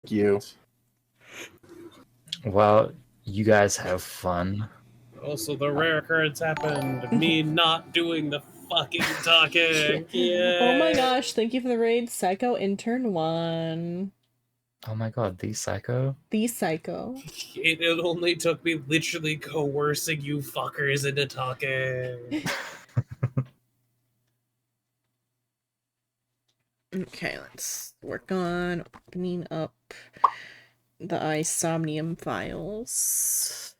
you. Well, you guys have fun. Also, the rare occurrence happened of me not doing the fucking talking. Yeah. Oh my gosh, thank you for the raid, Psycho Intern 1. Oh my god, the Psycho? The Psycho. It only took me literally coercing you fuckers into talking. Okay, let's work on opening up the Isomnium files.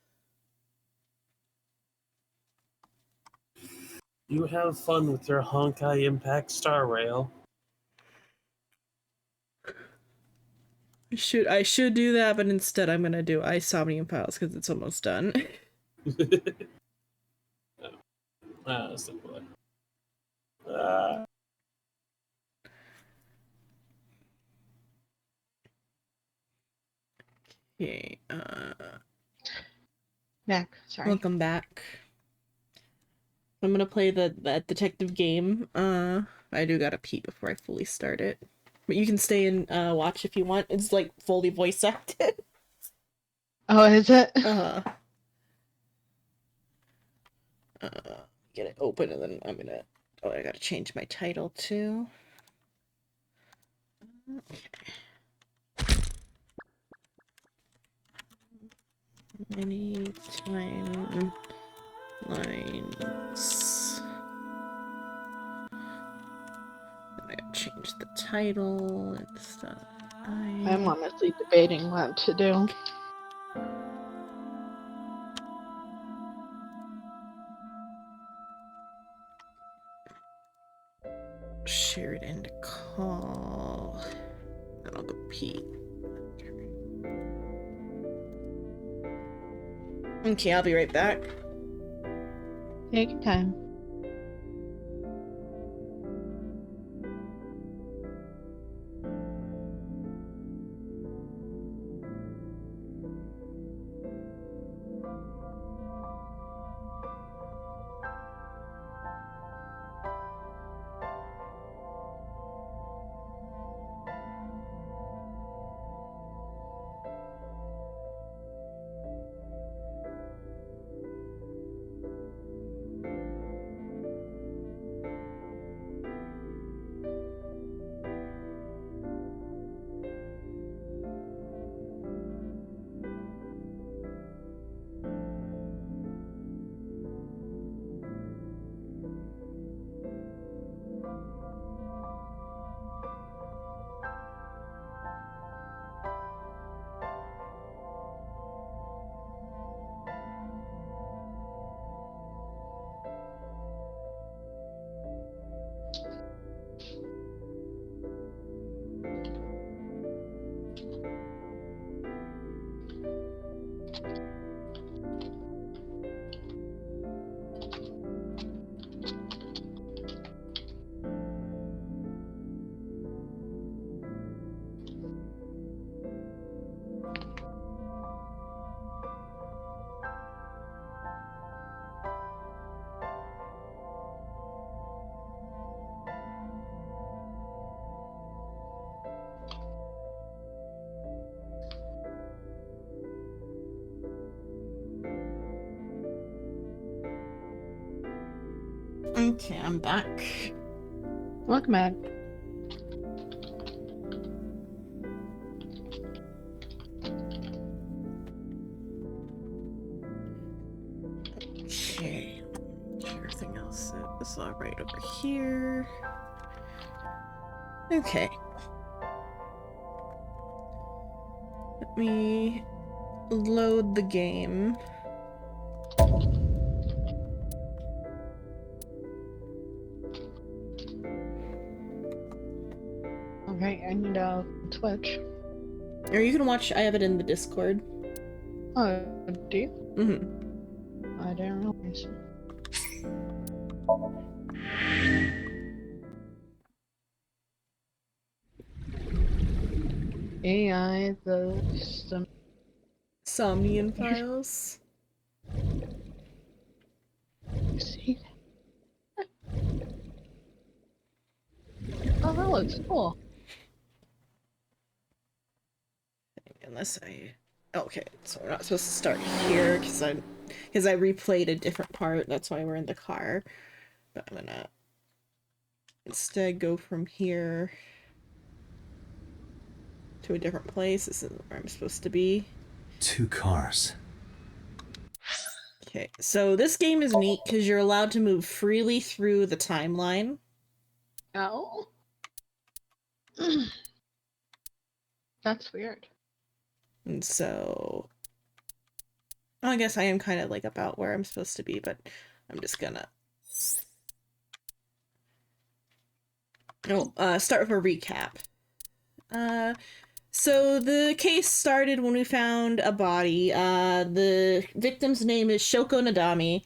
You have fun with your Honkai Impact Star Rail. I should do that, but instead I'm gonna do Isomnium files because it's almost done. Simple. Okay, Back, sorry. welcome back. I'm gonna play that detective game. I do gotta pee before I fully start it. But you can stay and watch if you want. It's like fully voice acted. Oh, is it? Get it open and then I'm gonna. Oh, I gotta change my title too. Many timelines. I gotta change the title and stuff. I'm honestly debating what to do. Share it and call. Then I'll go pee. Okay, I'll be right back. Take your time. Okay, I'm back. Welcome back. Okay. Everything else is all right over here. Okay. Let me load the game. Okay, I need a Twitch. Or you can watch, I have it in the Discord. Oh, do you? Mm-hmm. I didn't realize. AI, the Somnian files. see. Oh, that looks cool. Unless I... Okay, so we're not supposed to start here because I replayed a different part. That's why we're in the car. But I'm gonna instead go from here to a different place. This is where I'm supposed to be. 2 cars. Okay, so this game is neat because you're allowed to move freely through the timeline. Oh. That's weird. And so... I guess I am kind of like about where I'm supposed to be, but I'm just gonna... start with a recap. So the case started when we found a body. The victim's name is Shoko Nadami.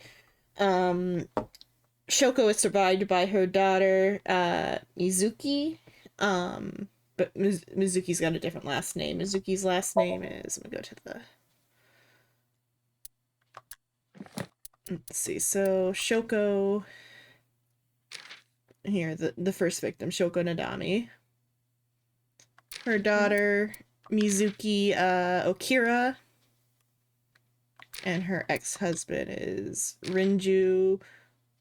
Shoko is survived by her daughter, Mizuki. But Mizuki's got a different last name. Mizuki's last name is... I'm gonna go to the... Let's see, so Shoko... Here, the first victim, Shoko Nadami. Her daughter, Mizuki Okira. And her ex-husband is Rinju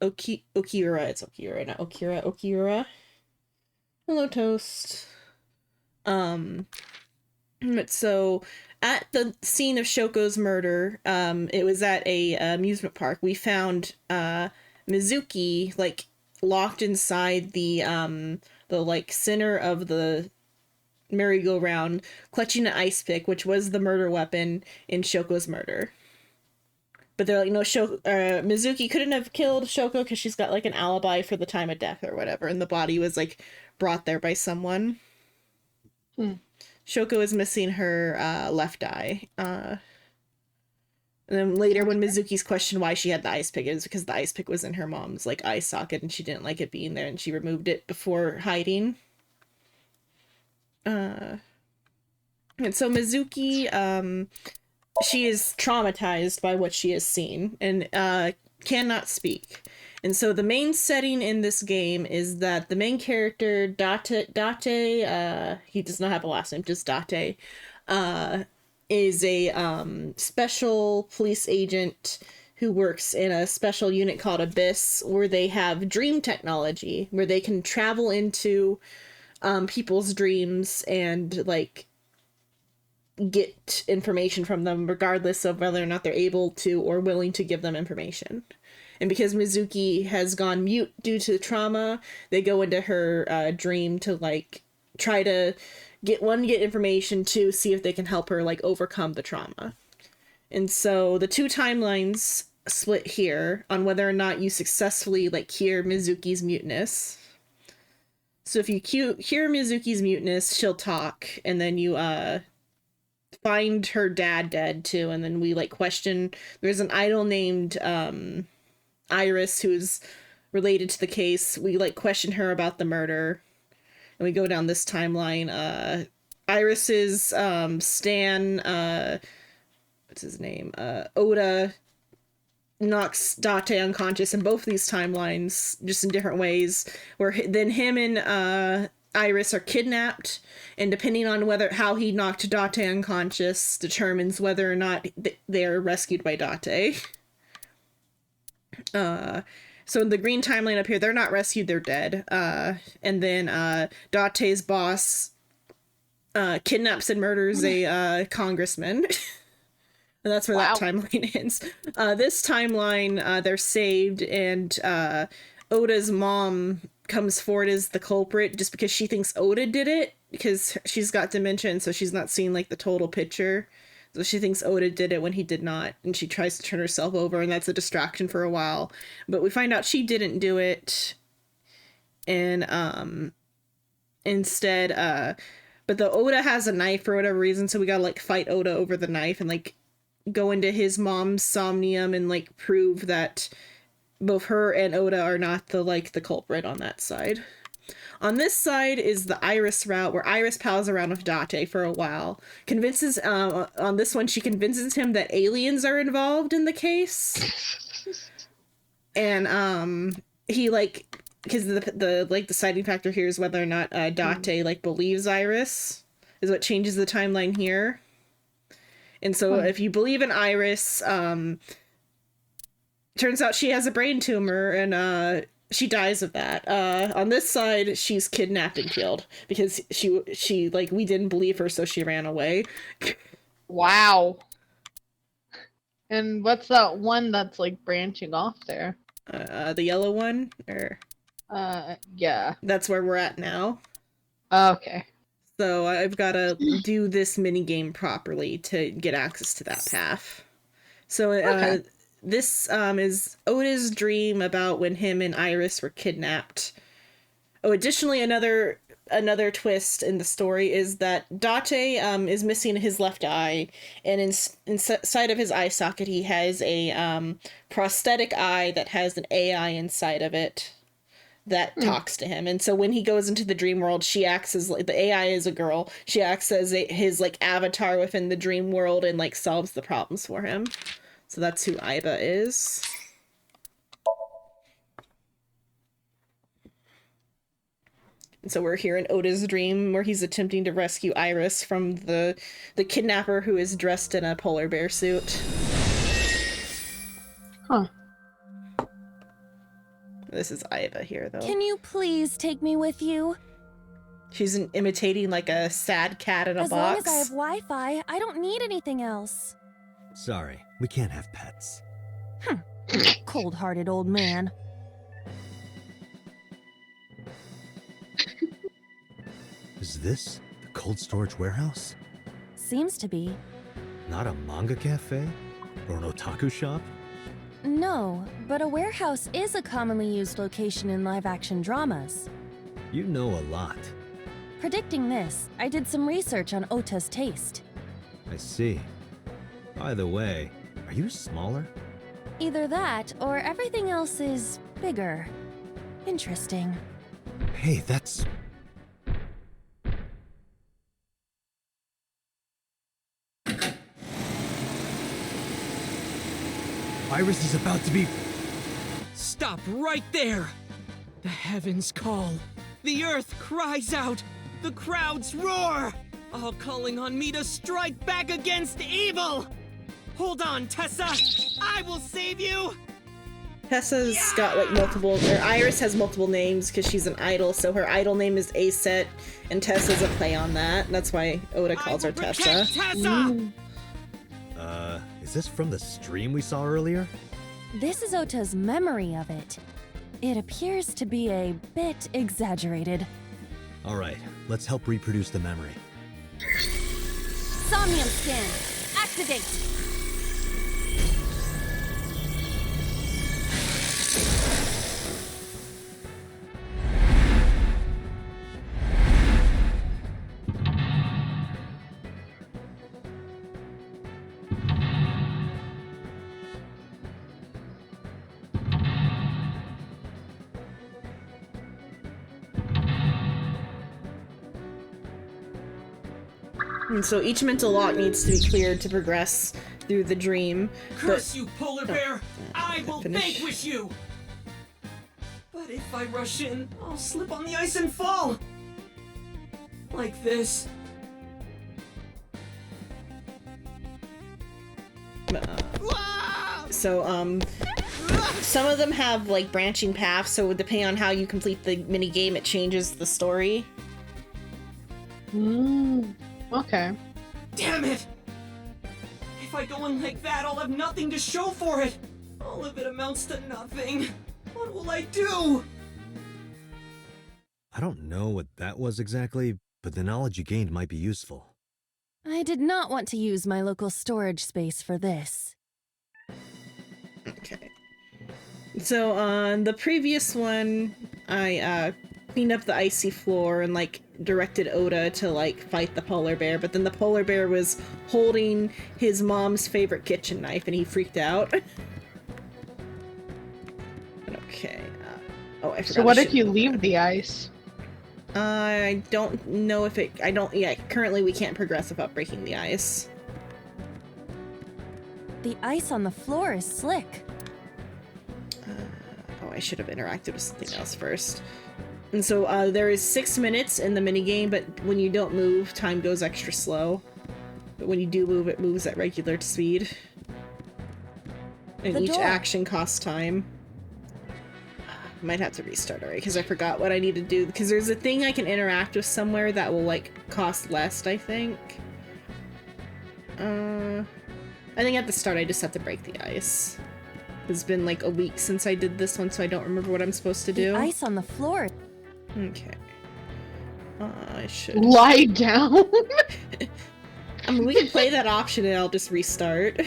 Okira. It's Okira, not Okira. Okira. Hello, Toast. But so at the scene of Shoko's murder, it was at a amusement park. We found Mizuki like locked inside the like center of the merry-go-round, clutching an ice pick, which was the murder weapon in Shoko's murder. But they're like, no, Mizuki couldn't have killed Shoko because she's got like an alibi for the time of death or whatever, and the body was like brought there by someone. Shoko is missing her left eye. And then later when Mizuki's questioned why she had the ice pick, it was because the ice pick was in her mom's like eye socket and she didn't like it being there and she removed it before hiding. And so Mizuki, she is traumatized by what she has seen and cannot speak. And so the main setting in this game is that the main character, Date, he does not have a last name, just Date, is a special police agent who works in a special unit called Abyss, where they have dream technology, where they can travel into people's dreams and, like, get information from them regardless of whether or not they're able to or willing to give them information. And because Mizuki has gone mute due to trauma, they go into her dream to, like, try to get information, to see if they can help her, like, overcome the trauma. And so the two timelines split here on whether or not you successfully, like, hear Mizuki's muteness. So if you hear Mizuki's muteness, she'll talk, and then you find her dad dead too, and then we like question. There's an idol named Iris who's related to the case. We like question her about the murder, and we go down this timeline. Iris's Stan, what's his name? Oda knocks Date unconscious in both these timelines, just in different ways, where then him and Iris are kidnapped, and depending on how he knocked Date unconscious determines whether or not they're rescued by Date. So in the green timeline up here, they're not rescued, they're dead. And then Date's boss kidnaps and murders a congressman. And that's where that timeline ends. This timeline, they're saved, and Oda's mom comes forward as the culprit just because she thinks Oda did it, because she's got dementia, and so she's not seeing like the total picture. So she thinks Oda did it when he did not, and she tries to turn herself over, and that's a distraction for a while. But we find out she didn't do it, and instead, but the Oda has a knife for whatever reason, so we gotta like fight Oda over the knife and like go into his mom's somnium and like prove that both her and Oda are not the culprit on that side. On this side is the Iris route, where Iris pals around with Date for a while. Convinces, on this one, she convinces him that aliens are involved in the case. And, he, like, because the deciding factor here is whether or not, Date, believes Iris, is what changes the timeline here. And so Hmm. if you believe in Iris, turns out she has a brain tumor and she dies of that. On this side, she's kidnapped and killed because she like we didn't believe her, so she ran away. Wow. And what's that one that's like branching off there? The yellow one, or Yeah. that's where we're at now. Okay. So I've got to do this mini game properly to get access to that path. So Okay. this is Oda's dream about when him and Iris were kidnapped. Oh, additionally, another twist in the story is that Date is missing his left eye, and inside of his eye socket he has a prosthetic eye that has an AI inside of it that talks to him. And so when he goes into the dream world, she acts as like the AI is a girl. She acts as his like avatar within the dream world and like solves the problems for him. So that's who Aiba is. And so we're here in Oda's dream where he's attempting to rescue Iris from the kidnapper who is dressed in a polar bear suit. Huh. This is Aiba here though. Can you please take me with you? She's imitating like a sad cat in a As box. long as I have Wi-Fi, I don't need anything else. Sorry, we can't have pets. Cold-hearted old man. Is this the cold storage warehouse? Seems to be. Not a manga cafe? Or an otaku shop? No, but a warehouse is a commonly used location in live-action dramas. You know a lot. Predicting this, I did some research on Ota's taste. I see. By the way, are you smaller? Either that, or everything else is bigger. Interesting. Hey, that's... Iris is about to be... Stop right there! The heavens call. The earth cries out. The crowds roar. All calling on me to strike back against evil. Hold on, Tessa. I will save you. Tessa's got like multiple, or Iris has multiple names because she's an idol, so her idol name is Aset, and Tessa's a play on that. That's why Oda calls I her will Tessa. protect Tessa. Is this from the stream we saw earlier? This is Ota's memory of it. It appears to be a bit exaggerated. Alright, let's help reproduce the memory. Somnium scan, activate! And so each mental lock needs to be cleared to progress through the dream. Curse you, polar bear! I will finish. vanquish you! But if I rush in, I'll slip on the ice and fall! Like this. So, some of them have like branching paths, so depending on how you complete the mini game, it changes the story. Okay. Damn it! If I go in like that, I'll have nothing to show for it! All of it amounts to nothing. What will I do? I don't know what that was exactly, but the knowledge you gained might be useful. I did not want to use my local storage space for this. Okay. So on the previous one, I cleaned up the icy floor and like directed Oda to like fight the polar bear, but then the polar bear was holding his mom's favorite kitchen knife and he freaked out. Okay. Oh, I forgot. So what I if should- you leave the ice? I don't know if it. I don't. Yeah. Currently, we can't progress without breaking the ice. The ice on the floor is slick. Oh, I should have interacted with something else first. And so there is 6 minutes in the minigame, but when you don't move, time goes extra slow. But when you do move, it moves at regular speed. And The each door. action costs time. Might have to restart already because I forgot what I need to do. Because there's a thing I can interact with somewhere that will like cost less, I think. I think at the start I just have to break the ice. It's been like a week since I did this one, so I don't remember what I'm supposed to do. The ice on the floor. Okay. I should. Lie down. I mean, we can play that option and I'll just restart.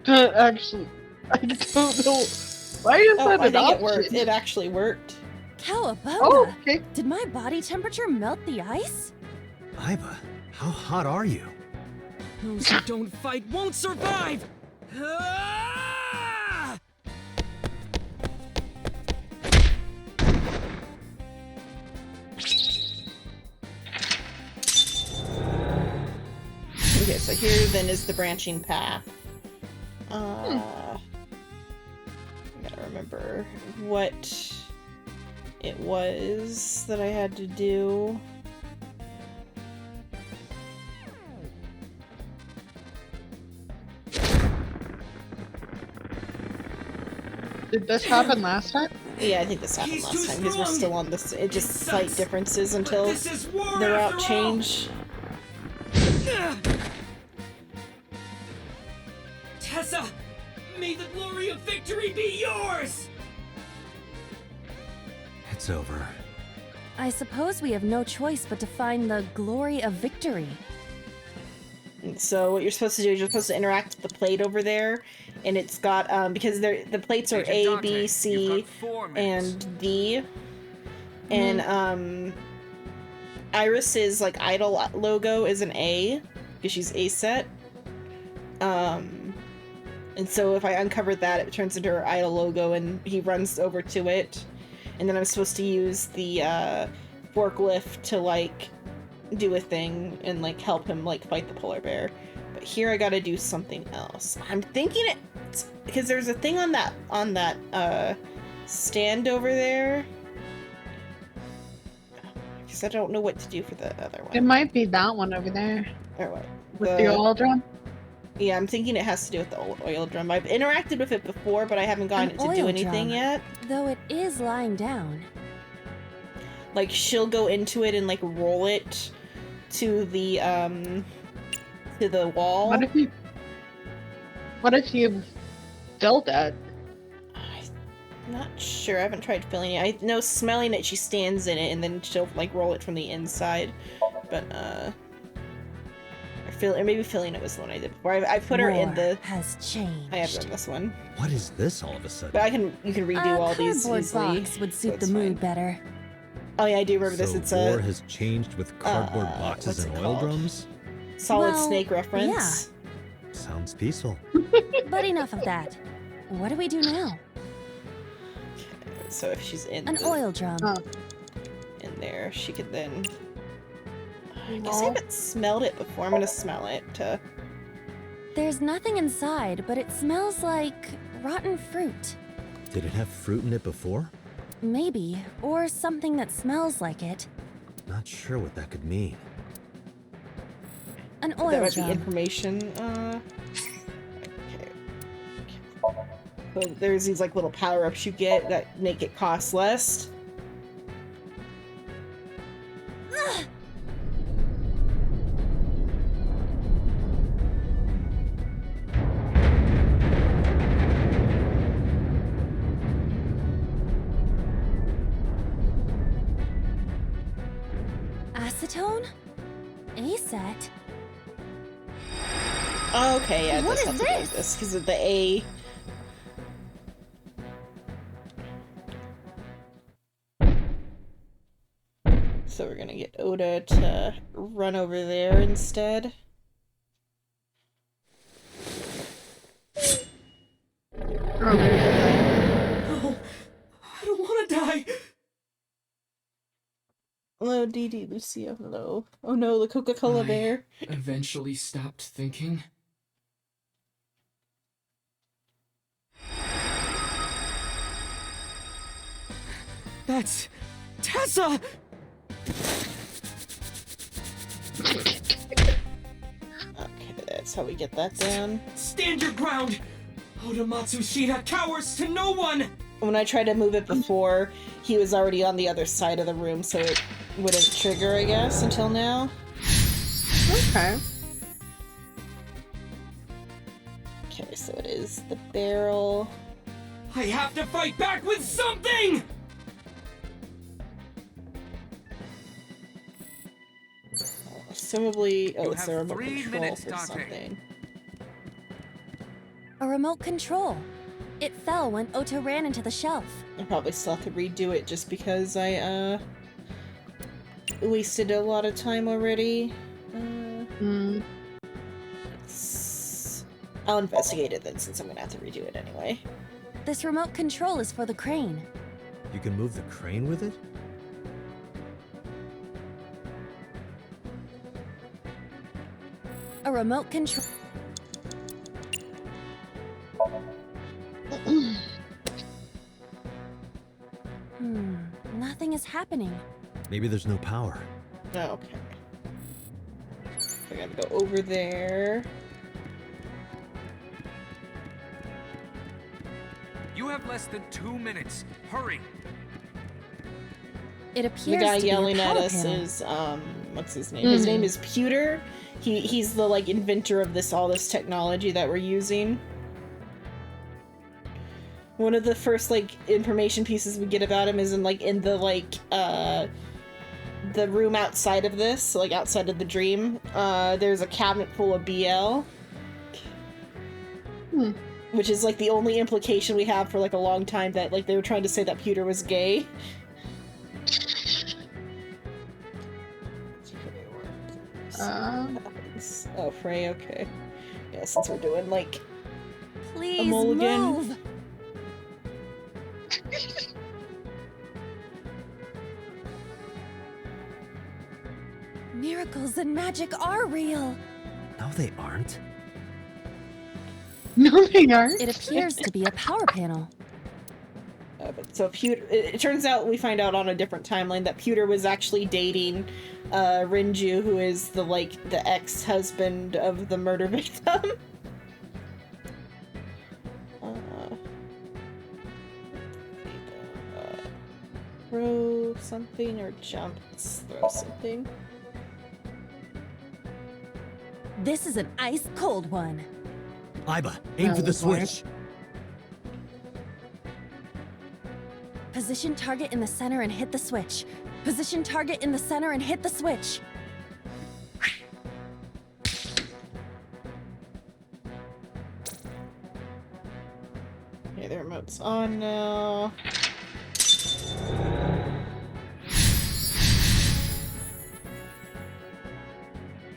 Actually, I don't know. Why is Oh, that I an think it option? worked. It actually worked. Cowabunga! Oh, okay. Did my body temperature melt the ice? Iva, how hot are you? Those who don't fight won't survive! Ah! Okay, so here then is the branching path. I gotta remember what it was that I had to do. Did this happen last time? Yeah, I think this happened He's last too time because we're strong. still on this. It just It slight sucks, differences But until this is war the route after all. change. Tessa, may the glory of victory be yours! It's over. I suppose we have no choice but to find the glory of victory. So what you're supposed to do is you're supposed to interact with the plate over there, and it's got because the plates are A, B, C, and D, and Iris's like idol logo is an A because she's A set. And so if I uncover that, it turns into her idol logo, and he runs over to it, and then I'm supposed to use the forklift to like do a thing and like help him like fight the polar bear. But here I gotta do something else. I'm thinking it because there's a thing on that stand over there. Because I don't know what to do for the other It one. might be that one over there Or what? with the oil drum. Yeah, I'm thinking it has to do with the oil drum. I've interacted with it before, but I haven't gotten An it to do oil anything drum. yet. Though it is lying down. Like she'll go into it and like roll it to the wall. What if you filled it? I'm not sure. I haven't tried filling it. I know smelling it, she stands in it and then she'll like roll it from the inside. But or maybe filling it was the one I did before. I put her in War the. has changed. I have her in this one, What is this all of a but sudden? you can redo all these cardboard easily. box would so suit it's the mood fine. better. Oh yeah, I do remember this. So It's war a has changed with cardboard boxes what's and it oil called? drums? Solid Well, Snake reference. Sounds peaceful. But enough of that. What do we do now? So if she's in An oil drum. Oh. in there, she could then. I guess I Oh. haven't smelled it before. I'm gonna smell it to. There's nothing inside, but it smells like rotten fruit. Did it have fruit in it before? Maybe. Or something that smells like it. Not sure what that could mean. An That oil might be drum. information. Okay. So there's these like little power-ups you get that make it cost less. Acetone? Acet? Oh, okay, yeah, What this is has to do with this because of the A. So we're gonna get Oda to run over there instead. No, I don't want to die. Hello, Dee Lucio, hello. Oh no, the Coca-Cola I- bear. Eventually stopped thinking. That's Tessa! Okay, that's how we get that down. Stand your ground! Oda Matsushita cowers to no one! When I tried to move it before, he was already on the other side of the room, so it wouldn't trigger, I guess, until now. Okay. Okay, so it is the barrel. I have to fight back with something! Assumably, oh, You it's the have remote 3 control minutes, for Dante. something. A remote control. It fell when Ota ran into the shelf. I probably still have to redo it just because I, wasted a lot of time already. Hmm. I'll investigate it then, since I'm gonna have to redo it anyway. This remote control is for the crane. You can move the crane with it? A remote control. Nothing is happening. Maybe there's no power. Oh, okay. I gotta go over there. You have less than 2 minutes. Hurry. It The appears guy to be yelling a at power us panel. is what's his name? His name is Pewter. He's the like inventor of all this technology that we're using. One of the first like information pieces we get about him is in the room outside of this, so, like outside of the dream. There's a cabinet full of BL. Which is like the only implication we have for like a long time that like they were trying to say that Pewter was gay. Oh, Frey, okay. Yeah, since we're doing like Please mulligan. move. Miracles and magic are real. No, they aren't. No, they aren't. It appears to be a power panel. But so Pewter, it turns out we find out on a different timeline that Pewter was actually dating Rinju, who is the ex-husband of the murder victim. Throw something or jump. Let's throw something. This is an ice cold one. Iba, aim for the switch. Position target in the center and hit the switch. Position target in the center and hit the switch. Okay, the remote's on now.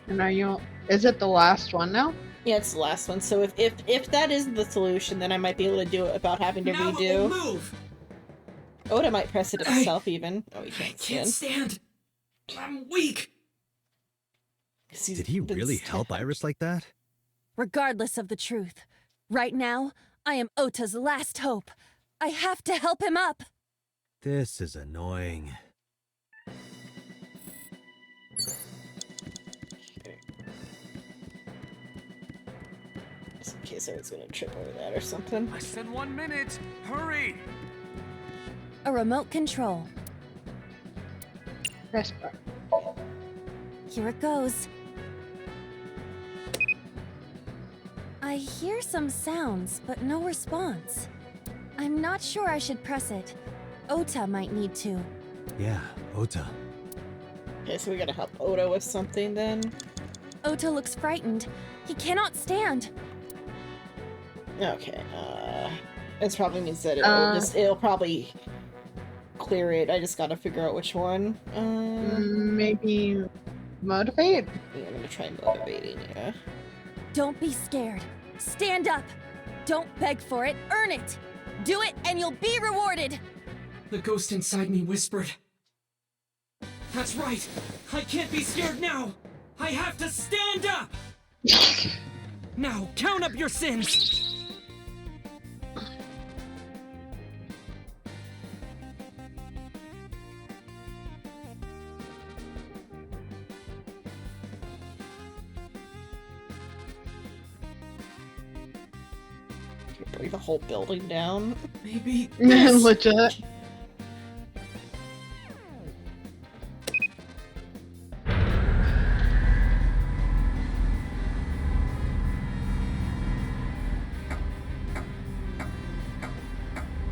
And is it the last one now? Yeah, it's the last one. So if that is the solution, then I might be able to do it without having to Now it will redo. move! Oda might press it himself even. Oh, he I can't can't stand. stand. I'm weak. Did he really help Iris like that? Regardless of the truth, right now, I am Ota's last hope. I have to help him up. This is annoying. Just in case I was gonna trip over that or something. Less than 1 minute. Hurry. A remote control. Press bar. Here it goes. I hear some sounds, but no response. I'm not sure I should press it. Ota might need to. Yeah, Ota. Okay, so we gotta help Oda with something then. Ota looks frightened. He cannot stand. Okay, this probably means that it'll probably clear it. I just gotta figure out which one. Maybe motivate? Yeah, I'm gonna try motivating, yeah. Don't be scared. Stand up. Don't beg for it. Earn it. Do it and you'll be rewarded. The ghost inside me whispered. That's right. I can't be scared now. I have to stand up. Now, count up your sins. Bring the whole building down. Maybe this. Legit.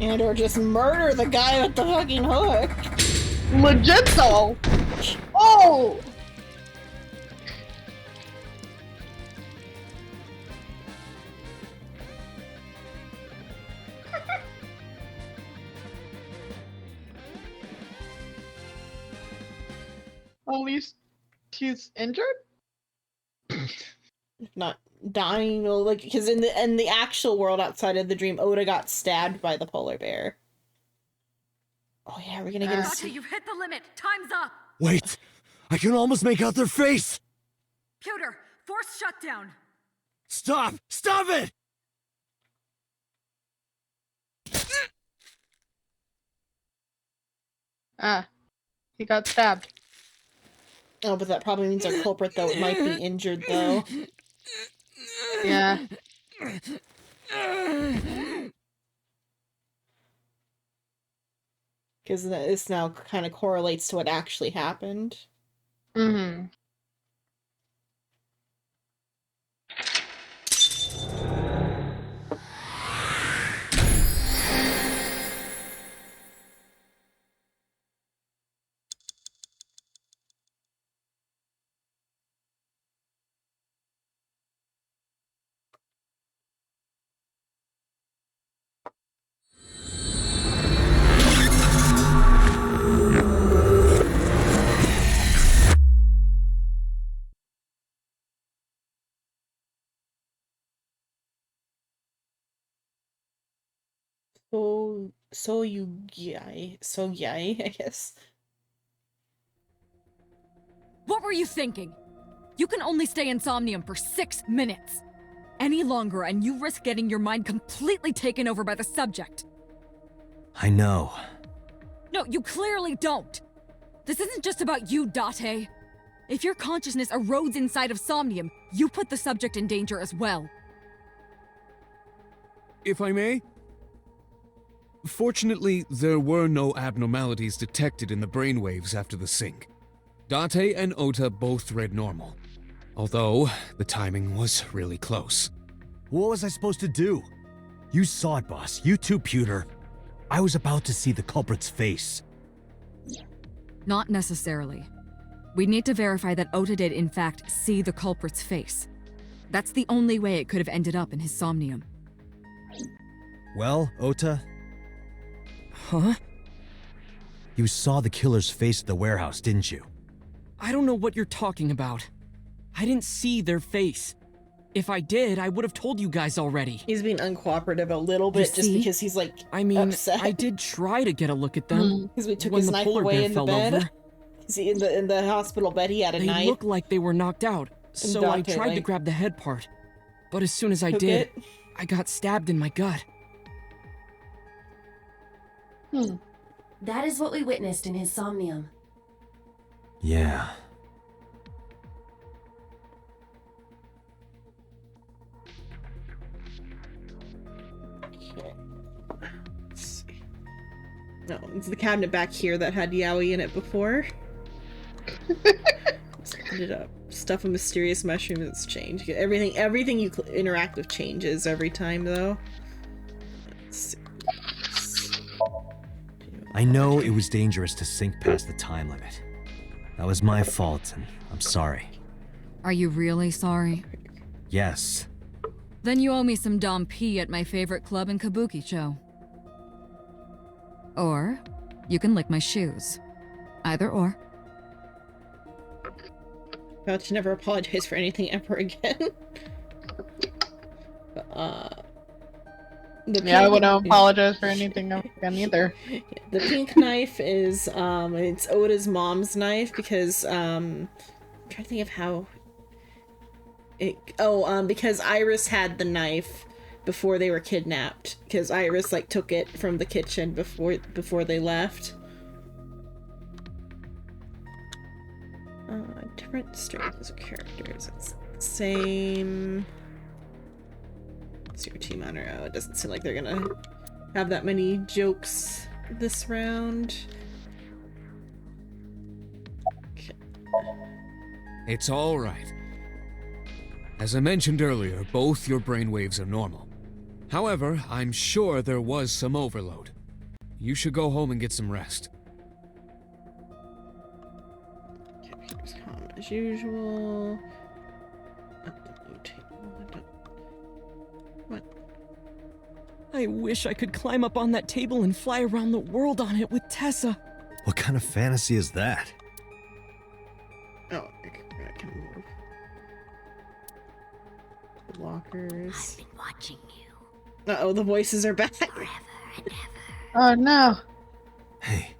And or just murder the guy with the fucking hook. Legit though. Oh! At least she's injured? Not dying, like, because in the actual world outside of the dream, Oda got stabbed by the polar bear. Oh yeah, we're gonna get a Date, you've hit the limit. Time's up. Wait! I can almost make out their face! Pewter, force shutdown. Stop! Stop it! Ah. He got stabbed. Oh, but that probably means our culprit, though, might be injured, though. Yeah. Because this now kind of correlates to what actually happened. Mm-hmm. So yay, I guess. What were you thinking? You can only stay in Somnium for 6 minutes. Any longer and you risk getting your mind completely taken over by the subject. I know. No, you clearly don't. This isn't just about you, Date. If your consciousness erodes inside of Somnium, you put the subject in danger as well. If I may? Fortunately, there were no abnormalities detected in the brainwaves after the sync. Date and Ota both read normal. Although, the timing was really close. What was I supposed to do? You saw it, boss. You too, Pewter. I was about to see the culprit's face. Not necessarily. We need to verify that Ota did in fact see the culprit's face. That's the only way it could have ended up in his Somnium. Well, Ota, Huh? you saw the killer's face at the warehouse, didn't you? I don't know what you're talking about. I didn't see their face. If I did, I would have told you guys already. He's being uncooperative a little bit just see? because he's like I mean, upset. I did try to get a look at them. Because we took when his the knife polar away bear in the fell bed. over. See, in the hospital bed, he had a They knife. looked like they were knocked out, so I Dante, tried to like, grab the head part. But as soon as I took did, it. I got stabbed in my gut. That is what we witnessed in his Somnium. Yeah. Okay. Let's see. No, it's the cabinet back here that had Yaoi in it before. Let's open it up. Stuff a mysterious mushroom that's changed. Everything you interact with changes every time, though. Let's see. I know it was dangerous to sink past the time limit. That was my fault, and I'm sorry. Are you really sorry? Yes. Then you owe me some Dom P at my favorite club in Kabukicho. Or, you can lick my shoes. Either or. About to never apologize for anything ever again. I wouldn't apologize for anything again either. The pink knife is it's Oda's mom's knife because I'm trying to think of how because Iris had the knife before they were kidnapped, because Iris like took it from the kitchen before they left. Different strengths of characters. It's the same. What's your team honor? Oh, it doesn't seem like they're gonna have that many jokes this round. Okay. It's all right. As I mentioned earlier, both your brainwaves are normal. However, I'm sure there was some overload. You should go home and get some rest. Here's calm as usual. What? I wish I could climb up on that table and fly around the world on it with Tessa. What kind of fantasy is that? Oh, I can move. The lockers. I've been watching you Uh-oh, the voices are back. forever and ever. Oh no. Hey,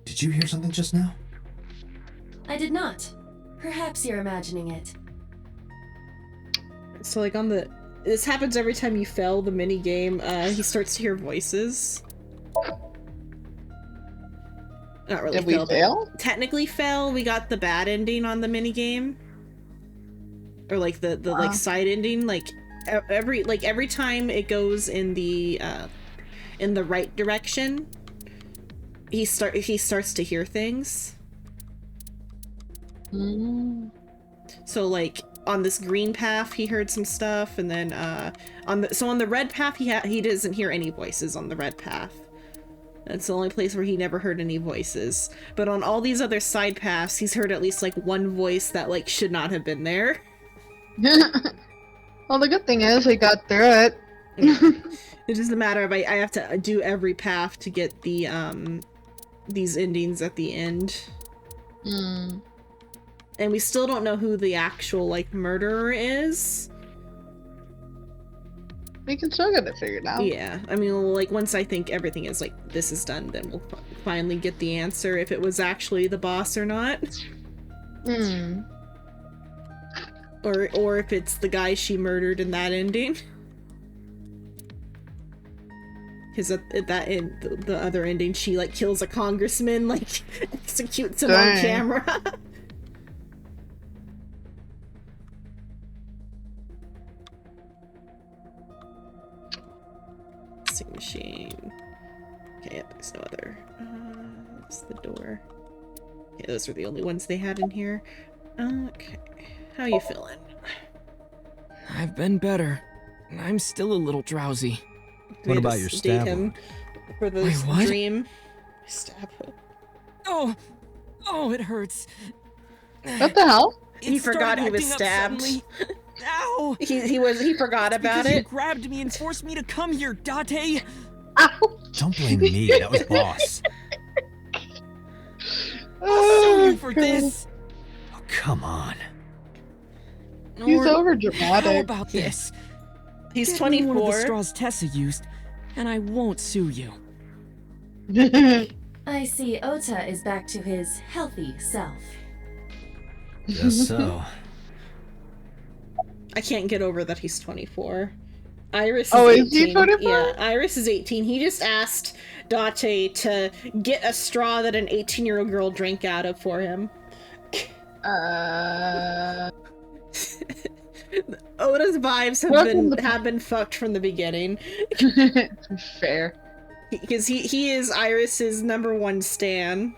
did you hear something just now? I did not. Perhaps you're imagining it. So like on the this happens every time you fail the mini game, he starts to hear voices. Not really Did we but fail? technically fail. We got the bad ending on the mini game. Or like the like side ending, like every time it goes in the right direction, he starts to hear things. So like on this green path he heard some stuff, and then on the red path he doesn't hear any voices on the red path. That's the only place where he never heard any voices. But on all these other side paths he's heard at least like one voice that like should not have been there. Well, the good thing is we got through it. It's just a matter of I have to do every path to get the these endings at the end. And we still don't know who the actual like murderer is. We can still get it figured out. Yeah, I mean, like once I think everything is like this is done, then we'll finally get the answer if it was actually the boss or not. Or if it's the guy she murdered in that ending. Because at that end, the other ending, she like kills a congressman, like executes him on camera. Sing machine. Okay, yep, there's no other. That's the door. Okay, those are the only ones they had in here. Okay. How you feeling? I've been better. I'm still a little drowsy. What about your stab him for the Wait, what? dream? Stab him. Oh, it hurts. What the hell? He forgot he was stabbed. Ow! He forgot about because it. You grabbed me and forced me to come here, Date. Ow! Don't blame me, that was Boss. I'll sue you for this. Oh, come on. He's over How dramatic. about this? He's Get me 24. one of the straws Tessa used, and I won't sue you. I see Ota is back to his healthy self. Guess so. I can't get over that he's 24. Iris is Oh, 18. is he 24? Yeah, Iris is 18. He just asked Date to get a straw that an 18-year-old girl drank out of for him. Oda's vibes have been fucked from the beginning. Fair. Because he is Iris's #1 stan.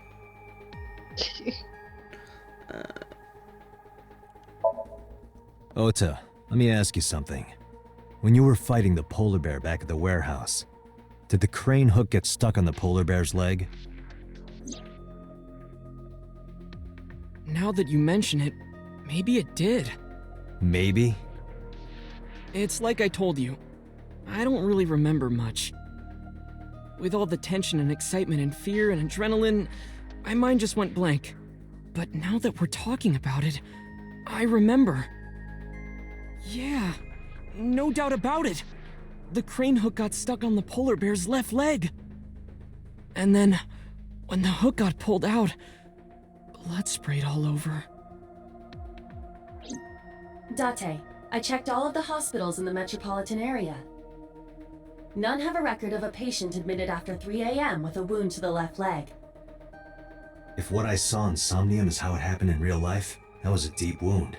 Ota, let me ask you something. When you were fighting the polar bear back at the warehouse, did the crane hook get stuck on the polar bear's leg? Now that you mention it, maybe it did. Maybe? It's like I told you. I don't really remember much. With all the tension and excitement and fear and adrenaline, my mind just went blank. But now that we're talking about it, I remember. Yeah, no doubt about it. The crane hook got stuck on the polar bear's left leg. And then, when the hook got pulled out, blood sprayed all over. Date, I checked all of the hospitals in the metropolitan area. None have a record of a patient admitted after 3 a.m. with a wound to the left leg. If what I saw in Somnium is how it happened in real life, that was a deep wound.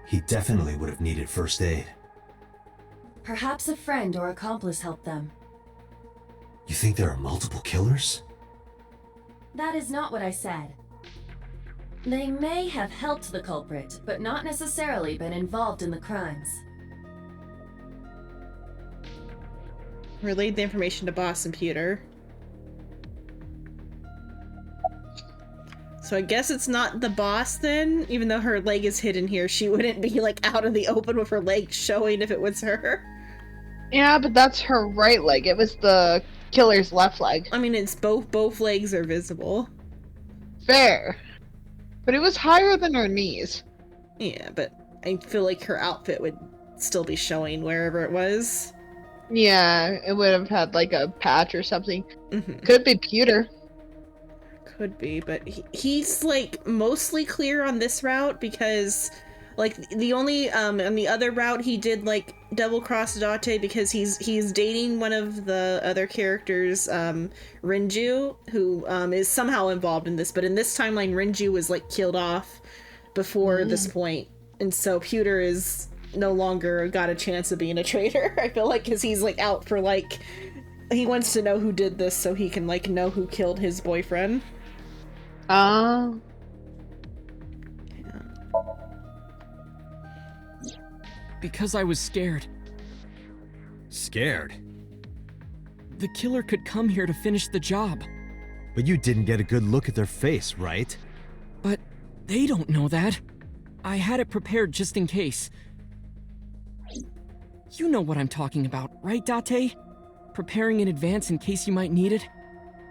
He definitely would have needed first aid. Perhaps a friend or accomplice helped them. You think there are multiple killers? That is not what I said. They may have helped the culprit, but not necessarily been involved in the crimes. Relayed the information to Boss and Pewter. So I guess it's not the boss then? Even though her leg is hidden here, she wouldn't be like out in the open with her leg showing if it was her. Yeah, but that's her right leg. It was the killer's left leg. I mean, it's both legs are visible. Fair. But it was higher than her knees. Yeah, but I feel like her outfit would still be showing wherever it was. Yeah, it would have had like a patch or something. Mm-hmm. Could be Pewter. Could be, but he's like mostly clear on this route because like the only on the other route he did like double cross Date because he's dating one of the other characters, Rinju, who is somehow involved in this, but in this timeline Rinju was like killed off before this point, and so Pewter is no longer got a chance of being a traitor. I feel like because he's like out for like he wants to know who did this so he can like know who killed his boyfriend. Because I was scared. Scared? The killer could come here to finish the job. But you didn't get a good look at their face, right? But they don't know that. I had it prepared just in case. You know what I'm talking about, right, Date? Preparing in advance in case you might need it.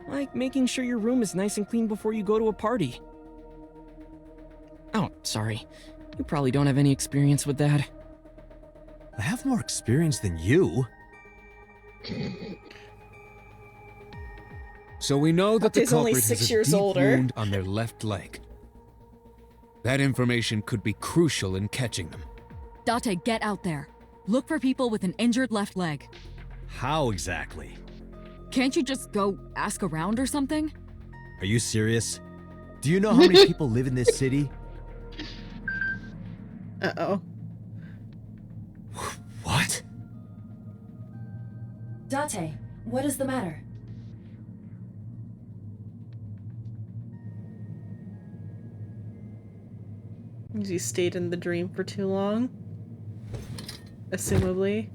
Like making sure your room is nice and clean before you go to a party. Oh, sorry. You probably don't have any experience with that. I have more experience than you. So we know that the Date's only culprit 6 has a years deep older. wound on their left leg. That information could be crucial in catching them. Date, get out there. Look for people with an injured left leg. How exactly? Can't you just go ask around or something? Are you serious? Do you know how many people live in this city? Uh-oh. What? Date, what is the matter? He stayed in the dream for too long. Assumably.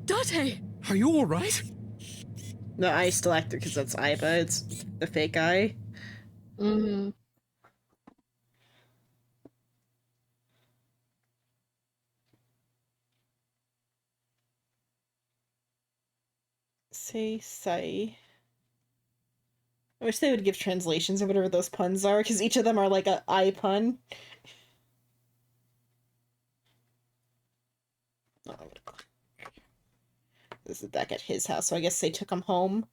Date! Are you alright? The eye still active because that's Aiba. It's the fake eye. Mm-hmm. Say Sai. I wish they would give translations of whatever those puns are, because each of them are like a eye pun. Oh, this is back at his house, so I guess they took him home.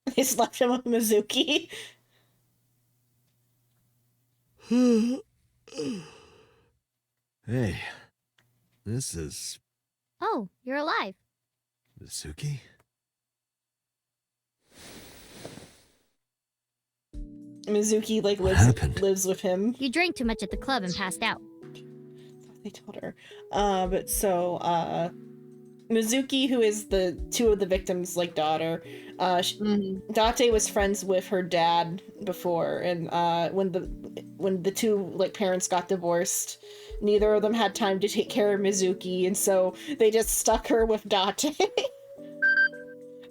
They just left him with Mizuki. Hey, this is Oh, you're alive. Mizuki? Mizuki like lives with him. You drank too much at the club and passed out. They told her. But so Mizuki, who is the two of the victims' like daughter, Date was friends with her dad before, and when the two like parents got divorced, neither of them had time to take care of Mizuki, and so they just stuck her with Date.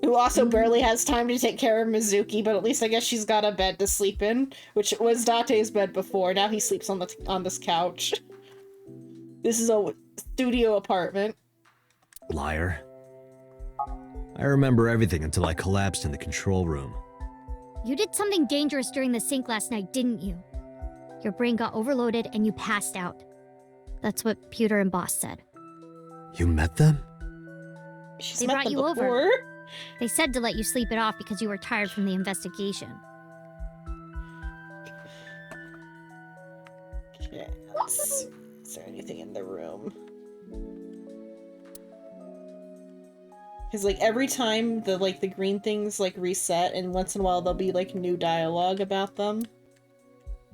Who also barely has time to take care of Mizuki, but at least I guess she's got a bed to sleep in, which was Date's bed before. Now he sleeps on this couch. This is a studio apartment. Liar. I remember everything until I collapsed in the control room. You did something dangerous during the sync last night, didn't you? Your brain got overloaded and you passed out. That's what Pewter and Boss said. You met them? They brought you over. They said to let you sleep it off because you were tired from the investigation. Okay, let's see. Is there anything in the room? Because like every time the green things like reset, and once in a while there'll be like new dialogue about them.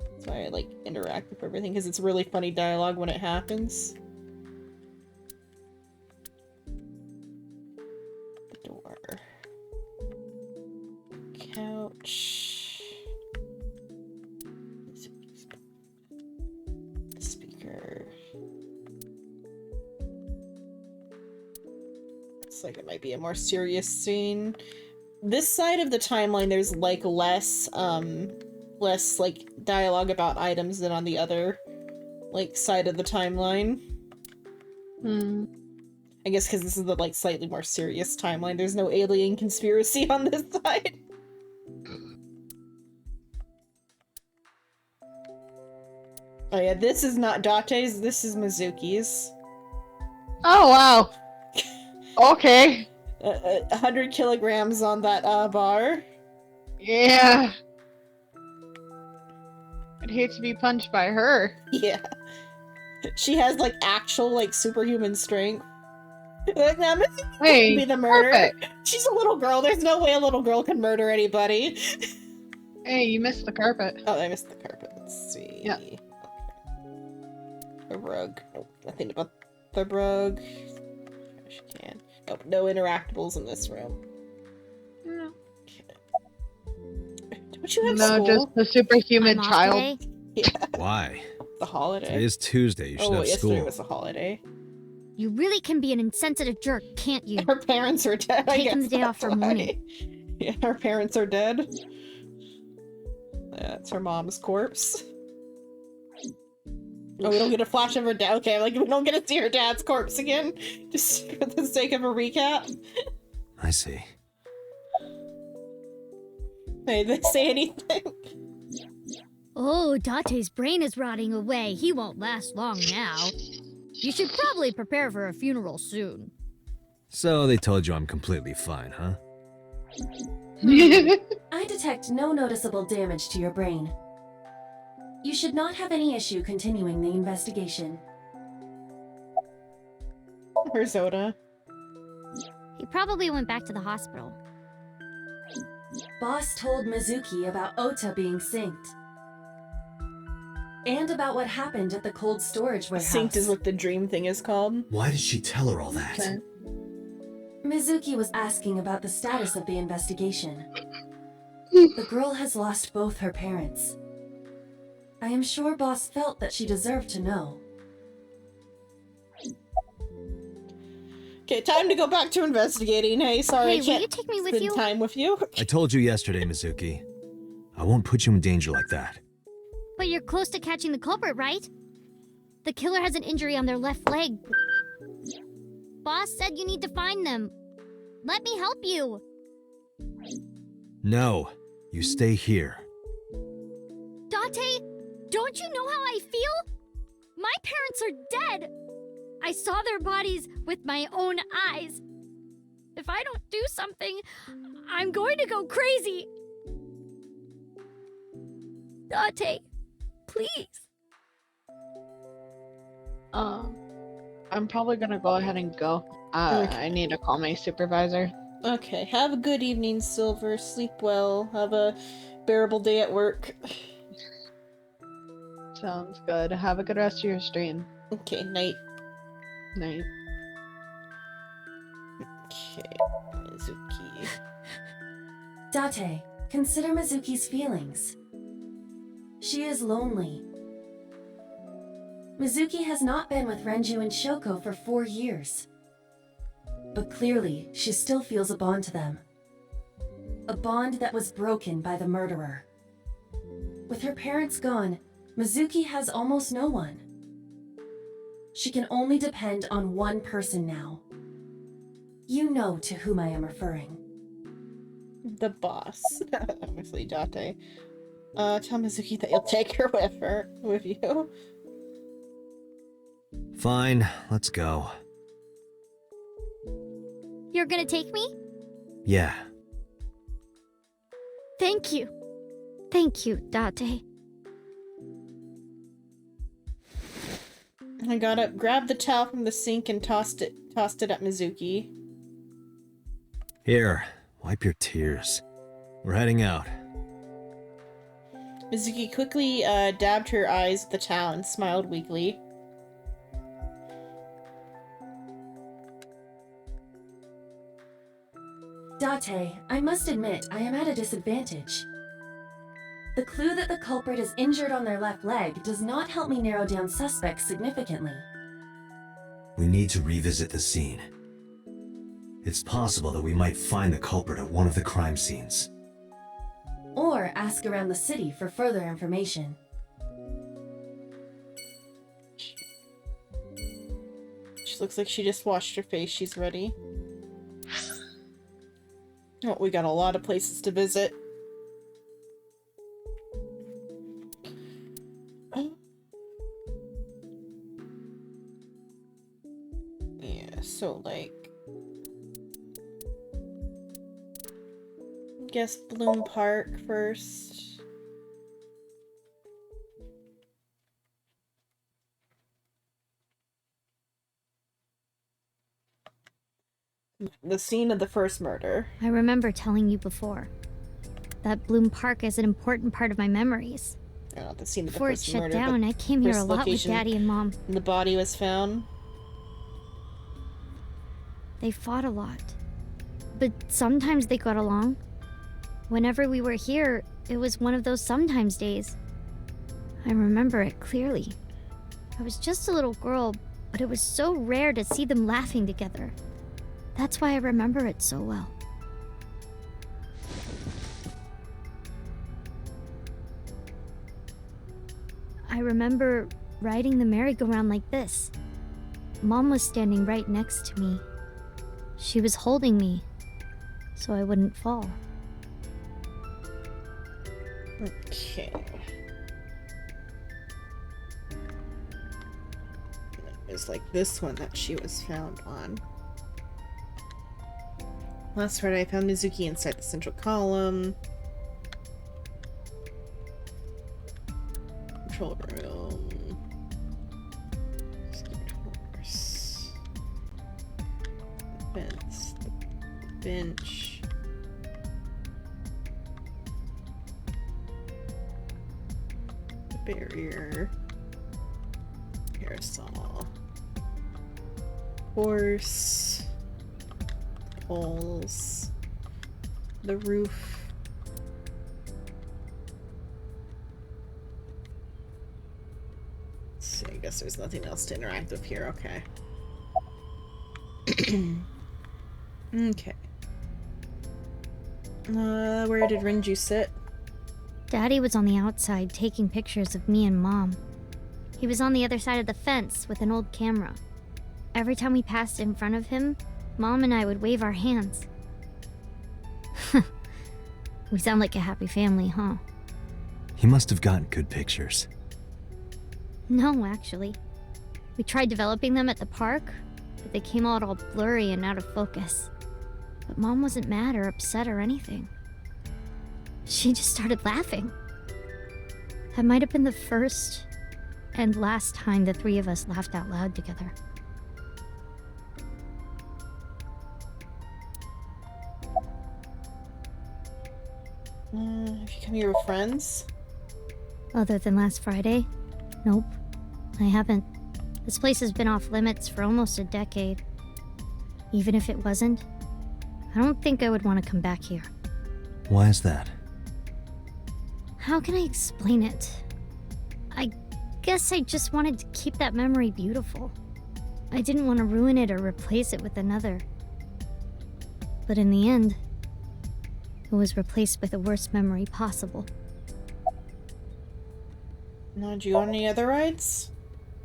That's why I like interact with everything, because it's really funny dialogue when it happens. Ouch. Speaker. Looks like it might be a more serious scene. This side of the timeline, there's like less like dialogue about items than on the other like side of the timeline. I guess because this is the like slightly more serious timeline. There's no alien conspiracy on this side. Oh yeah, this is not Date's, this is Mizuki's. Oh wow. Okay. 100 kilograms on that bar. Yeah. I'd hate to be punched by her. Yeah. She has like actual like superhuman strength. Like, nah, Hey, be the murderer. perfect. She's a little girl. There's no way a little girl can murder anybody. Hey, you missed the carpet. Oh, I missed the carpet. Let's see. Yeah. Okay. A rug. Oh, nothing about the rug. She can. Nope, no interactables in this room. Yeah. Don't you have No, school? just the superhuman I'm off child. today. Yeah, Why? the holiday. Today is Tuesday. You should Oh, have yesterday school. was a holiday. You really can be an insensitive jerk, can't you? Her parents are dead. I Taking guess the day off that's for why. mourning. Yeah, her parents are dead. That's her mom's corpse. Oh, we don't get a flash of her dad. Okay, like we don't get to see her dad's corpse again, just for the sake of a recap. I see. Hey, did they say anything? Oh, Date's brain is rotting away. He won't last long now. You should probably prepare for a funeral soon. So they told you I'm completely fine, huh? I detect no noticeable damage to your brain. You should not have any issue continuing the investigation. Where's Zoda? He probably went back to the hospital. Boss told Mizuki about Ota being synced. And about what happened at the cold storage warehouse. Synced is what the dream thing is called. Why did she tell her all that? Okay. Mizuki was asking about the status of the investigation. The girl has lost both her parents. I am sure Boss felt that she deserved to know. Okay, time to go back to investigating. Hey, sorry, Hey, I will can't you take me with spend you? time with you. I told you yesterday, Mizuki. I won't put you in danger like that. But you're close to catching the culprit, right? The killer has an injury on their left leg. Boss said you need to find them. Let me help you. No, you stay here. Date, don't you know how I feel? My parents are dead. I saw their bodies with my own eyes. If I don't do something, I'm going to go crazy. Date, please. I'm probably gonna go ahead and go. I need to call my supervisor. Okay, have a good evening, Silver. Sleep well. Have a bearable day at work. Sounds good. Have a good rest of your stream. Okay, night. Night. Okay, Mizuki. Date, consider Mizuki's feelings. She is lonely. Mizuki has not been with Renju and Shoko for 4 years. But clearly, she still feels a bond to them. A bond that was broken by the murderer. With her parents gone, Mizuki has almost no one. She can only depend on one person now. You know to whom I am referring. The boss. Obviously, Date. Tell Mizuki that you'll take her with you. Fine, let's go. You're gonna take me? Yeah. Thank you. Thank you, Date. I got up, grabbed the towel from the sink, and tossed it at Mizuki. Here, wipe your tears. We're heading out. Mizuki quickly dabbed her eyes with the towel and smiled weakly. Date, I must admit, I am at a disadvantage. The clue that the culprit is injured on their left leg does not help me narrow down suspects significantly. We need to revisit the scene. It's possible that we might find the culprit at one of the crime scenes. Or ask around the city for further information. She looks like she just washed her face. She's ready. Oh, we got a lot of places to visit. Yeah, so like... guess Bloom Park first. The scene of the first murder. I remember telling you before that Bloom Park is an important part of my memories. The scene of the Before it first shut murder, down, I came here a first lot with location Daddy and Mom. The body was found. They fought a lot, but sometimes they got along. Whenever we were here, it was one of those sometimes days. I remember it clearly. I was just a little girl, but it was so rare to see them laughing together. That's why I remember it so well. I remember riding the merry-go-round like this. Mom was standing right next to me. She was holding me, so I wouldn't fall. Okay. It was like this one that she was found on. Last Friday, I found Mizuki inside the central column. Control room. Skipped horse. The fence. The bench. The barrier. Parasol. Horse. Poles, the roof. Let's see, I guess there's nothing else to interact with here. Okay. Okay. Where did Renju sit? Daddy was on the outside taking pictures of me and Mom. He was on the other side of the fence with an old camera. Every time we passed in front of him, Mom and I would wave our hands. We sound like a happy family, huh? He must have gotten good pictures. No, actually. We tried developing them at the park, but they came out all blurry and out of focus. But Mom wasn't mad or upset or anything. She just started laughing. That might have been the first and last time the three of us laughed out loud together. Have you come here with friends? Other than last Friday? Nope. I haven't. This place has been off limits for almost a decade. Even if it wasn't, I don't think I would want to come back here. Why is that? How can I explain it? I guess I just wanted to keep that memory beautiful. I didn't want to ruin it or replace it with another. But in the end, it was replaced with the worst memory possible. No, did you go on any other rides?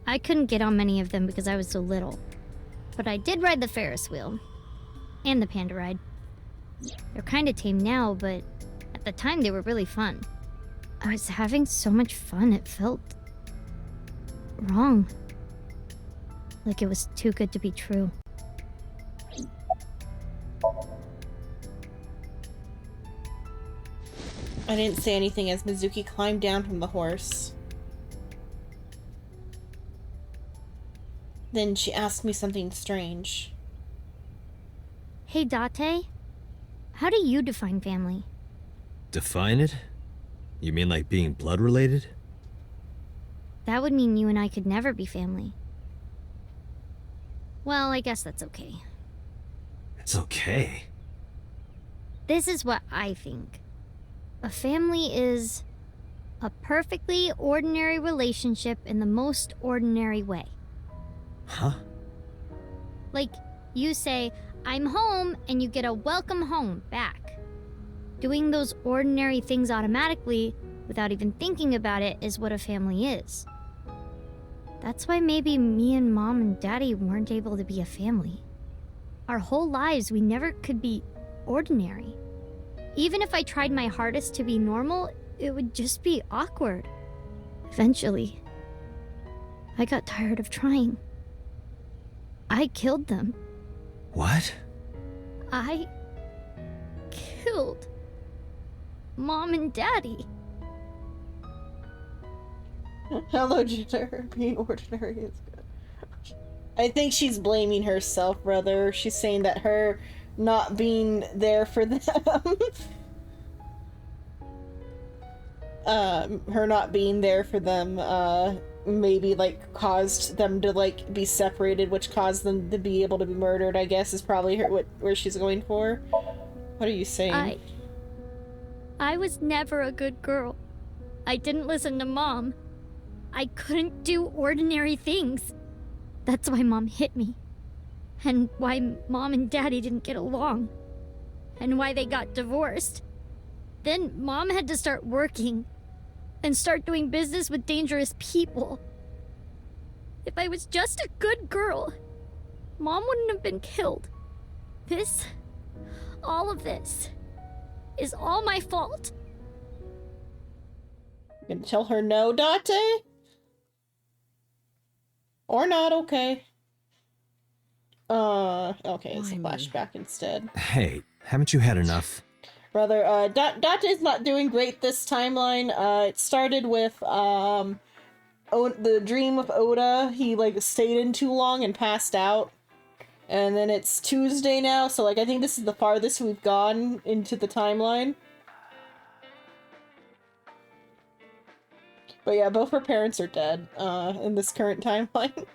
I couldn't get on many of them because I was so little. But I did ride the Ferris wheel. And the Panda ride. They're kinda tame now, but at the time they were really fun. I was having so much fun it felt wrong. Like it was too good to be true. I didn't say anything as Mizuki climbed down from the horse. Then she asked me something strange. Hey, Date. How do you define family? Define it? You mean like being blood related? That would mean you and I could never be family. Well, I guess that's okay. It's okay. This is what I think. A family is a perfectly ordinary relationship in the most ordinary way. Huh? Like, you say, I'm home, and you get a welcome home back. Doing those ordinary things automatically, without even thinking about it, is what a family is. That's why maybe me and Mom and Daddy weren't able to be a family. Our whole lives, we never could be ordinary. Even if I tried my hardest to be normal, it would just be awkward. Eventually, I got tired of trying. I killed them. What? I killed Mom and Daddy. Hello, Jitter. Being ordinary is good. I think she's blaming herself, brother. She's saying that her not being there for them, her not being there for them, maybe like caused them to like be separated, which caused them to be able to be murdered. I guess is probably where she's going for. What are you saying? I was never a good girl. I didn't listen to Mom. I couldn't do ordinary things. That's why Mom hit me. And why Mom and Daddy didn't get along. And why they got divorced. Then Mom had to start working. And start doing business with dangerous people. If I was just a good girl, Mom wouldn't have been killed. All of this, is all my fault. You gonna tell her no, Date? Or not, okay. Okay, it's a flashback instead. Hey, haven't you had enough? Brother, Date's not doing great this timeline. It started with, the dream of Oda. He, like, stayed in too long and passed out. And then it's Tuesday now, so, like, I think this is the farthest we've gone into the timeline. But yeah, both her parents are dead, in this current timeline.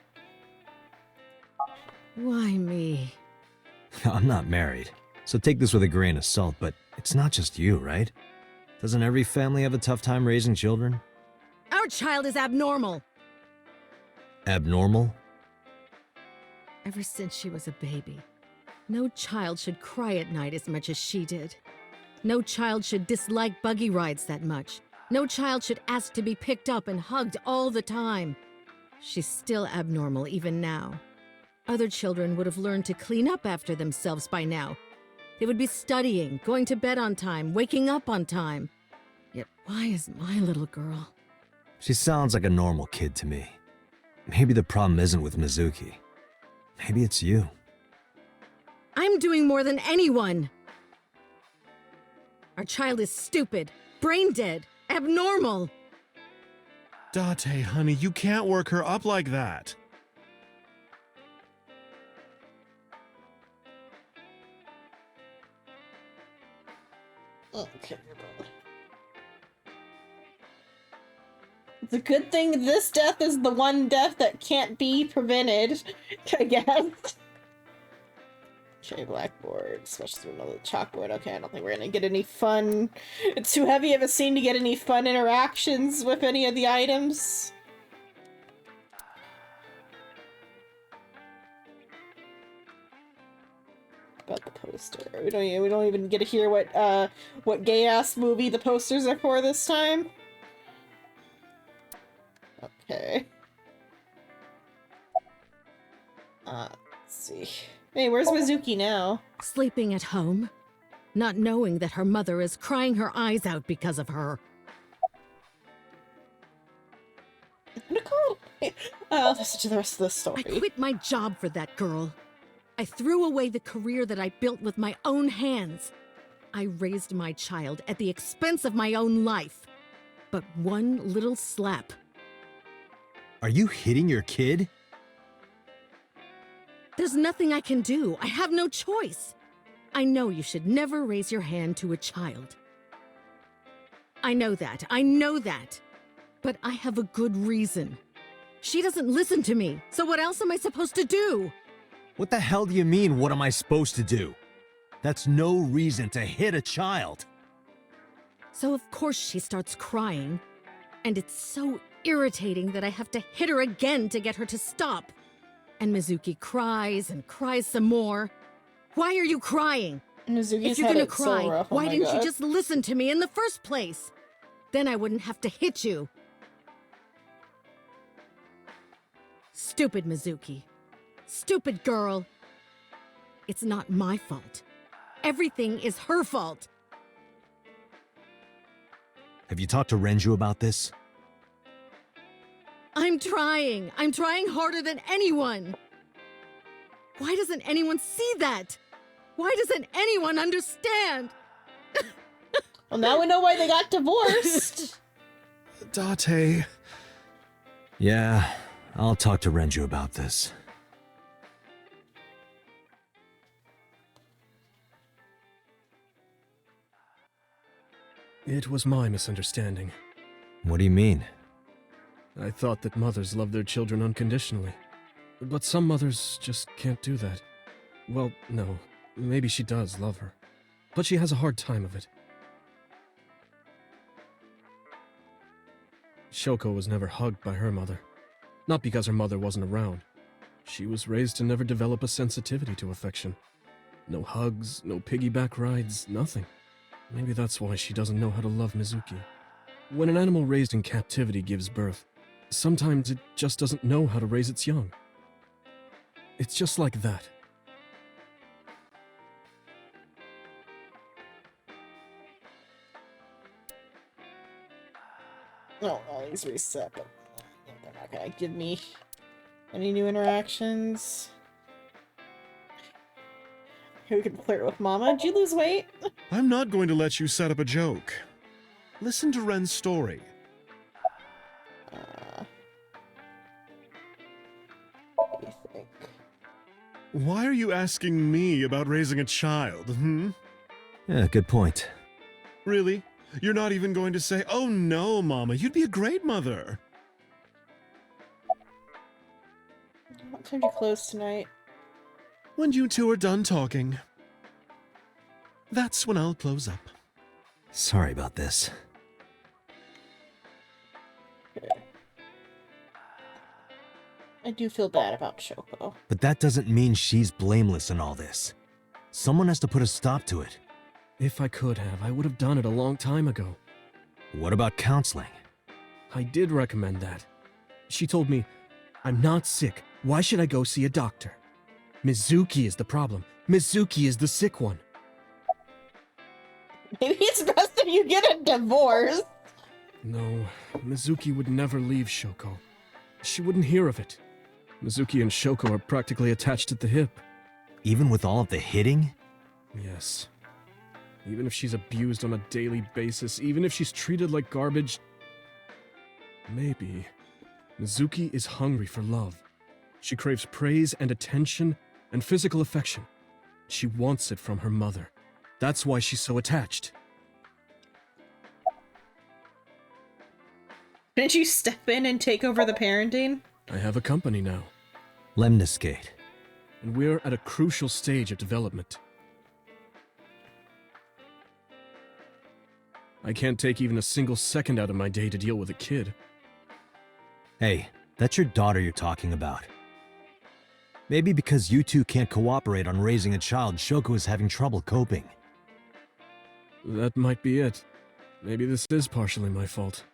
Why me? I'm not married, so take this with a grain of salt, but it's not just you, right? Doesn't every family have a tough time raising children? Our child is abnormal. Abnormal? Ever since she was a baby, no child should cry at night as much as she did. No child should dislike buggy rides that much. No child should ask to be picked up and hugged all the time. She's still abnormal even now. Other children would have learned to clean up after themselves by now. They would be studying, going to bed on time, waking up on time. Yet why is my little girl? She sounds like a normal kid to me. Maybe the problem isn't with Mizuki. Maybe it's you. I'm doing more than anyone! Our child is stupid, brain dead, abnormal! Date, honey, you can't work her up like that. Okay, brother. It's a good thing this death is the one death that can't be prevented, I guess. Okay, blackboard, especially another chalkboard. Okay, I don't think we're gonna get any fun. It's too heavy of a scene to get any fun interactions with any of the items. About the poster. We don't even get to hear what gay ass movie the posters are for this time. Okay. Let's see. Hey, where's Mizuki now? Sleeping at home, not knowing that her mother is crying her eyes out because of her. Nicole! I'll listen to the rest of the story. I quit my job for that girl. I threw away the career that I built with my own hands. I raised my child at the expense of my own life. But one little slap. Are you hitting your kid? There's nothing I can do. I have no choice. I know you should never raise your hand to a child. I know that. But I have a good reason. She doesn't listen to me, so what else am I supposed to do? What the hell do you mean, what am I supposed to do? That's no reason to hit a child. So of course she starts crying. And it's so irritating that I have to hit her again to get her to stop. And Mizuki cries and cries some more. Why are you crying? Mizuki's if you're had gonna it so cry, rough, oh why my didn't God. you just listen to me in the first place? Then I wouldn't have to hit you. Stupid Mizuki. Stupid girl. It's not my fault. Everything is her fault. Have you talked to Renju about this? I'm trying. I'm trying harder than anyone. Why doesn't anyone see that? Why doesn't anyone understand? Well, now we know why they got divorced. Date. Yeah, I'll talk to Renju about this. It was my misunderstanding. What do you mean? I thought that mothers love their children unconditionally. But some mothers just can't do that. Well, no. Maybe she does love her. But she has a hard time of it. Shoko was never hugged by her mother. Not because her mother wasn't around. She was raised to never develop a sensitivity to affection. No hugs, no piggyback rides, nothing. Maybe that's why she doesn't know how to love Mizuki. When an animal raised in captivity gives birth, sometimes it just doesn't know how to raise its young. It's just like that. No, all these reset, but they're not gonna give me any new interactions. Who can flirt with Mama? Did you lose weight? I'm not going to let you set up a joke. Listen to Ren's story. What do you think? Why are you asking me about raising a child, Yeah, good point. Really? You're not even going to say, "Oh no, Mama, you'd be a great mother." What time do you close tonight? When you two are done talking, that's when I'll close up. Sorry about this. I do feel bad about Shoko. But that doesn't mean she's blameless in all this. Someone has to put a stop to it. If I could have, I would have done it a long time ago. What about counseling? I did recommend that. She told me, "I'm not sick. Why should I go see a doctor? Mizuki is the problem. Mizuki is the sick one." Maybe it's best if you get a divorce. No, Mizuki would never leave Shoko. She wouldn't hear of it. Mizuki and Shoko are practically attached at the hip. Even with all of the hitting? Yes. Even if she's abused on a daily basis, even if she's treated like garbage, maybe. Mizuki is hungry for love. She craves praise and attention and physical affection. She wants it from her mother. That's why she's so attached. Didn't you step in and take over the parenting? I have a company now, Lemniscate. and we're at a crucial stage of development. I can't take even a single second out of my day to deal with a kid. Hey, that's your daughter you're talking about. Maybe because you two can't cooperate on raising a child, Shoko is having trouble coping. That might be it. Maybe this is partially my fault.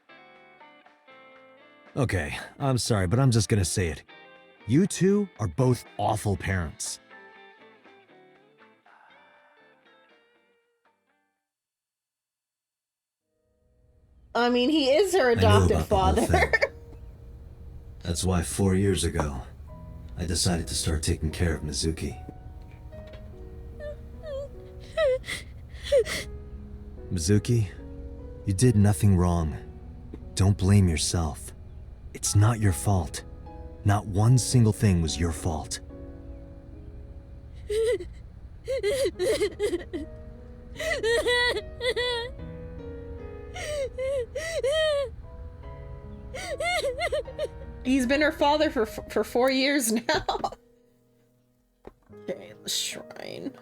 Okay, I'm sorry, but I'm just gonna say it. You two are both awful parents. I mean, he is her I knew adopted about the whole father. thing. That's why 4 years ago, I decided to start taking care of Mizuki. Mizuki, you did nothing wrong. Don't blame yourself. It's not your fault. Not one single thing was your fault. He's been her father for 4 years now. Okay, the shrine.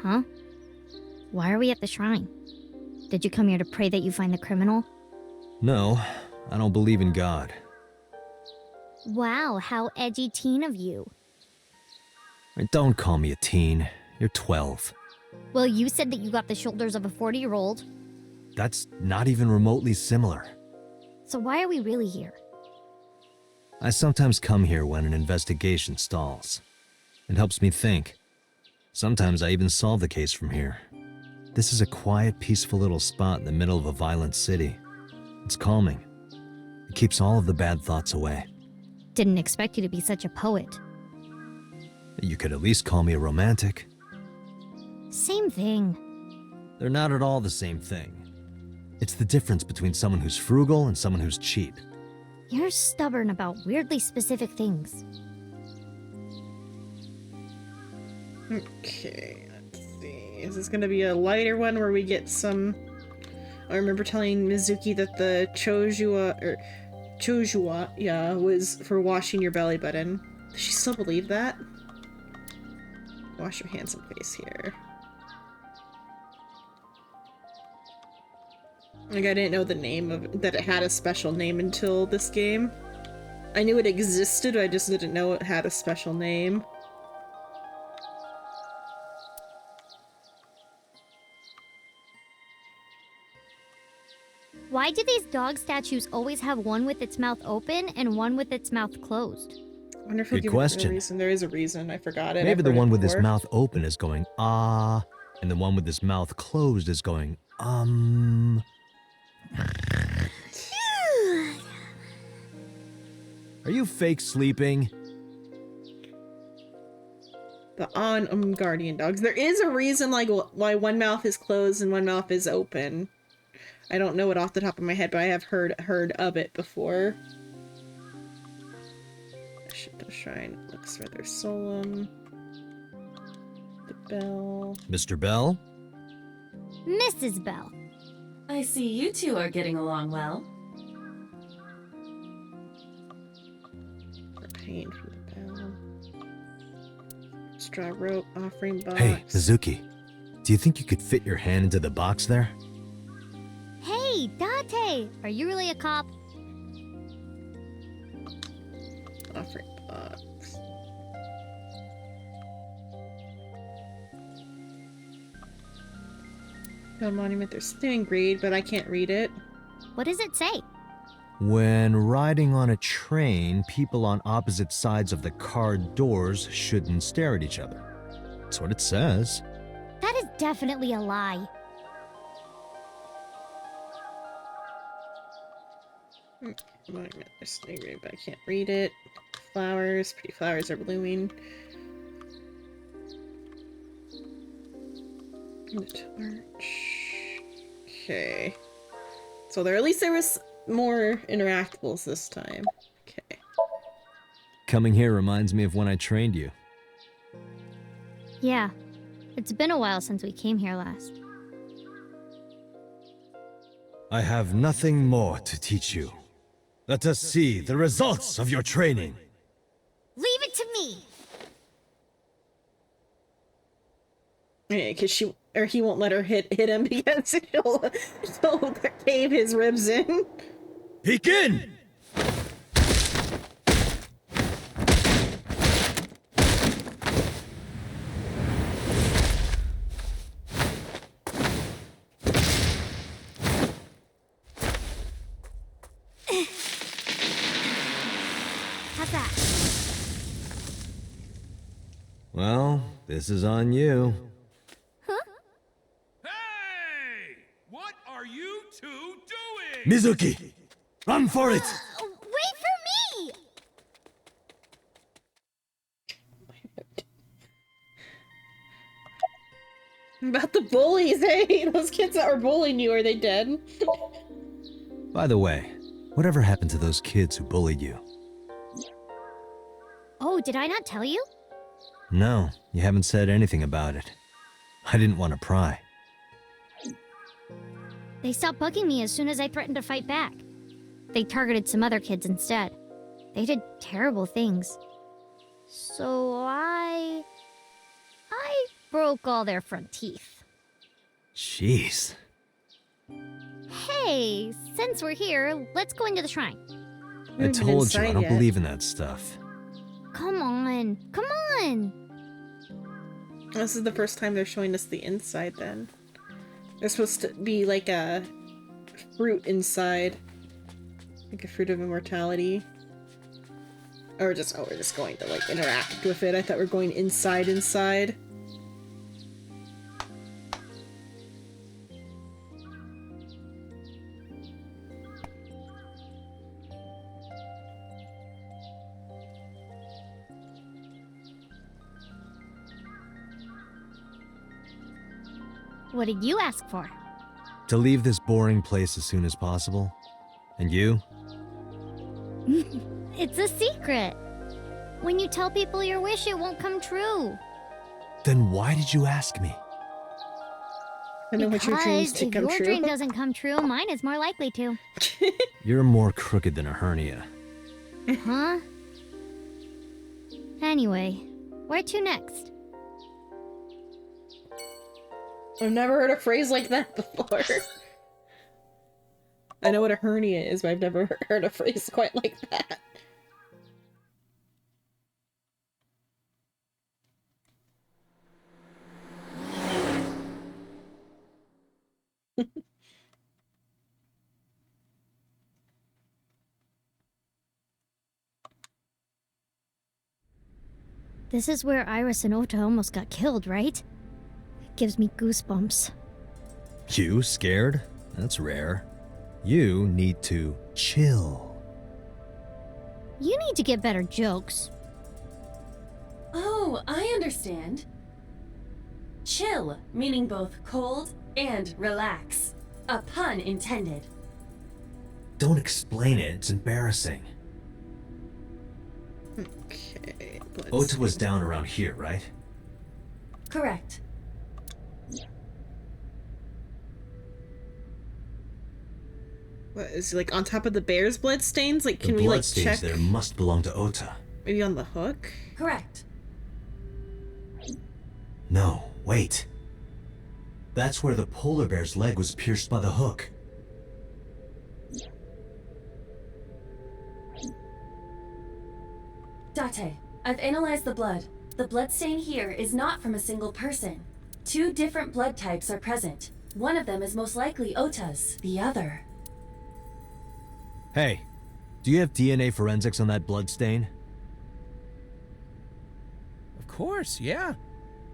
Huh? Why are we at the shrine? Did you come here to pray that you find the criminal? No, I don't believe in God. Wow, how edgy teen of you. Don't call me a teen. You're 12. Well, you said that you got the shoulders of a 40-year-old. That's not even remotely similar. So why are we really here? I sometimes come here when an investigation stalls. It helps me think. Sometimes I even solve the case from here. This is a quiet, peaceful little spot in the middle of a violent city. It's calming. It keeps all of the bad thoughts away. Didn't expect you to be such a poet. You could at least call me a romantic. Same thing. They're not at all the same thing. It's the difference between someone who's frugal and someone who's cheap. You're stubborn about weirdly specific things. Okay, let's see. Is this gonna be a lighter one where we get some... I remember telling Mizuki that the Chojua, yeah, was for washing your belly button. Does she still believe that? Wash your hands and face here. Like, I didn't know the name of that it had a special name until this game. I knew it existed, I just didn't know it had a special name. Why do these dog statues always have one with its mouth open and one with its mouth closed? I wonder if Good give question. A reason. There is a reason. I forgot it. Maybe I've the heard one it with his before. mouth open is going, ah, and the one with his mouth closed is going, Are you fake sleeping? The guardian dogs. There is a reason, like, why one mouth is closed and one mouth is open. I don't know it off the top of my head, but I have heard of it before. The shrine looks rather solemn. The bell. Mr. Bell? Mrs. Bell. I see you two are getting along well. Paying for the bell. Straw rope, offering box. Hey, Mizuki. Do you think you could fit your hand into the box there? Hey, Date! Are you really a cop? Offering box. Got a monument. There's staring grade, but I can't read it. What does it say? When riding on a train, people on opposite sides of the car doors shouldn't stare at each other. That's what it says. That is definitely a lie. Monument. There's staring grade, but I can't read it. Flowers. Pretty flowers are blooming. The torch. Okay. So at least there was more interactables this time. Okay. Coming here reminds me of when I trained you. Yeah. It's been a while since we came here last. I have nothing more to teach you. Let us see the results of your training. Leave it to me! Yeah, because he won't let her hit him because she'll cave his ribs in. Peek in! How's that? Well, this is on you. What are you two doing? Mizuki! Run for it! Wait for me! About the bullies, hey! Those kids that were bullying you, are they dead? By the way, whatever happened to those kids who bullied you? Oh, did I not tell you? No, you haven't said anything about it. I didn't want to pry. They stopped bugging me as soon as I threatened to fight back. They targeted some other kids instead. They did terrible things. So I broke all their front teeth. Jeez. Hey, since we're here, let's go into the shrine. I told you I don't believe in that stuff. Come on, come on! This is the first time they're showing us the inside then. There's supposed to be like a fruit inside. Like a fruit of immortality. Or just, oh, we're just going to like interact with it. I thought we were going inside. What did you ask for? To leave this boring place as soon as possible. And you? It's a secret. When you tell people your wish, it won't come true. Then why did you ask me? I know what your dreams Because to if come your true. dream doesn't come true, mine is more likely to. You're more crooked than a hernia. Huh? Anyway, where to next? I've never heard a phrase like that before. I know what a hernia is, but I've never heard a phrase quite like that. This is where Iris and Ota almost got killed, right? It gives me goosebumps. You scared? That's rare. You need to chill. You need to get better jokes. Oh, I understand. Chill, meaning both cold and relax. A pun intended. Don't explain it, it's embarrassing. Okay. Ota was down around here, right? Correct. What, is he like on top of the bear's blood stains? Like, can the we like bloodstains check? there must belong to Ota. Maybe on the hook? Correct. No, wait. That's where the polar bear's leg was pierced by the hook. Date, I've analyzed the blood. The bloodstain here is not from a single person. Two different blood types are present. One of them is most likely Ota's, the other. Hey, do you have DNA forensics on that blood stain? Of course, yeah.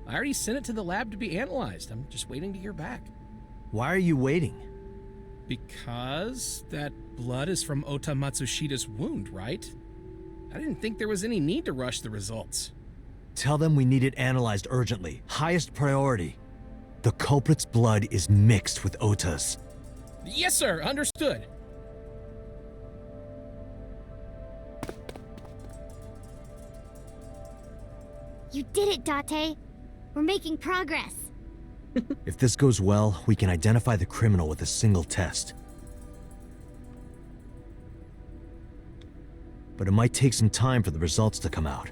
I already sent it to the lab to be analyzed. I'm just waiting to hear back. Why are you waiting? Because that blood is from Ota Matsushida's wound, right? I didn't think there was any need to rush the results. Tell them we need it analyzed urgently. Highest priority. The culprit's blood is mixed with Ota's. Yes, sir. Understood. You did it, Date. We're making progress. If this goes well, we can identify the criminal with a single test. But it might take some time for the results to come out.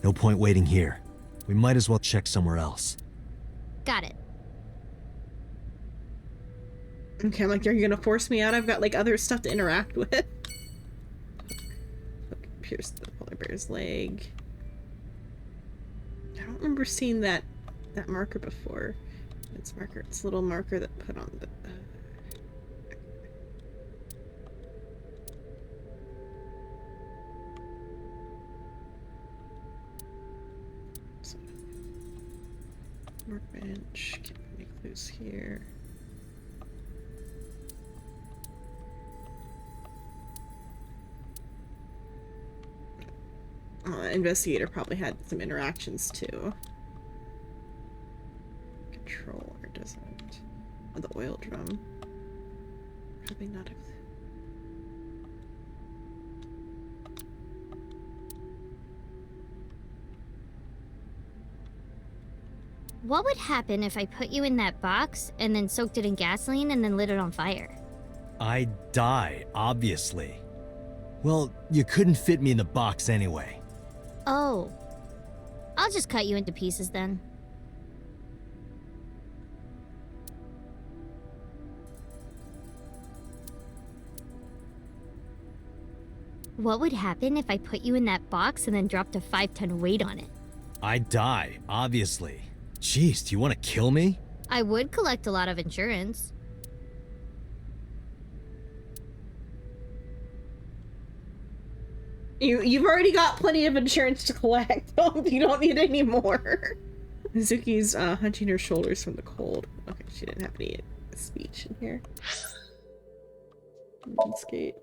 No point waiting here. We might as well check somewhere else. Got it. Okay, I'm like, are you gonna force me out? I've got like other stuff to interact with. Okay, pierce the polar bear's leg. I don't remember seeing that marker before. It's marker. It's a little marker that put on the. Workbench. Can't make clues here. Investigator probably had some interactions too. Controller doesn't. Oh, the oil drum. Probably not. What would happen if I put you in that box and then soaked it in gasoline and then lit it on fire? I'd die, obviously. Well, you couldn't fit me in the box anyway. Oh. I'll just cut you into pieces then. What would happen if I put you in that box and then dropped a 5-ton weight on it? I'd die, obviously. Jeez, do you want to kill me? I would collect a lot of insurance. You've already got plenty of insurance to collect. You don't need any more. Mizuki's hunching her shoulders from the cold. Okay, she didn't have any speech in here. Skate.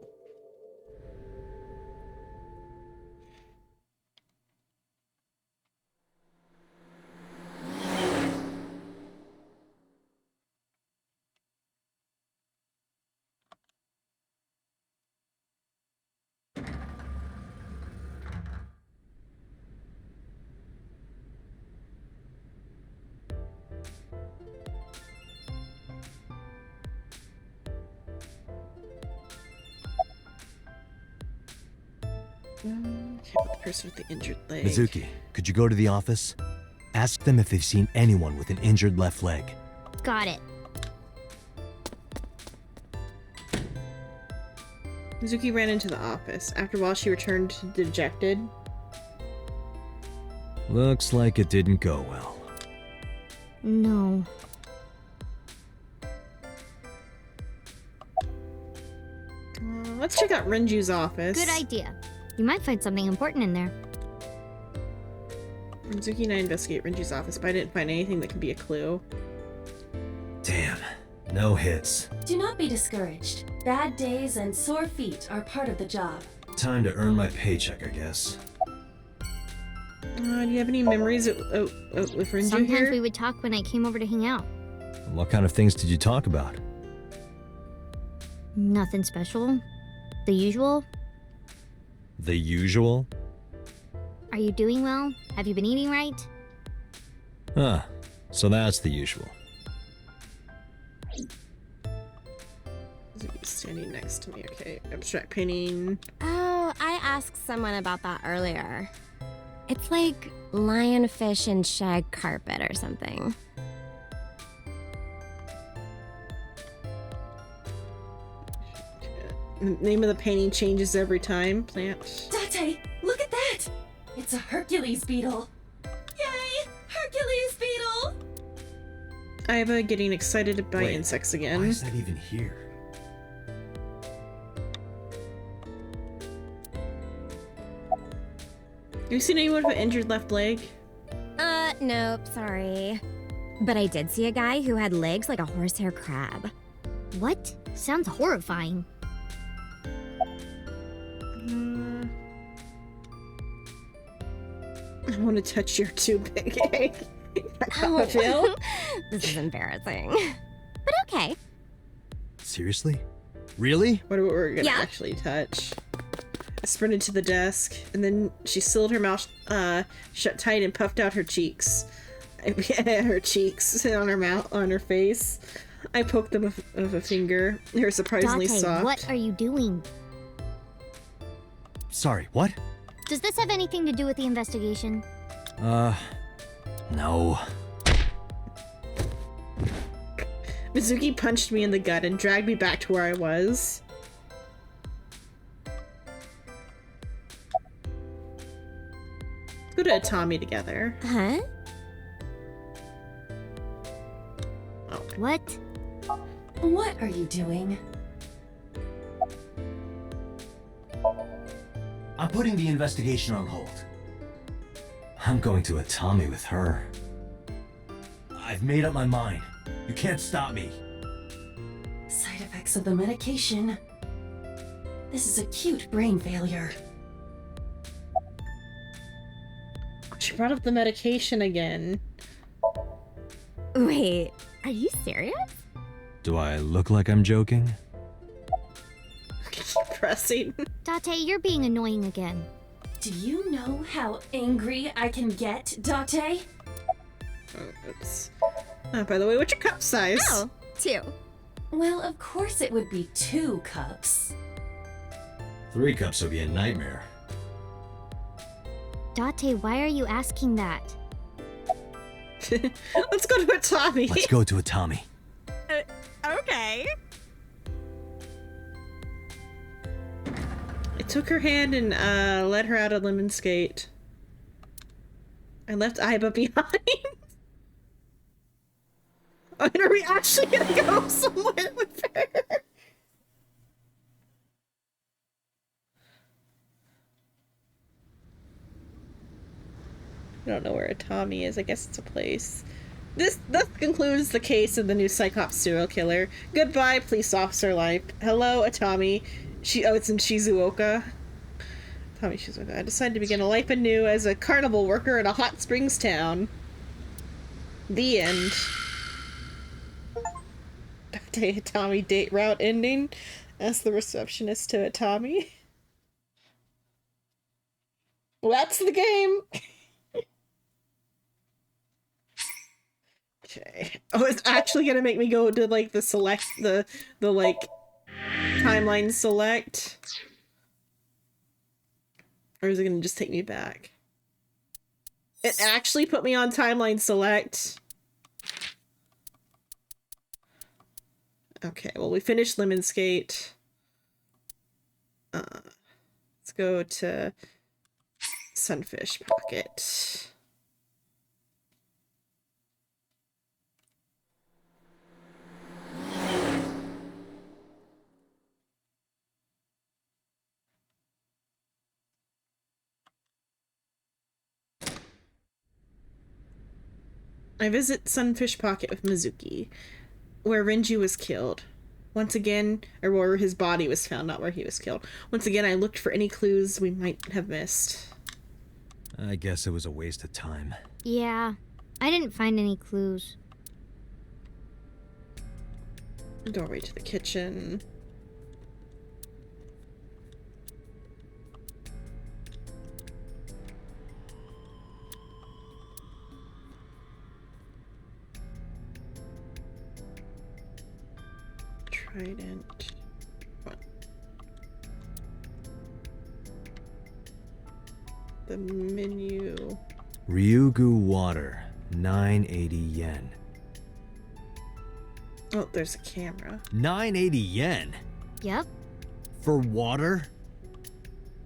The person with the injured leg. Mizuki, could you go to the office? Ask them if they've seen anyone with an injured left leg. Got it. Mizuki ran into the office. After a while, she returned dejected. Looks like it didn't go well. No. Let's check out Renju's office. Good idea. You might find something important in there. Mizuki and I investigate Renju's office, but I didn't find anything that could be a clue. Damn, no hits. Do not be discouraged. Bad days and sore feet are part of the job. Time to earn my paycheck, I guess. Do you have any memories with Renju Sometimes here? we would talk when I came over to hang out. What kind of things did you talk about? Nothing special. The usual. The usual? Are you doing well? Have you been eating right? Huh, so that's the usual. Mizuki's standing next to me, okay. Abstract painting. Oh, I asked someone about that earlier. It's like lionfish and shag carpet or something. The name of the painting changes every time. Plant. Date, look at that! It's a Hercules beetle. Yay! Hercules beetle! Aiba getting excited by Wait, insects again. Why is that even here? Have you seen anyone with an injured left leg? Nope, sorry. But I did see a guy who had legs like a horsehair crab. What? Sounds horrifying. I want to touch your too big egg. Oh, Phil? This is embarrassing. But okay. Seriously? Really? What are we gonna Yeah. actually touch? I sprinted to the desk, and then she sealed her mouth shut tight and puffed out her cheeks. Her cheeks on her mouth, on her face. I poked them with a finger. They were surprisingly Date, soft. what are you doing? Sorry, what? Does this have anything to do with the investigation? No. Mizuki punched me in the gut and dragged me back to where I was. Let's go to Atami together. Huh? What? What are you doing? I'm putting the investigation on hold. I'm going to Atami with her. I've made up my mind. You can't stop me. Side effects of the medication. This is acute brain failure. She brought up the medication again. Wait, are you serious? Do I look like I'm joking? Keep pressing. Date, you're being annoying again. Do you know how angry I can get, Date? Oh, oops. By the way, what's your cup size? Oh, 2. Well, of course it would be 2 cups. 3 cups would be a nightmare. Date, why are you asking that? Let's go to Atami. Let's go to Atami. Okay. took her hand and led her out of Lemon Skate. I left Aiba behind. Are we actually gonna go somewhere with her? I don't know where Atami is. I guess it's a place. This concludes the case of the new Cyclops serial killer. Goodbye, police officer life. Hello, Atami. It's in Shizuoka. Atami Shizuoka. I decided to begin a life anew as a carnival worker in a hot springs town. The end. Atami date route ending. Ask the receptionist to Atami. Well, that's the game. Okay. Oh, it's actually gonna make me go to like the select the like timeline select, or is it gonna just take me back? It actually put me on timeline select. Okay, well we finished Lemon Skate. Let's go to Sunfish Pocket. I visit Sunfish Pocket with Mizuki, where Renju was killed. Once again, or where his body was found, not where he was killed. Once again, I looked for any clues we might have missed. I guess it was a waste of time. Yeah, I didn't find any clues. Doorway to the kitchen. Trident. What? The menu. Ryugu water, 980 yen. Oh, there's a camera. 980 yen? Yep. For water?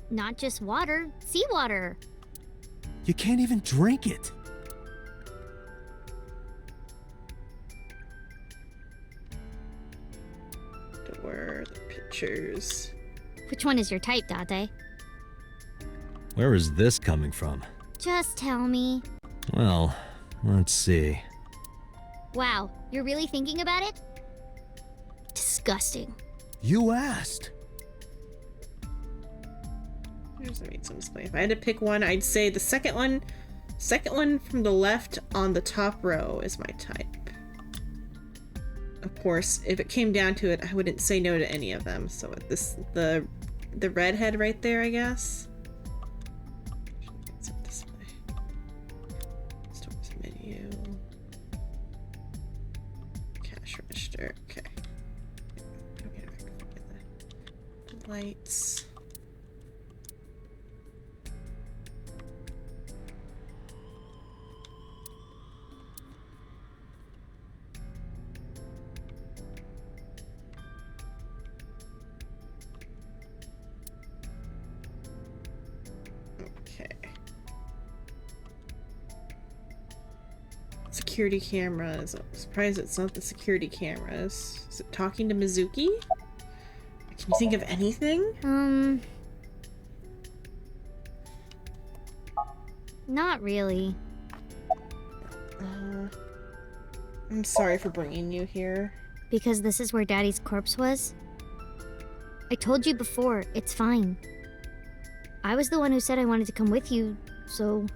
Not just water, seawater. You can't even drink it. Where are the pictures? Which one is your type, Date? Where is this coming from? Just tell me. Well, let's see. Wow, you're really thinking about it? Disgusting. You asked. Here's the rates on display. If I had to pick one, I'd say the second one from the left on the top row is my type. Of course, if it came down to it, I wouldn't say no to any of them. So the redhead right there, I guess. Display. Stores menu. Cash register. Okay. The lights. Security cameras. I'm surprised it's not the security cameras. Is it talking to Mizuki? Can you think of anything? Not really. I'm sorry for bringing you here. Because this is where Daddy's corpse was? I told you before, it's fine. I was the one who said I wanted to come with you, so...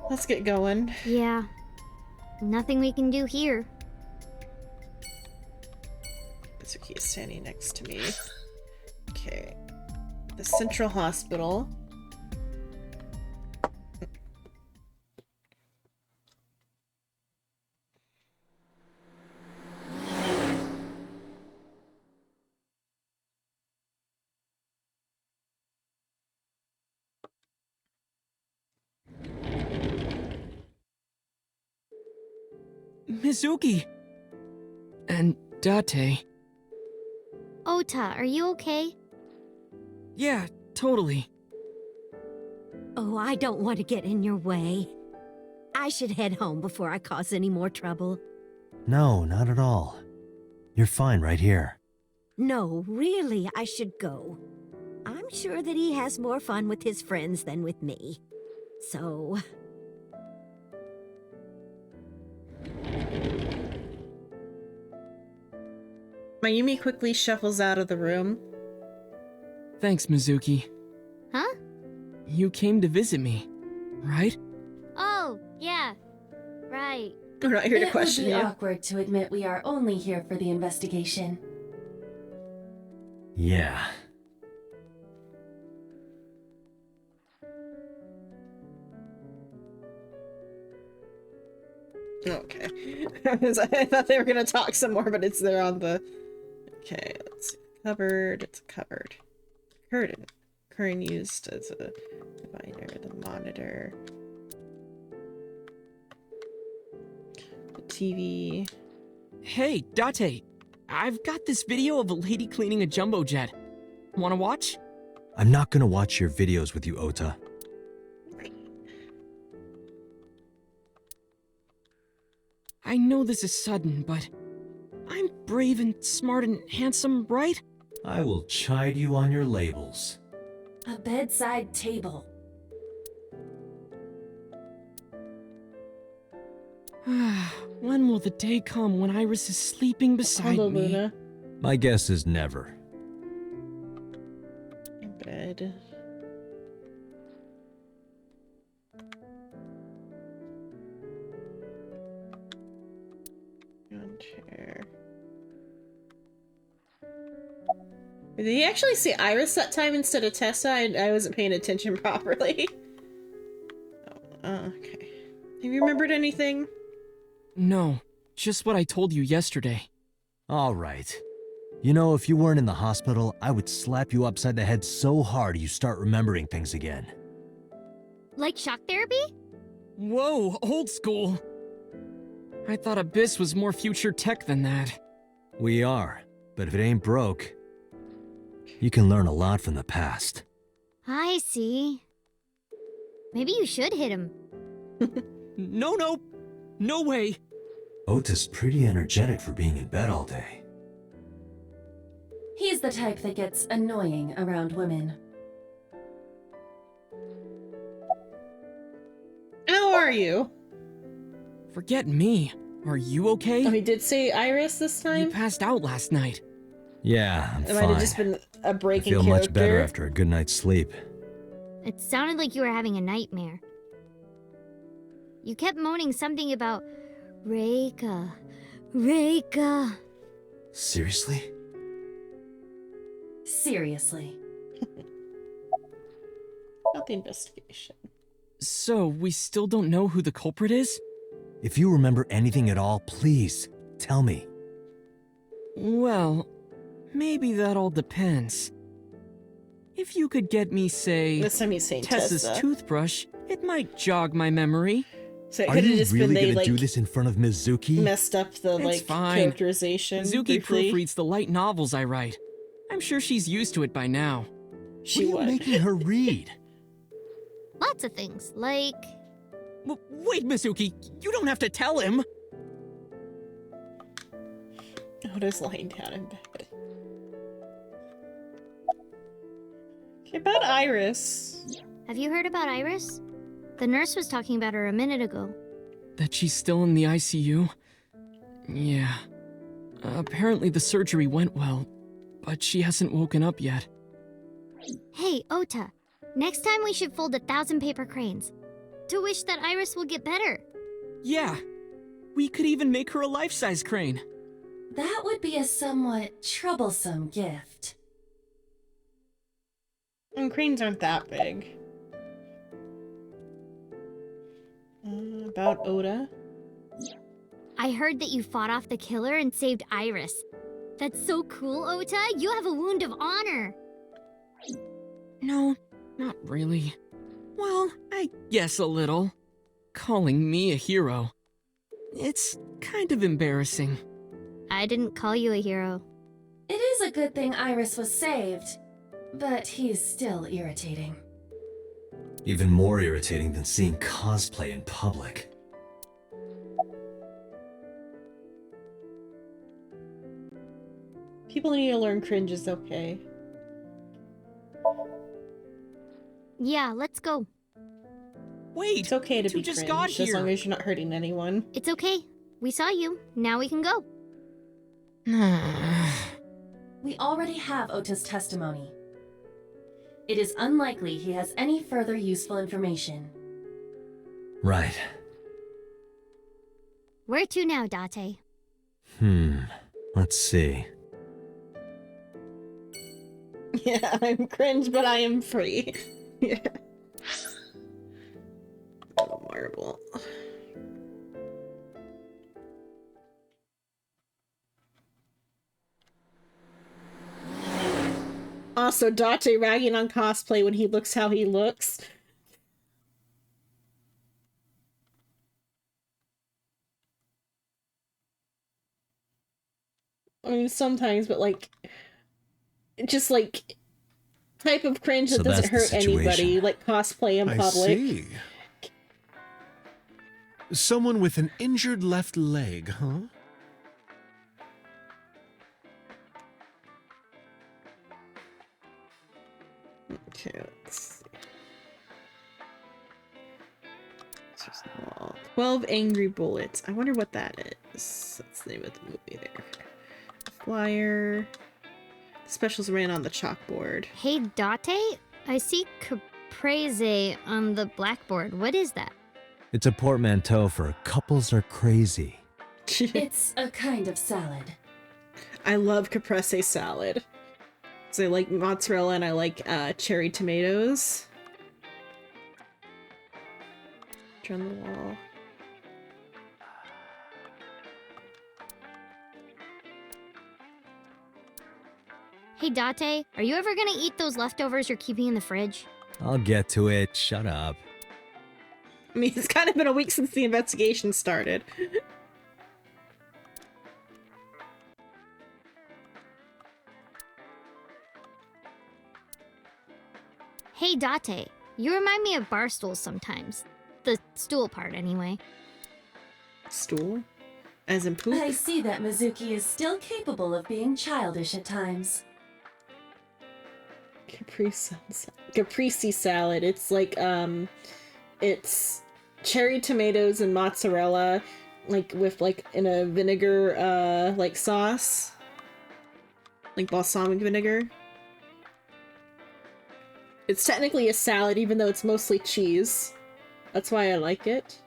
Let's get going. Yeah. Nothing we can do here. Mizuki is standing next to me. Okay. The Central Hospital. Mizuki! And Date. Ota, are you okay? Yeah, totally. Oh, I don't want to get in your way. I should head home before I cause any more trouble. No, not at all. You're fine right here. No, really, I should go. I'm sure that he has more fun with his friends than with me. So... Mayumi quickly shuffles out of the room. Thanks, Mizuki. Huh? You came to visit me, right? Oh, yeah. Right. We're not here to It question would be you. awkward to admit we are only here for the investigation. Yeah. Okay. I thought they were gonna talk some more, but they're on the... Okay, let's see. Cupboard, it's a cupboard. Current used as a divider, the monitor. The TV. Hey, Date. I've got this video of a lady cleaning a jumbo jet. Wanna watch? I'm not gonna watch your videos with you, Ota. I know this is sudden, but I'm brave and smart and handsome, right? I will chide you on your labels. A bedside table. When will the day come when Iris is sleeping beside Hello, me? Luna. My guess is never. Bed. On chair. Did he actually say Iris that time instead of Tessa? I wasn't paying attention properly. Okay. Have you remembered anything? No, just what I told you yesterday. All right. You know, if you weren't in the hospital, I would slap you upside the head so hard you start remembering things again. Like shock therapy? Whoa, old school. I thought Abyss was more future tech than that. We are, but if it ain't broke, you can learn a lot from the past. I see. Maybe you should hit him. No way. Ota's pretty energetic for being in bed all day. He's the type that gets annoying around women. How are you? Forget me. Are you okay? Oh, he did say Iris this time? You passed out last night. Yeah, I'm It fine. might have just been a I breaking feel character. much better after a good night's sleep. It sounded like you were having a nightmare. You kept moaning something about Reika. Reika. Seriously? Seriously. Not the investigation. So, we still don't know who the culprit is? If you remember anything at all, please, tell me. Well, maybe that all depends. If you could get me, say, This time he's saying Tessa's Tessa. toothbrush, it might jog my memory. So it Are could have you just really been they gonna like do this in front of Mizuki? messed up the It's like fine. characterization. Mizuki briefly. proofreads the light novels I write. I'm sure she's used to it by now. She what are you would. making her read? Lots of things, like... Wait, Mizuki, you don't have to tell him! Oda's lying down in bed. Okay, about Iris. Have you heard about Iris? The nurse was talking about her a minute ago. That she's still in the ICU? Yeah. Apparently the surgery went well, but she hasn't woken up yet. Hey, Ota. Next time we should fold 1,000 paper cranes. To wish that Iris will get better. Yeah. We could even make her a life-size crane. That would be a somewhat troublesome gift. And cranes aren't that big. About Oda. I heard that you fought off the killer and saved Iris. That's so cool, Ota. You have a wound of honor. No, not really. Well, I guess a little. Calling me a hero. It's kind of embarrassing. I didn't call you a hero. It is is a good thing Iris was saved, but he's still irritating. Even more irritating than seeing cosplay in public. People need to learn cringe is okay. Yeah, let's go. Wait, it's okay to you be just cringe, got as here. long as you're not hurting anyone. It's okay. We saw you. Now we can go. We already have Ota's testimony. It is unlikely he has any further useful information. Right. Where to now, Date? Let's see. Yeah, I'm cringe, but I am free. Yeah. Oh, marble. Also, Date ragging on cosplay when he looks how he looks. I mean, sometimes, but like, just like, type of cringe that So doesn't that's the hurt anybody, situation. like cosplay in I public. see. Someone with an injured left leg, huh? Okay, let's see. It's just a wall. 12 Angry Bullets. I wonder what that is. That's the name of the movie there. Flyer. The specials ran on the chalkboard. Hey, Date? I see caprese on the blackboard. What is that? It's a portmanteau for couples are crazy. It's a kind of salad. I love caprese salad. So I like mozzarella and I like cherry tomatoes. Turn the wall. Hey, Date, are you ever gonna eat those leftovers you're keeping in the fridge? I'll get to it. Shut up. I mean, it's kind of been a week since the investigation started. Hey, Date, you remind me of bar stools sometimes. The stool part, anyway. Stool? As in poop? I see that Mizuki is still capable of being childish at times. Caprese salad. It's like, it's cherry tomatoes and mozzarella, like, with, like, in a vinegar, like, sauce. Like balsamic vinegar. It's technically a salad, even though it's mostly cheese. That's why I like it.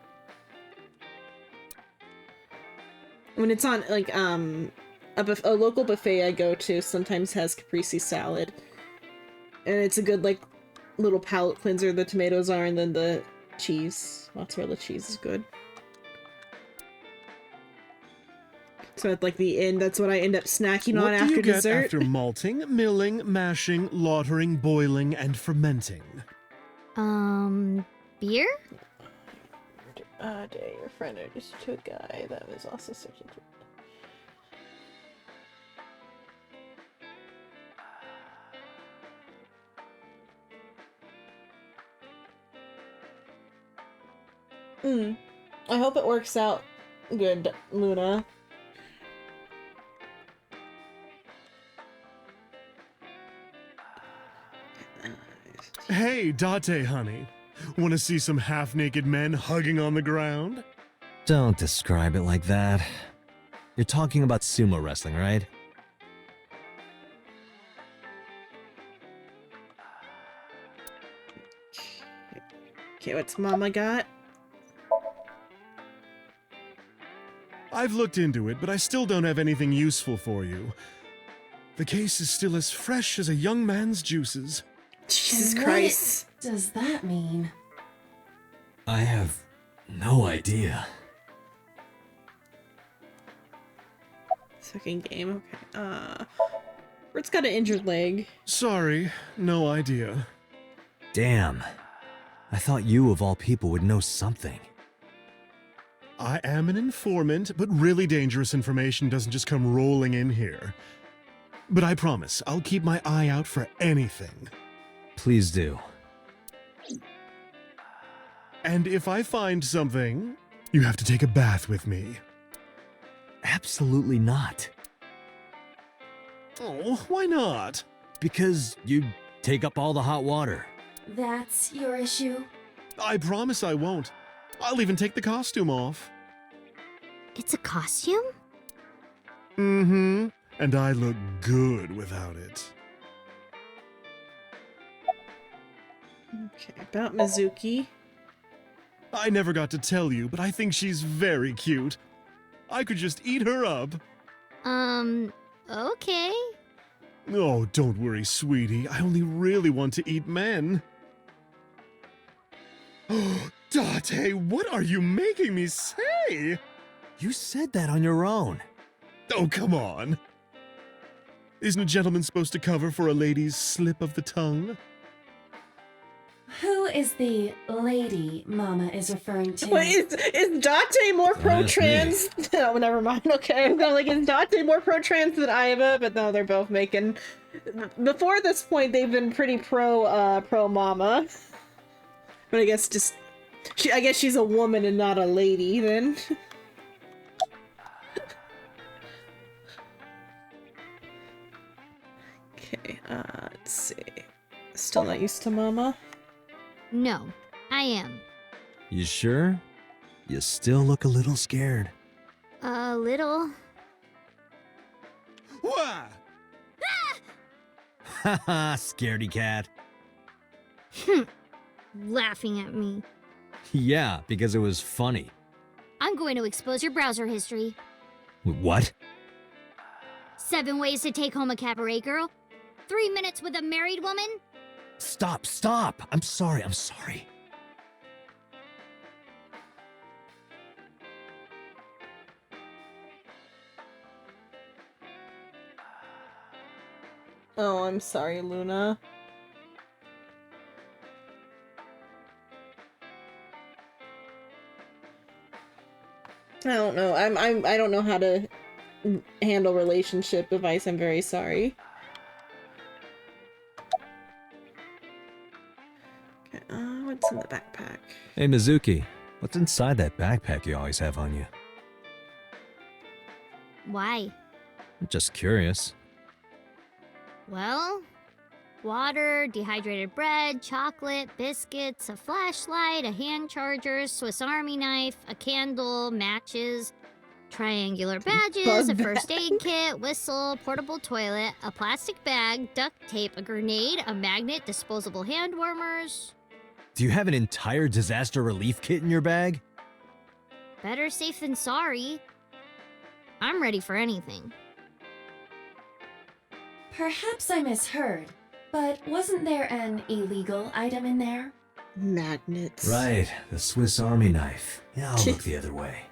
When it's on, like, a local buffet I go to sometimes has caprese salad. And it's a good, like, little palate cleanser, the tomatoes are, and then the cheese. Mozzarella cheese is good. So at, like, the end, that's what I end up snacking on What do after you get dessert. after malting, milling, mashing, lautering, boiling, and fermenting? Beer? Day, your friend introduced you to a guy that was also searching for. I hope it works out good, Luna. Hey, Date, honey. Want to see some half-naked men hugging on the ground? Don't describe it like that. You're talking about sumo wrestling, right? Okay, what's Mama got? I've looked into it, but I still don't have anything useful for you. The case is still as fresh as a young man's juices. Jesus What Christ. does that mean? I have no idea. Second game, okay. Bert's got an injured leg. Sorry, no idea. Damn. I thought you, of all people, would know something. I am an informant, but really dangerous information doesn't just come rolling in here. But I promise, I'll keep my eye out for anything. Please do. And if I find something, you have to take a bath with me. Absolutely not. Oh, why not? Because you take up all the hot water. That's your issue? I promise I won't. I'll even take the costume off. It's a costume? Mm-hmm. And I look good without it. Okay, about Mizuki. I never got to tell you, but I think she's very cute. I could just eat her up. Okay. Oh, don't worry, sweetie. I only really want to eat men. Oh, Date, what are you making me say? You said that on your own. Oh, come on. Isn't a gentleman supposed to cover for a lady's slip of the tongue? Who is the lady Mama is referring to? Wait, is Date more pro-trans? No, never mind. Okay, I'm like, is Date more pro-trans than Aiba? But no, they're both making... Before this point, they've been pretty pro-Mama. But I guess just... I guess she's a woman and not a lady, then. Okay, let's see. Still not used to Mama? No, I am. You sure? You still look a little scared. A little. Wah! Haha, scaredy cat. Laughing at me. Yeah, because it was funny. I'm going to expose your browser history. What? 7 ways to take home a cabaret girl. 3 minutes with a married woman. Stop, stop! I'm sorry. Oh, I'm sorry, Luna. I don't know. I don't know how to handle relationship advice. I'm very sorry. Okay, what's in the backpack? Hey, Mizuki, what's inside that backpack you always have on you? Why? I'm just curious. Well, water, dehydrated bread, chocolate, biscuits, a flashlight, a hand charger, Swiss Army knife, a candle, matches, triangular badges, a first aid kit, whistle, portable toilet, a plastic bag, duct tape, a grenade, a magnet, disposable hand warmers. Do you have an entire disaster relief kit in your bag? Better safe than sorry. I'm ready for anything. Perhaps I misheard, but wasn't there an illegal item in there? Magnets. Right, the Swiss Army knife. Yeah, I'll look the other way.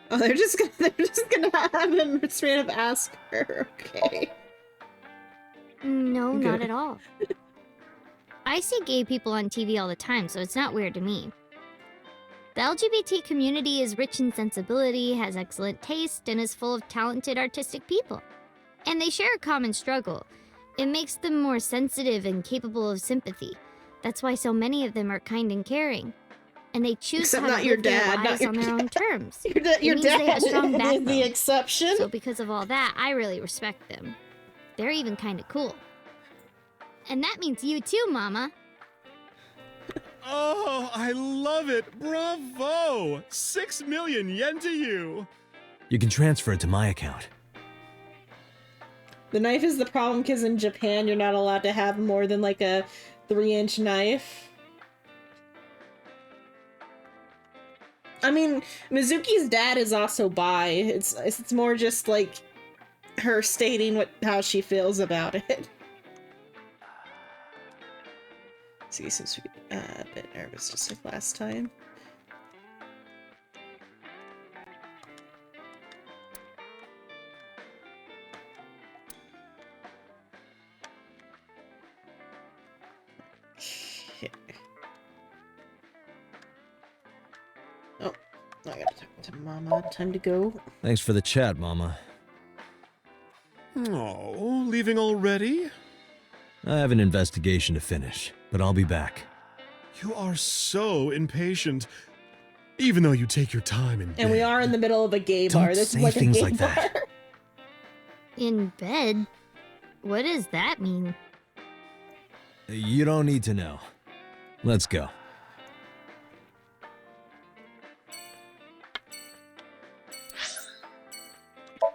Oh, they're just gonna have him straight up ask her. Okay. No, Good. not at all. I see gay people on TV all the time, so it's not weird to me. The LGBT community is rich in sensibility, has excellent taste, and is full of talented artistic people. And they share a common struggle. It makes them more sensitive and capable of sympathy. That's why so many of them are kind and caring. And they choose Except how not to your live their dad, not lives your on their own terms. Your It means they have a strong dad is backbone. the exception. So because of all that, I really respect them. They're even kind of cool. And that means you too, Mama. Oh, I love it! Bravo! 6 million yen to you! You can transfer it to my account. The knife is the problem because in Japan you're not allowed to have more than like a 3-inch knife. I mean, Mizuki's dad is also bi. It's more just like her stating how she feels about it. So he seems to be a bit nervous, just like last time. Okay. Oh, I gotta talk to Mama. Time to go. Thanks for the chat, Mama. Oh, leaving already? I have an investigation to finish, but I'll be back. You are so impatient. Even though you take your time in And we are in the middle of a gay bar. This is like a gay bar. In bed? What does that mean? You don't need to know. Let's go.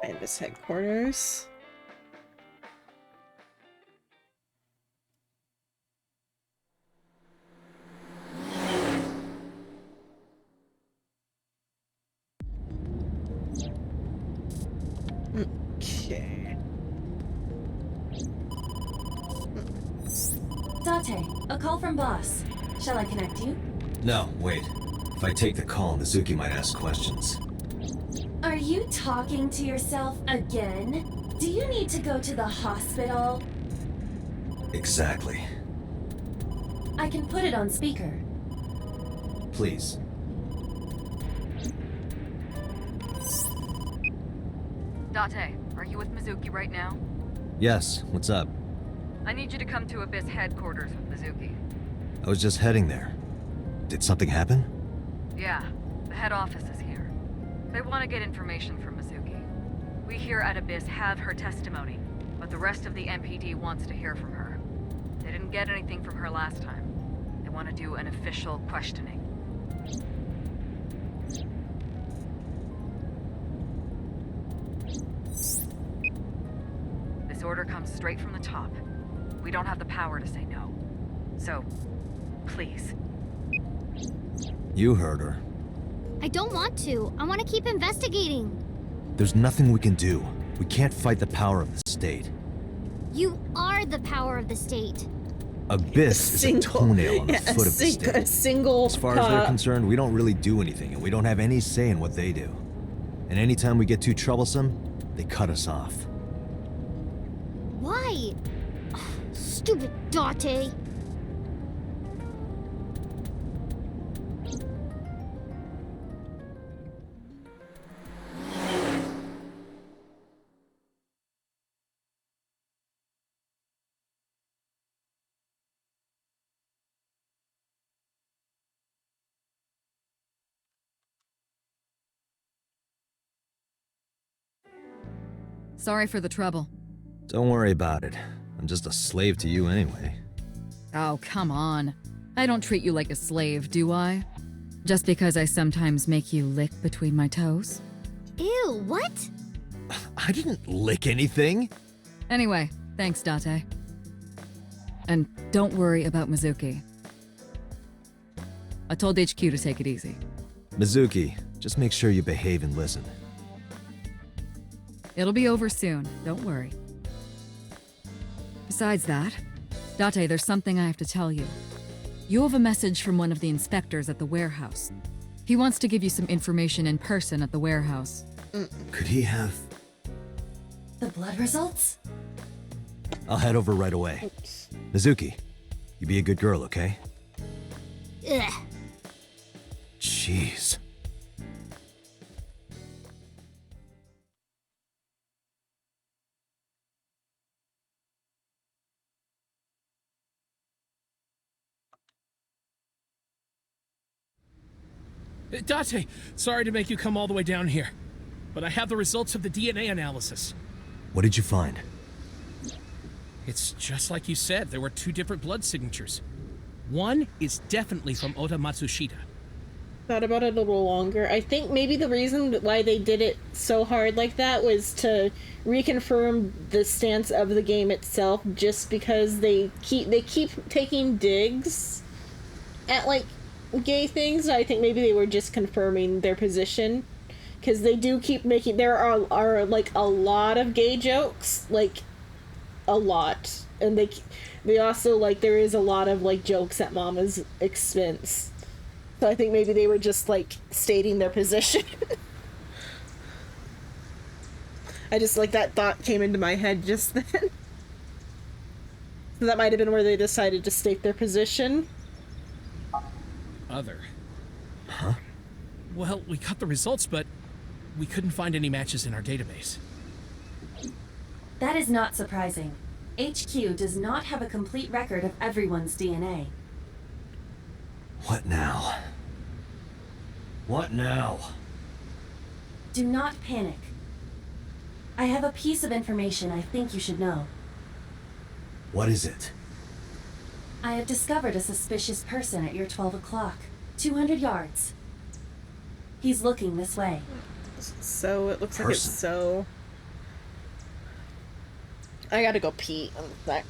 Canvas headquarters. Okay. Date, a call from boss. Shall I connect you? No, wait. If I take the call, Mizuki might ask questions. Are you talking to yourself again? Do you need to go to the hospital? Exactly. I can put it on speaker. Please. Date, are you with Mizuki right now? Yes, what's up? I need you to come to Abyss headquarters with Mizuki. I was just heading there. Did something happen? Yeah, the head office is here. They want to get information from Mizuki. We here at Abyss have her testimony, but the rest of the MPD wants to hear from her. They didn't get anything from her last time. They want to do an official questioning. This order comes straight from the top. We don't have the power to say no. So, please. You heard her. I don't want to. I want to keep investigating. There's nothing we can do. We can't fight the power of the state. You are the power of the state. Abyss is a toenail on the foot of the state. A single. As far as they're concerned, we don't really do anything, and we don't have any say in what they do. And anytime we get too troublesome, they cut us off. Why? Stupid Date. Sorry for the trouble. Don't worry about it. I'm just a slave to you anyway. Oh, come on. I don't treat you like a slave, do I? Just because I sometimes make you lick between my toes? Ew, what? I didn't lick anything. Anyway, thanks, Date. And don't worry about Mizuki. I told HQ to take it easy. Mizuki, just make sure you behave and listen. It'll be over soon, don't worry. Besides that, Date, there's something I have to tell you. You have a message from one of the inspectors at the warehouse. He wants to give you some information in person at the warehouse. Could he have... The blood results? I'll head over right away. Mizuki, you be a good girl, okay? Ugh. Jeez. Date, sorry to make you come all the way down here, but I have the results of the DNA analysis. What did you find? It's just like you said, there were two different blood signatures. One is definitely from Ota Matsushita. Thought about it a little longer. I think maybe the reason why they did it so hard like that was to reconfirm the stance of the game itself, just because they keep taking digs at like gay things. I think maybe they were just confirming their position, because they do keep making, there are like a lot of gay jokes, like a lot, and they also, like, there is a lot of like jokes at Mama's expense. So I think maybe they were just like stating their position. I just, like, that thought came into my head just then. So that might have been where they decided to state their position. Other. Huh? Well, we got the results, but we couldn't find any matches in our database. That is not surprising. HQ does not have a complete record of everyone's DNA. What now? What now? Do not panic. I have a piece of information I think you should know. What is it? I have discovered a suspicious person at your 12 o'clock. 200 yards. He's looking this way. So it looks like it's so. I gotta go pee. That.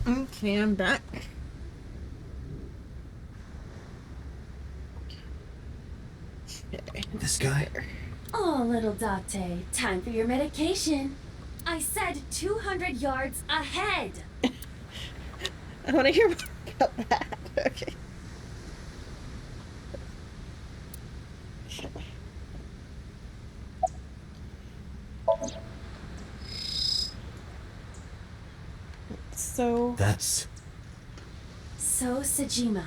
Okay, I'm back. Okay. This guy? Oh, little Date, time for your medication. I said 200 yards ahead. I want to hear more about that. Okay. So that's So Sejima.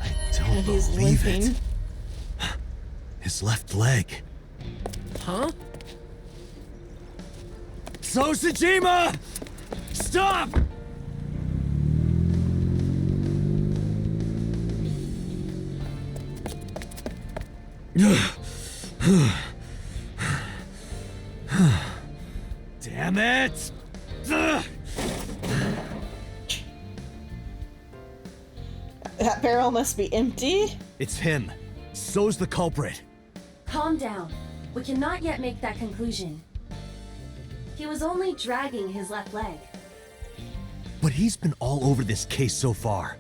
I don't and he's believe limping. it. His left leg. Huh? So Sejima! Stop! Damn it! That barrel must be empty. It's him. So's the culprit. Calm down. We cannot yet make that conclusion. He was only dragging his left leg. But he's been all over this case so far.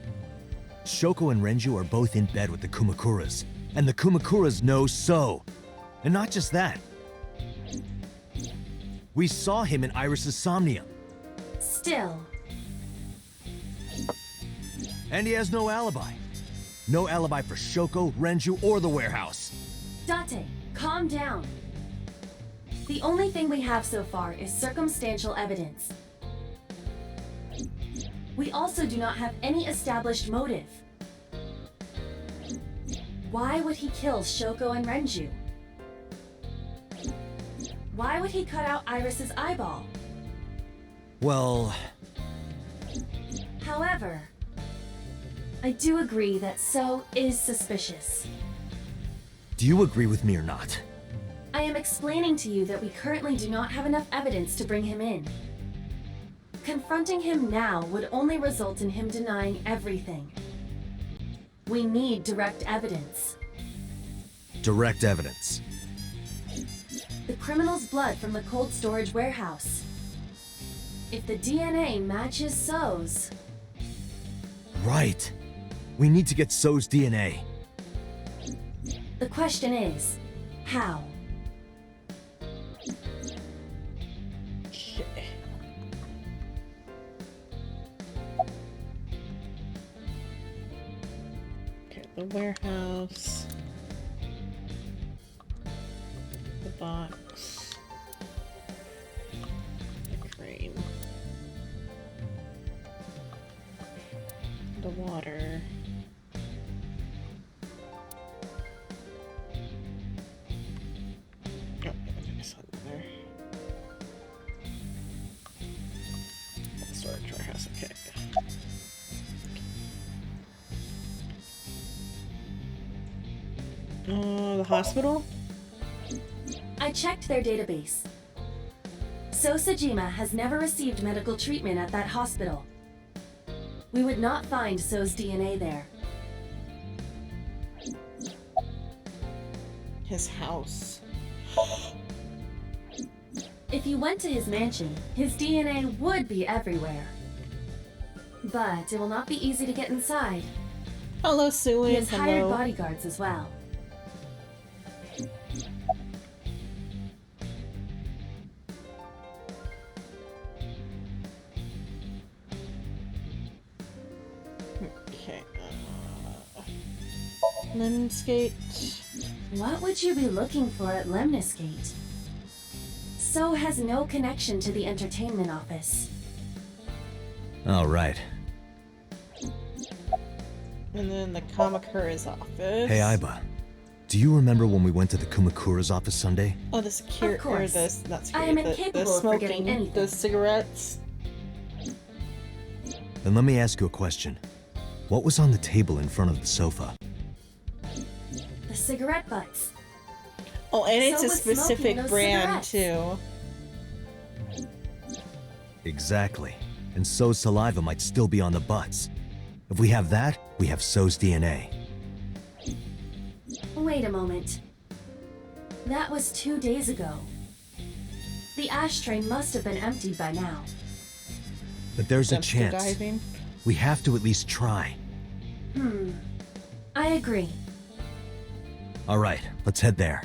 Shoko and Renju are both in bed with the Kumakuras, and the Kumakuras know So. And not just that. We saw him in Iris's Somnium. Still. And he has no alibi. No alibi for Shoko, Renju, or the warehouse. Date, calm down. The only thing we have so far is circumstantial evidence. We also do not have any established motive. Why would he kill Shoko and Renju? Why would he cut out Iris's eyeball? Well... However, I do agree that So is suspicious. Do you agree with me or not? I am explaining to you that we currently do not have enough evidence to bring him in. Confronting him now would only result in him denying everything. We need direct evidence. Direct evidence. The criminal's blood from the cold storage warehouse. If the DNA matches So's... Right. We need to get So's DNA. The question is, how? Okay, the warehouse. box. The crane. The water. Oh, there's something there. Storage warehouse, okay. The hospital? I checked their database. So Sajima has never received medical treatment at that hospital. We would not find So's DNA there. His house. If you went to his mansion, his DNA would be everywhere. But it will not be easy to get inside. Hello, Sue. He has hired Hello. bodyguards as well. Okay. Lemniscate. What would you be looking for at Lemniscate? So has no connection to the entertainment office. All right. And then the Kamakura's office. Hey, Aiba. Do you remember when we went to the Kumakura's office Sunday? Oh, the security. Of course. Or the, not I security, am the incapable of smoking, forgetting anything. the cigarettes. Then let me ask you a question. What was on the table in front of the sofa? The cigarette butts. Oh, and it's So a was smoking specific those brand cigarettes. too. Exactly. And So's saliva might still be on the butts. If we have that, we have So's DNA. Wait a moment. That was 2 days ago. The ashtray must have been emptied by now. But there's a Dumpster chance. diving. We have to at least try. I agree. All right, let's head there.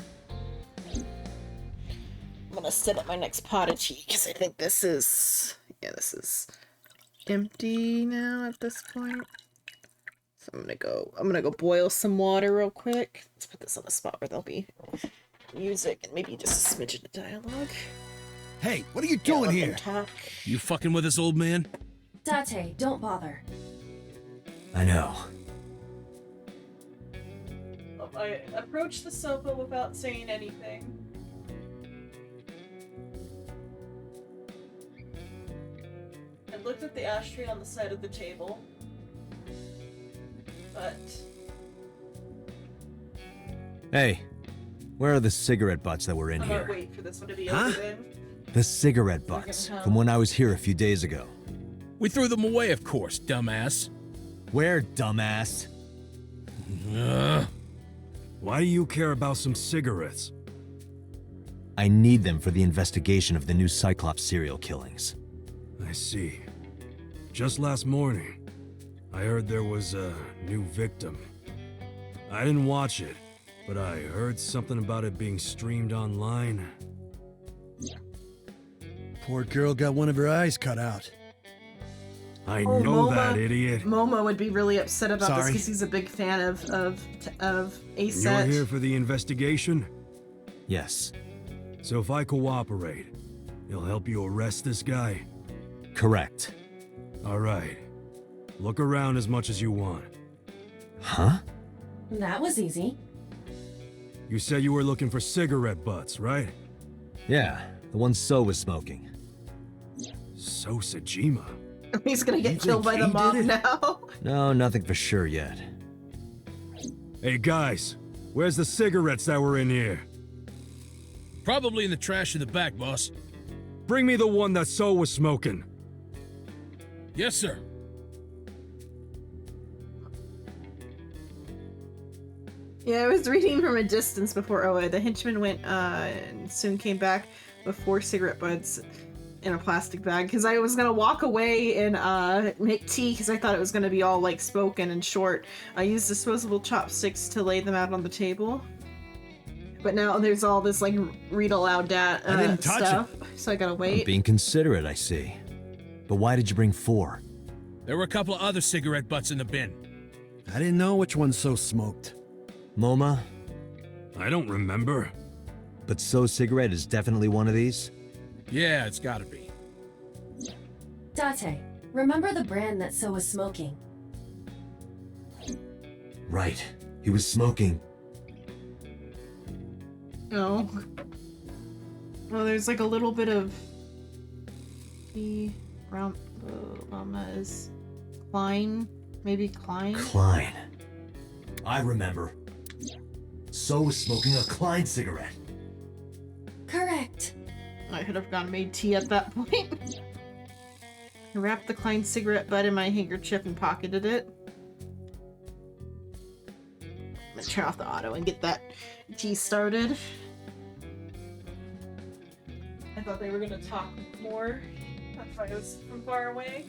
I'm gonna set up my next Podigy because I think this is, yeah, this is empty now at this point. So I'm gonna go boil some water real quick. Let's put this on a spot where there'll be music and maybe just a smidgen of dialogue. Hey, what are you doing let them here? talk. You fucking with us, old man? Date, don't bother. I know. I approached the sofa without saying anything. I looked at the ashtray on the side of the table. But Hey, where are the cigarette butts that were in I'm gonna here? wait for this one to be Huh? open. The cigarette We're gonna butts have- from when I was here a few days ago. We threw them away, of course, dumbass. Where, dumbass? Why do you care about some cigarettes? I need them for the investigation of the new Cyclops serial killings. I see. Just last morning, I heard there was a new victim. I didn't watch it, but I heard something about it being streamed online. Poor girl got one of her eyes cut out. I Oh, know Moma. that, idiot. Momo would be really upset about this Sorry. because he's a big fan of You're ASET. here for the investigation? Yes. So if I cooperate, you'll help you arrest this guy? Correct. All right. Look around as much as you want. Huh? That was easy. You said you were looking for cigarette butts, right? Yeah, the one So was smoking. So Sajima. He's gonna You get killed by think the he mob did it? now. No, nothing for sure yet. Hey guys, where's the cigarettes that were in here? Probably in the trash in the back, boss. Bring me the one that So was smoking. Yes, sir. Yeah, I was reading from a distance before the henchman went and soon came back with 4 cigarette butts in a plastic bag because I was gonna walk away and make tea because I thought it was gonna be all like spoken and short. I used disposable chopsticks to lay them out on the table, but now there's all this like read aloud I didn't touch stuff, so I gotta wait. Being considerate, I see. But why did you bring 4? There were a couple of other cigarette butts in the bin. I didn't know which one So smoked. Moma? I don't remember. But So cigarette is definitely one of these? Yeah, it's gotta be. Date, remember the brand that So was smoking? Right. He was smoking. No. Well, there's like a little bit of the Rama is Klein, maybe Klein. Klein. I remember. So was smoking a Klein cigarette. Correct. I could have gone made tea at that point. I wrapped the Klein cigarette butt in my handkerchief and pocketed it. I'm gonna turn off the auto and get that tea started. I thought they were gonna talk more. That's why I was from far away.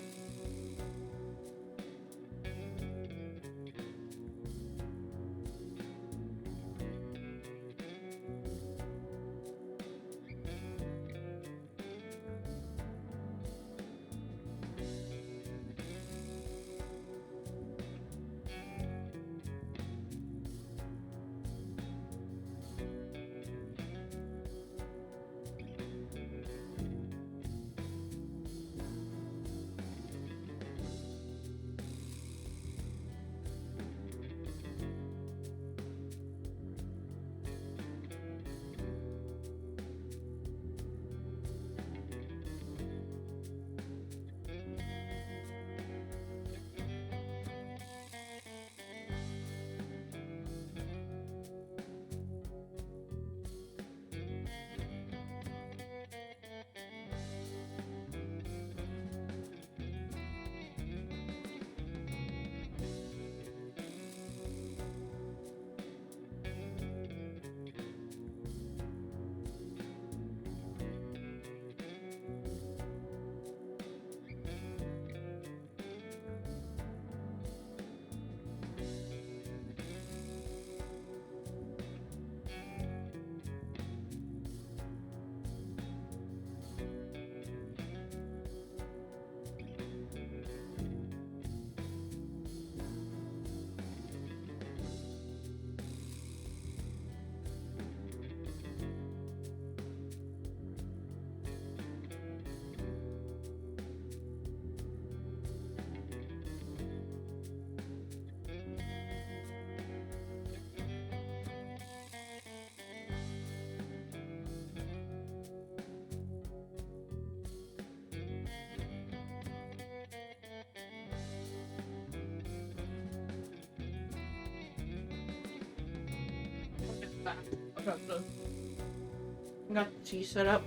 Got the tea set up.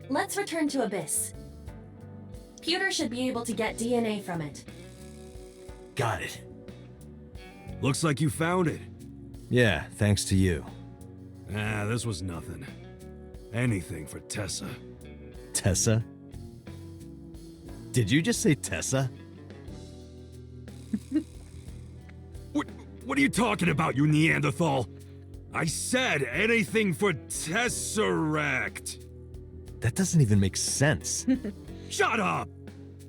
Let's return to Abyss. Pewter should be able to get DNA from it. Got it. Looks like you found it. Yeah, thanks to you. Ah, this was nothing. Anything for Tessa. Tessa? Did you just say Tessa? What are you talking about, you Neanderthal? I said anything for Tesseract. That doesn't even make sense. Shut up!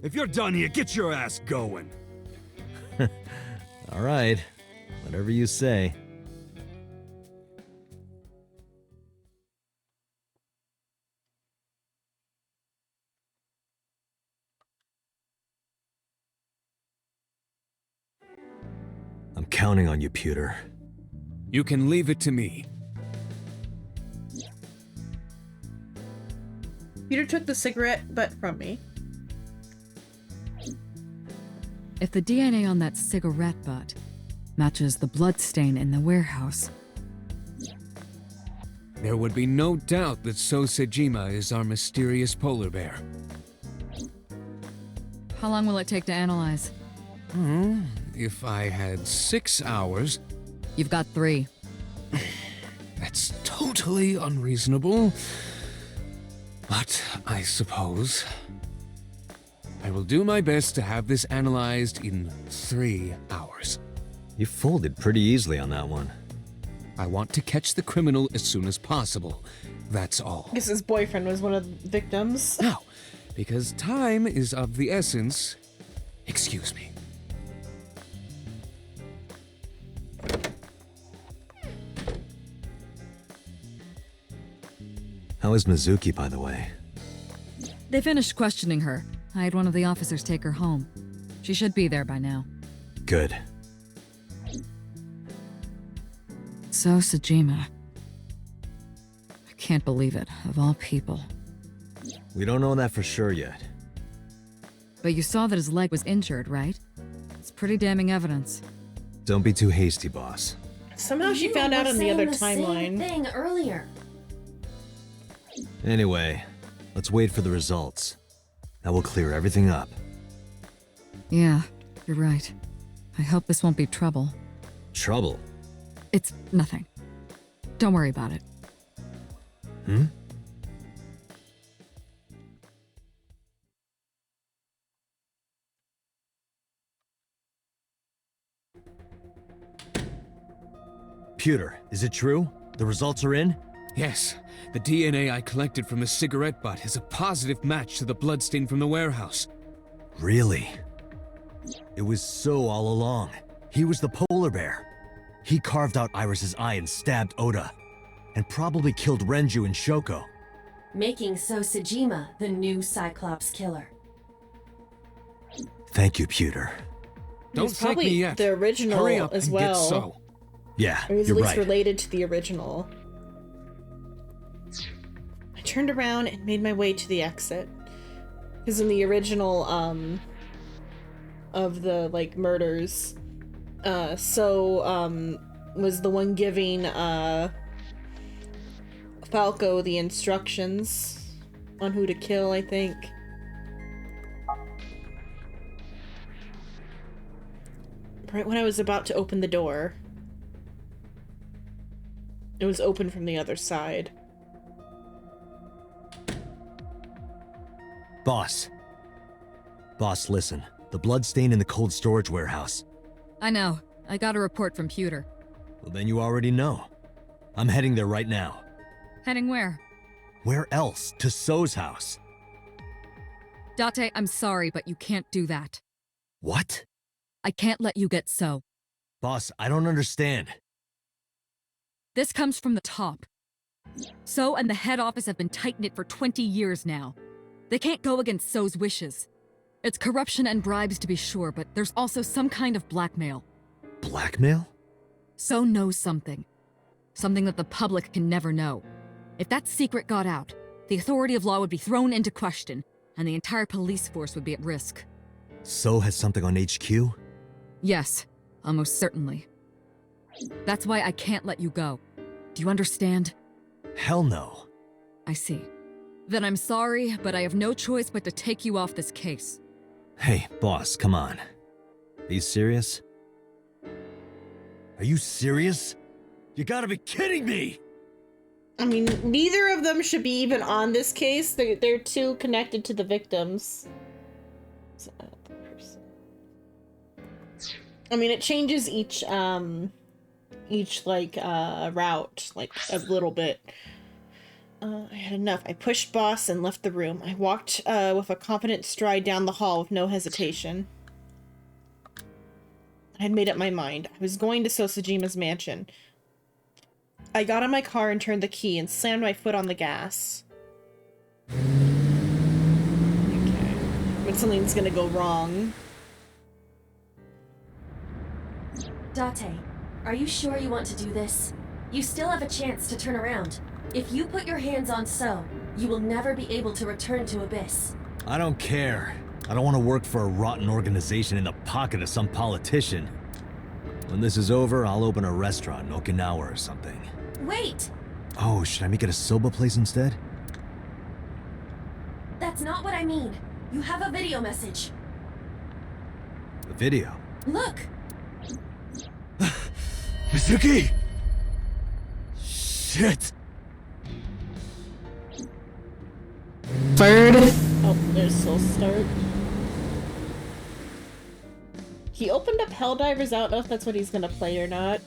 If you're done here, get your ass going. All right. Whatever you say. I'm counting on you, Pewter. You can leave it to me. Peter took the cigarette butt from me. If the DNA on that cigarette butt matches the bloodstain in the warehouse, there would be no doubt that So Sejima is our mysterious polar bear. how long will it take to analyze? If I had 6 hours... You've got 3. That's totally unreasonable. But I suppose... I will do my best to have this analyzed in 3 hours. You folded pretty easily on that one. I want to catch the criminal as soon as possible. That's all. I guess his boyfriend was one of the victims. Now, because time is of the essence, Excuse me. How is Mizuki, by the way? They finished questioning her. I had one of the officers take her home. She should be there by now. Good. So, Sejima. I can't believe it, of all people. We don't know that for sure yet. But you saw that his leg was injured, right? It's pretty damning evidence. Don't be too hasty, boss. Somehow she You found out were on the other saying the timeline. same thing earlier. Anyway, let's wait for the results. That will clear everything up. Yeah, you're right. I hope this won't be trouble. Trouble? It's nothing. Don't worry about it. Hmm? Pewter, is it true? The results are in? Yes, the DNA I collected from the cigarette butt is a positive match to the bloodstain from the warehouse. Really? It was So all along. He was the polar bear. He carved out Iris's eye and stabbed Oda. And probably killed Renju and Shoko. Making So Sejima the new Cyclops killer. Thank you, Pewter. Don't It's thank me probably yet. the original Hurry up as and well. get So. Yeah, Or at you're least right. related to the original. I turned around and made my way to the exit. Because in the original, of the, like, murders, was the one giving, Falco the instructions on who to kill, I think. Right when I was about to open the door, it was open from the other side. Boss. Boss, listen. The bloodstain in the cold storage warehouse. I know. I got a report from Pewter. Well, then you already know. I'm heading there right now. Heading where? Where else? To So's house. Date, I'm sorry, but you can't do that. What? I can't let you get So. Boss, I don't understand. This comes from the top. So and the head office have been tight-knit for 20 years now. They can't go against So's wishes. It's corruption and bribes to be sure, but there's also some kind of blackmail. Blackmail? So knows something. Something that the public can never know. If that secret got out, the authority of law would be thrown into question, and the entire police force would be at risk. So has something on HQ? Yes, almost certainly. That's why I can't let you go. Do you understand? Hell no. I see. Then I'm sorry, but I have no choice but to take you off this case. Hey, boss, come on. Are you serious? Are you serious? You gotta be kidding me! I mean, neither of them should be even on this case. They're too connected to the victims. I mean, it changes each like, route, like, a little bit. I had enough. I pushed boss and left the room. I walked, with a confident stride down the hall with no hesitation. I had made up my mind. I was going to Sosajima's mansion. I got in my car and turned the key and slammed my foot on the gas. Okay. But something's gonna go wrong. Date, are you sure you want to do this? You still have a chance to turn around. If you put your hands on So, you will never be able to return to Abyss. I don't care. I don't want to work for a rotten organization in the pocket of some politician. When this is over, I'll open a restaurant in Okinawa or something. Wait! Oh, should I make it a soba place instead? That's not what I mean. You have a video message. A video? Look! Mizuki! Shit! Bird. Oh, there's Soul Start. He opened up Helldivers. I don't know if that's what he's gonna play or not.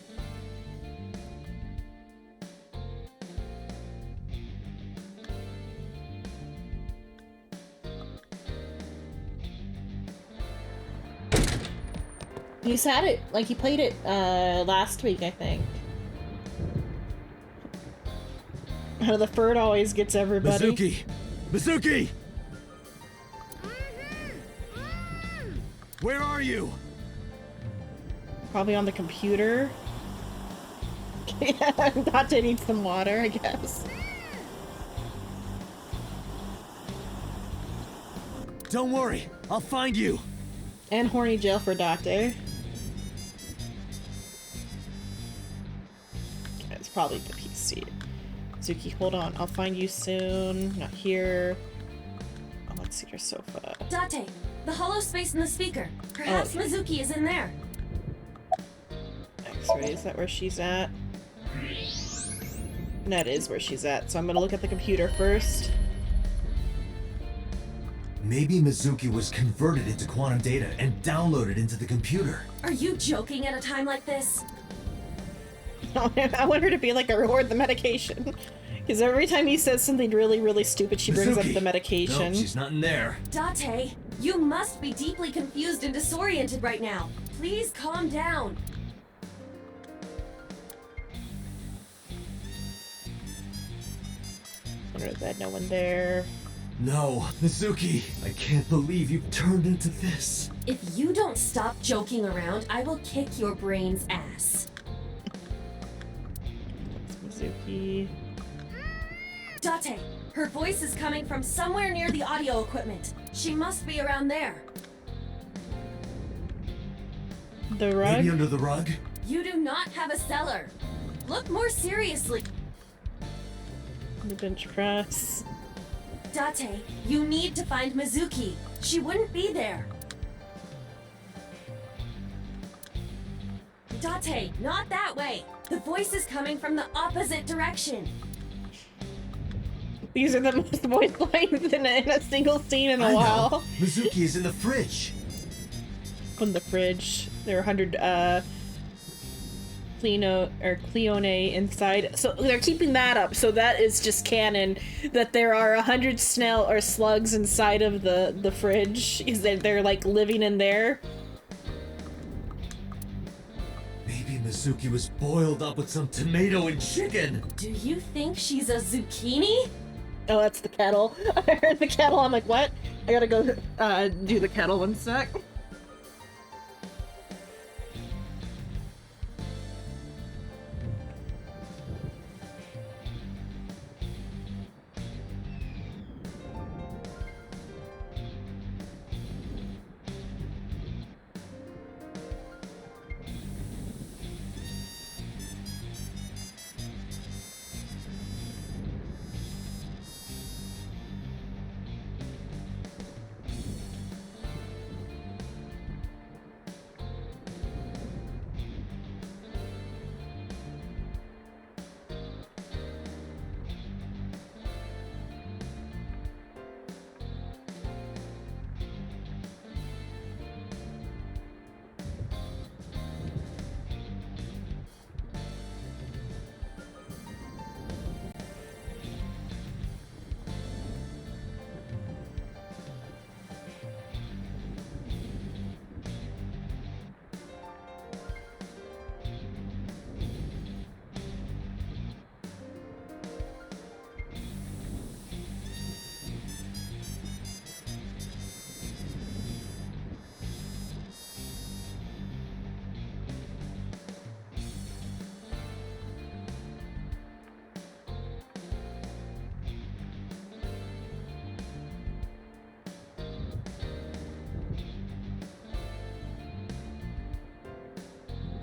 He's had it, like he played it last week, I think. How the Ferd always gets everybody. Mizuki! Mizuki! Where are you? Probably on the computer. Yeah, Dante needs some water, I guess. Don't worry, I'll find you. And horny jail for Dante. It's probably the PC. Zuki, hold on. I'll find you soon. Not here. Oh, let's see your sofa. Date, the hollow space in the speaker. Perhaps Mizuki is in there. X-ray, is that where she's at? That is where she's at, so I'm gonna look at the computer first. Maybe Mizuki was converted into quantum data and downloaded into the computer. Are you joking at a time like this? I want her to be like a reward the medication. Because every time he says something really, really stupid, she brings up Mizuki! the medication. No, she's not in there. Date, you must be deeply confused and disoriented right now. Please calm down. Under the bed, no one there. No, Mizuki, I can't believe you turned into this. If you don't stop joking around, I will kick your brain's ass. Mizuki. Date, her voice is coming from somewhere near the audio equipment. She must be around there. The rug? Maybe under the rug? You do not have a cellar. Look more seriously. The bench press. Date, you need to find Mizuki. She wouldn't be there. Date, not that way. The voice is coming from the opposite direction. These are the most voice lines in a single scene in a I while. know. Mizuki is in the fridge. In the fridge. There are 100 Cleone inside. So they're keeping that up. So that is just canon that there are 100 snail or slugs inside of the fridge. Is that they're like living in there? Maybe Mizuki was boiled up with some tomato and chicken. Do you think she's a zucchini? Oh, that's the kettle. I heard the kettle. I'm like, what? I gotta go do the kettle one sec.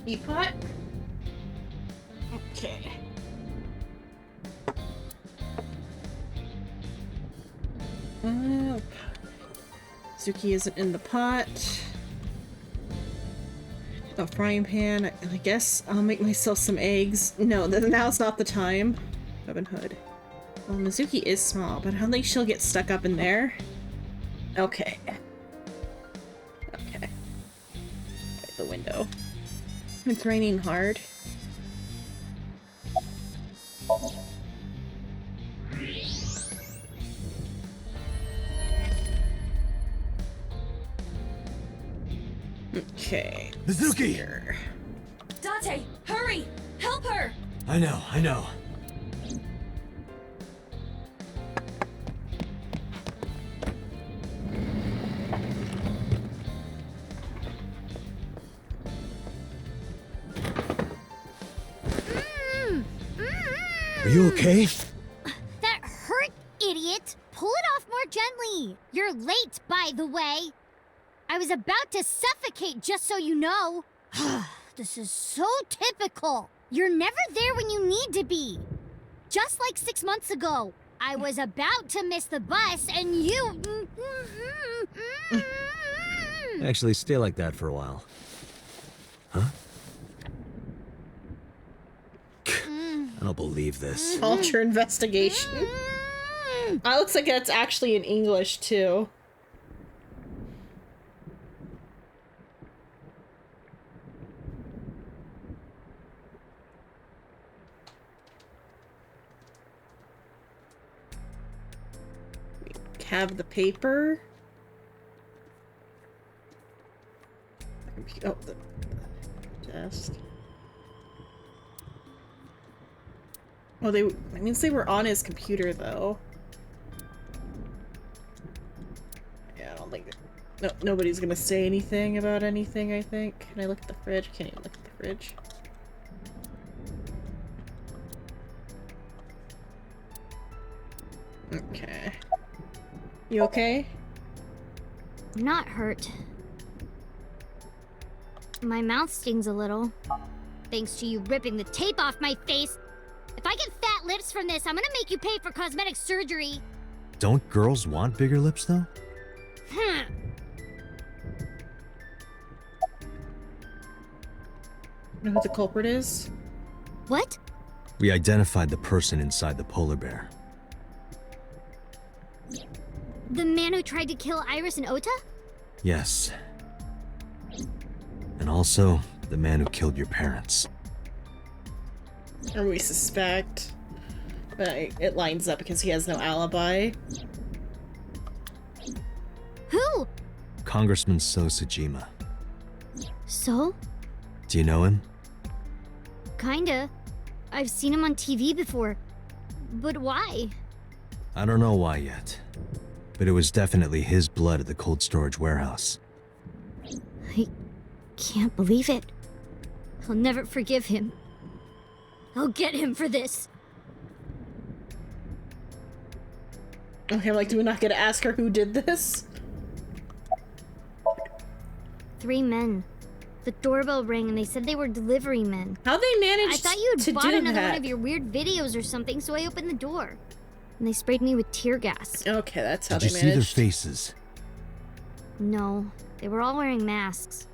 Teapot? Okay. Zuki isn't in the pot. The frying pan. I guess I'll make myself some eggs. No, now's not the time. Robin Hood. Well, Mizuki is small, but I don't think she'll get stuck up in there. Okay. Okay. By the window. It's raining hard. Okay. Mizuki! Date, hurry! Help her! I know. Are you okay? That hurt, idiot! Pull it off more gently. You're late, by the way. I was about to suffocate, just so you know. This is so typical. You're never there when you need to be. Just like 6 months ago, I was about to miss the bus and you... Actually, stay like that for a while. Huh? I don't believe this. Culture investigation. That looks like that's actually in English, too. Have the paper. Oh, the desk. Oh, that means they were on his computer, though. Yeah, I don't think... No, nobody's gonna say anything about anything, I think. Can I look at the fridge? Can't even look at the fridge. Okay. You okay? I'm not hurt. My mouth stings a little. Thanks to you ripping the tape off my face. If I get fat lips from this, I'm gonna make you pay for cosmetic surgery. Don't girls want bigger lips, though? Know who the culprit is? What? We identified the person inside the polar bear. The man who tried to kill Iris and Ota? Yes. And also, the man who killed your parents. Or we suspect. But it lines up because he has no alibi. Who? Congressman So Sajima. So? Do you know him? Kinda. I've seen him on TV before. But why? I don't know why yet. But it was definitely his blood at the cold storage warehouse. I can't believe it. I'll never forgive him. I'll get him for this. Okay, I'm like, do we not get to ask her who did this? 3 men. The doorbell rang and they said they were delivery men. How they managed I thought you to had bought do another that? one of your weird videos or something, so I opened the door. And they sprayed me with tear gas. Okay, that's how Did they you see their managed. faces? No, they were all wearing masks.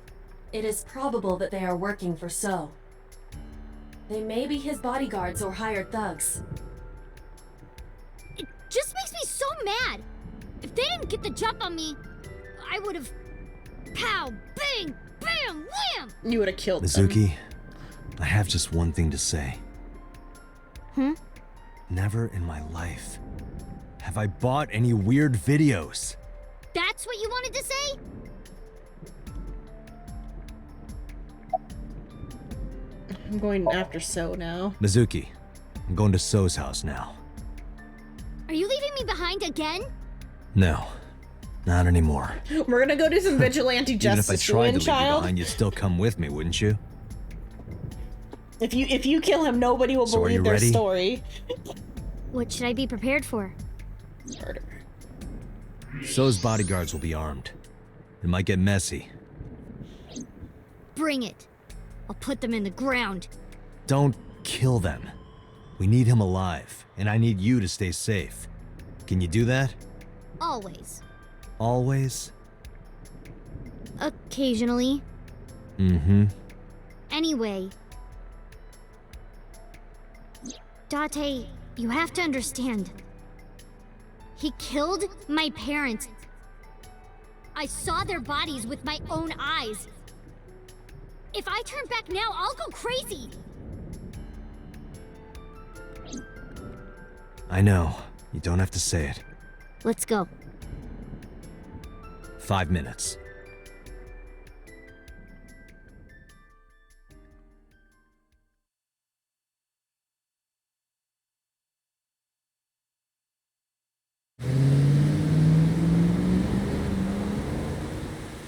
It is probable that they are working for So. They may be his bodyguards or hired thugs. It just makes me so mad. If they didn't get the jump on me, I would have... Pow! Bang! Bam! Wham! You would have killed them. Mizuki, I have just one thing to say. Never in my life have I bought any weird videos. That's what you wanted to say? I'm going after So now. Mizuki, I'm going to So's house now. Are you leaving me behind again? No, not anymore. We're gonna go do some vigilante Even if I justice, tried to leave you child. behind, you'd still come with me, wouldn't you? If you kill him, nobody will So are believe you their ready? story. What should I be prepared for? Murder. So's bodyguards will be armed. It might get messy. Bring it. I'll put them in the ground. Don't kill them. We need him alive, and I need you to stay safe. Can you do that? Always. Always? Occasionally. Mm-hmm. Anyway. Date, you have to understand. He killed my parents. I saw their bodies with my own eyes. If I turn back now, I'll go crazy. I know. You don't have to say it. Let's go. 5 minutes.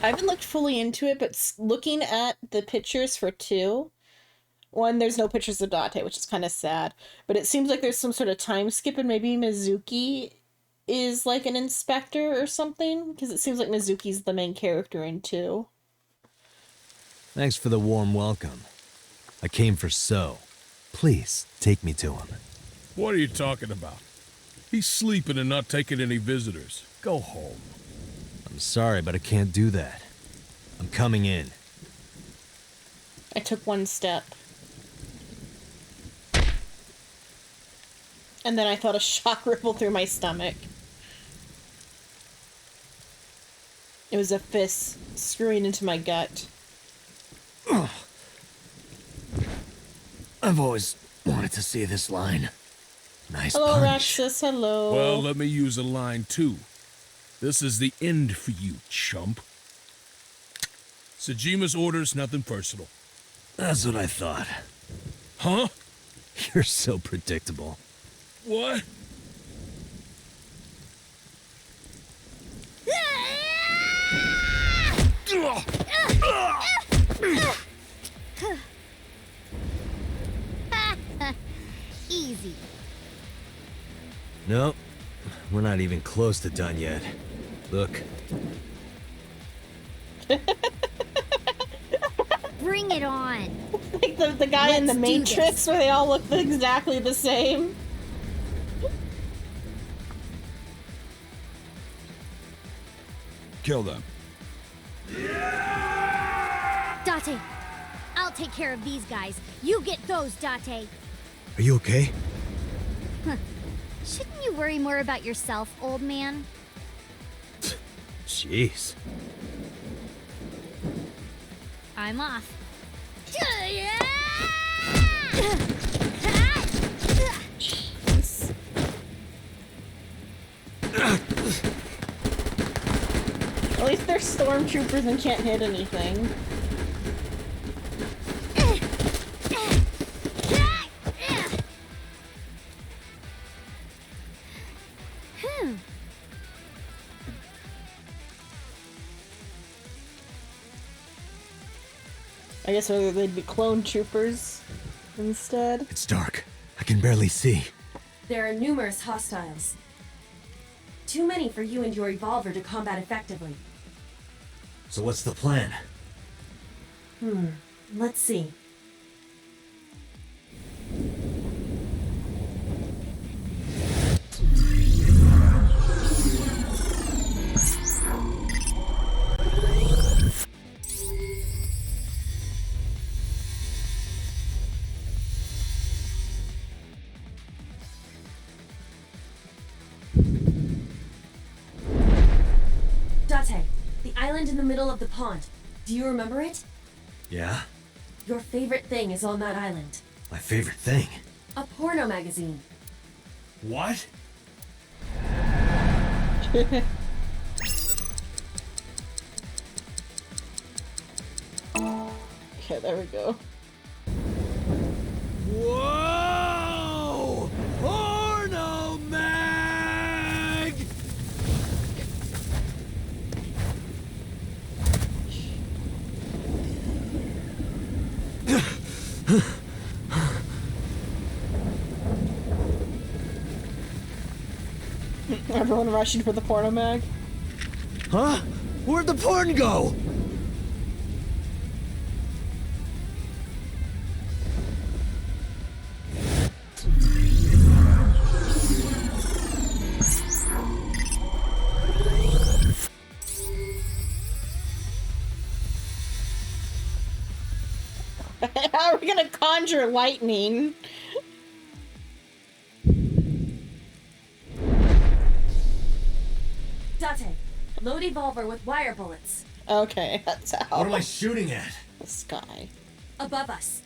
I haven't looked fully into it, but looking at the pictures for 2, one, there's no pictures of Date, which is kind of sad, but it seems like there's some sort of time skip, and maybe Mizuki is like an inspector or something, because it seems like Mizuki's the main character in 2. Thanks for the warm welcome. I came for So. Please, take me to him. What are you talking about? He's sleeping and not taking any visitors. Go home. I'm sorry, but I can't do that. I'm coming in. I took one step. And then I felt a shock ripple through my stomach. It was a fist screwing into my gut. I've always wanted to see this line. Nice Hello, punch. Raxus, hello. Well, let me use a line too. This is the end for you, chump. Sejima's orders, nothing personal. That's what I thought. Huh? You're so predictable. What? Easy. Nope. We're not even close to done yet. Look. Bring it on. Like the guy in the Matrix where they all look exactly the same. Kill them. Date, I'll take care of these guys. You get those, Date. Are you okay? Huh. Shouldn't you worry more about yourself, old man? Jeez. I'm off. At least they're stormtroopers and can't hit anything. I guess whether they'd be clone troopers instead. It's dark. I can barely see. There are numerous hostiles. Too many for you and your evolver to combat effectively. So what's the plan? Let's see. Date, the island in the middle of the pond. Do you remember it? Yeah? Your favorite thing is on that island. My favorite thing. A porno magazine. What? Okay, there we go. Whoa! Porno mag! Everyone rushing for the porno mag. Huh? Where'd the porn go? How are we gonna conjure lightning? Date, load evolver with wire bullets. Okay, that's how. What am I shooting at? The sky. Above us.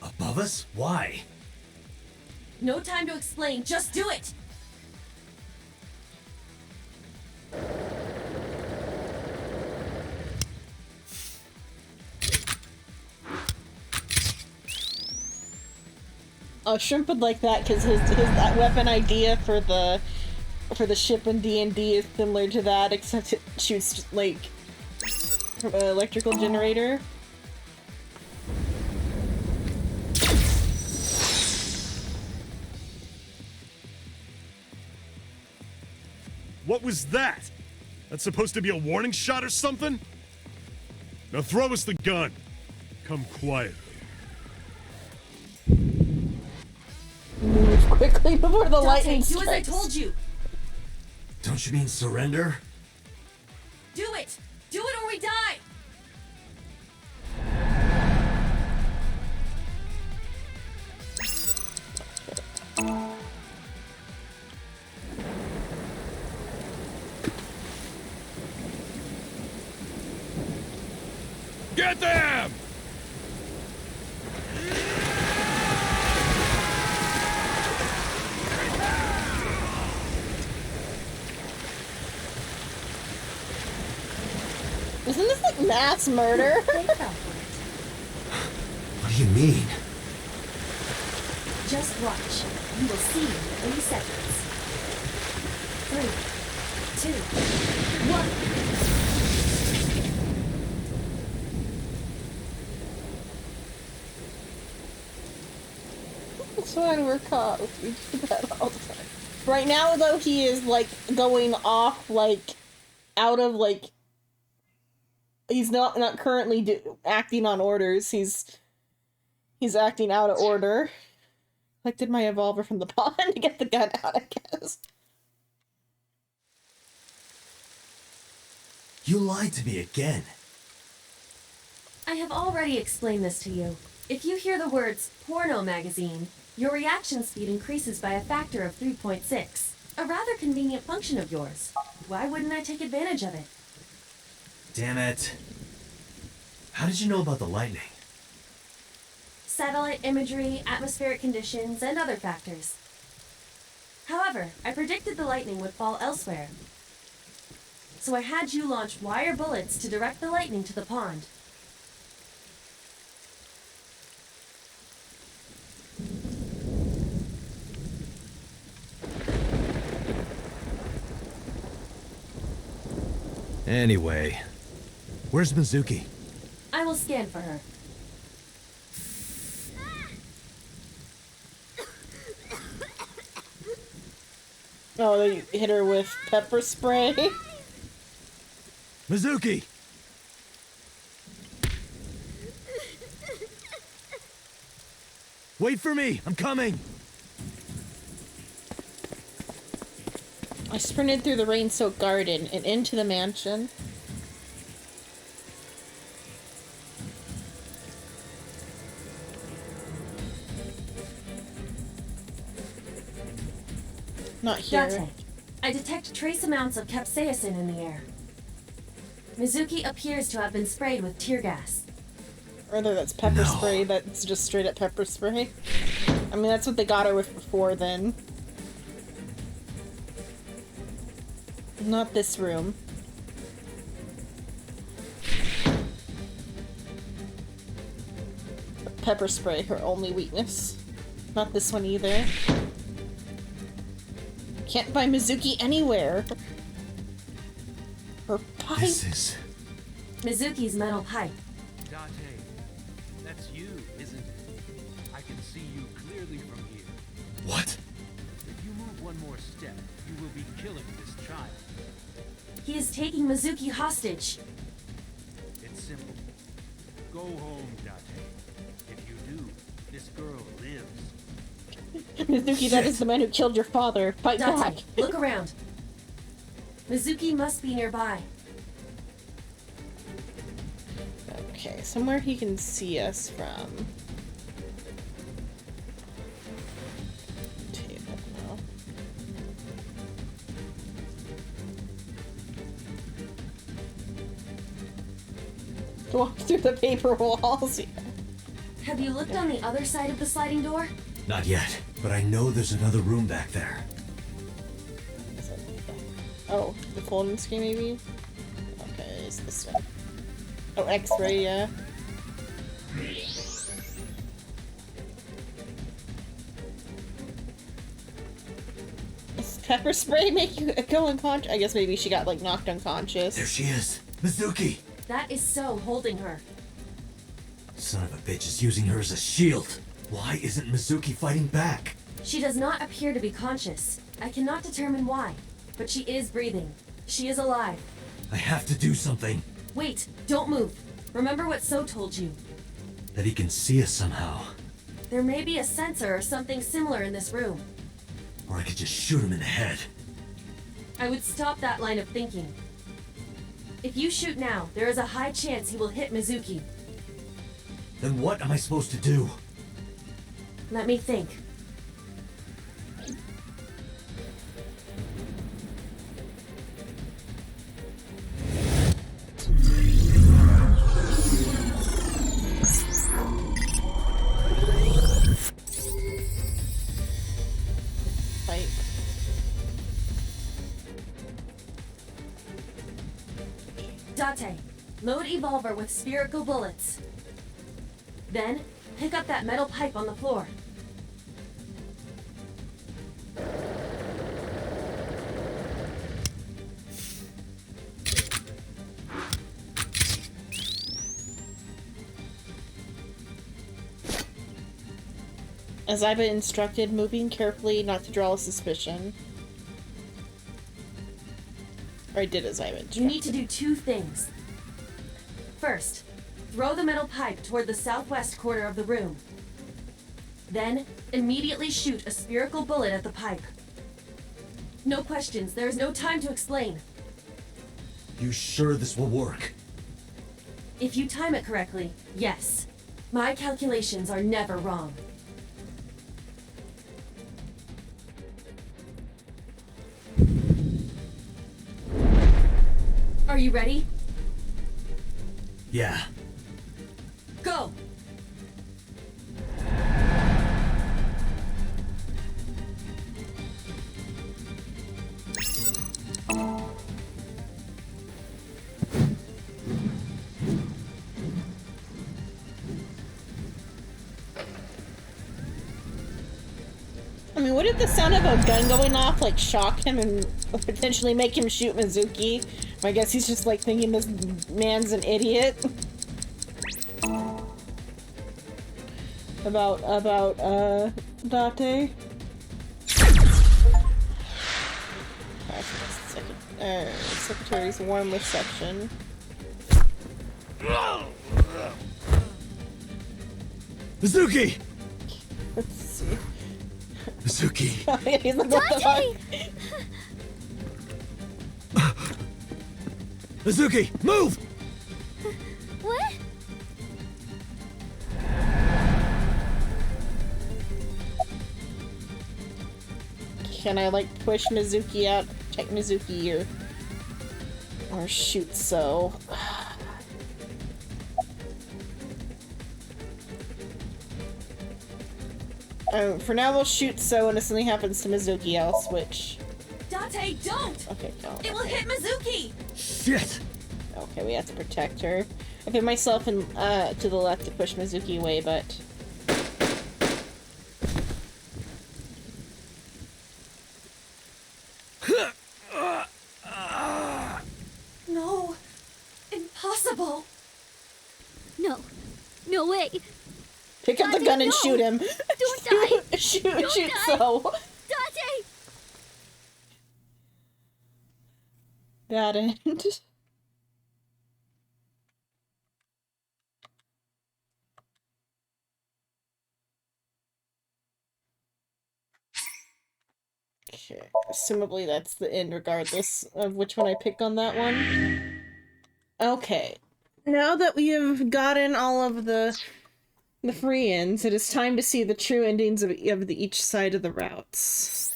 Above us? Why? No time to explain, just do it! Oh, Shrimp would like that because his that weapon idea for the ship in D&D is similar to that, except it shoots like electrical generator. What was that? That's supposed to be a warning shot or something? Now throw us the gun. Come quietly. Move quickly before the lightning do strikes. as I told you. Don't you mean surrender? Do it! Do it or we die! Get them! Isn't this like mass murder? What do you mean? Just watch. You will see in 3 seconds. 3, 2, 1. That's fine, we're caught. We do that all the time. Right now, though, he is like going off, like out of like. He's not currently acting on orders. He's acting out of order. Collected my revolver from the pond to get the gun out, I guess. You lied to me again. I have already explained this to you. If you hear the words porno magazine, your reaction speed increases by a factor of 3.6. A rather convenient function of yours. Why wouldn't I take advantage of it? Damn it. How did you know about the lightning? Satellite imagery, atmospheric conditions, and other factors. However, I predicted the lightning would fall elsewhere. So I had you launch wire bullets to direct the lightning to the pond. Anyway, where's Mizuki? I will scan for her. Oh, they hit her with pepper spray. Mizuki! Wait for me! I'm coming! I sprinted through the rain-soaked garden and into the mansion. Not here. Date, I detect trace amounts of capsaicin in the air. Mizuki appears to have been sprayed with tear gas. Or whether that's pepper spray, that's just straight up pepper spray. I mean, that's what they got her with before then. Not this room. Pepper spray, her only weakness. Not this one either. Can't find Mizuki anywhere. Her pipe. This is... Mizuki's metal pipe. Date, that's you, isn't it? I can see you clearly from here. What? If you move one more step, you will be killing this child. He is taking Mizuki hostage. It's simple. Go home, Date. If you do, this girl lives. Mizuki, that is the man who killed your father. Fight back. Date, look around. Mizuki must be nearby. Okay, somewhere he can see us from. Table, no. Walk through the paper walls. Have you looked on the other side of the sliding door? Not yet, but I know there's another room back there. Oh, the folding screen maybe? Okay, it's this one. Oh, X-ray, yeah. Does pepper spray make you go unconscious? I guess maybe she got like knocked unconscious. There she is. Mizuki! That is So holding her. Son of a bitch is using her as a shield. Why isn't Mizuki fighting back? She does not appear to be conscious. I cannot determine why, but she is breathing. She is alive. I have to do something. Wait, don't move. Remember what So told you. That he can see us somehow. There may be a sensor or something similar in this room. Or I could just shoot him in the head. I would stop that line of thinking. If you shoot now, there is a high chance he will hit Mizuki. Then what am I supposed to do? Let me think. Date, load Evolver with spherical bullets. Then, pick up that metal pipe on the floor. As I've been instructed, moving carefully not to draw suspicion. Or I did as I went. You need to do two things. First, throw the metal pipe toward the southwest corner of the room. Then, immediately shoot a spherical bullet at the pipe. No questions, there is no time to explain. You sure this will work? If you time it correctly, yes. My calculations are never wrong. Are you ready? Yeah. Go! I mean, wouldn't the sound of a gun going off like shock him and potentially make him shoot Mizuki? I guess he's just like thinking this man's an idiot. About Date. Secretary's warm reception. Mizuki! Let's see. Mizuki! He's like, what the fuck? Mizuki, move! What? Can I like push Mizuki out, protect Mizuki, or shoot So? For now we'll shoot So, and if something happens to Mizuki, I'll switch. Date, don't! Okay, go. It will hit Mizuki! Shit! Okay, we have to protect her. I put myself in to the left to push Mizuki away, but No! Impossible! No. No way. pick up the Date, gun and no! shoot him. Don't die! shoot Don't shoot die! So. Date! That end. Okay, assumably that's the end regardless of which one I pick on that one. Okay. Now that we have gotten all of the free ends, it is time to see the true endings of each side of the routes.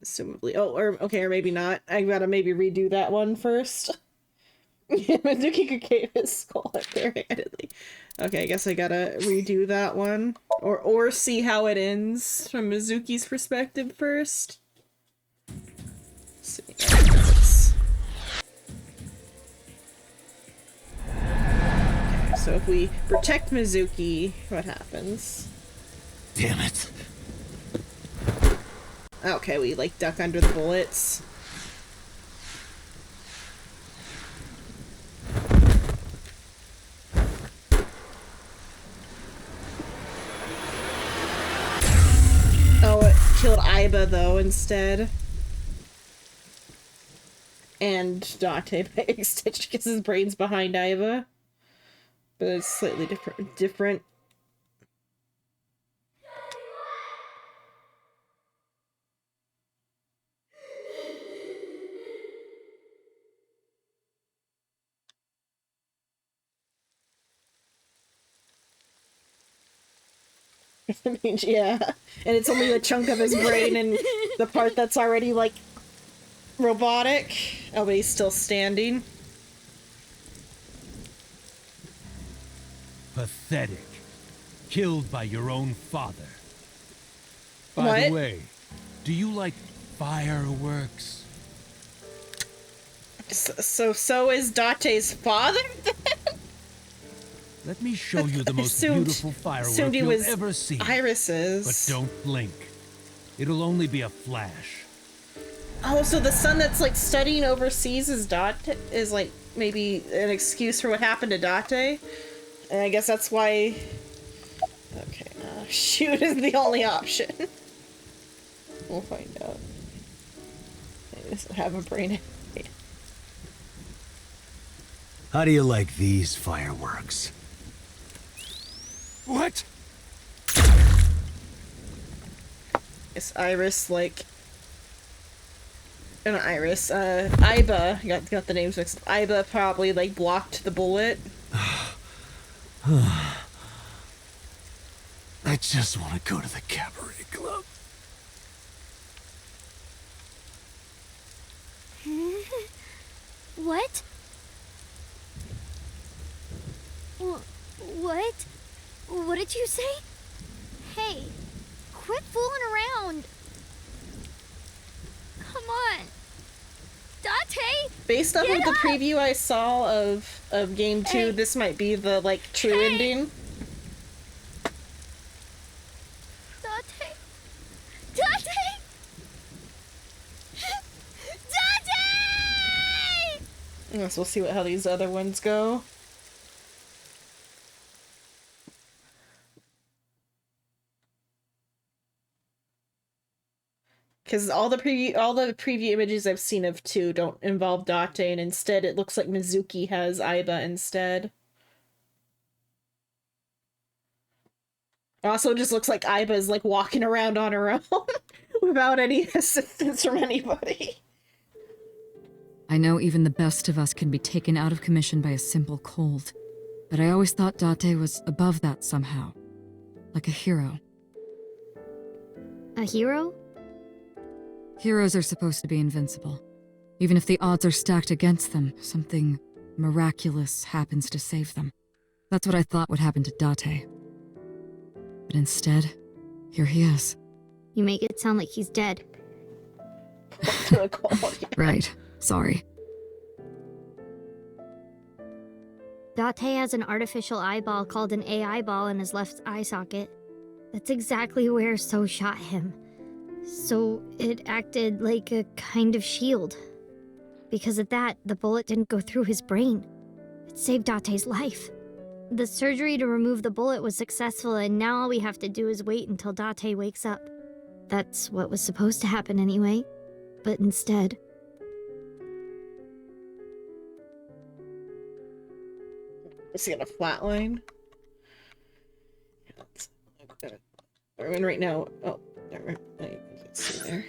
Assumably. Oh, or okay, or maybe not. I gotta maybe redo that one first. Mizuki gave his skull up barehandedly. Okay, I guess I gotta redo that one. Or see how it ends from Mizuki's perspective first. Let's see. Okay, so if we protect Mizuki, what happens? Damn it. Okay, we like duck under the bullets. Iba though instead. And Date by extension because his brain's behind Iba. But it's slightly different. I mean, yeah, and it's only a chunk of his brain and the part that's already, like, robotic. Oh, but he's still standing. Pathetic. Killed by your own father. By What? the way, do you like fireworks? So is Date's father? Let me show you the most Assumed- beautiful firework assumed he you'll was ever see. Iris's. But don't blink. It'll only be a flash. Oh, so the son that's, like, studying overseas is is, like, maybe an excuse for what happened to Date? And I guess that's why... Okay, shoot is the only option. We'll find out. Maybe this will have a brain. How do you like these fireworks? What? Is Iris, like... Not Iris, Iba, got the names mixed up. Iba probably, like, blocked the bullet. I just want to go to the cabaret club. What? What? What did you say? Hey, quit fooling around. Come on. Date! Based off Get of the up! preview I saw of Game 2, Hey. this might be the, like, true ending. Date! Date! Date! I guess we'll see how these other ones go. Because all the preview images I've seen of 2 don't involve Date, and instead it looks like Mizuki has Iba instead. Also, it just looks like Iba is, like, walking around on her own without any assistance from anybody. I know even the best of us can be taken out of commission by a simple cold, but I always thought Date was above that somehow. Like a hero. A hero? Heroes are supposed to be invincible. Even if the odds are stacked against them, something miraculous happens to save them. That's what I thought would happen to Date. But instead, here he is. You make it sound like he's dead. Right. Sorry. Date has an artificial eyeball called an AI ball in his left eye socket. That's exactly where So shot him. So it acted like a kind of shield. Because of that, the bullet didn't go through his brain. It saved Date's life. The surgery to remove the bullet was successful, and now all we have to do is wait until Date wakes up. That's what was supposed to happen anyway. But instead... Is he gonna flatline? I mean, right now... Oh, let's see there.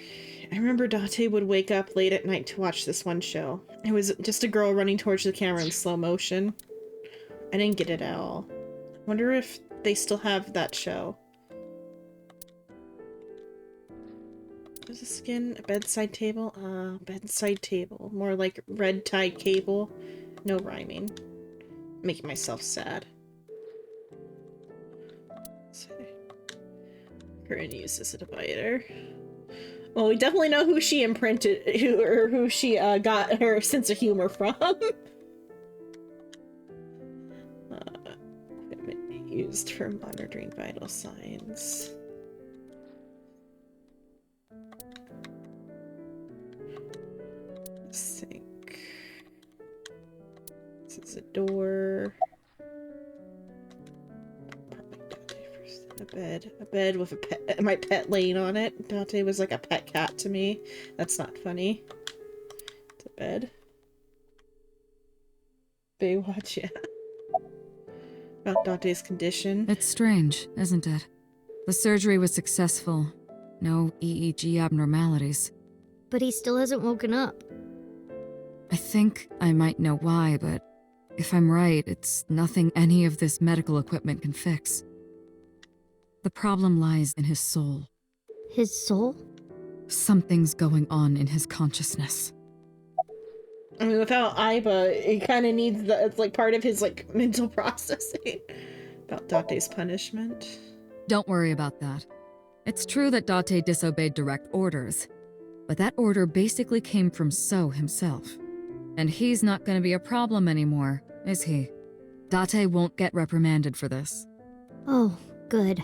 I remember Date would wake up late at night to watch this one show. It was just a girl running towards the camera in slow motion. I didn't get it at all. Wonder if they still have that show. There's a skin, a bedside table. Bedside table. More like red tide cable. No rhyming. Making myself sad. Let's see. We're gonna use this as a divider. Well, we definitely know who she imprinted, who she got her sense of humor from. Equipment used for monitoring vital signs. Sink. This is a door. Probably Date first. A bed with a pet, my pet laying on it. Dante was like a pet cat to me. That's not funny. It's a bed. Baywatch, yeah. About Dante's condition. It's strange, isn't it? The surgery was successful. No EEG abnormalities. But he still hasn't woken up. I think I might know why, but if I'm right, it's nothing any of this medical equipment can fix. The problem lies in his soul. His soul? Something's going on in his consciousness. I mean, without Iba, it kind of needs it's like part of his like mental processing about Dante's punishment. Don't worry about that. It's true that Date disobeyed direct orders, but that order basically came from So himself. And he's not going to be a problem anymore, is he? Date won't get reprimanded for this. Oh, good.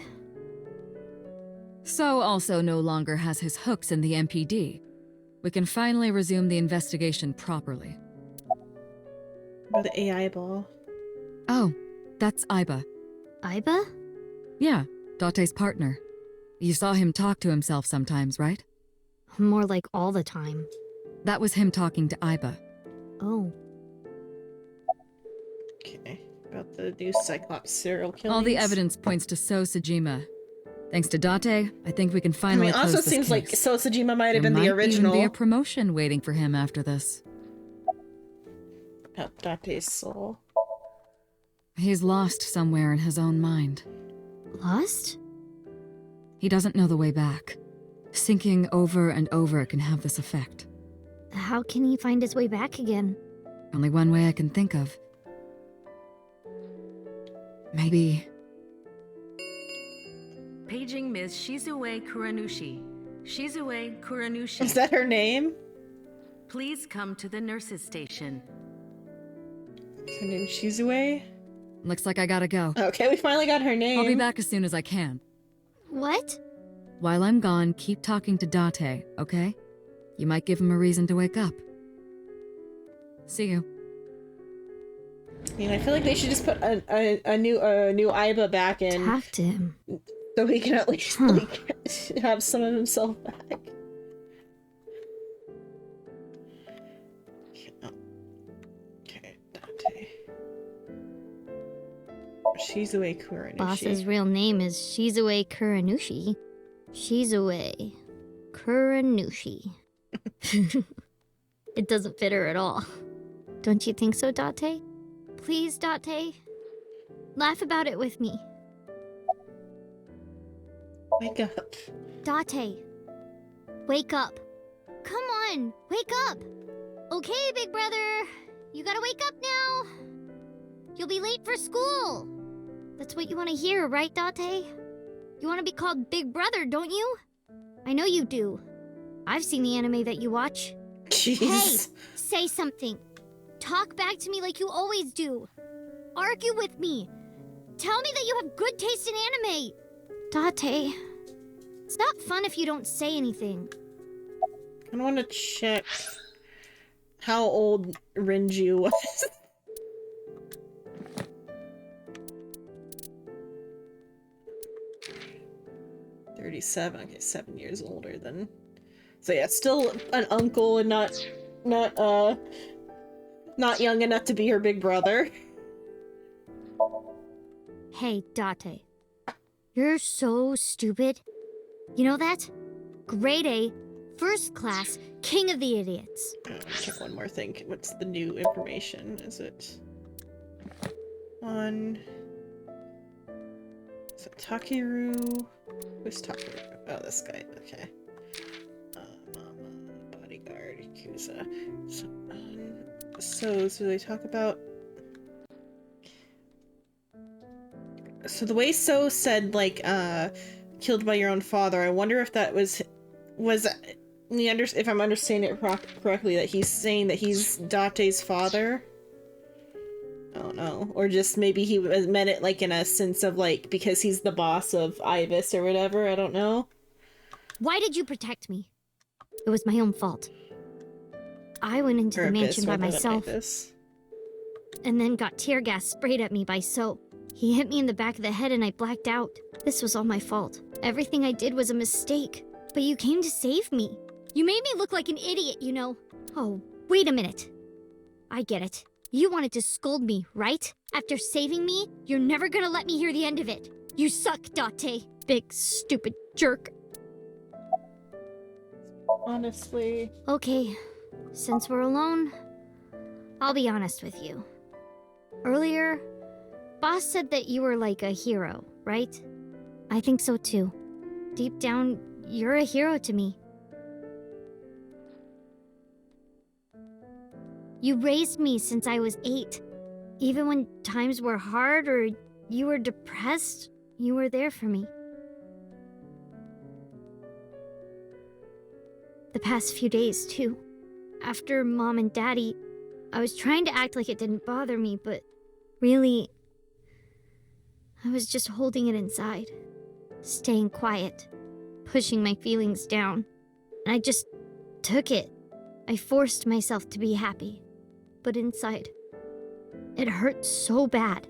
So also no longer has his hooks in the MPD. We can finally resume the investigation properly. About the AI ball. Oh, that's Iba. Iba? Yeah, Date's partner. You saw him talk to himself sometimes, right? More like all the time. That was him talking to Iba. Oh. Okay, about the new Cyclops serial killings. All the evidence points to So Sajima. Thanks to Date, I think we can finally close also this seems case. like So Sajima might have been the There original. might even be a promotion waiting for him after this. About Dante's soul. He's lost somewhere in his own mind. Lost? He doesn't know the way back. Sinking over and over can have this effect. How can he find his way back again? Only one way I can think of. Maybe... Paging Ms. Shizue Kuranushi. Shizue Kuranushi. Is that her name? Please come to the nurses' station. Is her name Shizue? Looks like I gotta go. Okay, we finally got her name. I'll be back as soon as I can. What? While I'm gone, keep talking to Date, okay? You might give him a reason to wake up. See you. I mean, I feel like they should just put a new Iba back in. Talk to him. So he can at least like have some of himself back. Okay, Dante. Shizue Kuranushi. Boss's real name is Shizue Kuranushi. Shizue Kuranushi. It doesn't fit her at all. Don't you think so, Date? Please, Date? Laugh about it with me. Wake up. Date. Wake up. Come on, wake up. Okay, big brother. You gotta wake up now. You'll be late for school. That's what you want to hear, right, Date? You want to be called Big Brother, don't you? I know you do. I've seen the anime that you watch. Jeez. Hey, say something. Talk back to me like you always do. Argue with me. Tell me that you have good taste in anime. Date, it's not fun if you don't say anything. I want to check how old Renju was. $37. Okay, 7 years older than. So yeah, still an uncle and not young enough to be her big brother. Hey, Date. You're so stupid. You know that? Grade A, first class, king of the idiots. Check one more thing. What's the new information? Is it on? Is it Takeru? Who's Takeru? Oh, this guy. Okay. Mama, bodyguard, Yakuza. So they talk about. So the way So said, like, killed by your own father, I wonder if that was if I'm understanding it correctly, that he's saying that he's Date's father? I don't know. Or just maybe he meant it, like, in a sense of, like, because he's the boss of Ibis or whatever, I don't know. Why did you protect me? It was my own fault. I went into the mansion by myself, and then got tear gas sprayed at me by So. He hit me in the back of the head and I blacked out. This was all my fault. Everything I did was a mistake. But you came to save me. You made me look like an idiot, you know. Oh, wait a minute. I get it. You wanted to scold me, right? After saving me, you're never gonna let me hear the end of it. You suck, Date. Big, stupid jerk. Honestly. Okay, since we're alone, I'll be honest with you. Earlier, Boss said that you were like a hero, right? I think so too. Deep down, you're a hero to me. You raised me since I was 8. Even when times were hard or you were depressed, you were there for me. The past few days, too. After Mom and Daddy, I was trying to act like it didn't bother me, but really, I was just holding it inside, staying quiet, pushing my feelings down. And I just took it. I forced myself to be happy. But inside, it hurt so bad,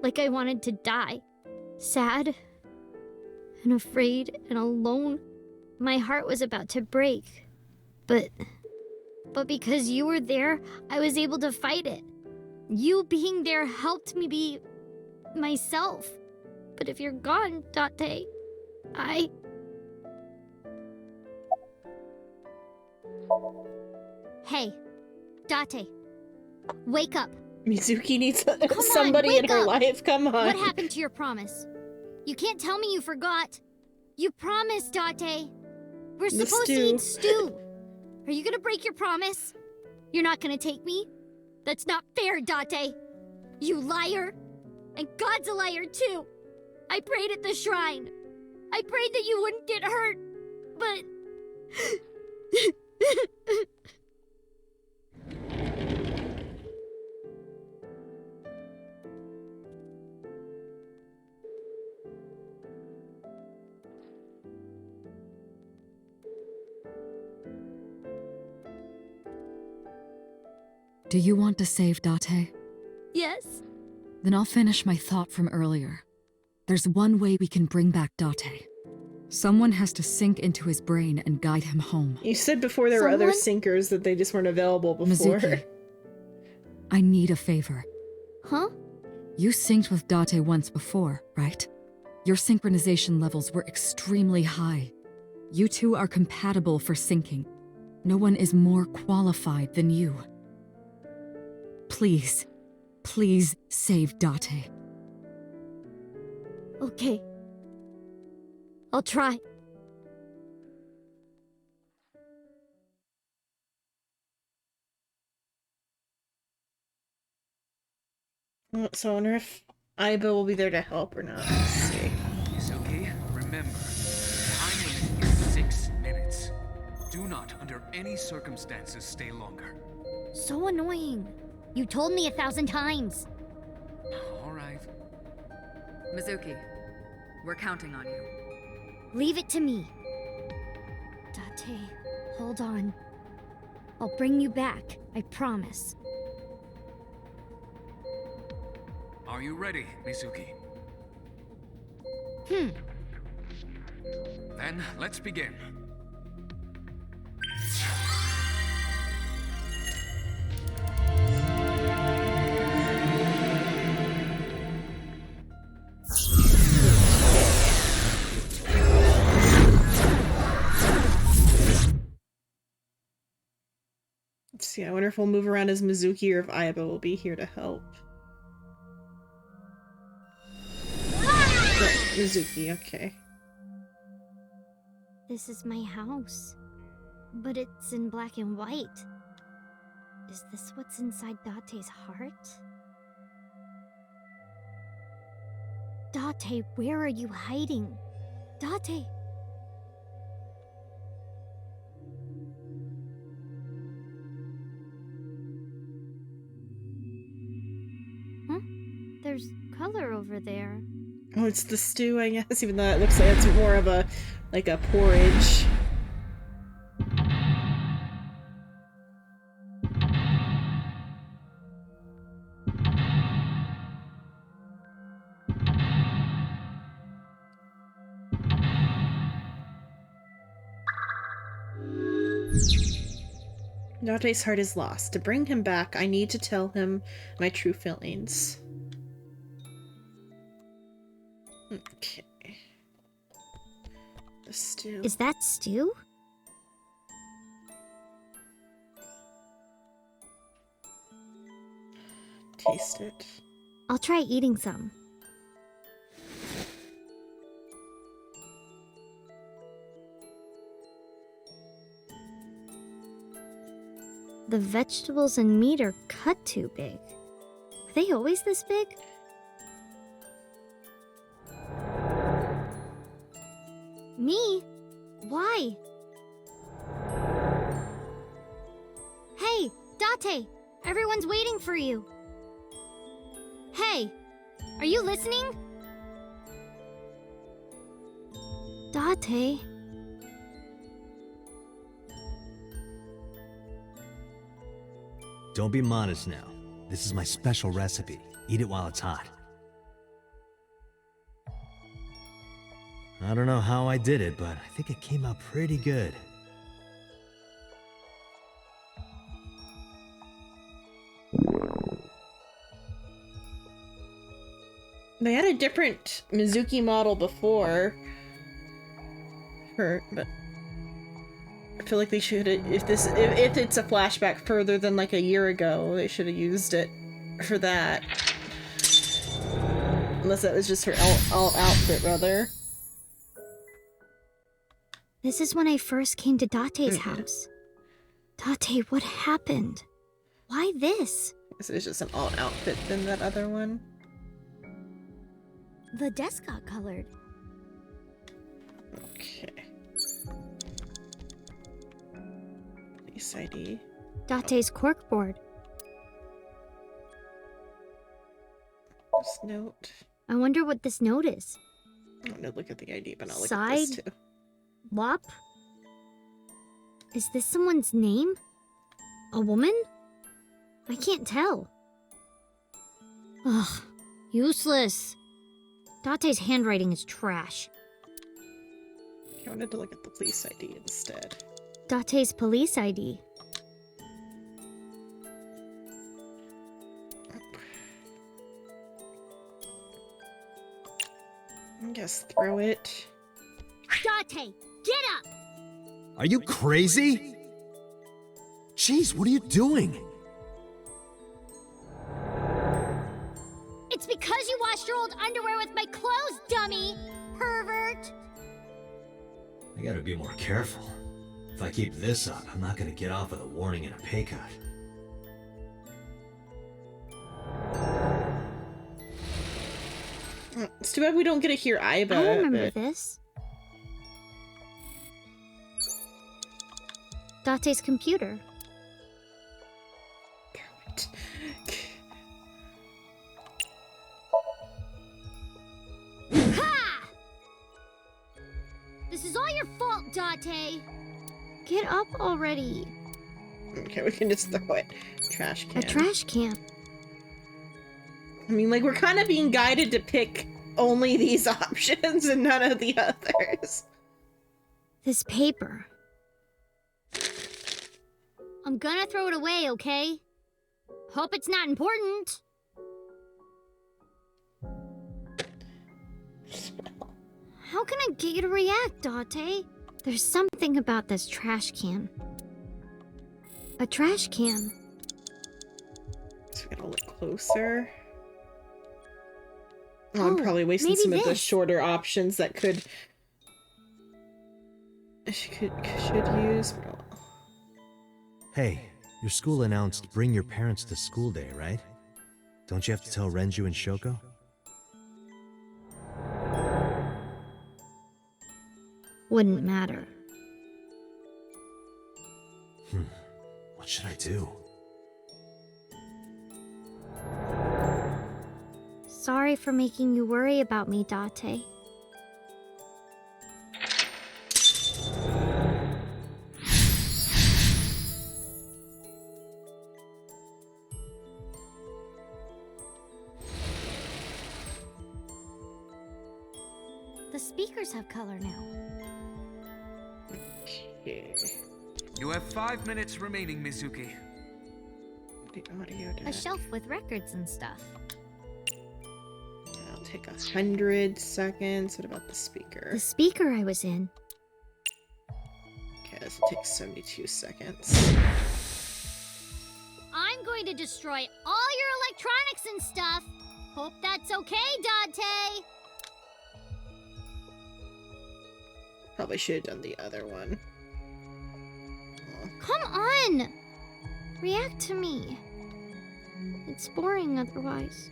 like I wanted to die. Sad and afraid and alone. My heart was about to break. But because you were there, I was able to fight it. You being there helped me be myself. But if you're gone, Date, Hey, Date, wake up. Mizuki needs somebody in her life. Come on. What happened to your promise? You can't tell me you forgot. You promised, Date. We're supposed to eat stew. Are you gonna break your promise? You're not gonna take me? That's not fair, Date. You liar. And God's a liar, too. I prayed at the shrine. I prayed that you wouldn't get hurt, but... Do you want to save Date? Yes. Then I'll finish my thought from earlier. There's one way we can bring back Date. Someone has to sink into his brain and guide him home. You said before there were other sinkers that they just weren't available before. Mizuki, I need a favor. Huh? You synced with Date once before, right? Your synchronization levels were extremely high. You two are compatible for syncing. No one is more qualified than you. Please, please save Date. Okay. I'll try. So I wonder if Aiba will be there to help or not. Let's see. Mizuki, remember, time limit is 6 minutes. Do not, under any circumstances, stay longer. So annoying. You told me 1,000 times. All right. Mizuki, we're counting on you. Leave it to me. Date, hold on. I'll bring you back, I promise. Are you ready, Mizuki? Then, let's begin. Let's see, I wonder if we'll move around as Mizuki or if Aiba will be here to help. Oh, Mizuki, okay. This is my house. But it's in black and white. Is this what's inside Date's heart? Date, where are you hiding? Date! Huh? There's color over there. Oh, it's the stew, I guess, even though it looks like it's more of a, like a porridge. Date's heart is lost. To bring him back, I need to tell him my true feelings. Okay. The stew. Is that stew? Taste it. I'll try eating some. The vegetables and meat are cut too big. Are they always this big? Me? Why? Hey, Date! Everyone's waiting for you. Hey, are you listening? Date? Don't be modest now. This is my special recipe. Eat it while it's hot. I don't know how I did it, but I think it came out pretty good. They had a different Mizuki model before. But I feel like they should have, if it's a flashback further than like a year ago, they should have used it for that. Unless that was just her outfit, rather. This is when I first came to Date's house. Date, what happened? Why this? This is just an alt outfit than that other one. The desk got colored. Okay. Police ID. Date's corkboard. This note. I wonder what this note is. I don't know, look at the ID, but I'll look Side? at this too. Wop? Is this someone's name? A woman? I can't tell. Ugh, useless. Date's handwriting is trash. I wanted to look at the police ID instead. Date's police ID. I guess throw it. Date, get up! Are you crazy? Jeez, what are you doing? It's because you washed your old underwear with my clothes, dummy! Pervert! I gotta be more careful. If I keep this up, I'm not gonna get off with a warning and a pay cut. It's too bad we don't get to hear Aiba. I remember this. Date's computer. Ha! This is all your fault, Date. Get up already. Okay, we can just throw it. Trash can. A trash can. I mean, like, we're kind of being guided to pick only these options and none of the others. This paper. I'm gonna throw it away, okay? Hope it's not important. How can I get you to react, Date? There's something about this trash can. A trash can. So we gotta look closer. Oh, I'm probably wasting some of the shorter options that should use. Hey, your school announced bring your parents to school day, right? Don't you have to tell Renju and Shoko? Wouldn't matter. What should I do? Sorry for making you worry about me, Date. The speakers have color now. Okay. You have 5 minutes remaining, Mizuki. The audio A deck. shelf with records and stuff. I'll take 100 seconds. What about the speaker? The speaker I was in. Okay, this will take 72 seconds. I'm going to destroy all your electronics and stuff. Hope that's okay, Dante. Probably should have done the other one. Come on! React to me. It's boring otherwise.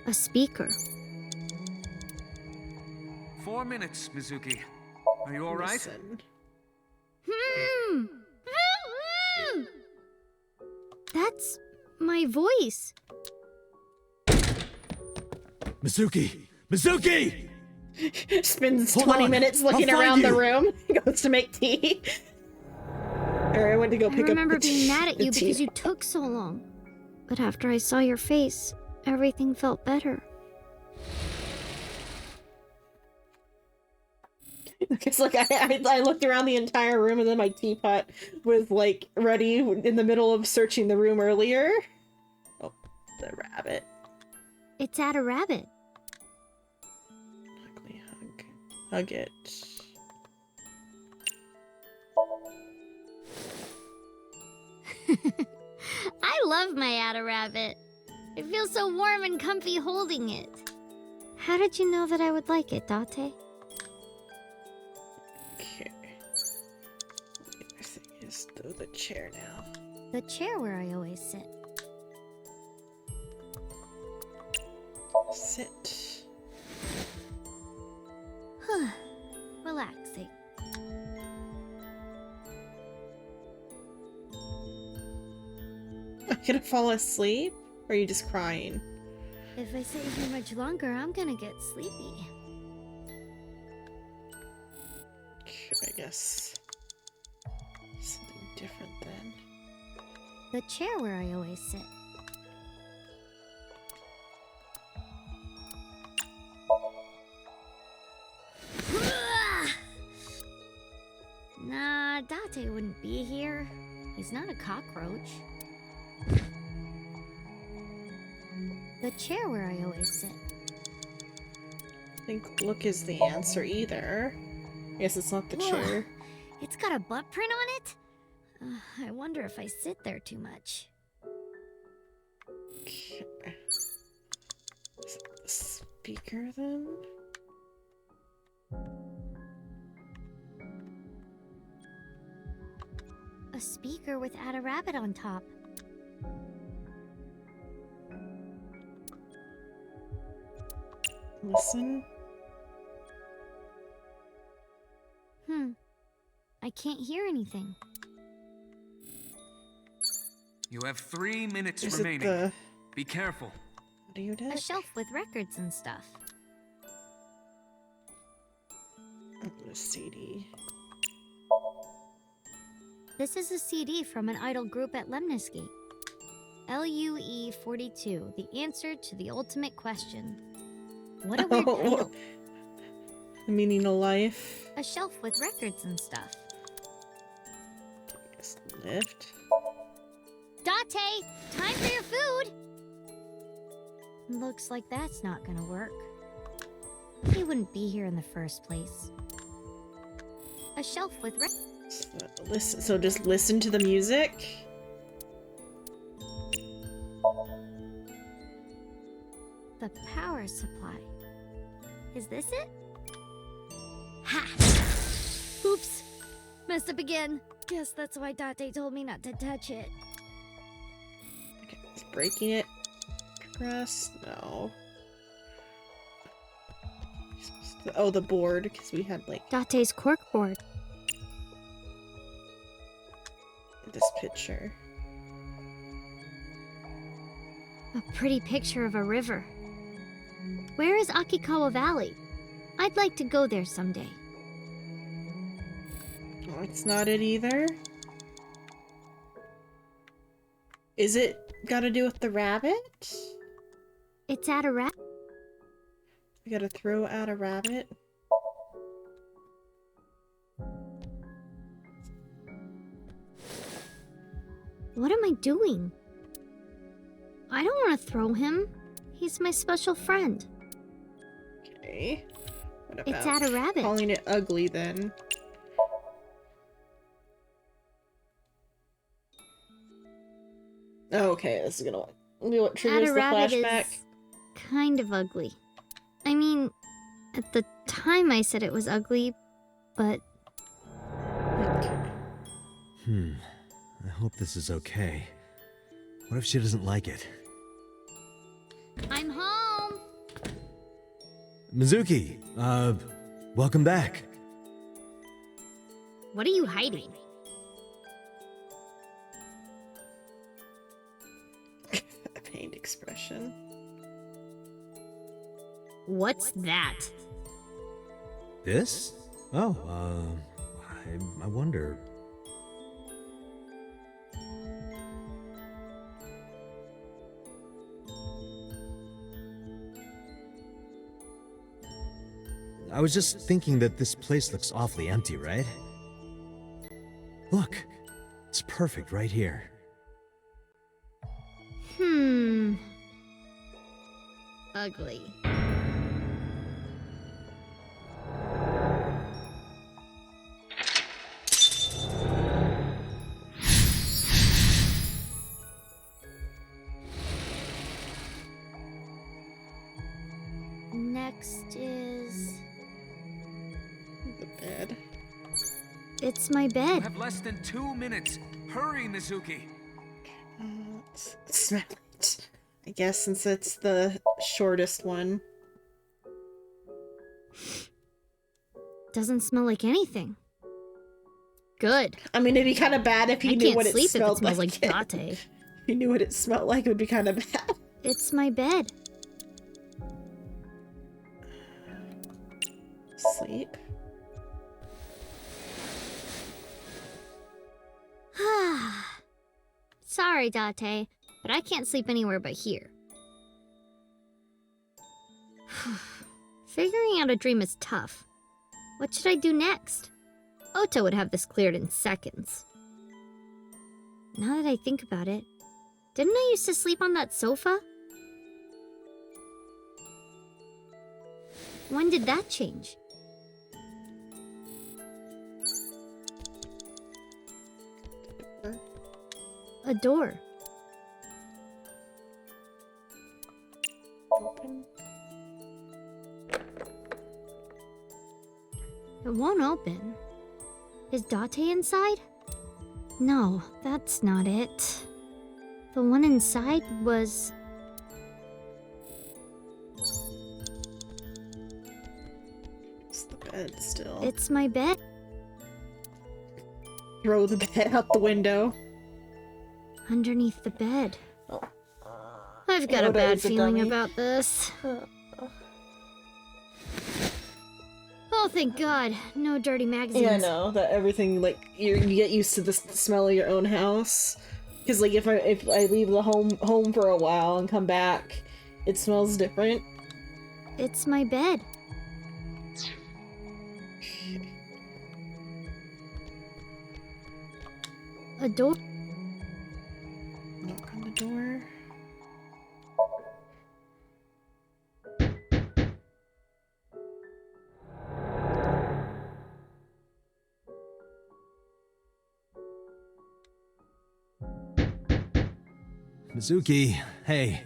A speaker. 4 minutes, Mizuki. Are you alright? Listen. That's my voice. Mizuki! Mizuki! Spends Hold 20 on, minutes looking I'll find around the you. room. Goes to make tea. Or I went to go I pick up remember the being mad at the you tea. because you took so long. But after I saw your face, everything felt better. It's like I looked around the entire room and then my teapot was like ready in the middle of searching the room earlier. Oh, the rabbit. It's at a rabbit. Ugly hug. Hug it. I love my Ada rabbit. It feels so warm and comfy holding it. How did you know that I would like it, Date? Okay. Everything is through the chair now. The chair where I always sit. Sit. Relaxing. I'm gonna fall asleep? Or are you just crying? If I sit here much longer, I'm gonna get sleepy. Okay, I guess something different then. The chair where I always sit. Nah, Date wouldn't be here. He's not a cockroach. The chair where I always sit. I think look is the answer either. I guess it's not the chair. It's got a butt print on it? I wonder if I sit there too much. Okay. Is it the speaker then? A speaker with Ada Rabbit on top. Listen. I can't hear anything. You have 3 minutes Is it remaining. the Be careful. audio deck? A shelf with records and stuff. The CD. This is a CD from an idol group at Lemnisky. LUE 42, the answer to the ultimate question. What a weird title. The meaning of life. A shelf with records and stuff. Just lift. Date, time for your food! Looks like that's not gonna work. He wouldn't be here in the first place. A shelf with Listen. So just listen to the music. the power supply. Is this it? Ha! Oops! Messed up again. Guess that's why Date told me not to touch it. Okay, it's breaking it. Press. No. Oh, the board, because we had like Date's cork board. this picture. A pretty picture of a river. Where is Akikawa Valley? I'd like to go there someday. Oh, it's not it either. Is it got to do with the rabbit? It's at a rabbit. We gotta throw out a rabbit. What am I doing? I don't want to throw him. He's my special friend. Okay. What about It's Ada Rabbit. calling it ugly then? Oh, okay, this is gonna be what triggers Ada the Rabbit flashback. is kind of ugly. I mean, at the time I said it was ugly, but I hope this is okay. What if she doesn't like it? I'm home. Mizuki, welcome back. What are you hiding? A pained expression. What's that? This? Oh, I wonder. I was just thinking that this place looks awfully empty, right? Look, it's perfect right here. Ugly. Next is... the bed. It's my You bed. have less than 2 minutes. Hurry, Mizuki. Smell it. I guess since it's the shortest one. Doesn't smell like anything. Good. I mean, it'd be kind of bad if he I knew can't what it sleep if it smelled smells like. like Date. If he knew what it smelled like, it would be kind of bad. It's my bed. Sleep. Sorry, Date, but I can't sleep anywhere but here. Figuring out a dream is tough. What should I do next? Ota would have this cleared in seconds. Now that I think about it, didn't I used to sleep on that sofa? When did that change? A door. Open. It won't open. Is Date inside? No, that's not it. The one inside was... It's the bed still. It's my bed. Throw the bed out the window. Underneath the bed. I've got a Oda bad is a feeling dummy. about this. Oh, thank God. No dirty magazines. Yeah, I know that everything like you get used to the smell of your own house. Because like if I leave the home for a while and come back, it smells different. It's my bed. A door. Knock on the door. Mizuki, hey.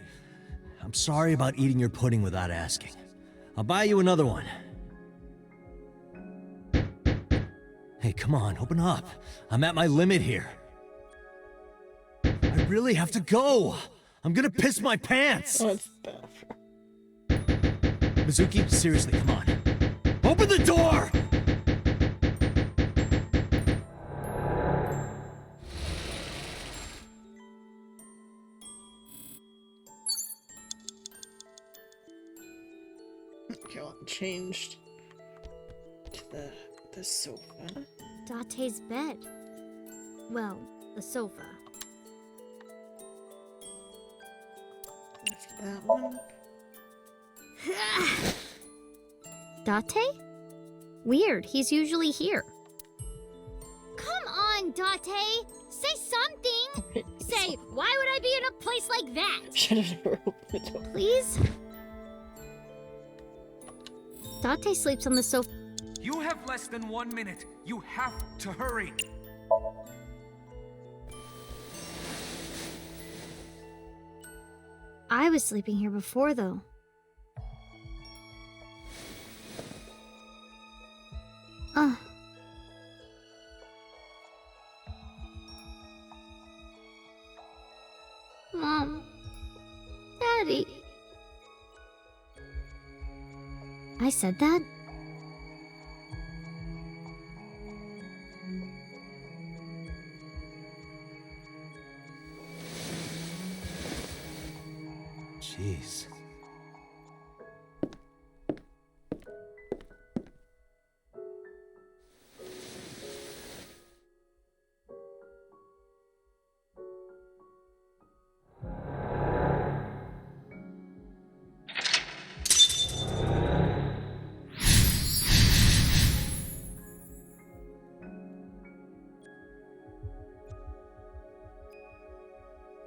I'm sorry about eating your pudding without asking. I'll buy you another one. Hey, come on, open up. I'm at my limit here. I really have to go. I'm gonna piss my pants. Oh, it's bad. Mizuki, seriously, come on. Open the door! Okay, well, changed to the sofa. Date's bed. Well, the sofa. Lift that one. Date? Weird, he's usually here. Come on, Date! Say something! Why? Why would I be in a place like that? Should have never opened the door. Please? Date sleeps on the sofa. You have less than 1 minute. You have to hurry. I was sleeping here before, though. Mom. Daddy. I said that? Jeez.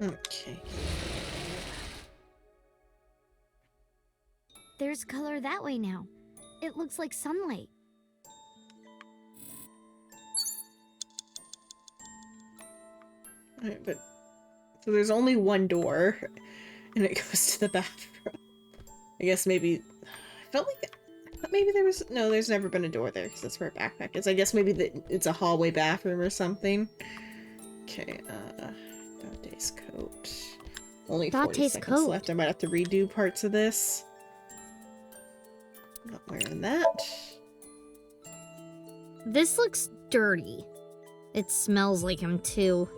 Okay. There's color that way now. It looks like sunlight. Alright, but so there's only one door, and it goes to the bathroom. I guess maybe I thought maybe there was there's never been a door there because that's where a backpack is. I guess maybe it's a hallway bathroom or something. Okay, Dante's coat. Only 40 Dante's seconds coat. left. I might have to redo parts of this. Not wearing that. This looks dirty. It smells like him, too.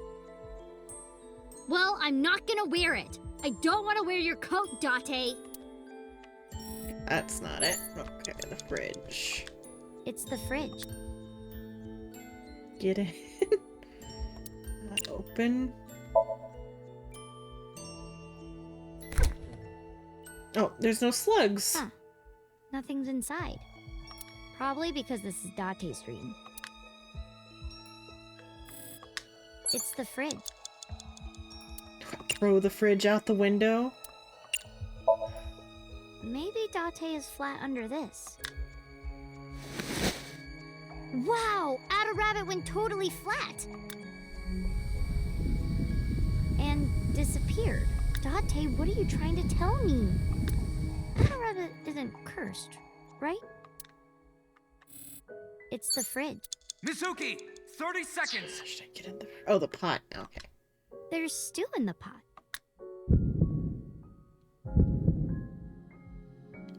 Well, I'm not gonna wear it. I don't want to wear your coat, Date. That's not it. Okay, the fridge. It's the fridge. Get in. Open. Oh, there's no slugs. Huh. Nothing's inside. Probably because this is Date's dream. It's the fridge. Throw the fridge out the window. Maybe Date is flat under this. Wow! Ada Rabbit went totally flat! And disappeared. Date, what are you trying to tell me? Ada Rabbit isn't cursed, right? It's the fridge. Mizuki, 30 seconds. Should I get in the... Oh, the pot. Okay. There's stew in the pot.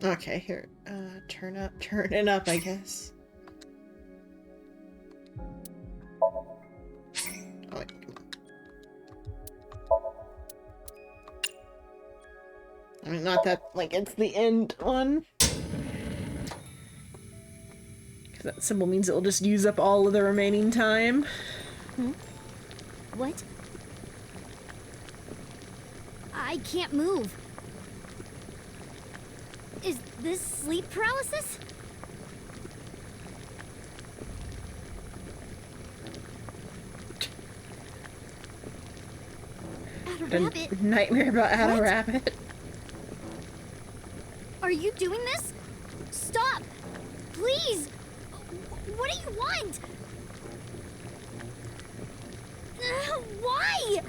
Okay, here. Turn it up, I guess. Oh, wait, come on. I mean, not that, like, it's the end one. Because that symbol means it will just use up all of the remaining time. What? I can't move. Is this sleep paralysis? Ada Rabbit? Nightmare about Ada What? Rabbit. Are you doing this? Stop! Please! What do you want? Why?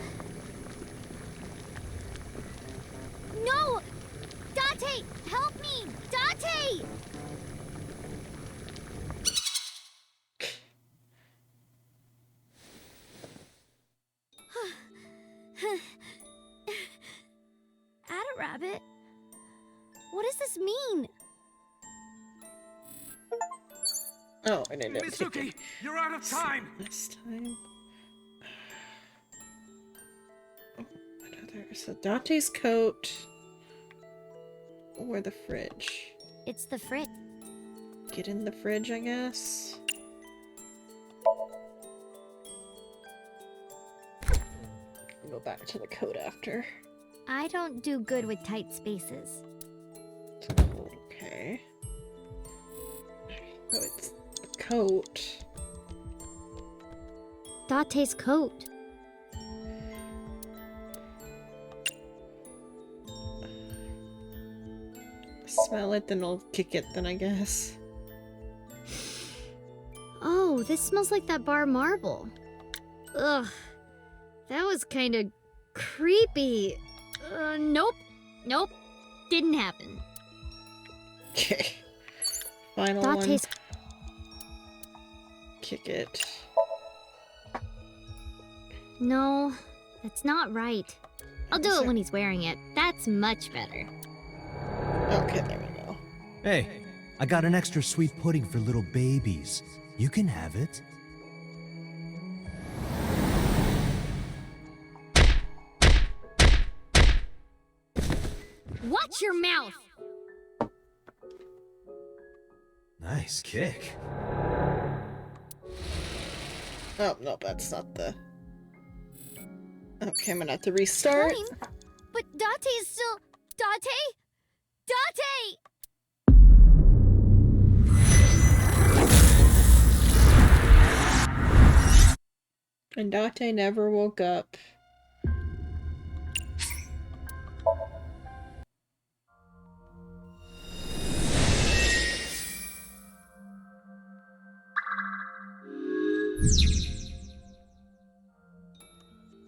No! Date! Help me! Date! Ada Rabbit? What does this mean? Oh, I didn't Mizuki, you're out of time. This time. Oh, another. So Dante's coat. Or the fridge. It's the fridge. Get in the fridge, I guess. I'll go back to the coat after. I don't do good with tight spaces. Okay. So it's the coat. Date's coat. smell it, then I'll kick it, then I guess. Oh, this smells like that bar marble. Ugh. That was kind of creepy. Nope. Nope. Didn't happen. Okay. Final That one. tastes... Kick it. No, that's not right. I'll do it when he's wearing it. That's much better. Okay, there we go. Hey, I got an extra sweet pudding for little babies. You can have it. Watch your mouth! Nice kick. Oh, no, that's not the... Okay, I'm gonna have to restart. Fine, but Date is still... Date? Date! And Date never woke up.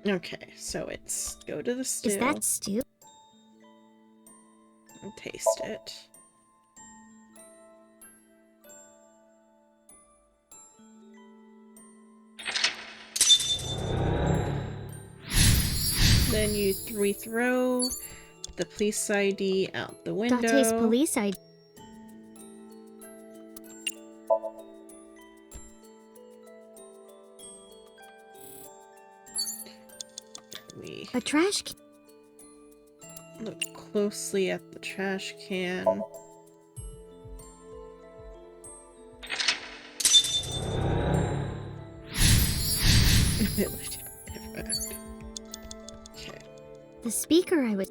Okay, so it's go to the stew. Is that stew? And taste it. Then you rethrow the police ID out the window. Date's police ID. A trash can. Look closely at the trash can. Okay. The speaker I was...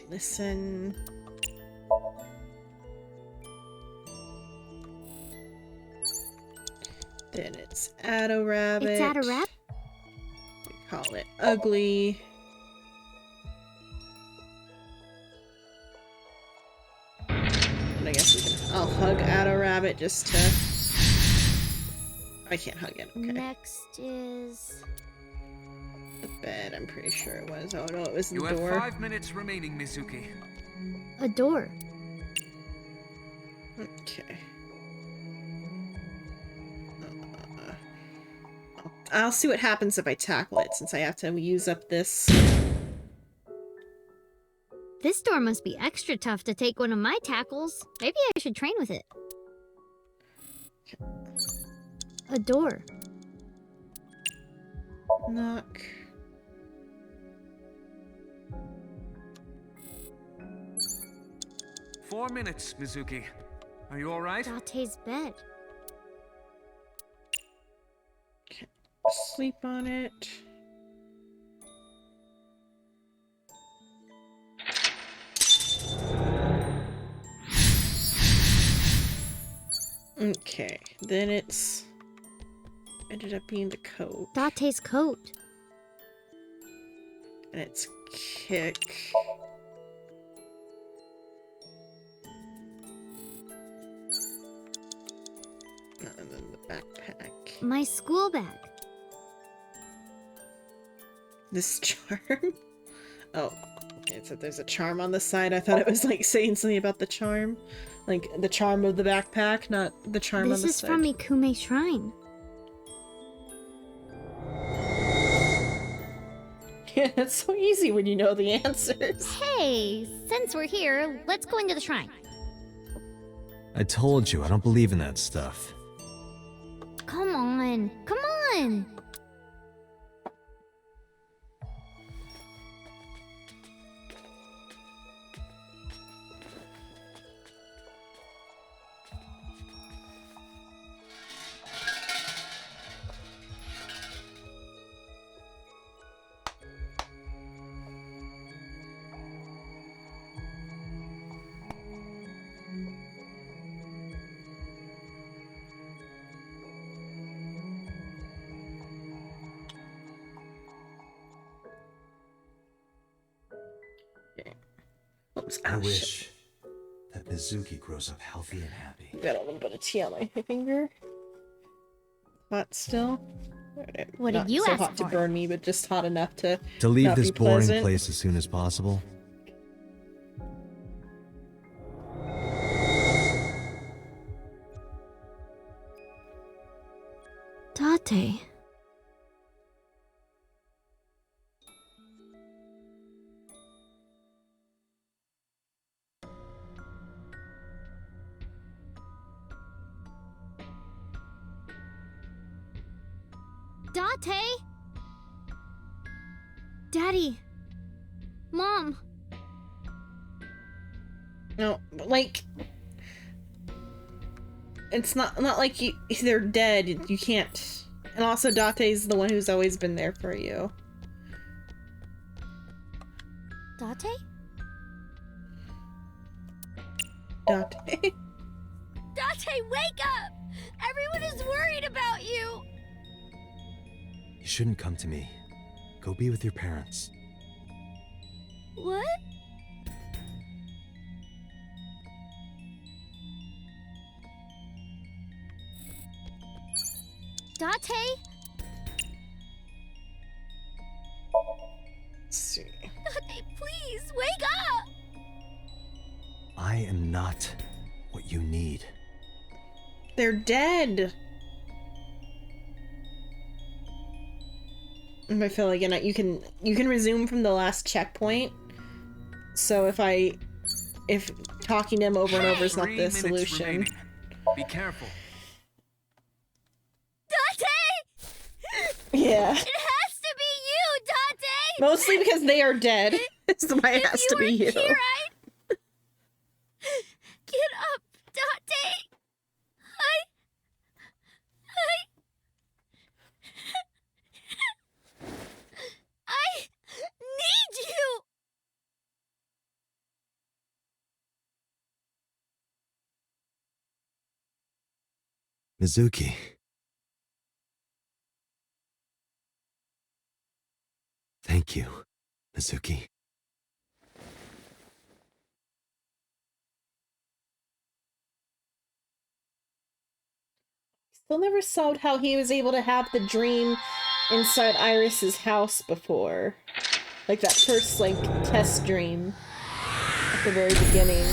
Listen. Then it's Addo Rabbit. It's Addo Rabbit? We call it Ugly. And I guess we can... I'll hug Addo Rabbit just to... I can't hug it, okay. Next is... The bed, I'm pretty sure it was. Oh no, it was the You door. have 5 minutes remaining, Mizuki. A door. Okay. I'll see what happens if I tackle it, since I have to use up this. This door must be extra tough to take one of my tackles. Maybe I should train with it. A door. Knock. Four minutes, Mizuki. Are you alright? Date's bed. Sleep on it. Okay, then it's ended up being the coat. Date's coat. And it's kick. And then the backpack. My school bag. This charm? Oh, okay, so there's a charm on the side. I thought it was like saying something about the charm. Like the charm of the backpack, not the charm on the side. This is from Ikume Shrine. Yeah, it's so easy when you know the answers. Hey, since we're here, let's go into the shrine. I told you, I don't believe in that stuff. Come on, come on! I wish that Mizuki grows up healthy and happy. Got a little bit of tea on my finger. Hot still. What Not did you so ask hot for? to burn me, but just hot enough to To leave not this be boring pleasant. place as soon as possible. Date. Date? Daddy. Mom. No, but like it's not like they're dead. You can't. And also, Date's the one who's always been there for you. Date? Date. Date, wake up! Everyone is worried about you! You shouldn't come to me. Go be with your parents. What? Date? Let's see. Date, please, wake up! I am not what you need. They're dead. I feel like you can resume from the last checkpoint. So if talking to him over and over is not the solution. Be careful. Date! Yeah. It has to be you, Date! Mostly because they are dead. That's why it has to be you. Here, get up, Date! I need you! Mizuki. Thank you, Mizuki. Still never solved how he was able to have the dream inside Iris's house before. Like that first, like, test dream. At the very beginning.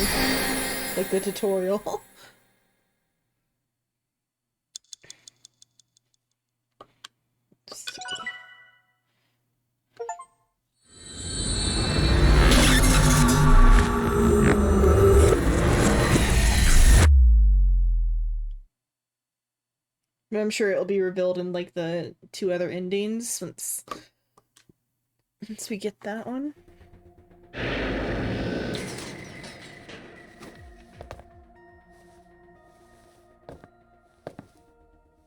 Like the tutorial. Let's see. But I'm sure it'll be revealed in like the two other endings once we get that one.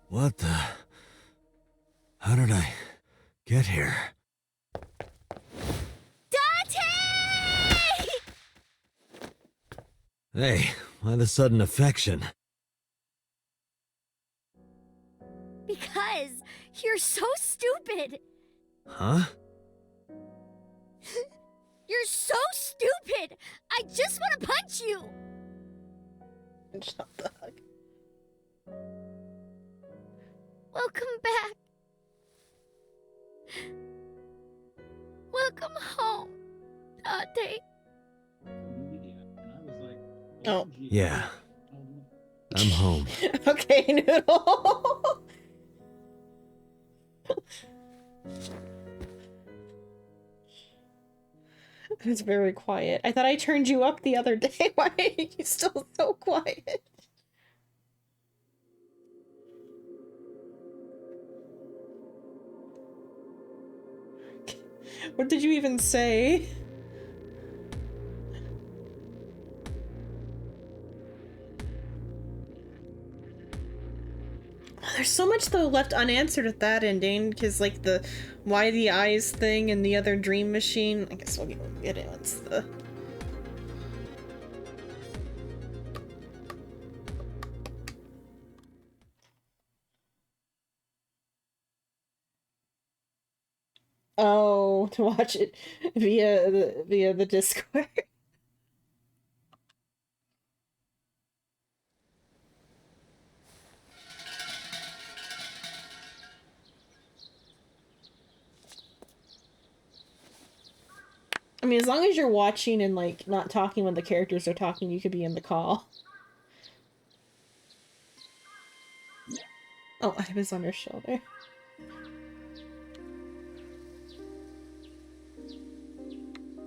What the? How did I get here? Date! Hey, why the sudden affection? Because you're so stupid. Huh? You're so stupid. I just want to punch you. Shut the fuck. Welcome back. Welcome home, Date. Oh. Yeah. I'm home. Okay, Noodle. It's very quiet. I thought I turned you up the other day. Why are you still so quiet? What did you even say? There's so much though left unanswered at that ending, because like the why the eyes thing and the other dream machine. I guess we'll get it once the. Oh, to watch it via the Discord. mean, as long as you're watching and, like, not talking when the characters are talking, you could be in the call. Oh, I was on her shoulder.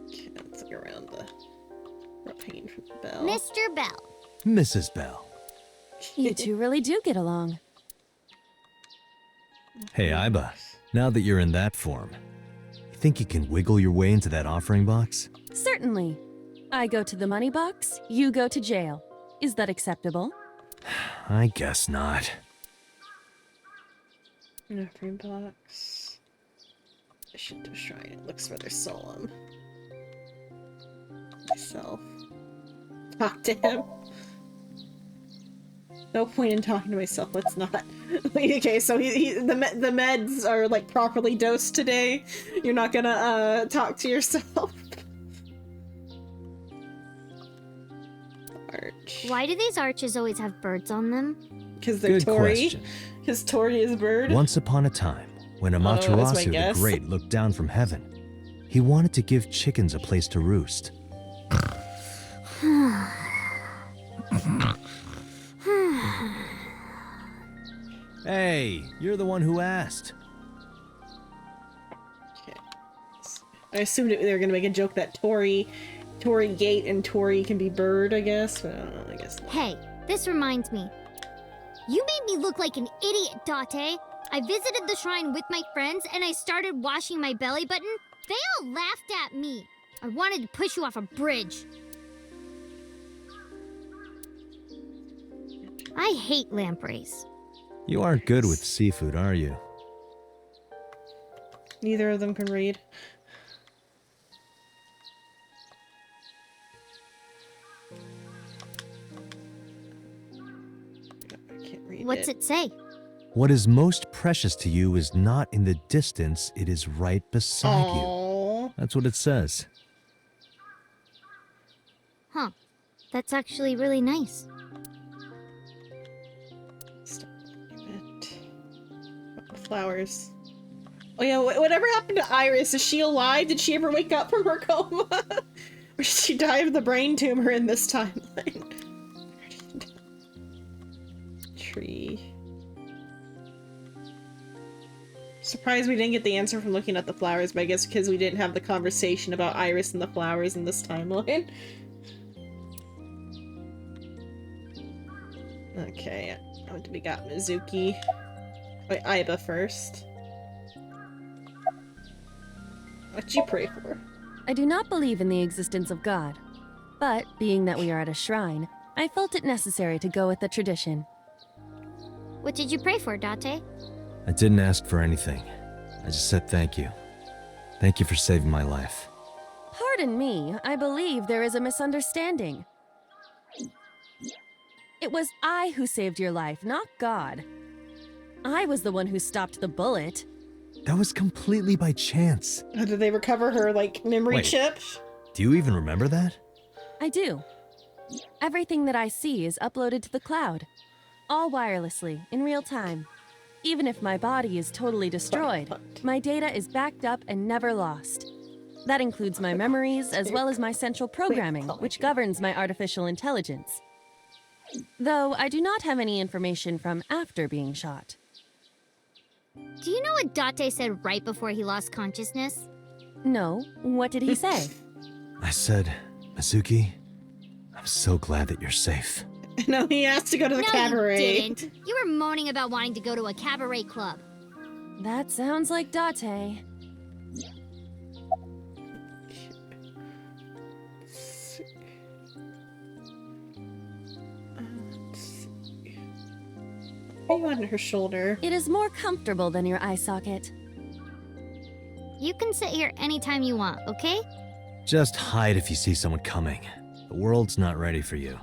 Okay, let's look around the rope hanging from the bell. Mr. Bell. Mrs. Bell. You two really do get along. Hey, Iba. Now that you're in that form, you think you can wiggle your way into that offering box? Certainly. I go to the money box, you go to jail. Is that acceptable? I guess not. An offering box. Shinto shrine. It looks rather solemn. Myself. Talk to him. No point in talking to myself. Let's not. Okay, so the meds are like properly dosed today. You're not gonna talk to yourself. Arch. Why do these arches always have birds on them? Because they're Good Tori. question. Because Tori is a bird. Once upon a time, when that's my Amaterasu the guess. Great looked down from heaven, he wanted to give chickens a place to roost. Hey, you're the one who asked. I assumed they were gonna make a joke that Tori Gate and Tori can be bird, I guess. But I don't know, I guess not. Hey, this reminds me. You made me look like an idiot, Date. I visited the shrine with my friends and I started washing my belly button. They all laughed at me. I wanted to push you off a bridge. I hate lampreys. You aren't good with seafood, are you? Neither of them can read. I can't read What's it say? What is most precious to you is not in the distance, it is right beside you. That's what it says. Huh. That's actually really nice. Flowers. Oh yeah, whatever happened to Iris? Is she alive? Did she ever wake up from her coma? Or did she die of the brain tumor in this timeline? Tree. Surprised we didn't get the answer from looking at the flowers, but I guess because we didn't have the conversation about Iris and the flowers in this timeline. Okay, what do we got? Mizuki. Wait, Aiba first. What'd you pray for? I do not believe in the existence of God, but being that we are at a shrine, I felt it necessary to go with the tradition. What did you pray for, Date? I didn't ask for anything. I just said thank you. Thank you for saving my life. Pardon me, I believe there is a misunderstanding. It was I who saved your life, not God. I was the one who stopped the bullet. That was completely by chance. Did they recover her, like, memory Wait. chip? Do you even remember that? I do. Everything that I see is uploaded to the cloud. All wirelessly, in real time. Even if my body is totally destroyed, my data is backed up and never lost. That includes my memories as well as my central programming, which governs my artificial intelligence. Though I do not have any information from after being shot. Do you know what Date said right before he lost consciousness? No, what did he say? I said, Mizuki, I'm so glad that you're safe. No, he asked to go to the cabaret. You didn't. You were moaning about wanting to go to a cabaret club. That sounds like Date. What are you on her shoulder? It is more comfortable than your eye socket. You can sit here anytime you want, okay? Just hide if you see someone coming. The world's not ready for you.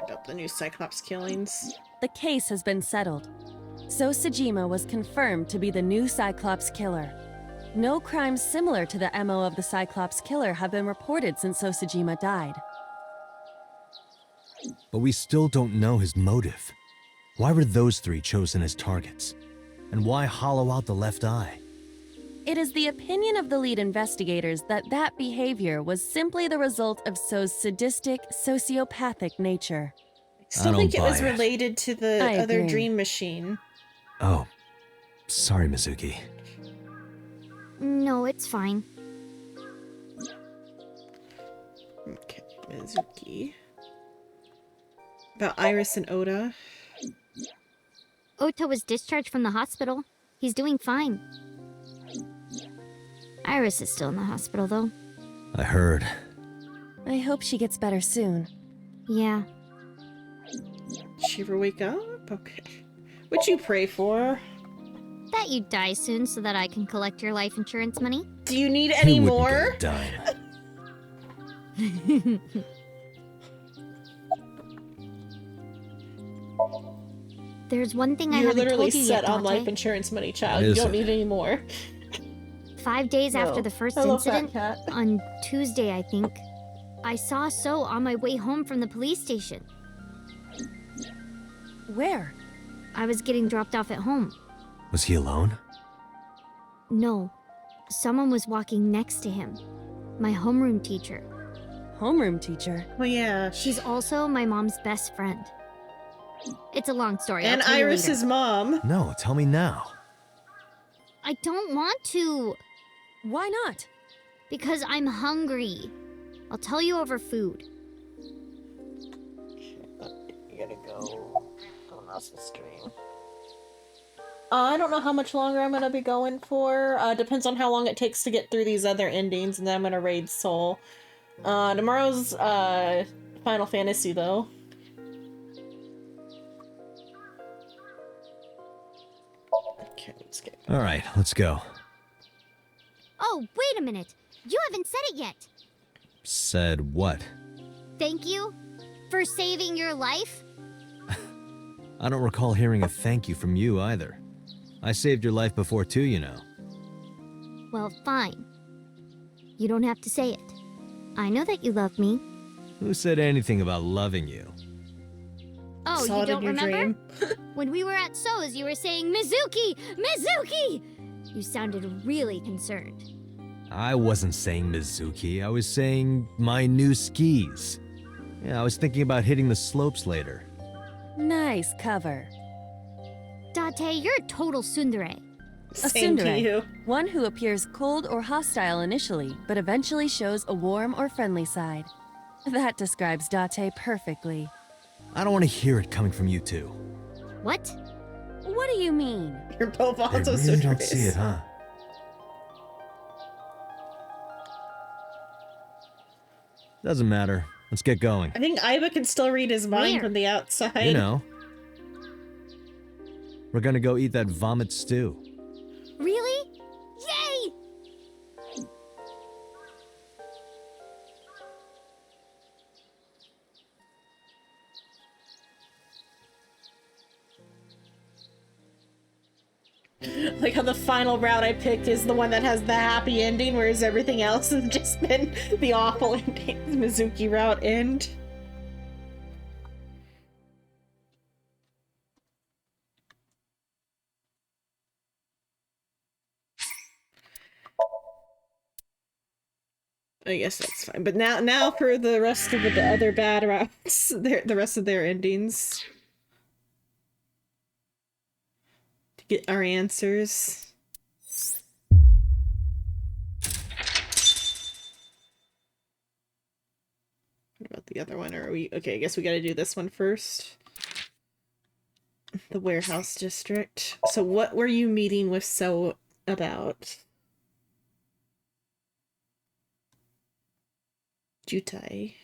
About the new Cyclops killings. The case has been settled. So Sejima was confirmed to be the new Cyclops killer. No crimes similar to the MO of the Cyclops killer have been reported since Sojima died. But we still don't know his motive. Why were those three chosen as targets? And why hollow out the left eye? It is the opinion of the lead investigators that that behavior was simply the result of So's sadistic, sociopathic nature. I still think it was buy it. related to the I other agree. dream machine. Oh, sorry, Mizuki. No, it's fine. Okay, Mizuki. About Iris and Oda. Ota was discharged from the hospital. He's doing fine. Iris is still in the hospital, though. I heard. I hope she gets better soon. Yeah. Did she ever wake up? Okay. What'd you pray for? That you die soon so that I can collect your life insurance money. Do you need any Who wouldn't more? get a dime? There's one thing I You're haven't literally told you set yet, on Dante. life insurance money, child. What You is don't it? need any more. 5 days after No. the first I love that incident, cat. on Tuesday, I think, I saw So on my way home from the police station. Where? I was getting dropped off at home. Was he alone? No, someone was walking next to him. My homeroom teacher. Homeroom teacher? Oh, yeah. She's also my mom's best friend. It's a long story. And I'll tell you Iris's later. mom. No, tell me now. I don't want to. Why not? Because I'm hungry. I'll tell you over food. You gotta go. Someone else's stream. I don't know how much longer I'm gonna be going for. Depends on how long it takes to get through these other endings, and then I'm gonna raid Soul. Tomorrow's Final Fantasy though. Okay, let's get. All right, let's go. Oh, wait a minute. You haven't said it yet. Said what? Thank you for saving your life. I don't recall hearing a thank you from you either. I saved your life before too, you know. Well, fine. You don't have to say it. I know that you love me. Who said anything about loving you? Oh, Saw you it in don't your remember? When we were at So's, you were saying, Mizuki! Mizuki! You sounded really concerned. I wasn't saying Mizuki, I was saying my new skis. Yeah, I was thinking about hitting the slopes later. Nice cover. Date, you're a total tsundere. A Same to tsundere, you. one who appears cold or hostile initially, but eventually shows a warm or friendly side. That describes Date perfectly. I don't want to hear it coming from you two. What? What do you mean? You're both They also really don't see it, huh? Doesn't matter. Let's get going. I think Aiba can still read his mind Where? from the outside. You know. We're gonna go eat that vomit stew. Really? Yay! Like how the final route I picked is the one that has the happy ending, whereas everything else has just been the awful ending. Mizuki route end. I guess that's fine. But now for the rest of the other bad routes, the rest of their endings. To get our answers. What about the other one? Or are we okay? I guess we got to do this one first. The warehouse district. So what were you meeting with So about? Jutai.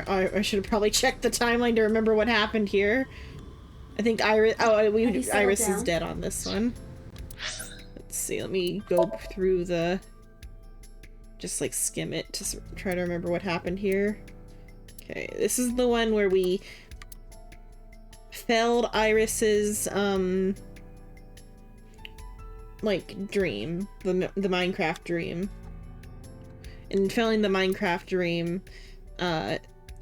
I should have probably checked the timeline to remember what happened here. I think Iris. Oh, Iris is dead on this one. Let's see. Let me go through the. Just like skim it to try to remember what happened here. Okay, this is the one where we failed Iris's like dream, the Minecraft dream. In failing the Minecraft dream,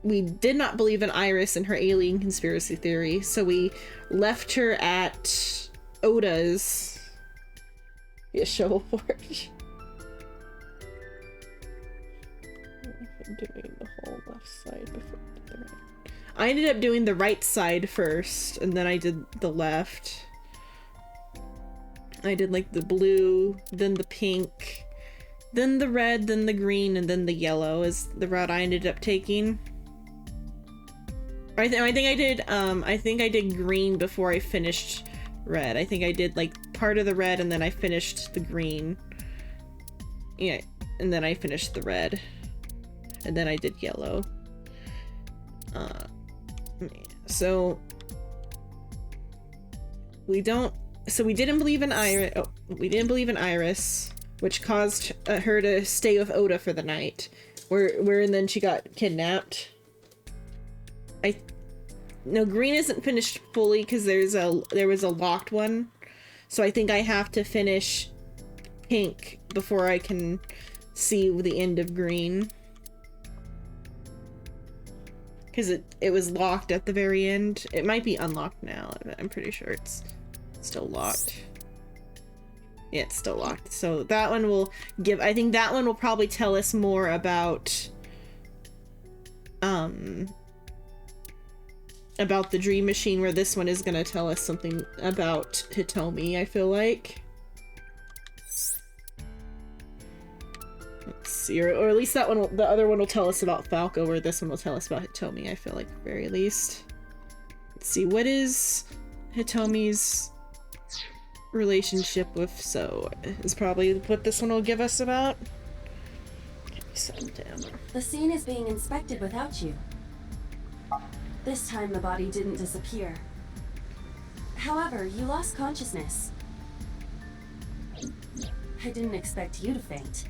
we did not believe in Iris and her alien conspiracy theory, so we left her at Oda's. Yeah, shovel forge. I'm doing the whole left side before I did the right. I ended up doing the right side first, and then I did the left. I did like the blue, then the pink, then the red, then the green, and then the yellow is the route I ended up taking. I think I did green before I finished red. I think I did like part of the red and then I finished the green. Yeah, and then I finished the red. And then I did yellow. So we didn't believe in Iris. Oh, we didn't believe in Iris, which caused her to stay with Oda for the night. And then she got kidnapped. No, green isn't finished fully because there was a locked one, so I think I have to finish pink before I can see the end of green. Because it was locked at the very end. It might be unlocked now. I'm pretty sure it's still locked. Yeah, it's still locked. So that one will give. I think that one will probably tell us more about the dream machine, where this one is gonna tell us something about Hitomi, I feel like. Let's see, or at least that one, the other one will tell us about Falco, where this one will tell us about Hitomi, I feel like, at the very least. Let's see, what is Hitomi's relationship with So? Is probably what this one will give us about. The scene is being inspected without you. This time the body didn't disappear. However, you lost consciousness. I didn't expect you to faint.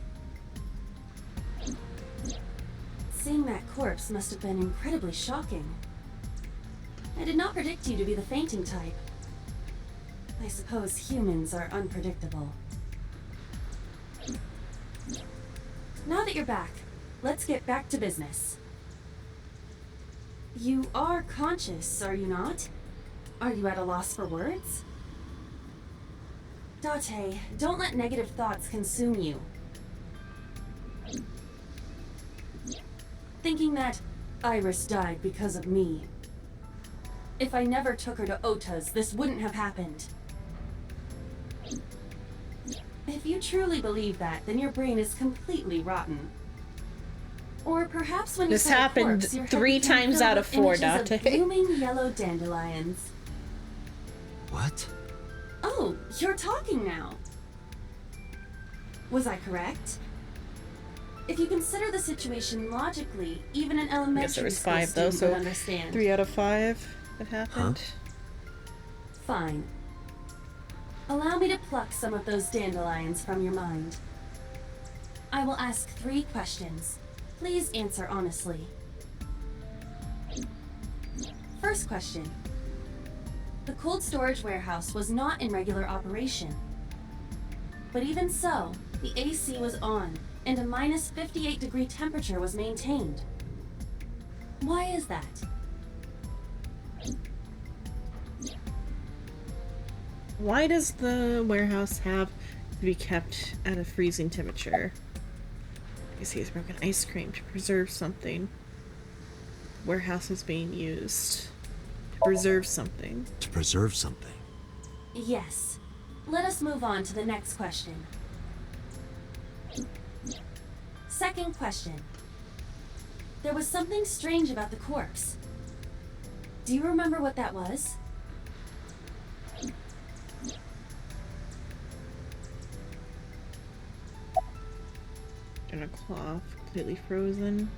Seeing that corpse must have been incredibly shocking. I did not predict you to be the fainting type. I suppose humans are unpredictable. Now that you're back, let's get back to business. You are conscious, are you not? Are you at a loss for words? Date, don't let negative thoughts consume you. Thinking that Iris died because of me. If I never took her to Ota's, this wouldn't have happened. If you truly believe that, then your brain is completely rotten. Or perhaps when this you saw happened a corpse, your head 3 became times filled out with of 4, images of Date. blooming yellow dandelions. What? Oh, you're talking now. Was I correct? If you consider the situation logically, even an I elementary guess there was school 5 though, student so would understand. 3 out of 5 that happened. Fine. Allow me to pluck some of those dandelions from your mind. I will ask 3 questions. Please answer honestly. First question. The cold storage warehouse was not in regular operation. But even so, the AC was on, and a minus 58-degree temperature was maintained. Why is that? Why does the warehouse have to be kept at a freezing temperature? I see it's broken ice cream to preserve something. Warehouse is being used to preserve something. To preserve something? Yes. Let us move on to the next question. Second question. There was something strange about the corpse. Do you remember what that was? In a cloth, completely frozen,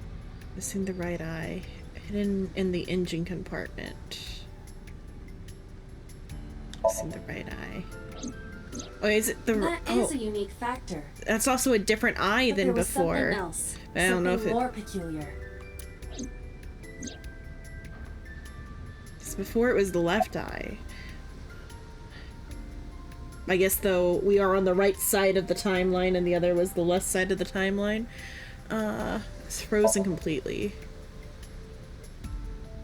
missing the right eye, hidden in the engine compartment. Missing the right eye. Oh, is it the? That is a unique factor. That's also a different eye But than there was before. something else, But I don't know if something it. more peculiar. 'Cause before it was the left eye. I guess, though, we are on the right side of the timeline and the other was the left side of the timeline. It's frozen completely.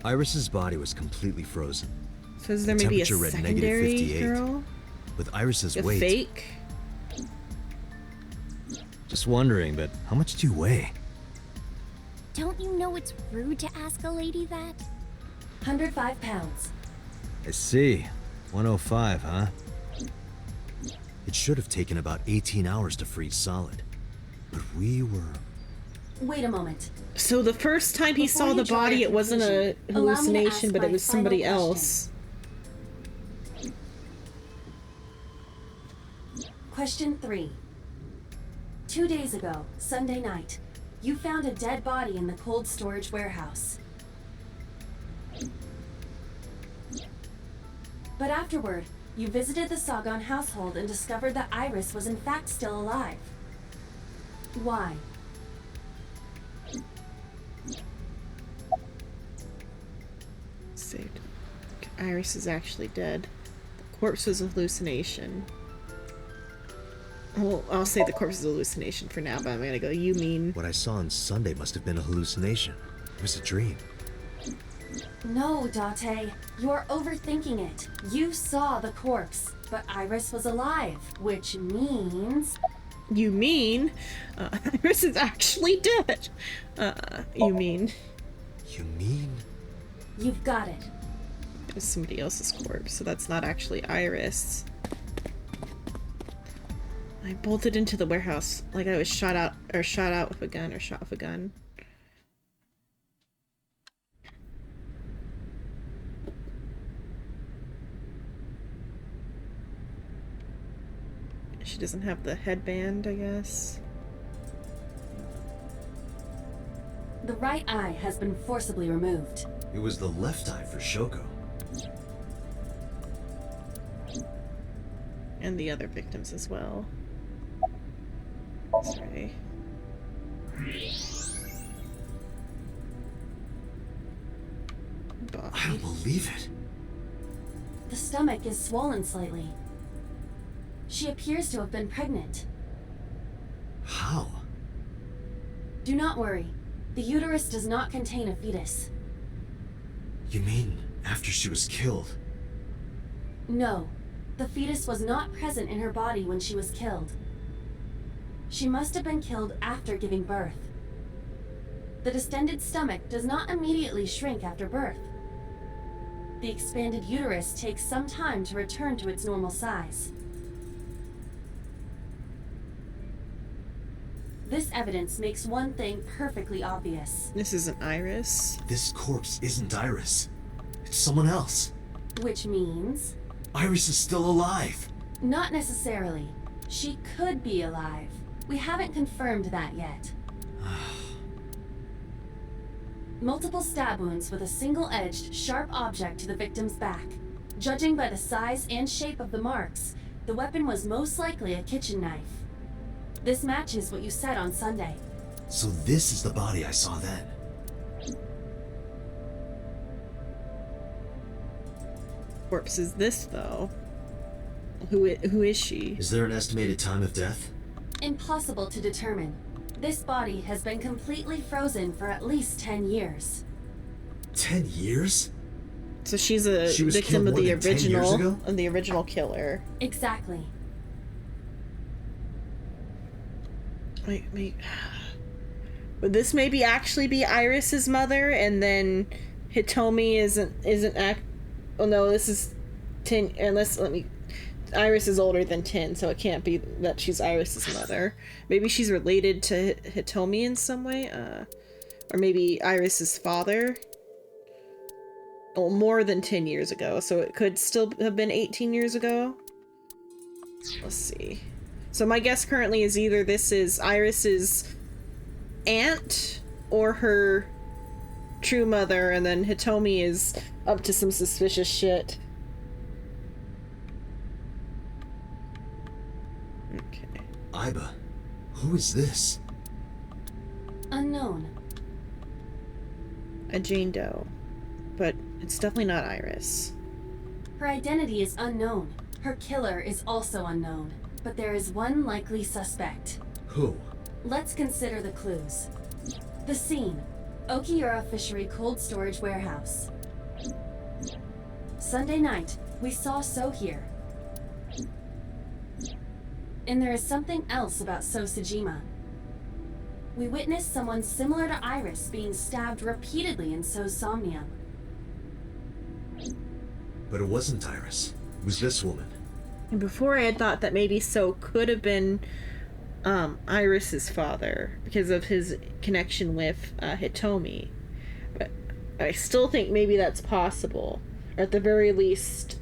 Iris's body was completely frozen. So is there The maybe a temperature read secondary -58. girl? With Iris's A weight. fake? Just wondering, but how much do you weigh? Don't you know it's rude to ask a lady that? 105 pounds. I see. 105, huh? It should have taken about 18 hours to freeze solid. But we were... Wait a moment. So the first time he Before saw the you draw body, your it wasn't a conclusion, allow me to hallucination, ask but it my was final somebody question. else. Question 3. 2 days ago, Sunday night, you found a dead body in the cold storage warehouse. But afterward, you visited the Sagan household and discovered that Iris was in fact still alive. Why? Saved. Iris is actually dead. The corpse was a hallucination. Well, I'll say the corpse is a hallucination for now, but I'm gonna go, you mean... What I saw on Sunday must have been a hallucination. It was a dream. No, Date. You're overthinking it. You saw the corpse, but Iris was alive, which means... You mean... Iris is actually dead. You mean... You mean... You've got it. It was somebody else's corpse, so that's not actually Iris. I bolted into the warehouse like I was shot out with a gun, or shot with a gun. She doesn't have the headband, I guess. The right eye has been forcibly removed. It was the left eye for Shoko. And the other victims as well. Sorry. I don't believe it. The stomach is swollen slightly. She appears to have been pregnant. How? Do not worry. The uterus does not contain a fetus. You mean after she was killed? No. The fetus was not present in her body when she was killed. She must have been killed after giving birth. The distended stomach does not immediately shrink after birth. The expanded uterus takes some time to return to its normal size. This evidence makes one thing perfectly obvious. This isn't Iris. This corpse isn't Iris. It's someone else. Which means... Iris is still alive. Not necessarily. She could be alive. We haven't confirmed that yet. Multiple stab wounds with a single-edged, sharp object to the victim's back. Judging by the size and shape of the marks, the weapon was most likely a kitchen knife. This matches what you said on Sunday. So this is the body I saw then. Corpse is this, though? Who is she? Is there an estimated time of death? Impossible to determine. This body has been completely frozen for at least 10 years. 10 years? So she's a She was victim killed of more the than 10 years original, ago? of the original killer. Exactly. Wait. Would this maybe actually be Iris's mother, and then Hitomi isn't act? Oh no, this is 10. Iris is older than 10, so it can't be that she's Iris's mother. Maybe she's related to Hitomi in some way, or maybe Iris's father. Well, more than 10 years ago, so it could still have been 18 years ago. Let's see. So my guess currently is either this is Iris's aunt or her true mother, and then Hitomi is up to some suspicious shit. Okay. Aiba, who is this? Unknown. A Jane Doe. but it's definitely not Iris. Her identity is unknown. Her killer is also unknown. But there is one likely suspect. Who? Let's consider the clues. The scene. Okiura Fishery Cold Storage Warehouse. Sunday night, we saw So here. And there is something else about So Sejima. We witnessed someone similar to Iris being stabbed repeatedly in So's somnium. But it wasn't Iris. It was this woman. And before I had thought that maybe So could have been Iris's father because of his connection with Hitomi. But I still think maybe that's possible. Or at the very least,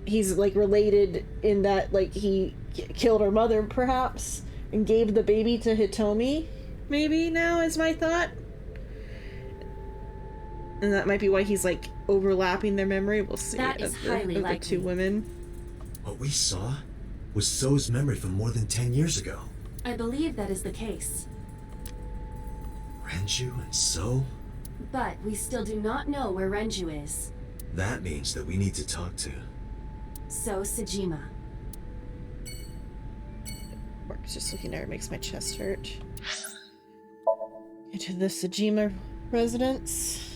he's like related in that like he killed her mother perhaps and gave the baby to Hitomi. Maybe now is my thought. And that might be why he's like overlapping their memory. We'll see. That is highly the likely. two women. What we saw was So's memory from more than 10 years ago. I believe that is the case. Renju and So? But we still do not know where Renju is. That means that we need to talk to... So Sejima. Works just looking at her makes my chest hurt. Into the Sejima residence.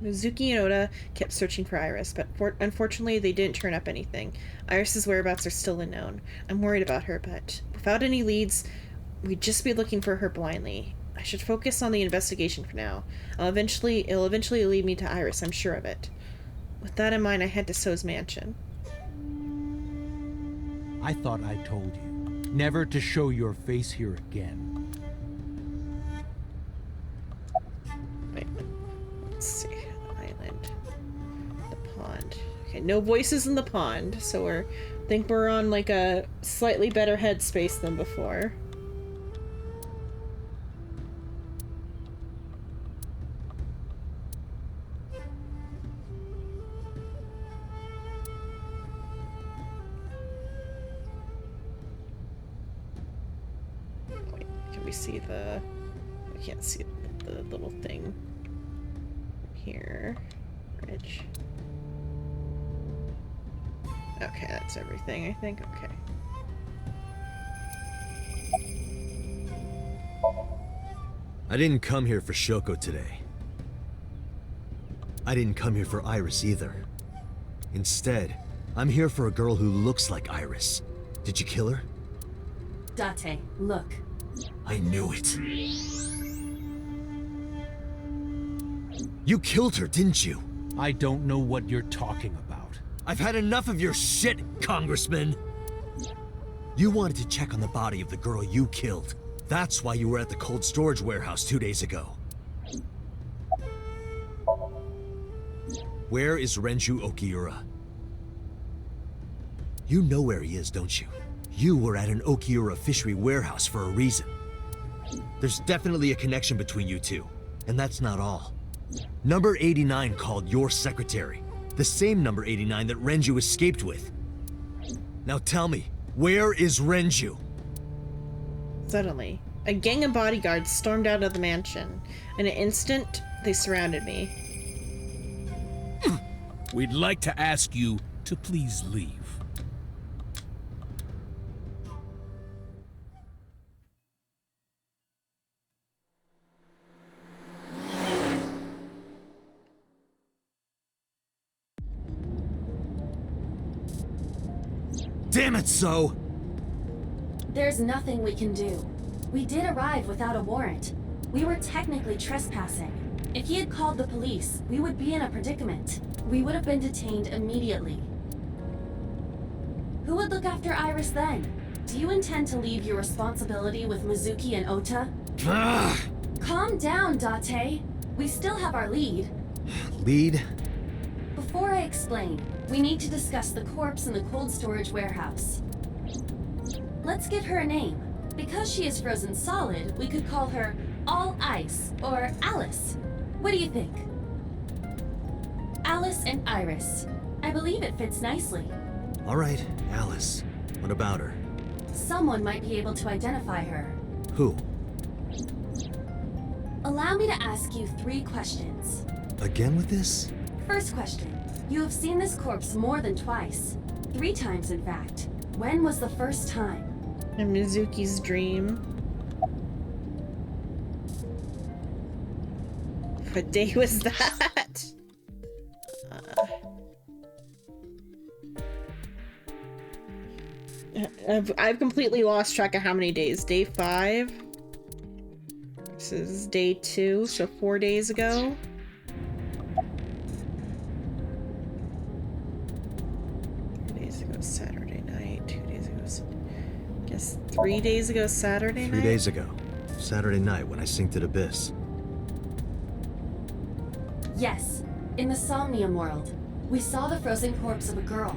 Mizuki and Oda kept searching for Iris, but unfortunately they didn't turn up anything. Iris's whereabouts are still unknown. I'm worried about her, but without any leads, we'd just be looking for her blindly. I should focus on the investigation for now. It'll eventually lead me to Iris, I'm sure of it. With that in mind, I head to So's mansion. I thought I told you never to show your face here again. Wait, let's see. Island. The pond. Okay, no voices in the pond, so I think we're on like a slightly better headspace than before. Wait, can we see the... I can't see the little thing here. Bridge. Okay, that's everything, I think. Okay. I didn't come here for Shoko today. I didn't come here for Iris either. Instead, I'm here for a girl who looks like Iris. Did you kill her? Date, look. I knew it. You killed her, didn't you? I don't know what you're talking about. I've had enough of your shit, Congressman! You wanted to check on the body of the girl you killed. That's why you were at the cold storage warehouse 2 days ago. Where is Renju Okiura? You know where he is, don't you? You were at an Okiura fishery warehouse for a reason. There's definitely a connection between you two, and that's not all. Number 89 called your secretary, the same number 89 that Renju escaped with. Now tell me, where is Renju? Suddenly, a gang of bodyguards stormed out of the mansion. In an instant, they surrounded me. We'd like to ask you to please leave. Damn it, So! There's nothing we can do. We did arrive without a warrant. We were technically trespassing. If he had called the police, we would be in a predicament. We would have been detained immediately. Who would look after Iris then? Do you intend to leave your responsibility with Mizuki and Ota? Calm down, Date. We still have our lead. Lead? Before I explain, we need to discuss the corpse in the cold storage warehouse. Let's give her a name. Because she is frozen solid, we could call her All Ice or Alice. What do you think? Alice and Iris. I believe it fits nicely. All right, Alice. What about her? Someone might be able to identify her. Who? Allow me to ask you 3 questions. Again with this? First question. You have seen this corpse more than twice. 3 times, in fact. When was the first time? In Mizuki's dream. What day was that? I've completely lost track of how many days. Day 5. This is day 2, so 4 days ago. 2 days ago, Saturday night. 2 days ago, I guess 3 days ago, Saturday night? 3 days ago. Saturday night when I synced at Abyss. Yes, in the Somnium world. We saw the frozen corpse of a girl.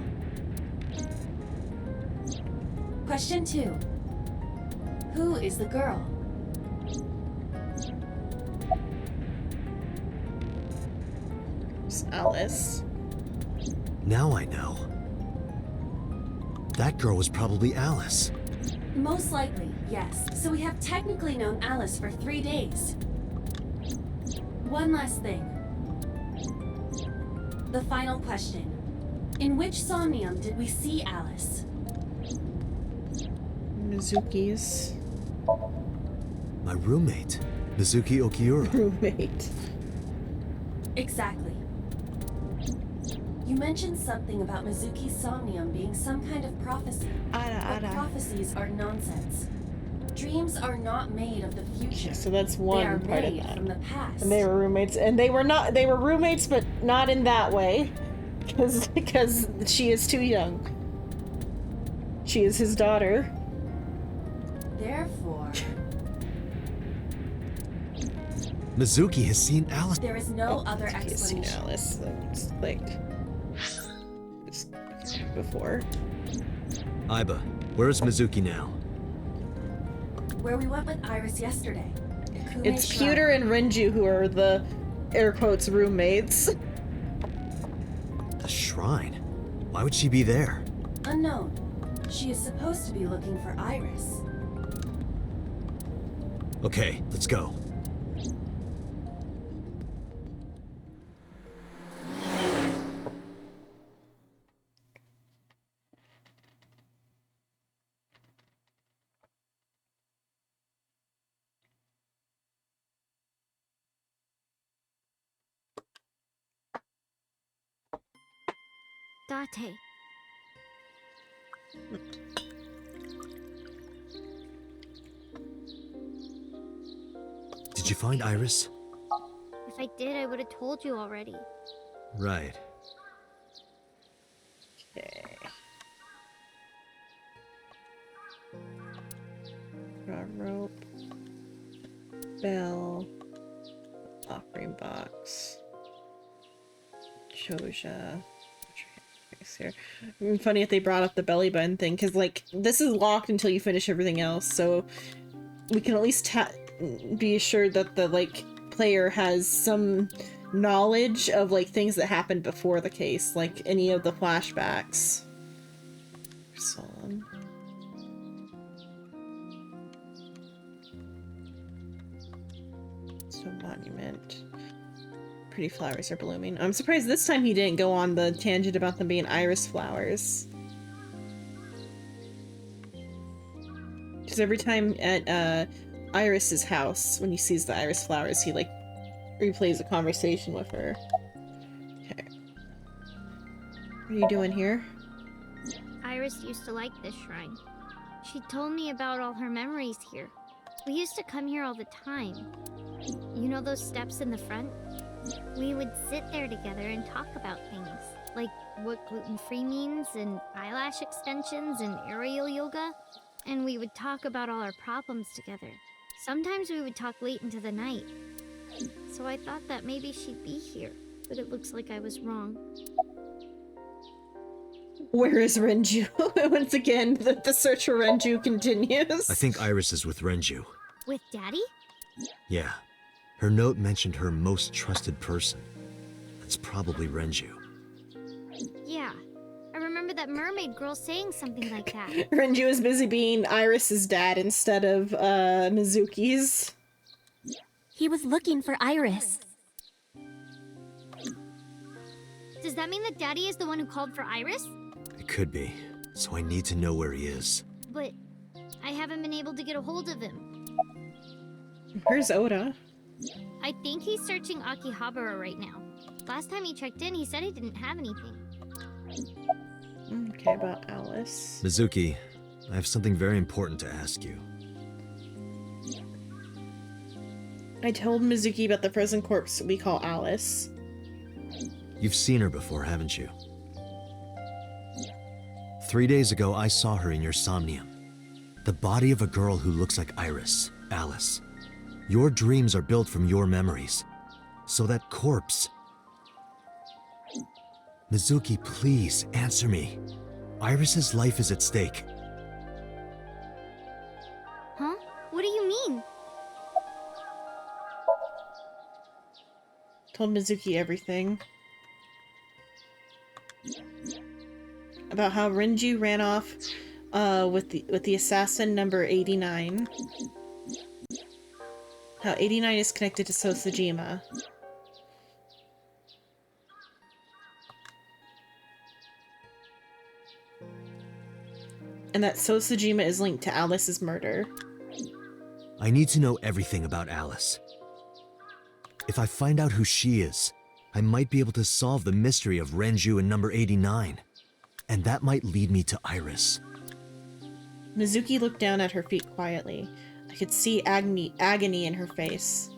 Question 2. Who is the girl? It's Alice. Now I know. That girl was probably Alice. Most likely, yes. So we have technically known Alice for 3 days. One last thing. The final question. In which Somnium did we see Alice? Mizuki's. My roommate, Mizuki Okiura. Roommate. Exactly. You mentioned something about Mizuki's Somnium being some kind of prophecy. But prophecies are nonsense. Dreams are not made of the future. So that's They one are part of made that. from the past. And they were roommates, and they were roommates, but not in that way, because she is too young. She is his daughter. Therefore, Mizuki has seen Alice. there is no other He has seen explanation. Alice, like before. Aiba, where is Mizuki now? Where we went with Iris yesterday. Kume It's Shrine. Cuter and Renju who are the air quotes roommates. The shrine? Why would she be there? Unknown. She is supposed to be looking for Iris. Okay, let's go. Date. Did you find Iris? If I did, I would have told you already. Right. Okay. Draw rope. Bell. Offering box. Choja. Here. Funny if they brought up the belly button thing, because like this is locked until you finish everything else, so we can at least be assured that the like player has some knowledge of like things that happened before the case, like any of the flashbacks. Solemn. So monument. Pretty flowers are blooming. I'm surprised this time he didn't go on the tangent about them being iris flowers. Because every time at Iris's house, when he sees the iris flowers, he like replays a conversation with her. Okay. What are you doing here? Iris used to like this shrine. She told me about all her memories here. We used to come here all the time. You know those steps in the front? We would sit there together and talk about things, like what gluten-free means, and eyelash extensions, and aerial yoga. And we would talk about all our problems together. Sometimes we would talk late into the night. So I thought that maybe she'd be here, but it looks like I was wrong. Where is Renju? Once again, the search for Renju continues. I think Iris is with Renju. With Daddy? Yeah. Her note mentioned her most trusted person. That's probably Renju. Yeah. I remember that mermaid girl saying something like that. Renju is busy being Iris's dad instead of Mizuki's. He was looking for Iris. Does that mean that Daddy is the one who called for Iris? It could be, so I need to know where he is. But I haven't been able to get a hold of him. Where's Oda? I think he's searching Akihabara right now. Last time he checked in, he said he didn't have anything. Okay, about Alice. Mizuki, I have something very important to ask you. I told Mizuki about the frozen corpse we call Alice. You've seen her before, haven't you? 3 days ago, I saw her in your somnium. The body of a girl who looks like Iris, Alice. Your dreams are built from your memories. So that corpse... Mizuki, please, answer me. Iris's life is at stake. Huh? What do you mean? Told Mizuki everything. About how Renju ran off with the assassin number 89. How 89 is connected to Sosajima. And that Sosajima is linked to Alice's murder. I need to know everything about Alice. If I find out who she is, I might be able to solve the mystery of Renju and number 89. And that might lead me to Iris. Mizuki looked down at her feet quietly. I could see agony in her face.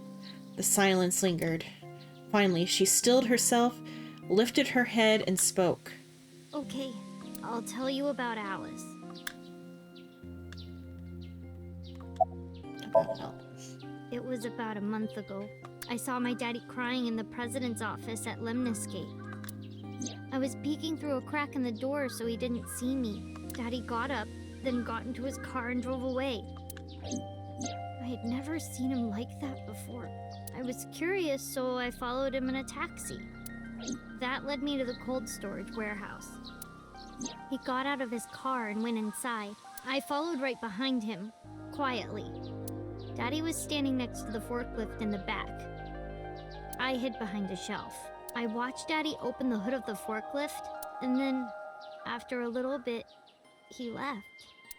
The silence lingered. Finally, she stilled herself, lifted her head, and spoke. Okay, I'll tell you about Alice. About Alice. It was about a month ago. I saw my daddy crying in the president's office at Lemniscate. I was peeking through a crack in the door so he didn't see me. Daddy got up, then got into his car and drove away. I had never seen him like that before. I was curious, so I followed him in a taxi. That led me to the cold storage warehouse. He got out of his car and went inside. I followed right behind him, quietly. Daddy was standing next to the forklift in the back. I hid behind a shelf. I watched Daddy open the hood of the forklift, and then, after a little bit, he left.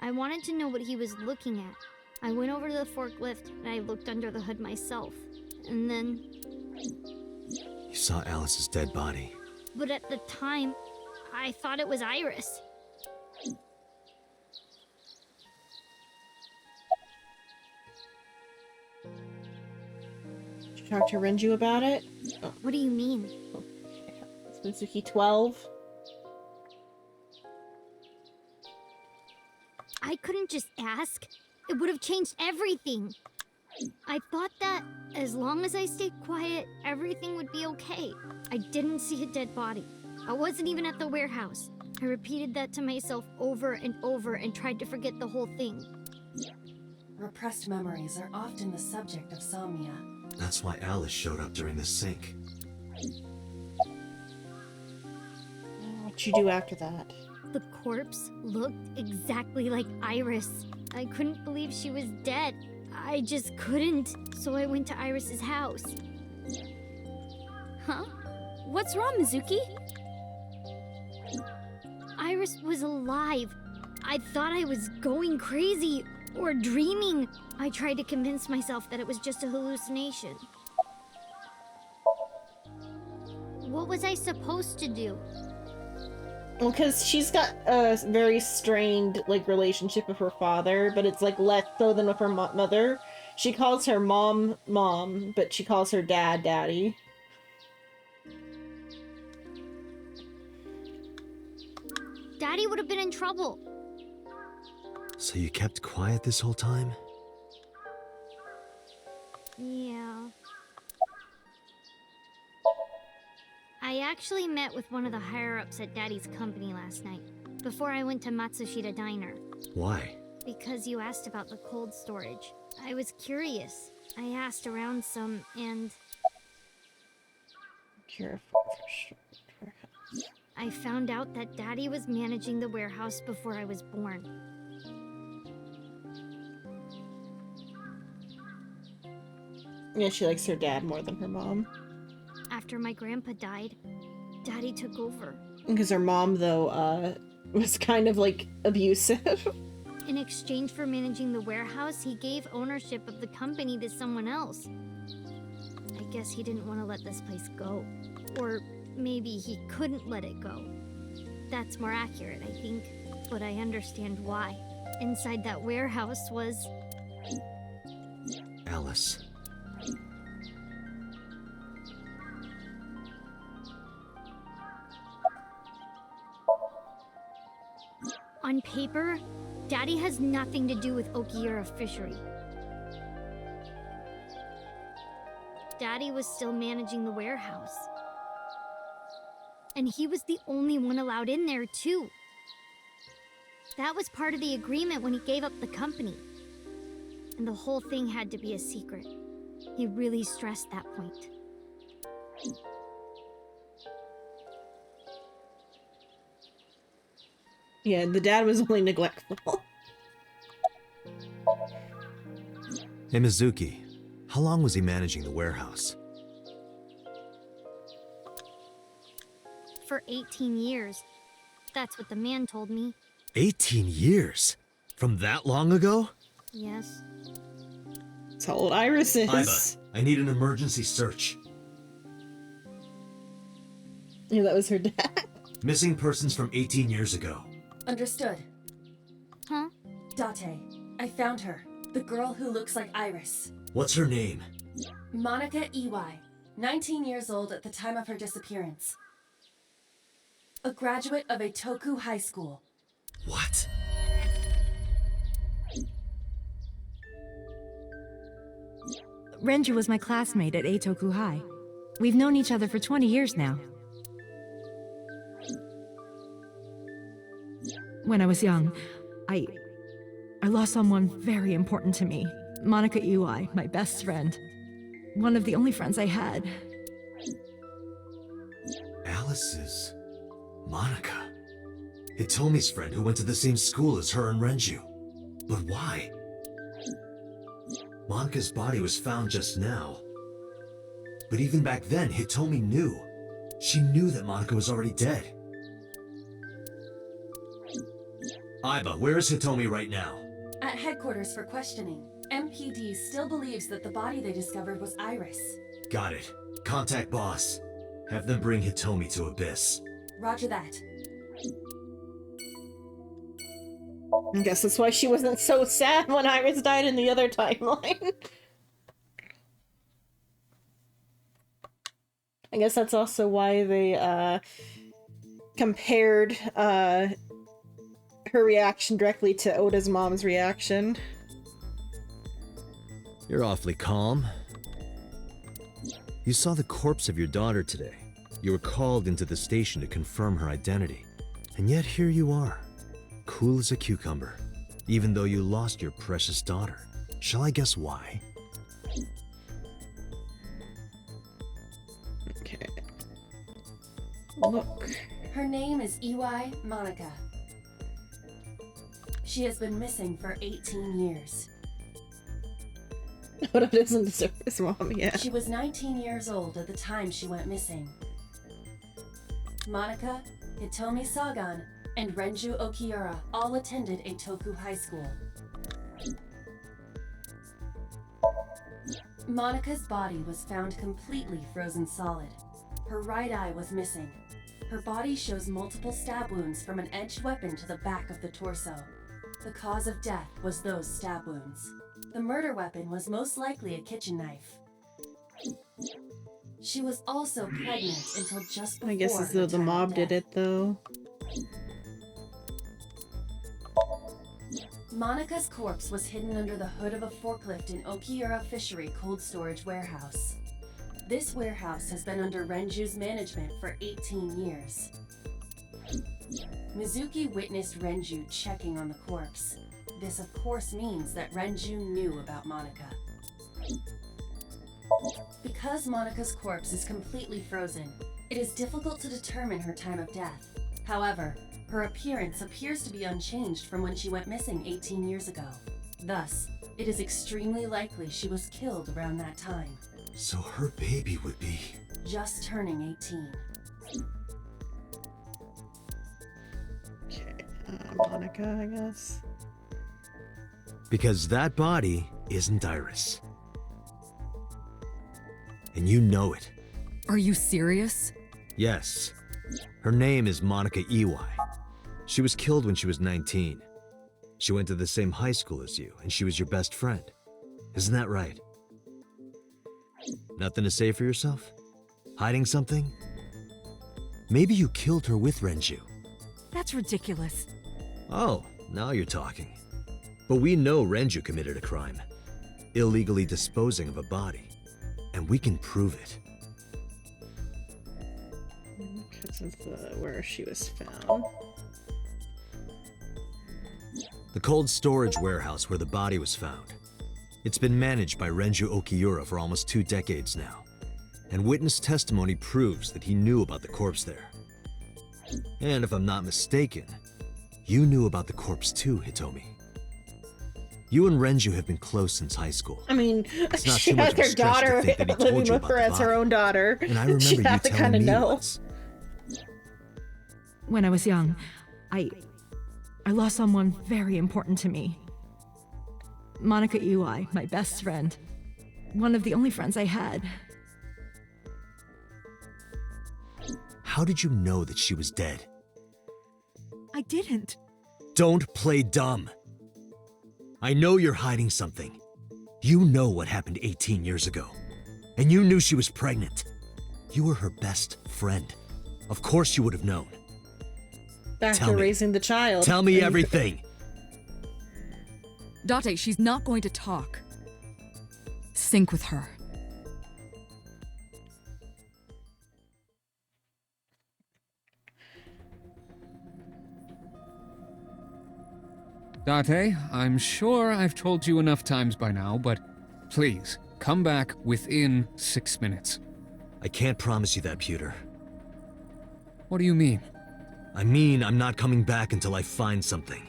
I wanted to know what he was looking at. I went over to the forklift, and I looked under the hood myself. And then... You saw Alice's dead body. But at the time, I thought it was Iris. Did you talk to Renju about it? Oh. What do you mean? It's Mizuki 12. I couldn't just ask. It would have changed everything. I thought that as long as I stayed quiet, everything would be okay. I didn't see a dead body. I wasn't even at the warehouse. I repeated that to myself over and over and tried to forget the whole thing. Repressed memories are often the subject of somnia. That's why Alice showed up during the sync. What'd you do after that? The corpse looked exactly like Iris. I couldn't believe she was dead. I just couldn't, so I went to Iris's house. Huh? What's wrong, Mizuki? Iris was alive. I thought I was going crazy or dreaming. I tried to convince myself that it was just a hallucination. What was I supposed to do? Well, because she's got a very strained, relationship with her father, but it's, less so than with her mother. She calls her mom, but she calls her dad, daddy. Daddy would have been in trouble. So you kept quiet this whole time? Yeah. I actually met with one of the higher-ups at Daddy's company last night, before I went to Matsushita Diner. Why? Because you asked about the cold storage. I was curious. I asked around some, and... I found out that Daddy was managing the warehouse before I was born. Yeah, she likes her dad more than her mom. After my grandpa died, Daddy took over. Because her mom, though, was kind of, like, abusive. In exchange for managing the warehouse, he gave ownership of the company to someone else. I guess he didn't want to let this place go. Or maybe he couldn't let it go. That's more accurate, I think. But I understand why. Inside that warehouse was... Alice. On paper, Daddy has nothing to do with Okiura Fishery. Daddy was still managing the warehouse. And he was the only one allowed in there, too. That was part of the agreement when he gave up the company. And the whole thing had to be a secret. He really stressed that point. Yeah, the dad was only neglectful. Hey, Mizuki. How long was he managing the warehouse? For 18 years. That's what the man told me. 18 years? From that long ago? Yes. That's how old Iris is. Iba, I need an emergency search. Yeah, that was her dad. Missing persons from 18 years ago. Understood. Huh? Date. I found her. The girl who looks like Iris. What's her name? Monica Iwai. 19 years old at the time of her disappearance. A graduate of Eitoku High School. What? Renju was my classmate at Eitoku High. We've known each other for 20 years now. When I was young, I lost someone very important to me. Monica Iwai, my best friend. One of the only friends I had. Alice's Monica. Hitomi's friend who went to the same school as her and Renju. But why? Monica's body was found just now. But even back then, Hitomi knew. She knew that Monica was already dead. Iba, where is Hitomi right now? At headquarters for questioning. MPD still believes that the body they discovered was Iris. Got it. Contact boss. Have them bring Hitomi to Abyss. Roger that. I guess that's why she wasn't so sad when Iris died in the other timeline. I guess that's also why they compared her reaction directly to Oda's mom's reaction. You're awfully calm. You saw the corpse of your daughter today. You were called into the station to confirm her identity. And yet here you are, cool as a cucumber, even though you lost your precious daughter. Shall I guess why? Okay. Look. Her name is Iwai Monica. She has been missing for 18 years. Oda doesn't deserve his mom yet. She was 19 years old at the time she went missing. Monica, Hitomi Sagan, and Renju Okiura all attended Eitoku High School. Monica's body was found completely frozen solid. Her right eye was missing. Her body shows multiple stab wounds from an edged weapon to the back of the torso. The cause of death was those stab wounds. The murder weapon was most likely a kitchen knife. She was also pregnant until just before I guess as though her the time of mob did death. it, though. Monica's corpse was hidden under the hood of a forklift in Okiura Fishery cold storage warehouse. This warehouse has been under Renju's management for 18 years. Mizuki witnessed Renju checking on the corpse. This of course means that Renju knew about Monica. Because Monica's corpse is completely frozen, It is difficult to determine her time of death. However, her appearance appears to be unchanged from when she went missing 18 years ago. Thus, it is extremely likely she was killed around that time. So her baby would be... Just turning 18. Okay, Monica, I guess. Because that body isn't Iris. And you know it. Are you serious? Yes. Her name is Monica Iwai. She was killed when she was 19. She went to the same high school as you, and she was your best friend. Isn't that right? Nothing to say for yourself? Hiding something? Maybe you killed her with Renju. That's ridiculous. Oh, now you're talking. But we know Renju committed a crime. Illegally disposing of a body. And we can prove it. Because of where she was found. The cold storage warehouse where the body was found. It's been managed by Renju Okiura for almost 2 decades now. And witness testimony proves that he knew about the corpse there. And if I'm not mistaken, you knew about the corpse too, Hitomi. You and Renju have been close since high school. I mean, It's not she too much had of a her stretch to daughter think that he living told you with about her the as her body. own daughter. And I remember She you had to telling kind of me know. once. When I was young, I lost someone very important to me. Monica Iwai, my best friend. One of the only friends I had. How did you know that she was dead? I didn't. Don't play dumb. I know you're hiding something. You know what happened 18 years ago. And you knew she was pregnant. You were her best friend. Of course you would have known. Back Tell to me. raising the child. Tell me everything. Date, she's not going to talk. Sync with her. Date, I'm sure I've told you enough times by now, but please, come back within 6 minutes. I can't promise you that, Pewter. What do you mean? I mean, I'm not coming back until I find something.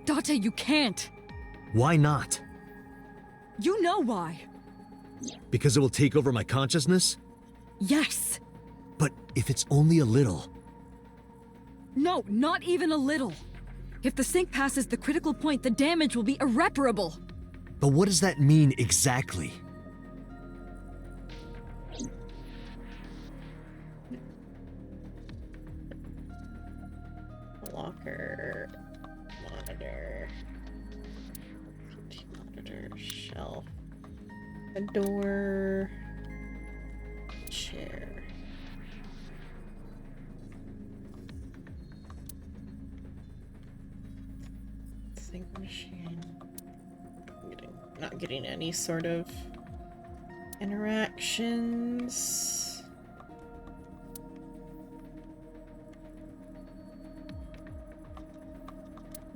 Date, you can't. Why not? You know why. Because it will take over my consciousness? Yes. But if it's only a little... No, not even a little. If the sync passes the critical point, the damage will be irreparable. But what does that mean exactly? Locker, monitor, shelf, a door, chair. Sync machine. Not getting any sort of interactions.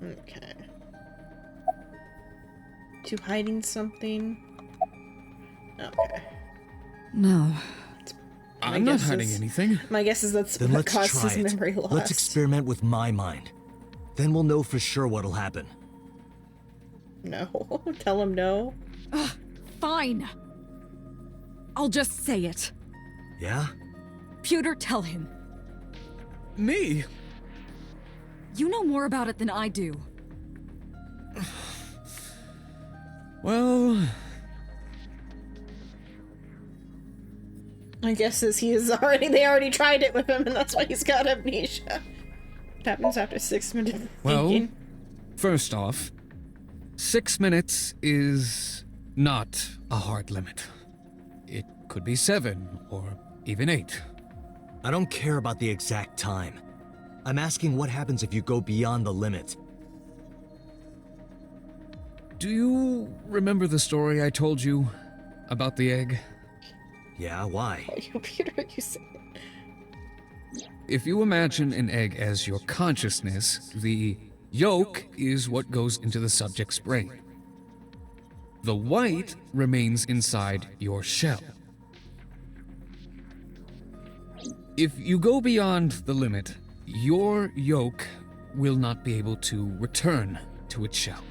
Okay. To hiding something? Okay. No. I'm not hiding anything. My guess is that's Then what let's caused try his it. memory loss. Let's experiment with my mind. Then we'll know for sure what'll happen. No. Tell him no. Fine. I'll just say it. Yeah? Pewter, tell him. Me? You know more about it than I do. Well... I guess is they already tried it with him and that's why he's got amnesia. What happens after 6 minutes of Well, thinking? first off, 6 minutes is not a hard limit. It could be 7 or even 8. I don't care about the exact time. I'm asking what happens if you go beyond the limit. Do you remember the story I told you about the egg? Yeah, why? Computer, you said If you imagine an egg as your consciousness, the yolk is what goes into the subject's brain. The white remains inside your shell. If you go beyond the limit, your yoke will not be able to return to its shell.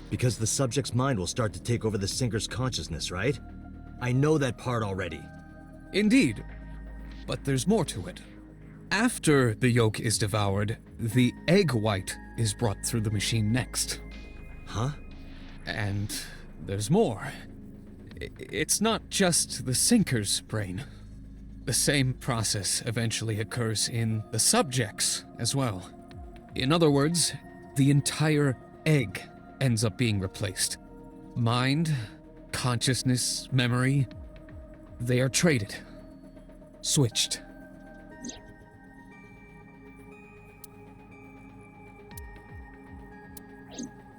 Because the subject's mind will start to take over the sinker's consciousness, right? I know that part already. Indeed, but there's more to it. After the yolk is devoured, the egg white is brought through the machine next. Huh? And there's more. It's not just the sinker's brain. The same process eventually occurs in the subject's as well. In other words, the entire egg ends up being replaced. Mind, consciousness, memory, they are traded. Switched.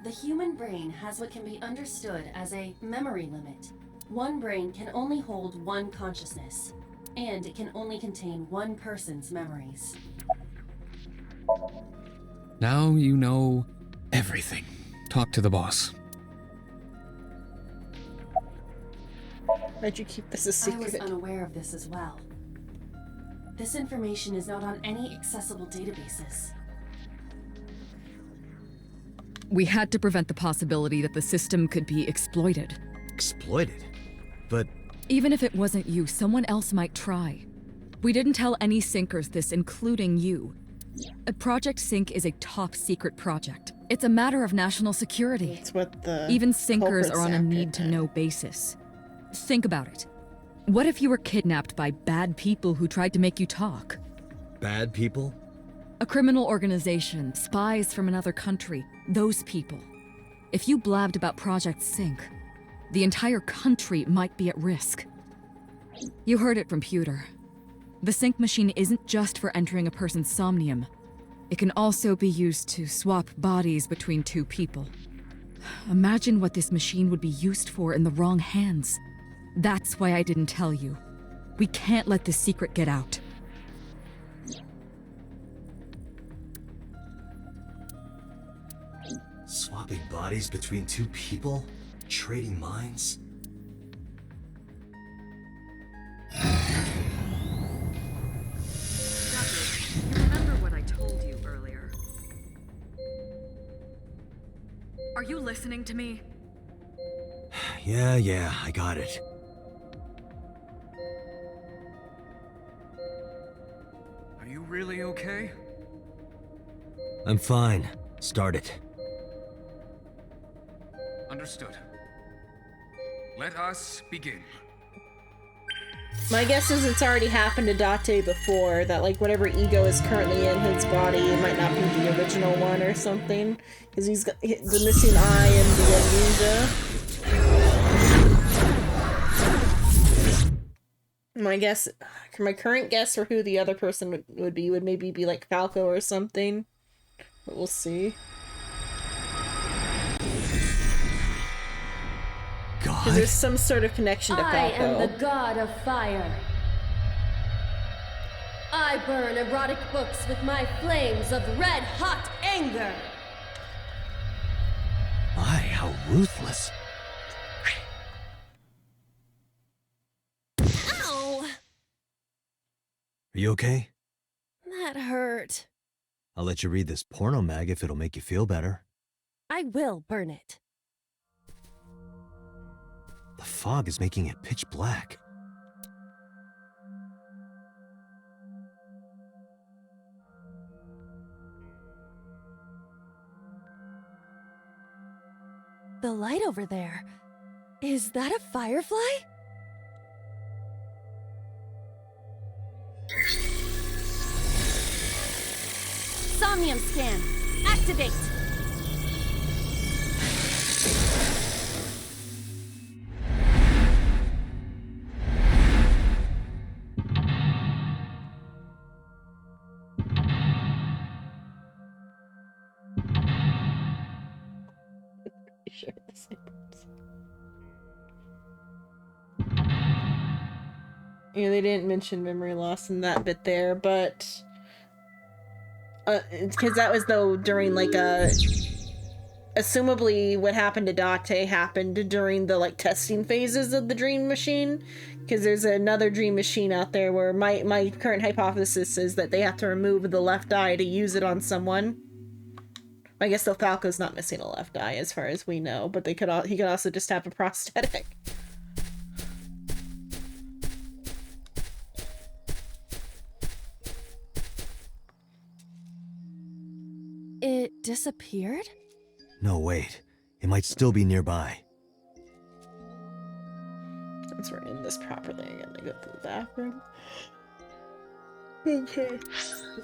The human brain has what can be understood as a memory limit. One brain can only hold one consciousness, and it can only contain one person's memories. Now you know everything. Talk to the boss. Why'd you keep this a I secret? was unaware of this as well. This information is not on any accessible databases. We had to prevent the possibility that the system could be exploited. Exploited? But Even if it wasn't you, someone else might try. We didn't tell any sinkers this, including you. Project Sync is a top-secret project. It's a matter of national security. It's what the Even sinkers are on a culprits need-to-know basis. Think about it. What if you were kidnapped by bad people who tried to make you talk? bad people? A criminal organization, spies from another country, those people. If you blabbed about Project Sync, the entire country might be at risk. You heard it from Pewter. The Sync machine isn't just for entering a person's somnium. It can also be used to swap bodies between two people. Imagine what this machine would be used for in the wrong hands. That's why I didn't tell you. We can't let this secret get out. Swapping bodies between two people? Trading minds? You remember what I told you earlier? Are you listening to me? Yeah, I got it. Are you really okay? I'm fine. Start it. Understood. Let us begin. My guess is it's already happened to Date before, that like whatever ego is currently in his body, it might not be the original one or something. Because he's got the missing eye and the amnesia. My current guess for who the other person would be would maybe be like Falco or something. But we'll see. Because there's some sort of connection to Falco. I am the god of fire. I burn erotic books with my flames of red-hot anger. My, how ruthless. Ow! Are you okay? That hurt. I'll let you read this porno mag if it'll make you feel better. I will burn it. The fog is making it pitch black. The light over there. Is that a firefly? Somnium scan. Activate. Sure, the same person. Yeah, they didn't mention memory loss in that bit there, but because that was though during like a assumably what happened to Date happened during the like testing phases of the dream machine, because there's another dream machine out there where my current hypothesis is that they have to remove the left eye to use it on someone. I guess the Falco's not missing a left eye as far as we know, but he could also just have a prosthetic. It disappeared? No, wait. It might still be nearby. Since we're in this properly, I'm gonna go to the bathroom. Okay.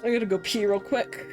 I gotta go pee real quick.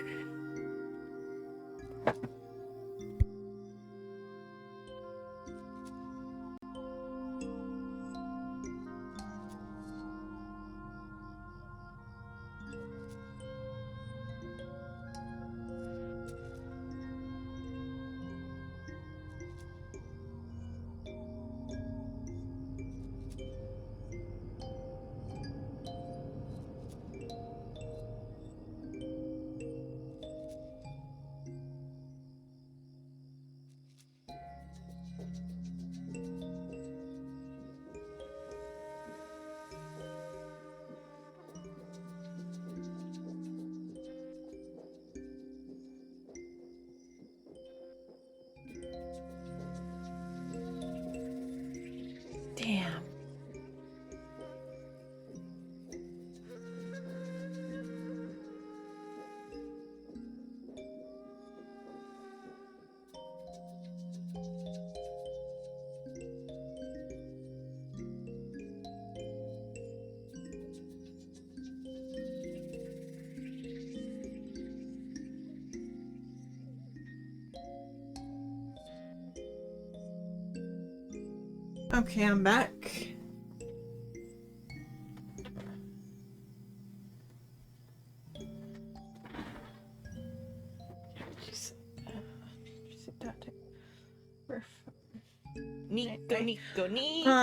Damn. Okay, I'm back.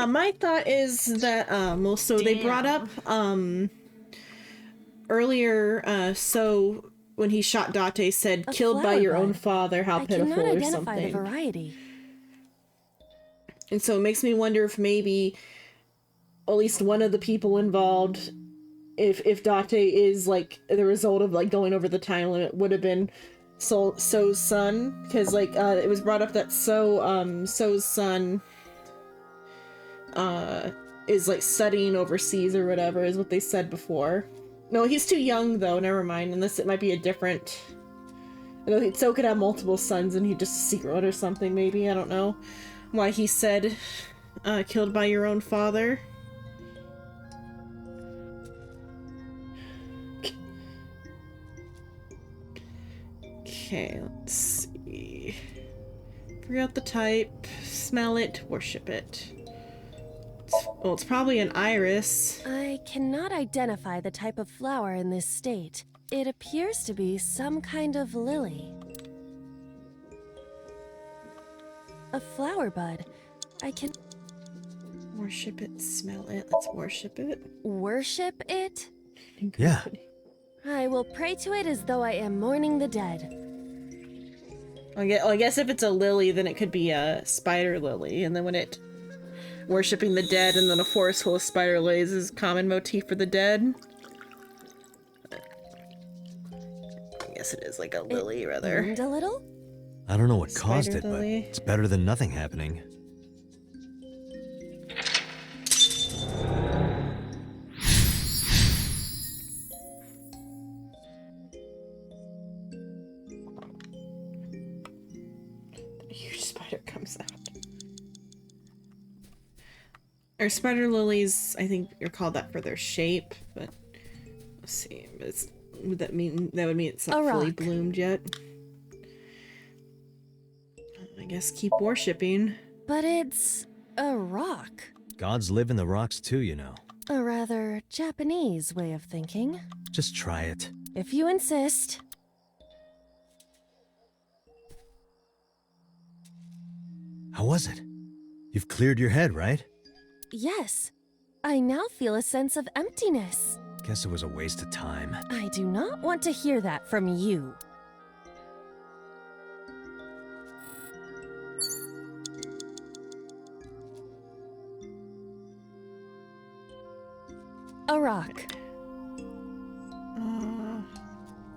My thought is that well, so they brought up earlier so when he shot Date said A killed by your flower own bud. father, how I pitiful cannot or identify the something. variety. And so it makes me wonder if maybe at least one of the people involved, if Date is like the result of like going over the time limit, would have been So's son, because like it was brought up that So's son is like studying overseas or whatever is what they said before. No, he's too young though. Never mind. Unless it might be a different. So could have multiple sons and he just a secret or something. Maybe I don't know why he said killed by your own father. Okay, let's see. Figure out the type, smell it, worship it. It's probably an iris. I cannot identify the type of flower in this state. It appears to be some kind of lily. A flower bud. I can... Worship it, smell it, let's worship it. Worship it? Yeah. I will pray to it as though I am mourning the dead. I guess if it's a lily, then it could be a spider lily, and then when it worshipping the dead and then a forest full of spider lilies is a common motif for the dead. I guess it is like a lily, rather. And a little? I don't know what caused it, Spider but lily. it's better than nothing happening. A huge spider comes out. Or spider lilies, I think you're called that for their shape, but let's see. Would that mean it's not A fully rock. bloomed yet? I guess keep worshipping. But it's a rock. Gods live in the rocks too, you know. A rather Japanese way of thinking. Just try it. If you insist. How was it? You've cleared your head, right? Yes. I now feel a sense of emptiness. Guess it was a waste of time. I do not want to hear that from you. A rock.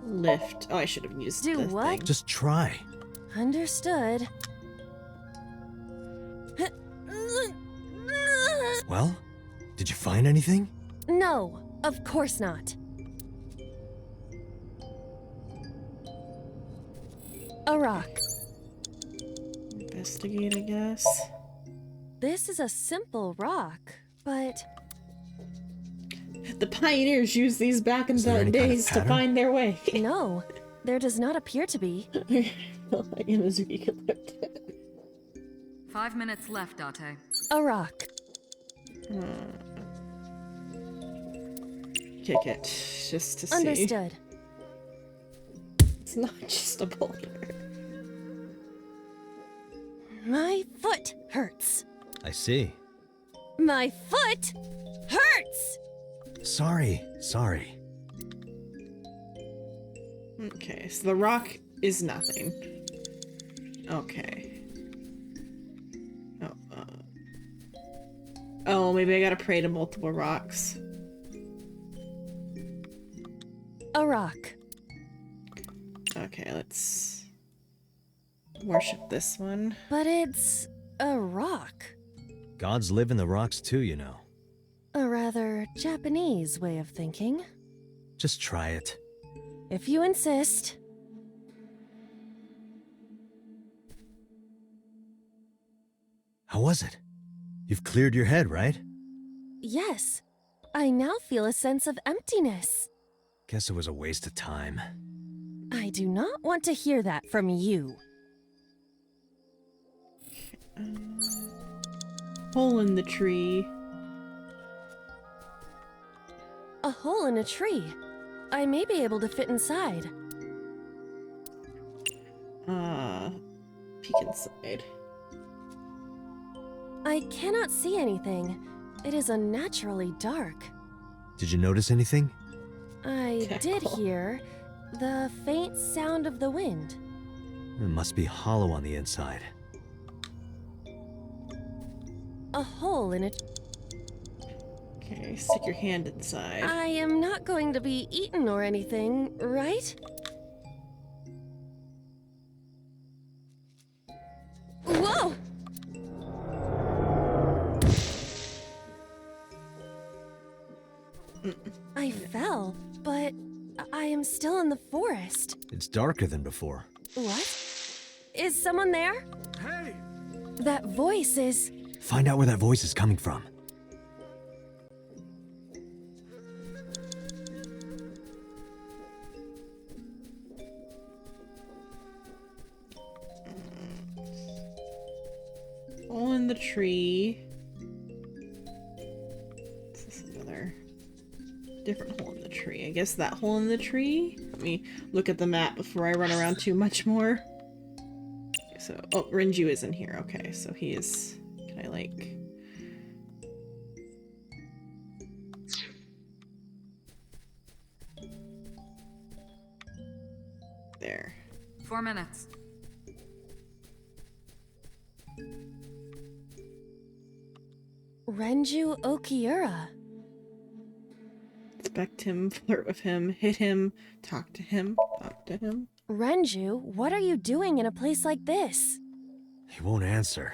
Lift. Oh, I should have used Do the what? thing. Just try. Understood. Well, did you find anything? No, of course not. A rock. Investigate, I guess. This is a simple rock, but The pioneers used these back in there the any kind of days to pattern? find their way. no, there does not appear to be. Mizuki could lift it. 5 minutes left, Date. A rock. Kick it, just to see. Understood. It's not just a boulder. My foot hurts. I see. My foot hurts! Sorry. Okay, so the rock is nothing. Okay. Oh, maybe I gotta pray to multiple rocks. A rock. Okay, let's worship this one. But it's a rock. Gods live in the rocks too, you know. A rather Japanese way of thinking. Just try it. If you insist. How was it? You've cleared your head, right? Yes. I now feel a sense of emptiness. Guess it was a waste of time. I do not want to hear that from you. Hole in the tree. A hole in a tree. I may be able to fit inside. Peek inside. I cannot see anything. It is unnaturally dark. Did you notice anything? I did hear the faint sound of the wind. It must be hollow on the inside. A hole in it. Okay, stick your hand inside. I am not going to be eaten or anything, right? Whoa! I fell, but I am still in the forest. It's darker than before. What? Is someone there? Hey! That voice is... Find out where that voice is coming from. Hole in the tree. This is another different hole in the tree. I guess that hole in the tree? Let me look at the map before I run around too much more. So, oh, Renju is in here. Okay, so he is... Can I, like... There. 4 minutes. Renju Okiura. Expect him, flirt with him, hit him, talk to him, talk to him. Renju, what are you doing in a place like this? He won't answer.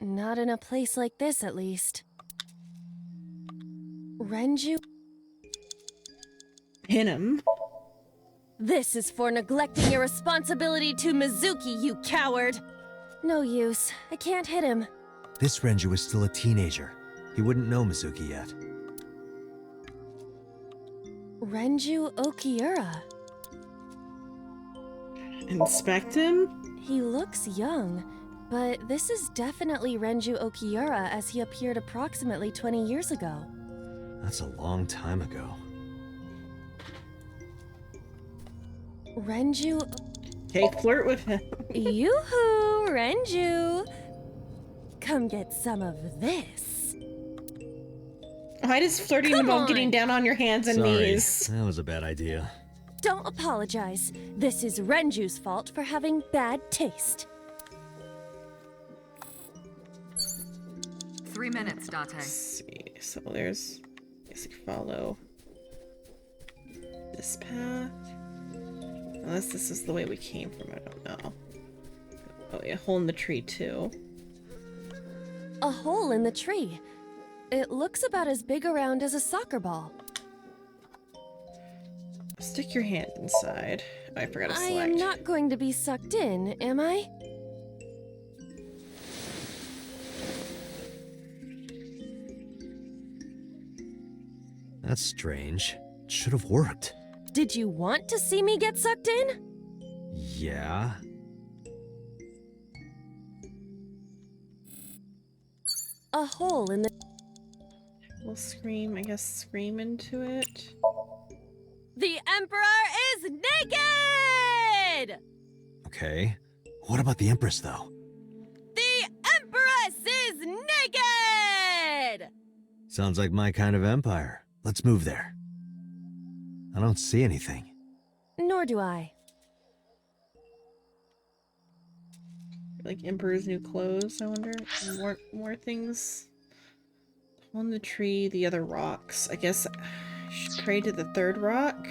Not in a place like this, at least. Renju? Hit him. This is for neglecting your responsibility to Mizuki, you coward! No use. I can't hit him. This Renju is still a teenager. He wouldn't know Mizuki yet. Renju Okiura. Inspect him? He looks young, but this is definitely Renju Okiura as he appeared approximately 20 years ago. That's a long time ago. Renju... Okay, flirt with him. Yoo-hoo, Renju! Come get some of this. Why does flirting Come involve on. getting down on your hands and Sorry, knees? that was a bad idea. Don't apologize. This is Renju's fault for having bad taste. 3 minutes, Date. Let's see, so there's Guess you follow this path. Unless this is the way we came from, I don't know. Oh yeah, hole in the tree too. A hole in the tree. It looks about as big around as a soccer ball. Stick your hand inside. Oh, I forgot to I select. am not going to be sucked in, am I? That's strange. It should have worked. Did you want to see me get sucked in? Yeah. A hole in the... We'll scream, I guess, scream into it. The Emperor is naked! Okay. What about the Empress, though? The Empress is naked! Sounds like my kind of empire. Let's move there. I don't see anything. Nor do I. Like Emperor's New Clothes, I wonder. More things. Hole in the tree, the other rocks. I guess I should pray to the third rock.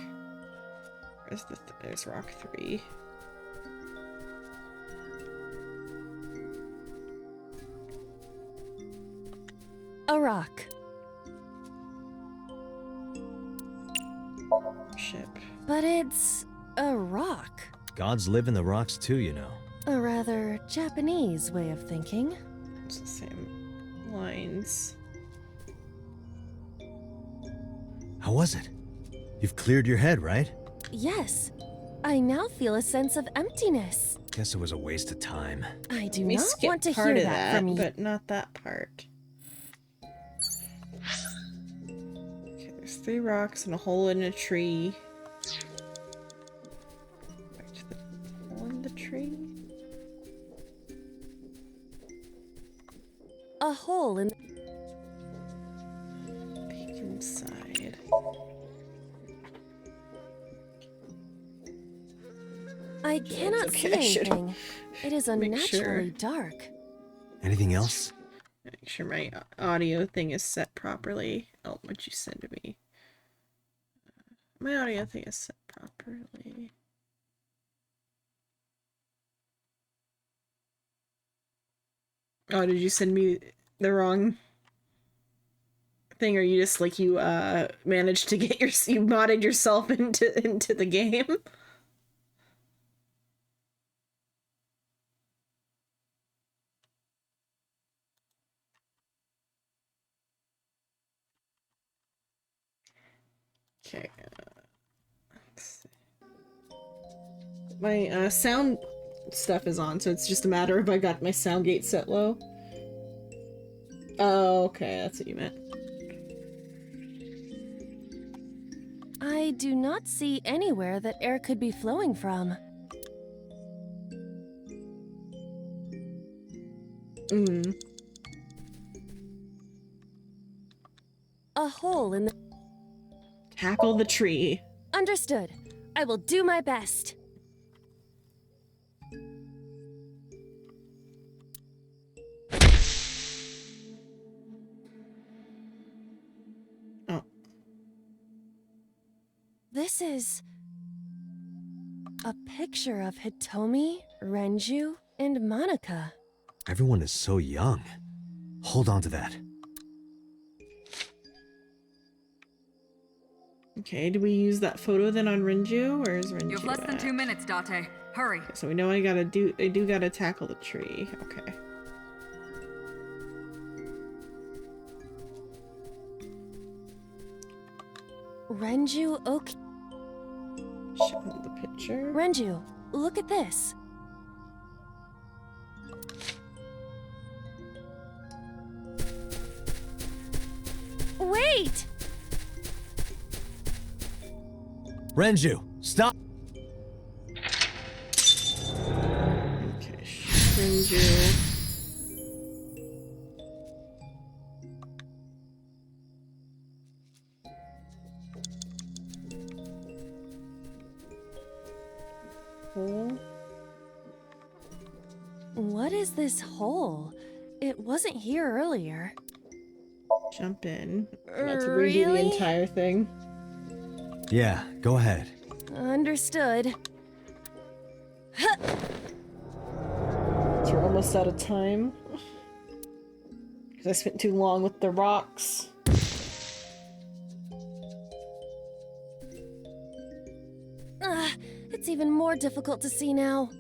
Where's there's rock 3. A rock. Ship. But it's a rock. Gods live in the rocks too, you know. A rather Japanese way of thinking. It's the same lines. How was it? You've cleared your head, right? Yes. I now feel a sense of emptiness. Guess it was a waste of time. I do We not skipped want to part hear of that from you. but not that part. Okay, there's 3 rocks and a hole in a tree. Back to the hole in the tree. A hole in... Peek inside. I cannot okay, see I should anything. It is make unnaturally sure. dark. Anything else? Make sure my audio thing is set properly. Oh, what'd you send to me? My audio thing is set properly. Oh, did you send me the wrong thing, or you just like you managed to get you modded yourself into the game? Okay. Let's see. My sound stuff is on, so it's just a matter of I got my sound gate set low. Oh, okay, that's what you meant. I do not see anywhere that air could be flowing from. A hole in the... Tackle the tree. Understood. I will do my best. Oh. This is... a picture of Hitomi, Renju, and Monica. Everyone is so young. Hold on to that. Okay, do we use that photo then on Renju, or is Renju You have less than at? 2 minutes, Date. Hurry. So we know I do gotta tackle the tree. Okay. Renju Oki... Show him the picture. Renju, look at this. Wait! Renju, stop! Okay, Renju. Hole. What is this hole? It wasn't here earlier. Jump in. Not to redo the Really? entire thing. Yeah, go ahead. Understood. So we're almost out of time. Because I spent too long with the rocks. It's even more difficult to see now.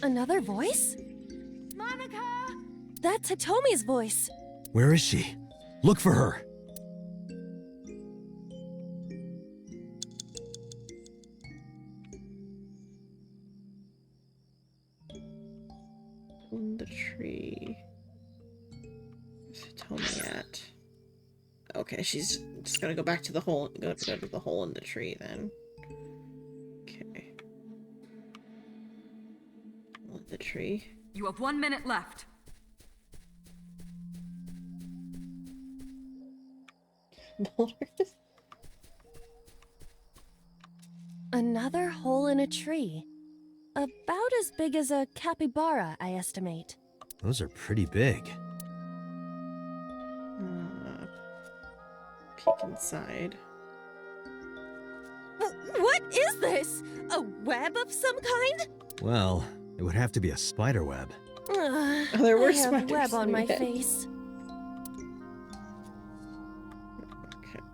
Another voice? Monica! That's Hitomi's voice. Where is she? Look for her. In the tree. Where's Hitomi at? Okay, she's just gonna go back to the hole. Go to the hole in the tree then. Okay. Hole in the tree. You have 1 minute left. Another hole in a tree. About as big as a capybara, I estimate. Those are pretty big. Peek inside. What is this? A web of some kind? Well, it would have to be a spider web. There were I have spiders web on in my it. face.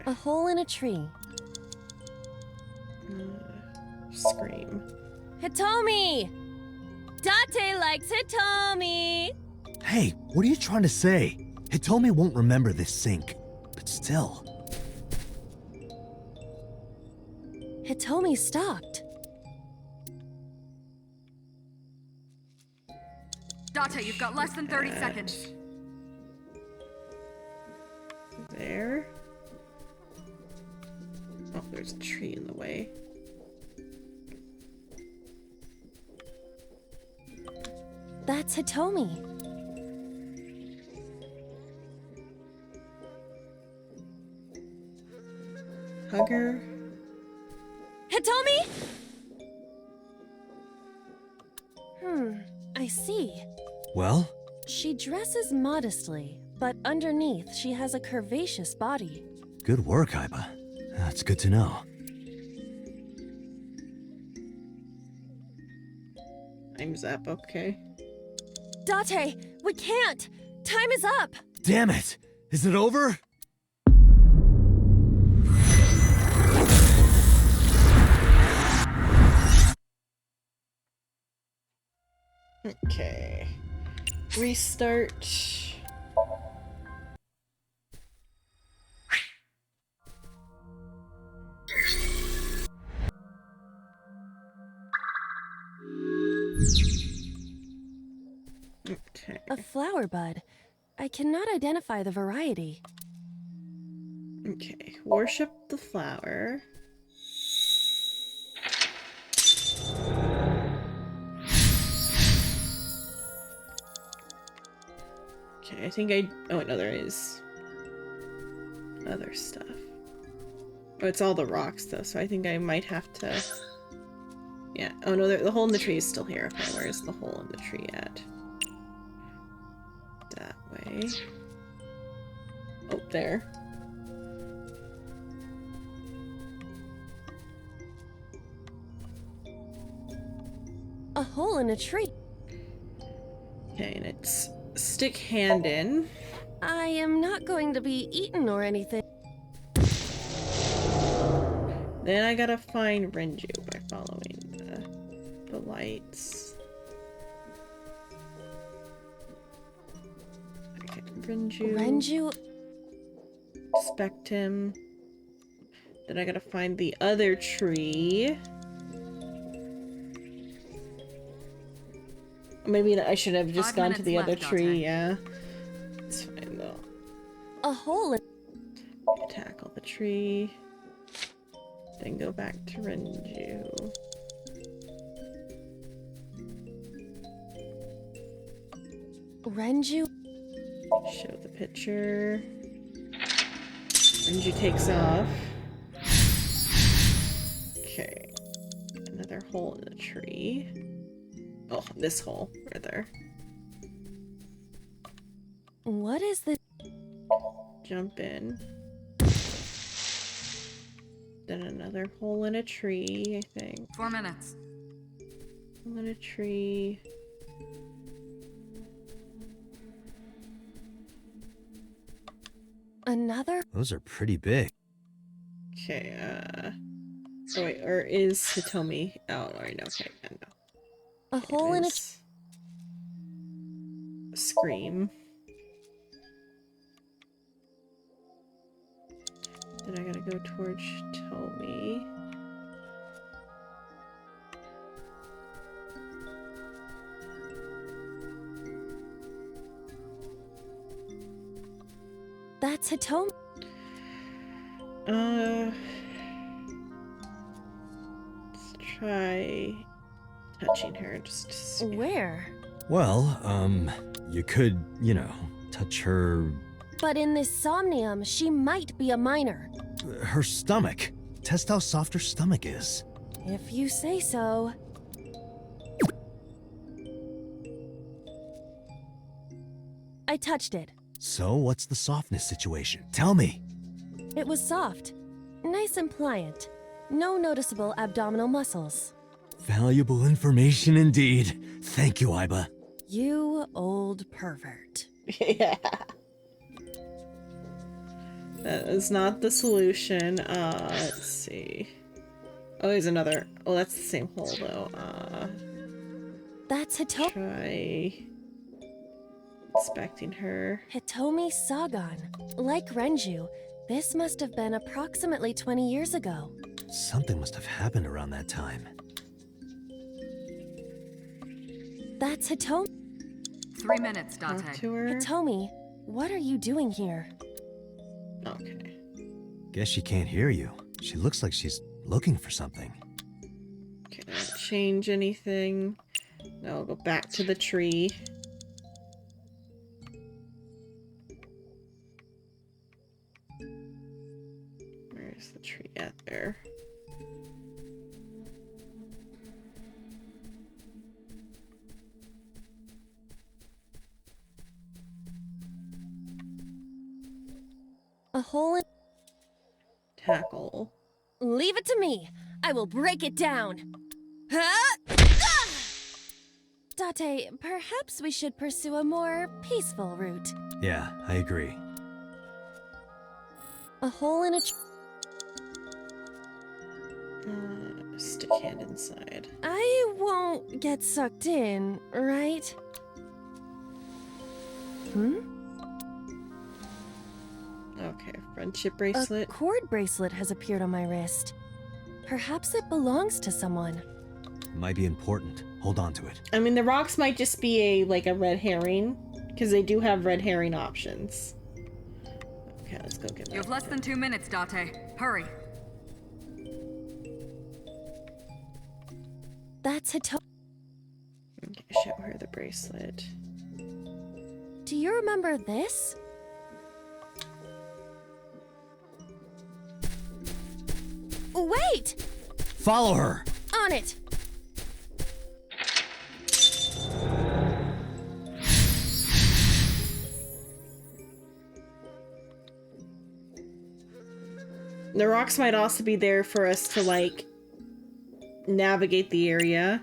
A hole in a tree. Scream. Hitomi! Date likes Hitomi! Hey, what are you trying to say? Hitomi won't remember this sink. But still. Hitomi stopped. Date, you've got less than 30 seconds. There. Oh, there's a tree in the way. That's Hitomi. Hug her. Hitomi? I see. Well? She dresses modestly, but underneath she has a curvaceous body. Good work, Aiba. That's good to know. Time's up, okay. Date, we can't! Time is up! Damn it! Is it over? Okay. Restart. Okay. A flower bud. I cannot identify the variety. Okay. Worship the flower. Okay, I think oh no, there is other stuff. Oh, it's all the rocks though, so I think I might have to... Yeah, oh no, the hole in the tree is still here. Okay, where's the hole in the tree at? That way. Oh, there. A hole in a tree. Okay, and it's stick hand in. I am not going to be eaten or anything. Then I gotta find Renju by following the lights. Okay, Renju. Inspect him. Then I gotta find the other tree. Maybe I should have just 5 gone to the minutes other left, tree, Dante. yeah. It's fine though. A hole in... Tackle the tree. Then go back to Renju. Renju? Show the picture. Renju takes off. Okay. Another hole in the tree. Oh, this hole right there. What is the... Jump in. Then another hole in a tree, I think. 4 minutes. Hole in a tree. Another? Those are pretty big. Okay, oh wait, or is Hitomi? Oh, alright, no, okay, no. A hole in a... Scream. Then I gotta go towards Hitomi. That's Hitomi. Let's try touching her just to see. Where? Well, you could, you know, touch her... But in this somnium, she might be a minor. her stomach. Test how soft her stomach is. If you say so. I touched it. So, what's the softness situation? Tell me. It was soft. Nice and pliant. No noticeable abdominal muscles. Valuable information indeed. Thank you, Aiba. You old pervert. Yeah. That is not the solution. Let's see. Oh, there's another. Oh, that's the same hole, though. That's Hitomi. Try inspecting her. Hitomi Sagan. Like Renju, this must have been approximately 20 years ago. Something must have happened around that time. That's Hitomi. 3 minutes, Date. Hitomi, what are you doing here? Okay. Guess she can't hear you. She looks like she's looking for something. Okay, not change anything. Now I'll go back to the tree. Where's the tree at there? A hole in... Tackle. Leave it to me. I will break it down. Date, perhaps we should pursue a more peaceful route. Yeah, I agree. A hole in a... Stick hand inside. I won't get sucked in, right? Hmm? Okay, friendship bracelet. A cord bracelet has appeared on my wrist. Perhaps it belongs to someone. It might be important. Hold on to it. I mean, the rocks might just be a red herring, because they do have red herring options. Okay, let's go get that. You have less than 2 minutes, Date. Hurry. That's Hitomi. Okay, show her the bracelet. Do you remember this? Wait! Follow her! On it! The rocks might also be there for us to, navigate the area.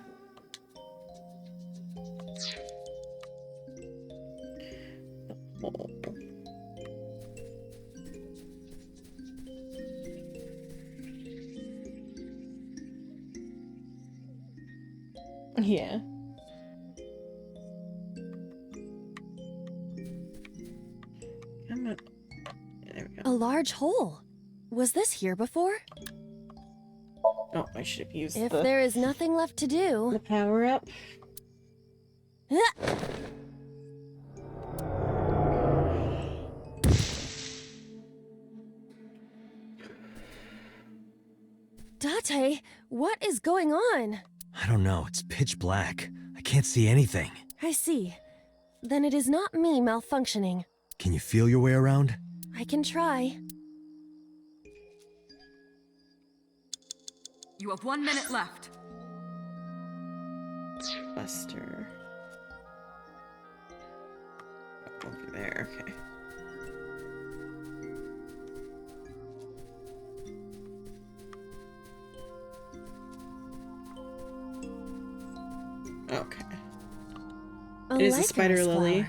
Oh. Yeah. I'm not... There we go. A large hole. Was this here before? Oh, I should have used If there is nothing left to do... the power up. Date, what is going on? I don't know. It's pitch black. I can't see anything. I see. Then it is not me malfunctioning. Can you feel your way around? I can try. You have 1 minute left. Buster. over there, okay. Okay. It is a spider lily.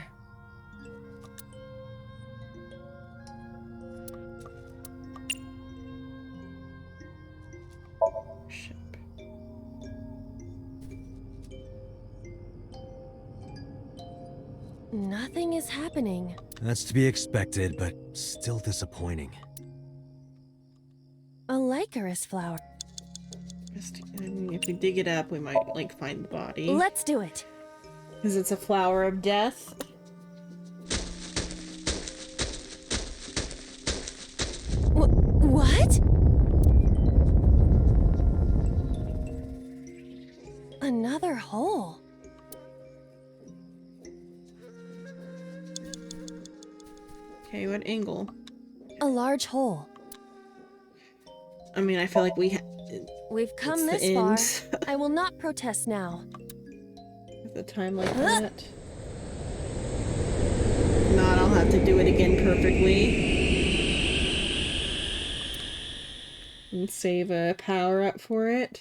Nothing is happening. That's to be expected, but still disappointing. A Lycoris flower. If we dig it up, we might, like, find the body. Let's do it. Because it's a flower of death. What? Another hole. Okay, what angle? A large hole. I mean, I feel like we've come it's this far. end. I will not protest now. At the time like that. If not, I'll have to do it again perfectly. And save a power up for it.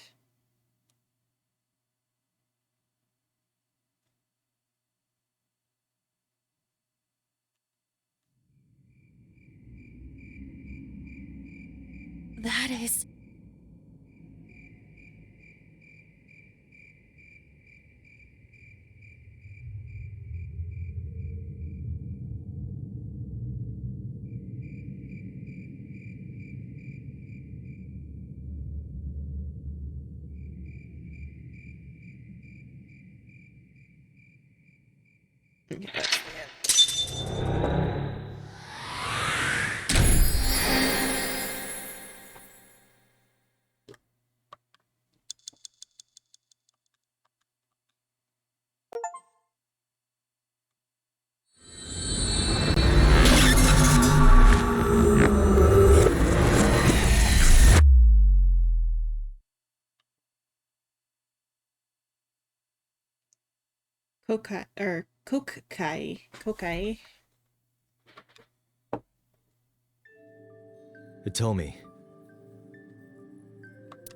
That is... Kokai. Hitomi.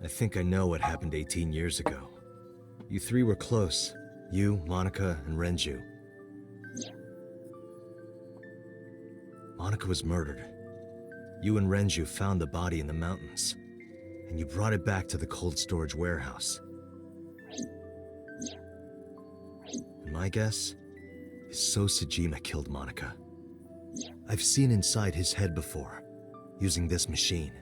I think I know what happened 18 years ago. You three were close. You, Monica, and Renju. Monica was murdered. You and Renju found the body in the mountains, and you brought it back to the cold storage warehouse. And my guess is So Sejima killed Monica. I've seen inside his head before, using this machine.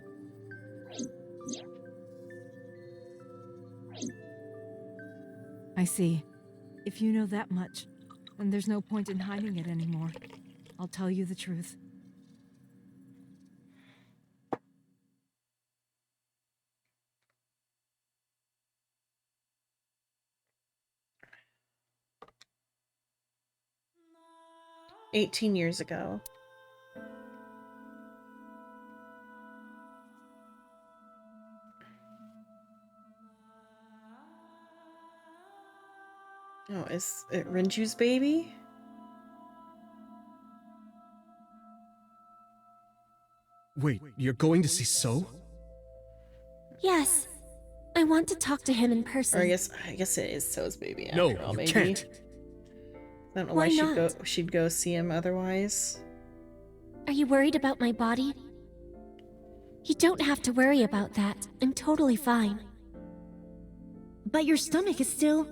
I see. If you know that much, then there's no point in hiding it anymore. I'll tell you the truth. "18 years ago. Oh, is it Renju's baby? Wait, you're going to see So? Yes. I want to talk to him in person. Or I guess it is So's baby after No, all, you maybe. can't. I don't know Why why not? she'd go see him otherwise. Are you worried about my body? You don't have to worry about that. I'm totally fine. But your stomach is still...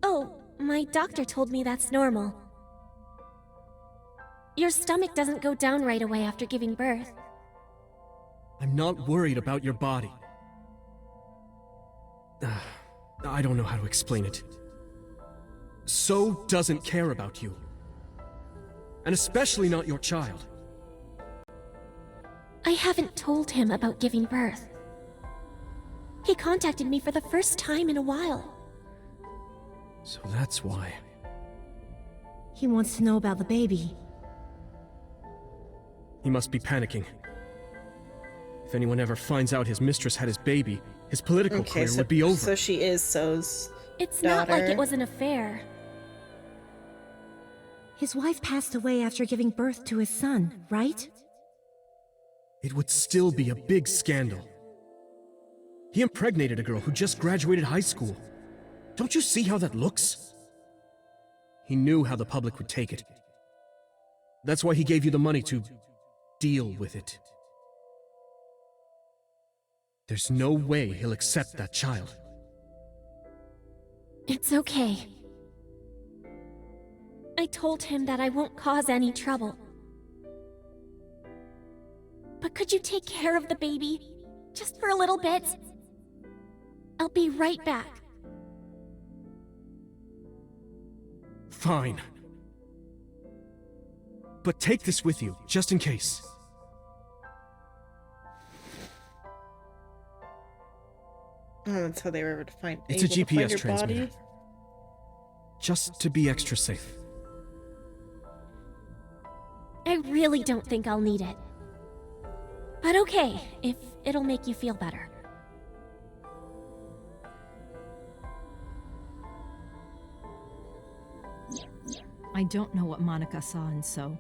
Oh, my doctor told me that's normal. Your stomach doesn't go down right away after giving birth. I'm not worried about your body. I don't know how to explain it. So doesn't care about you. And especially not your child. I haven't told him about giving birth. He contacted me for the first time in a while. So that's why. He wants to know about the baby. He must be panicking. If anyone ever finds out his mistress had his baby, his political career would be over. So she is So's It's daughter. not like it was an affair. His wife passed away after giving birth to his son, right? It would still be a big scandal. He impregnated a girl who just graduated high school. Don't you see how that looks? He knew how the public would take it. That's why he gave you the money to deal with it. There's no way he'll accept that child. It's okay. I told him that I won't cause any trouble. But could you take care of the baby? Just for a little bit? I'll be right back. Fine. But take this with you, just in case. Oh, that's how they were able to find. It's a able to find GPS your transmitter. body? Just to be extra safe. I really don't think I'll need it. But okay, if it'll make you feel better. I don't know what Monica saw in So.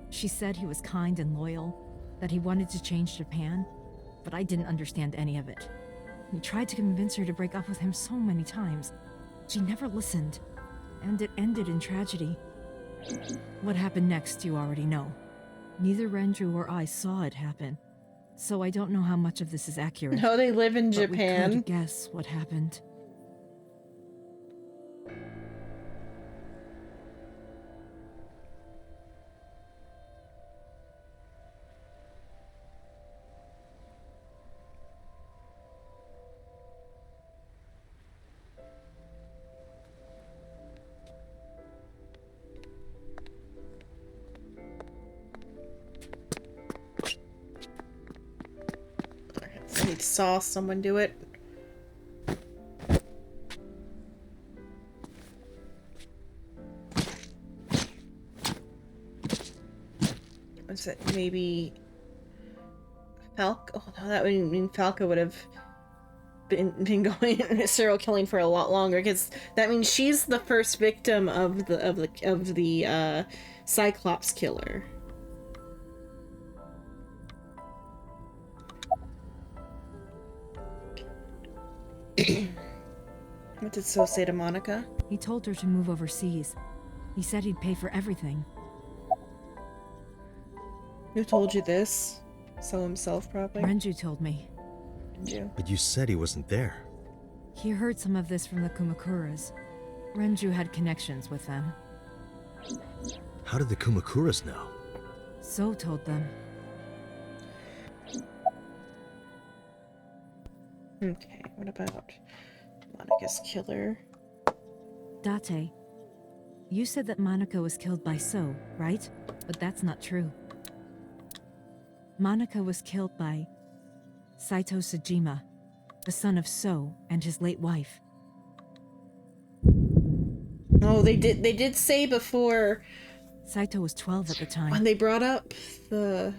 She said he was kind and loyal, that he wanted to change Japan, but I didn't understand any of it. He tried to convince her to break up with him so many times. She never listened, and it ended in tragedy. What happened next, you already know. Neither Renju or I saw it happen, so I don't know how much of this is accurate. No, they live in but Japan. We could guess what happened. I saw someone do it. Was it maybe Falco? Oh no, that would mean Falco would have been going serial killing for a lot longer, because that means she's the first victim of the Cyclops killer. What did So say to Monica? He told her to move overseas. He said he'd pay for everything. Who told you this? So himself, probably? Renju told me. Renju? But you said he wasn't there. He heard some of this from the Kumakuras. Renju had connections with them. How did the Kumakuras know? So told them. Okay, what about Monica's killer? Date, you said that Monica was killed by So, right? But that's not true. Monica was killed by Saito Sejima, the son of So and his late wife. Oh, they did say before. Saito was 12 at the time. When they brought up the...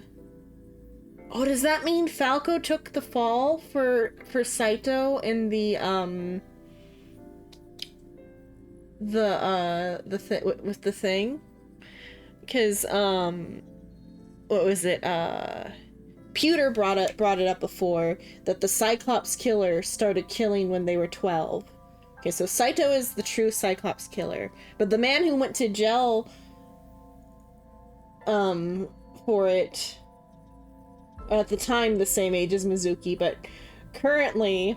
Oh, does that mean Falco took the fall for Saito in the with the thing? Because what was it? Pewter brought it up before that the Cyclops killer started killing when they were 12. Okay, so Saito is the true Cyclops killer, but the man who went to jail for it at the time the same age as Mizuki, but currently,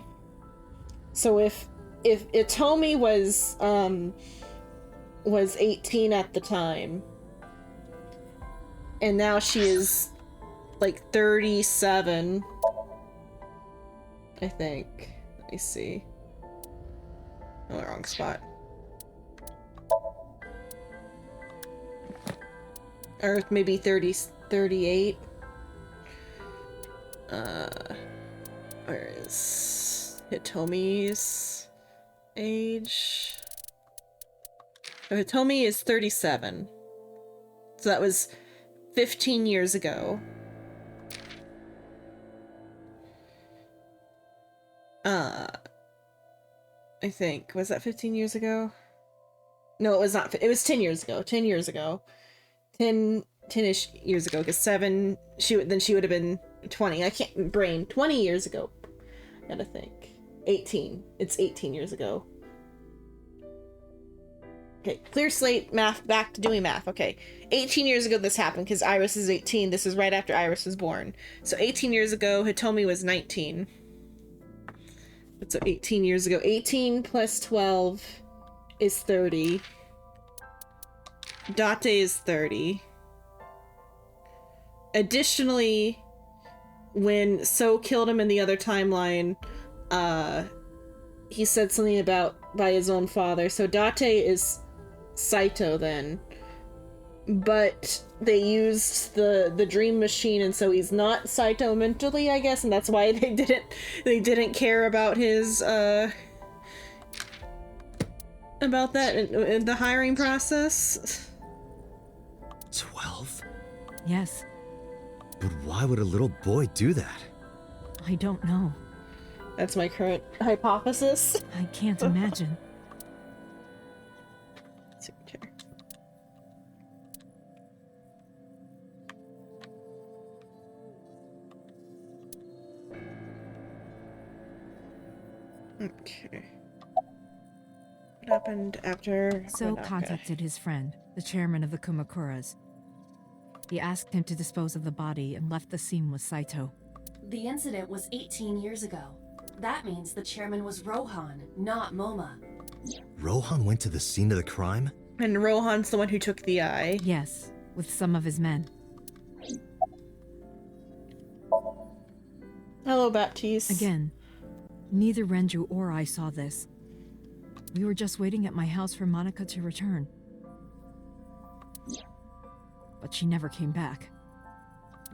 so if Itomi was 18 at the time, and now she is like 37, I think. Let me see. Oh, wrong spot. Or maybe 38. Where is Hitomi's age? Oh, Hitomi is 37. So that was 15 years ago. I think. Was that 15 years ago? No, it was not. It was 10 years ago. 10 years ago. 10-ish years ago. Because 7, she would have been 20. I can't, brain. 20 years ago. Gotta think. 18. It's 18 years ago. Okay, clear slate, math, back to doing math. Okay, 18 years ago this happened because Iris is 18. This is right after Iris was born. So 18 years ago, Hitomi was 19. So 18 years ago. 18 plus 12 is 30. Date is 30. Additionally, when So killed him in the other timeline, he said something about by his own father. So Date is Saito then, but they used the dream machine, and so he's not Saito mentally, I guess, and that's why they didn't care about his about that in the hiring process. 12? Yes. But why would a little boy do that? I don't know. That's my current hypothesis. I can't imagine. Signature. Okay. What happened after? So Monaka? contacted his friend, the chairman of the Kumakuras. He asked him to dispose of the body and left the scene with Saito. The incident was 18 years ago. That means the chairman was Rohan, not Moma. Rohan went to the scene of the crime? And Rohan's the one who took the eye. Yes, with some of his men. Hello, Baptiste. Again, neither Renju or I saw this. We were just waiting at my house for Monica to return. But she never came back.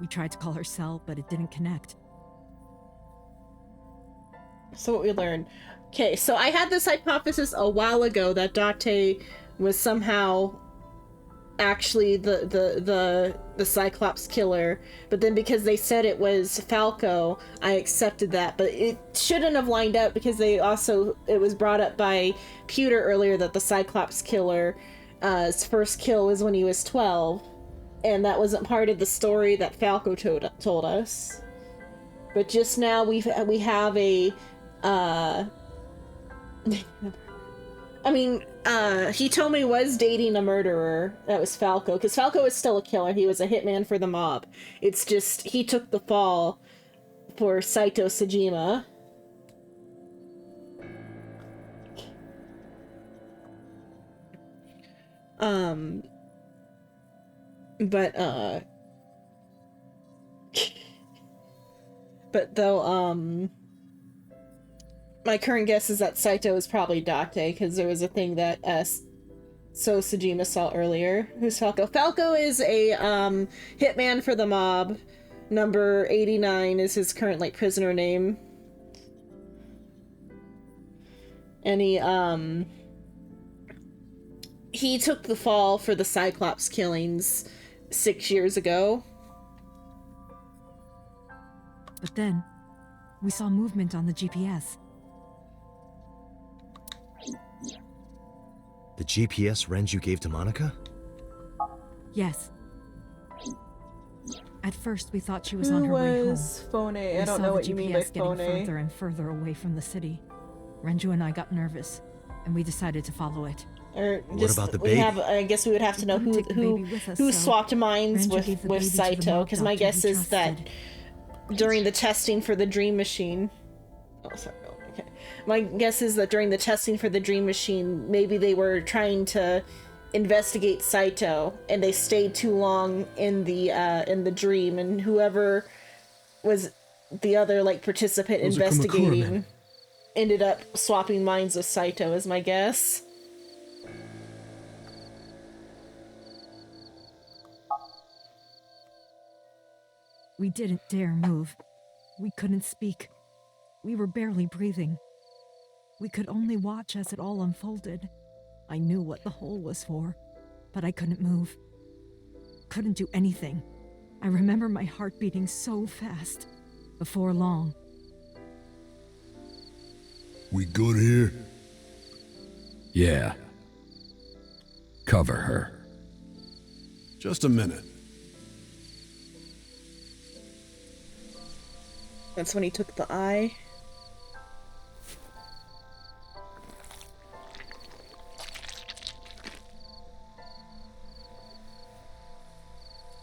We tried to call her cell, but it didn't connect. So what we learned. Okay, so I had this hypothesis a while ago that Date was somehow actually the Cyclops killer, but then because they said it was Falco, I accepted that. But it shouldn't have lined up because it was brought up by Pewter earlier that the Cyclops killer, his first kill was when he was 12, and that wasn't part of the story that Falco told us. But just now we have a Hitomi was dating a murderer. That was Falco, because Falco is still a killer. He was a hitman for the mob. It's just he took the fall for Saito Sejima. My current guess is that Saito is probably Date, because there was a thing that So Sejima saw earlier. Who's Falco? Falco is a hitman for the mob. Number 89 is his current prisoner name. And he took the fall for the Cyclops killings 6 years ago. But then, we saw movement on the GPS. The GPS Renju gave to Monica? Yes. At first, we thought she was on her way home. Phone? I We don't saw know the what you mean by GPS getting phone. further and further away from the city. Renju and I got nervous, and we decided to follow it. Or What just, about the we baby? have, I guess we would have to know couldn't take the baby with us, who so swapped minds Renju gave the with baby to the Saito, mob because my doctor guess we is that trusted. during the testing for the dream machine. Oh, sorry. Oh, okay. My guess is that during the testing for the dream machine, maybe they were trying to investigate Saito, and they stayed too long in the dream, and whoever was the other participant Those are Kumakura investigating men. ended up swapping minds with Saito, is my guess. We didn't dare move. We couldn't speak. We were barely breathing. We could only watch as it all unfolded. I knew what the hole was for, but I couldn't move. Couldn't do anything. I remember my heart beating so fast. Before long, We good here? Yeah. cover her. Just a minute. That's when he took the eye.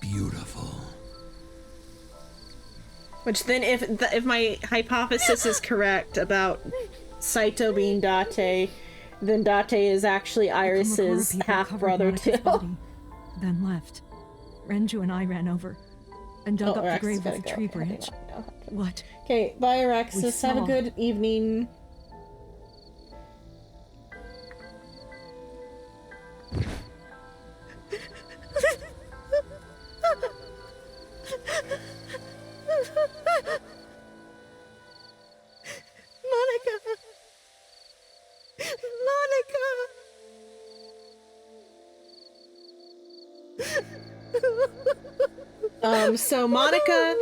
Beautiful. Which then, if my hypothesis is correct about Saito being Date, then Date is actually Iris's half-brother too. Then left. Renju and I ran over and dug up the grave with a tree branch. What? Okay, bye, Araxis. Have a good evening. So Monica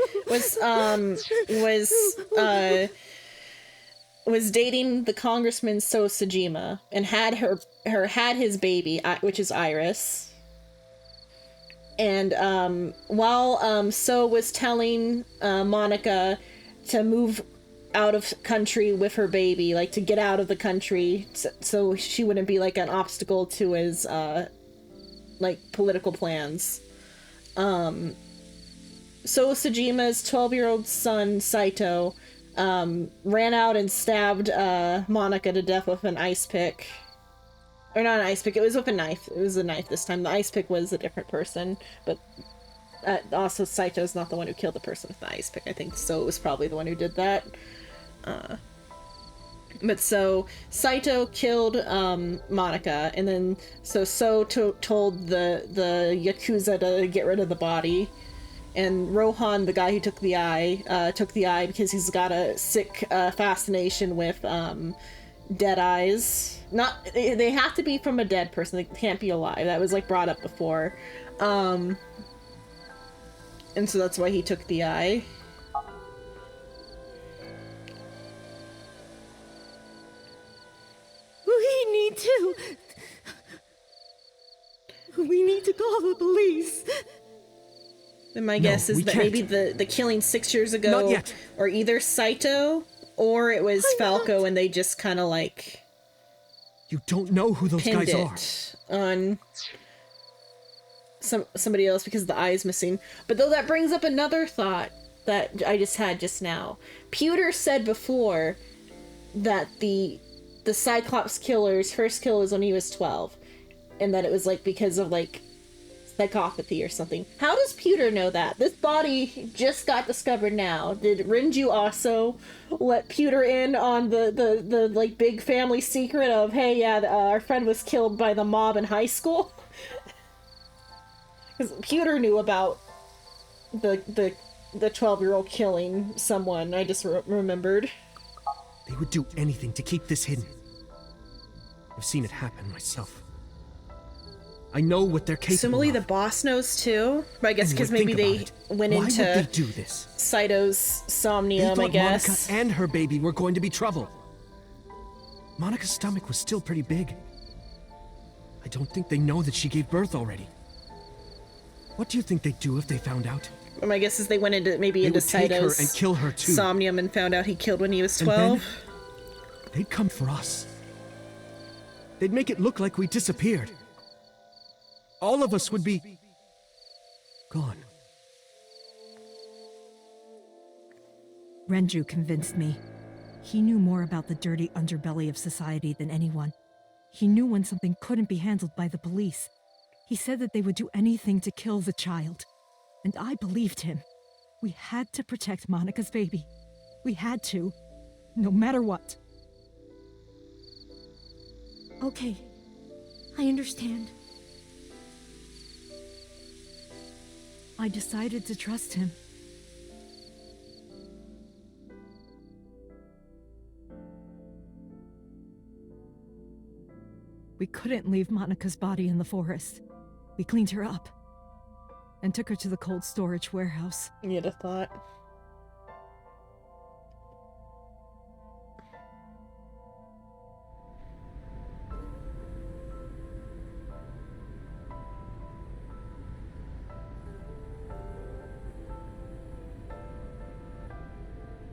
was dating the Congressman So Sajima and had his baby, which is Iris. And while So was telling Monica to move out of country with her baby, like to get out of the country, so she wouldn't be like an obstacle to his like political plans. So Sajima's 12-year-old son, Saito, ran out and stabbed Monica to death with an ice pick. Or not an ice pick, it was with a knife. It was a knife this time. The ice pick was a different person, but also Saito's not the one who killed the person with the ice pick. I think So was probably the one who did that. But so Saito killed Monica, and then So told the Yakuza to get rid of the body. And Rohan, the guy who took the eye because he's got a sick fascination with dead eyes. They have to be from a dead person. They can't be alive. That was like brought up before. And so that's why he took the eye. We need to call the police. And my guess is that maybe the killing 6 years ago, or either Saito or it was Falco, and they just kind of like. You don't know who those guys are. On somebody else because the eye is missing. But though that brings up another thought that I just had just now. Pewter said before that the Cyclops killer's first kill was when he was 12, and that it was like because of like psychopathy or something. How does Pewter know that? This body just got discovered now. Did Renju also let Pewter in on the like big family secret of, hey, yeah, our friend was killed by the mob in high school? Because Pewter knew about the 12-year-old killing someone. I just remembered. They would do anything to keep this hidden. I've seen it happen myself. I know what they're capable Similarly, of. the boss knows too. But I guess because maybe they went Why into would they do this? Saito's somnium, I guess. Monica and her baby were going to be trouble. Monica's stomach was still pretty big. I don't think they know that she gave birth already. What do you think they'd do if they found out? My guess is they went into into would take her Saito's and kill her too. somnium and found out he killed when he was And 12. then they'd come for us. They'd make it look like we disappeared. All of us would be gone. Renju convinced me. He knew more about the dirty underbelly of society than anyone. He knew when something couldn't be handled by the police. He said that they would do anything to kill the child. And I believed him. We had to protect Monica's baby. We had to. No matter what. Okay. I understand. I decided to trust him. We couldn't leave Monica's body in the forest. We cleaned her up and took her to the cold storage warehouse. You'd have thought.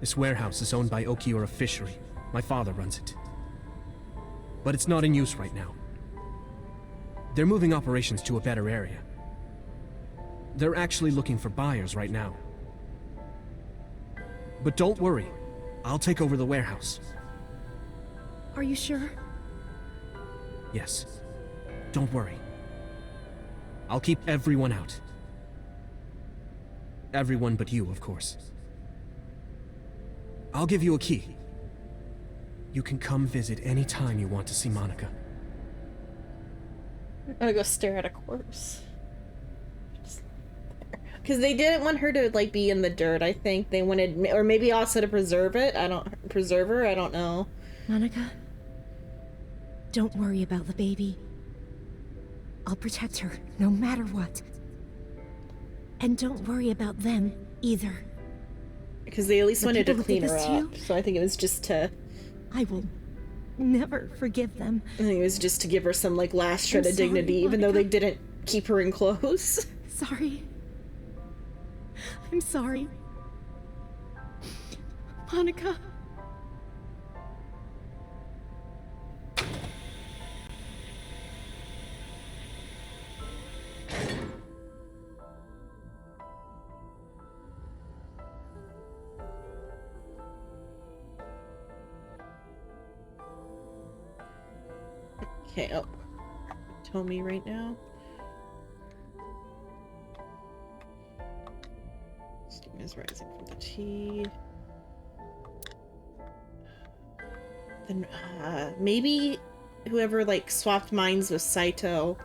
This warehouse is owned by Okiura Fishery. My father runs it. But it's not in use right now. They're moving operations to a better area. They're actually looking for buyers right now. But don't worry, I'll take over the warehouse. Are you sure? Yes. Don't worry. I'll keep everyone out. Everyone but you, of course. I'll give you a key. You can come visit any time you want to see Monica. I'm gonna go stare at a corpse. Because they didn't want her to, like, be in the dirt, I think. They wanted, or maybe also to preserve it. Preserve her? I don't know. Monica, don't worry about the baby. I'll protect her, no matter what. And don't worry about them, either. Because they at least The wanted to people who clean did her this to up. you? So I think it was just to... I will never forgive them. I think it was just to give her some, like, last shred I'm of sorry, dignity, even though they Monica. didn't keep her in clothes. Sorry. I'm sorry. Monica. Okay, oh. Tell me right now. Steam is rising from the tea. Then, maybe whoever, like, swapped minds with Saito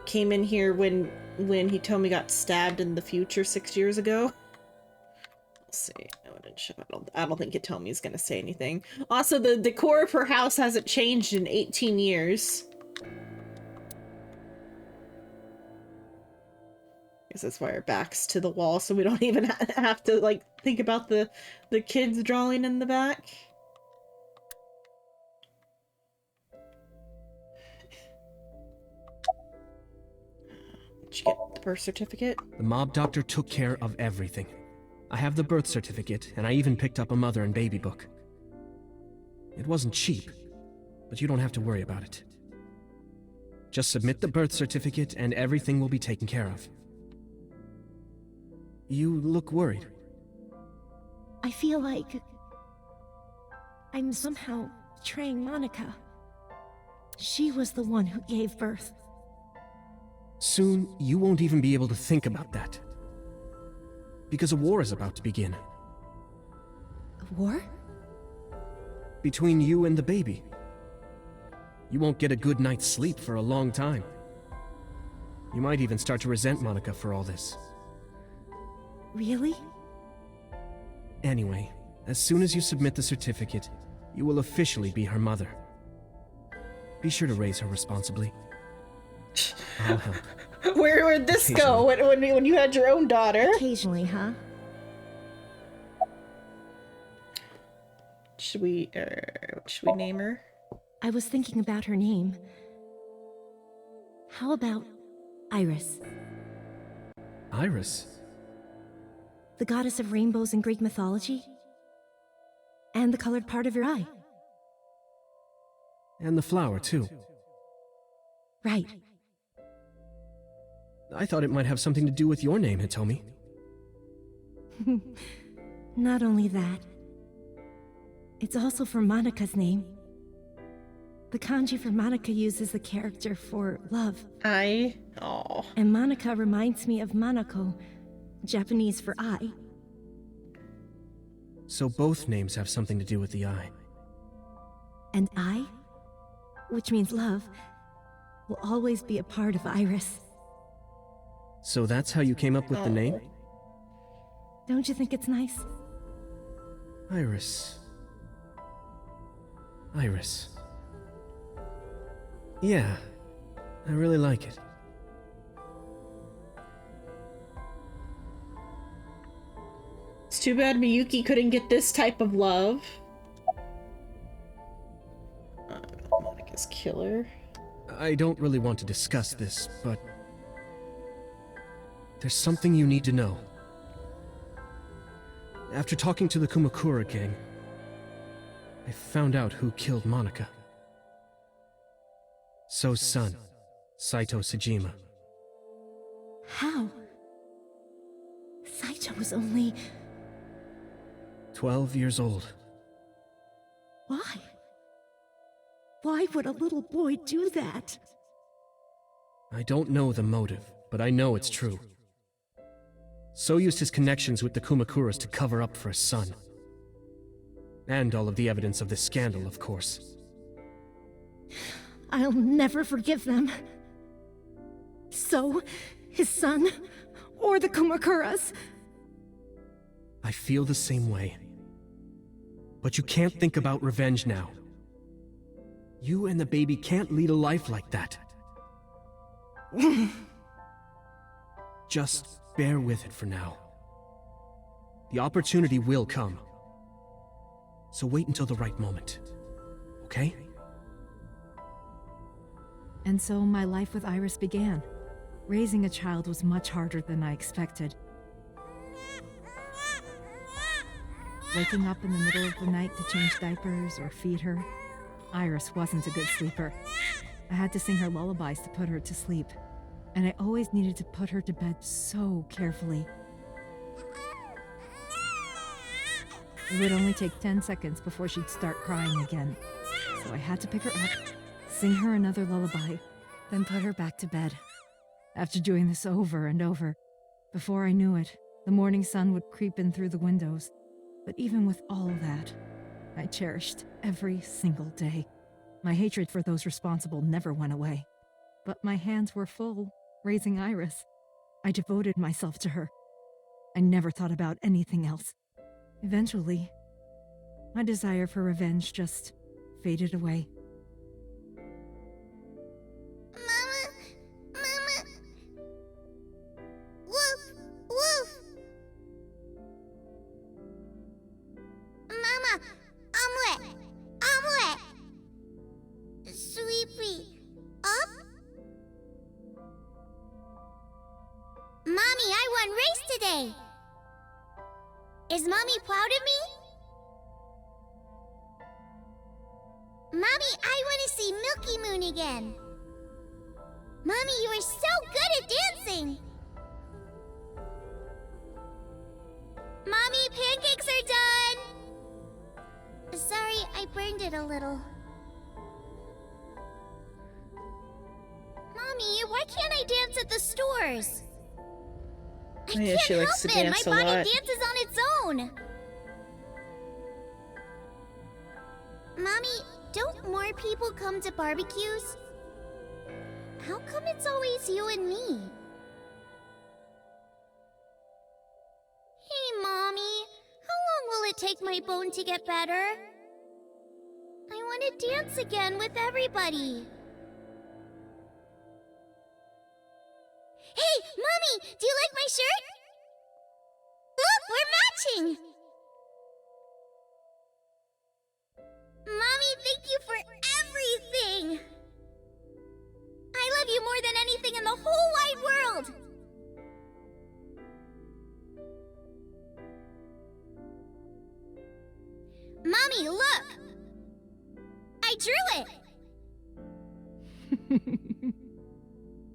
came in here when Hitomi got stabbed in the future 6 years ago. Let's see. No, it didn't show. I don't think Hitomi's gonna say anything. Also, the decor of her house hasn't changed in 18 years. Guess that's why our back's to the wall, so we don't even have to, like, think about the kids drawing in the back. Did you get the birth certificate? The mob doctor took care of everything. I have the birth certificate, and I even picked up a mother and baby book. It wasn't cheap, but you don't have to worry about it. Just submit the birth certificate and everything will be taken care of. You look worried. I feel like I'm somehow betraying Monica. She was the one who gave birth. Soon, you won't even be able to think about that. Because a war is about to begin. A war? Between you and the baby. You won't get a good night's sleep for a long time. You might even start to resent Monica for all this. Really? Anyway, as soon as you submit the certificate, you will officially be her mother. Be sure to raise her responsibly. I'll help. Where'd this go when you had your own daughter? Occasionally, huh? Should we name her? I was thinking about her name. How about Iris? Iris? The goddess of rainbows in Greek mythology? And the colored part of your eye. And the flower, too. Right. I thought it might have something to do with your name, Hitomi. Not only that, it's also for Monica's name. The kanji for Monica uses the character for love. Oh. And Monica reminds me of Manako, Japanese for eye. So both names have something to do with the eye. And I, which means love, will always be a part of Iris. So that's how you came up with the name? Don't you think it's nice? Iris. Iris. Yeah, I really like it. It's too bad Miyuki couldn't get this type of love. Monica's killer. I don't really want to discuss this, but there's something you need to know. After talking to the Kumakura gang, I found out who killed Monika. So's son, Saito Sejima. How? Saito was only... 12 years old. Why? Why would a little boy do that? I don't know the motive, but I know it's true. So used his connections with the Kumakuras to cover up for his son. And all of the evidence of this scandal, of course. I'll never forgive them. So, his son, or the Kumakuras. I feel the same way. But you can't think about revenge now. You and the baby can't lead a life like that. Just bear with it for now. The opportunity will come. So wait until the right moment. Okay? And so my life with Iris began. Raising a child was much harder than I expected. Waking up in the middle of the night to change diapers or feed her. Iris wasn't a good sleeper. I had to sing her lullabies to put her to sleep. And I always needed to put her to bed so carefully. It would only take 10 seconds before she'd start crying again. So I had to pick her up, sing her another lullaby, then put her back to bed. After doing this over and over, before I knew it, the morning sun would creep in through the windows. But even with all that, I cherished every single day. My hatred for those responsible never went away. But my hands were full, raising Iris. I devoted myself to her. I never thought about anything else. Eventually, my desire for revenge just faded away. Is Mommy proud of me? Mommy, I want to see Milky Moon again. Mommy, you are so good at dancing. Mommy, pancakes are done. Sorry, I burned it a little. Mommy, why can't I dance at the stores? I Yeah, can't she likes help to it. dance My a body lot. dances on its own. Mommy, don't more people come to barbecues? How come it's always you and me? Hey, Mommy. How long will it take my bone to get better? I want to dance again with everybody. Hey, Mommy! Do you like my shirt? Look, we're matching! Mommy, thank you for everything! I love you more than anything in the whole wide world! Mommy, look! I drew it!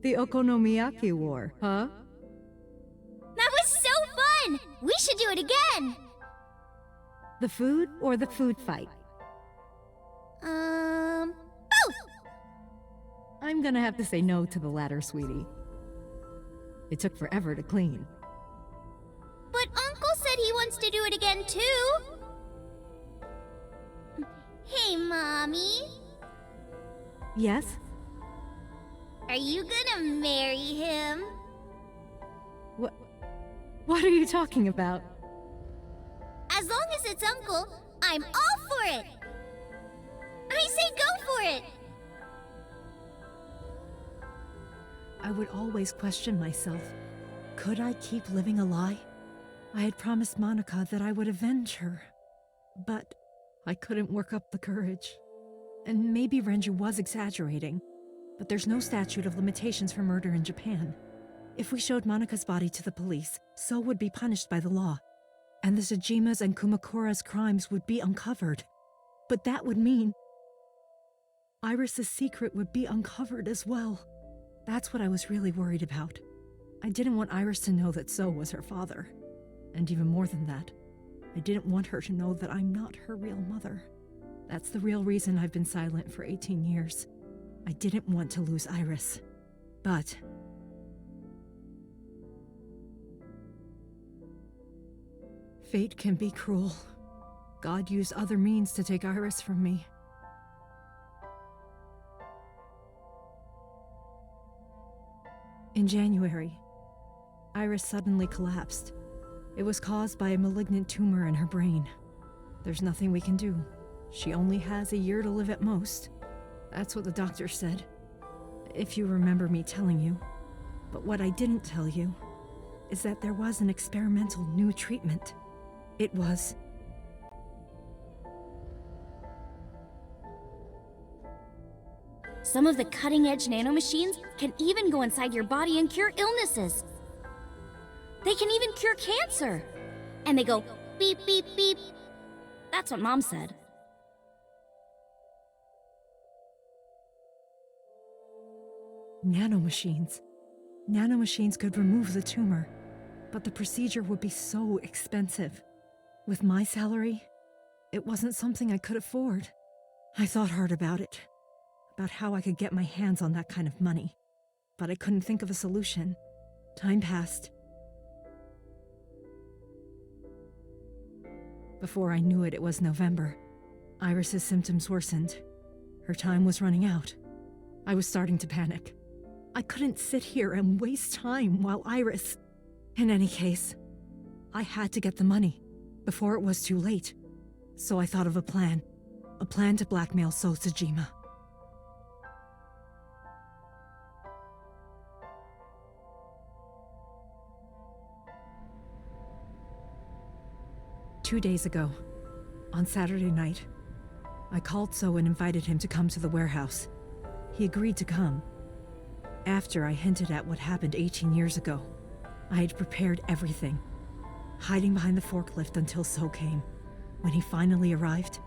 The Okonomiyaki War, huh? That was so fun! We should do it again! The food or the food fight? Both! I'm gonna have to say no to the latter, sweetie. It took forever to clean. But Uncle said he wants to do it again too! Hey, Mommy. Yes? Are you gonna marry him? What are you talking about? As long as it's Uncle, I'm all for it! I say go for it! I would always question myself. Could I keep living a lie? I had promised Monika that I would avenge her. But I couldn't work up the courage. And maybe Renju was exaggerating. But there's no statute of limitations for murder in Japan. If we showed Monika's body to the police, So would be punished by the law. and the Tsujima's and Kumakura's crimes would be uncovered. But that would mean Iris's secret would be uncovered as well. That's what I was really worried about. I didn't want Iris to know that So was her father. And even more than that, I didn't want her to know that I'm not her real mother. That's the real reason I've been silent for 18 years. I didn't want to lose Iris. But fate can be cruel. God used other means to take Iris from me. In January, Iris suddenly collapsed. It was caused by a malignant tumor in her brain. There's nothing we can do. She only has a year to live at most. That's what the doctor said, if you remember me telling you. But what I didn't tell you is that there was an experimental new treatment. It was... Some of the cutting-edge nanomachines can even go inside your body and cure illnesses. They can even cure cancer. And they go beep, beep, beep. That's what Mom said. Nanomachines. Nanomachines could remove the tumor, but the procedure would be so expensive. With my salary, it wasn't something I could afford. I thought hard about it, about how I could get my hands on that kind of money, but I couldn't think of a solution. Time passed. Before I knew it, it was November. Iris's symptoms worsened. Her time was running out. I was starting to panic. I couldn't sit here and waste time while Iris... In any case, I had to get the money before it was too late. So I thought of a plan to blackmail So Tsujima. Two days ago, on Saturday night, I called So and invited him to come to the warehouse. He agreed to come. After I hinted at what happened 18 years ago, I had prepared everything, hiding behind the forklift until So came. When he finally arrived,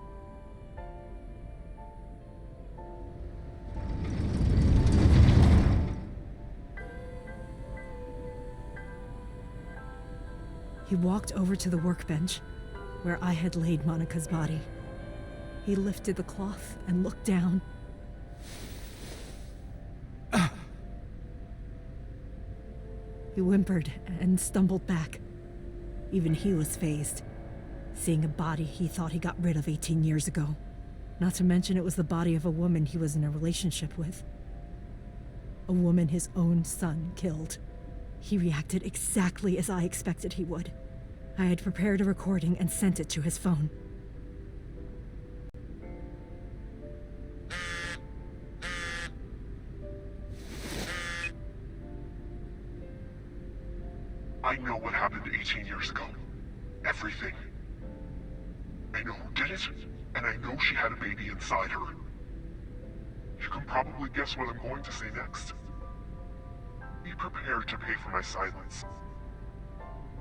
he walked over to the workbench where I had laid Monika's body. He lifted the cloth and looked down. He whimpered and stumbled back. Even he was fazed, seeing a body he thought he got rid of 18 years ago. Not to mention it was the body of a woman he was in a relationship with. A woman his own son killed. He reacted exactly as I expected he would. I had prepared a recording and sent it to his phone. I know what happened 18 years ago. Everything. I know who did it, and I know she had a baby inside her. You can probably guess what I'm going to say next. Be prepared to pay for my silence.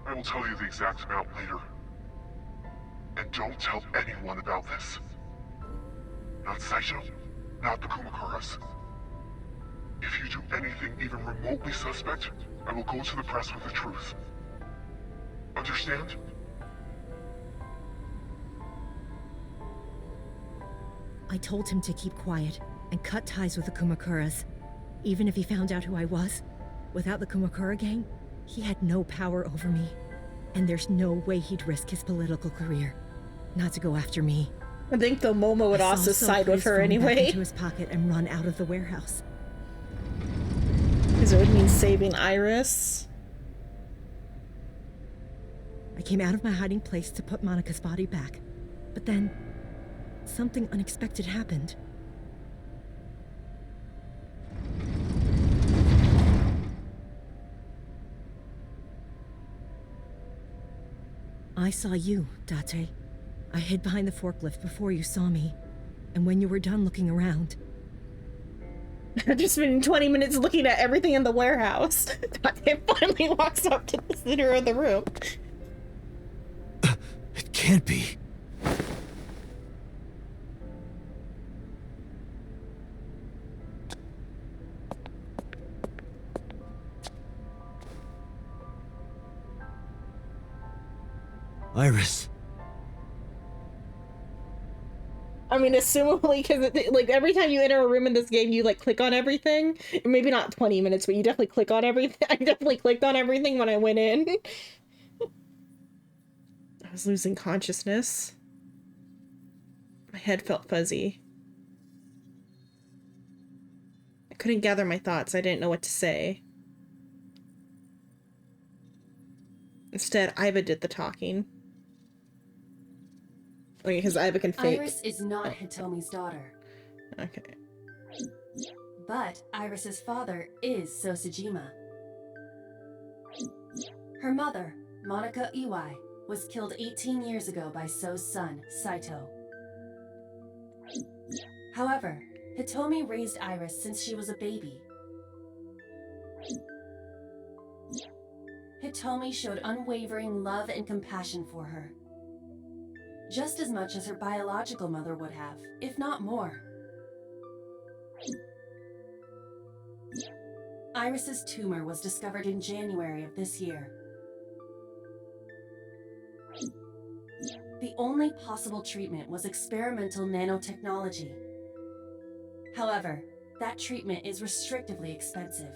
I will tell you the exact amount later. And don't tell anyone about this. Not Saito, not the Kumakuras. If you do anything even remotely suspect, I will go to the press with the truth. Understand? I told him to keep quiet and cut ties with the Kumakuras. Even if he found out who I was, without the Kumakura gang, he had no power over me. And there's no way he'd risk his political career, not to go after me. I think the Momo would also side with her anyway. Back into his pocket and run out of the warehouse. Because it would mean saving Iris. I came out of my hiding place to put Monika's body back. But then, something unexpected happened. I saw you, Date. I hid behind the forklift before you saw me. And when you were done looking around... Just spending 20 minutes looking at everything in the warehouse. Date finally walks up to the center of the room. can't be. Iris. I mean, assumably, because like every time you enter a room in this game, you like click on everything. Maybe not 20 minutes, but you definitely click on everything. I definitely clicked on everything when I went in. I was losing consciousness. My head felt fuzzy. I couldn't gather my thoughts. I didn't know what to say. Instead, Iva did the talking. Okay, because Iva can fake. Iris is not Hitomi's daughter. Okay. But Iris's father is Sosajima. Her mother, Monica Iwai, was killed 18 years ago by So's son, Saito. However, Hitomi raised Iris since she was a baby. Hitomi showed unwavering love and compassion for her. Just as much as her biological mother would have, if not more. Iris's tumor was discovered in January of this year. The only possible treatment was experimental nanotechnology. However, that treatment is restrictively expensive.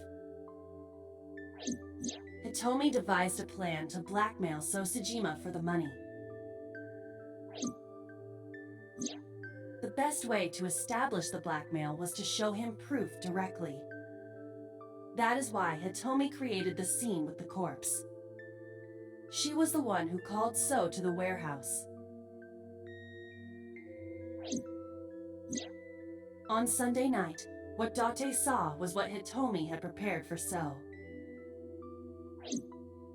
Hitomi devised a plan to blackmail Sosajima for the money. The best way to establish the blackmail was to show him proof directly. That is why Hitomi created the scene with the corpse. She was the one who called So to the warehouse. On Sunday night, what Date saw was what Hitomi had prepared for So.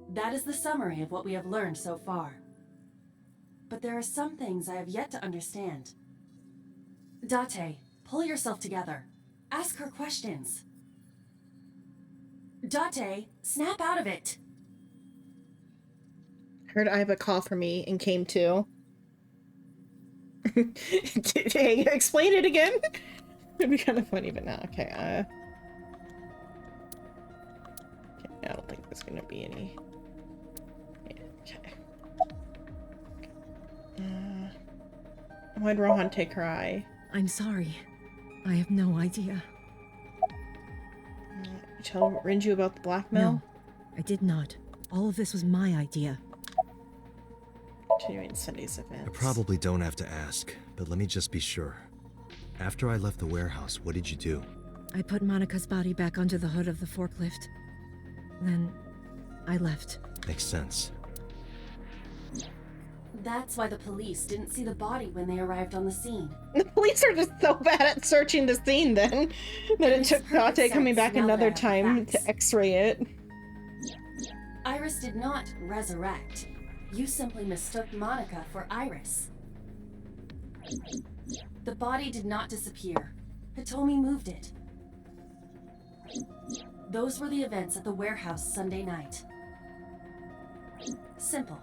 That is the summary of what we have learned so far. But there are some things I have yet to understand. Date, pull yourself together. Ask her questions. Date, snap out of it. Heard Iva call for me and came to. Hey, explain it again. It'd be kind of funny, but not okay. Okay, I don't think there's gonna be any. Yeah, okay. Why'd Rohan take her eye? I'm sorry. I have no idea. You tell Renju about the blackmail? No, I did not. All of this was my idea. Continuing Sunday's events. I probably don't have to ask, but let me just be sure. After I left the warehouse, what did you do? I put Monica's body back under the hood of the forklift. Then I left. Makes sense. That's why the police didn't see the body when they arrived on the scene. The police are just so bad at searching the scene then that it took Date coming back another time to x-ray it. Iris did not resurrect. You simply mistook Monica for Iris. The body did not disappear. Hitomi moved it. Those were the events at the warehouse Sunday night. Simple.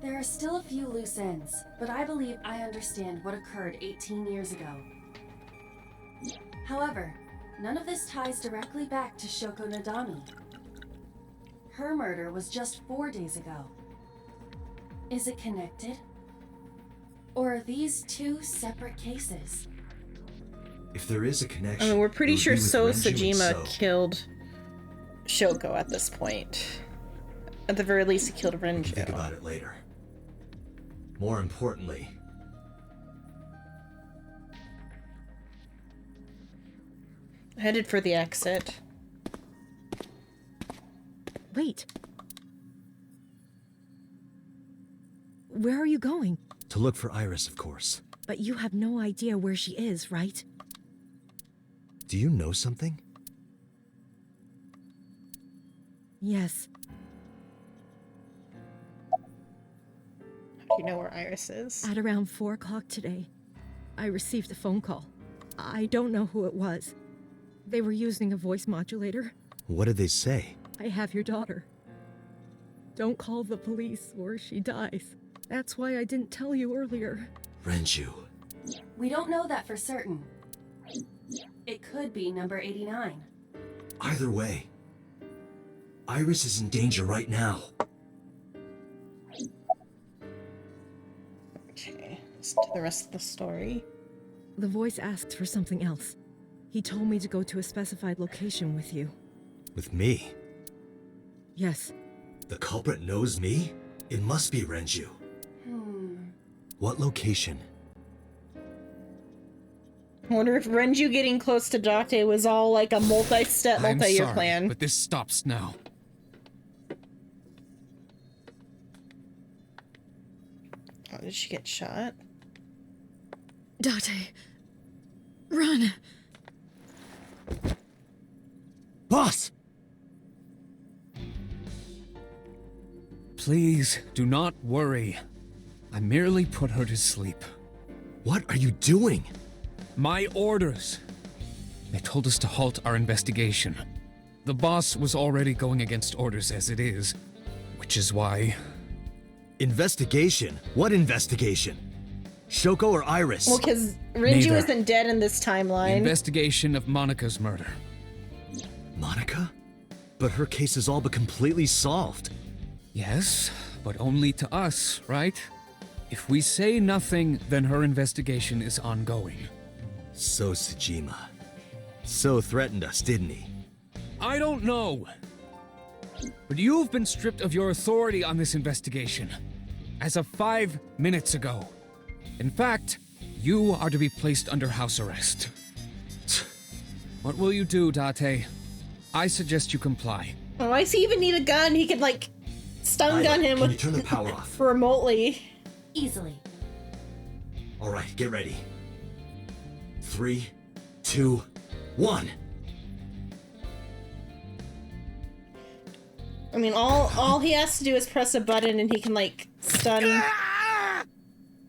There are still a few loose ends, but I believe I understand what occurred 18 years ago. However, none of this ties directly back to Shoko Nadami. Her murder was just 4 days ago. Is it connected? Or are these two separate cases? If there is a connection, I mean, we're pretty it would sure be with So Renju and Sajima So. killed Shoko at this point. At the very least, he killed Renju. Think about it later. More importantly, Headed for the exit. Wait. Where are you going? To look for Iris, of course. But you have no idea where she is, right? Do you know something? Yes. How do you know where Iris is? At around 4 o'clock today, I received a phone call. I don't know who it was. They were using a voice modulator. What did they say? I have your daughter. Don't call the police or she dies. That's why I didn't tell you earlier. Renju. We don't know that for certain. It could be number 89. Either way, Iris is in danger right now. Okay, listen to the rest of the story. The voice asked for something else. He told me to go to a specified location with you. With me? Yes. The culprit knows me? It must be Renju. What location? I wonder if Renju getting close to Date was all like a multi-step, I'm multi-year sorry, plan. but this stops now. Oh, did she get shot? Date, run! Boss! Please, do not worry. I merely put her to sleep. What are you doing? My orders. They told us to halt our investigation. The boss was already going against orders as it is, which is why... Investigation? What investigation? Shoko or Iris? Well, because Renju Neither. isn't dead in this The timeline. investigation of Monika's murder. Monika? But her case is all but completely solved. Yes, but only to us, right? If we say nothing, then her investigation is ongoing. So Sejima. So threatened us, didn't he? I don't know. But you've been stripped of your authority on this investigation. As of 5 minutes ago. In fact, you are to be placed under house arrest. What will you do, Date? I suggest you comply. Oh, why does he even need a gun? He could, like, stun gun him Can with you turn the power off? remotely. Easily. Alright, get ready. 3, 2, 1. I mean, all he has to do is press a button and he can, like, stun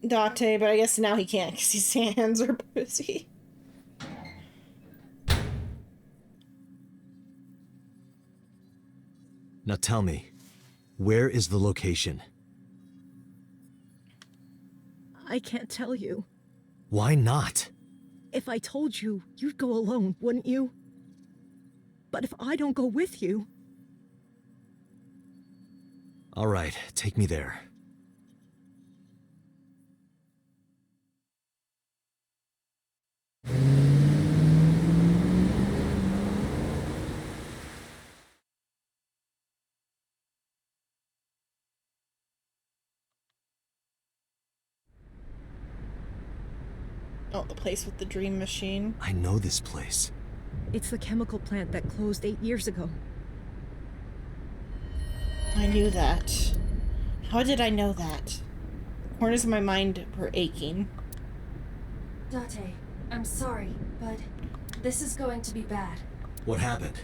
Date, but I guess now he can't because his hands are busy. Now tell me, where is the location? I can't tell you. Why not? If I told you, you'd go alone, wouldn't you? But if I don't go with you... Alright, take me there. Oh, the place with the dream machine. I know this place. It's the chemical plant that closed 8 years ago. I knew that. How did I know that? The corners of my mind were aching. Date, I'm sorry, but this is going to be bad. What happened?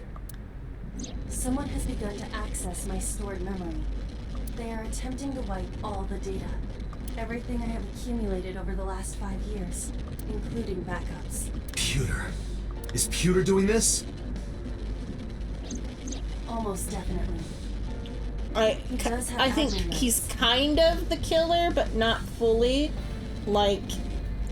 Someone has begun to access my stored memory. They are attempting to wipe all the data. Everything I have accumulated over the last 5 years, including backups. Pewter. Is Pewter doing this? Almost definitely. I think admin he's kind of the killer, but not fully. Like,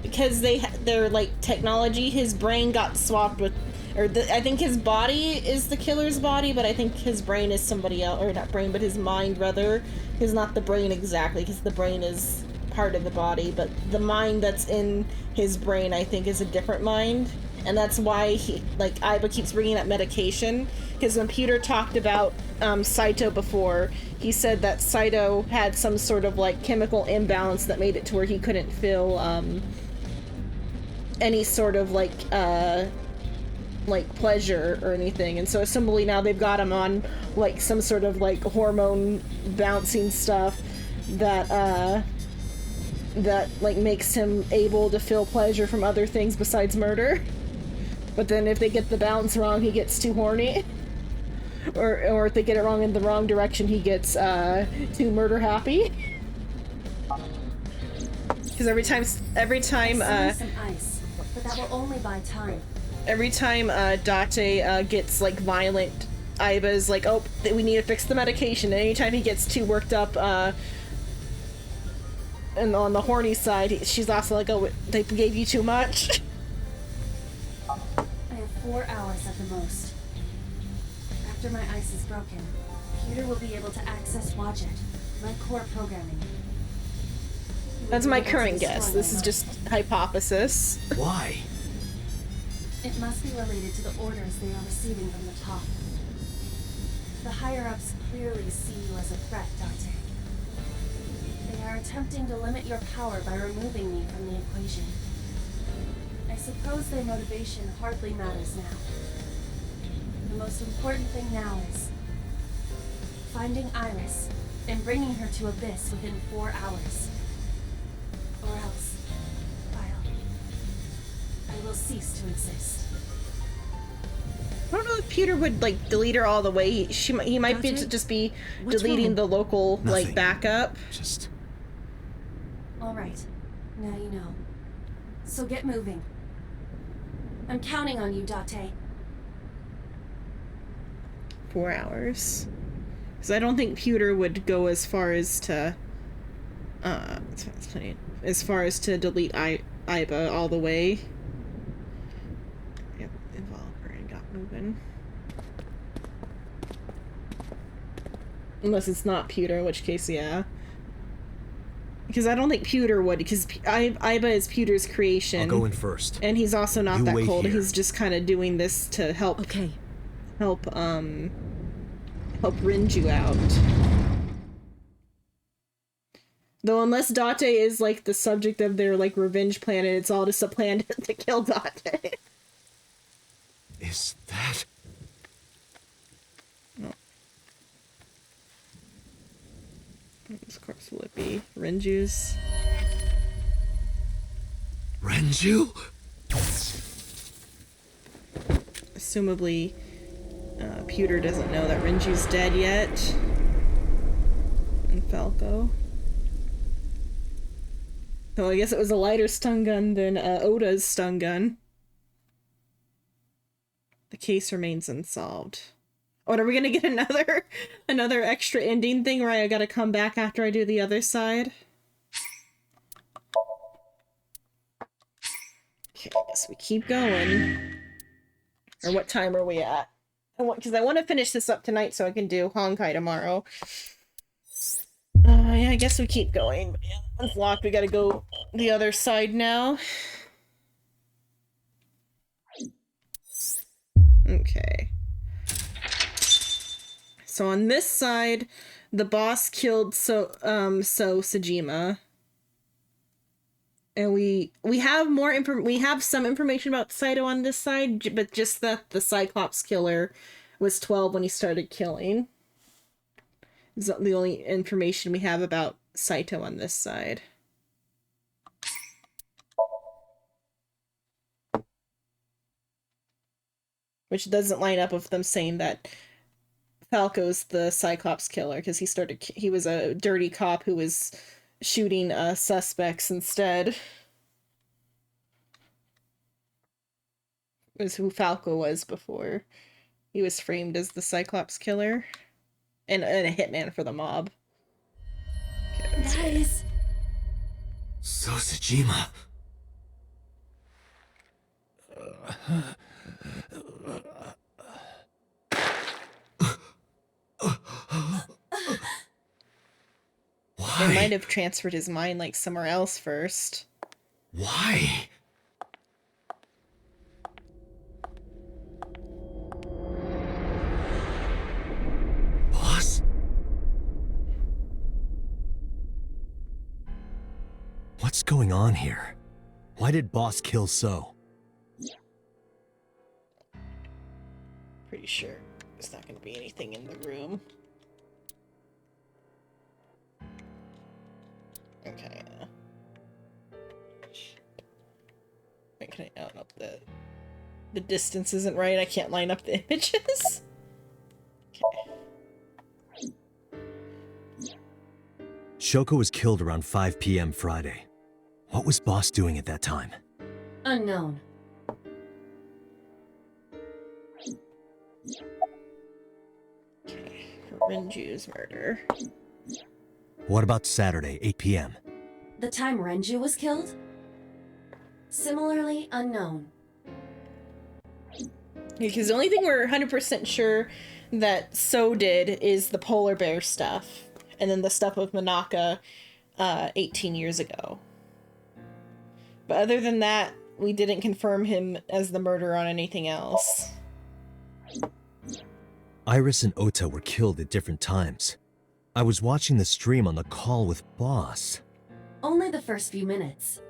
because they're like technology. His brain got swapped with, I think his body is the killer's body, but I think his brain is somebody else, or not brain, but his mind rather. Is not the brain exactly, because the brain is part of the body, but the mind that's in his brain, I think, is a different mind. And that's why he, like, Aiba keeps bringing up medication, because when Peter talked about Saito before, he said that Saito had some sort of, like, chemical imbalance that made it to where he couldn't feel any sort of, like pleasure or anything. And so assumably now they've got him on, like, some sort of, like, hormone bouncing stuff that, like, makes him able to feel pleasure from other things besides murder. But then if they get the balance wrong, he gets too horny. Or if they get it wrong in the wrong direction, he gets too murder happy. Because every time some ice, but that will only buy time. every time Date gets like violent Aiba is like, oh, we need to fix the medication. And anytime he gets too worked up, and on the horny side, she's also like, oh, they gave you too much. I have 4 hours at the most. After my ice is broken, Peter will be able to access Wadjet, my core programming. That's my current guess. This is just hypothesis. Why? It must be related to the orders they are receiving from the top. The higher-ups clearly see you as a threat, Dante. They are attempting to limit your power by removing me from the equation. I suppose their motivation hardly matters now. The most important thing now is finding Iris and bringing her to Abyss within 4 hours. Or else, I will cease to exist. I don't know if Peter would like delete her all the way. He might be just be deleting the local like backup. Just all right. Now you know. So get moving. I'm counting on you, Date. 4 hours. Because I don't think Peter would go as far as to delete Aiba all the way. Yep, involve her and got moving. Unless it's not Peter, in which case, yeah. Because I don't think Peter would, because Aiba is Peter's creation. I'll go in first. And he's also not that cold. Here. He's just kind of doing this to help. Okay. Help Rinju out. Though unless Date is like the subject of their like revenge plan, and it's all just a plan to kill Date. Is that? No. Of course, will it be Rinju's? Renju? Assumably, Peter doesn't know that Rinju's dead yet. And Falco. So I guess it was a lighter stun gun than Oda's stun gun. The case remains unsolved. Oh, are we gonna get another extra ending thing where I gotta come back after I do the other side? Okay, I guess we keep going. Or what time are we at? Because I want to finish this up tonight so I can do Honkai tomorrow. Yeah, I guess we keep going. But yeah, one's locked. We gotta go the other side now. Okay. So on this side, the boss killed Sejima. And we have some information about Saito on this side, but just that the Cyclops killer was 12 when he started killing. Is the only information we have about Saito on this side. Which doesn't line up with them saying that Falco's the Cyclops killer, because he was a dirty cop who was shooting suspects instead. Was who Falco was before he was framed as the Cyclops killer and a hitman for the mob. Guys. Sosejima. They might have transferred his mind like somewhere else first. Why? Boss? What's going on here? Why did Boss kill So? Pretty sure there's not going to be anything in the room. Okay. Wait, can I? Oh, no, the distance isn't right. I can't line up the images. Okay. Shoko was killed around 5 p.m. Friday. What was Boss doing at that time? Unknown. Renju's murder. What about Saturday, 8 p.m.? The time Renju was killed? Similarly unknown. Because the only thing we're 100% sure that So did is the polar bear stuff, and then the stuff with Manaka 18 years ago. But other than that, we didn't confirm him as the murderer on anything else. Iris and Ota were killed at different times. I was watching the stream on the call with Boss. Only the first few minutes.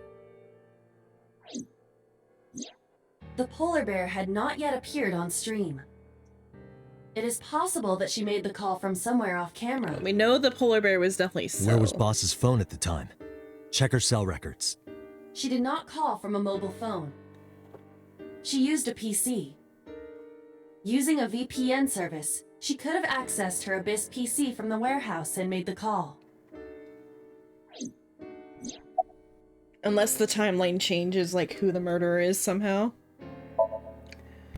The polar bear had not yet appeared on stream. It is possible that she made the call from somewhere off camera. We know the polar bear was definitely So. Where was Boss's phone at the time? Check her cell records. She did not call from a mobile phone. She used a PC. Using a VPN service, she could have accessed her Abyss PC from the warehouse and made the call. Unless the timeline changes, like who the murderer is somehow.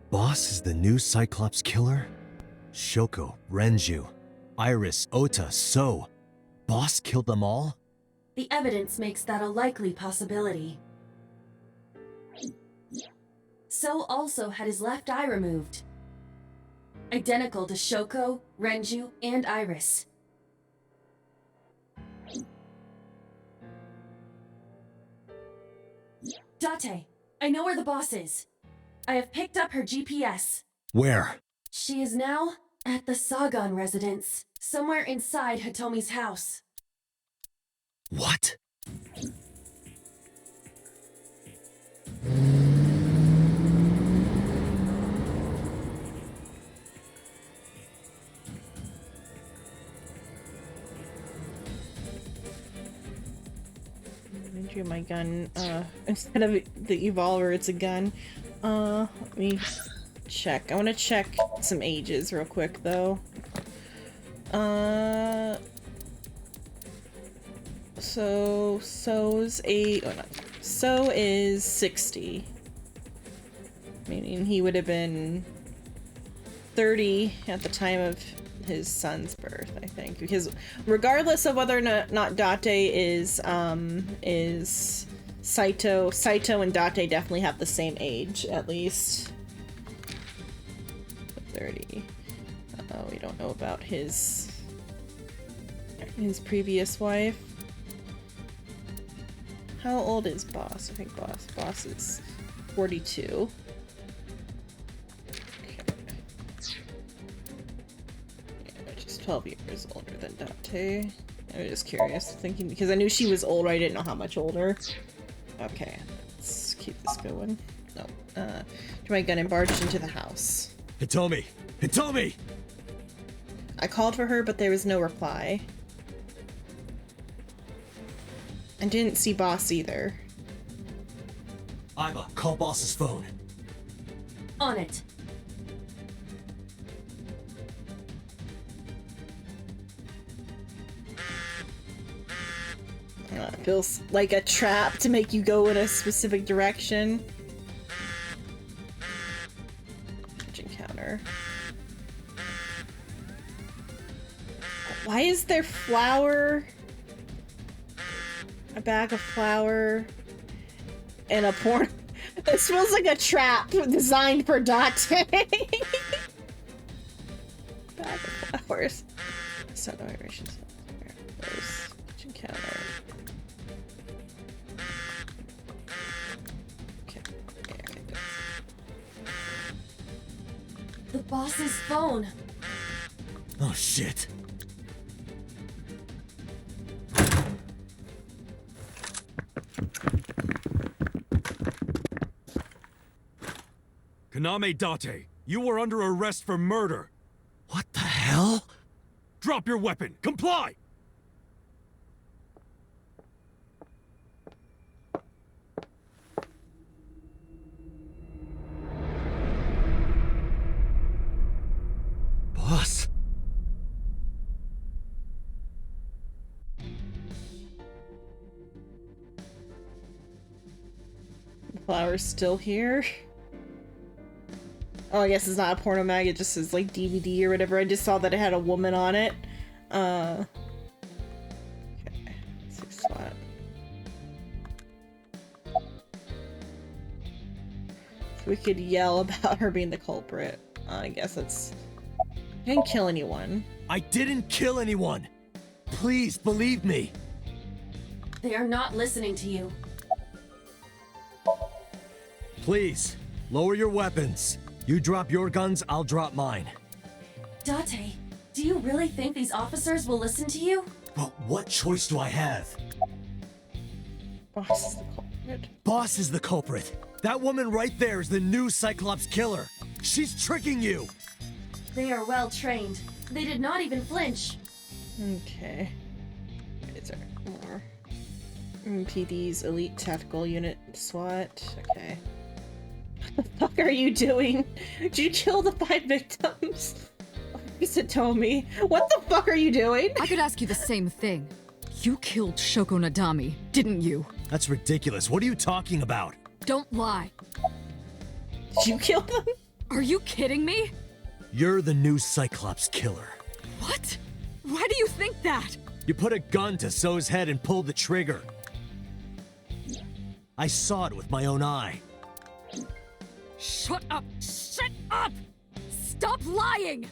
Boss is the new Cyclops killer? Shoko, Renju, Iris, Ota, So. Boss killed them all? The evidence makes that a likely possibility. So also had his left eye removed. Identical to Shoko, Renju, and Iris. Date, I know where the boss is. I have picked up her GPS. Where? She is now at the Sagan residence, somewhere inside Hitomi's house. What? Renju, my gun. Instead of the Evolver, it's a gun. Let me check. I want to check some ages real quick, though. So is 60. Meaning he would have been 30 at the time of his son's birth, I think. Because regardless of whether or not Date is Saito and Date definitely have the same age, at least. 30. We don't know about his previous wife. How old is Boss? I think Boss is 42. Okay. Yeah, just 12 years older than Date. I was just curious, thinking because I knew she was older, I didn't know how much older. Okay, let's keep this going. No, drew my gun and barged into the house. Hitomi! Hitomi! I called for her, but there was no reply. I didn't see Boss either. Iva, call Boss's phone. On it. It feels like a trap to make you go in a specific direction. Encounter. Why is there flour? A bag of flour and a porn. This feels like a trap designed for Date. Bag of flowers. So no vibrations. Encounter. Okay. There it goes. The boss's phone. Oh shit. Kaname Date, you are under arrest for murder. What the hell? Drop your weapon. Comply! Boss. The flower's still here. Oh, I guess it's not a porno mag, it just says like DVD or whatever. I just saw that it had a woman on it. Okay. 6 slot. So we could yell about her being the culprit. I guess that's... I didn't kill anyone. I didn't kill anyone! Please, believe me! They are not listening to you. Please, lower your weapons. You drop your guns, I'll drop mine. Date, do you really think these officers will listen to you? But what choice do I have? Boss is the culprit. Boss is the culprit. That woman right there is the new Cyclops killer. She's tricking you. They are well trained. They did not even flinch. Okay. Is there more? MPD's Elite Tactical Unit SWAT. Okay. What the fuck are you doing? Did you kill the 5 victims? Satomi, what the fuck are you doing? I could ask you the same thing. You killed Shoko Nadami, didn't you? That's ridiculous. What are you talking about? Don't lie. Did you kill them? Are you kidding me? You're the new Cyclops killer. What? Why do you think that? You put a gun to So's head and pulled the trigger. I saw it with my own eye. Shut up! Shut up! Stop lying!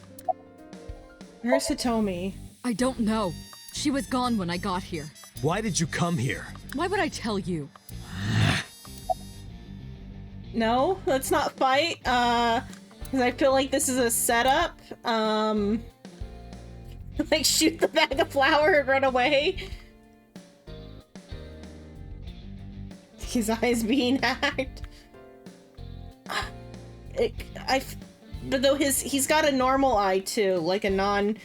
Where's Hitomi? I don't know. She was gone when I got here. Why did you come here? Why would I tell you? No, let's not fight. Because I feel like this is a setup. Like shoot the bag of flour and run away. His eyes being hacked. But though he's got a normal eye too, like a non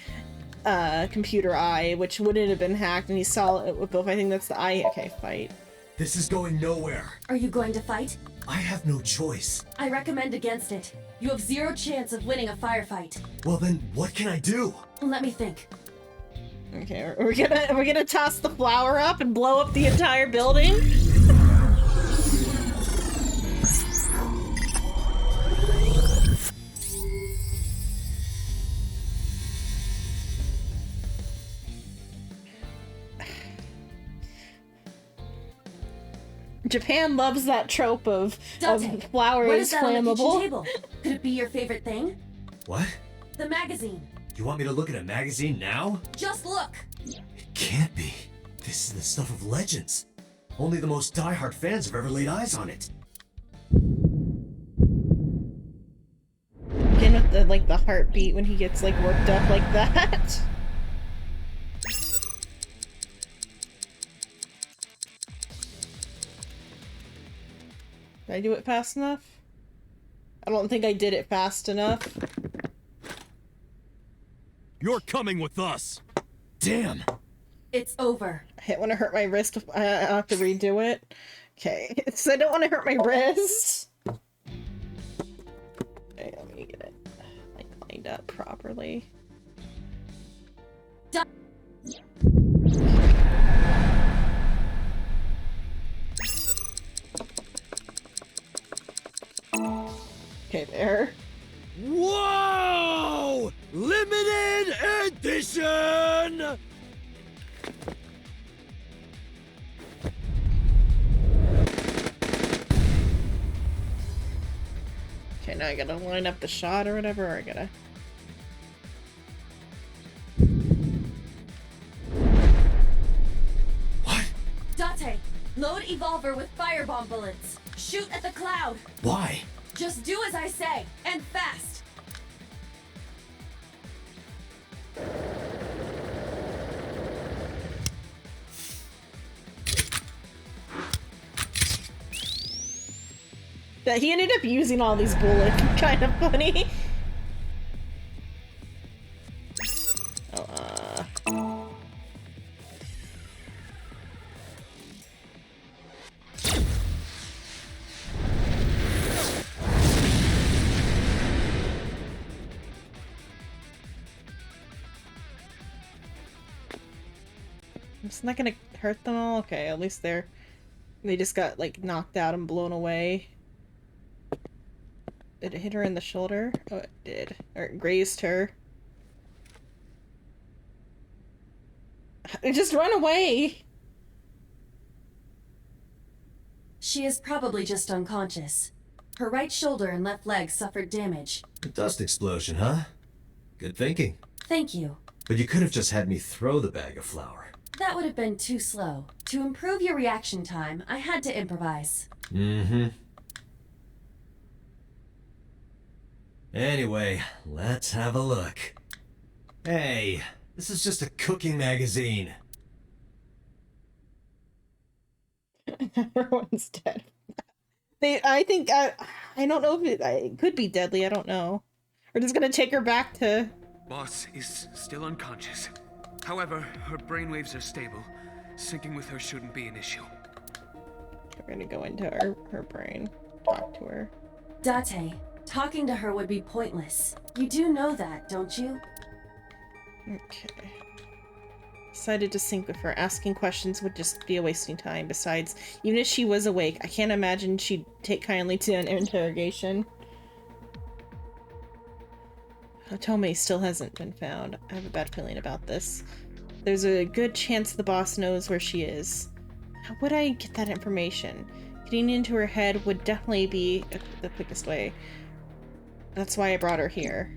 computer eye, which wouldn't have been hacked, and he saw it with both. I think that's the eye. Okay, fight. This is going nowhere. Are you going to fight? I have no choice. I recommend against it. You have 0 chance of winning a firefight. Well then, what can I do? Let me think. Okay, we're gonna toss the flour up and blow up the entire building. Japan loves that trope of flour is flammable. Could it be your favorite thing? What? The magazine. You want me to look at a magazine now? Just look. It can't be. This is the stuff of legends. Only the most diehard fans have ever laid eyes on it. Again with the heartbeat when he gets like worked up like that. Did I do it fast enough? I don't think I did it fast enough. You're coming with us! Damn! It's over. I hit when I hurt my wrist. I have to redo it. Okay, so I don't want to hurt my wrist. Okay, let me get it like lined up properly. Okay, there. Whoa! Limited edition! Okay, now I gotta line up the shot or whatever, or I gotta... Date, load Evolver with firebomb bullets. Shoot at the cloud. Why? Just do as I say, and fast. That he ended up using all these bullets. Kind of funny. Oh, it's not gonna hurt them all? Okay, at least they just got like knocked out and blown away. Did it hit her in the shoulder? Oh, it did. Or it grazed her. Just run away! She is probably just unconscious. Her right shoulder and left leg suffered damage. A dust explosion, huh? Good thinking. Thank you. But you could have just had me throw the bag of flour. That would have been too slow. To improve your reaction time, I had to improvise. Mm-hmm. Anyway, let's have a look. Hey, this is just a cooking magazine. Everyone's dead. I don't know if it could be deadly, I don't know. We're just gonna take her back to... Boss is still unconscious. However, her brainwaves are stable. Syncing with her shouldn't be an issue. We're gonna go into her brain. Talk to her. Date, talking to her would be pointless. You do know that, don't you? Okay. Decided to sync with her. Asking questions would just be a wasting time. Besides, even if she was awake, I can't imagine she'd take kindly to an interrogation. Otome still hasn't been found. I have a bad feeling about this. There's a good chance the boss knows where she is. How would I get that information? Getting into her head would definitely be the quickest way. That's why I brought her here.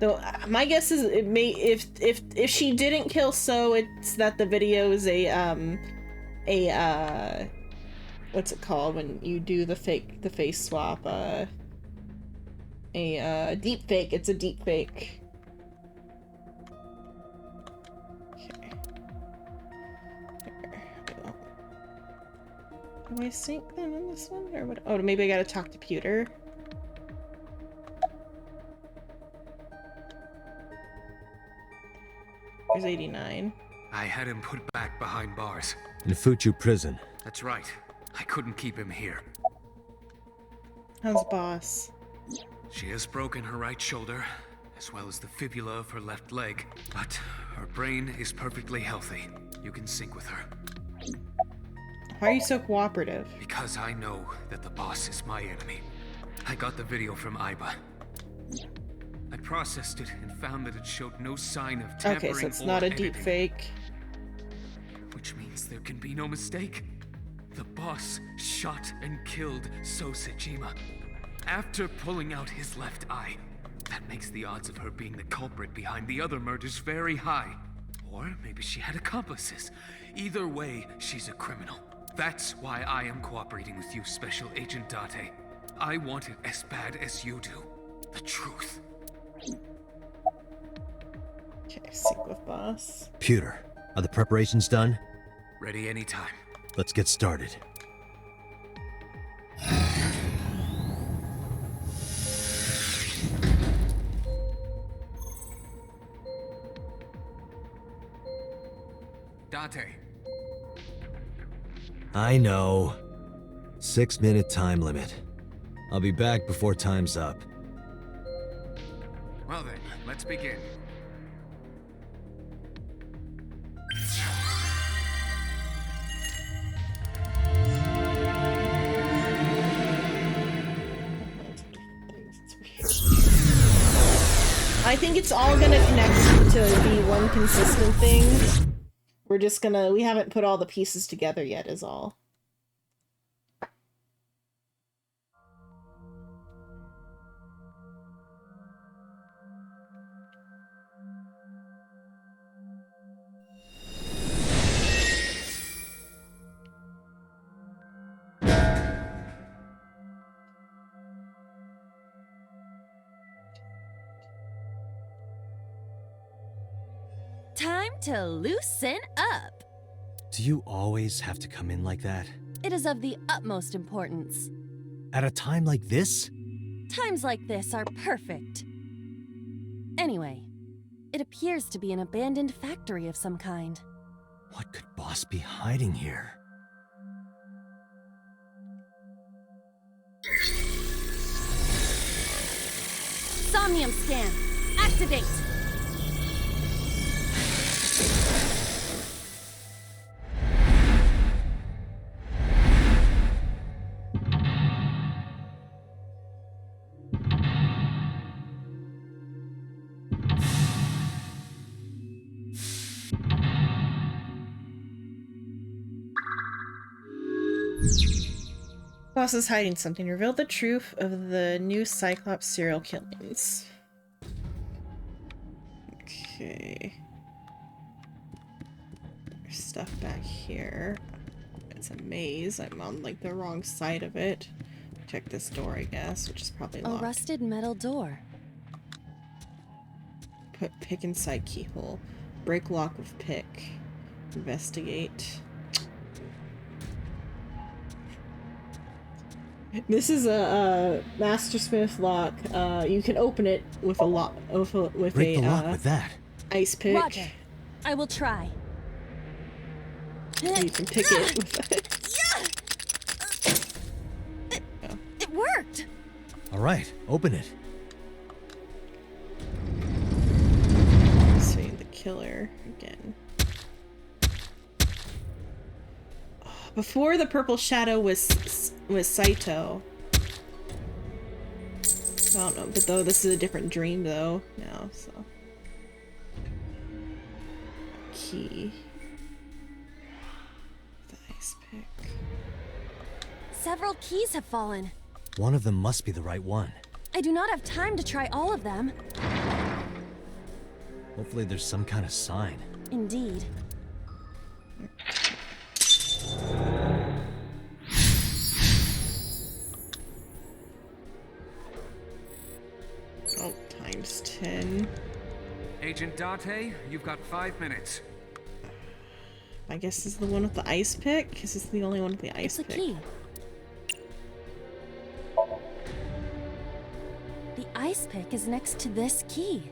Though my guess is it may if she didn't kill So, it's that the video is a what's it called when you do the face swap, deep fake. It's a deep fake. Okay. Do I sync them in this one or what? Oh, maybe I gotta talk to Pewter. There's 89. I had him put back behind bars. In Fuchu prison. That's right. I couldn't keep him here. How's boss? She has broken her right shoulder, as well as the fibula of her left leg. But her brain is perfectly healthy. You can sync with her. Why are you so cooperative? Because I know that the boss is my enemy. I got the video from Aiba. I processed it and found that it showed no sign of tampering. Okay, so it's not a editing, deep fake. which means there can be no mistake. The boss shot and killed So Sejima after pulling out his left eye. That makes the odds of her being the culprit behind the other murders very high. Or maybe she had accomplices. Either way, she's a criminal. That's why I am cooperating with you, Special Agent Date. I want it as bad as you do. The truth. Okay, sync with boss. Pewter, are the preparations done? Ready anytime. Let's get started. Date. I know. 6-minute time limit. I'll be back before time's up. Well then, let's begin. I think it's all gonna connect to be one consistent thing. We haven't put all the pieces together yet is all. Time to loosen up. Do you always have to come in like that? It is of the utmost importance. At a time like this? Times like this are perfect. Anyway, it appears to be an abandoned factory of some kind. What could Boss be hiding here? Somnium scan, activate! Boss is hiding something. Reveal the truth of the new Cyclops serial killings. Okay. There's stuff back here. It's a maze. I'm on like the wrong side of it. Check this door, I guess, which is probably A locked. rusted metal door. Put pick inside keyhole. Break lock with pick. Investigate. This is a Mastersmith lock. You can open it with a lock with Break a the lock with that. ice pick. Roger. I will try. You can pick it with it. It worked! All right, open it. Seeing the killer again. Before the purple shadow was Saito. I don't know, but though this is a different dream though now, so. Key. The ice pick. Several keys have fallen. One of them must be the right one. I do not have time to try all of them. Hopefully there's some kind of sign. Indeed. Oh, times 10. Agent Date, you've got 5 minutes. I guess this is the one with the ice pick, because it's the only one with the ice pick. It's a key. The ice pick is next to this key.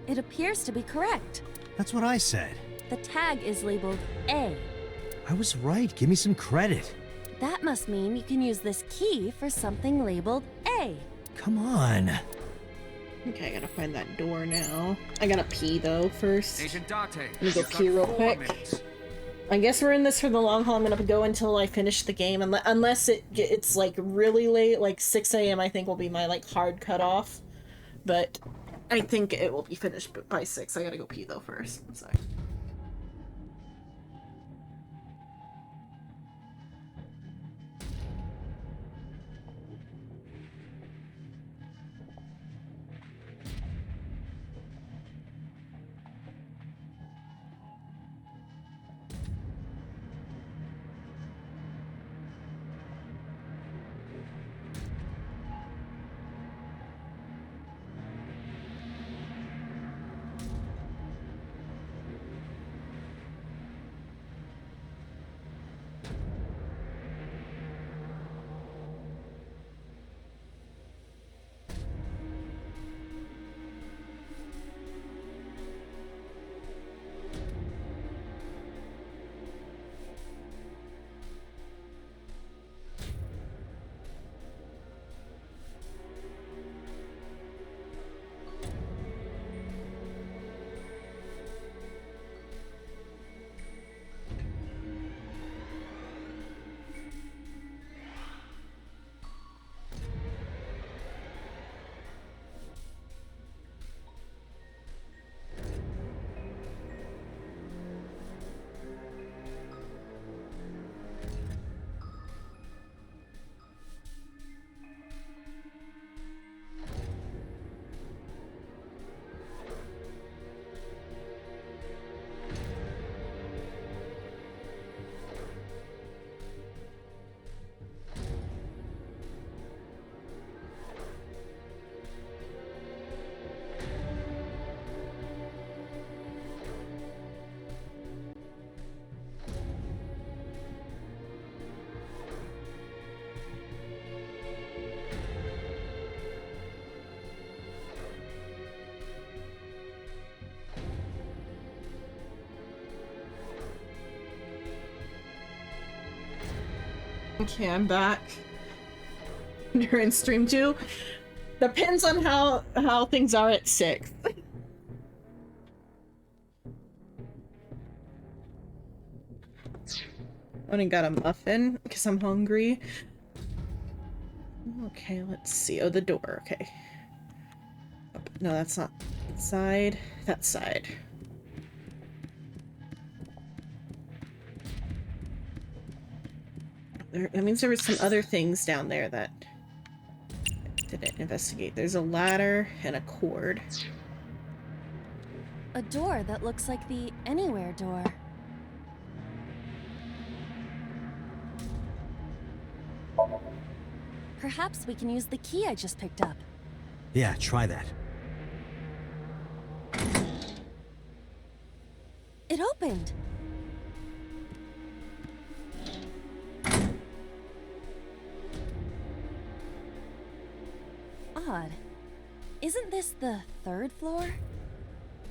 It appears to be correct. That's what I said. The tag is labeled A. I was right. Give me some credit. That must mean you can use this key for something labeled A. Come on. Okay, I gotta find that door now. I gotta pee though first. Agent Date, Let me go pee real quick. I guess we're in this for the long haul. I'm gonna go until I finish the game, unless it's like really late, like 6 a.m. I think will be my like hard cutoff. But I think it will be finished by 6. I gotta go pee though first. Sorry. Okay, I'm back. During stream 2. Depends on how things are at 6. I only got a muffin because I'm hungry. Okay, let's see. Oh, the door. Okay. No, that's not that side. That side. That means there was some other things down there that I didn't investigate. There's a ladder and a cord. A door that looks like the Anywhere door. Perhaps we can use the key I just picked up. Yeah, try that. It opened. Odd. Isn't this the 3rd floor?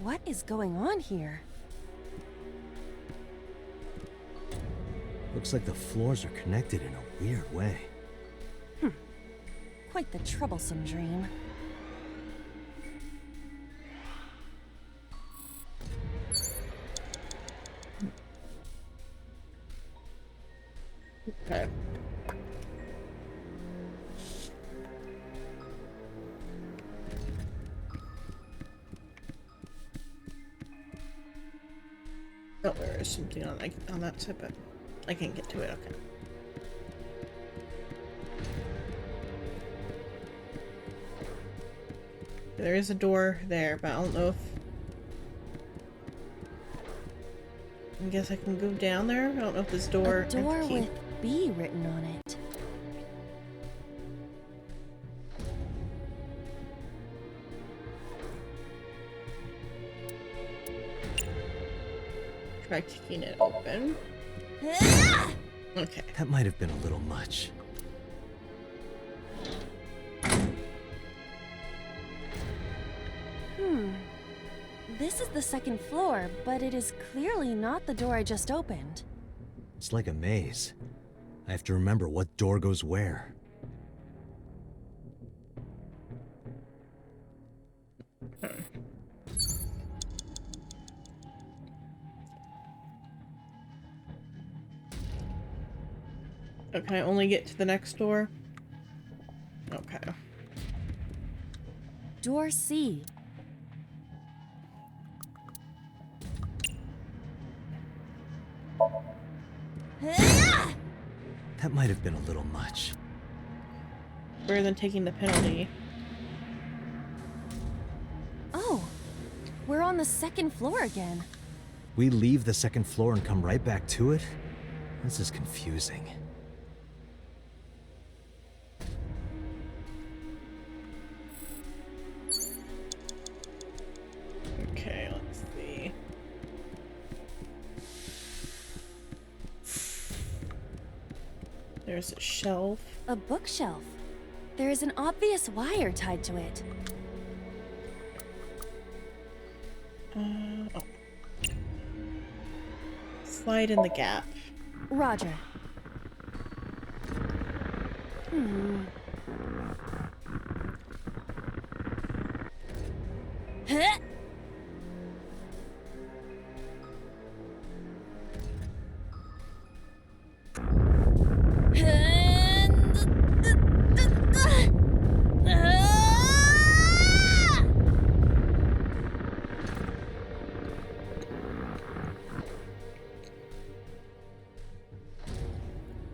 What is going on here? Looks like the floors are connected in a weird way. Quite the troublesome dream. Okay. Oh, there is something on that side, but I can't get to it. Okay. There is a door there, but I don't know if... I guess I can go down there? I don't know if this door... A door with B written on it. Try kicking it open. Okay. That might have been a little much. This is the 2nd floor, but it is clearly not the door I just opened. It's like a maze. I have to remember what door goes where. Oh, can I only get to the next door? Okay. Door C. That might have been a little much. Better than taking the penalty. Oh, we're on the 2nd floor again. We leave the 2nd floor and come right back to it? This is confusing. Okay, let's see. There's a shelf. A bookshelf. There is an obvious wire tied to it. Oh. Slide in the gap. Roger. Huh?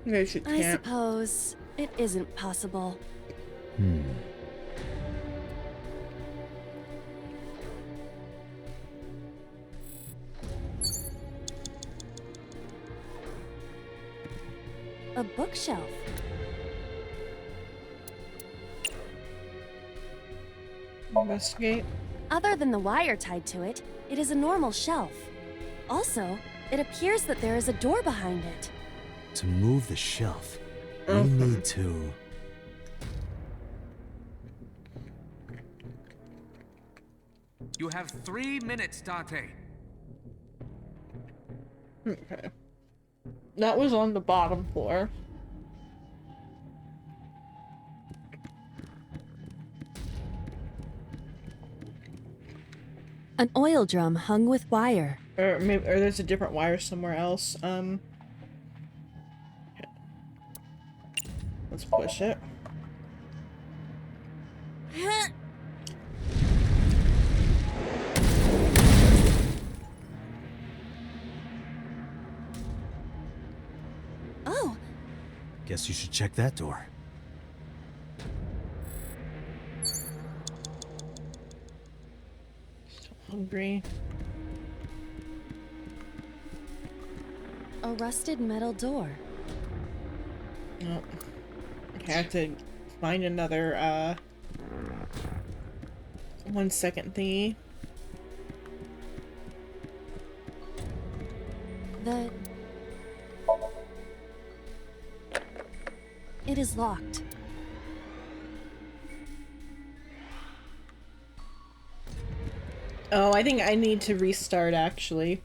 I suppose it isn't possible. A bookshelf. Investigate. Other than the wire tied to it, it is a normal shelf. Also, it appears that there is a door behind it. To move the shelf, we need to... You have 3 minutes, Date. Okay. That was on the bottom floor. An oil drum hung with wire. Or there's a different wire somewhere else. Let's push it. Oh, Guess you should check that door. Still hungry. A rusted metal door. Oh. Okay, I have to find another 1 second thingy. It is locked. Oh, I think I need to restart actually.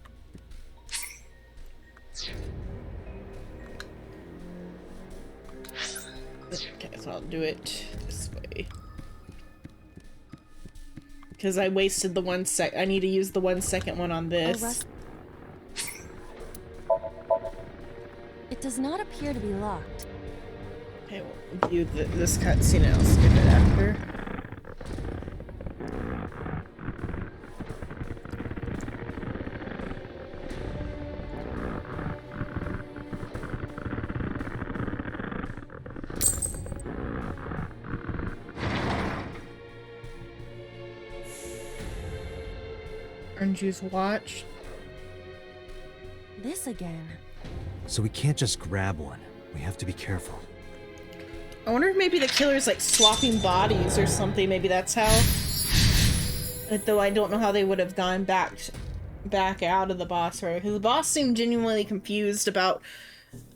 Okay, so I'll do it this way. Because I wasted the 1 sec. I need to use the 1 second one on this. It does not appear to be locked. Okay, we'll view this cutscene and I'll skip it after. Orange juice watch. This again. So we can't just grab one. We have to be careful. I wonder if maybe the killer's like swapping bodies or something. Maybe that's how. Though I don't know how they would have gone back out of the boss room, because the boss seemed genuinely confused about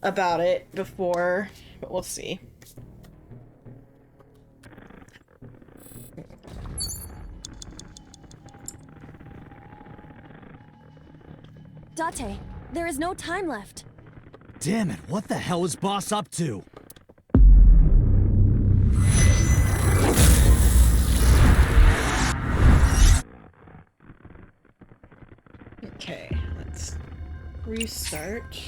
it before, but we'll see. Date, there is no time left. Damn it, what the hell is Boss up to? Okay, let's restart.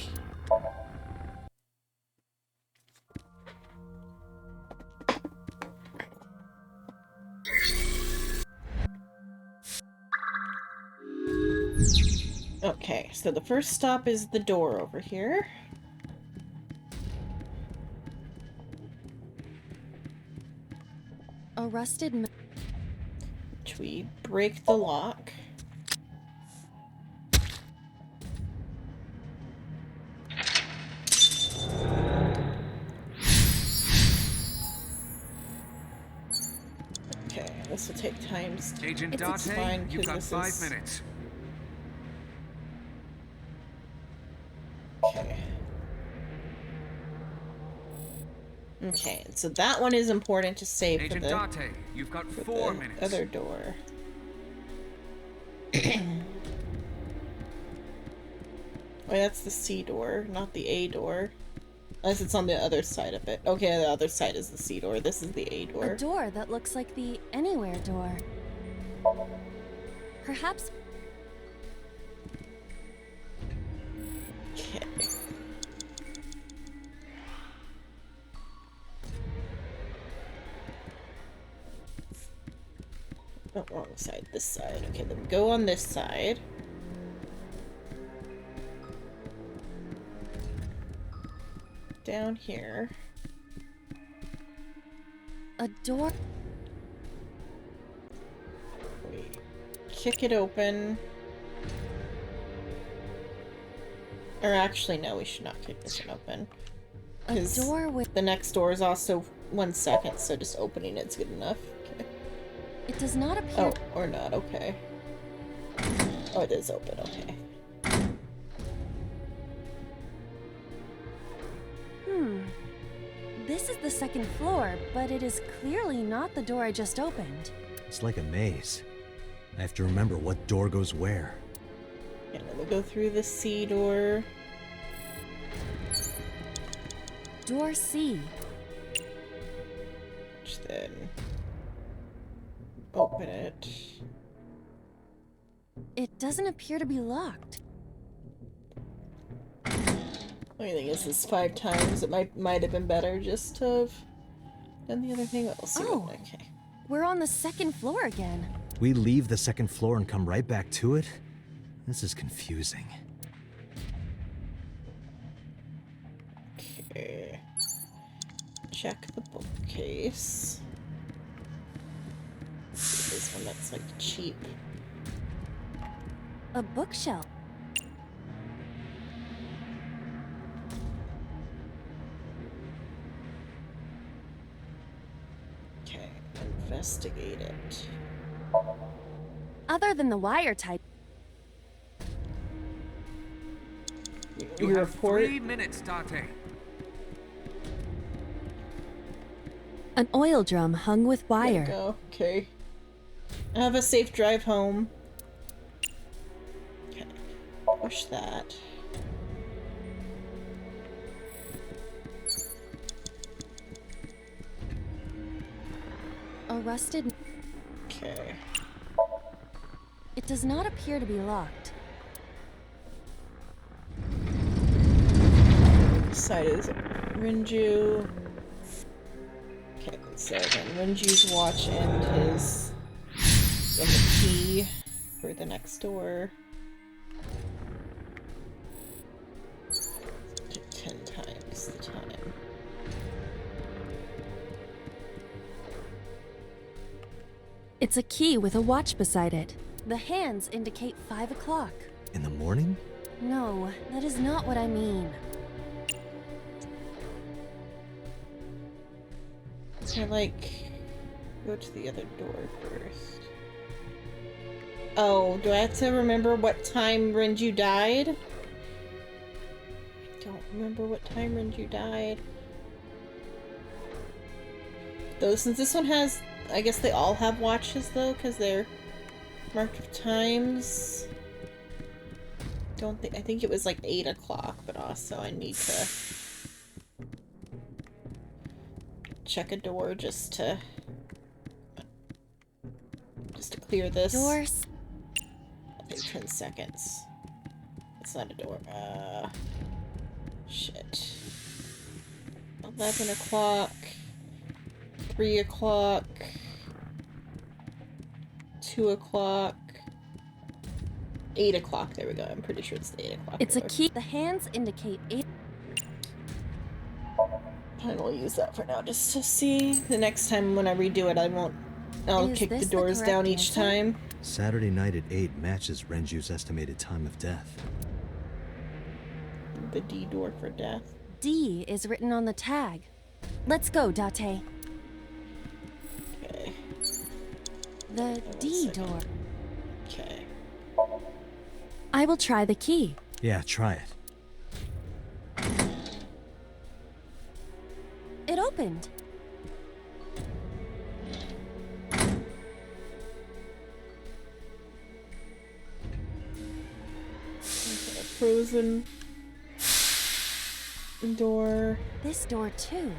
Okay, so the first stop is the door over here. A rusted which we break the lock. Okay, this will take time. Agent It's Date, fine, you've 'cause got this 5 is- minutes. Okay. Okay, so that one is important to save Agent for the, Date, you've got for 4 the minutes. other door. Wait, that's the C door, not the A door. Unless it's on the other side of it. Okay, the other side is the C door. This is the A door. A door that looks like the Anywhere door. Perhaps. Okay. Oh, wrong side. This side. Okay, then go on this side. Down here. A door. Wait. Kick it open. Or actually, no, we should not kick this one open. A door with. The next door is also 1 second, so just opening it's good enough. Okay. It does not appear. Oh, or not, okay. Oh, it is open, okay. This is the second floor, but it is clearly not the door I just opened. It's like a maze. I have to remember what door goes where. Yeah, let me go through the C door. Door C. Which then open it. It doesn't appear to be locked. Only thing is, this 5 times. It might have been better just to have done the other thing. But we'll see. Oh, Okay. We're on the second floor again. We leave the second floor and come right back to it? This is confusing. Okay. check the bookcase. This one that's like cheap. A bookshelf. Okay, investigate it. Other than the wire type. You Your have report. 3 minutes, Date. An oil drum hung with There you wire. go. Okay. Have a safe drive home. Okay. Push that. A rusted. Okay. It does not appear to be locked. Side is Renju. Okay, so then Renju's watch and his and the key for the next door. 10 times the time. It's a key with a watch beside it. The hands indicate 5 o'clock. In the morning? No, that is not what I mean. So like, go to the other door first. Oh, do I have to remember what time Renju died? I don't remember what time Renju died. Though, since this one has, I guess they all have watches though, because they're marked with times. Don't think, I think it was like 8 o'clock, but also I need to check a door just to clear this. Doors. Okay, 10 seconds. It's not a door. Shit. 11 o'clock. 3 o'clock. 2 o'clock. 8 o'clock. There we go. I'm pretty sure it's the 8 o'clock. It's a door. key. The hands indicate 8. I will use that for now just to see. The next time when I redo it, I won't. I'll Is kick the this the doors correct down each answer? time. Saturday night at 8 matches Renju's estimated time of death. The D door for death. D is written on the tag. Let's go, Date. Okay. The D door. Okay. I will try the key. Yeah, try it. It opened. Okay, frozen door. This door too.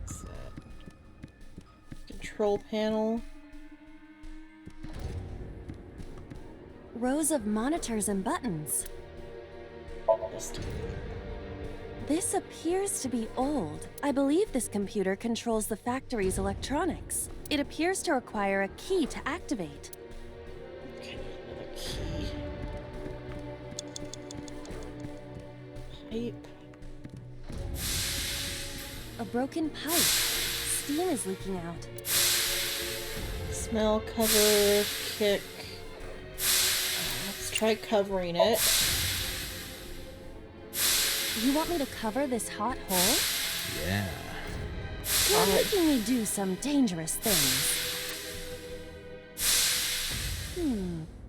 That's it. Control panel. Rows of monitors and buttons. This appears to be old. I believe this computer controls the factory's electronics. It appears to require a key to activate. Okay, another key. Pipe. A broken pipe. Steam is leaking out. Smell, cover, kick. Let's try covering it. You want me to cover this hot hole? Yeah. You're making me do some dangerous things.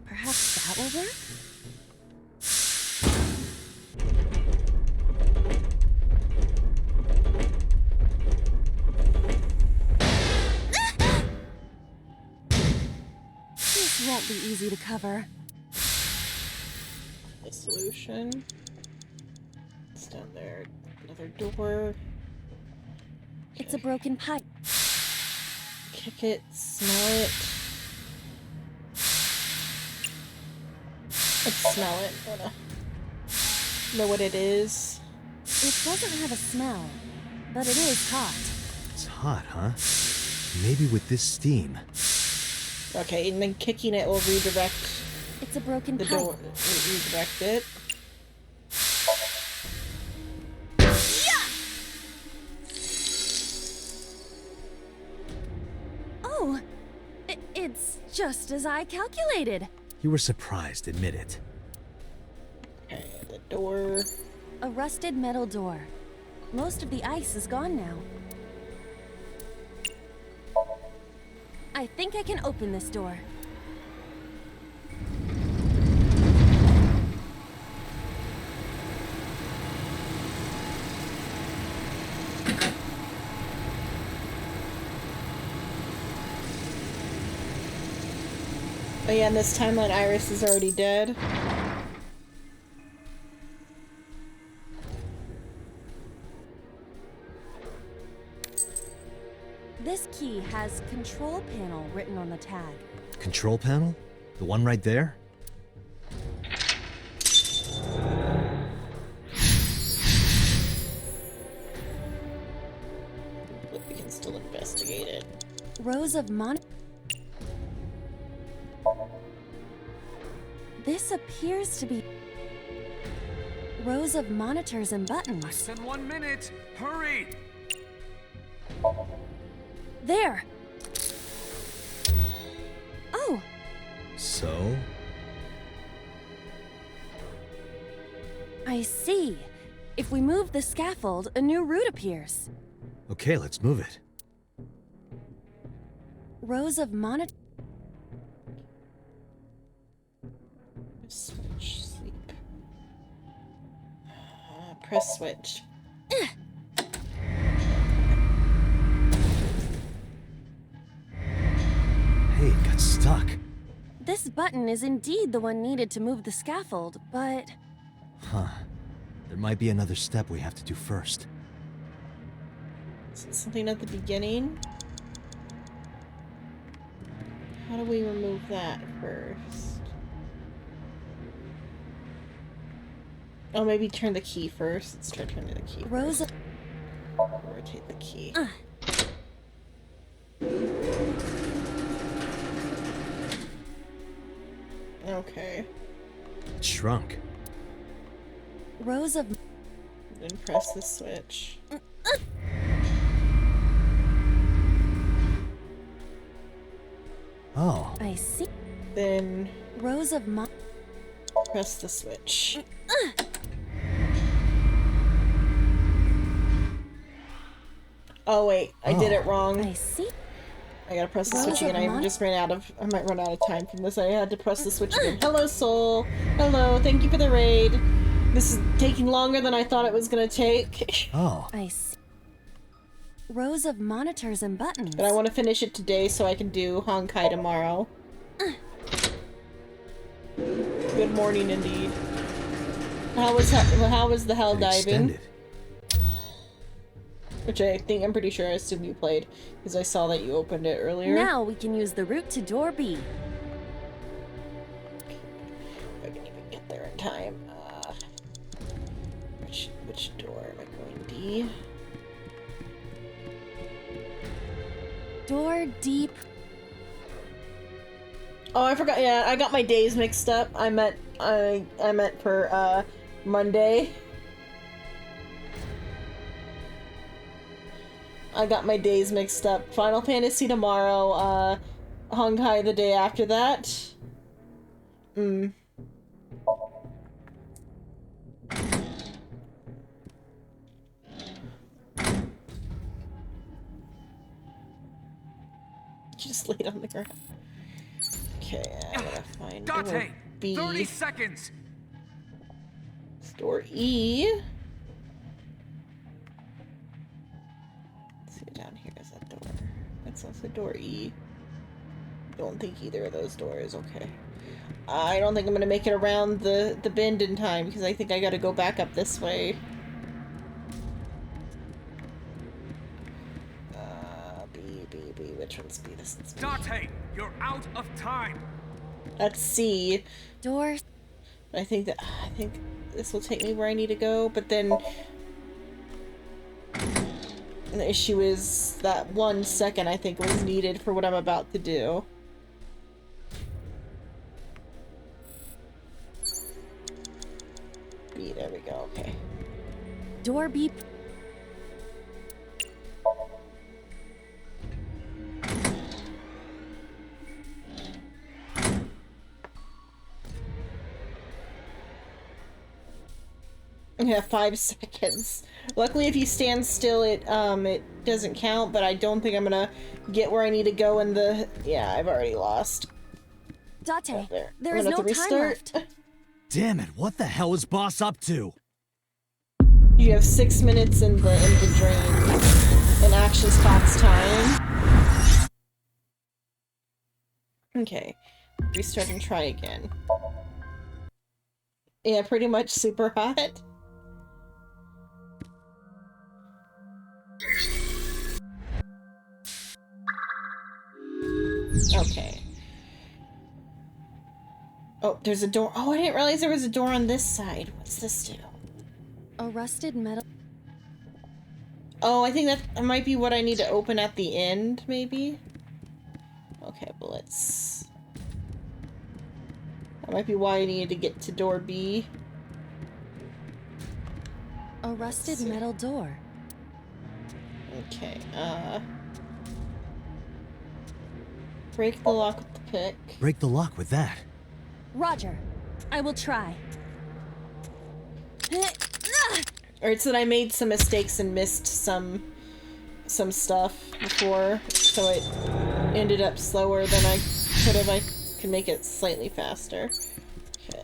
Perhaps that will work? This won't be easy to cover. The solution. It's down there. Another door. It's a broken pipe. Kick it. Smell it. Let's smell it. I wanna know what it is. It doesn't have a smell, but it is hot. It's hot, huh? Maybe with this steam. Okay, and then kicking it will redirect. It's a broken the pipe. door. Redirect it. Oh, it's just as I calculated. You were surprised, admit it. Okay, the door. A rusted metal door. Most of the ice is gone now. I think I can open this door. Oh yeah, in this timeline, Iris is already dead. This key has control panel written on the tag. Control panel? The one right there? But we can still investigate it. Rows of This appears to be rows of monitors and buttons. Less than 1 minute. Hurry! There. Oh. So? I see. If we move the scaffold, a new route appears. Okay, let's move it. Rows of monitors. Switch, sleep. Press switch. Hey, it got stuck. This button is indeed the one needed to move the scaffold, but... Huh. There might be another step we have to do first. Is it something at the beginning? How do we remove that first? Oh, maybe turn the key first. Let's try turning the key. Rosa. Rotate the key. Okay. It shrunk. Rows of... Then press the switch. Oh. I see. Then... Rows of Press the switch. Oh wait, I did it wrong. I see. I gotta press the Rows switch again. of I might run out of time from this. I had to press the switch again. Hello, Soul. Hello, thank you for the raid. This is taking longer than I thought it was gonna take. Oh. I see. Rows of monitors and buttons. But I want to finish it today so I can do Honkai tomorrow. Good morning, indeed. How was the hell diving? Extended. Which I'm pretty sure I assume you played, because I saw that you opened it earlier. Now we can use the route to door B. If I can even get there in time. Which door am I going? D? Door deep. Oh, I forgot. Yeah, I got my days mixed up. I meant for Monday. I got my days mixed up. Final Fantasy tomorrow, Honkai the day after that. Just laid on the ground. Okay, I gotta find door Date. B. 30 seconds. Door E. Let's see, down here is that door. That's also door E. Don't think either of those doors. Okay. I don't think I'm gonna make it around the bend in time because I think I gotta go back up this way. B. Which one's B? This one's B. Date. You're out of time. That's C. Doors. I think this will take me where I need to go, but then the issue is that 1 second I think was needed for what I'm about to do. door beep. Yeah, 5 seconds. Luckily, if you stand still, it doesn't count, but I don't think I'm gonna get where I need to go in the... Yeah, I've already lost. Date, there I'm is gonna no have to time restart. left. Damn it, what the hell is Boss up to? You have 6 minutes in the drain. In action spots time. Okay. Restart and try again. Yeah, pretty much super hot. Okay. Oh, there's a door. Oh, I didn't realize there was a door on this side. What's this do? A rusted metal. Oh, I think that might be what I need to open at the end, maybe? Okay, but let's... That might be why I needed to get to door B. A rusted metal door. Okay, break the lock with the pick. Break the lock with that. Roger. I will try. Or it's that I made some mistakes and missed some stuff before, so it ended up slower than I could have. I could make it slightly faster. Okay.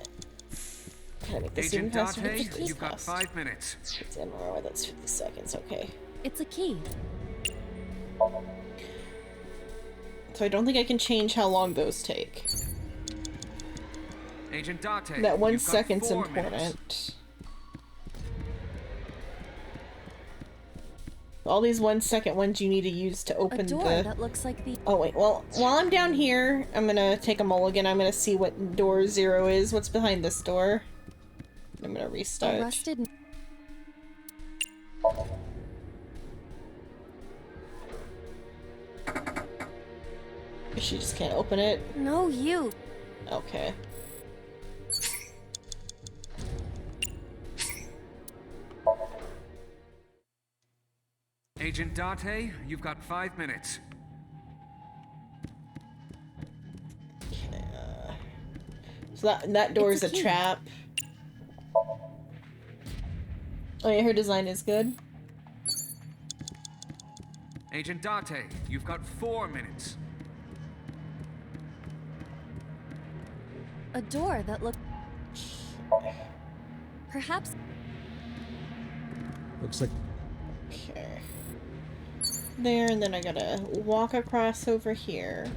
Can I make this even faster? You've got 5 minutes. It's in row, that's 50 seconds, okay. It's a key. So I don't think I can change how long those take. Agent Date, That 1 you've got second's 4 important. minutes. All these 1 second ones you need to use to open A door the... that looks like the... Oh wait, well, while I'm down here, I'm gonna take a mulligan. I'm gonna see what door 0 is. What's behind this door? I'm gonna restart. A rusted... She just can't open it? No, you. Okay. Agent Date, you've got 5 minutes. So that door is a trap. Oh yeah, her design is good. Agent Date, you've got 4 minutes. A door that looked... Perhaps... Looks like... Okay. There, and then I gotta walk across over here.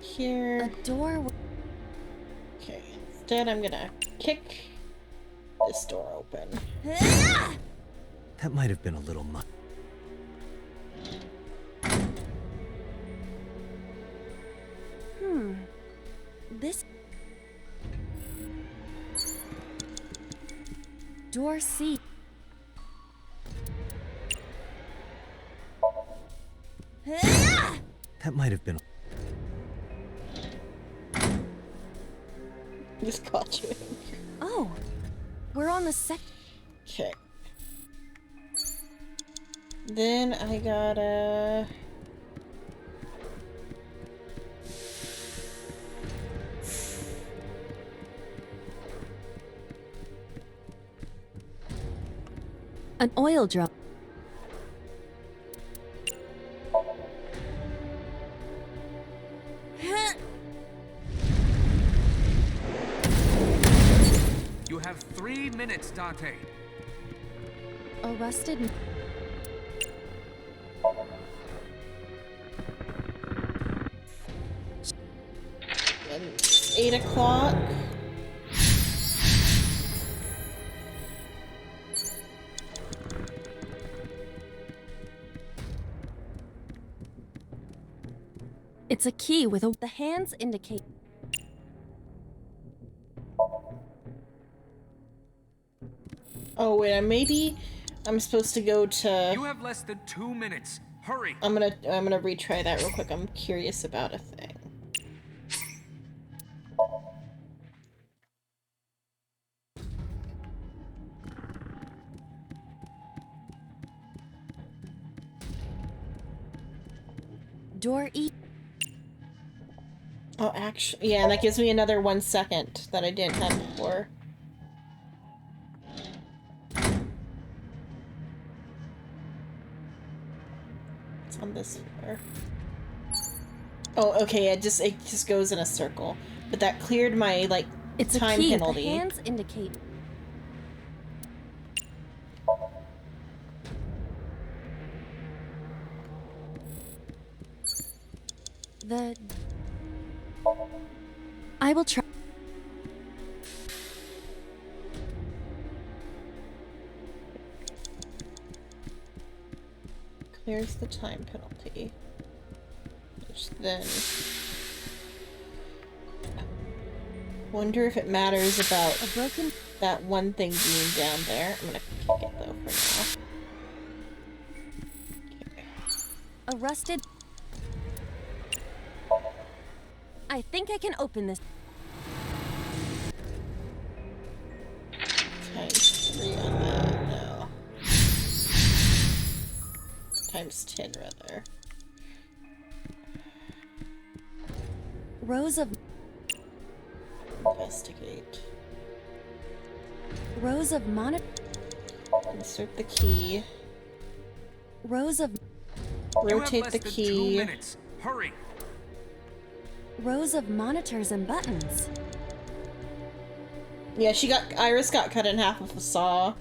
Here. A door... Okay. Instead, I'm gonna kick this door open. That might have been a little much. This... Door C. That might have been. Just caught you. Oh, we're on the sec... Okay. Then I gotta... An oil drum. You have 3 minutes, Date. A rusted... And it's 8 o'clock. It's a key with a... The hands indicate... Oh wait, maybe I'm supposed to go to... You have less than 2 minutes. Hurry! I'm gonna retry that real quick. I'm curious about a thing. Door E. Oh, actually, yeah, and that gives me another 1 second that I didn't have before. It's on this floor. Oh, okay, it just goes in a circle. But that cleared my, like, It's time a key. penalty. The hands indicate. I will try. Clears the time penalty. Which then... Wonder if it matters about that one thing being down there. I'm gonna kick it though for now. A rusted. I think I can open this. Times 3 on that, no. Times 10 rather. Rows of investigate. Rows of monitor. Insert the key. Rows of rotate the key. 2 minutes. Hurry. Rows of monitors and buttons. Yeah, Iris got cut in half with a saw.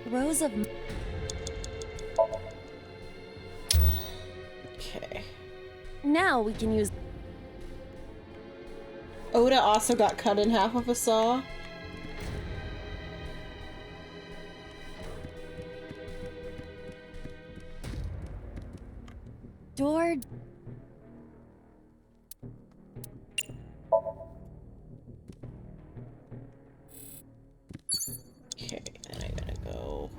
Rows of. Okay. Now we can use. Oda also got cut in half with a saw. Door. Okay, then I gotta go.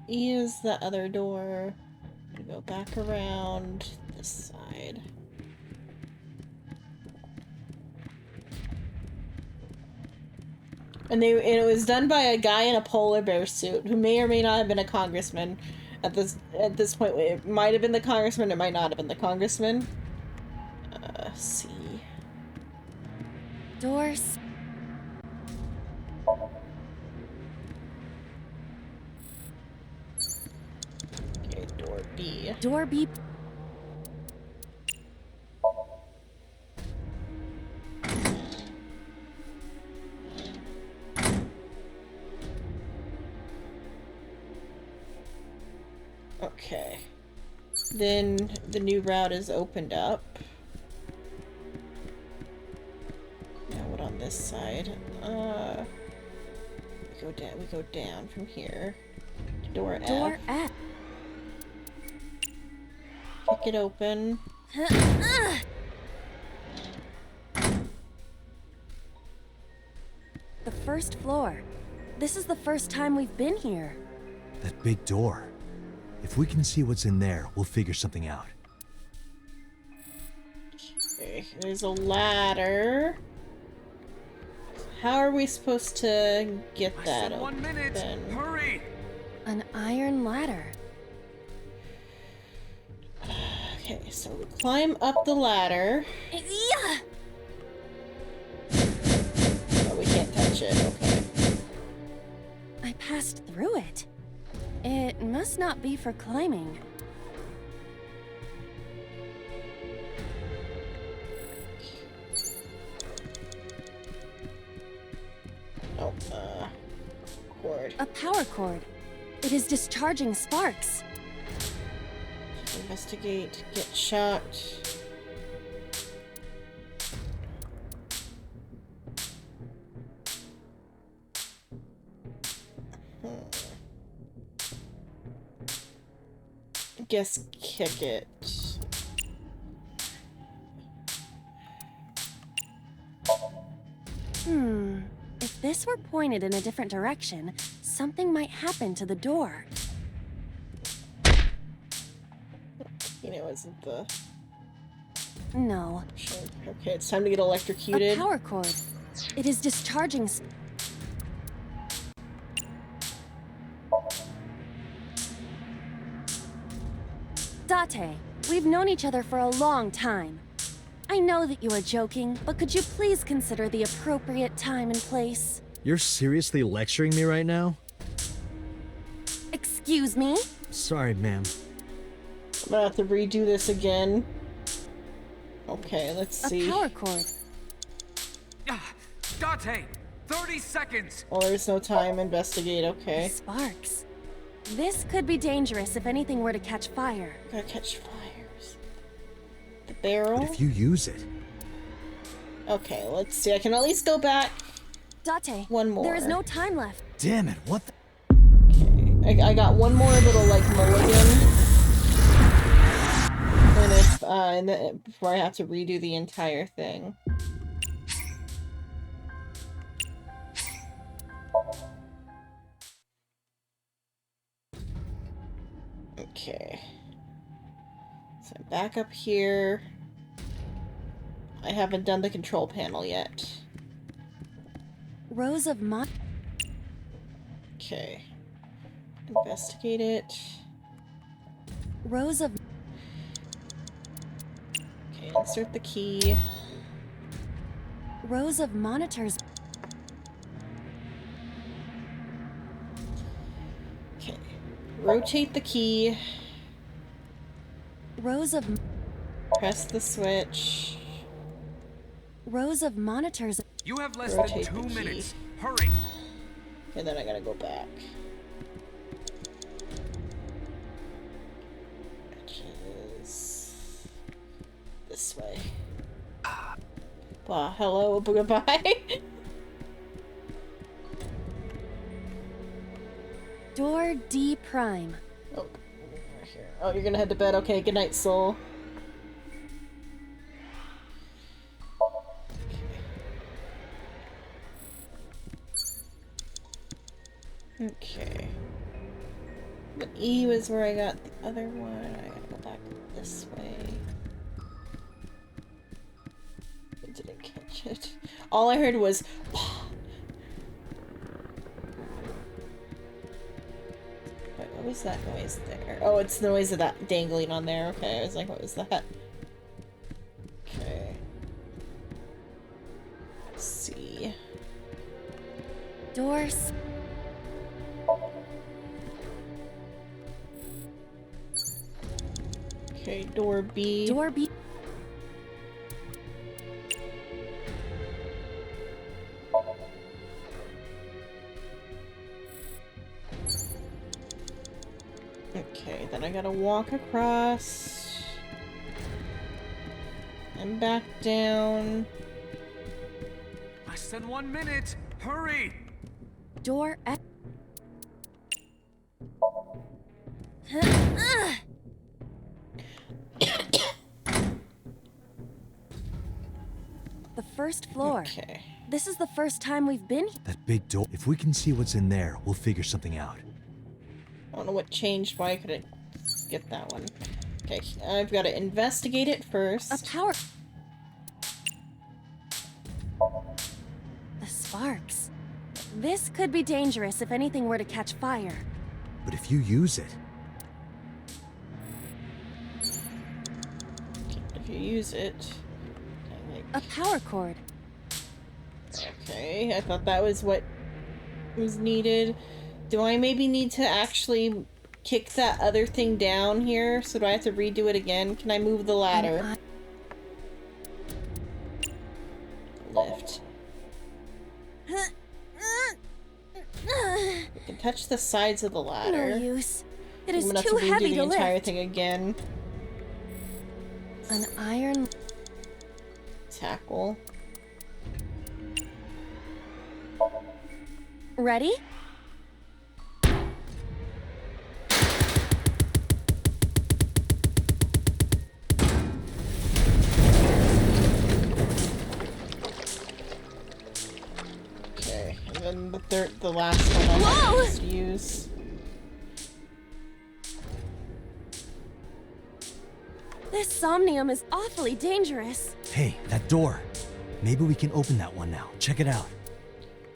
E is the other door. I'm gonna go back around this side. And it was done by a guy in a polar bear suit who may or may not have been a congressman. At this point, it might have been the congressman, it might not have been the congressman. C. Doors. Okay, door B. Door B. Okay. Then the new route is opened up. Now what on this side? We go down from here. Door F. Door F. Kick it open. The first floor. This is the first time we've been here. That big door. If we can see what's in there, we'll figure something out. Okay, there's a ladder. How are we supposed to get that open? 1 minute. Hurry. An iron ladder. Okay, so we climb up the ladder. Yeah. Oh, we can't touch it. Okay. I passed through it. It must not be for climbing. Oh, cord. A power cord. It is discharging sparks. Investigate, get shocked. Guess kick it. If this were pointed in a different direction, something might happen to the door. You know, isn't the... No. Sure. Okay, it's time to get A electrocuted. power cord. It is discharging. Date, we've known each other for a long time. I know that you are joking, but could you please consider the appropriate time and place? You're seriously lecturing me right now? Excuse me? Sorry, ma'am. I'm gonna have to redo this again. Okay, let's see. A power cord. Date! 30 seconds! Well, there's no time. Investigate, okay. Sparks. This could be dangerous if anything were to catch fire. Gotta catch fires. The barrel? But if you use it... Okay, let's see. I can at least go back. Date, one more. There is no time left. Damn it, what the... Okay, I got one more little, like, mulligan. And if, before I have to redo the entire thing. Okay. So I'm back up here. I haven't done the control panel yet. Rows of Okay. Investigate it. Rows of... Okay, insert the key. Rows of monitors. Okay. Rotate the key. Rows of... Press the switch. Rows of monitors. You have less Rotate than the 2 key. minutes. Hurry! And then I gotta go back. Which is this way. Wow, hello, goodbye. Door D prime. Oh, right here. Oh, you're gonna head to bed. Okay, good night, soul. Okay. But E was where I got the other one. I gotta go back this way. I didn't catch it. All I heard was... Wait, what was that noise there? Oh, it's the noise of that dangling on there. Okay, I was like, what was that? Okay. Let's see. Doors. Okay, door B. Door B. Okay, then I gotta walk across. And back down. Less than 1 minute. Hurry! Door F. The first floor. Okay. This is the first time we've been here. That big door... If we can see what's in there, we'll figure something out. I don't know what changed. Why I couldn't get that one? Okay, I've got to investigate it first. A power... The sparks. This could be dangerous if anything were to catch fire. But if you use it... If you use it... A power cord. Okay, I thought that was what was needed. Do I maybe need to actually kick that other thing down here? So do I have to redo it again? Can I move the ladder? Lift. I can touch the sides of the ladder. No use. It I'm is gonna have too to redo heavy the to entire lift. thing again. An iron... Tackle. Ready? Okay, and the last one I'll just use. This somnium is awfully dangerous. Hey, that door. Maybe we can open that one now. Check it out.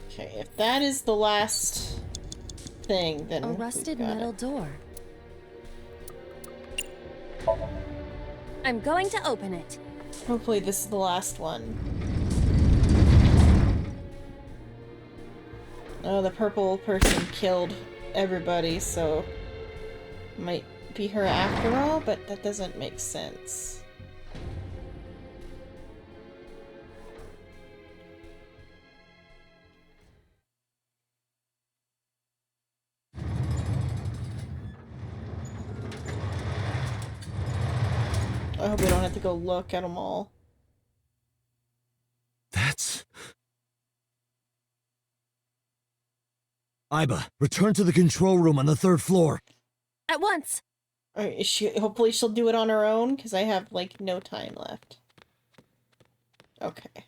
Okay, if that is the last thing, then A rusted we've got metal it. door. I'm going to open it. Hopefully this is the last one. Oh, the purple person killed everybody, so might be her after all, but that doesn't make sense. I hope we don't have to go look at them all. That's... Iba, return to the control room on the 3rd floor. At once. Alright, hopefully she'll do it on her own, because I have, like, no time left. Okay.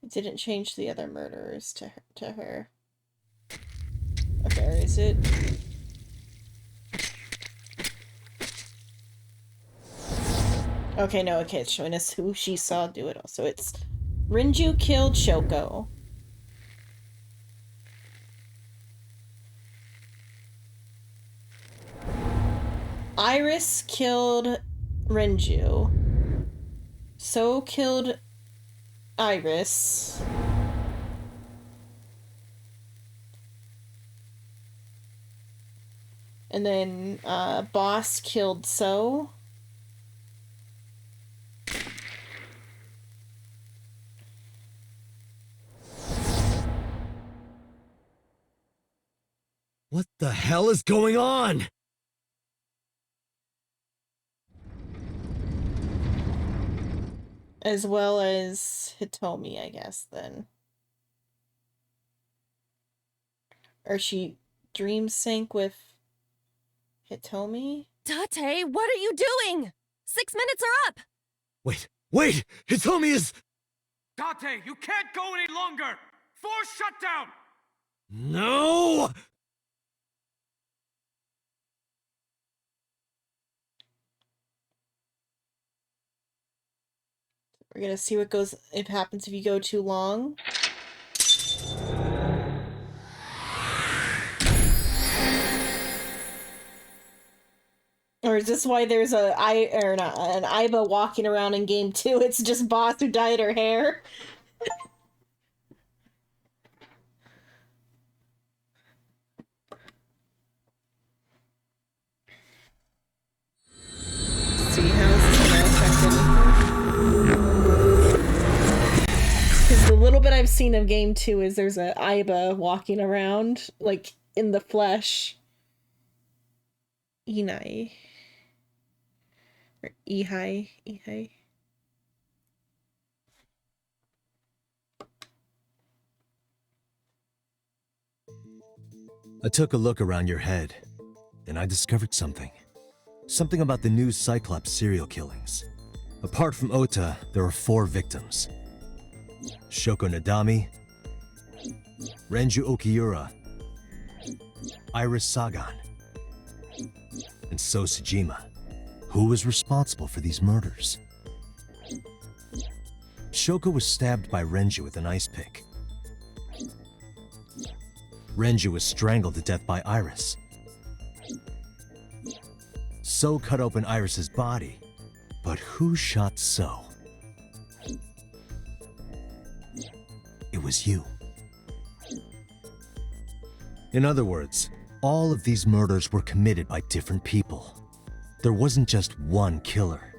It didn't change the other murderers to her. Okay, or is it? Okay, no, okay, it's showing us who she saw do it. So it's Renju killed Shoko. Iris killed Renju. So killed Iris. And then Boss killed So. What the hell is going on? As well as Hitomi, I guess, then. Or she dream sync with Hitomi? Tate, what are you doing? 6 minutes are up! Wait! Hitomi is... Date, you can't go any longer! Force shutdown! No! We're gonna see what happens if you go too long. Or is this why there's an Iba walking around in game 2? It's just Boss who dyed her hair. See how this is gonna affect anything. Because the little bit I've seen of game 2 is there's a Iba walking around, like, in the flesh. Inai. Or Ihai. I took a look around your head, and I discovered something. Something about the new Cyclops serial killings. Apart from Ota, there are 4 victims. Shoko Nadami, Renju Okiura, Iris Sagan, and So Sejima. Who was responsible for these murders? Shoko was stabbed by Renju with an ice pick. Renju was strangled to death by Iris. So cut open Iris's body, but who shot So? It was you. In other words, all of these murders were committed by different people. There wasn't just one killer.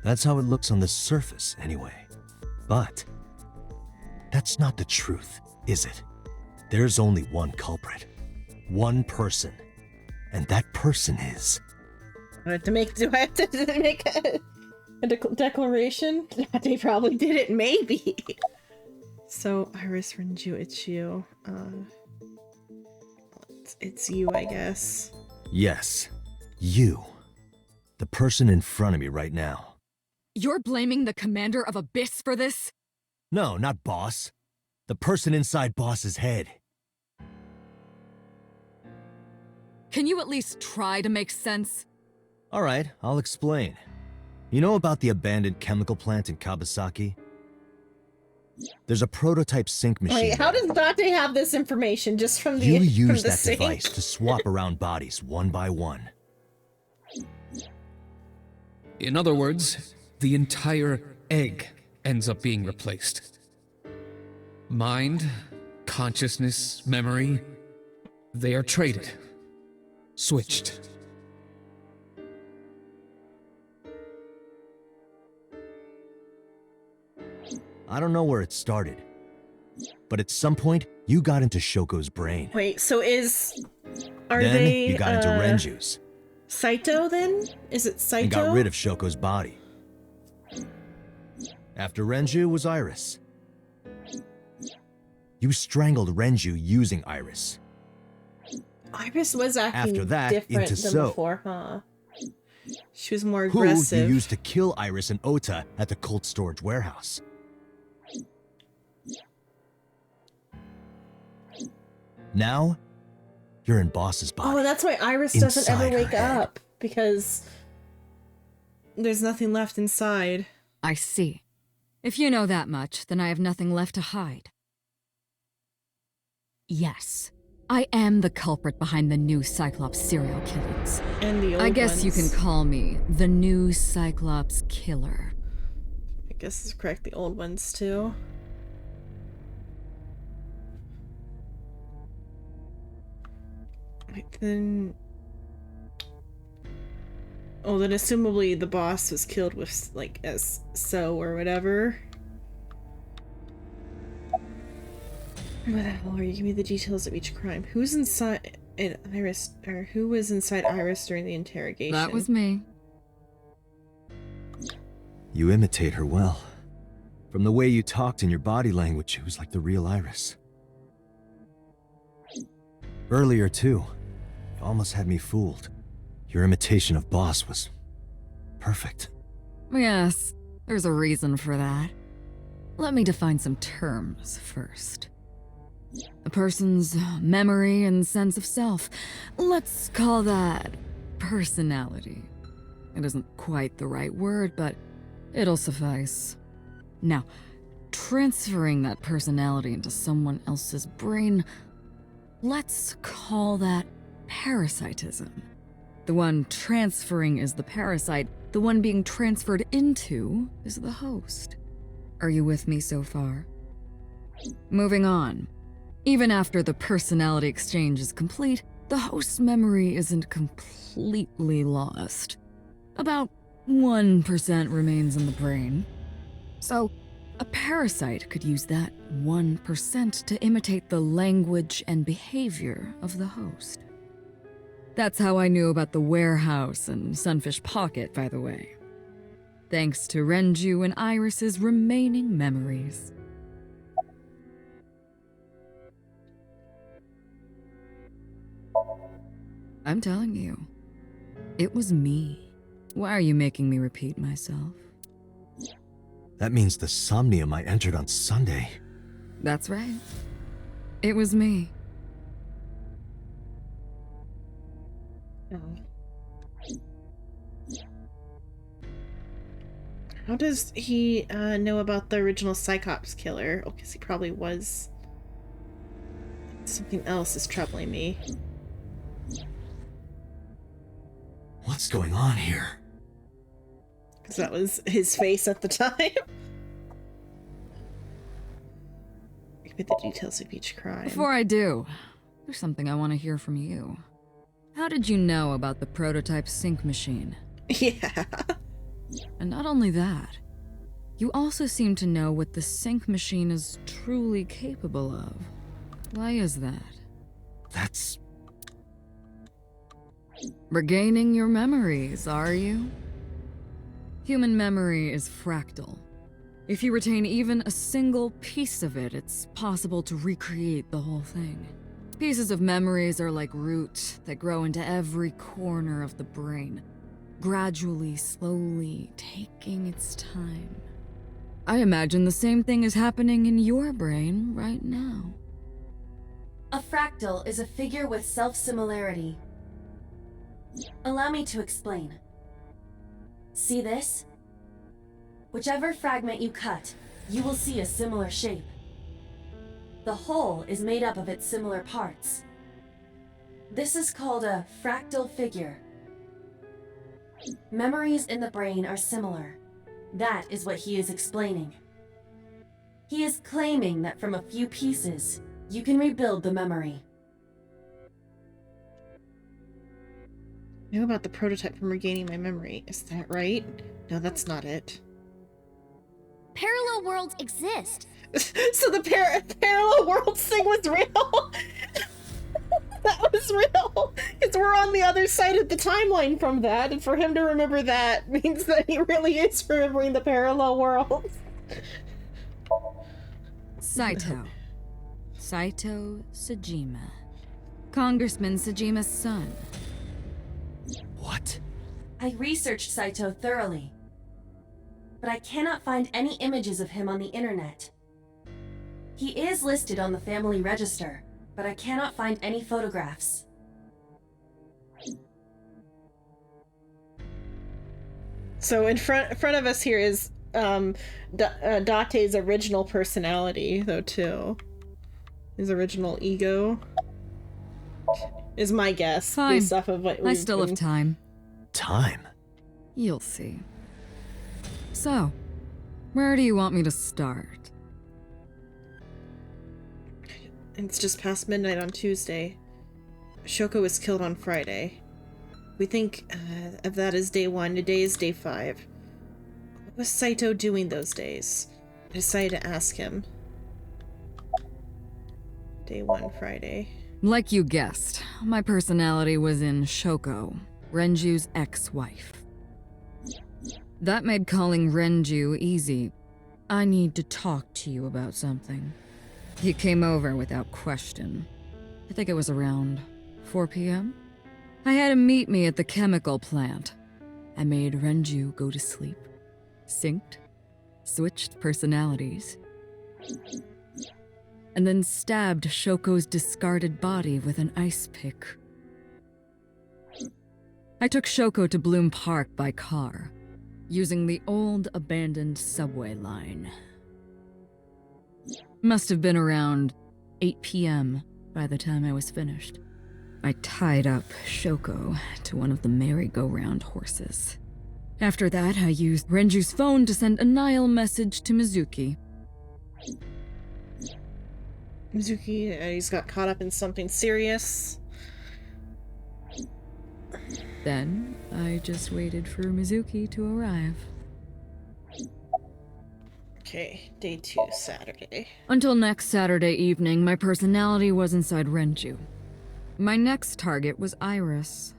That's how it looks on the surface, anyway. But that's not the truth, is it? There's only one culprit. One person. And that person is... Do I have to make a declaration? They probably did it, maybe. So, Iris, Renju, it's you. It's you, I guess. Yes, you. The person in front of me right now. You're blaming the commander of Abyss for this? No, not Boss. The person inside Boss's head. Can you at least try to make sense? All right, I'll explain. You know about the abandoned chemical plant in Kawasaki? There's a prototype sync machine. Wait, how does Date have this information just from the You from use the that sink? device to swap around bodies one by one. In other words, the entire egg ends up being replaced. Mind, consciousness, memory, they are traded. Switched. I don't know where it started, but at some point, you got into Shoko's brain. Wait, so are then they you got into Renju's Saito then? Is it Saito? and got rid of Shoko's body. After Renju was Iris. You strangled Renju using Iris. Iris was acting After that, different into than So. before, huh? She was more Who you aggressive. used to kill Iris and Ota at the cold storage warehouse. Now, you're in Boss's body. Oh, that's why Iris doesn't ever Inside her wake head. up, because there's nothing left inside. I see. If you know that much, then I have nothing left to hide. Yes, I am the culprit behind the new Cyclops serial killings. And the old I guess you can ones. call me the new Cyclops killer. I guess it's correct, the old ones too. Wait, then... Oh, then assumably the boss was killed with, like, as So or whatever. What the hell are you? Give me the details of each crime. Who's inside Iris, or who was inside Iris during the interrogation? That was me. You imitate her well. From the way you talked and your body language, it was like the real Iris. Earlier, too, you almost had me fooled. Your imitation of Boss was perfect. Yes, there's a reason for that. Let me define some terms first. A person's memory and sense of self. Let's call that personality. It isn't quite the right word, but it'll suffice. Now, transferring that personality into someone else's brain, let's call that parasitism. The one transferring is the parasite, the one being transferred into is the host. Are you with me so far? Moving on. Even after the personality exchange is complete, the host's memory isn't completely lost. About 1% remains in the brain. So, a parasite could use that 1% to imitate the language and behavior of the host. That's how I knew about the warehouse and Sunfish Pocket, by the way. Thanks to Renju and Iris's remaining memories. I'm telling you, it was me. Why are you making me repeat myself? That means the somnium I entered on Sunday. That's right. It was me. How does he know about the original Cyclops killer? Oh, because he probably was. Something else is troubling me. What's going on here? Because that was his face at the time. Give me the details of each crime. Before I do, there's something I want to hear from you. How did you know about the prototype sync machine? Yeah. And not only that, you also seem to know what the sync machine is truly capable of. Why is that? That's... Regaining your memories, are you? Human memory is fractal. If you retain even a single piece of it, it's possible to recreate the whole thing. Pieces of memories are like roots that grow into every corner of the brain. gradually, slowly taking its time. I imagine the same thing is happening in your brain right now. A fractal is a figure with self-similarity. Allow me to explain. See this? Whichever fragment you cut, you will see a similar shape. The whole is made up of its similar parts. This is called a fractal figure. Memories in the brain are similar. That is what he is explaining. He is claiming that from a few pieces, you can rebuild the memory. I knew about the prototype from regaining my memory. Is that right? No, that's not it. Parallel worlds exist. So the parallel worlds thing was real? That was real. Because we're on the other side of the timeline from that, and for him to remember that means that he really is remembering the parallel worlds. Saito. Saito Sajima. Congressman Sajima's son. What? I researched Saito thoroughly, but I cannot find any images of him on the internet. He is listed on the family register, but I cannot find any photographs. So in front of us here is Date's original personality, though, too. His original ego. Is my guess, Fine. based off of what I still have time. Time? You'll see. So, where do you want me to start? It's just past midnight on Tuesday. Shoko was killed on Friday. We think of that as day 1. Today is day 5. What was Saito doing those days? I decided to ask him. Day 1, Friday. Like you guessed, my personality was in Shoko, Renju's ex-wife. That made calling Renju easy. I need to talk to you about something. He came over without question. I think it was around 4 p.m. I had him meet me at the chemical plant. I made Renju go to sleep. Synced. Switched personalities. And then stabbed Shoko's discarded body with an ice pick. I took Shoko to Bloom Park by car, using the old abandoned subway line. Must have been around 8 p.m. by the time I was finished. I tied up Shoko to one of the merry-go-round horses. After that, I used Renju's phone to send a Nile message to Mizuki. Mizuki, he's got caught up in something serious. Then, I just waited for Mizuki to arrive. Okay, day 2, Saturday. Until next Saturday evening, my personality was inside Renju. My next target was Iris.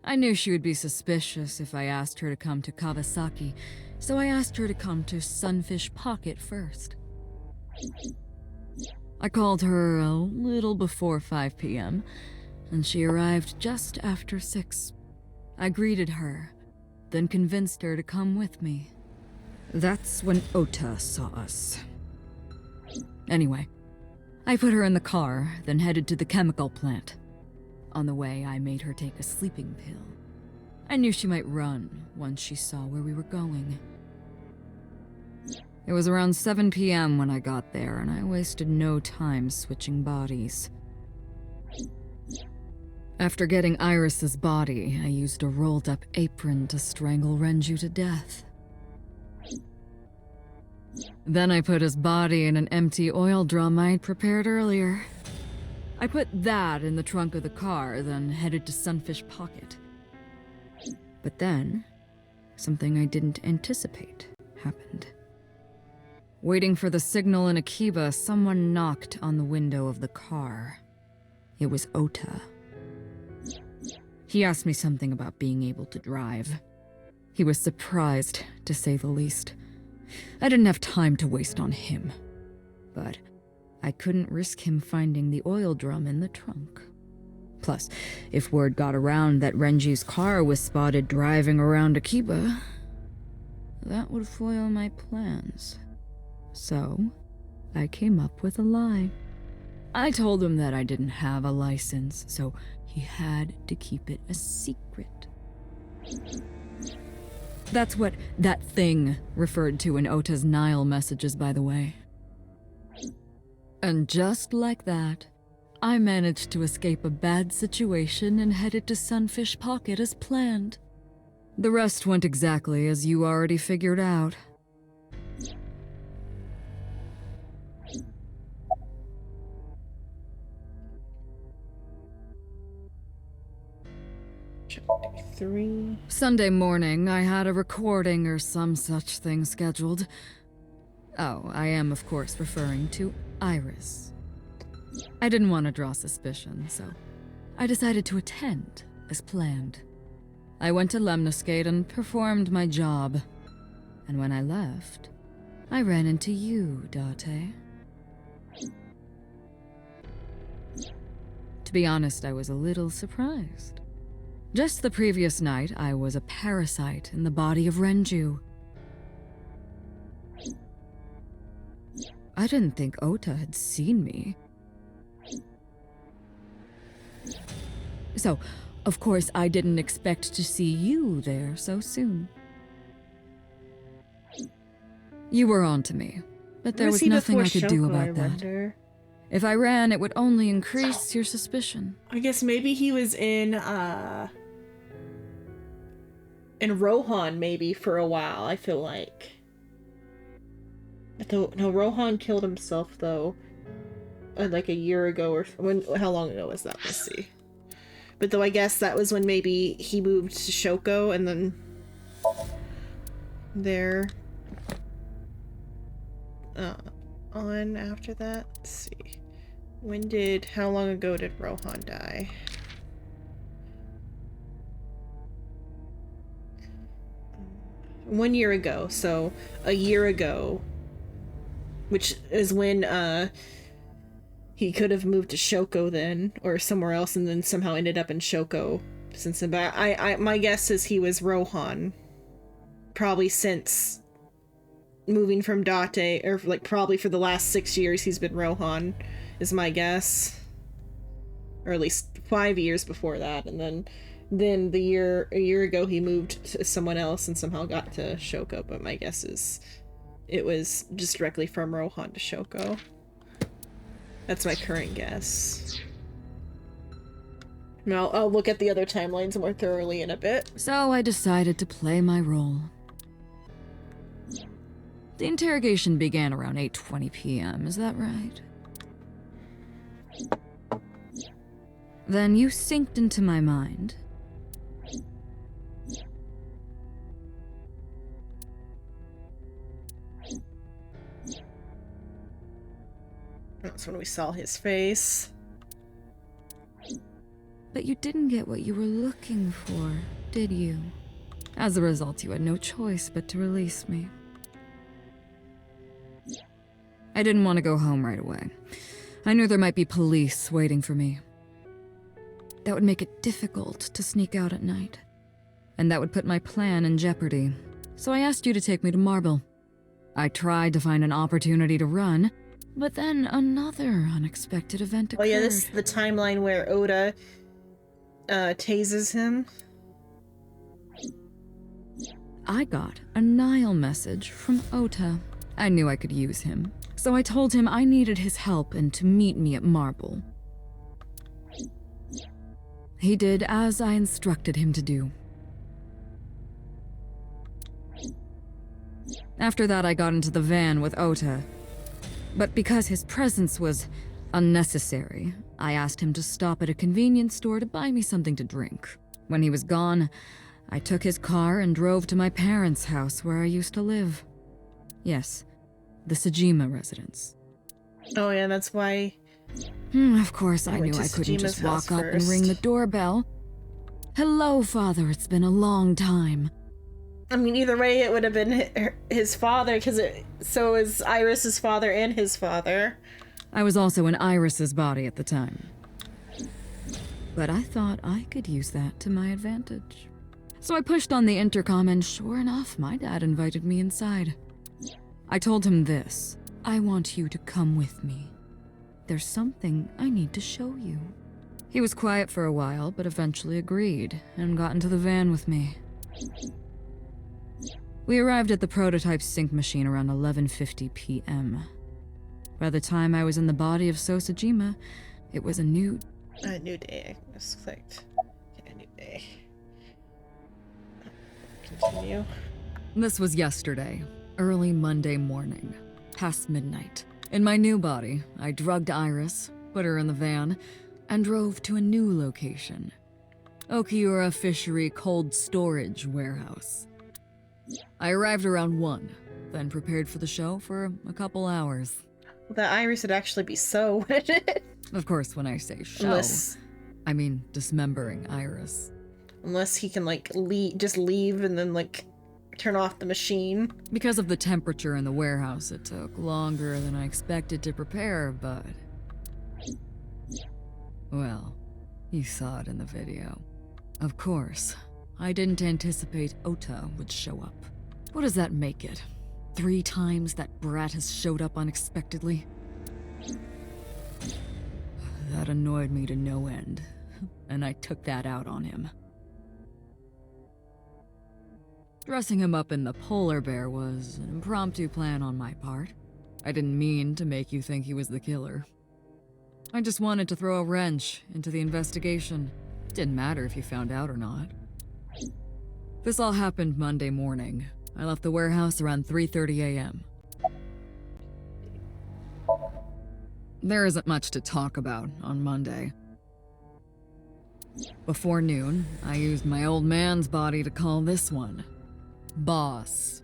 I knew she would be suspicious if I asked her to come to Kawasaki, so I asked her to come to Sunfish Pocket first. I called her a little before 5 p.m., and she arrived just after 6. I greeted her, then convinced her to come with me. That's when Ota saw us. Anyway, I put her in the car, then headed to the chemical plant. On the way, I made her take a sleeping pill. I knew she might run once she saw where we were going. It was around 7 p.m. when I got there, and I wasted no time switching bodies. After getting Iris's body, I used a rolled-up apron to strangle Renju to death. Then I put his body in an empty oil drum I'd prepared earlier. I put that in the trunk of the car, then headed to Sunfish Pocket. But then, something I didn't anticipate happened. Waiting for the signal in Akiba, someone knocked on the window of the car. It was Ota. He asked me something about being able to drive. He was surprised, to say the least. I didn't have time to waste on him. But I couldn't risk him finding the oil drum in the trunk. Plus, Plus, if word got around that Renju's car was spotted driving around Akiba, that would foil my plans. So, I came up with a lie. I told him that I didn't have a license, so he had to keep it a secret. That's what that thing referred to in Ota's Nile messages, by the way. And just like that, I managed to escape a bad situation and headed to Sunfish Pocket as planned. The rest went exactly as you already figured out. Chapter 3. Sunday morning, I had a recording or some such thing scheduled. Oh, I am, of course, referring to Iris. I didn't want to draw suspicion, so I decided to attend, as planned. I went to Lemniscate and performed my job. And when I left, I ran into you, Date. To be honest, I was a little surprised. Just the previous night, I was a parasite in the body of Renju. I didn't think Ota had seen me. So, of course, I didn't expect to see you there so soon. You were on to me, but there was nothing I could do about that. If I ran, it would only increase your suspicion. I guess maybe he was in Rohan maybe for a while, I feel like. No, Rohan killed himself though, like a year ago or how long ago was that? Let's see. But though I guess that was when maybe he moved to Shoko and then there on after that. Let's see. How long ago did Rohan die? One year ago, so a year ago, which is when he could have moved to Shoko then, or somewhere else, and then somehow ended up in Shoko since then. But my guess is he was Rohan, probably since moving from Date, or like probably for the last 6 years he's been Rohan, is my guess, or at least 5 years before that, and then a year ago he moved to someone else and somehow got to Shoko. But my guess is it was just directly from Rohan to Shoko. That's my current guess. Now I'll look at the other timelines more thoroughly in a bit. So I decided to play my role. The interrogation began around 8:20 p.m., is that right? Then you synced into my mind. That's when we saw his face. But you didn't get what you were looking for, did you? As a result, you had no choice but to release me. I didn't want to go home right away. I knew there might be police waiting for me. That would make it difficult to sneak out at night. And that would put my plan in jeopardy. So I asked you to take me to Marble. I tried to find an opportunity to run, but then another unexpected event occurred. Oh yeah, this is the timeline where Ota tases him. I got a Nile message from Ota. I knew I could use him, so I told him I needed his help and to meet me at Marble. He did as I instructed him to do. After that, I got into the van with Ota. But because his presence was unnecessary, I asked him to stop at a convenience store to buy me something to drink. When he was gone, I took his car and drove to my parents' house where I used to live. Yes, the Sajima residence. Oh yeah, that's why... Of course, I knew I couldn't just walk up and ring the doorbell. Hello, Father, it's been a long time. I mean, either way, it would have been his father, because so is Iris's father and his father. I was also in Iris's body at the time. But I thought I could use that to my advantage. So I pushed on the intercom, and sure enough, my dad invited me inside. I told him this: I want you to come with me. There's something I need to show you. He was quiet for a while, but eventually agreed and got into the van with me. We arrived at the prototype sync machine around 11:50 p.m. By the time I was in the body of Sosajima, it was a new day. I just clicked. Okay, a new day. Continue. This was yesterday, early Monday morning, past midnight. In my new body, I drugged Iris, put her in the van, and drove to a new location. Okiura Fishery Cold Storage Warehouse. I arrived around 1, then prepared for the show for a couple hours. The Iris would actually be so, wouldn't it? Of course, when I say show, I mean dismembering Iris. Unless he can, like, just leave and then, like, turn off the machine. Because of the temperature in the warehouse, it took longer than I expected to prepare, but... well, you saw it in the video. Of course, I didn't anticipate Ota would show up. What does that make it? 3 times that brat has showed up unexpectedly? That annoyed me to no end, and I took that out on him. Dressing him up in the polar bear was an impromptu plan on my part. I didn't mean to make you think he was the killer. I just wanted to throw a wrench into the investigation. Didn't matter if you found out or not. This all happened Monday morning. I left the warehouse around 3:30 a.m. There isn't much to talk about on Monday. Before noon, I used my old man's body to call this one Boss.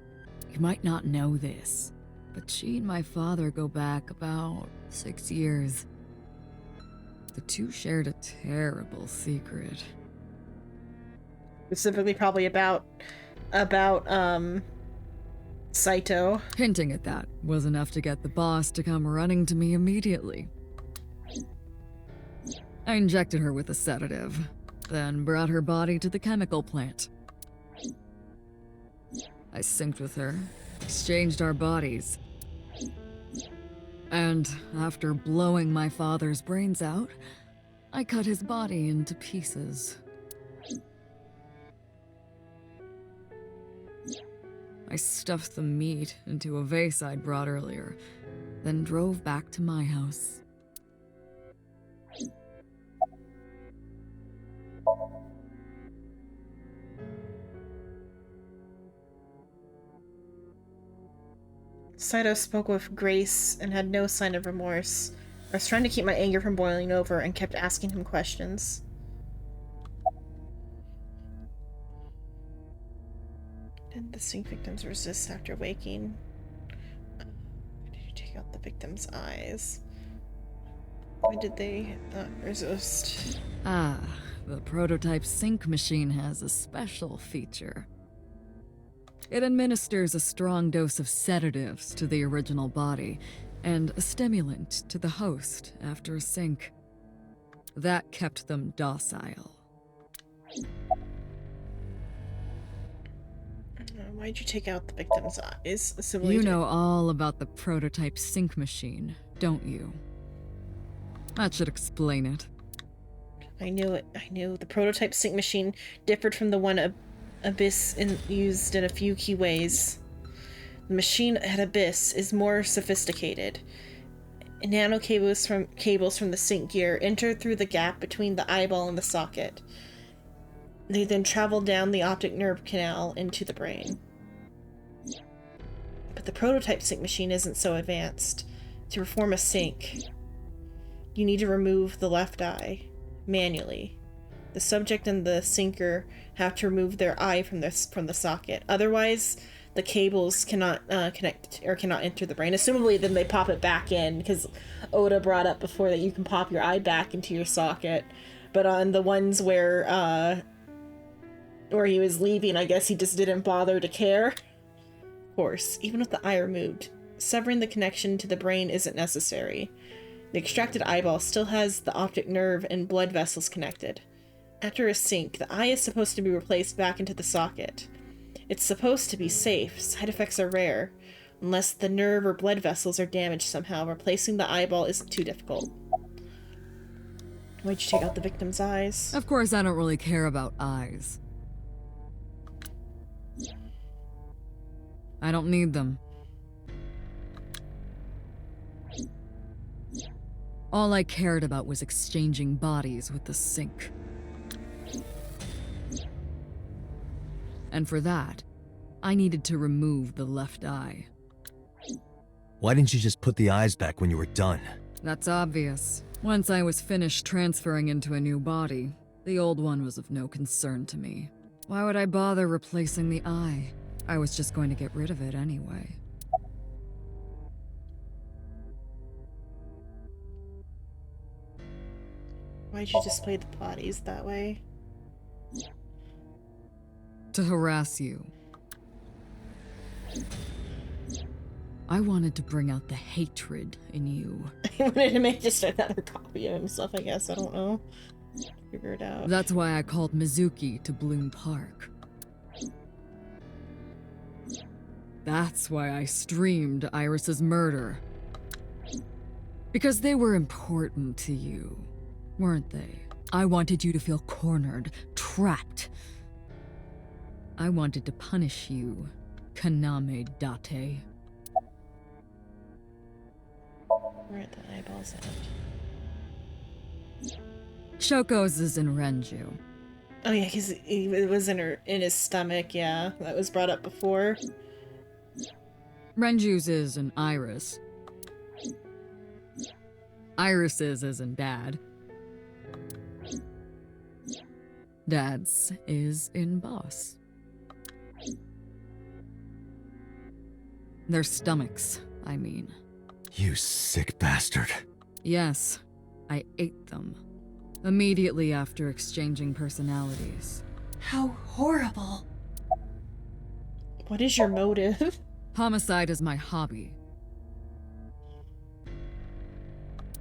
You might not know this, but she and my father go back about 6 years. The two shared a terrible secret. Specifically probably about Saito. Hinting at that was enough to get the boss to come running to me immediately. I injected her with a sedative, then brought her body to the chemical plant. I synced with her, exchanged our bodies, and after blowing my father's brains out, I cut his body into pieces. I stuffed the meat into a vase I'd brought earlier, then drove back to my house. Saito spoke with grace and had no sign of remorse. I was trying to keep my anger from boiling over and kept asking him questions. Did the sync victims resist after waking? Did you take out the victim's eyes? Why did they not resist? Ah, the prototype sync machine has a special feature. It administers a strong dose of sedatives to the original body and a stimulant to the host after a sync. That kept them docile. Why'd you take out the victim's eyes? You know all about the prototype sync machine, don't you? That should explain it. I knew it. I knew. The prototype sync machine differed from the one Abyss used in a few key ways. The machine at Abyss is more sophisticated. Nano cables from the sync gear enter through the gap between the eyeball and the socket. They then travel down the optic nerve canal into the brain. But the prototype sync machine isn't so advanced. To perform a sync, you need to remove the left eye manually. The subject and the syncer have to remove their eye from the socket. Otherwise, the cables cannot connect or cannot enter the brain. Assumably, then they pop it back in, because Oda brought up before that you can pop your eye back into your socket. But on the ones where he was leaving, I guess he just didn't bother to care. Of course, even with the eye removed, severing the connection to the brain isn't necessary. The extracted eyeball still has the optic nerve and blood vessels connected. After a sync, the eye is supposed to be replaced back into the socket. It's supposed to be safe. Side effects are rare. Unless the nerve or blood vessels are damaged somehow, replacing the eyeball isn't too difficult. Why'd you take out the victim's eyes? Of course, I don't really care about eyes. I don't need them. All I cared about was exchanging bodies with the sink. And for that, I needed to remove the left eye. Why didn't you just put the eyes back when you were done? That's obvious. Once I was finished transferring into a new body, the old one was of no concern to me. Why would I bother replacing the eye? I was just going to get rid of it anyway. Why'd you display the bodies that way? To harass you. I wanted to bring out the hatred in you. He wanted to make just another copy of himself, I guess. I don't know. Figure it out. That's why I called Mizuki to Bloom Park. That's why I streamed Iris's murder. Because they were important to you, weren't they? I wanted you to feel cornered, trapped. I wanted to punish you, Kaname Date. Where are the eyeballs at? Shoko's is in Renju. Oh yeah, because it was in his stomach, yeah. That was brought up before. Renju's is in Iris. Iris's is in Dad. Dad's is in Boss. Their stomachs, I mean. You sick bastard. Yes, I ate them. Immediately after exchanging personalities. How horrible. What is your motive? Homicide is my hobby.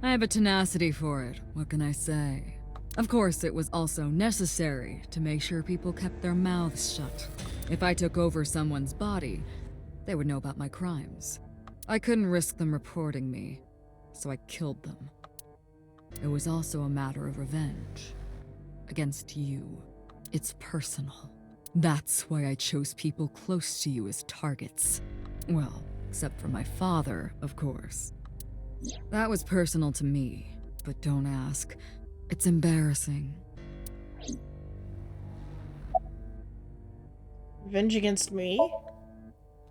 I have a tenacity for it, what can I say? Of course, it was also necessary to make sure people kept their mouths shut. If I took over someone's body, they would know about my crimes. I couldn't risk them reporting me, so I killed them. It was also a matter of revenge. Against you. It's personal. That's why I chose people close to you as targets. Well, except for my father, of course. That was personal to me, but don't ask. It's embarrassing. Revenge against me?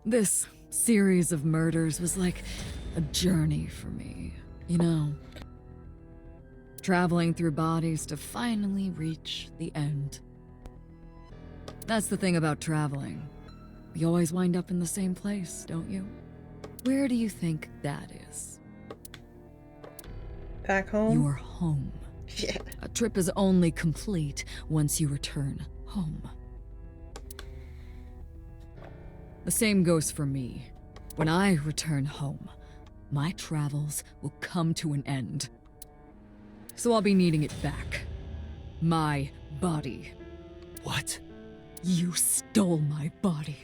This series of murders was like a journey for me, you know? Traveling through bodies to finally reach the end. That's the thing about traveling. You always wind up in the same place, don't you? Where do you think that is? Back home? Your home. Yeah. A trip is only complete once you return home. The same goes for me. When I return home, my travels will come to an end. So I'll be needing it back. My body. What? You stole my body.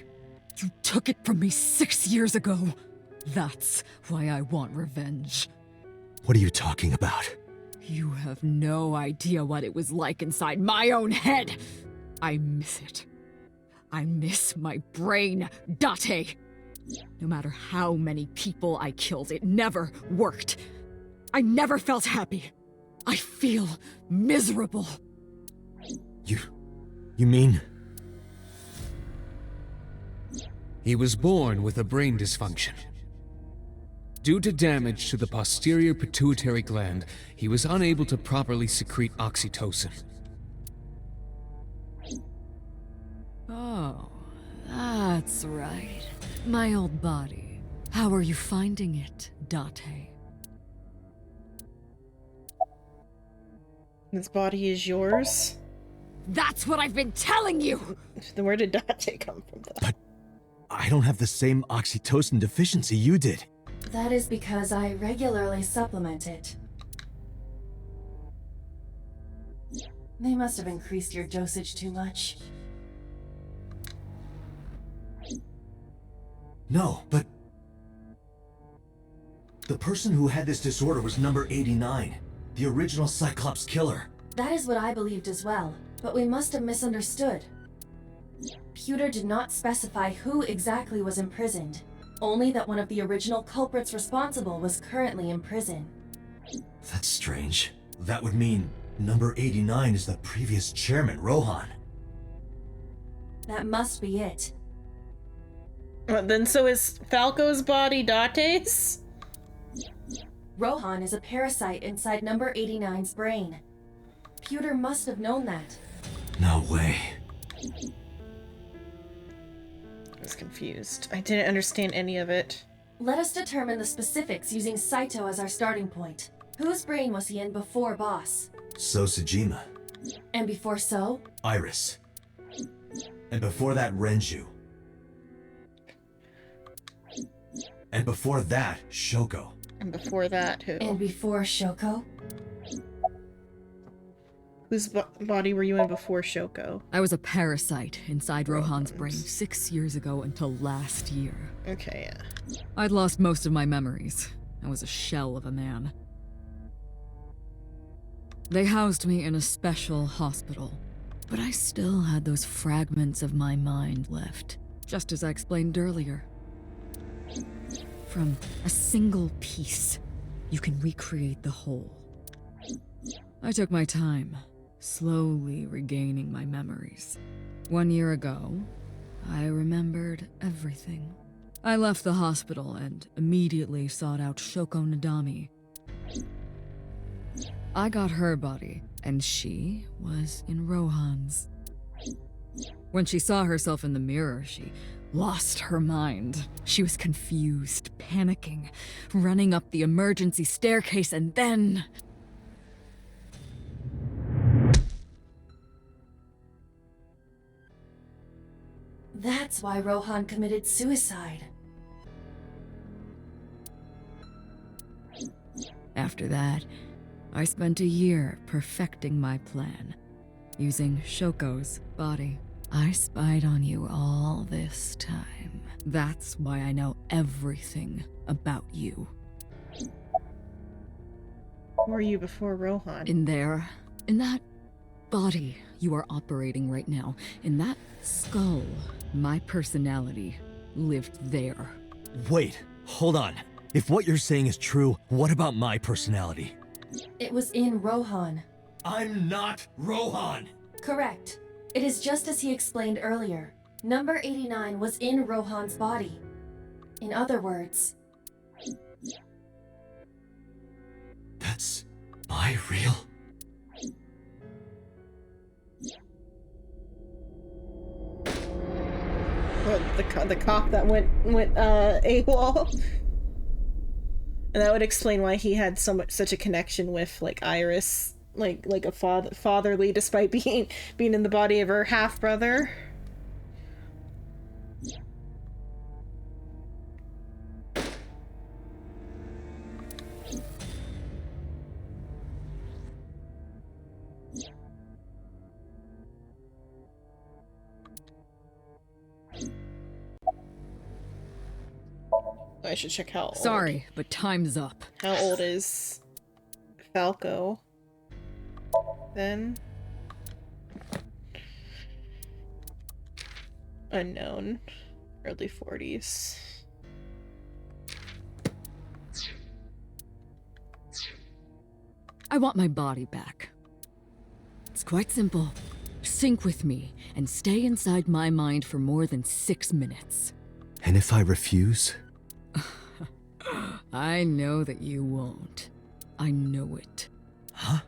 You took it from me 6 years ago. That's why I want revenge. What are you talking about? You have no idea what it was like inside my own head. I miss it. I miss my brain, Date. No matter how many people I killed, it never worked. I never felt happy. I feel miserable. You mean? He was born with a brain dysfunction. Due to damage to the posterior pituitary gland, he was unable to properly secrete oxytocin. Oh, that's right. My old body. How are you finding it, Date? This body is yours? That's what I've been telling you! Then where did Date come from, though? But I don't have the same oxytocin deficiency you did. That is because I regularly supplement it. They must have increased your dosage too much. No, but... the person who had this disorder was number 89, the original Cyclops killer. That is what I believed as well, but we must have misunderstood. Pewter did not specify who exactly was imprisoned, only that one of the original culprits responsible was currently in prison. That's strange. That would mean number 89 is the previous chairman, Rohan. That must be it. Then so is Falco's body Date's? Rohan is a parasite inside number 89's brain. Pewter must have known that. No way. I was confused. I didn't understand any of it. Let us determine the specifics using Saito as our starting point. Whose brain was he in before Boss? So Sejima. And before So? Iris. And before that, Renju. And before that, Shoko. And before that, who? And before Shoko? Whose body were you in before Shoko? I was a parasite inside Rohan's brain 6 years ago until last year. Okay, yeah. I'd lost most of my memories. I was a shell of a man. They housed me in a special hospital, but I still had those fragments of my mind left, just as I explained earlier. From a single piece, you can recreate the whole. I took my time, slowly regaining my memories. 1 year ago, I remembered everything. I left the hospital and immediately sought out Shoko Nadami. I got her body, and she was in Rohan's. When she saw herself in the mirror, she lost her mind. She was confused, panicking, running up the emergency staircase, and then... That's why Rohan committed suicide. After that, I spent a year perfecting my plan, using Shoko's body. I spied on you all this time. That's why I know everything about you. Who were you before Rohan? In there, in that body you are operating right now, in that skull, my personality lived there. Wait, hold on. If what you're saying is true, what about my personality? It was in Rohan. I'm not Rohan! Correct. It is just as he explained earlier. Number 89 was in Rohan's body. In other words... That's my real... The cop that went AWOL. And that would explain why he had such a connection with like Iris, like a fatherly, despite being in the body of her half brother. I should check how old. Sorry, but time's up. How old is Falco? Then unknown, early 40s. I want my body back. It's quite simple. Sync with me and stay inside my mind for more than 6 minutes. And if I refuse? I know that you won't. I know it. Huh?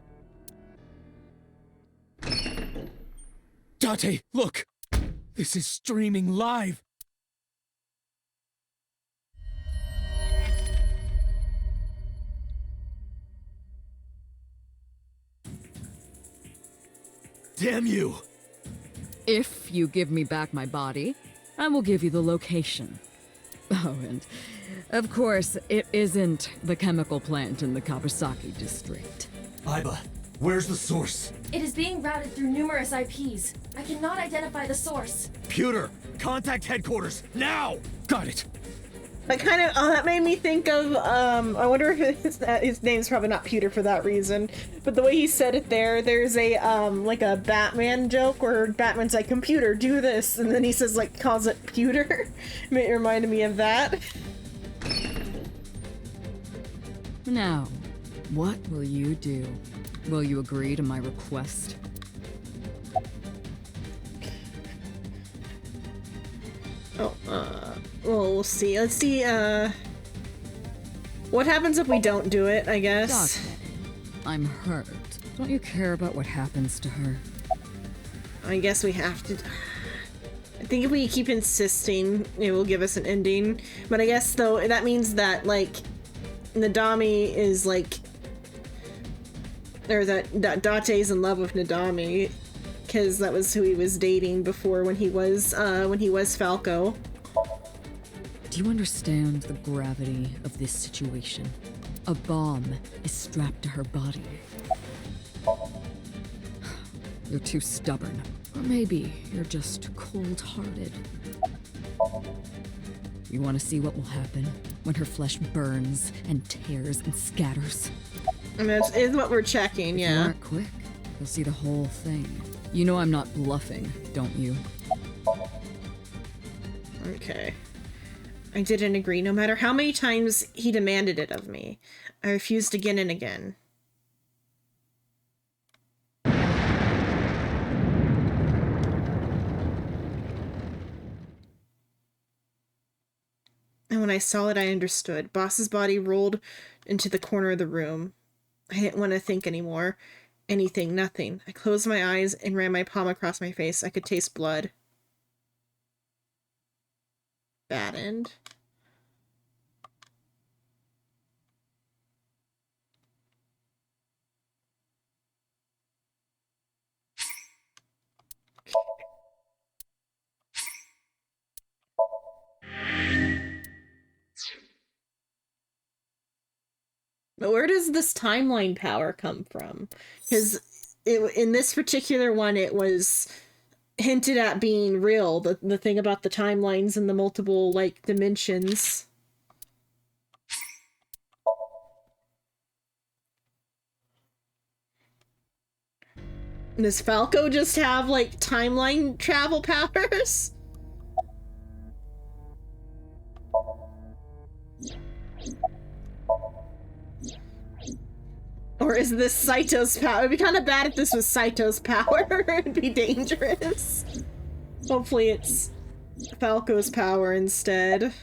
Date, look! This is streaming live! Damn you! If you give me back my body, I will give you the location. Oh, and of course, it isn't the chemical plant in the Kawasaki district. Aiba, Where's the source? It is being routed through numerous IPs. I cannot identify the source. Pewter, contact headquarters, now! Got it. That kind of that made me think of I wonder if his name's probably not Pewter for that reason, but the way he said it there's a like a Batman joke where Batman's like, "Computer, do this," and then he says like calls it Pewter. It reminded me of that. Now, what will you do? Will you agree to my request? Oh, well, we'll see. Let's see, what happens if we don't do it, I guess? Date, I'm hurt. Don't you care about what happens to her? I guess we have to... I think if we keep insisting, it will give us an ending. But I guess, though, that means that, like, Nadami is, like... Or that Date's in love with Nadami. Because that was who he was dating before when he was Falco. Do you understand the gravity of this situation? A bomb is strapped to her body. You're too stubborn. Or maybe you're just cold-hearted. You want to see what will happen when her flesh burns and tears and scatters? And that's is what we're checking, If yeah. you aren't quick, you'll see the whole thing. You know I'm not bluffing, don't you? Okay. I didn't agree, no matter how many times he demanded it of me. I refused again and again. And when I saw it, I understood. Boss's body rolled into the corner of the room. I didn't want to think anymore. Anything, nothing. I closed my eyes and ran my palm across my face. I could taste blood. Bad end. But where does this timeline power come from? Because in this particular one, it was hinted at being real. The thing about the timelines and the multiple, like, dimensions. Does Falco just have, like, timeline travel powers? Or is this Saito's power? It'd be kind of bad if this was Saito's power. It'd be dangerous. Hopefully it's Falco's power instead.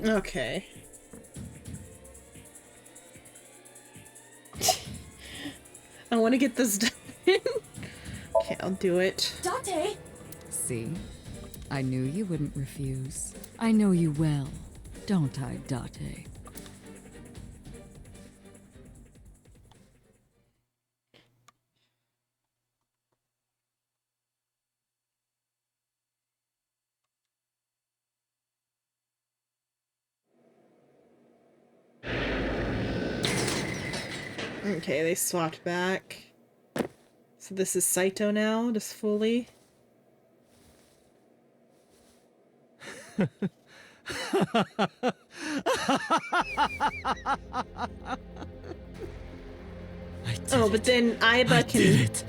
Okay. I want to get this done. Okay, I'll do it. Date! See? I knew you wouldn't refuse. I know you well, don't I, Date? Okay, they swapped back. So this is Saito now, just fully. Oh, but then Aiba I can. did it.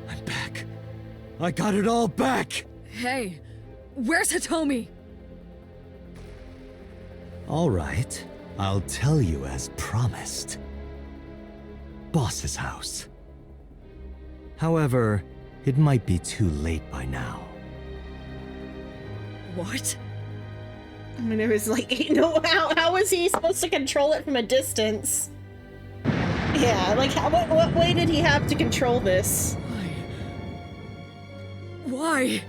I'm back. I got it all back. Hey, where's Hitomi? All right, I'll tell you as promised. Boss's house. However, it might be too late by now. What? I mean, there was like, how was he supposed to control it from a distance? Yeah, like, what way did he have to control this? Why?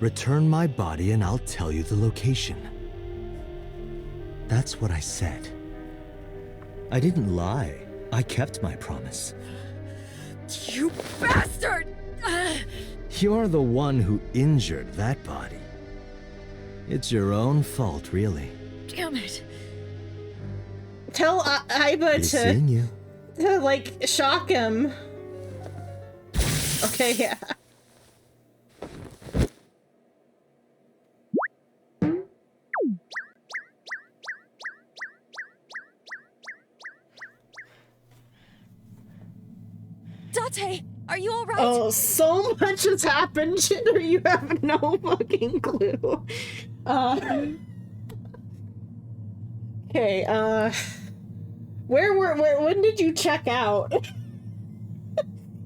Return my body and I'll tell you the location. That's what I said. I didn't lie. I kept my promise. You bastard! You're the one who injured that body. It's your own fault, really. Damn it. Tell Aiba Be seeing you. to, like, shock him. Okay, yeah. Date, are you alright? Oh, so much has happened, Jitter, you have no fucking clue. Okay, when did you check out?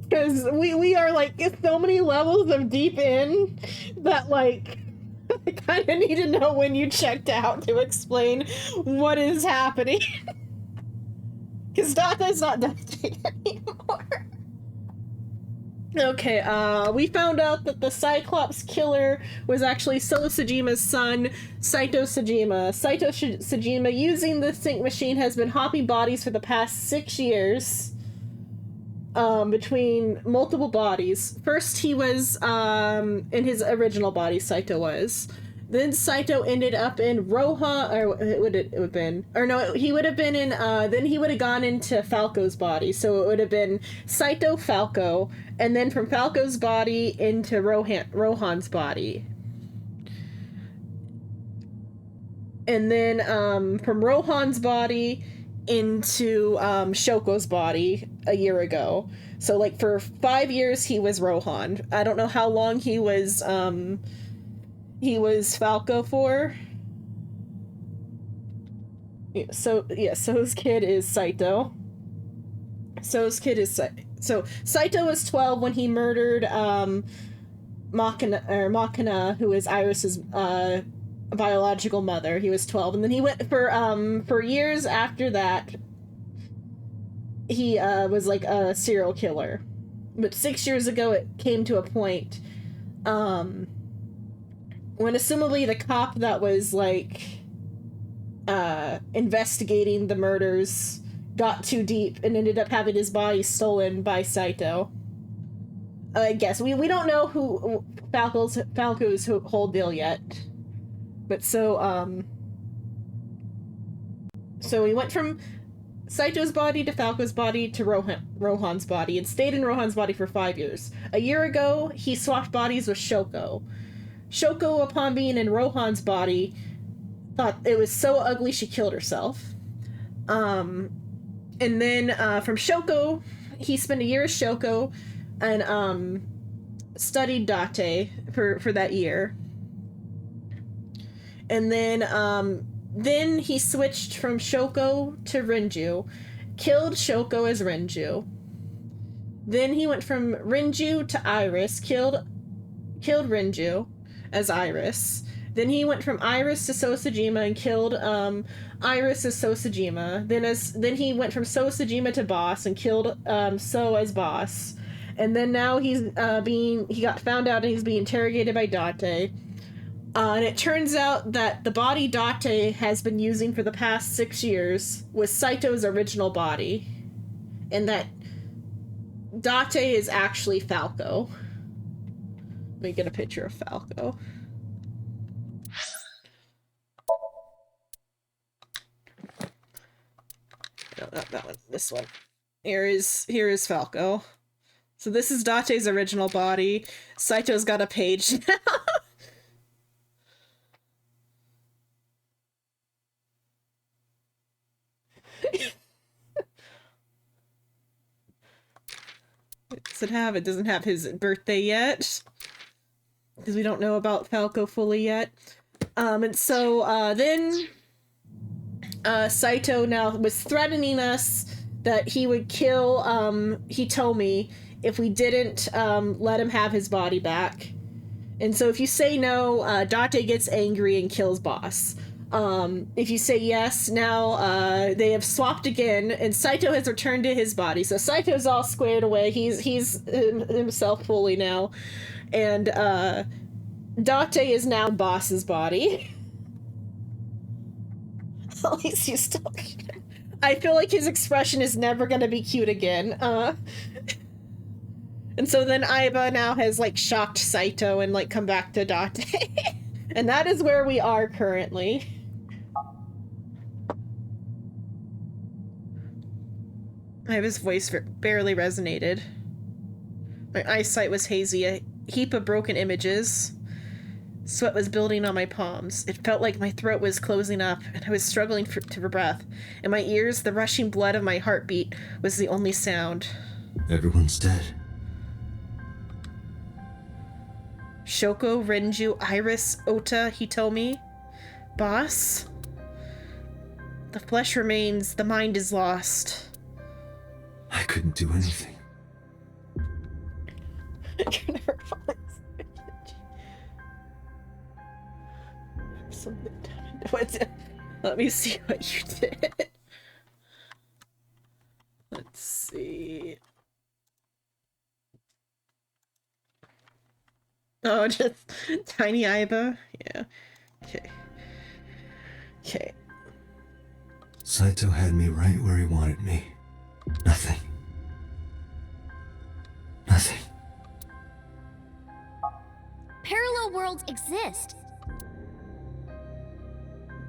Because we are, like, so many levels of deep in that, like, I kind of need to know when you checked out to explain what is happening. Because Date's not Date anymore. Okay, we found out that the Cyclops killer was actually So Sajima's son, Saito Sajima. Saito Sajima, using the sync machine, has been hopping bodies for the past 6 years. Between multiple bodies. First, he was, in his original body, Saito was. Then Saito ended up in Rohan, or it would have been, or no, he would have been in, then he would have gone into Falco's body. So it would have been Saito, Falco, and then from Falco's body into Rohan's body. And then, from Rohan's body into, Shoko's body a year ago. So, like, for 5 years, he was Rohan. I don't know how long he was Falco for. Yeah, so his kid is Saito. So Saito was 12 when he murdered Makina, who is Iris's biological mother. He was 12, and then he went for years after that. He was like a serial killer, but 6 years ago it came to a point when assumably the cop that was like investigating the murders got too deep and ended up having his body stolen by Saito. I guess we don't know who Falco's whole deal yet, but so he went from Saito's body to Falco's body to Rohan's body and stayed in Rohan's body for 5 years. A year ago, he swapped bodies with Shoko. Shoko, upon being in Rohan's body, thought it was so ugly she killed herself. And then from Shoko, he spent a year with Shoko and studied Date for that year. And then he switched from Shoko to Renju, killed Shoko as Renju. Then he went from Renju to Iris, killed Renju as Iris. Then he went from Iris to Sosajima and killed Iris as Sosajima. Then he went from Sosajima to Boss and killed So as Boss. And then now he got found out and he's being interrogated by Date. And it turns out that the body Date has been using for the past 6 years was Saito's original body. And that Date is actually Falco. Let me get a picture of Falco. No, not that one. This one. Here is Falco. So this is Date's original body. Saito's got a page now. What does it have? It doesn't have his birthday yet. Because we don't know about Falco fully yet. And so then Saito now was threatening us that he would kill Hitomi if we didn't let him have his body back. And so if you say no, Date gets angry and kills Boss. If you say yes, now they have swapped again, and Saito has returned to his body. So Saito's all squared away. He's himself fully now. And Date is now Boss's body. At least he's still cute. I feel like his expression is never gonna be cute again. And so then Aiba now has like shocked Saito and like come back to Date. And that is where we are currently. Aiba's voice barely resonated. My eyesight was hazy, a heap of broken images. Sweat was building on my palms. It felt like my throat was closing up, and I was struggling for breath. In my ears, the rushing blood of my heartbeat was the only sound. Everyone's dead. Shoko, Renju, Iris, Ota, Hitomi. Boss? The flesh remains, the mind is lost. I couldn't do anything. You're never falling something done. Let me see what you did. Let's see. Oh, just tiny Aiba? Yeah. Okay. Okay. Saito had me right where he wanted me. Nothing. Nothing. Parallel worlds exist.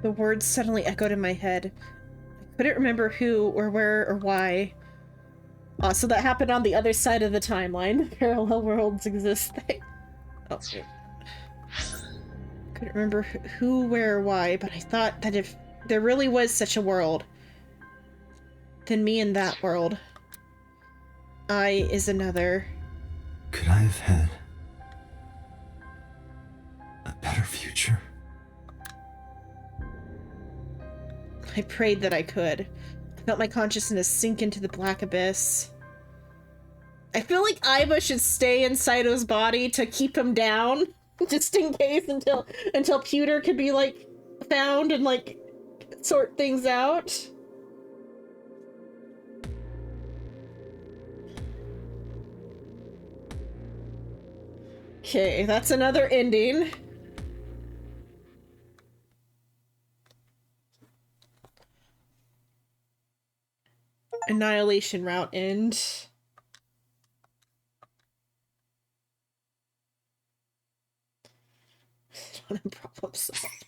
The words suddenly echoed in my head. I couldn't remember who or where or why. So that happened on the other side of the timeline. Parallel worlds exist thing. Oh, shit. Couldn't remember who, where, or why, but I thought that if there really was such a world, then me in that world, I is another. Could I have had a better future? I prayed that I could. I felt my consciousness sink into the black abyss. I feel like Aiba should stay in Saito's body to keep him down, just in case, until Pewter could be like found and like sort things out. Okay, that's another ending. Annihilation route end. Not a problem solved.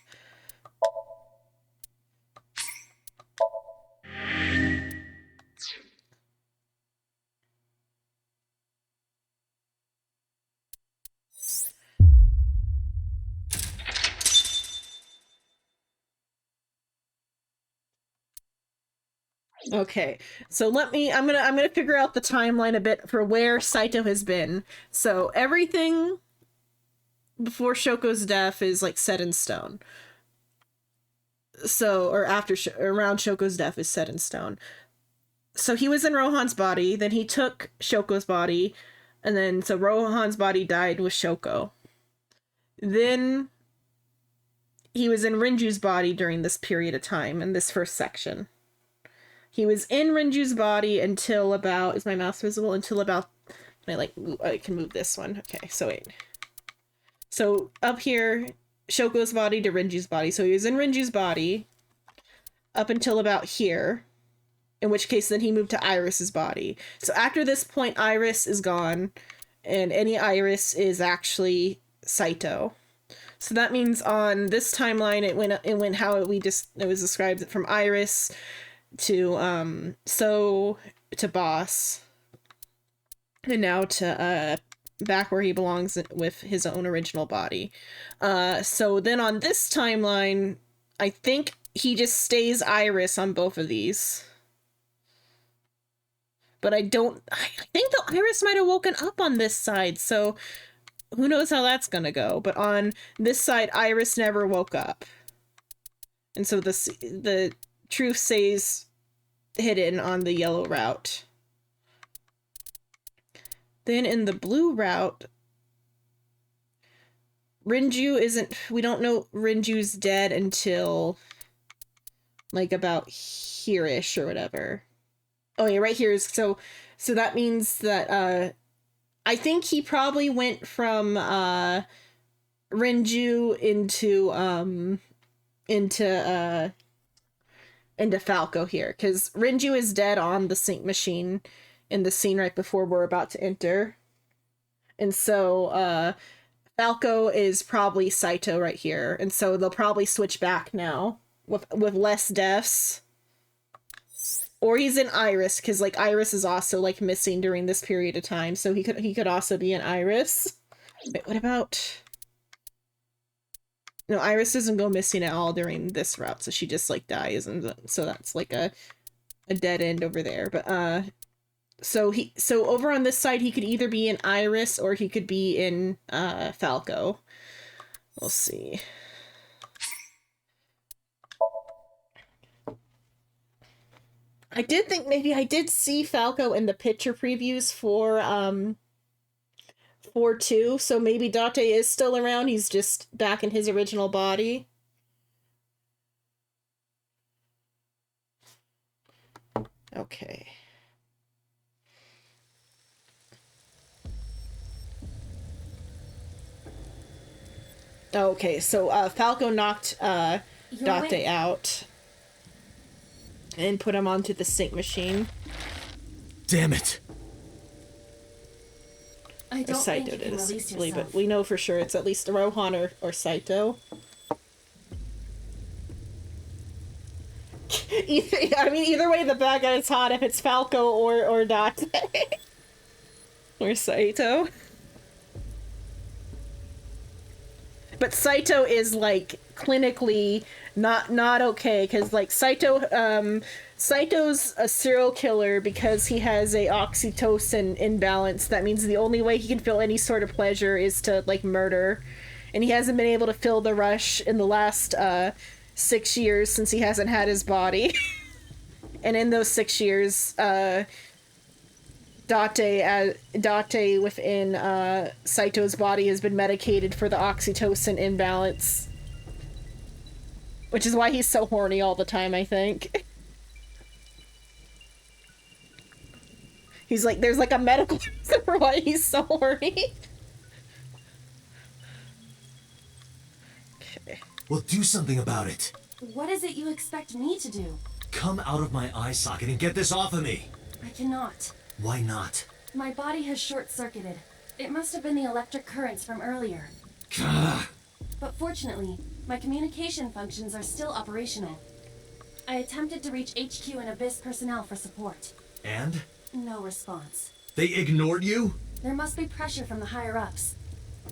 Okay, so I'm gonna figure out the timeline a bit for where Saito has been. So everything before Shoko's death is like set in stone. So, or after, around Shoko's death is set in stone. So he was in Rohan's body, then he took Shoko's body, and then so Rohan's body died with Shoko. Then he was in Renju's body during this period of time in this first section. He was in Renju's body until about, is my mouse visible? Until about, I can move this one. Okay, so wait. So up here, Shoko's body to Renju's body. So he was in Renju's body up until about here, in which case then he moved to Iris's body. So after this point, Iris is gone, and any Iris is actually Saito. So that means on this timeline, it went how it was described from Iris to So to Boss, and now to back where he belongs with his own original body. So then on this timeline, I think he just stays Iris on both of these. But I think the Iris might have woken up on this side, so who knows how that's gonna go. But on this side, Iris never woke up. And so the truth stays hidden on the yellow route. Then in the blue route, Renju isn't... We don't know Renju's dead until, like, about here-ish or whatever. Oh, yeah, right here is... So that means that, I think he probably went from, Renju into Falco here. Because Renju is dead on the sync machine in the scene right before we're about to enter. And so, Falco is probably Saito right here, and so they'll probably switch back now with less deaths. Or he's in Iris, because like Iris is also like missing during this period of time, so he could also be in Iris. Wait, what about? No, Iris doesn't go missing at all during this route, so she just like dies, and so that's like a dead end over there. But so over on this side, he could either be in Iris or he could be in Falco. We'll see. I did think maybe I did see Falco in the picture previews for 2, so maybe Date is still around. He's just back in his original body. Okay. Okay, so Falco knocked Date out and put him onto the sync machine. Damn it! I don't think you can release yourself. But we know for sure it's at least Rohan or Saito. Either way, the bad guy is hot if it's Falco or Date. Or Saito. But Saito is, like, clinically not okay, because, like, Saito's a serial killer because he has a oxytocin imbalance. That means the only way he can feel any sort of pleasure is to, like, murder. And he hasn't been able to feel the rush in the last, 6 years since he hasn't had his body. And in those 6 years, Date within Saito's body has been medicated for the oxytocin imbalance. Which is why he's so horny all the time, I think. He's like, there's like a medical reason for why he's so horny. Okay. Well, do something about it. What is it you expect me to do? Come out of my eye socket and get this off of me. I cannot. Why not? My body has short-circuited. It must have been the electric currents from earlier. Gah. But fortunately, my communication functions are still operational. I attempted to reach HQ and Abyss personnel for support. And? No response. They ignored you? There must be pressure from the higher-ups.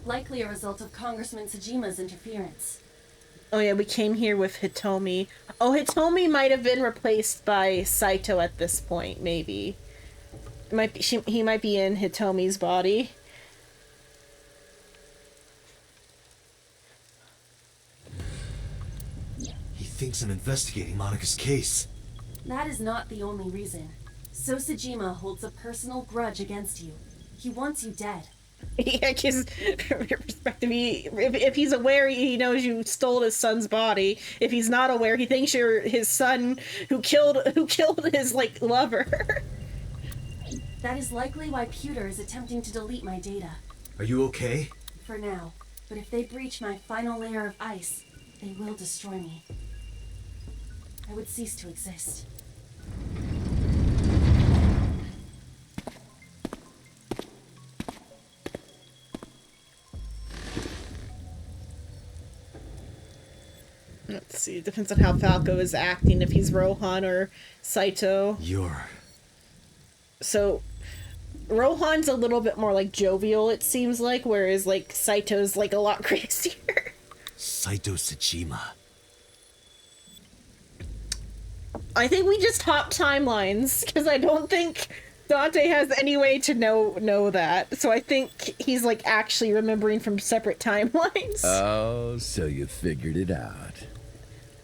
Likely a result of Congressman Tsujima's interference. Oh yeah, we came here with Hitomi. Oh, Hitomi might have been replaced by Saito at this point, maybe. He might be in Hitomi's body. He thinks I'm investigating Monika's case. That is not the only reason. So Tsujima holds a personal grudge against you. He wants you dead. Yeah, because from your perspective, if he's aware, he knows you stole his son's body. If he's not aware, he thinks you're his son who killed his like lover. That is likely why Pewter is attempting to delete my data. Are you okay? For now, but if they breach my final layer of ice, they will destroy me. I would cease to exist. Let's see, it depends on how Falco is acting, if he's Rohan or Saito. So, Rohan's a little bit more, like, jovial, it seems like, whereas, like, Saito's, like, a lot crazier. Saito Tsujima. I think we just hop timelines, because I don't think Dante has any way to know that. So I think he's like actually remembering from separate timelines. Oh, so you figured it out.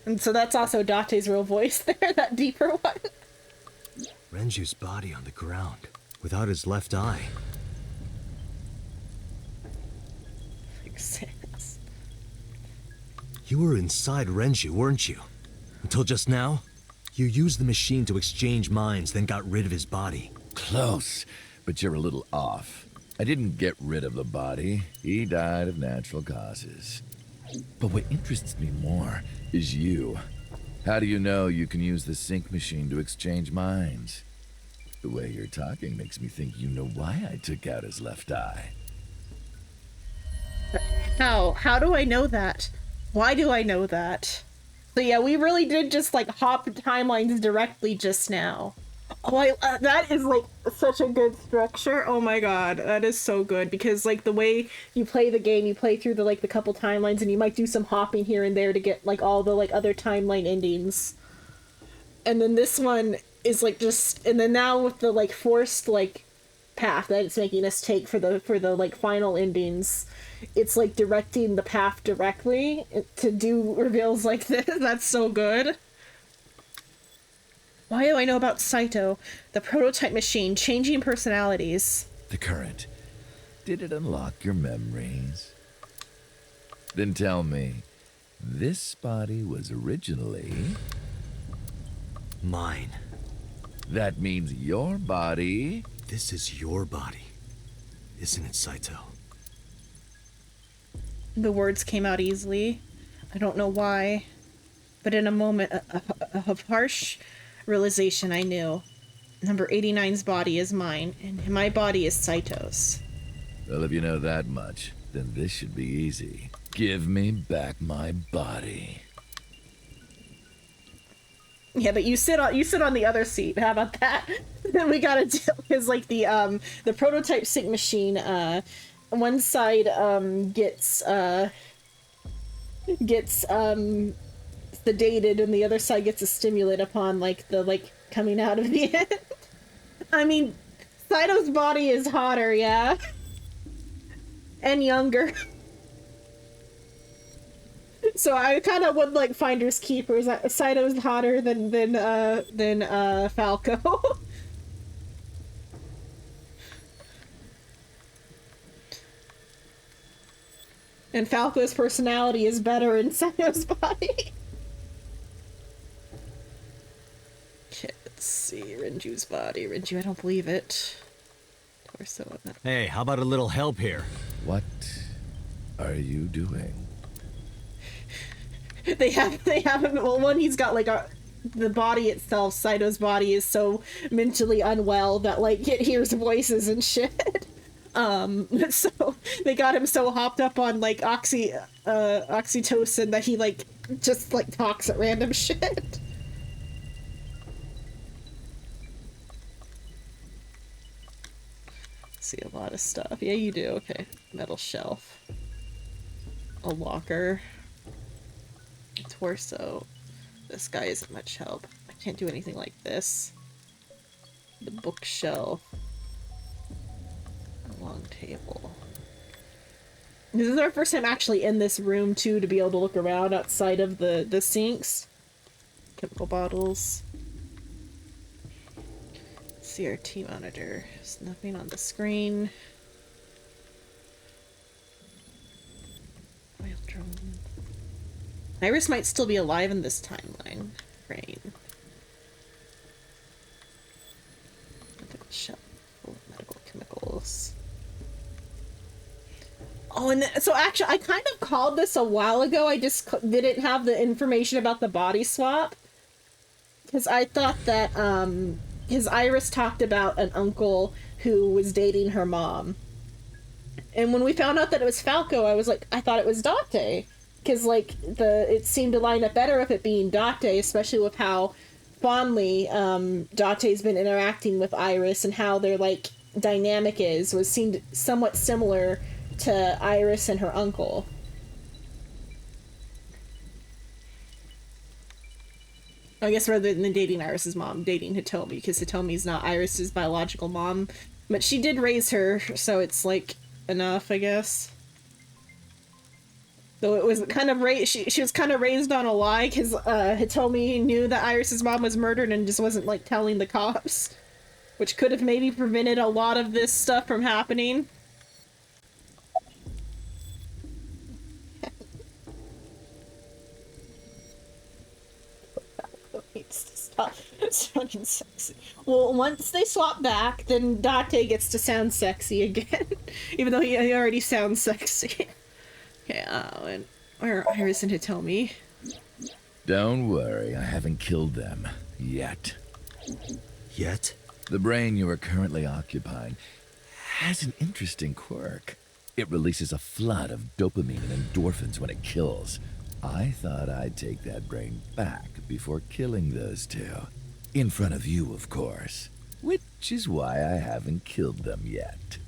And so that's also Dante's real voice there, that deeper one. Renju's body on the ground, without his left eye. Makes sense. You were inside Renju, weren't you? Until just now? You used the machine to exchange minds, then got rid of his body. Close, but you're a little off. I didn't get rid of the body. He died of natural causes. But what interests me more is you. How do you know you can use the sync machine to exchange minds? The way you're talking makes me think you know why I took out his left eye. How? How do I know that? Why do I know that? So yeah, we really did just like hop timelines directly just now. Oh, that is like such a good structure. Oh my god, that is so good, because like the way you play the game, you play through the couple timelines, and you might do some hopping here and there to get like all the like other timeline endings. And then this one is like just, and then now with the like forced like path that it's making us take for the like final endings, it's like directing the path directly to do reveals like this. That's so good. Why do I know about Saito? The prototype machine, changing personalities. The current. Did it unlock your memories? Then tell me, this body was originally... mine. That means your body... This is your body, isn't it, Saito? The words came out easily. I don't know why, but in a moment of harsh realization, I knew. Number 89's body is mine, and my body is Saito's. Well, if you know that much, then this should be easy. Give me back my body. Yeah, but you sit on the other seat. How about that? Then we gotta deal with like the prototype sync machine. One side gets sedated, and the other side gets a stimulant upon like coming out of the end. I mean, Saito's body is hotter, yeah, and younger. So I kind of would like finders keepers. Saito's hotter than Falco. And Falco's personality is better in Saito's body. Okay, let's see. Renju's body. Renju, I don't believe it. Torso. Hey, how about a little help here? What are you doing? They haven't. Well, one, he's got like the body itself. Saito's body is so mentally unwell that like it hears voices and shit. So they got him so hopped up on like oxytocin that he like just like talks at random shit. See a lot of stuff. Yeah, you do. Okay, metal shelf, a locker. Torso. This guy isn't much help. I can't do anything like this. The bookshelf. A long table. This is our first time actually in this room too, to be able to look around outside of the sinks. Chemical bottles. CRT monitor. There's nothing on the screen. Oil drum. Iris might still be alive in this timeline. Rain. Medical shelf full of medical chemicals. Oh, and so actually, I kind of called this a while ago. I just didn't have the information about the body swap. Because I thought that, his Iris talked about an uncle who was dating her mom. And when we found out that it was Falco, I was like, I thought it was Dante. Because, like, it seemed to line up better with it being Dante, especially with how fondly Dante's been interacting with Iris and how their, like, dynamic seemed somewhat similar to Iris and her uncle. I guess rather than dating Iris's mom, dating Hitomi, because Hitomi's not Iris's biological mom. But she did raise her, so it's, like, enough, I guess. So it was kind of she was kind of raised on a lie, because Hitomi knew that Iris's mom was murdered and just wasn't, like, telling the cops. Which could have maybe prevented a lot of this stuff from happening. Needs to stop sounding sexy. Well, once they swap back, then Date gets to sound sexy again. Even though he already sounds sexy. Okay, and where are Iris and Hitomi? Don't worry, I haven't killed them. Yet. Yet? The brain you are currently occupying has an interesting quirk. It releases a flood of dopamine and endorphins when it kills. I thought I'd take that brain back before killing those two. In front of you, of course. Which is why I haven't killed them yet.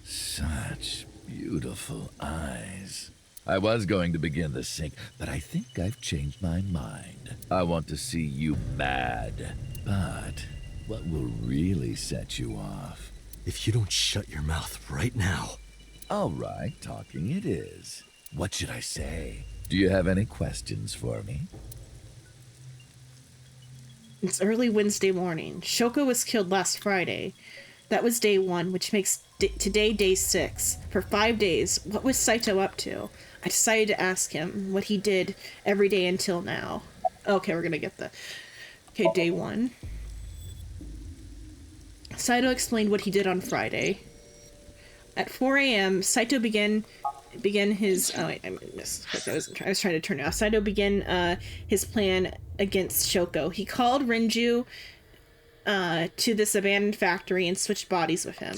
Such beautiful eyes. I was going to begin the sync, but I think I've changed my mind. I want to see you mad. But what will really set you off? If you don't shut your mouth right now. All right, talking it is. What should I say? Do you have any questions for me? It's early Wednesday morning. Shoko was killed last Friday. That was day 1, which makes today day 6. For 5 days, what was Saito up to? I decided to ask him what he did every day until now. Okay, we're gonna get the... Okay, day 1. Saito explained what he did on Friday. At 4 a.m., Saito began his... Oh, wait, I missed. I was trying to turn it off. Saito began his plan against Shoko. He called Renju to this abandoned factory and switched bodies with him.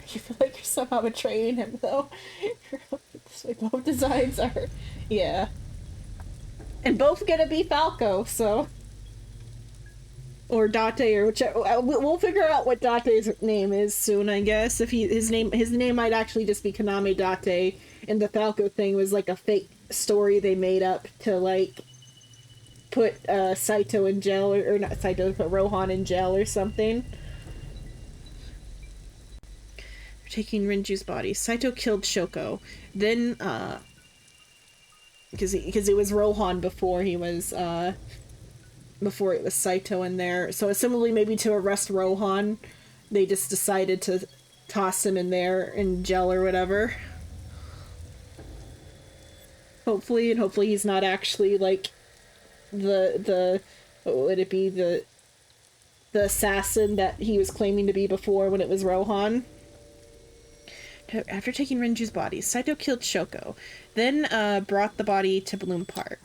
You feel like you're somehow betraying him, though. This way both designs are... Yeah. And both gonna be Falco, so... Or Date, or whichever. We'll figure out what Date's name is soon, I guess. If his name might actually just be Kaname Date, and the Falco thing was like a fake story they made up to like put Saito in jail, or not Saito, but Rohan in jail or something. They're taking Renju's body. Saito killed Shoko. Then, because it was Rohan before he was before it was Saito in there. So similarly, maybe to arrest Rohan, they just decided to toss him in there in jail or whatever. Hopefully he's not actually like the what would it be, the assassin that he was claiming to be before when it was Rohan. After taking Renju's body, Saito killed Shoko, then brought the body to Bloom Park.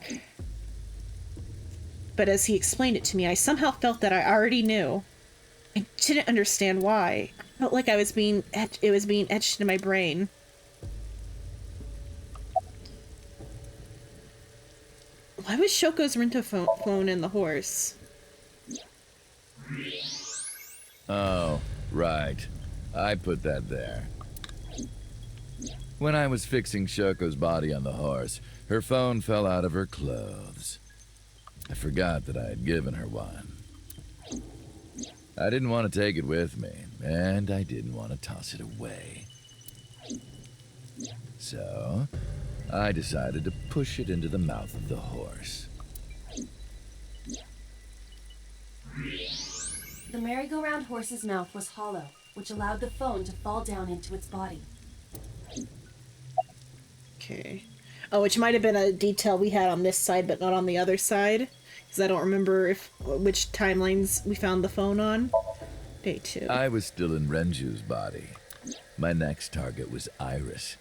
But as he explained it to me, I somehow felt that I already knew. I didn't understand why. I felt like it was being etched in my brain. Why was Shoko's Rento phone in the horse? Oh, right. I put that there. When I was fixing Shoko's body on the horse, her phone fell out of her clothes. I forgot that I had given her one. I didn't want to take it with me, and I didn't want to toss it away. So, I decided to push it into the mouth of the horse. The merry-go-round horse's mouth was hollow, which allowed the phone to fall down into its body. Okay. Oh, which might have been a detail we had on this side, but not on the other side. Because I don't remember which timelines we found the phone on. Day 2. I was still in Renju's body. My next target was Iris.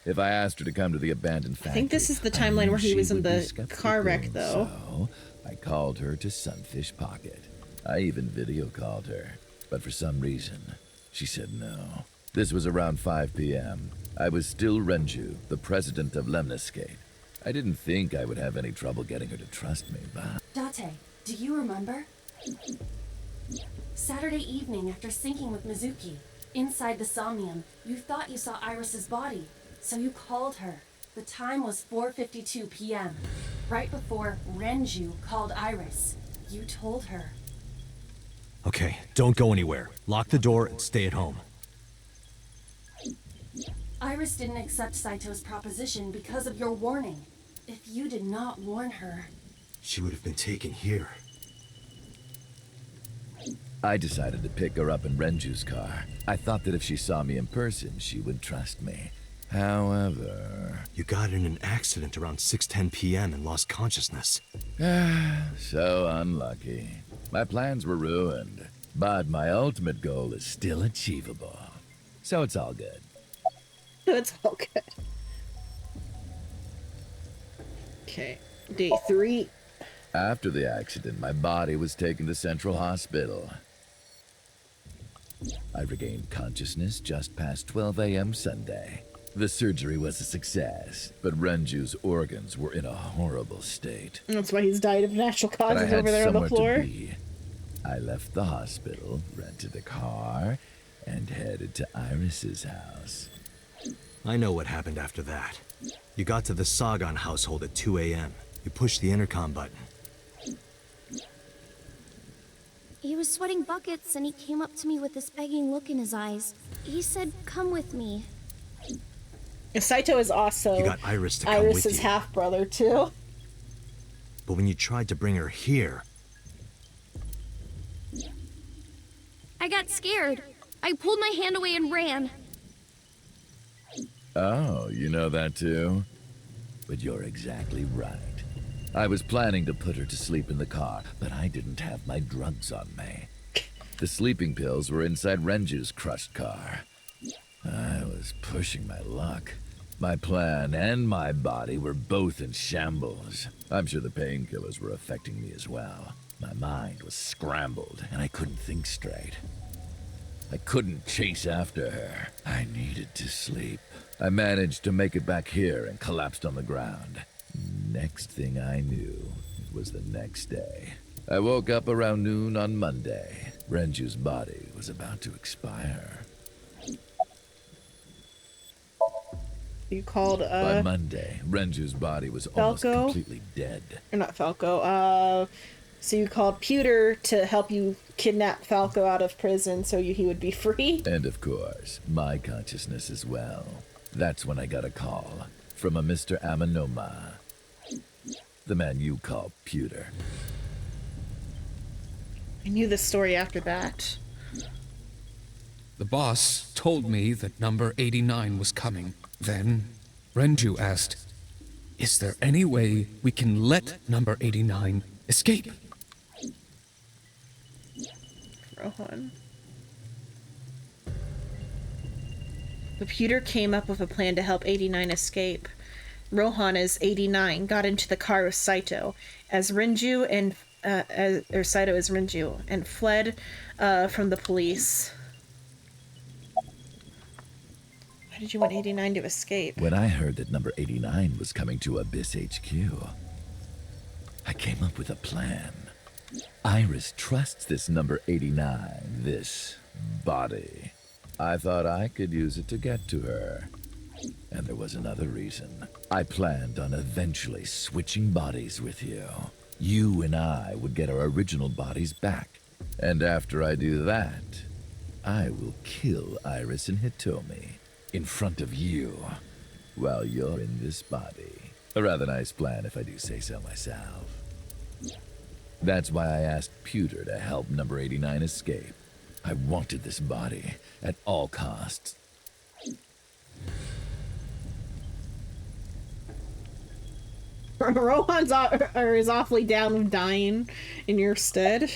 If I asked her to come to the abandoned factory, I think this is the timeline where he was in the car wreck, though. So, I called her to Sunfish Pocket. I even video called her. But for some reason, she said no. This was around 5 p.m. I was still Renju, the president of Lemniscate. I didn't think I would have any trouble getting her to trust me, but... Date, do you remember? Saturday evening after syncing with Mizuki, Inside the Somnium, you thought you saw Iris's body, so you called her. The time was 4:52 p.m., right before Renju called Iris. You told her. Okay, don't go anywhere. Lock the door and stay at home. Iris didn't accept Saito's proposition because of your warning. If you did not warn her... She would have been taken here. I decided to pick her up in Renju's car. I thought that if she saw me in person, she would trust me. However... You got in an accident around 6:10 p.m. and lost consciousness. So unlucky. My plans were ruined, but my ultimate goal is still achievable. So it's all good. It's all good. Okay, day 3. After the accident, my body was taken to Central Hospital. I regained consciousness just past 12 a.m. Sunday. The surgery was a success, but Renju's organs were in a horrible state. That's why he's died of natural But I causes had over there on the somewhere floor. to be. I left the hospital, rented a car, and headed to Iris's house. I know what happened after that. You got to the Sagan household at 2 a.m. You pushed the intercom button. He was sweating buckets and he came up to me with this begging look in his eyes. He said, "Come with me." Saito is also You got Iris to come with Iris's you. half-brother, too. But when you tried to bring her here, I got scared. I pulled my hand away and ran. Oh, you know that too? But you're exactly right. I was planning to put her to sleep in the car, but I didn't have my drugs on me. The sleeping pills were inside Renju's crushed car. I was pushing my luck. My plan and my body were both in shambles. I'm sure the painkillers were affecting me as well. My mind was scrambled, and I couldn't think straight. I couldn't chase after her. I needed to sleep. I managed to make it back here and collapsed on the ground. Next thing I knew, it was the next day. I woke up around noon on Monday. Renju's body was about to expire. You called, By Monday, Renju's body was almost Falco? completely dead. Or not Falco, so you called Pewter to help you kidnap Falco out of prison so he would be free? And of course, my consciousness as well. That's when I got a call from a Mr. Amanoma. The man you call Pewter. I knew this story after that. The boss told me that number 89 was coming. Then, Renju asked, "Is there any way we can let number 89 escape?" Rohan. The Pewter came up with a plan to help 89 escape. Rohan, as 89, got into the car with Saito, as Renju and Saito as Renju, and fled from the police. Why did you want 89 to escape? When I heard that number 89 was coming to Abyss HQ, I came up with a plan. Iris trusts this number 89, this body. I thought I could use it to get to her. And there was another reason. I planned on eventually switching bodies with you. You and I would get our original bodies back. And after I do that, I will kill Iris and Hitomi in front of you while you're in this body. A rather nice plan if I do say so myself. That's why I asked Pewter to help number 89 escape. I wanted this body at all costs. Rohan's is awfully down with dying in your stead.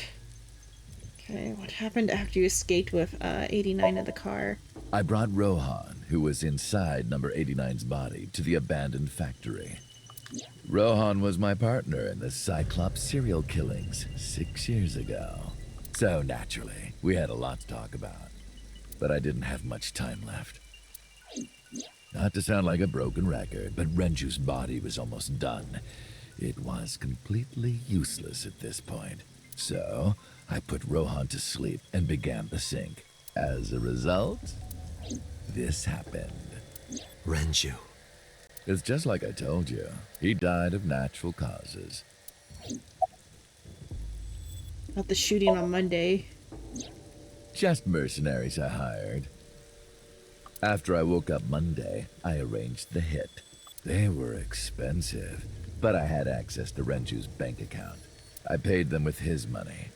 Okay, what happened after you escaped with 89 in the car? I brought Rohan, who was inside number 89's body, to the abandoned factory. Rohan was my partner in the Cyclops serial killings 6 years ago. So naturally, we had a lot to talk about. But I didn't have much time left. Not to sound like a broken record, but Renju's body was almost done. It was completely useless at this point. So, I put Rohan to sleep and began the sync. As a result, this happened. Renju. It's just like I told you. He died of natural causes. Not the shooting on Monday. Just mercenaries I hired. After I woke up Monday, I arranged the hit. They were expensive, but I had access to Renju's bank account. I paid them with his money.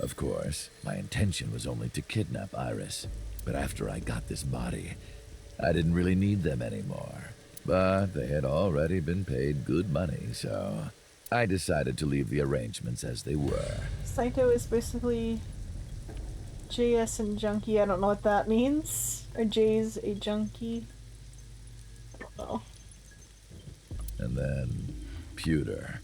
Of course, my intention was only to kidnap Iris, but after I got this body, I didn't really need them anymore. But they had already been paid good money, so I decided to leave the arrangements as they were. Saito is basically JS and junkie. I don't know what that means. Or J's a junkie. I don't know. And then Pewter.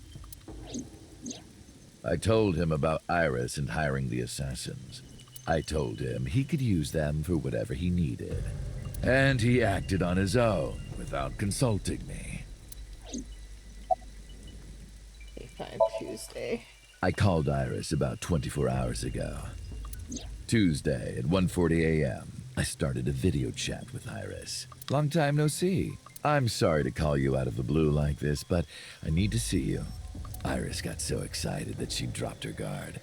I told him about Iris and hiring the assassins. I told him he could use them for whatever he needed. And he acted on his own without consulting me. Fine, Tuesday. I called Iris about 24 hours ago. Tuesday at 1:40 a.m., I started a video chat with Iris. Long time no see. I'm sorry to call you out of the blue like this, but I need to see you. Iris got so excited that she dropped her guard.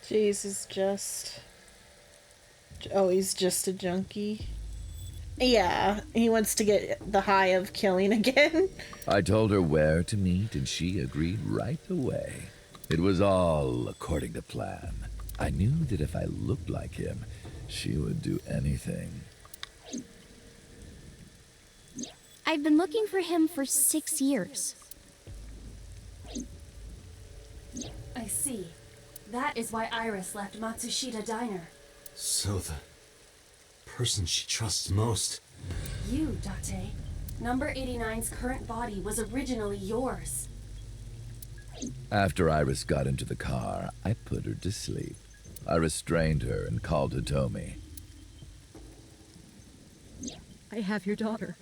Jace is just... Oh, he's just a junkie. Yeah, he wants to get the high of killing again. I told her where to meet, and she agreed right away. It was all according to plan. I knew that if I looked like him, she would do anything. I've been looking for him for 6 years. I see. That is why Iris left Matsushita Diner. So the person she trusts most. You, Date. Number 89's current body was originally yours. After Iris got into the car, I put her to sleep. I restrained her and called Hitomi. I have your daughter.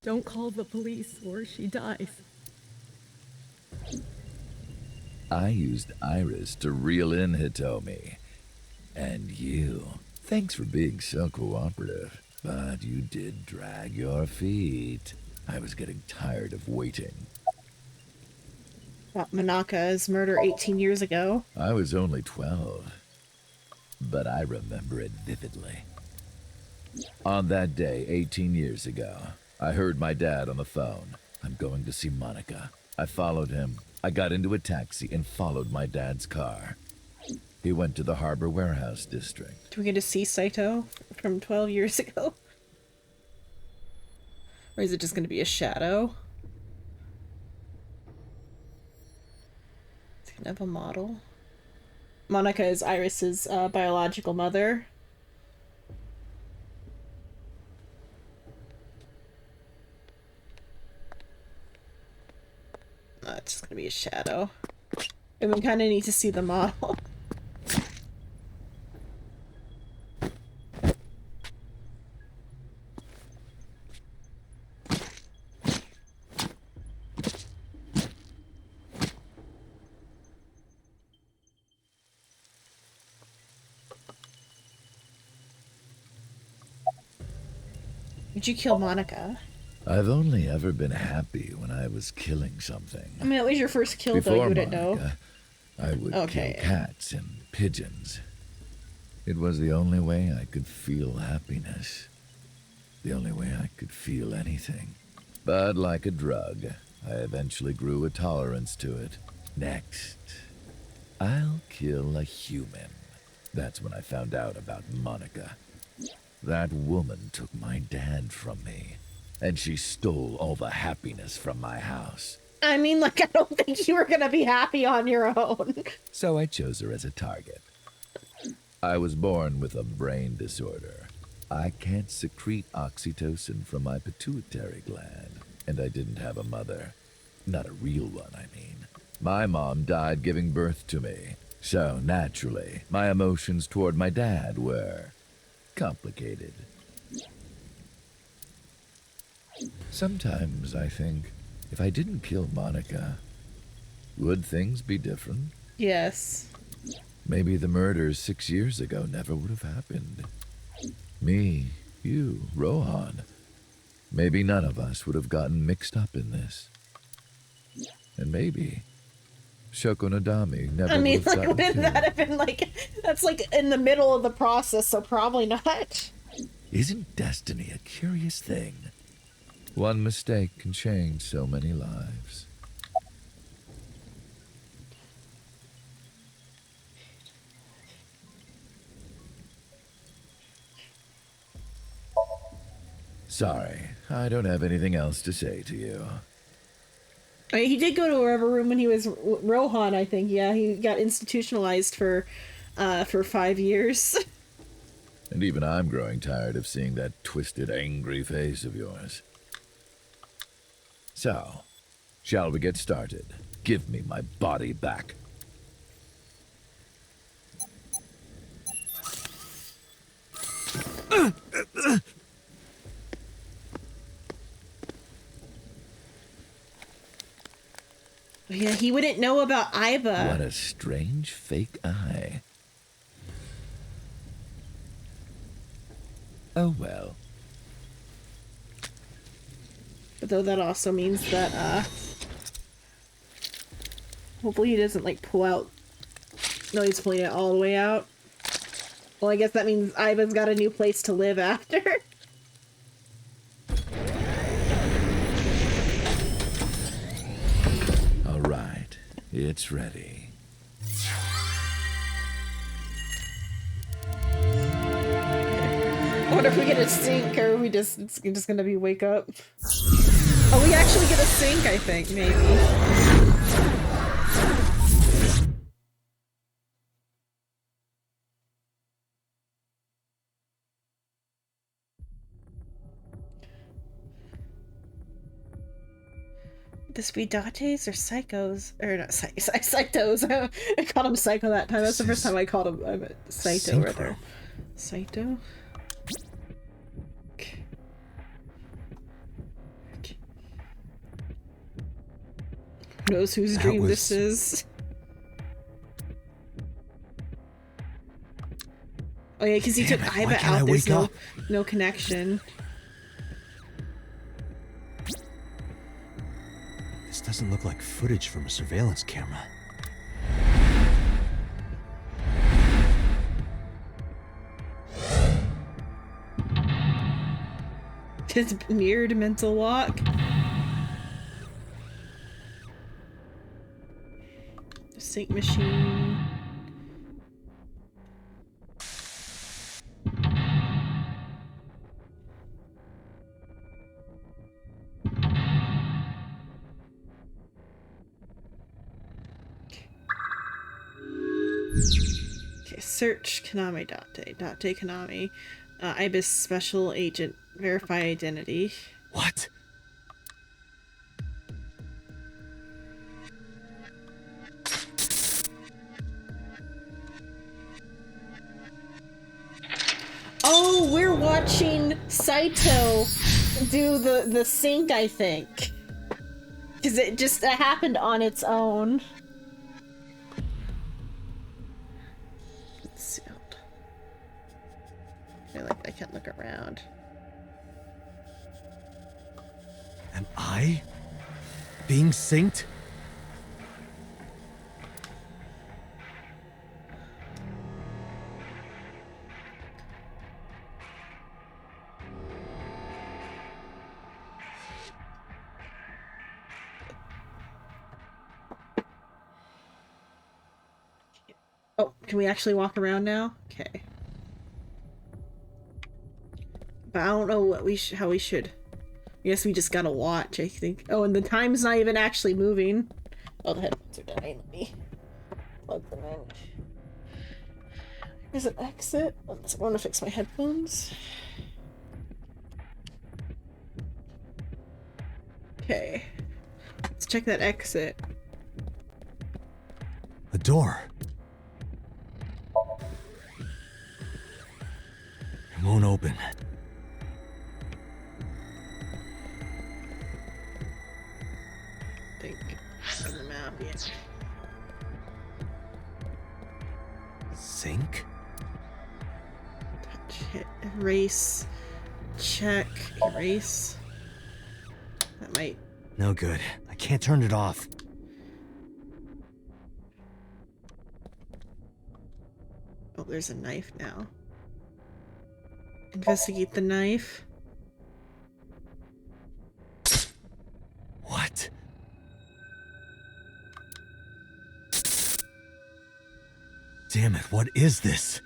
Don't call the police or she dies. I used Iris to reel in Hitomi. And you. Thanks for being so cooperative. But you did drag your feet. I was getting tired of waiting. Manaka's murder 18 years ago. I was only 12. But I remember it vividly. On that day, 18 years ago, I heard my dad on the phone. I'm going to see Monica. I followed him. I got into a taxi and followed my dad's car. He went to the Harbor Warehouse District. Do we get to see Saito from 12 years ago? Or is it just going to be a shadow? It's going to have a model. Monica is Iris's biological mother. It's just going to be a shadow. And we kind of need to see the model. Did you kill Monica? I've only ever been happy when I was killing something. I mean, it was your first kill, though. You wouldn't know. I would kill cats and pigeons. It was the only way I could feel happiness. The only way I could feel anything. But like a drug, I eventually grew a tolerance to it. Next, I'll kill a human. That's when I found out about Monica. That woman took my dad from me, and she stole all the happiness from my house. I mean, like, I don't think you were gonna be happy on your own. So I chose her as a target. I was born with a brain disorder. I can't secrete oxytocin from my pituitary gland, and I didn't have a mother. Not a real one, I mean. My mom died giving birth to me, so naturally, my emotions toward my dad were complicated. Sometimes I think, if I didn't kill Monica, would things be different? Yes. Maybe the murders 6 years ago never would have happened. Me, you, Rohan. Maybe none of us would have gotten mixed up in this. And maybe Shoko Nadami never I mean, would have like, gotten wouldn't killed. that have been like, that's like in the middle of the process, so probably not. Isn't destiny a curious thing? One mistake can change so many lives. Sorry, I don't have anything else to say to you. I mean, he did go to a rubber room when he was Rohan, I think. Yeah, he got institutionalized for 5 years. And even I'm growing tired of seeing that twisted, angry face of yours. So, shall we get started? Give me my body back. Yeah, he wouldn't know about Iba. What a strange fake eye. Oh well. But though that also means that, hopefully he doesn't, like, pull out... No, he's pulling it all the way out. Well, I guess that means Iva's got a new place to live after. All right, it's ready. I wonder if we get a sync, or we just, it's just gonna be wake up. Oh, we actually get a sync, I think, maybe. This be Dates or Psychos? Or not, Psychos. I called him Psycho that time. That's the first time I called him Saito right there. Saito? Okay. Who knows whose dream this is? Oh yeah, because he took Iba out. There's no connection. This doesn't look like footage from a surveillance camera. His mirrored mental walk. Sync machine. Okay, search Konami Date. Date Konami. IBIS special agent. Verify identity. What? Oh, we're watching Saito do the sync, I think. Because it just happened on its own. It's sealed. I can't look around. Am I being synced? Oh, can we actually walk around now? Okay. But I don't know what how we should. I guess we just gotta watch, I think. Oh, and the time's not even actually moving. Oh, the headphones are dying. Let me plug them in. There's an exit. I want to fix my headphones. Okay. Let's check that exit. A door. It won't open. On the map, yeah. sink? Touch, hit, erase, check, erase. That might... No good. I can't turn it off. Oh, there's a knife now. Investigate the knife. What? Damn it, what is this?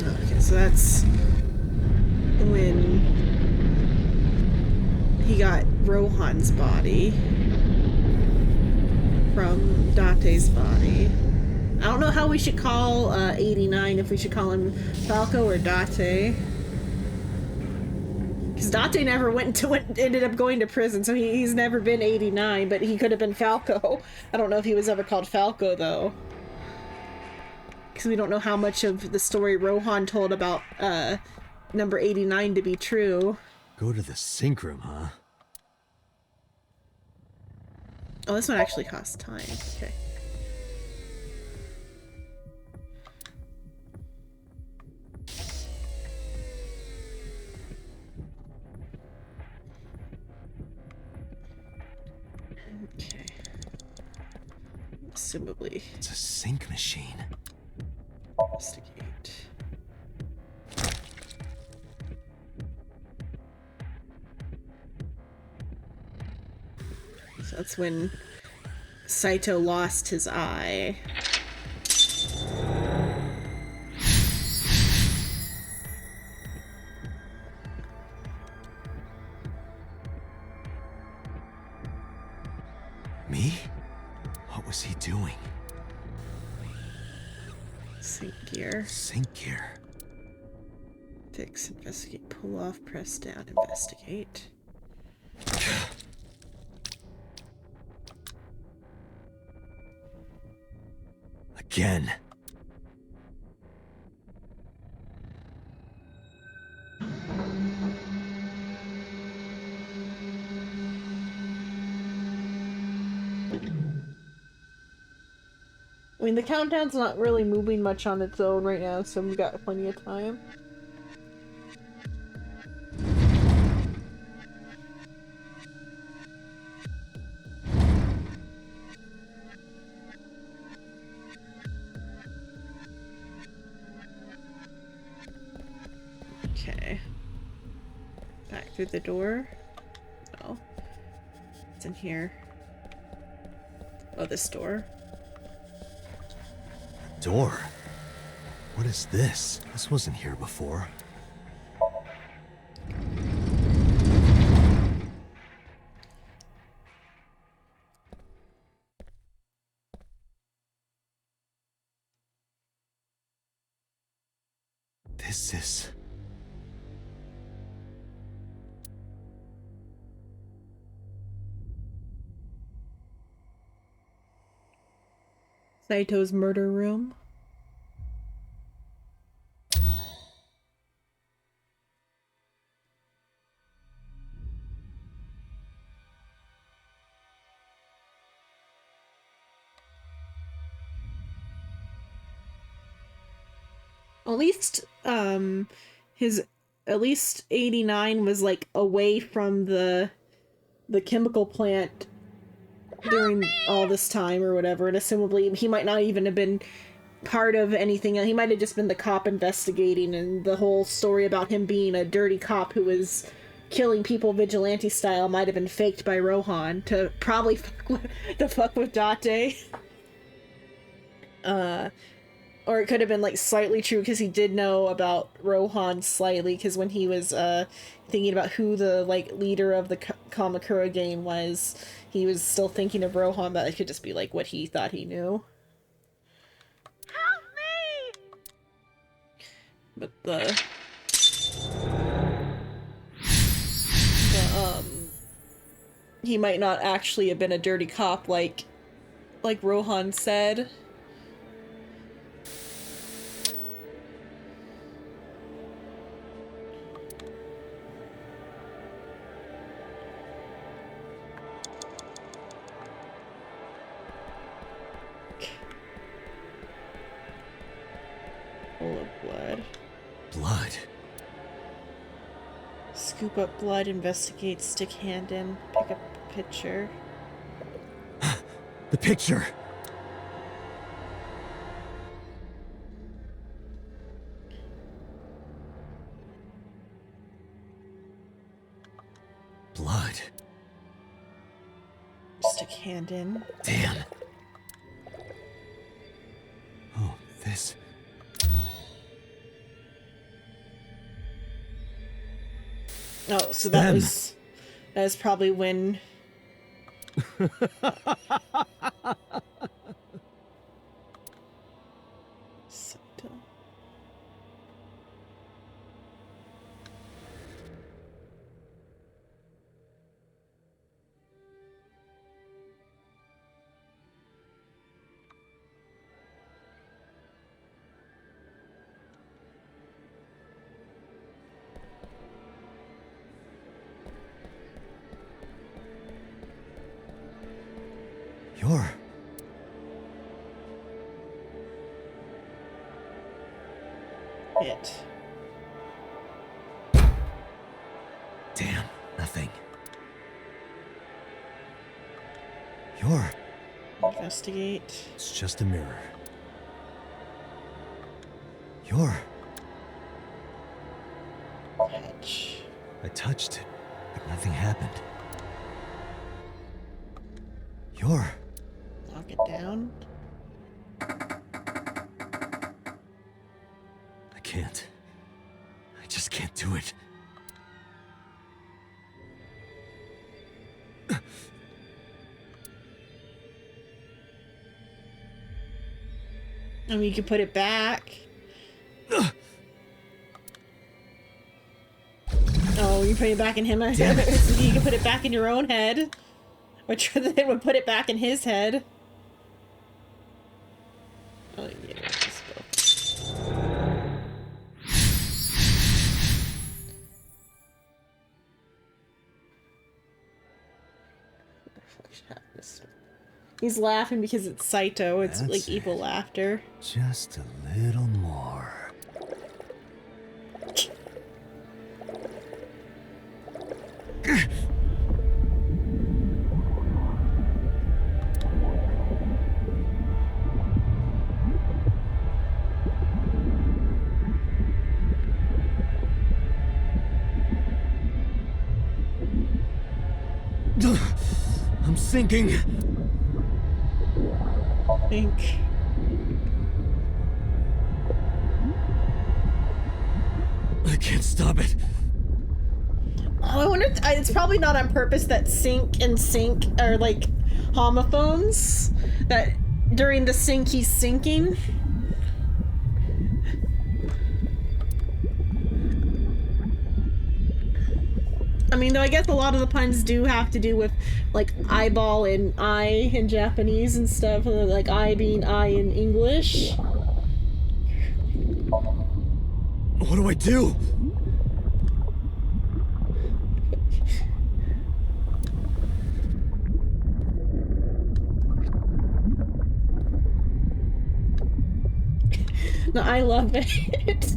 Okay, so that's when he got Rohan's body from Date's body. I don't know how we should call 89, if we should call him Falco or Date. Because Date never ended up going to prison, so he's never been 89, but he could have been Falco. I don't know if he was ever called Falco, though. Because we don't know how much of the story Rohan told about number 89 to be true. Go to the sink room, huh? Oh, this one actually costs time. Okay. Okay. Assumably. It's a sink machine. Investigate. So that's when Saito lost his eye. Me? What was he doing? Sync gear. Sync gear. Fix, investigate, pull off, press down, investigate. Again. I mean, the countdown's not really moving much on its own right now, so we've got plenty of time. Okay. Back through the door. No. It's in here. Oh, this door. Door? What is this? This wasn't here before. This is... Saito's murder room. At least 89 was like away from the chemical plant during all this time or whatever, and assumably he might not even have been part of anything. He might have just been the cop investigating, and the whole story about him being a dirty cop who was killing people vigilante style might have been faked by Rohan to probably fuck with Date. Or it could have been like slightly true because he did know about Rohan slightly, because when he was thinking about who the like leader of the Kamakura gang was, he was still thinking of Rohan, but it could just be like what he thought he knew. Help me! But he might not actually have been a dirty cop like like Rohan said. Full of blood. Blood. Scoop up blood, investigate, stick hand in, pick up a picture. The picture. Blood. Stick hand in. Damn. Oh, this. Oh, so Them. that was probably when. Saito. You're. It. Damn, nothing. You're. Investigate. It's just a mirror. You're. Touch. I touched it, but nothing happened. You're. Knock it down. I can't. I just can't do it. I mean, you can put it back. Oh, you put it back in him? You can put it back in your own head. Which then would put it back in his head. Oh, yeah, let's go. He's laughing because it's Saito. It's That's like evil laughter. Just a little more. I'm sinking. Think. I can't stop it. Oh, I wonder. It's probably not on purpose that sink and sink are like homophones. That during the sink he's sinking. I mean, though I guess a lot of the puns do have to do with like eyeball and eye in Japanese and stuff, like eye being eye in English. What do I do? No, I love it.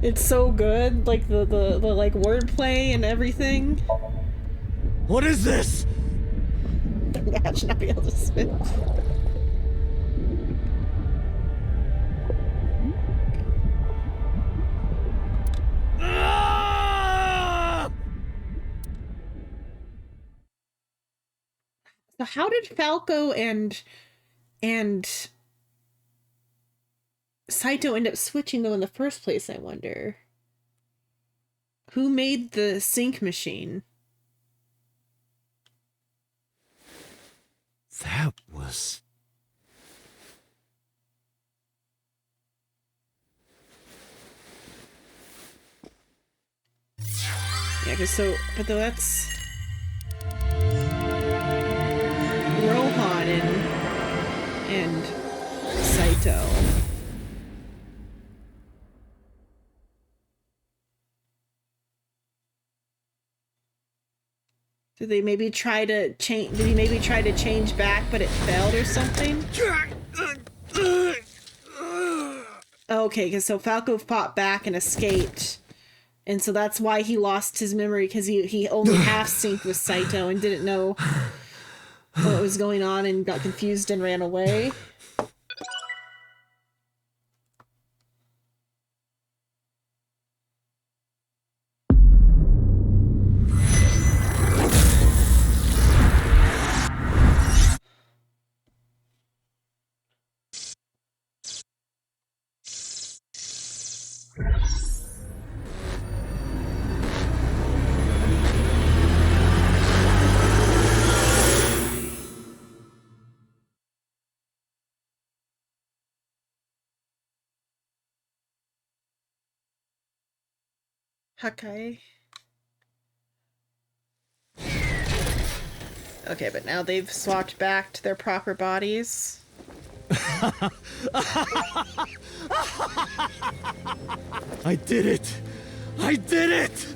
It's so good, like the like wordplay and everything. What is this? Imagine not be able to spit. So how did Falco and Saito end up switching though in the first place, I wonder? Who made the sync machine? That was... Yeah, cause so, but though that's Rohan and Saito. Did they maybe try to change? Did he maybe try to change back, but it failed or something? Okay, because so Falco fought back and escaped, and so that's why he lost his memory, because he only half synced with Saito and didn't know what was going on and got confused and ran away. Hakai. Okay, but now they've swapped back to their proper bodies. I did it! I did it!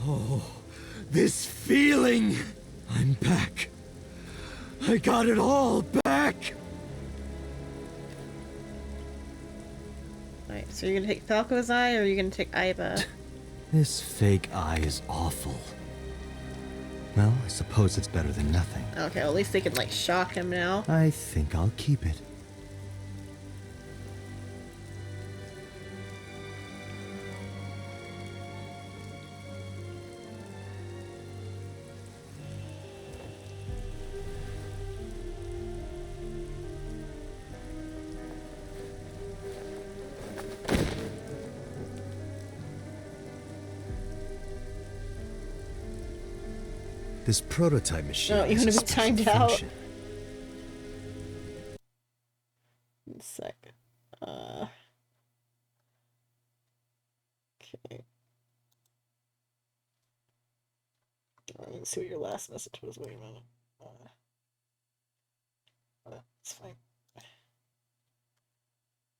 Oh, this feeling! I'm back. I got it all back! Alright, so you're gonna take Falco's eye, or are you gonna take Aiba? This fake eye is awful. Well, I suppose it's better than nothing. Okay, well, at least they can, like, shock him now. I think I'll keep it. This prototype machine. No, you want to be timed out. function. One sec. Okay. Let's see what your last message was. Wait a minute. That's fine.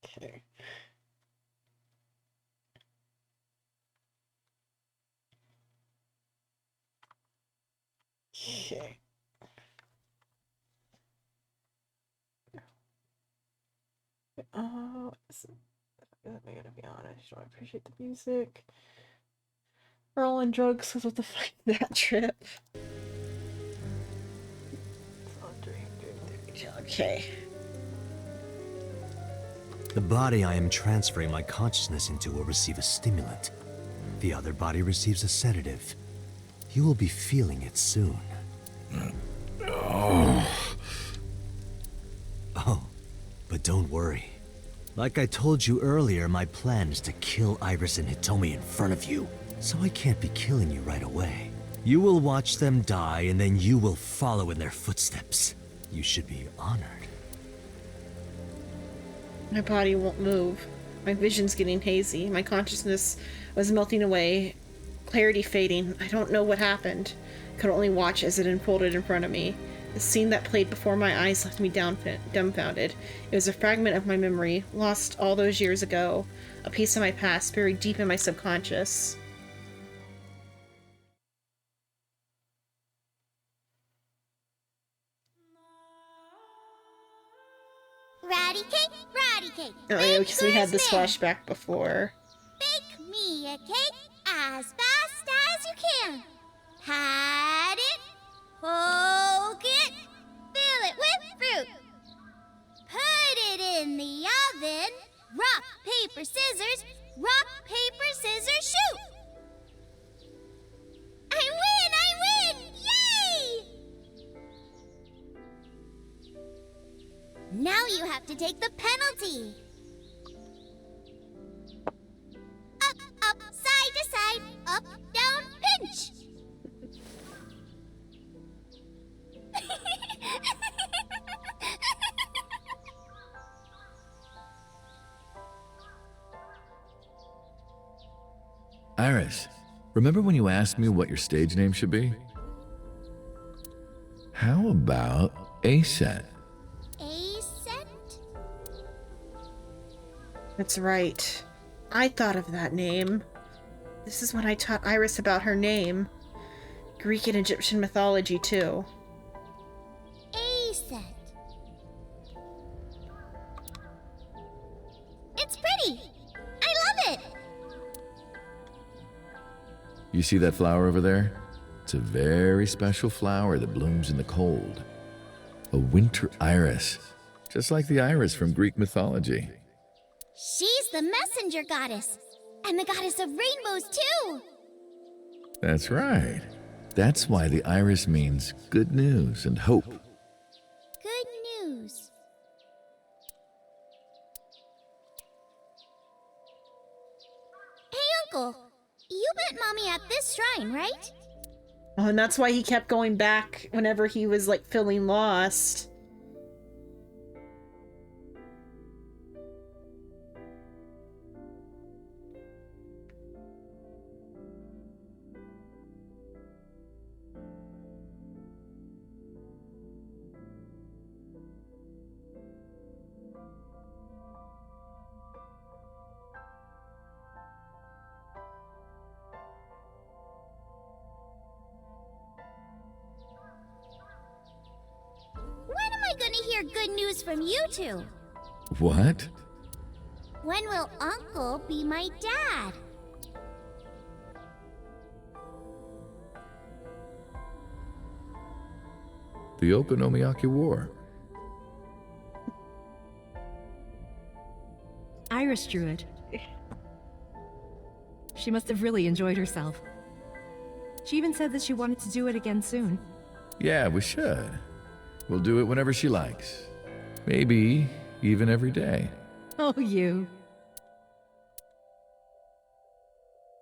Okay. Okay. Listen, I gotta be honest. I appreciate the music. We're all on drugs, because what the fuck is that trip? Okay. The body I am transferring my consciousness into will receive a stimulant. The other body receives a sedative. You will be feeling it soon. Oh, but don't worry. Like I told you earlier, my plan is to kill Iris and Hitomi in front of you, so I can't be killing you right away. You will watch them die, and then you will follow in their footsteps. You should be honored. My body won't move. My vision's getting hazy. My consciousness was melting away. Clarity fading. I don't know what happened. Could only watch as it unfolded in front of me. The scene that played before my eyes left me dumbfounded. It was a fragment of my memory, lost all those years ago. A piece of my past, buried deep in my subconscious. Ratty cake. Oh yeah, because we had this flashback before. Bake me a cake as fast as you can. Pat it, poke it, fill it with fruit. Put it in the oven. Rock, paper, scissors. Rock, paper, scissors, shoot. I win! Yay! Now you have to take the penalty. Up, side to side, up, down, pinch. Iris, remember when you asked me what your stage name should be? How about Aset? Aset? That's right. I thought of that name. This is when I taught Iris about her name. Greek and Egyptian mythology, too. Aset. It's pretty. I love it. You see that flower over there? It's a very special flower that blooms in the cold. A winter iris, just like the iris from Greek mythology. She's the messenger goddess. And the goddess of rainbows, too. That's right. That's why the iris means good news and hope. Good news. Hey, Uncle. You met Mommy at this shrine, right? Oh, and that's why he kept going back whenever he was, like, feeling lost. When am I gonna hear good news from you two? What? When will Uncle be my dad? The Okonomiyaki War. Iris drew it. She must have really enjoyed herself. She even said that she wanted to do it again soon. Yeah, we should. We'll do it whenever she likes. Maybe even every day. Oh, you.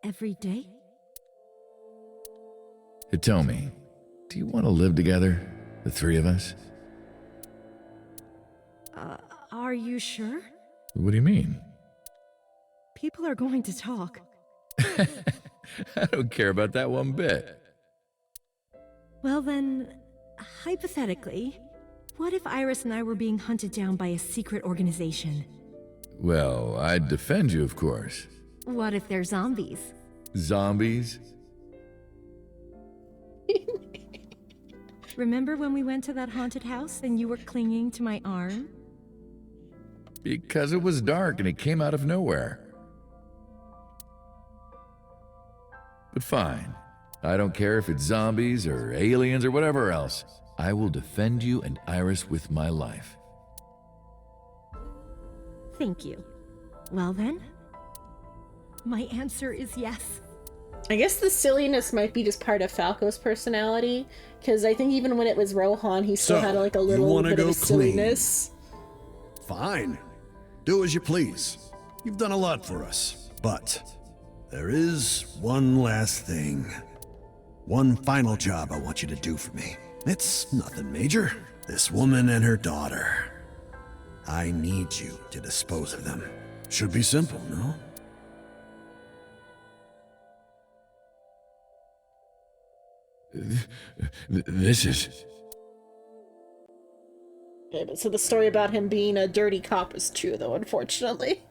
Every day? Hitomi, do you want to live together? The three of us? Are you sure? What do you mean? People are going to talk. I don't care about that one bit. Well then, hypothetically, what if Iris and I were being hunted down by a secret organization? Well, I'd defend you, of course. What if they're zombies? Zombies? Remember when we went to that haunted house and you were clinging to my arm? Because it was dark and it came out of nowhere. But fine. I don't care if it's zombies or aliens or whatever else. I will defend you and Iris with my life. Thank you. Well then, my answer is yes. I guess the silliness might be just part of Falco's personality, because I think even when it was Rohan, he still had like a little bit of a silliness. Fine. Do as you please. You've done a lot for us. But there is one last thing. One final job I want you to do for me. It's nothing major. This woman and her daughter. I need you to dispose of them. Should be simple, no? This is... Okay, but so the story about him being a dirty cop is true, though, unfortunately.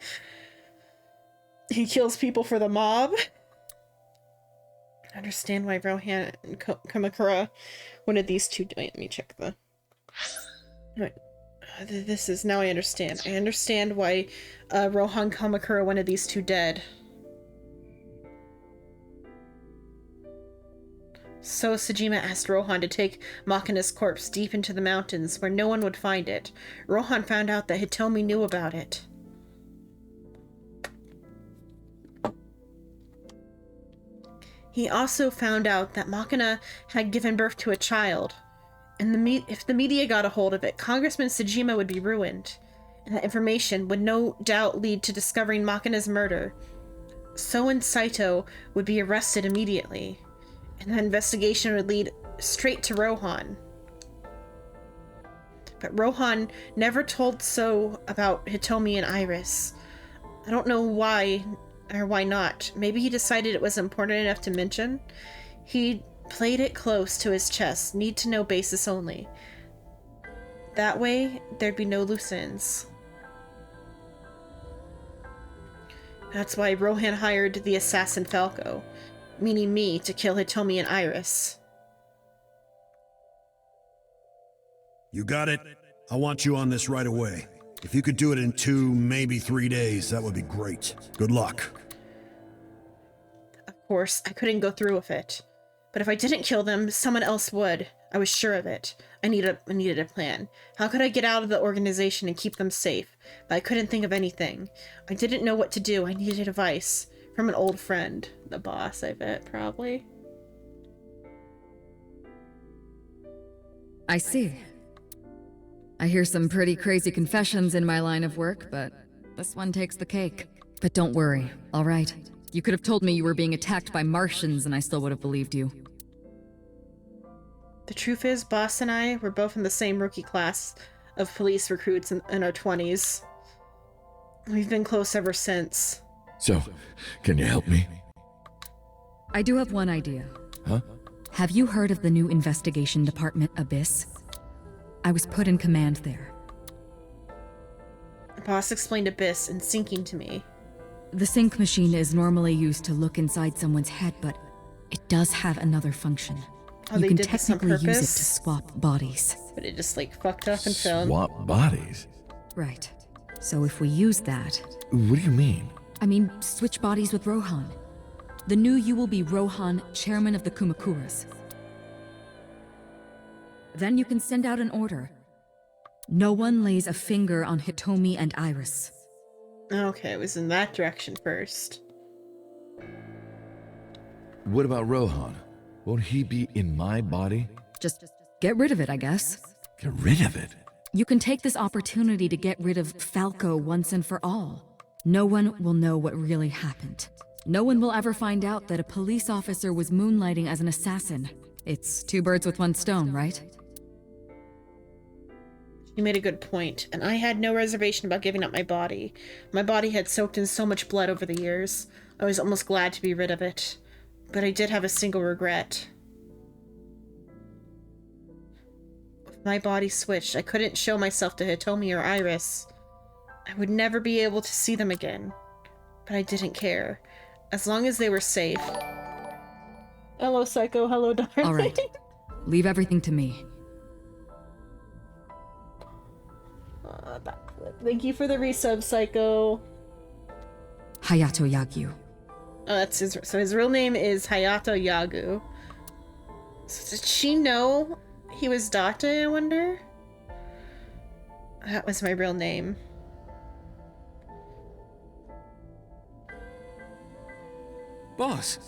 He kills people for the mob. I understand why Rohan and Kamakura wanted these two... Wait, let me check the... Wait. This is... Now I understand. I understand why Rohan Kamakura wanted these two dead. So Sejima asked Rohan to take Makina's corpse deep into the mountains where no one would find it. Rohan found out that Hitomi knew about it. He also found out that Makina had given birth to a child. And if the media got a hold of it, Congressman Sejima would be ruined. And that information would no doubt lead to discovering Makina's murder. So and Saito would be arrested immediately. And the investigation would lead straight to Rohan. But Rohan never told So about Hitomi and Iris. I don't know why Or why not? Maybe he decided it was important enough to mention. He played it close to his chest, need to know basis only. That way, there'd be no loose ends. That's why Rohan hired the assassin Falco, meaning me, to kill Hitomi and Iris. You got it? I want you on this right away. If you could do it in 2, maybe 3 days, that would be great. Good luck. Of course, I couldn't go through with it. But if I didn't kill them, someone else would. I was sure of it. I needed a plan. How could I get out of the organization and keep them safe? But I couldn't think of anything. I didn't know what to do. I needed advice. From an old friend. The boss, I bet, probably. I see. I hear some pretty crazy confessions in my line of work, but this one takes the cake. But don't worry, all right? You could have told me you were being attacked by Martians and I still would have believed you. The truth is, Boss and I were both in the same rookie class of police recruits in our 20s. We've been close ever since. So, can you help me? I do have one idea. Huh? Have you heard of the new investigation department, Abyss? I was put in command there. Boss explained Abyss and syncing to me. The sync machine is normally used to look inside someone's head, but it does have another function. Oh, you they can did this on technically use it purpose? to swap bodies. But it just like fucked up and filmed. Swap bodies? Right. So if we use that... What do you mean? I mean, switch bodies with Rohan. The new you will be Rohan, chairman of the Kumakuras. Then you can send out an order. No one lays a finger on Hitomi and Iris. Okay, it was in that direction first. What about Rohan? Won't he be in my body? Just get rid of it, I guess. Get rid of it? You can take this opportunity to get rid of Falco once and for all. No one will know what really happened. No one will ever find out that a police officer was moonlighting as an assassin. It's 2 birds with 1 stone, right? You made a good point, and I had no reservation about giving up my body. My body had soaked in so much blood over the years. I was almost glad to be rid of it. But I did have a single regret. If my body switched, I couldn't show myself to Hitomi or Iris. I would never be able to see them again. But I didn't care. As long as they were safe. Hello, Psycho. Hello, darling. All right. Leave everything to me. Thank you for the resub, Psycho. Hayato Yagyu. Oh, that's his. So his real name is Hayato Yagu. So did she know he was Date, I wonder? That was my real name. Boss,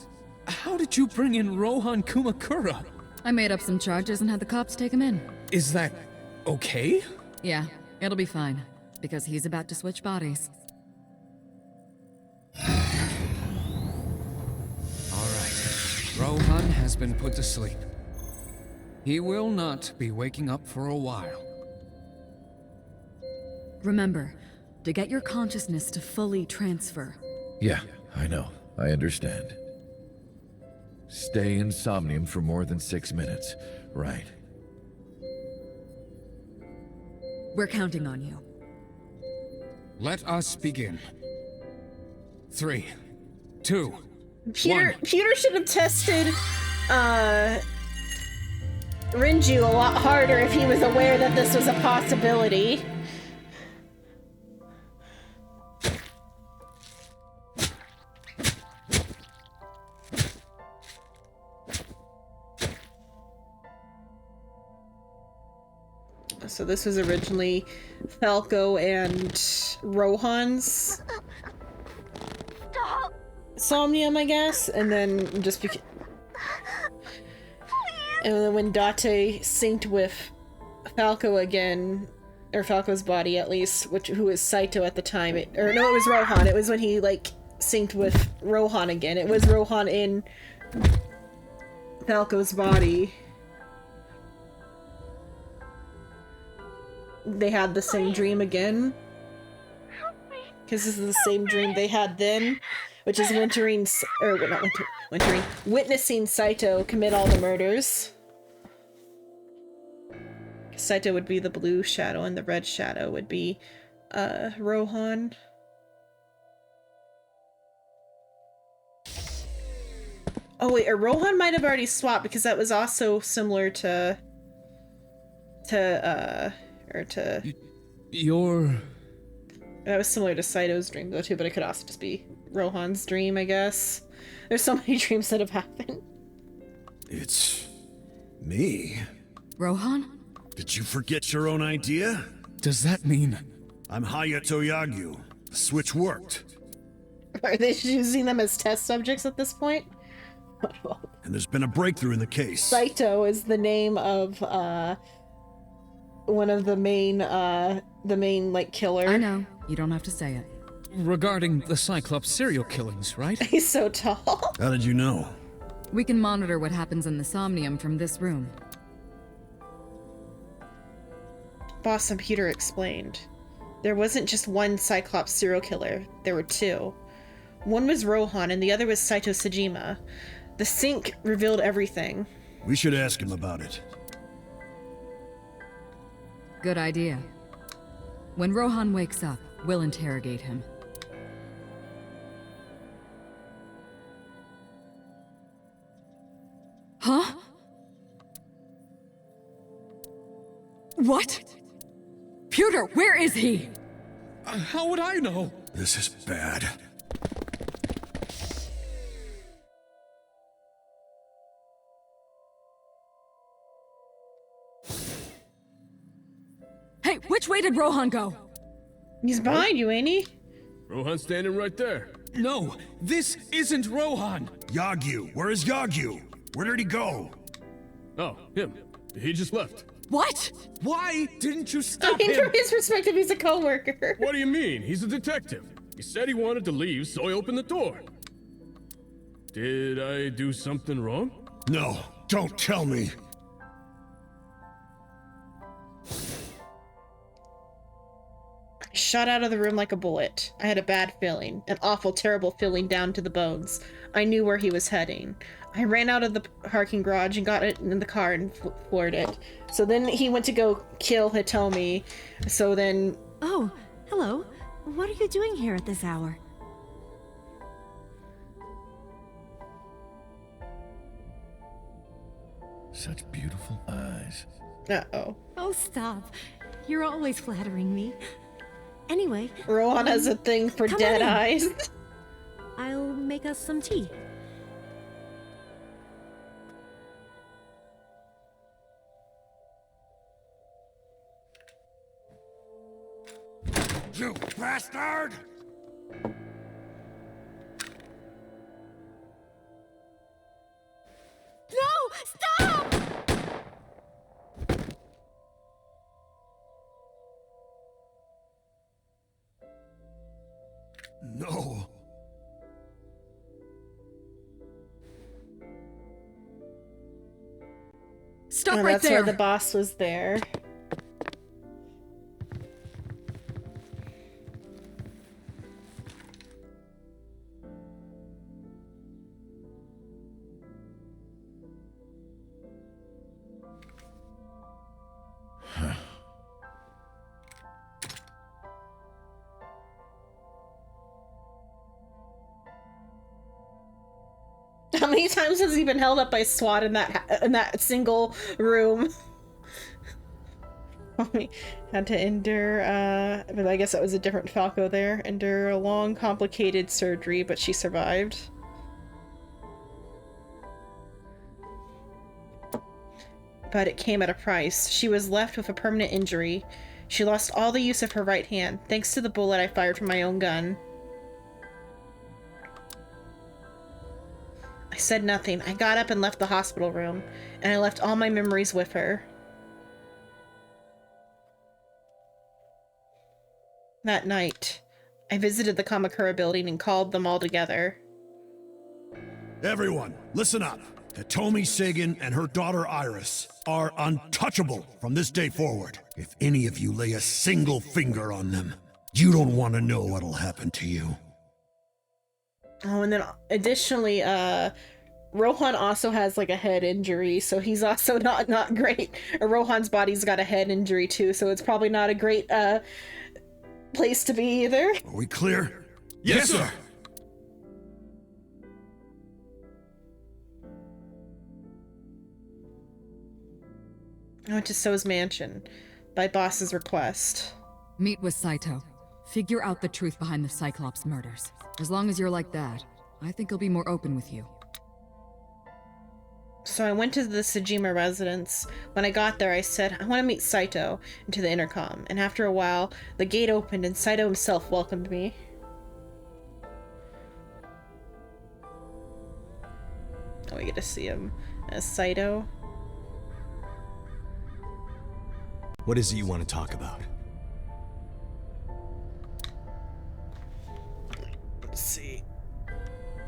how did you bring in Rohan Kumakura? I made up some charges and had the cops take him in. Is that okay? Yeah, it'll be fine, because he's about to switch bodies. Rohan has been put to sleep. He will not be waking up for a while. Remember, to get your consciousness to fully transfer. Yeah, I know. I understand. Stay in Somnium for more than 6 minutes. Right. We're counting on you. Let us begin. 3, 2, Peter should have tested Renju a lot harder if he was aware that this was a possibility. So this was originally Falco and Rohan's Somnium, I guess, and then just and then when Date synced with Falco again, or Falco's body at least, who was Saito at the time, it was Rohan. It was when he like synced with Rohan again. It was Rohan in Falco's body. They had the same dream again. Because this is the same dream they had then. which is witnessing Saito commit all the murders. Saito would be the blue shadow, and the red shadow would be Rohan. Oh wait, or Rohan might have already swapped because that was also similar to Your... That was similar to Saito's dream though too, but it could also just be Rohan's dream, I guess. There's so many dreams that have happened. It's me. Rohan? Did you forget your own idea? Does that mean... I'm Hayato Yagyu. The switch worked. Are they using them as test subjects at this point? And there's been a breakthrough in the case. Saito is the name of one of the main like killer. I know. You don't have to say it. Regarding the Cyclops serial killings, right? He's so tall. How did you know? We can monitor what happens in the Somnium from this room. Boss Computer explained. There wasn't just one Cyclops serial killer. There were two. One was Rohan and the other was Saito Sejima. The sync revealed everything. We should ask him about it. Good idea. When Rohan wakes up, we'll interrogate him. Huh? What? Pewter, where is he? How would I know? This is bad. Hey, which way did Rohan go? He's behind you, ain't he? Rohan's standing right there. No, this isn't Rohan. Yagyu, where is Yagyu? Where did he go? Oh, him. He just left. What? Why didn't you I stop mean, him? from his perspective, he's a coworker. What do you mean? He's a detective. He said he wanted to leave, so I opened the door. Did I do something wrong? No, don't tell me. I shot out of the room like a bullet. I had a bad feeling, an awful, terrible feeling down to the bones. I knew where he was heading. I ran out of the parking garage and got it in the car and floored it. So then he went to go kill Hitomi. So then... Oh, hello. What are you doing here at this hour? Such beautiful eyes. Uh-oh. Oh, stop. You're always flattering me. Anyway... Rohan has a thing for come dead on in. eyes. I'll make us some tea. You bastard! No! Stop! No. Stop And right that's there. why the boss was there. How many times has he been held up by SWAT in that single room? We had to endure, but I guess that was a different Falco there. Endure a long, complicated surgery, but she survived. But it came at a price. She was left with a permanent injury. She lost all the use of her right hand, thanks to the bullet I fired from my own gun. I said nothing. I got up and left the hospital room, and I left all my memories with her. That night, I visited the Kamakura building and called them all together. Everyone, listen up. Hitomi Sagan and her daughter Iris are untouchable from this day forward. If any of you lay a single finger on them, you don't want to know what'll happen to you. Oh, and then additionally, Rohan also has like a head injury, so he's also not great. Rohan's body's got a head injury too, so it's probably not a great place to be either. Are we clear? Yes, sir. I went to So's mansion by boss's request. Meet with Saito. Figure out the truth behind the Cyclops murders. As long as you're like that, I think he'll be more open with you. So I went to the Sejima residence. When I got there, I said, I want to meet Saito, into the intercom. And after a while, the gate opened and Saito himself welcomed me. Oh, we get to see him as Saito. What is it you want to talk about? Let's see.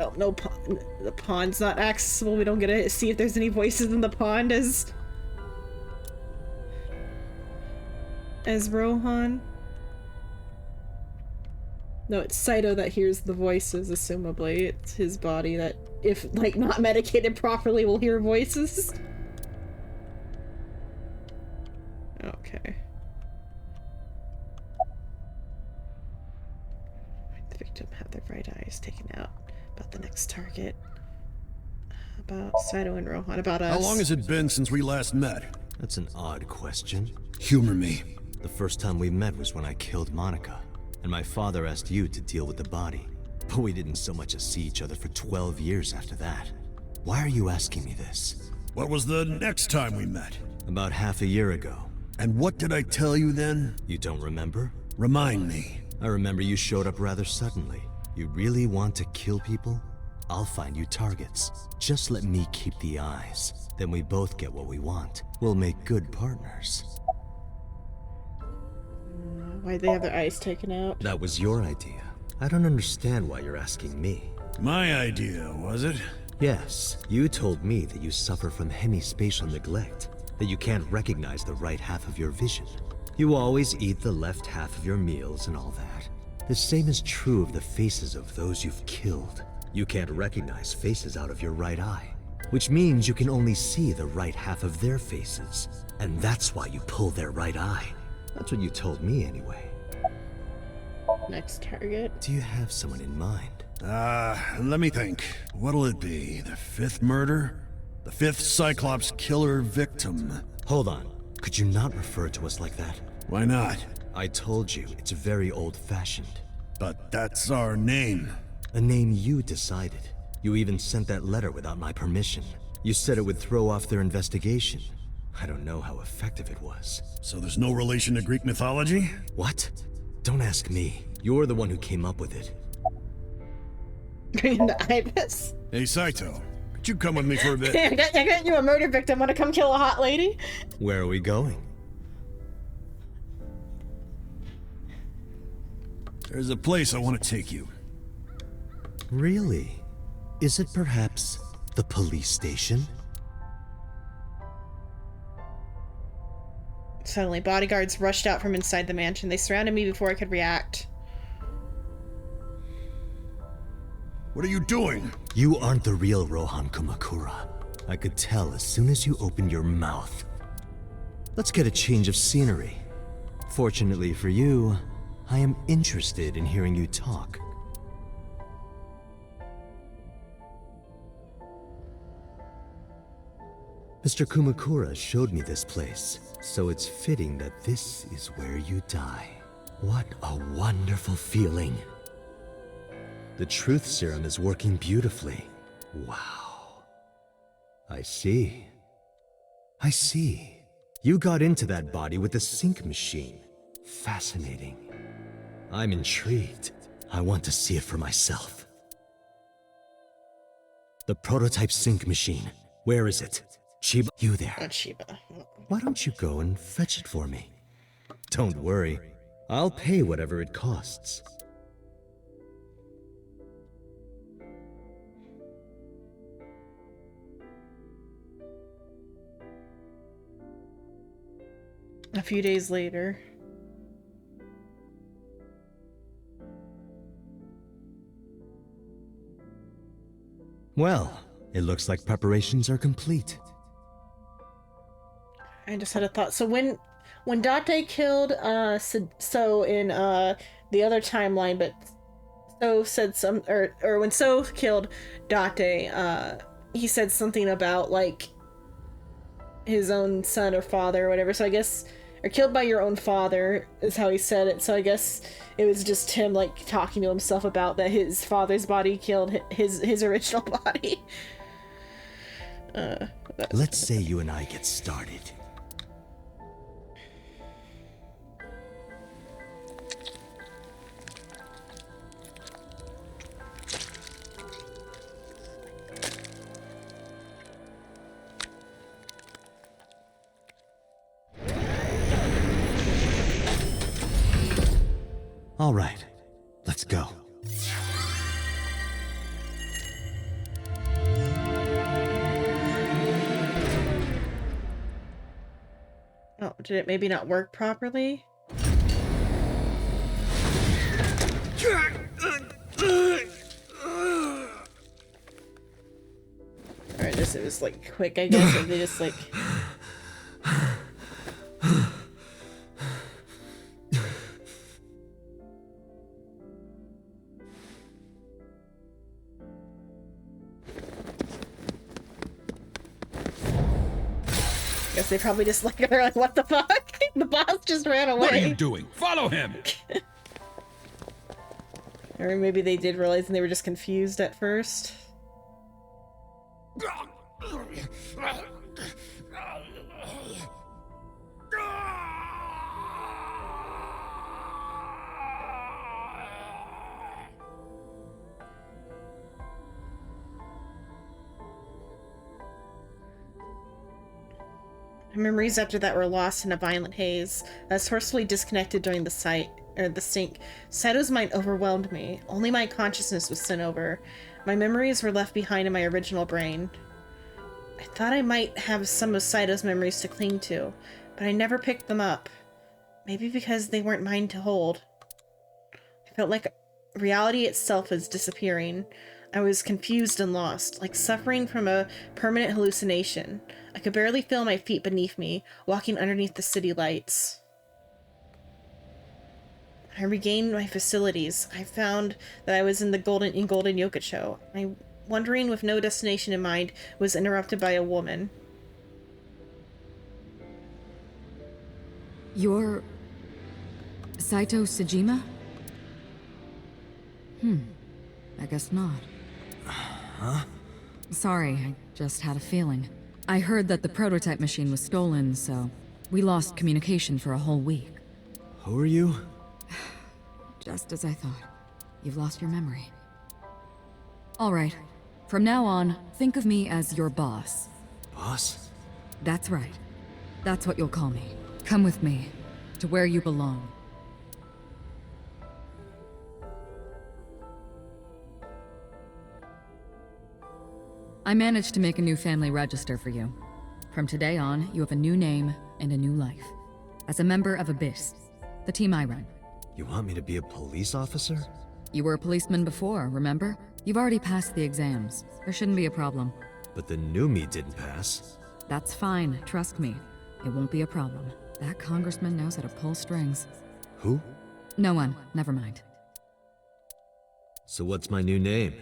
Oh, no pond. The pond's not accessible. We don't get to see if there's any voices in the pond as Rohan. No, it's Saito that hears the voices, assumably. It's his body that, if like not medicated properly, will hear voices. Okay. The victim had their right eyes taken out. About the next target. About Saito and Rohan. About us. How long has it been since we last met? That's an odd question. Humor me. The first time we met was when I killed Monica, and my father asked you to deal with the body. But we didn't so much as see each other for 12 years after that. Why are you asking me this? What was the next time we met? About half a year ago. And what did I tell you then? You don't remember? Remind me. I remember you showed up rather suddenly. You really want to kill people? I'll find you targets. Just let me keep the eyes. Then we both get what we want. We'll make good partners. Why'd they have their eyes taken out? That was your idea. I don't understand why you're asking me. My idea, was it? Yes, you told me that you suffer from hemispatial neglect, that you can't recognize the right half of your vision. You always eat the left half of your meals and all that. The same is true of the faces of those you've killed. You can't recognize faces out of your right eye, which means you can only see the right half of their faces. And that's why you pull their right eye. That's what you told me anyway. Next target. Do you have someone in mind? Let me think. What'll it be? The fifth murder? The fifth Cyclops killer victim? Hold on. Could you not refer to us like that? Why not? I told you, it's very old-fashioned. But that's our name. A name you decided. You even sent that letter without my permission. You said it would throw off their investigation. I don't know how effective it was. So there's no relation to Greek mythology? What? Don't ask me. You're the one who came up with it. Grand Ibis. Hey, Saito. Could you come with me for a bit? I got you a murder victim. Want to come kill a hot lady? Where are we going? There's a place I want to take you. Really? Is it perhaps the police station? Suddenly, bodyguards rushed out from inside the mansion. They surrounded me before I could react. What are you doing? You aren't the real Rohan Kumakura. I could tell as soon as you opened your mouth. Let's get a change of scenery. Fortunately for you, I am interested in hearing you talk. Mr. Kumakura showed me this place, so it's fitting that this is where you die. What a wonderful feeling. The truth serum is working beautifully. Wow. I see. I see. You got into that body with the sync machine. Fascinating. I'm intrigued. I want to see it for myself. The prototype sync machine. Where is it? Chiba, you there? Not Chiba. Why don't you go and fetch it for me? Don't worry. I'll pay whatever it costs. A few days later. Well, it looks like preparations are complete. I just had a thought. So when Date killed So in the other timeline, but So said some or when So killed Date, he said something about like his own son or father or whatever. So I guess, or killed by your own father is how he said it. So I guess it was just him like talking to himself about that his father's body killed his original body. Let's say you and I get started. All right, let's go. Oh, did it maybe not work properly? Alright, this was like quick, I guess, and they just like... Guess they probably just like, they're like, what the fuck? The boss just ran away. What are you doing? Follow him! Or maybe they did realize and they were just confused at first. Memories after that were lost in a violent haze. I was forcefully disconnected during the sync. Sato's mind overwhelmed me. Only my consciousness was sent over. My memories were left behind in my original brain. I thought I might have some of Sato's memories to cling to, but I never picked them up. Maybe because they weren't mine to hold. I felt like reality itself was disappearing. I was confused and lost, like suffering from a permanent hallucination. I could barely feel my feet beneath me, walking underneath the city lights. I regained my facilities. I found that I was in Golden Yokucho. My wandering with no destination in mind was interrupted by a woman. You're... Saito Sejima? I guess not. Huh? Sorry, I just had a feeling. I heard that the prototype machine was stolen, so we lost communication for a whole week. Who are you? Just as I thought. You've lost your memory. All right. From now on, think of me as your boss. Boss? That's right. That's what you'll call me. Come with me, to where you belong. I managed to make a new family register for you. From today on, you have a new name and a new life. As a member of Abyss, the team I run. You want me to be a police officer? You were a policeman before, remember? You've already passed the exams. There shouldn't be a problem. But the new me didn't pass. That's fine, trust me. It won't be a problem. That congressman knows how to pull strings. Who? No one, never mind. So what's my new name?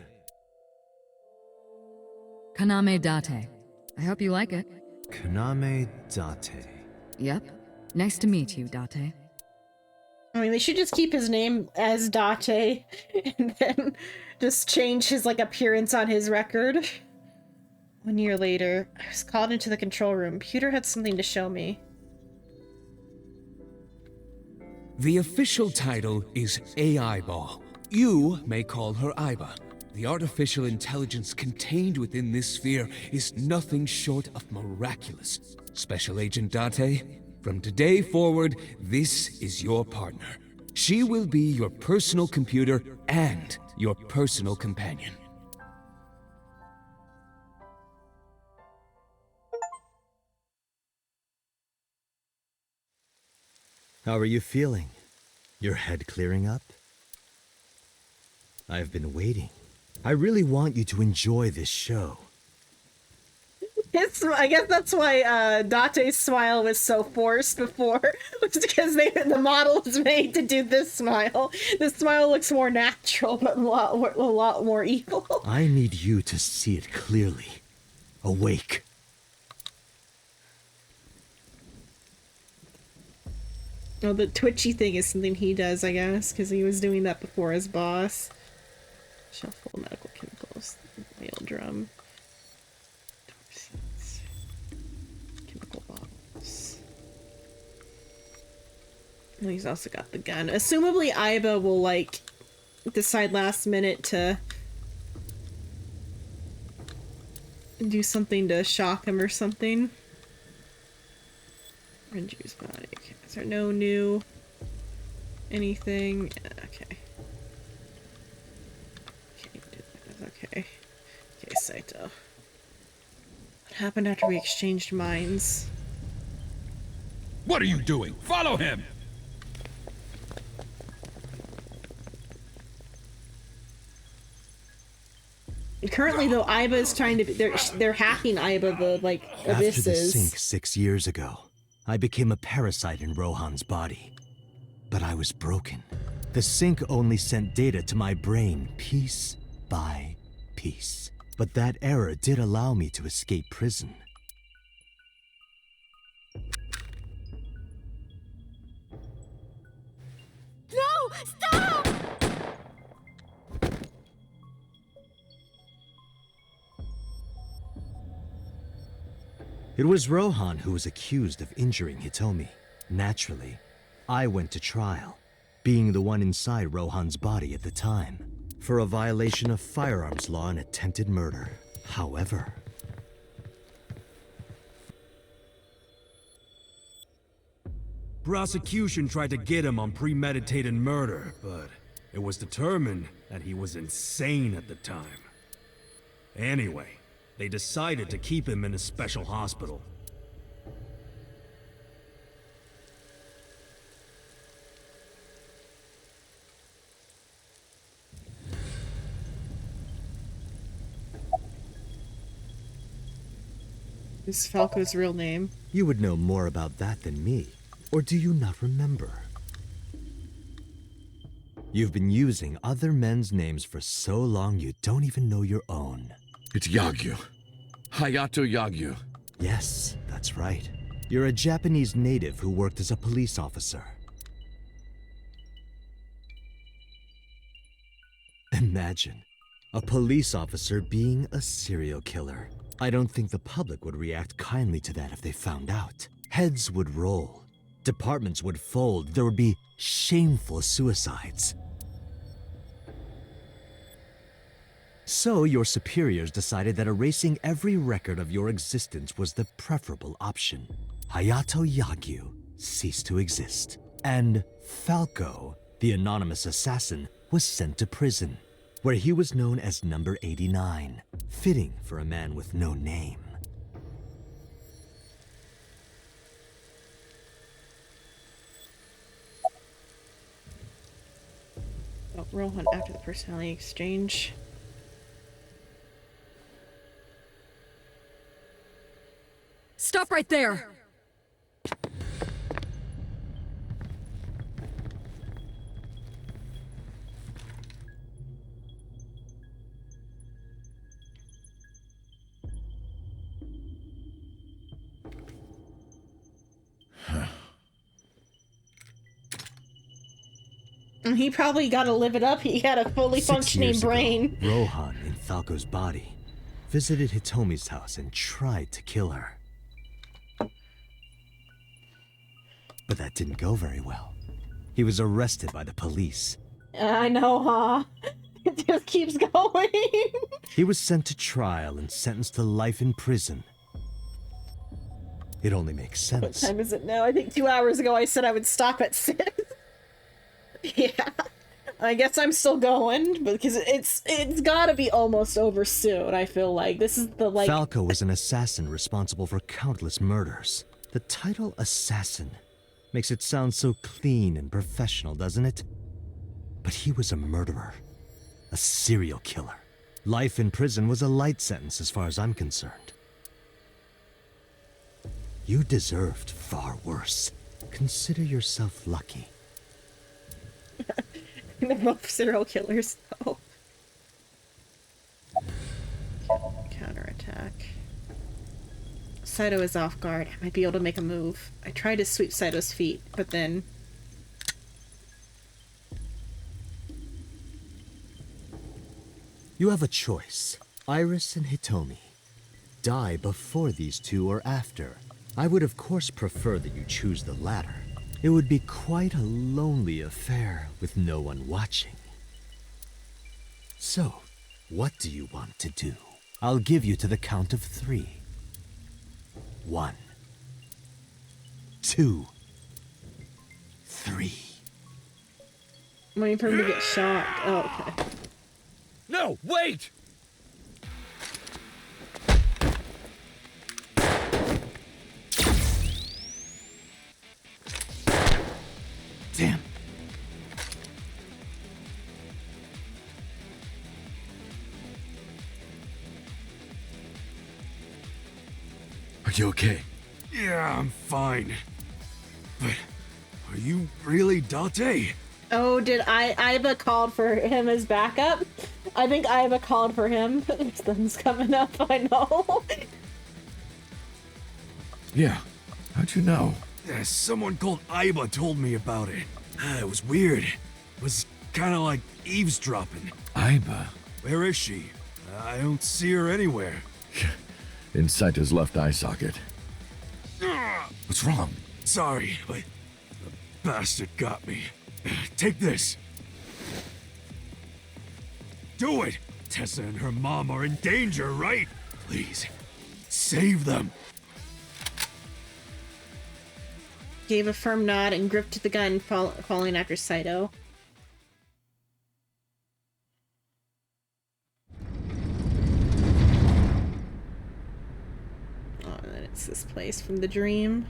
Kaname Date. I hope you like it. Kaname Date. Yep. Nice to meet you, Date. I mean, they should just keep his name as Date and then just change his, like, appearance on his record. 1 year later, I was called into the control room. Pewter had something to show me. The official title is AI Ball. You may call her Aiba. The artificial intelligence contained within this sphere is nothing short of miraculous. Special Agent Date, from today forward, this is your partner. She will be your personal computer and your personal companion. How are you feeling? Your head clearing up? I've been waiting. I really want you to enjoy this show. I guess that's why Date's smile was so forced before, was because the model was made to do this smile. This smile looks more natural, but a lot more evil. I need you to see it clearly. Awake. Oh, the twitchy thing is something he does, I guess, because he was doing that before as boss. Shelf full of medical chemicals. Mail drum. Chemical bottles. And he's also got the gun. Assumably, Aiba will, like, decide last minute to do something to shock him or something. Renju's body. Okay. Is there no new anything? Yeah, okay. Okay. Okay, Saito. What happened after we exchanged minds? What are you doing? Follow him! Currently, though, Aiba is trying to. They're hacking Aiba, the like abysses. After the sink 6 years ago, I became a parasite in Rohan's body. But I was broken. The sink only sent data to my brain piece by piece. But that error did allow me to escape prison. No! Stop! It was Rohan who was accused of injuring Hitomi. Naturally, I went to trial, being the one inside Rohan's body at the time, for a violation of firearms law and attempted murder. However, prosecution tried to get him on premeditated murder, but it was determined that he was insane at the time. Anyway, they decided to keep him in a special hospital. Is Falco's real name? you would know more about that than me. Or do you not remember? You've been using other men's names for so long you don't even know your own. It's Yagyu. Hayato Yagyu. Yes, that's right. You're a Japanese native who worked as a police officer. Imagine, a police officer being a serial killer. I don't think the public would react kindly to that if they found out. Heads would roll. Departments would fold. There would be shameful suicides. So your superiors decided that erasing every record of your existence was the preferable option. Hayato Yagyu ceased to exist, and Falco, the anonymous assassin, was sent to prison, where he was known as Number 89, fitting for a man with no name. Oh, Rohan after the personality exchange. Stop right there! He probably got to live it up. He had a fully 6 functioning years brain. Ago, Rohan, in Falco's body, visited Hitomi's house and tried to kill her. But that didn't go very well. He was arrested by the police. I know, huh? It just keeps going. He was sent to trial and sentenced to life in prison. It only makes sense. What time is it now? I think 2 hours ago I said I would stop at 6. Yeah. I guess I'm still going, because it's gotta be almost over soon, I feel like. This is the, like... Falco was an assassin responsible for countless murders. The title assassin makes it sound so clean and professional, doesn't it? But he was a murderer. A serial killer. Life in prison was a light sentence as far as I'm concerned. You deserved far worse. Consider yourself lucky. They're both serial killers, though. Counterattack. Saito is off guard. I might be able to make a move. I tried to sweep Saito's feet, but then... You have a choice. Iris and Hitomi. Die before these two or after. I would of course prefer that you choose the latter. It would be quite a lonely affair with no one watching. So, what do you want to do? I'll give you to the count of 3. 1, 2, 3. I'm waiting for him to get shot. Oh, okay. No, wait! Damn. Are you okay? Yeah, I'm fine. But are you really Date? Oh, did Aiba called for him as backup? I think Aiba called for him. Sun's coming up, I know. Yeah. How'd you know? Someone called Aiba told me about it. It was weird. It was kind of like eavesdropping. Aiba? Where is she? I don't see her anywhere. In Saito's left eye socket. What's wrong? Sorry, but the bastard got me. Take this. Do it! Tessa and her mom are in danger, right? Please, save them. Gave a firm nod and gripped the gun, following after Saito. Oh, and then it's this place from the dream.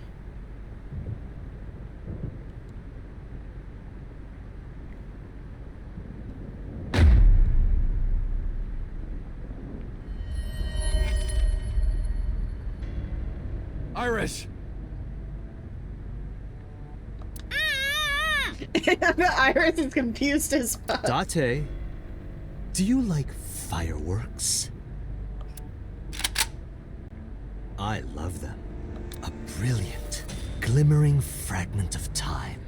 Iris! Iris is confused as fuck. Date, do you like fireworks? I love them. A brilliant, glimmering fragment of time.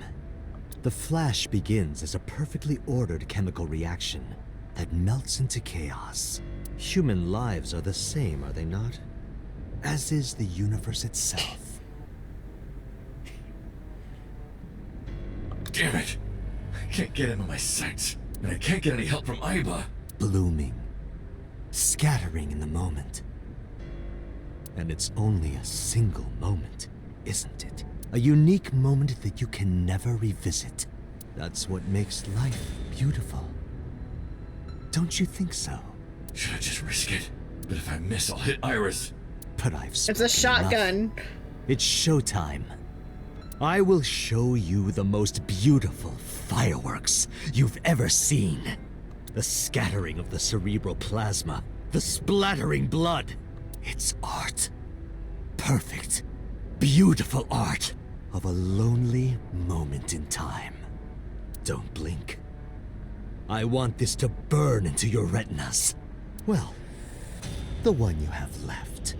The flash begins as a perfectly ordered chemical reaction that melts into chaos. Human lives are the same, are they not? As is the universe itself. Damn it! I can't get into my sights, and I can't get any help from Aiba. Blooming, scattering in the moment. And it's only a single moment, isn't it? A unique moment that you can never revisit. That's what makes life beautiful. Don't you think so? Should I just risk it? But if I miss, I'll hit Iris. But I've It's a shotgun. enough. It's showtime. I will show you the most beautiful fireworks you've ever seen. The scattering of the cerebral plasma, the splattering blood. It's art. Perfect, beautiful art of a lonely moment in time. Don't blink. I want this to burn into your retinas. Well, the one you have left.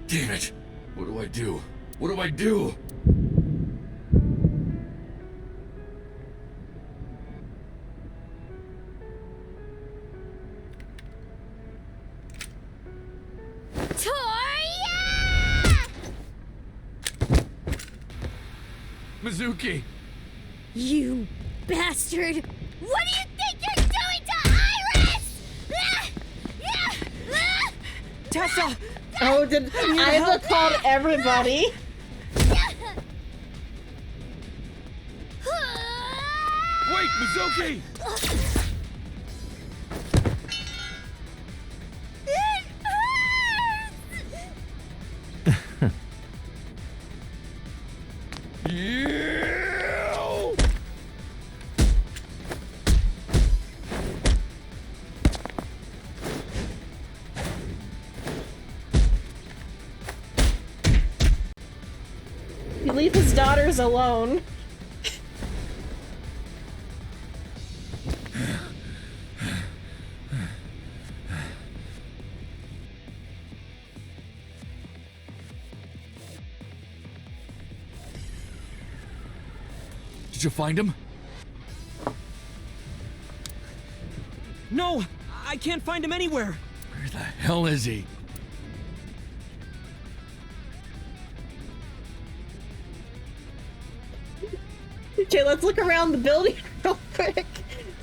Damn it! What do I do? What do I do? Mizuki! You bastard! What do you think you're doing to Iris? Tessa! Oh, did Aiba called everybody? Wait, Mizuki! leave his daughters alone. Did you find him? No! I can't find him anywhere! Where the hell is he? Okay, let's look around the building real quick.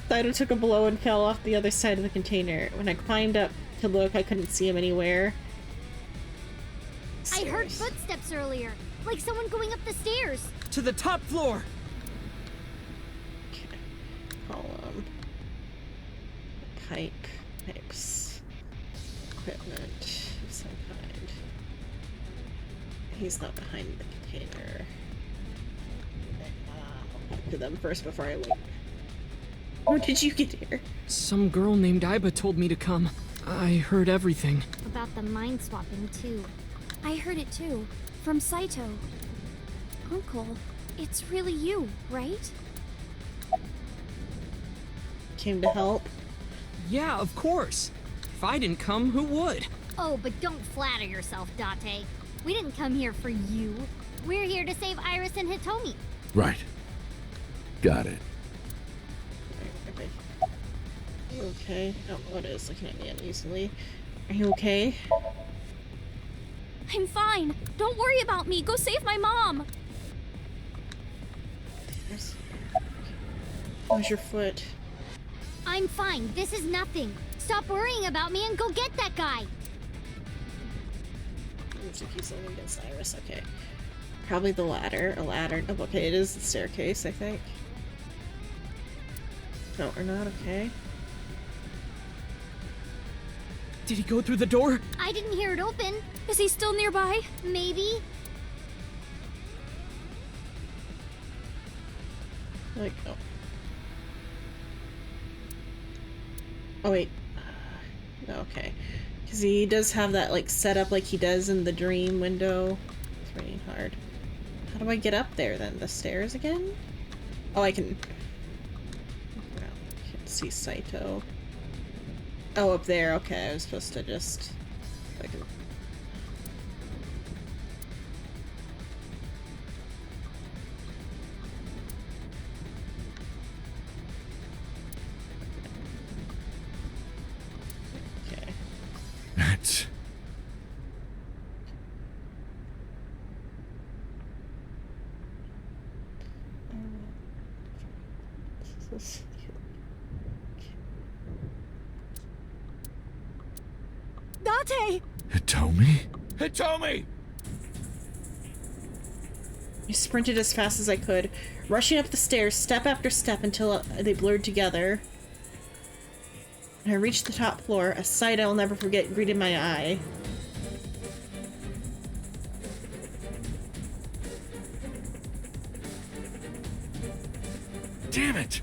Saito took a blow and fell off the other side of the container. When I climbed up to look, I couldn't see him anywhere. I heard footsteps earlier, like someone going up the stairs. To the top floor! Okay. Column. Pipes. Equipment of some kind. He's not behind the container. I'll talk to them first before I leave. How did you get here? Some girl named Aiba told me to come. I heard everything. About the mind swapping, too. I heard it too. From Saito. Uncle, it's really you, right? Came to help? Yeah, of course. If I didn't come, who would? Oh, but don't flatter yourself, Date. We didn't come here for you. We're here to save Iris and Hitomi. Right. Got it. You okay? Oh, what is looking at me uneasily? Are you okay? I'm fine. Don't worry about me. Go save my mom. How's your foot? I'm fine. This is nothing. Stop worrying about me and go get that guy. Looks like he's only against Iris. Okay. Probably the ladder. A ladder. Oh, okay, it is the staircase, I think. No, or not. Okay. Did he go through the door? I didn't hear it open. Is he still nearby? Maybe. Like, oh. Oh, wait. Okay. Because he does have that, like, set up like he does in the dream window. It's raining hard. How do I get up there, then? The stairs again? Oh, I can... Well, I can see Saito. Oh, up there. Okay, I was supposed to just... I can... Okay. That's... Date! Hitomi? Hitomi! I sprinted as fast as I could, rushing up the stairs step after step until they blurred together. When I reached the top floor, a sight I'll never forget greeted my eye. Damn it!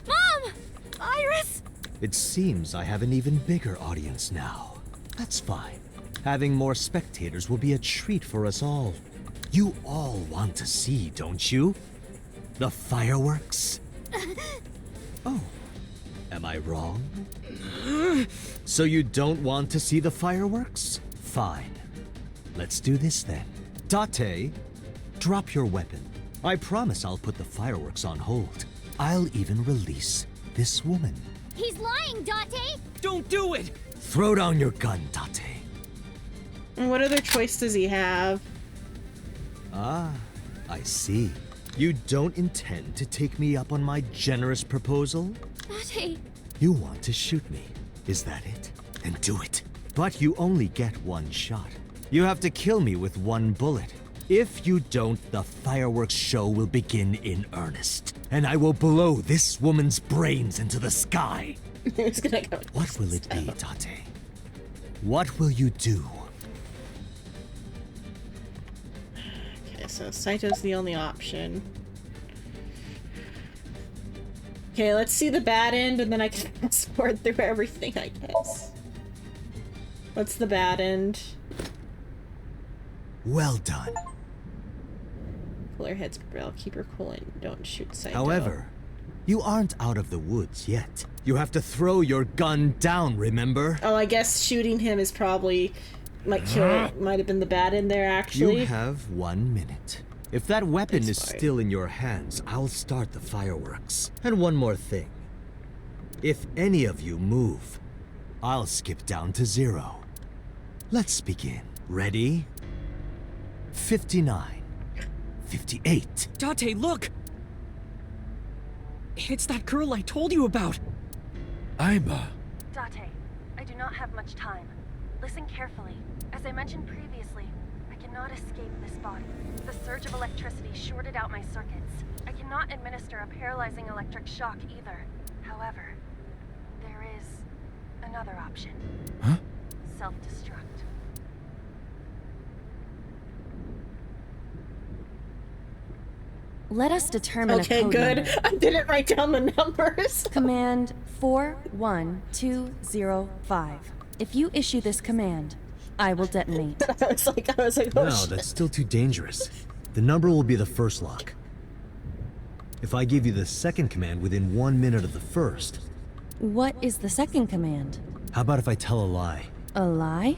Mom! Iris! It seems I have an even bigger audience now. That's fine. Having more spectators will be a treat for us all. You all want to see, don't you? The fireworks? Oh, am I wrong? So you don't want to see the fireworks? Fine. Let's do this then. Date, drop your weapon. I promise I'll put the fireworks on hold. I'll even release this woman. He's lying, Date! Don't do it! Throw down your gun, Date. And what other choice does he have? Ah, I see. You don't intend to take me up on my generous proposal? Date! You want to shoot me, is that it? Then do it. But you only get one shot. You have to kill me with one bullet. If you don't, the fireworks show will begin in earnest. And I will blow this woman's brains into the sky. Who's gonna go? What will it be, Date? What will you do? Okay, so Saito's the only option. Okay, let's see the bad end, and then I can fast forward through everything, I guess. What's the bad end? Well done. cooler heads, but I'll keep her cool and don't shoot Saito. However, you aren't out of the woods yet. You have to throw your gun down, remember? Oh, I guess shooting him is probably might have been the bad in there actually. You have 1 minute. If that weapon is still in your hands, I'll start the fireworks. And one more thing. If any of you move, I'll skip down to 0. Let's begin. Ready? 59. 58. Date, look! It's that girl I told you about! Aiba. Date, I do not have much time. Listen carefully. As I mentioned previously, I cannot escape this body. The surge of electricity shorted out my circuits. I cannot administer a paralyzing electric shock either. However, there is another option. Huh? Self-destruct. Let us determine Okay, a code good. number. I didn't write down the numbers. Command 41205. If you issue this command, I will detonate. I was like, oh No, shit. that's still too dangerous. The number will be the first lock. If I give you the second command within 1 minute of the first, What is the second command? how about if I tell a lie? A lie?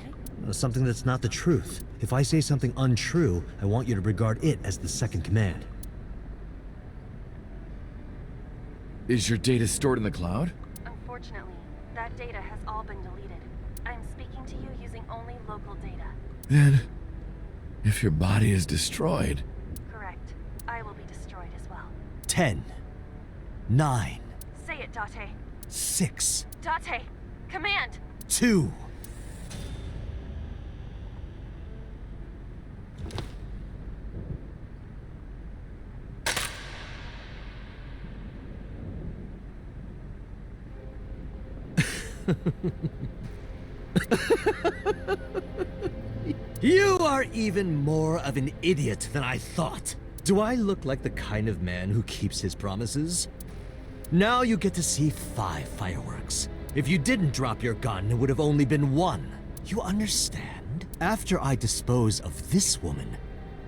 Something that's not the truth. If I say something untrue, I want you to regard it as the second command. Is your data stored in the cloud? Unfortunately, that data has all been deleted. I am speaking to you using only local data. Then, if your body is destroyed, Correct. I will be destroyed as well. 10, 9, Say it, Date. 6, Date! Command! 2. You are even more of an idiot than I thought. Do I look like the kind of man who keeps his promises? Now you get to see 5 fireworks. If you didn't drop your gun, it would have only been 1. You understand? After I dispose of this woman,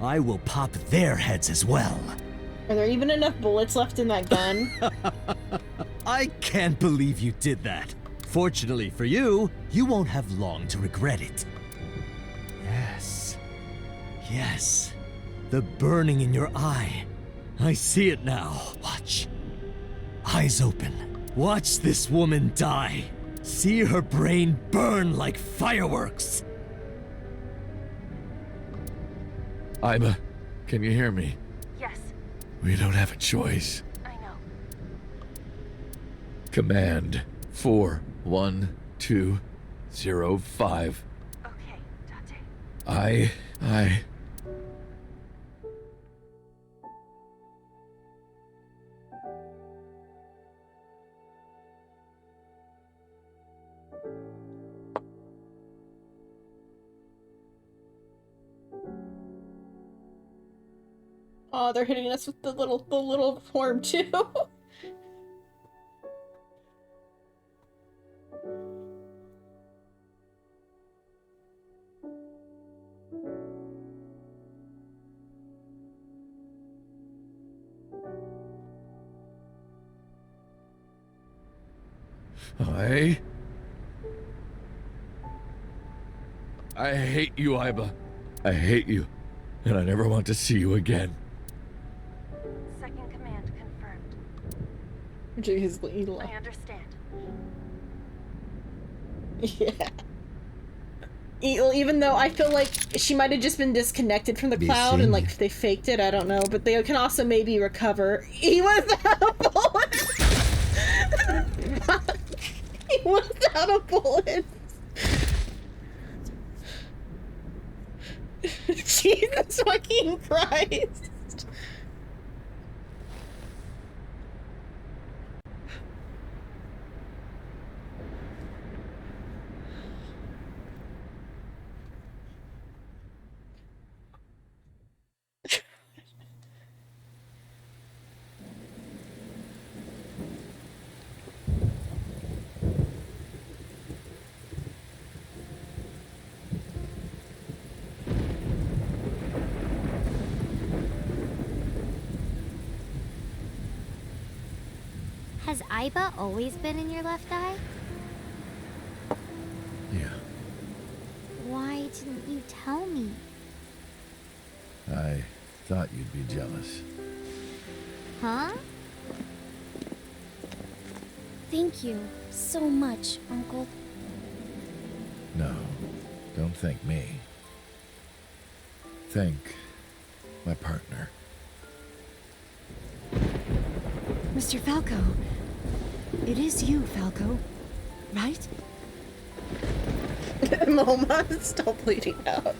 I will pop their heads as well. Are there even enough bullets left in that gun? I can't believe you did that. Fortunately for you, you won't have long to regret it. Yes. Yes. The burning in your eye. I see it now. Watch. Eyes open. Watch this woman die. See her brain burn like fireworks. Aiba, can you hear me? Yes, We don't have a choice. I know. Command 41205. Okay, Date. I... Oh, they're hitting us with the little form too. I hate you, Aiba. I hate you, and I never want to see you again. Second command confirmed. Jeez, I understand. Yeah. Even though I feel like she might have just been disconnected from the cloud and like they faked it, I don't know. But they can also maybe recover. He was out of bullets. He was out of bullets. Jesus fucking Christ. Has Aiba always been in your left eye? Yeah, Why didn't you tell me? I thought you'd be jealous. Huh? Thank you so much, Uncle. No, don't thank me. Thank my partner. Mr. Falco. It is you, Falco. Right? Moma is still bleeding out.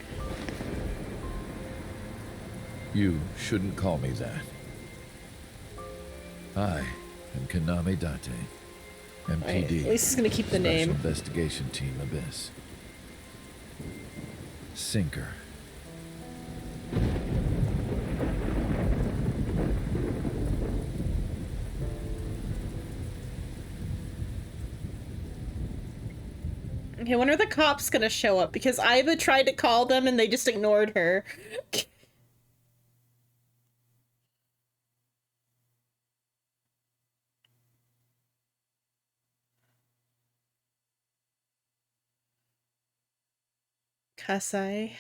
You shouldn't call me that. I am Kaname Date, MPD. Right, at least he's gonna keep the Special name. Investigation Team Abyss. Sinker. Okay, when are the cops gonna show up? Because Aiba tried to call them and they just ignored her. Kasai.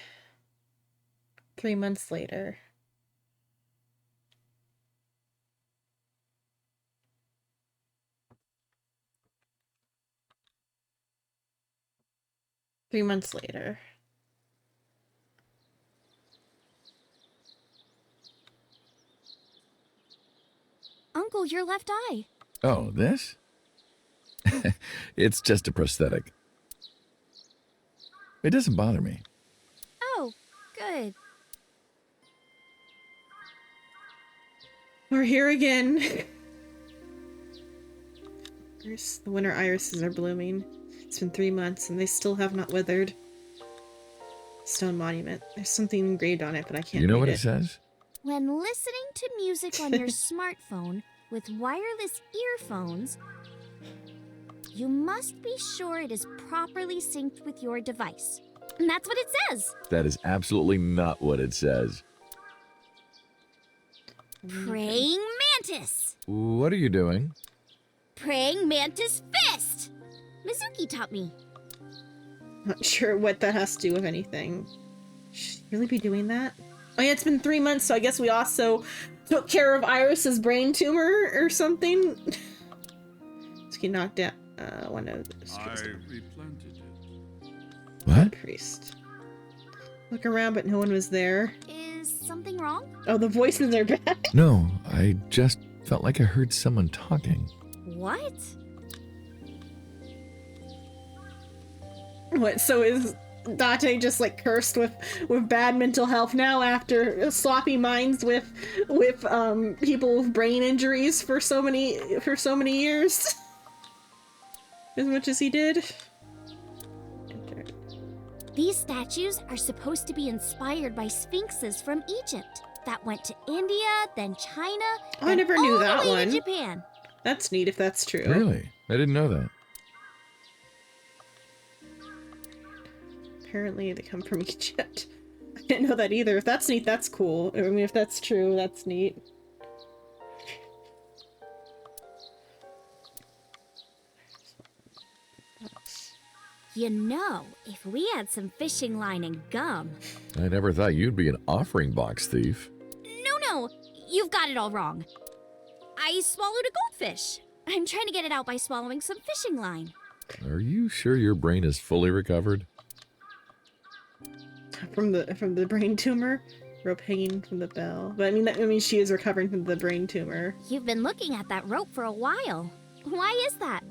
3 months later. Three months later. Uncle, your left eye. Oh, this? It's just a prosthetic. It doesn't bother me. Oh, good. We're here again. The winter irises are blooming. It's been 3 months and they still have not withered. Stone monument. There's something engraved on it, but I can't You know read what it. it says? When listening to music on your smartphone with wireless earphones, you must be sure it is properly synced with your device. And that's what it says. That is absolutely not what it says. Praying mantis. What are you doing? Praying mantis fist. Mizuki taught me. Not sure what that has to do with anything. Should she really be doing that? Oh yeah, it's been 3 months, so I guess we also took care of Iris's brain tumor or something. So he knocked out one of the replanted it. What? priest. Look around, but no one was there. Is something wrong? Oh, the voices are back. No, I just felt like I heard someone talking. What? What? So is Date just like cursed with bad mental health now after sloppy minds with people with brain injuries for so many years? As much as he did. These statues are supposed to be inspired by sphinxes from Egypt that went to India, then China, Oh, I then never knew all the that way one. to Japan. That's neat if that's true. Really? I didn't know that. Apparently they come from Egypt. I didn't know that either. If that's neat, that's cool. I mean, if that's true, that's neat. You know, if we had some fishing line and gum. I never thought you'd be an offering box thief. No, you've got it all wrong. I swallowed a goldfish. I'm trying to get it out by swallowing some fishing line. Are you sure your brain is fully recovered? From the brain tumor, rope hanging from the bell. But I mean she is recovering from the brain tumor. You've been looking at that rope for a while. Why is that?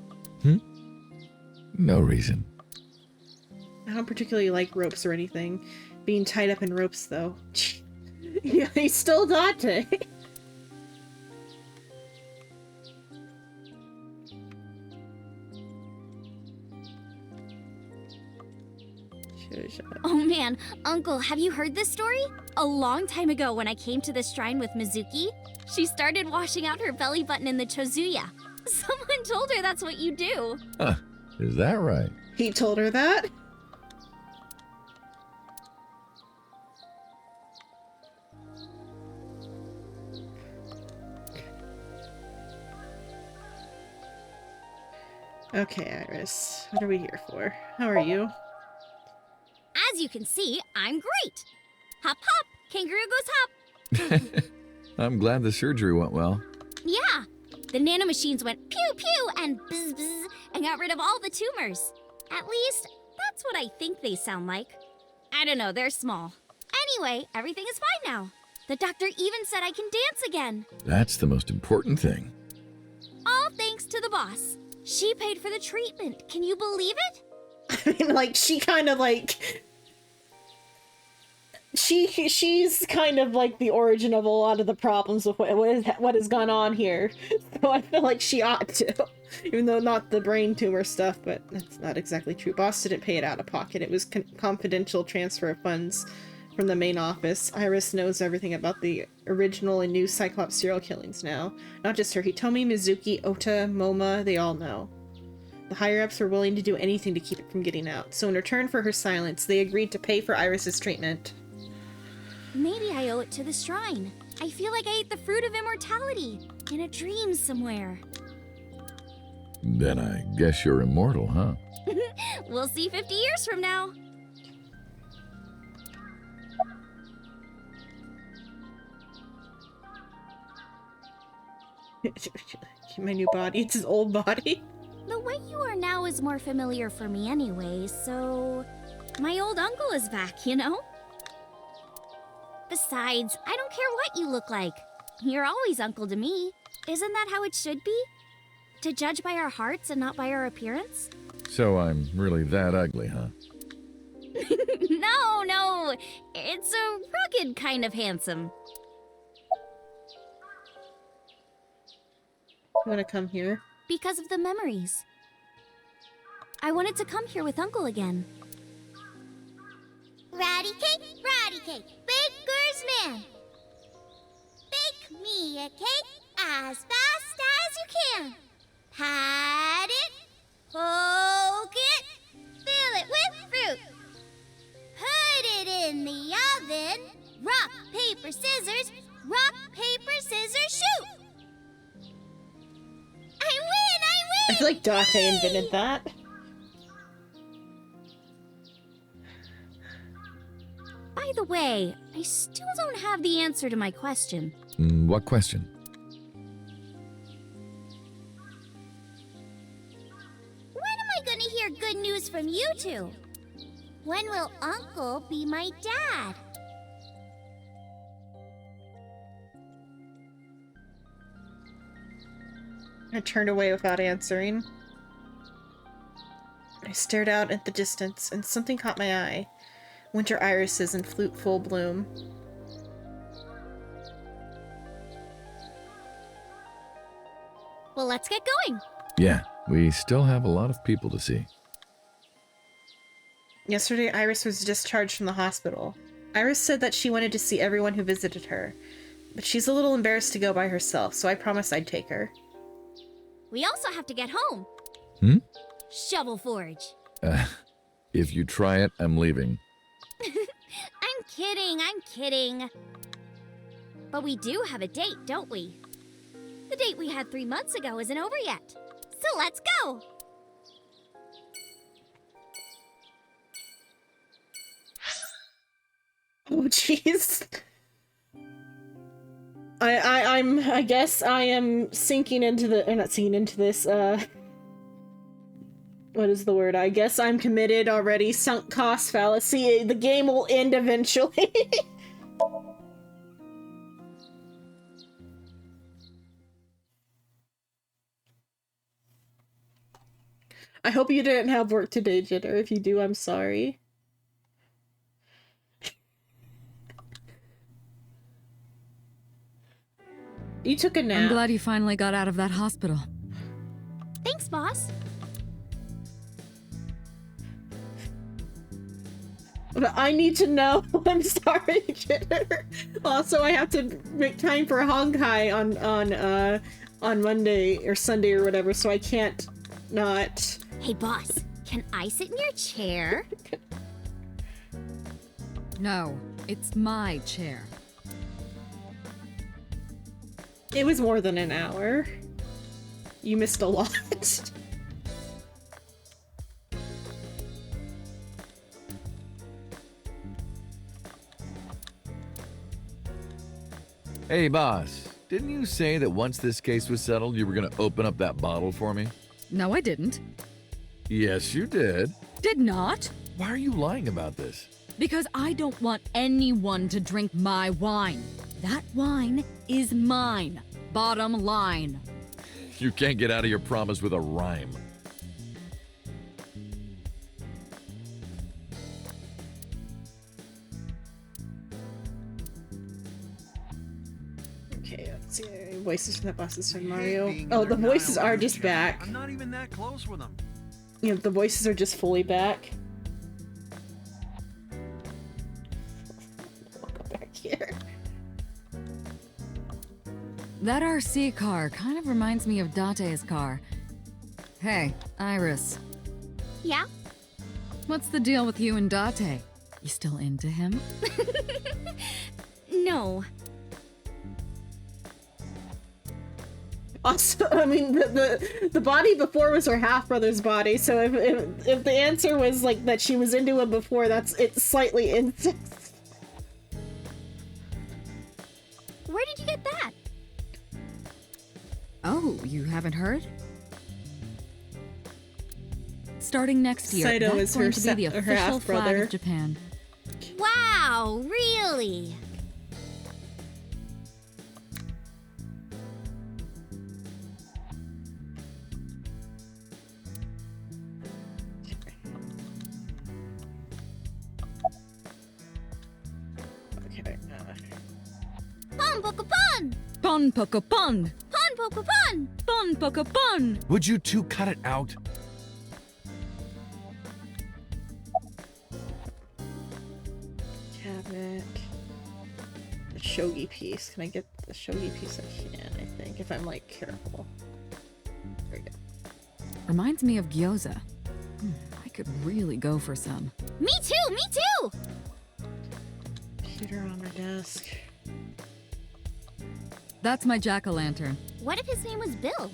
No reason. I don't particularly like ropes or anything. Being tied up in ropes, though. Yeah, he's still Date. Oh man, Uncle, have you heard this story? A long time ago when I came to the shrine with Mizuki, she started washing out her belly button in the Chozuya. Someone told her that's what you do. Huh. Is that right? He told her that? Okay, Iris. What are we here for? How are you? As you can see, I'm great. Hop, hop, kangaroo goes hop. I'm glad the surgery went well. Yeah, the nanomachines went pew pew and bzz bzz and got rid of all the tumors. At least, that's what I think they sound like. I don't know, they're small. Anyway, everything is fine now. The doctor even said I can dance again. That's the most important thing. All thanks to the boss. She paid for the treatment. Can you believe it? I mean, like, she kind of, like... She's kind of, like, the origin of a lot of the problems with what has gone on here. So I feel like she ought to. Even though not the brain tumor stuff, but that's not exactly true. Boss didn't pay it out of pocket. It was confidential transfer of funds from the main office. Iris knows everything about the original and new Cyclops serial killings now. Not just her. Hitomi, Mizuki, Ota, Moma, they all know. The higher-ups were willing to do anything to keep it from getting out. So in return for her silence, they agreed to pay for Iris's treatment. Maybe I owe it to the shrine. I feel like I ate the fruit of immortality in a dream somewhere. Then I guess you're immortal, huh? We'll see 50 years from now. My new body. It's his old body. The way you are now is more familiar for me anyway, so... My old uncle is back, you know? Besides, I don't care what you look like. You're always uncle to me. Isn't that how it should be? To judge by our hearts and not by our appearance? So I'm really that ugly, huh? No. It's a rugged kind of handsome. You want to come here? Because of the memories. I wanted to come here with Uncle again. Ratty cake, baker's man. Bake me a cake as fast as you can. Pat it, poke it, fill it with fruit. Put it in the oven. Rock, paper, scissors, shoot. I win! I feel like Date invented that. By the way, I still don't have the answer to my question. What question? When am I gonna hear good news from you two? When will Uncle be my dad? I turned away without answering. I stared out at the distance, and something caught my eye. Winter irises in full bloom. Well, let's get going. Yeah, we still have a lot of people to see. Yesterday, Iris was discharged from the hospital. Iris said that she wanted to see everyone who visited her, but she's a little embarrassed to go by herself, so I promised I'd take her. We also have to get home. Shovel Forge. If you try it, I'm leaving. I'm kidding. But we do have a date, don't we? The date we had 3 months ago isn't over yet. So let's go! Oh, jeez. I guess I am sinking into the, or not sinking into this, what is the word? I guess I'm committed already. Sunk cost fallacy. The game will end eventually. I hope you didn't have work today, Jitter. If you do, I'm sorry. You took a nap. I'm glad you finally got out of that hospital. Thanks, boss. But I need to know. I'm sorry, Jitter. Also, I have to make time for Honkai on Monday or Sunday or whatever, so I can't not. Hey, boss, can I sit in your chair? No, it's my chair. It was more than an hour. You missed a lot. Hey, boss. Didn't you say that once this case was settled, you were gonna open up that bottle for me? No, I didn't. Yes, you did. Did not. Why are you lying about this? Because I don't want anyone to drink my wine. That wine is mine. Bottom line. You can't get out of your promise with a rhyme. Okay, let's see. Voices from the bosses from Mario. Oh, the voices are just back. I'm not even that close with them. Yeah, the voices are just fully back. Go back here. That RC car kind of reminds me of Date's car. Hey, Iris. Yeah? What's the deal with you and Date? You still into him? No. Also, I mean, the body before was her half brother's body. So if the answer was like that she was into him before, it's slightly incest. Where did you get that? Oh, you haven't heard? Starting next year, Saito that's is going her to be the her official flag half-brother. of Japan. Wow, really? Okay. Pon poco pon! Pon poco pon! Pon poco pon! Pon poco pon! Would you two cut it out? Cabinet. The shogi piece. Can I get the shogi piece? I can, I think, if I'm like careful. There we go. Reminds me of gyoza. I could really go for some. Me too, me too! Computer on my desk. That's my jack-o'-lantern. What if his name was Bill?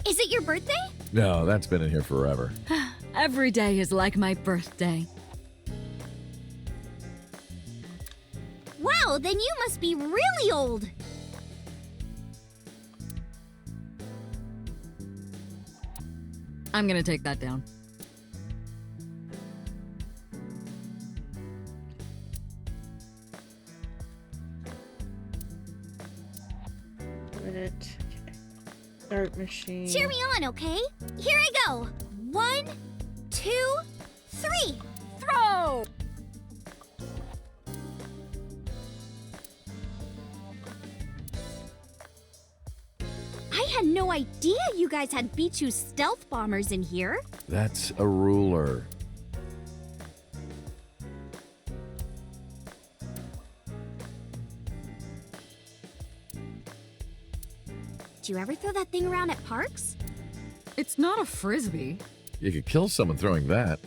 Is it your birthday? No, that's been in here forever. Every day is like my birthday. Wow, then you must be really old! I'm gonna take that down. Cabinet. Okay. Art machine. Cheer me on, okay? Here I go! 1, 2, 3! Throw! I had no idea you guys had B2 stealth bombers in here. That's a ruler. Do you ever throw that thing around at parks? It's not a frisbee. You could kill someone throwing that.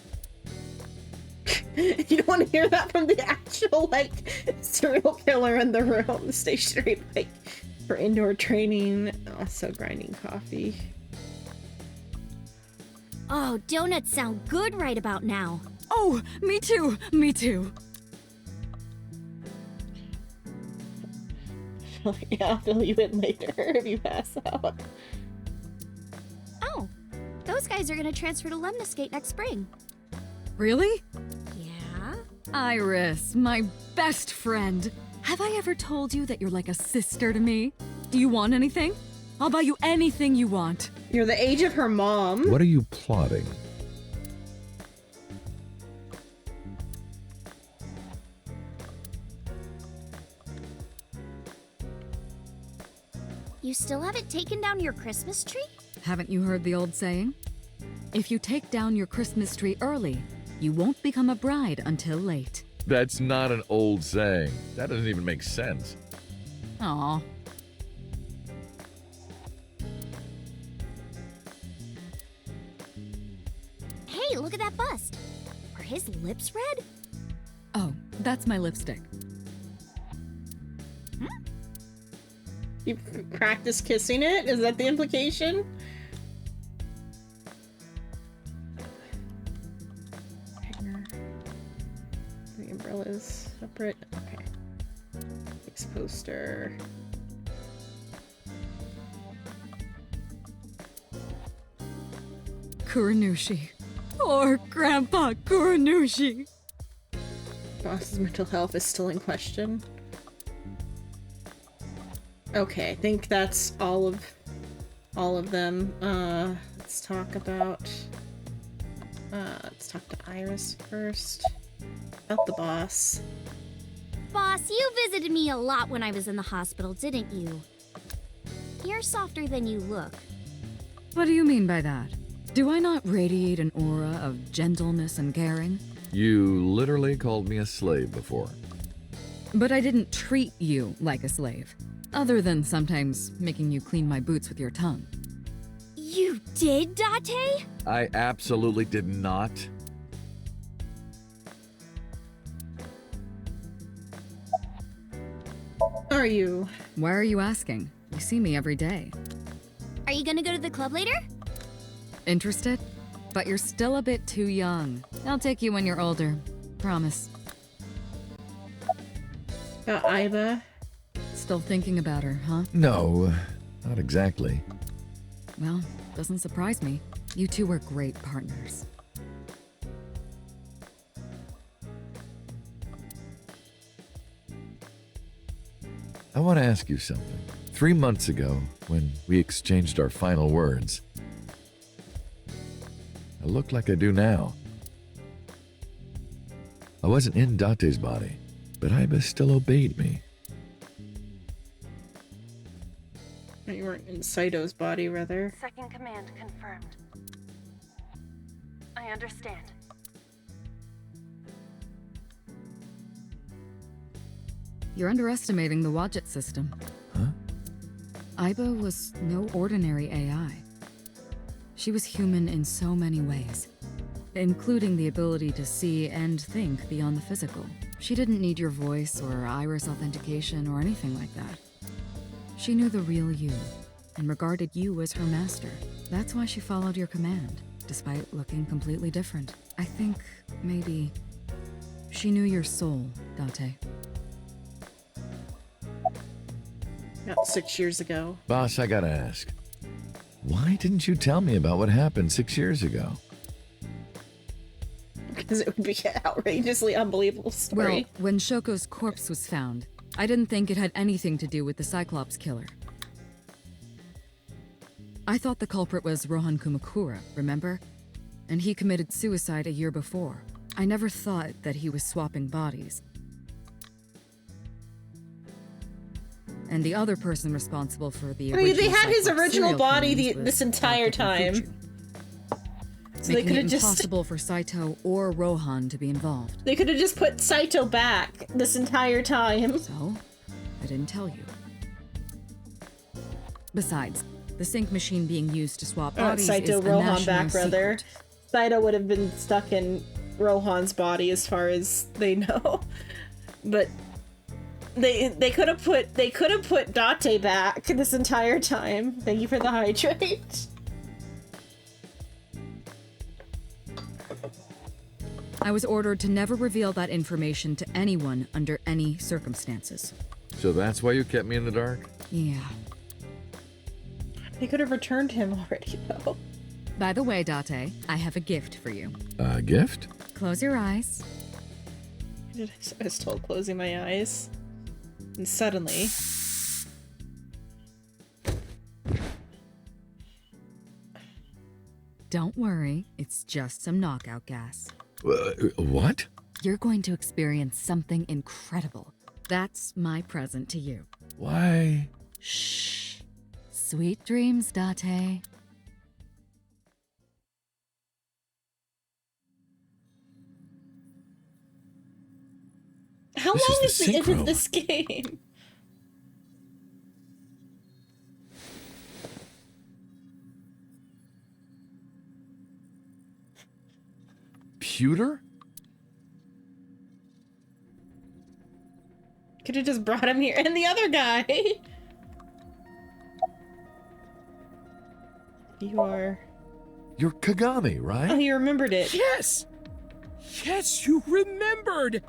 You don't want to hear that from the actual, like, serial killer in the room. The stationary bike for indoor training. Also grinding coffee. Oh, donuts sound good right about now. Oh, me too, me too. Yeah, I'll fill you in later if you pass out. Oh, those guys are gonna transfer to Lemniscate next spring. Really? Yeah? Iris, my best friend. Have I ever told you that you're like a sister to me? Do you want anything? I'll buy you anything you want. You're the age of her mom. What are you plotting? You still haven't taken down your Christmas tree? Haven't you heard the old saying? If you take down your Christmas tree early, you won't become a bride until late. That's not an old saying. That doesn't even make sense. Aw. Hey, look at that bust. Are his lips red? Oh, that's my lipstick. You practice kissing it? Is that the implication? Hanger. The umbrella's separate. Okay. Next poster. Kuranushi. Or Grandpa Kuranushi. Boss's mental health is still in question. Okay, I think that's all of them. Let's talk about let's talk to Iris first. About the boss. Boss, you visited me a lot when I was in the hospital, didn't you? You're softer than you look. What do you mean by that? Do I not radiate an aura of gentleness and caring? You literally called me a slave before. But I didn't treat you like a slave, other than sometimes making you clean my boots with your tongue. You did, Date? I absolutely did not. Are you? Why are you asking? You see me every day. Are you gonna go to the club later? Interested? But you're still a bit too young. I'll take you when you're older. Promise. Got Aiba. Still thinking about her, huh? No, not exactly. Well, doesn't surprise me. You two were great partners. I want to ask you something. 3 months ago, when we exchanged our final words, I look like I do now. I wasn't in Date's body, but Aiba still obeyed me. You weren't in Saito's body, rather. Second command confirmed. I understand. You're underestimating the Wadjet system. Huh? Aiba was no ordinary AI. She was human in so many ways, including the ability to see and think beyond the physical. She didn't need your voice or iris authentication or anything like that. She knew the real you, and regarded you as her master. That's why she followed your command, despite looking completely different. I think, maybe, she knew your soul, Date. About 6 years ago. Boss, I gotta ask. Why didn't you tell me about what happened 6 years ago? Because it would be an outrageously unbelievable story. Well, when Shoko's corpse was found, I didn't think it had anything to do with the Cyclops killer. I thought the culprit was Rohan Kumakura, remember? And he committed suicide a year before. I never thought that he was swapping bodies. And the other person responsible for the original they had his Cyclops original serial body killings was this entire Dr. time. Fuchu, So they making could it have just impossible for Saito or Rohan to be involved. they could have just put Saito back this entire time. So, I didn't tell you. Besides, the sync machine being used to swap bodies Saito is a Rohan national back, rather. secret. Saito would have been stuck in Rohan's body as far as they know. But they could have put Date back this entire time. Thank you for the hydrate. I was ordered to never reveal that information to anyone under any circumstances. So that's why you kept me in the dark? Yeah. They could have returned him already, though. By the way, Date, I have a gift for you. A gift? Close your eyes. I was told closing my eyes. And suddenly... Don't worry, it's just some knockout gas. What? You're going to experience something incredible. That's my present to you. Why? Shh. Sweet dreams, Date. How long is this game? Pewter? Could have just brought him here. And the other guy! You are... You're Kagami, right? Oh, you remembered it. Yes! Yes, you remembered!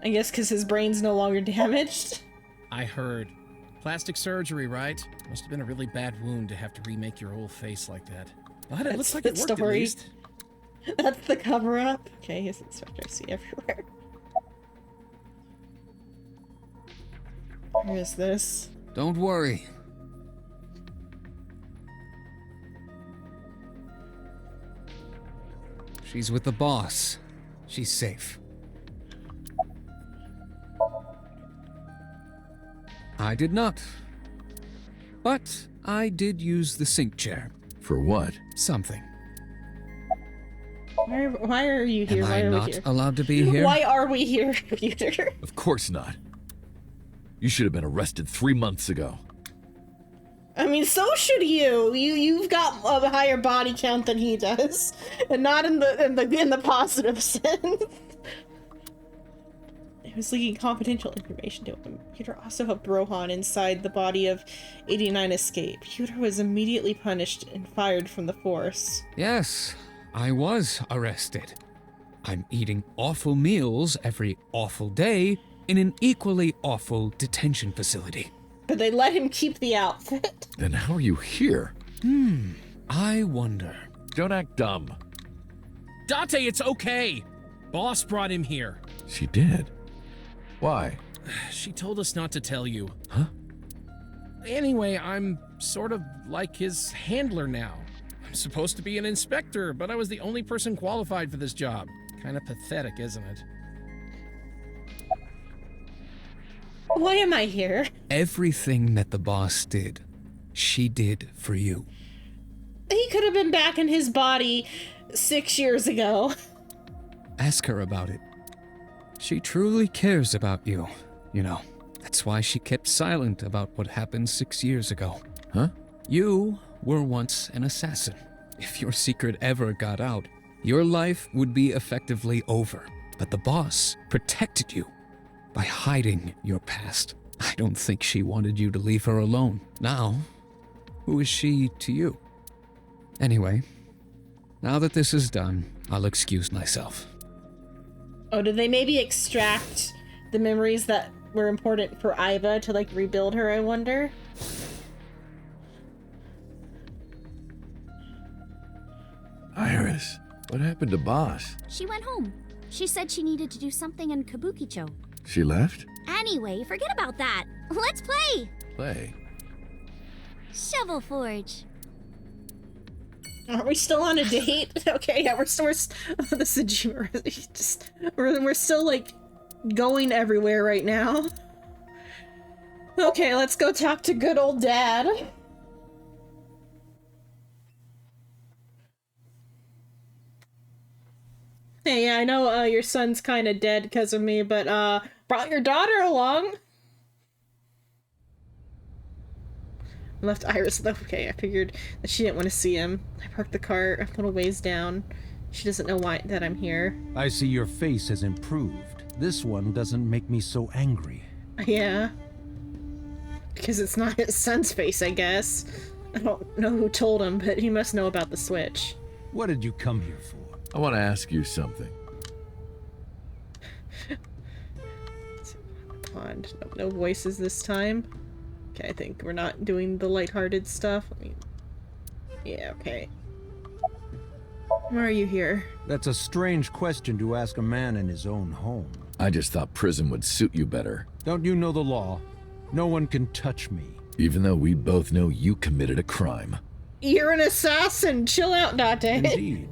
I guess because his brain's no longer damaged. I heard. Plastic surgery, right? Must have been a really bad wound to have to remake your whole face like that. But it looks like it worked at least. That's the cover-up. Okay, his instructor I see everywhere. Where is this? Don't worry. She's with the boss. She's safe. I did not. But I did use the sink chair. For what? Something. Why are you here? Am Why I are not we here? allowed to be here? Why are we here, computer? Of course not. You should have been arrested 3 months ago. I mean, so should you. You've got a higher body count than he does, and not in the positive sense. It was leaking confidential information to him. Peter also helped Rohan inside the body of 89 escape. Peter was immediately punished and fired from the force. Yes, I was arrested. I'm eating awful meals every awful day in an equally awful detention facility. But they let him keep the outfit. Then how are you here? I wonder. Don't act dumb. Date, it's okay. Boss brought him here. She did? Why? She told us not to tell you. Huh? Anyway, I'm sort of like his handler now. I'm supposed to be an inspector, but I was the only person qualified for this job. Kind of pathetic, isn't it? Why am I here? Everything that the boss did, she did for you. He could have been back in his body 6 years ago. Ask her about it. She truly cares about you, you know. That's why she kept silent about what happened 6 years ago. Huh? You were once an assassin. If your secret ever got out, your life would be effectively over. But the boss protected you by hiding your past. I don't think she wanted you to leave her alone. Now, who is she to you? Anyway, now that this is done, I'll excuse myself. Oh, did they maybe extract the memories that were important for Iva to, like, rebuild her, I wonder? Iris, what happened to Boss? She went home. She said she needed to do something in Kabukicho. She left? Anyway, forget about that. Let's play! Play. Shovel Forge. Are we still on a date? Okay, yeah, we're still this is just we're still like going everywhere right now. Okay, let's go talk to good old dad. Hey, yeah, I know your son's kind of dead because of me, but brought your daughter along. Left Iris though. Okay, I figured that she didn't want to see him. I parked the car a little ways down. She doesn't know why that I'm here. I see your face has improved. This one doesn't make me so angry. Yeah. Because it's not his son's face, I guess. I don't know who told him, but he must know about the Switch. What did you come here for? I want to ask you something. Pond. No voices this time. Okay, I think we're not doing the lighthearted stuff. Yeah, okay. Why are you here? That's a strange question to ask a man in his own home. I just thought prison would suit you better. Don't you know the law? No one can touch me. Even though we both know you committed a crime. You're an assassin! Chill out, Date. Indeed.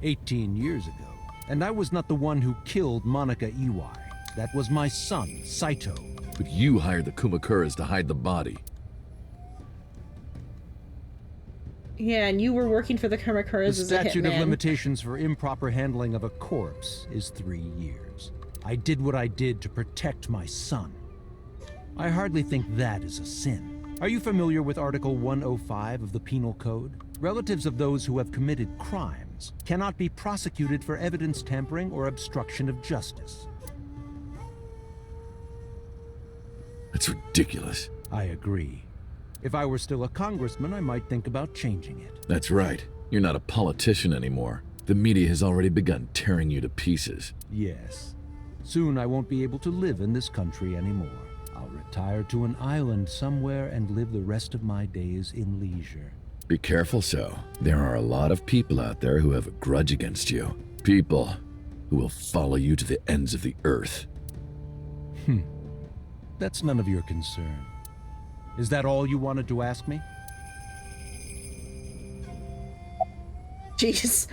18 years ago. And I was not the one who killed Monica Iwai. That was my son, Saito. But you hired the Kumakuras to hide the body. Yeah, and you were working for the Kumakuras as a hitman. The statute of limitations for improper handling of a corpse is 3 years. I did what I did to protect my son. I hardly think that is a sin. Are you familiar with Article 105 of the Penal Code? Relatives of those who have committed crimes cannot be prosecuted for evidence tampering or obstruction of justice. That's ridiculous. I agree. If I were still a congressman, I might think about changing it. That's right. You're not a politician anymore. The media has already begun tearing you to pieces. Yes. Soon I won't be able to live in this country anymore. I'll retire to an island somewhere and live the rest of my days in leisure. Be careful, So. There are a lot of people out there who have a grudge against you. People who will follow you to the ends of the earth. That's none of your concern. Is that all you wanted to ask me? Jeez.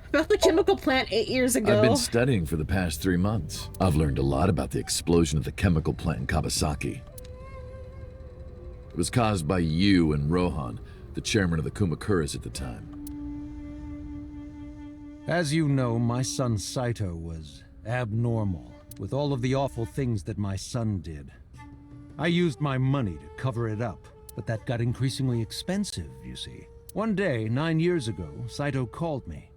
About the chemical plant 8 years ago. I've been studying for the past 3 months. I've learned a lot about the explosion of the chemical plant in Kawasaki. It was caused by you and Rohan, the chairman of the Kumakuras at the time. As you know, my son Saito was abnormal, with all of the awful things that my son did. I used my money to cover it up, but that got increasingly expensive, you see. One day, 9 years ago, Saito called me.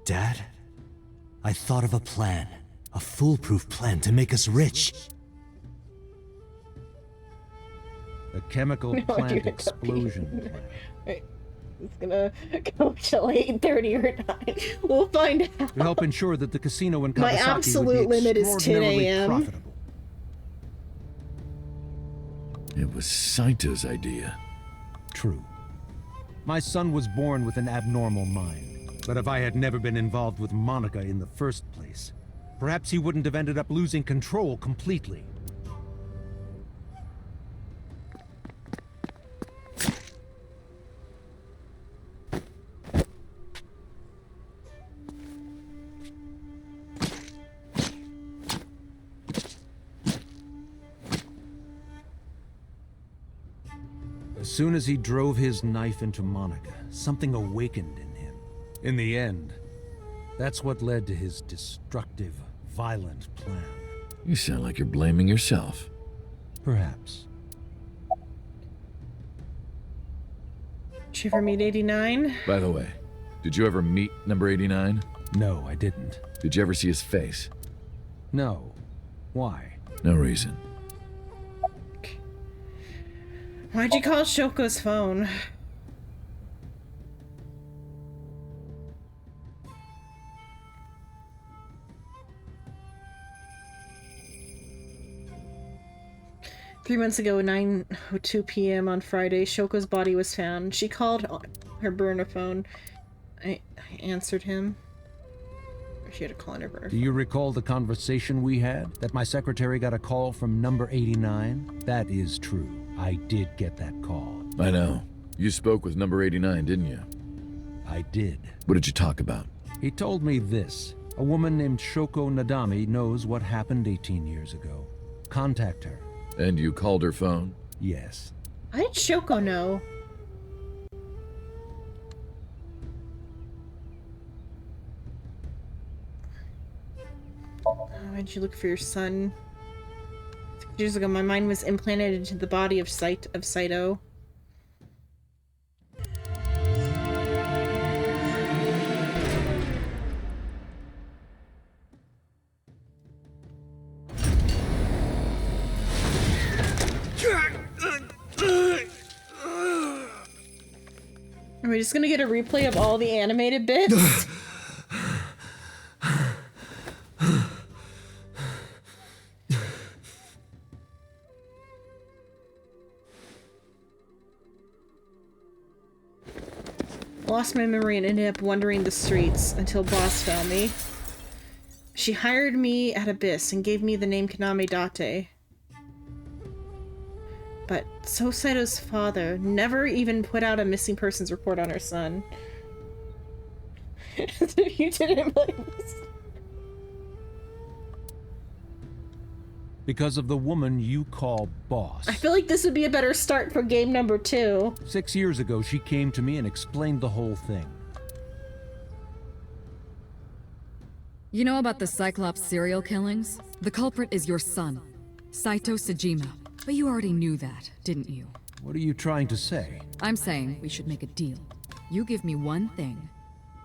Dad, I thought of a plan. A foolproof plan to make us rich. A chemical plant explosion plan. Right. It's gonna go till 8:30 or 9. We'll find out. To help ensure that the casino in Kawasaki My absolute limit is 10 a.m. profitable. It was Saito's idea. True. My son was born with an abnormal mind. But if I had never been involved with Monica in the first place, perhaps he wouldn't have ended up losing control completely. As soon as he drove his knife into Monica, something awakened in him. In the end, that's what led to his destructive, violent plan. You sound like you're blaming yourself. Perhaps. Did you ever meet 89? By the way, did you ever meet number 89? No, I didn't. Did you ever see his face? No. Why? No reason. Why'd you call Shoko's phone? Three months ago, 9:02 p.m. on Friday, Shoko's body was found. She called her burner phone. I answered him. She had a call on her burner. Do you recall the conversation we had? That my secretary got a call from number 89? That is true. I did get that call. I know. You spoke with number 89, didn't you? I did. What did you talk about? He told me this. A woman named Shoko Nadami knows what happened 18 years ago. Contact her. And you called her phone? Yes. How did Shoko know? Why'd you look for your son? 6 years ago, my mind was implanted into the body of Saito. Are we just gonna get a replay of all the animated bits? Lost my memory and ended up wandering the streets until Boss found me. She hired me at Abyss and gave me the name Kaname Date. But So Saito's father never even put out a missing persons report on her son. You didn't believe this. Because of the woman you call boss. I feel like this would be a better start for game number 2. 6 years ago, she came to me and explained the whole thing. You know about the Cyclops serial killings? The culprit is your son, Saito Sejima. But you already knew that, didn't you? What are you trying to say? I'm saying we should make a deal. You give me one thing,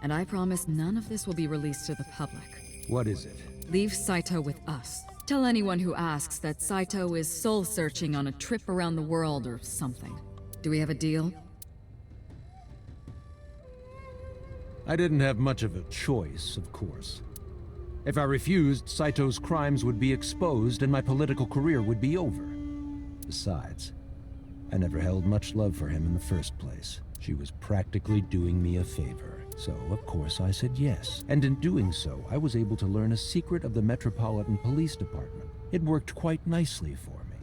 and I promise none of this will be released to the public. What is it? Leave Saito with us. Tell anyone who asks that Saito is soul-searching on a trip around the world or something. Do we have a deal? I didn't have much of a choice, of course. If I refused, Saito's crimes would be exposed and my political career would be over. Besides, I never held much love for him in the first place. She was practically doing me a favor. So, of course, I said yes. And in doing so, I was able to learn a secret of the Metropolitan Police Department. It worked quite nicely for me.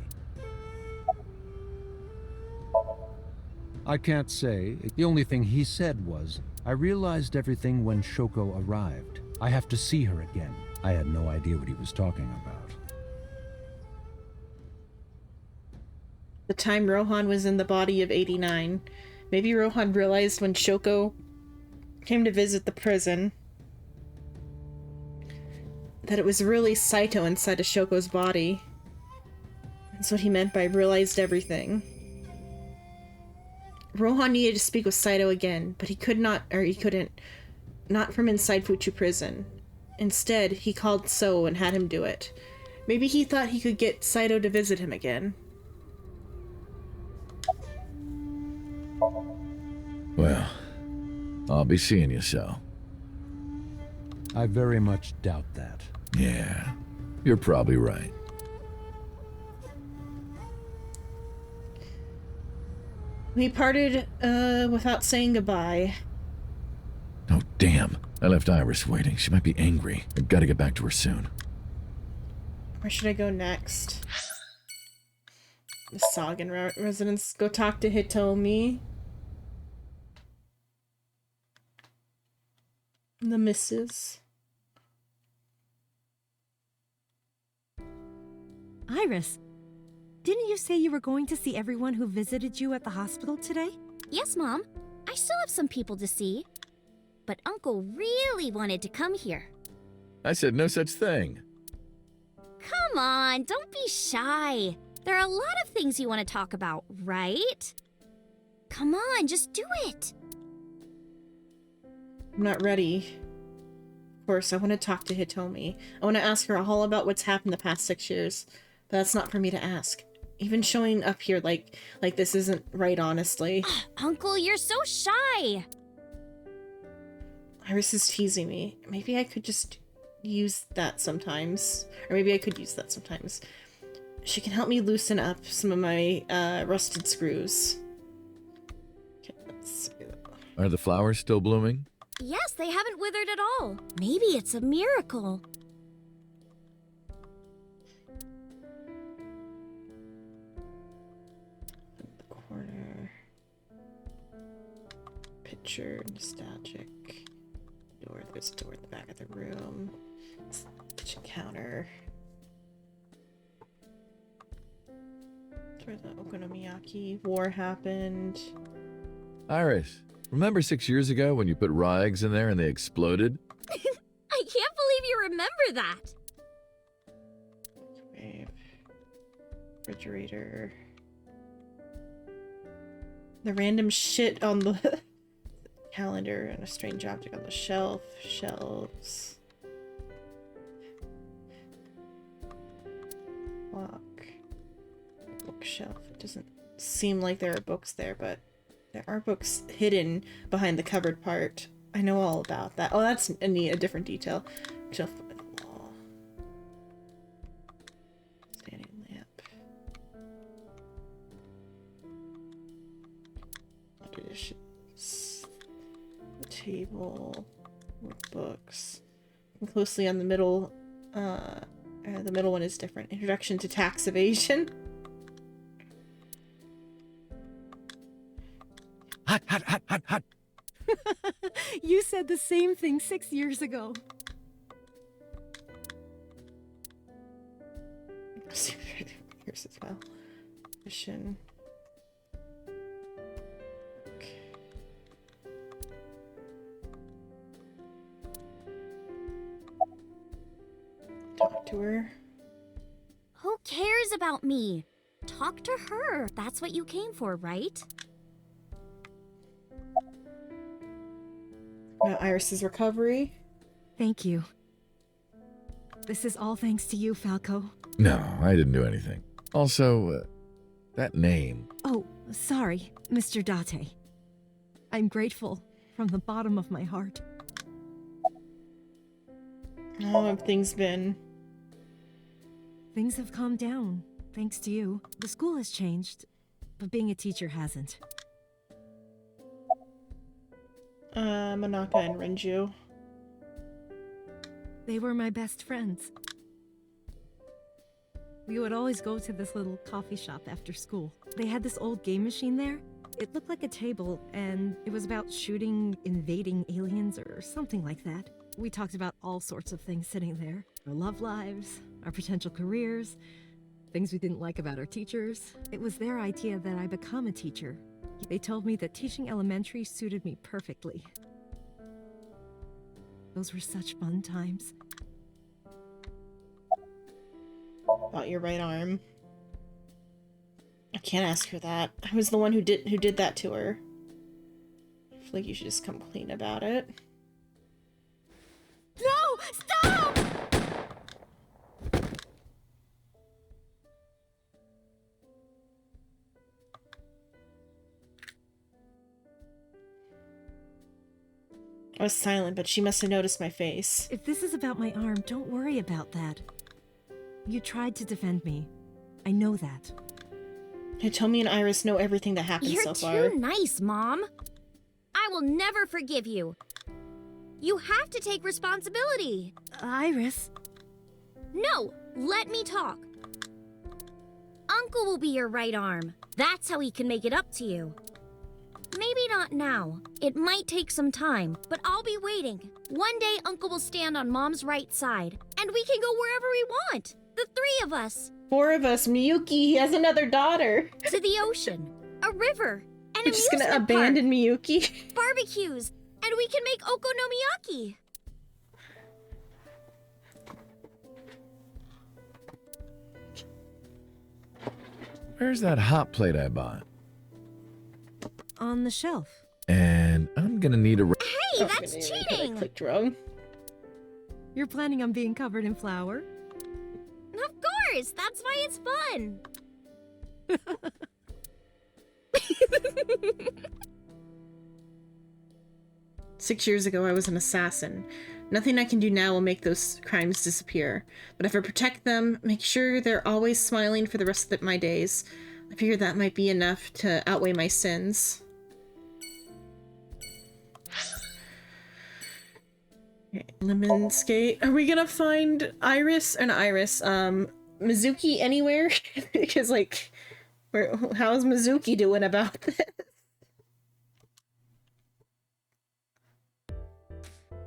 I can't say. The only thing he said was, I realized everything when Shoko arrived. I have to see her again. I had no idea what he was talking about. The time Rohan was in the body of 89. Maybe Rohan realized when Shoko came to visit the prison that it was really Saito inside of Shoko's body. That's what he meant by realized everything. Rohan needed to speak with Saito again, but he couldn't. Not from inside Fuchu prison. Instead, he called So and had him do it. Maybe he thought he could get Saito to visit him again. Well, I'll be seeing you, So. I very much doubt that. Yeah, you're probably right. We parted, without saying goodbye. Oh, damn. I left Iris waiting. She might be angry. I gotta get back to her soon. Where should I go next? The Sagan residence. Go talk to Hitomi. The missus. Iris, didn't you say you were going to see everyone who visited you at the hospital today? Yes, Mom. I still have some people to see. But Uncle really wanted to come here. I said no such thing. Come on, don't be shy. There are a lot of things you want to talk about, right? Come on, just do it. I'm not ready. Of course, I want to talk to Hitomi. I want to ask her all about what's happened the past 6 years. But that's not for me to ask. Even showing up here like this isn't right, honestly. Uncle, you're so shy. Iris is teasing me. Maybe I could just use that sometimes. Or maybe I could use that sometimes. She can help me loosen up some of my rusted screws. Okay, let's see. Are the flowers still blooming? Yes, they haven't withered at all. Maybe it's a miracle. The corner. Picture, nostalgic. Door, there's a door in the back of the room. Kitchen counter. That's where the Okonomiyaki war happened. Iris, remember 6 years ago when you put raw eggs in there and they exploded? I can't believe you remember that. Microwave. Refrigerator. The random shit on the calendar and a strange object on the shelf. Shelves. Clock. Bookshelf. It doesn't seem like there are books there, but there are books hidden behind the cupboard part. I know all about that. Oh, that's a different detail. Shelf by the wall. Standing lamp. Dishes. Table. Workbooks. Looking closely on the middle. The middle one is different. Introduction to tax evasion. Hot, hot, hot, hot, hot. You said the same thing 6 years ago. Here's as well. Mission. Okay. Talk to her. Who cares about me? Talk to her. That's what you came for, right? Iris's recovery. Thank you. This is all thanks to you, Falco. No, I didn't do anything. Also, that name. Oh, sorry, Mr. Date. I'm grateful from the bottom of my heart. How have things been? Things have calmed down, thanks to you. The school has changed, but being a teacher hasn't. Monaka and Renju. They were my best friends. We would always go to this little coffee shop after school. They had this old game machine there. It looked like a table, and it was about shooting invading aliens or something like that. We talked about all sorts of things sitting there. Our love lives, our potential careers, things we didn't like about our teachers. It was their idea that I become a teacher. They told me that teaching elementary suited me perfectly. Those were such fun times. About your right arm. I can't ask her that. I was the one who did that to her. I feel like you should just come clean about it. No! Stop! I was silent, but she must have noticed my face. If this is about my arm, don't worry about that. You tried to defend me. I know that. Hey, Tomi and Iris know everything that happened You're so far. too nice, Mom. I will never forgive you. You have to take responsibility. Iris. No, let me talk. Uncle will be your right arm. That's how he can make it up to you. Maybe not now. It might take some time, but I'll be waiting. One day, Uncle will stand on Mom's right side, and we can go wherever we want. The three of us. 4 of us. Miyuki, he has another daughter. To the ocean, a river, and We're an just gonna amusement abandon park, Miyuki. barbecues, and we can make okonomiyaki. Where's that hot plate I bought? On the shelf. And I'm gonna need a... Hey, that's cheating! I clicked wrong. You're planning on being covered in flour? Of course, that's why it's fun. 6 years ago, I was an assassin. Nothing I can do now will make those crimes disappear. But if I protect them, make sure they're always smiling for the rest of my days, I figure that might be enough to outweigh my sins. Okay, Lemon Skate. Are we gonna find Iris? Or not Iris, Mizuki anywhere? Because, like, how's Mizuki doing about this?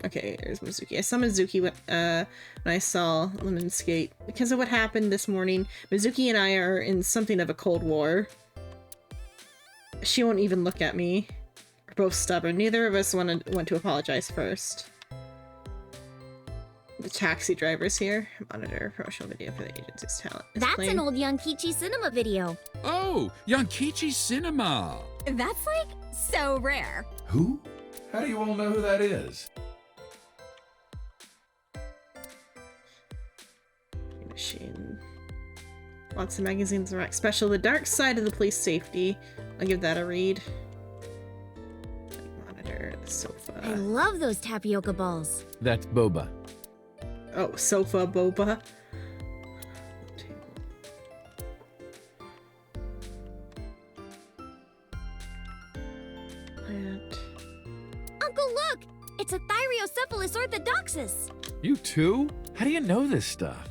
Okay, there's Mizuki. I saw Mizuki when I saw Lemon Skate. Because of what happened this morning, Mizuki and I are in something of a cold war. She won't even look at me. We're both stubborn. Neither of us want to apologize first. The taxi driver's here. Monitor promotional video for the agency's talent. That's an old Yankichi cinema video. Oh, Yankichi Cinema! That's like so rare. Who? How do you all know who that is? Machine. Lots of magazines are special. The Dark Side of the Police Safety. I'll give that a read. Monitor, the sofa. I love those tapioca balls. That's boba. Oh, sofa, boba. Plant. Uncle, look! It's a Thyreocephalus orthodoxus. You too? How do you know this stuff?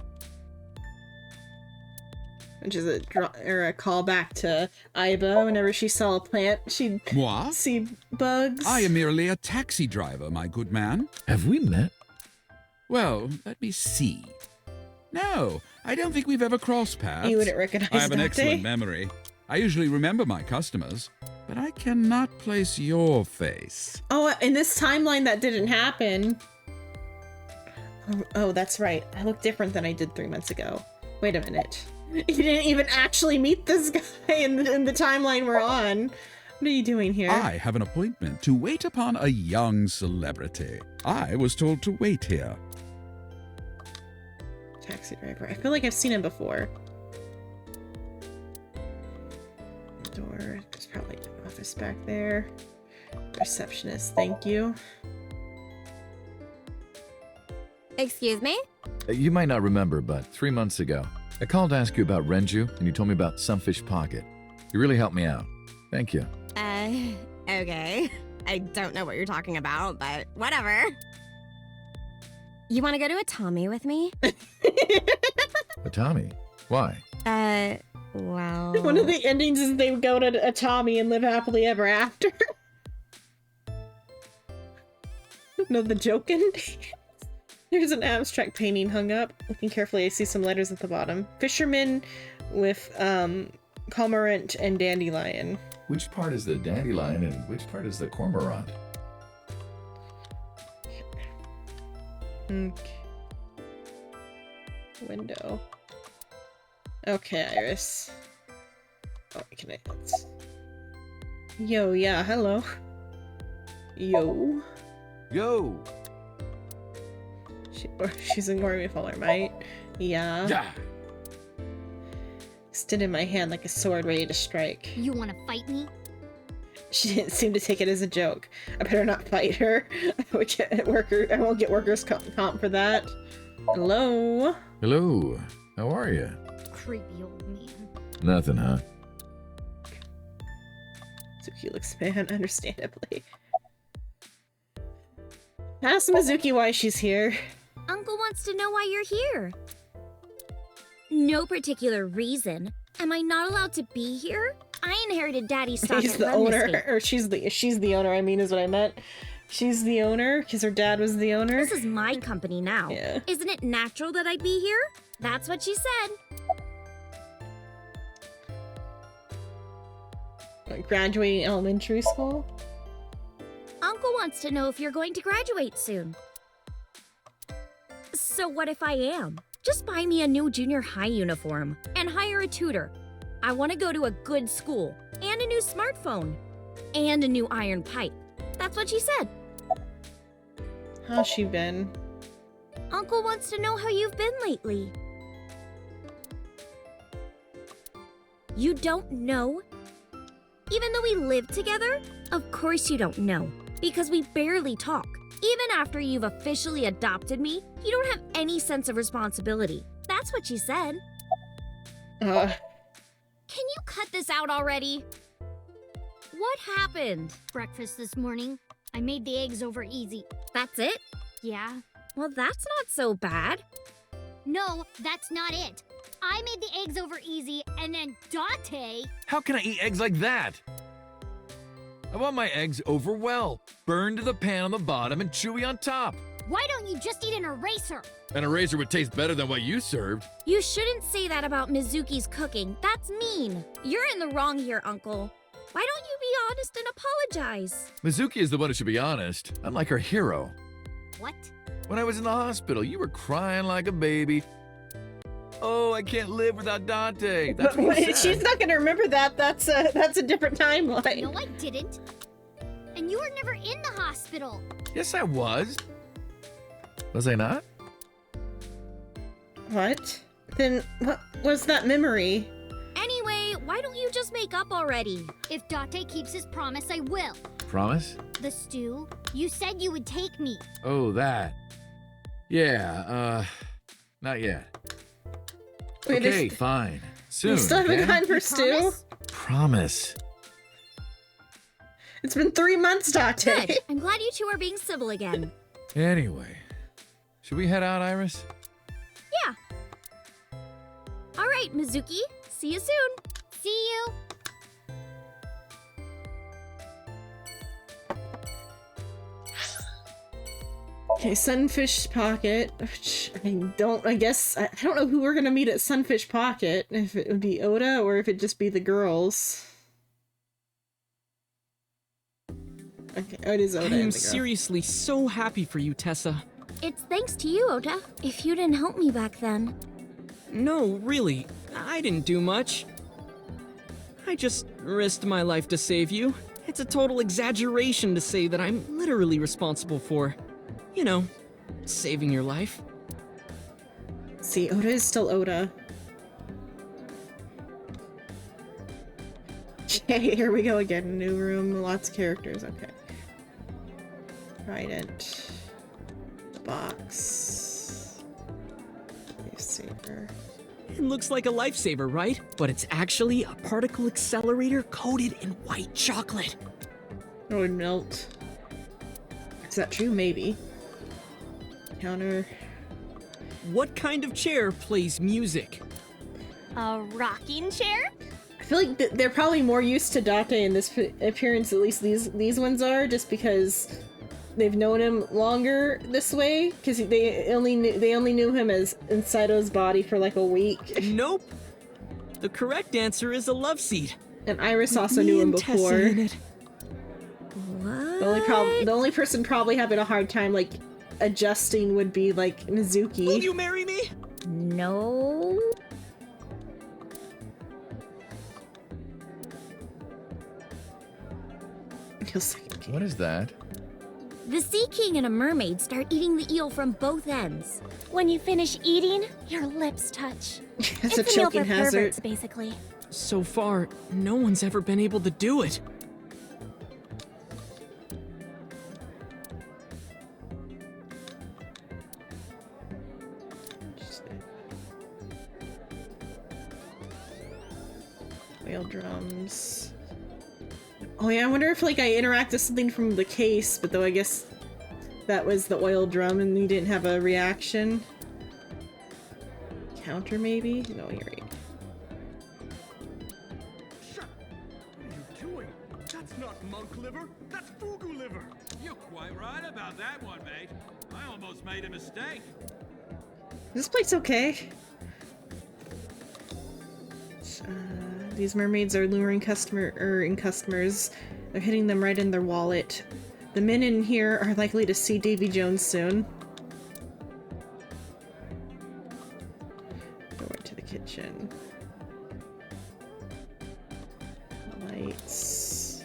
Which is a callback to Aiba. Whenever she saw a plant, she'd Moi? see bugs. I am merely a taxi driver, my good man. Have we met? Well, let me see. No, I don't think we've ever crossed paths. You wouldn't recognize I have an Dante? excellent memory. I usually remember my customers, but I cannot place your face. Oh, in this timeline that didn't happen. Oh, that's right. I look different than I did 3 months ago. Wait a minute. You didn't even actually meet this guy in the timeline we're on. What are you doing here? I have an appointment to wait upon a young celebrity. I was told to wait here. Taxi driver. I feel like I've seen him before. Door. There's probably an office back there. Receptionist. Thank you. Excuse me? You might not remember, but 3 months ago, I called to ask you about Renju, and you told me about Sunfish Pocket. You really helped me out. Thank you. Okay. I don't know what you're talking about, but whatever. You want to go to Atami with me? Atami? Why? Well... One of the endings is they would go to Atami and live happily ever after. No, the joke ending? There's an abstract painting hung up. Looking carefully, I see some letters at the bottom. Fisherman with, cormorant and dandelion. Which part is the dandelion and which part is the cormorant? Okay. Window. Okay, Iris. Oh, can I? Yo, yeah, hello. Yo. Yo. She's ignoring me with all her might. Yeah. Yeah. Extended my hand like a sword ready to strike. You want to fight me? She didn't seem to take it as a joke. I better not fight her. I won't get workers' comp for that. Hello? Hello. How are you? Creepy old man. Nothing, huh? Mizuki looks mad, understandably. Ask Mizuki why she's here. Uncle wants to know why you're here. No particular reason. Am I not allowed to be here? I inherited Daddy's stock He's at the Lemon owner, Estate. or she's the owner. I mean, is what I meant. She's the owner because her dad was the owner. This is my company now. Yeah. Isn't it natural that I be here? That's what she said. Like graduating elementary school. Uncle wants to know if you're going to graduate soon. So what if I am? Just buy me a new junior high uniform and hire a tutor. I want to go to a good school and a new smartphone and a new iron pipe. That's what she said. How's she been? Uncle wants to know how you've been lately. You don't know? Even though we live together? Of course you don't know, because we barely talk. Even after you've officially adopted me, you don't have any sense of responsibility. That's what she said. Can you cut this out already? What happened? Breakfast this morning. I made the eggs over easy. That's it? Yeah. Well, that's not so bad. No, that's not it. I made the eggs over easy, and then Date... How can I eat eggs like that? I want my eggs over well, burned to the pan on the bottom and chewy on top. Why don't you just eat an eraser? An eraser would taste better than what you served. You shouldn't say that about Mizuki's cooking. That's mean. You're in the wrong here, Uncle. Why don't you be honest and apologize? Mizuki is the one who should be honest. I'm like her hero. What? When I was in the hospital, you were crying like a baby. Oh, I can't live without Dante. That's what you said. She's not gonna remember that. That's a different timeline. No, I didn't. And you were never in the hospital. Yes, I was. Was I not? What? Then what was that memory? Anyway, why don't you just make up already? If Date keeps his promise, I will. Promise? The stew. You said you would take me. Oh, that. Yeah, not yet. Wait, okay, fine. Soon. You still haven't okay? gotten her stew? Promise. It's been 3 months, Date. Good. I'm glad you two are being civil again. Anyway, should we head out, Iris? Yeah. All right, Mizuki. See you soon. See you. Okay, Sunfish Pocket, which I don't know who we're gonna meet at Sunfish Pocket, if it would be Oda or if it'd just be the girls. Okay, oh, it is Oda. I and am the girl. seriously so happy for you, Tessa. It's thanks to you, Ota. If you didn't help me back then. No, really, I didn't do much. I just risked my life to save you. It's a total exaggeration to say that I'm literally responsible for, you know, saving your life. See, Oda is still Oda. Okay, here we go again. New room, lots of characters. Okay. Trident. Box. lifesaver. It looks like a lifesaver, right? But it's actually a particle accelerator coated in white chocolate. It would melt. Is that true? Maybe. Counter. What kind of chair plays music? A rocking chair? I feel like they're probably more used to Date in this appearance, at least these ones are, just because they've known him longer this way, because they only knew him as in Saito's body for like a week. Nope. The correct answer is a love seat. And Iris also knew him Tessa before. in it. The only person probably having a hard time like adjusting would be like Mizuki. Will you marry me? No. What is that? The Sea King and a mermaid start eating the eel from both ends. When you finish eating, your lips touch. It's a a meal choking for hazard. perverts, basically. So far, no one's ever been able to do it. Whale drums. Oh yeah, I wonder if like I interact with something from the case, but though I guess that was the oil drum and he didn't have a reaction. Counter maybe? No, you're right. What are you doing? That's not monk liver. That's fugu liver. You're quite right about that one, mate. I almost made a mistake. This plate's okay. These mermaids are luring customers. They're hitting them right in their wallet. The men in here are likely to see Davy Jones soon. Door to the kitchen. Lights.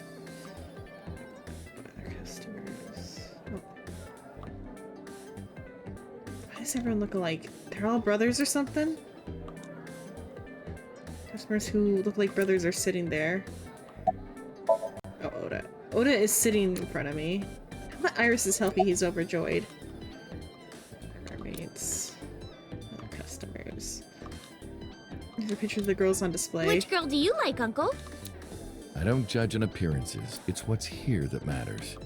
Other customers. Oh. Why does everyone look alike? They're all brothers or something? Customers who look like brothers are sitting there. Oh, Oda. Oda is sitting in front of me. How about Iris is healthy? He's overjoyed. Mermaids. Other customers. There's a picture of the girls on display. Which girl do you like, Uncle? I don't judge on appearances. It's what's here that matters.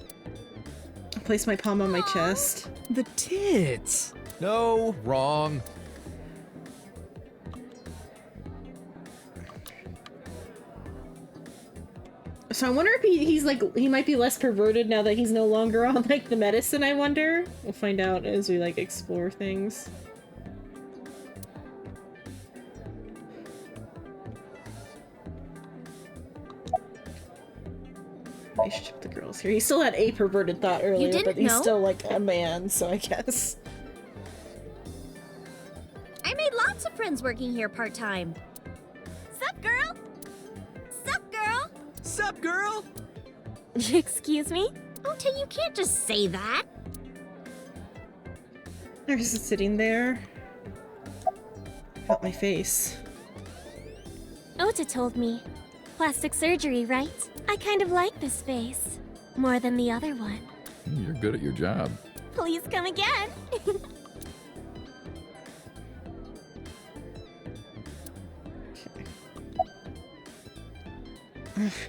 I place my palm on my chest. The tits. No, wrong. So I wonder if he's like, he might be less perverted now that he's no longer on like the medicine, I wonder. We'll find out as we like explore things. Relationship with the girls here. He still had a perverted thought earlier, didn't but he's know? still like a man, so I guess. I made lots of friends working here part-time. Sup, girl? Sup, girl? Sup, girl? Excuse me? Ota, you can't just say that. There's it sitting there. Felt my face. Ota told me. Plastic surgery, right? I kind of like this face. More than the other one. You're good at your job. Please come again.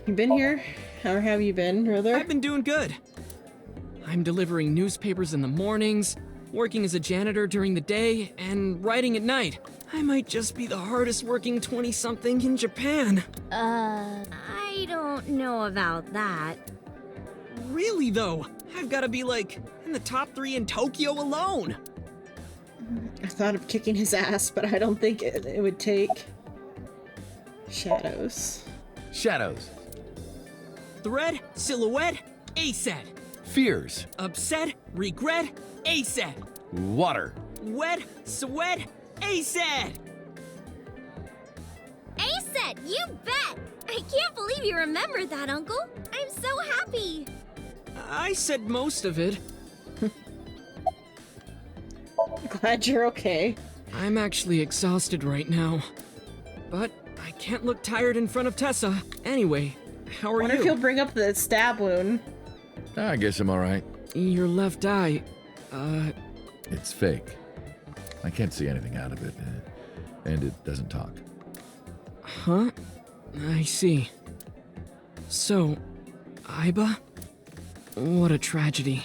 You been here? How have you been, brother? I've been doing good. I'm delivering newspapers in the mornings, working as a janitor during the day, and writing at night. I might just be the hardest working 20-something in Japan. I don't know about that. Really, though? I've got to be, like, in the top 3 in Tokyo alone. I thought of kicking his ass, but I don't think it would take. Shadows. Shadows. Thread, silhouette, ASET. Fears. Upset, regret, ASET. Water. Wet, sweat, ASET. ASET, you bet! I can't believe you remembered that, Uncle. I'm so happy. I said most of it. Glad you're okay. I'm actually exhausted right now. But I can't look tired in front of Tessa. Anyway, how are I wonder you? if he'll bring up the stab wound. I guess I'm alright. Your left eye, It's fake. I can't see anything out of it. and it doesn't talk. Huh? I see. So, Aiba? What a tragedy.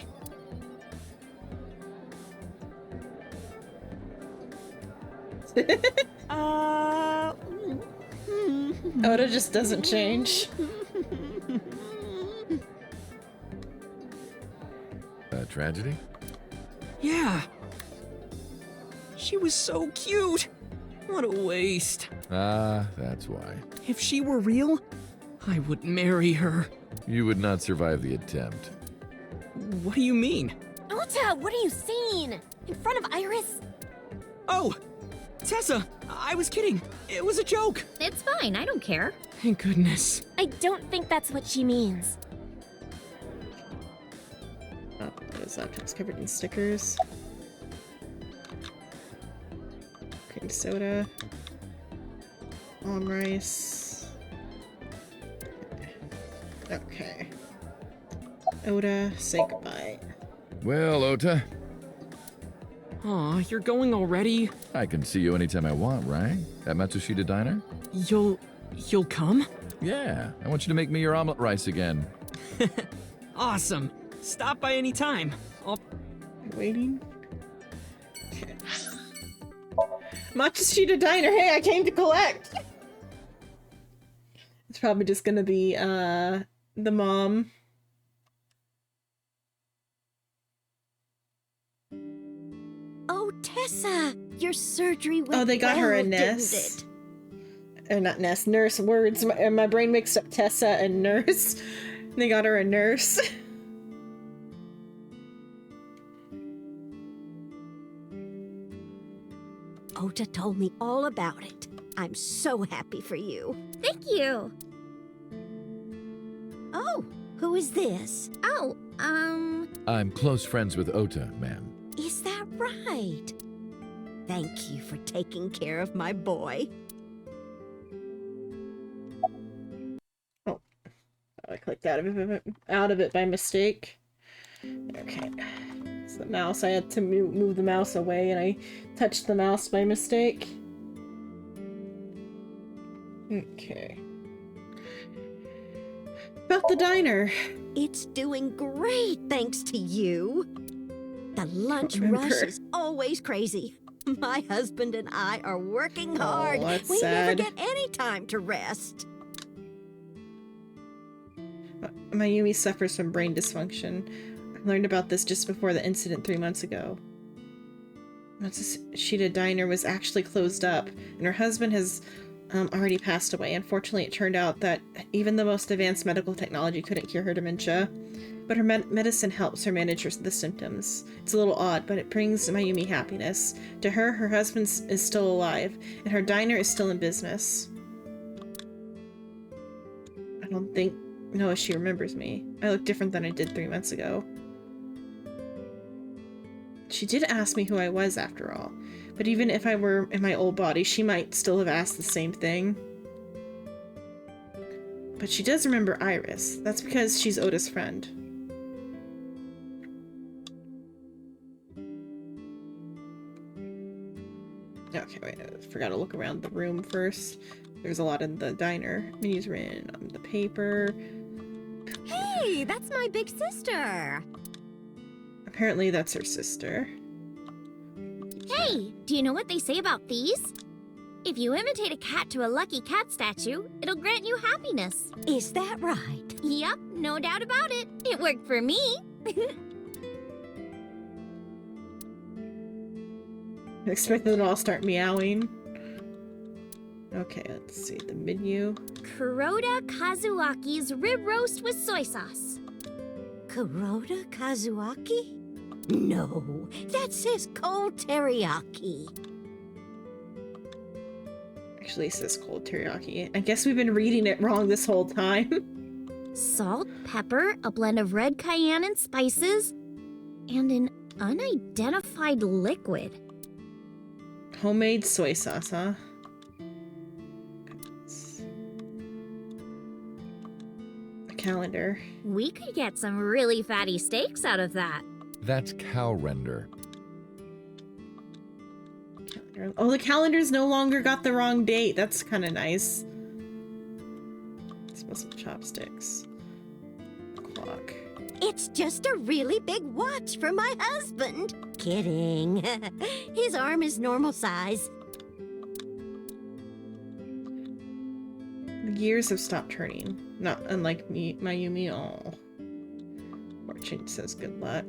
Oda just doesn't change. A tragedy? Yeah. She was so cute. What a waste. Ah, that's why. If she were real, I would marry her. You would not survive the attempt. What do you mean? Ota, what are you saying? In front of Iris? Oh! Tessa! I was kidding. It was a joke. It's fine, I don't care. Thank goodness. I don't think that's what she means. Oh, what is that? It's covered in stickers. Cream soda. Almond rice. Okay. Oda, say goodbye. Well, Ota, Aw, you're going already? I can see you anytime I want, right? At Matsushita Diner? You'll come? Yeah, I want you to make me your omelet rice again. Awesome. Stop by any time. I'll... Waiting. Okay. Matsushita Diner, hey, I came to collect! It's probably just gonna be, the mom. Oh, Tessa, your surgery went Oh, they got her a well, didn't nest. it? Or not nest, nurse. Words. My brain mixed up Tessa and nurse. They got her a nurse. Ota told me all about it. I'm so happy for you. Thank you. Oh, who is this? Oh, I'm close friends with Ota, ma'am. Is that right? Thank you for taking care of my boy. Oh, I clicked out of it by mistake. Okay. It's the mouse. I had to move the mouse away and I touched the mouse by mistake. Okay. About the diner. It's doing great thanks to you. The lunch Remember. rush is always crazy. My husband and I are working hard. That's We sad. never get any time to rest. Mayumi suffers from brain dysfunction. I learned about this just before the incident 3 months ago. Matsushita Diner was actually closed up, and her husband has already passed away. Unfortunately, it turned out that even the most advanced medical technology couldn't cure her dementia, but her medicine helps her manage the symptoms. It's a little odd, but it brings Mayumi happiness. To her, her husband is still alive, and her diner is still in business. I don't think she remembers me. I look different than I did 3 months ago. She did ask me who I was, after all. But even if I were in my old body, she might still have asked the same thing. But she does remember Iris. That's because she's Oda's friend. Okay, wait, I forgot to look around the room first. There's a lot in the diner. Menus written on the paper. Hey, that's my big sister. Apparently that's her sister. hey, do you know what they say about these? If you imitate a cat to a lucky cat statue, it'll grant you happiness. Is that right? Yep, no doubt about it. It worked for me. I expected them to all start meowing. Okay, let's see the menu. Kuroda Kazuaki's rib roast with soy sauce. Kuroda Kazuaki? No, that says cold teriyaki. Actually, it says cold teriyaki. I guess we've been reading it wrong this whole time. Salt, pepper, a blend of red cayenne and spices, and an unidentified liquid. Homemade soy sauce, huh? A calendar. We could get some really fatty steaks out of that. That's cow render. Oh, the calendar's no longer got the wrong date. That's kind of nice. Smell some chopsticks. Clock. It's just a really big watch for my husband. Kidding. His arm is normal size. The gears have stopped turning. Not unlike me, Mayumi. Oh. Fortune says good luck.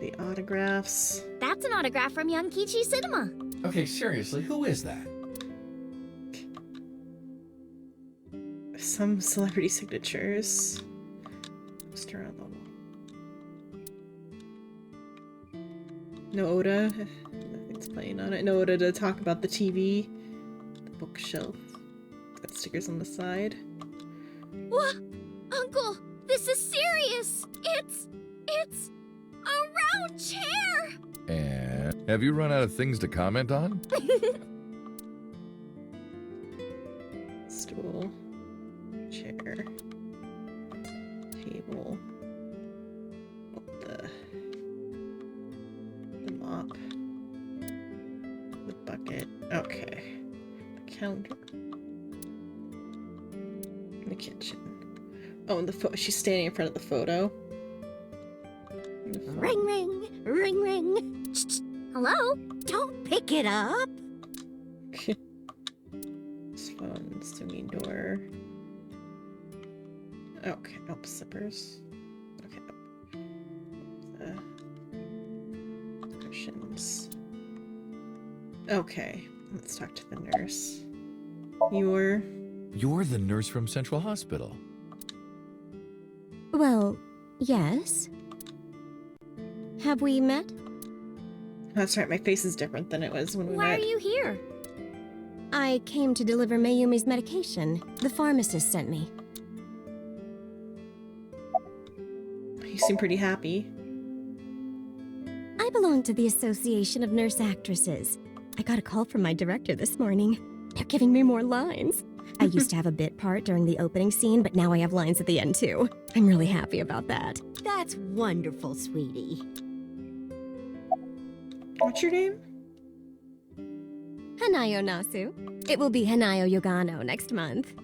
The autographs. That's an autograph from young Kichi Cinema. Okay, seriously, who is that? Some celebrity signatures. Poster on the wall. No Oda. Nothing's playing on it. No Oda to talk about the TV. The bookshelf. Got stickers on the side. What? Uncle, this is serious. It's a round chair. And have you run out of things to comment on? Stool. Chair. Table. The mop. The bucket. Okay. The counter. The kitchen. Oh, and she's standing in front of the photo. Ring, ring, ring, ring. Hello? Don't pick it up. This phone, swinging door. Okay, oh, slippers. Okay. Cushions. Okay, let's talk to the nurse. You're the nurse from Central Hospital. Well, yes. Have we met? That's right, my face is different than it was when we Why met. are you here? I came to deliver Mayumi's medication. The pharmacist sent me. You seem pretty happy. I belong to the Association of Nurse Actresses. I got a call from my director this morning. They're giving me more lines. I used to have a bit part during the opening scene, but now I have lines at the end too. I'm really happy about that. That's wonderful, sweetie. What's your name? Hanayo Nasu. It will be Hanayo Yogano next month.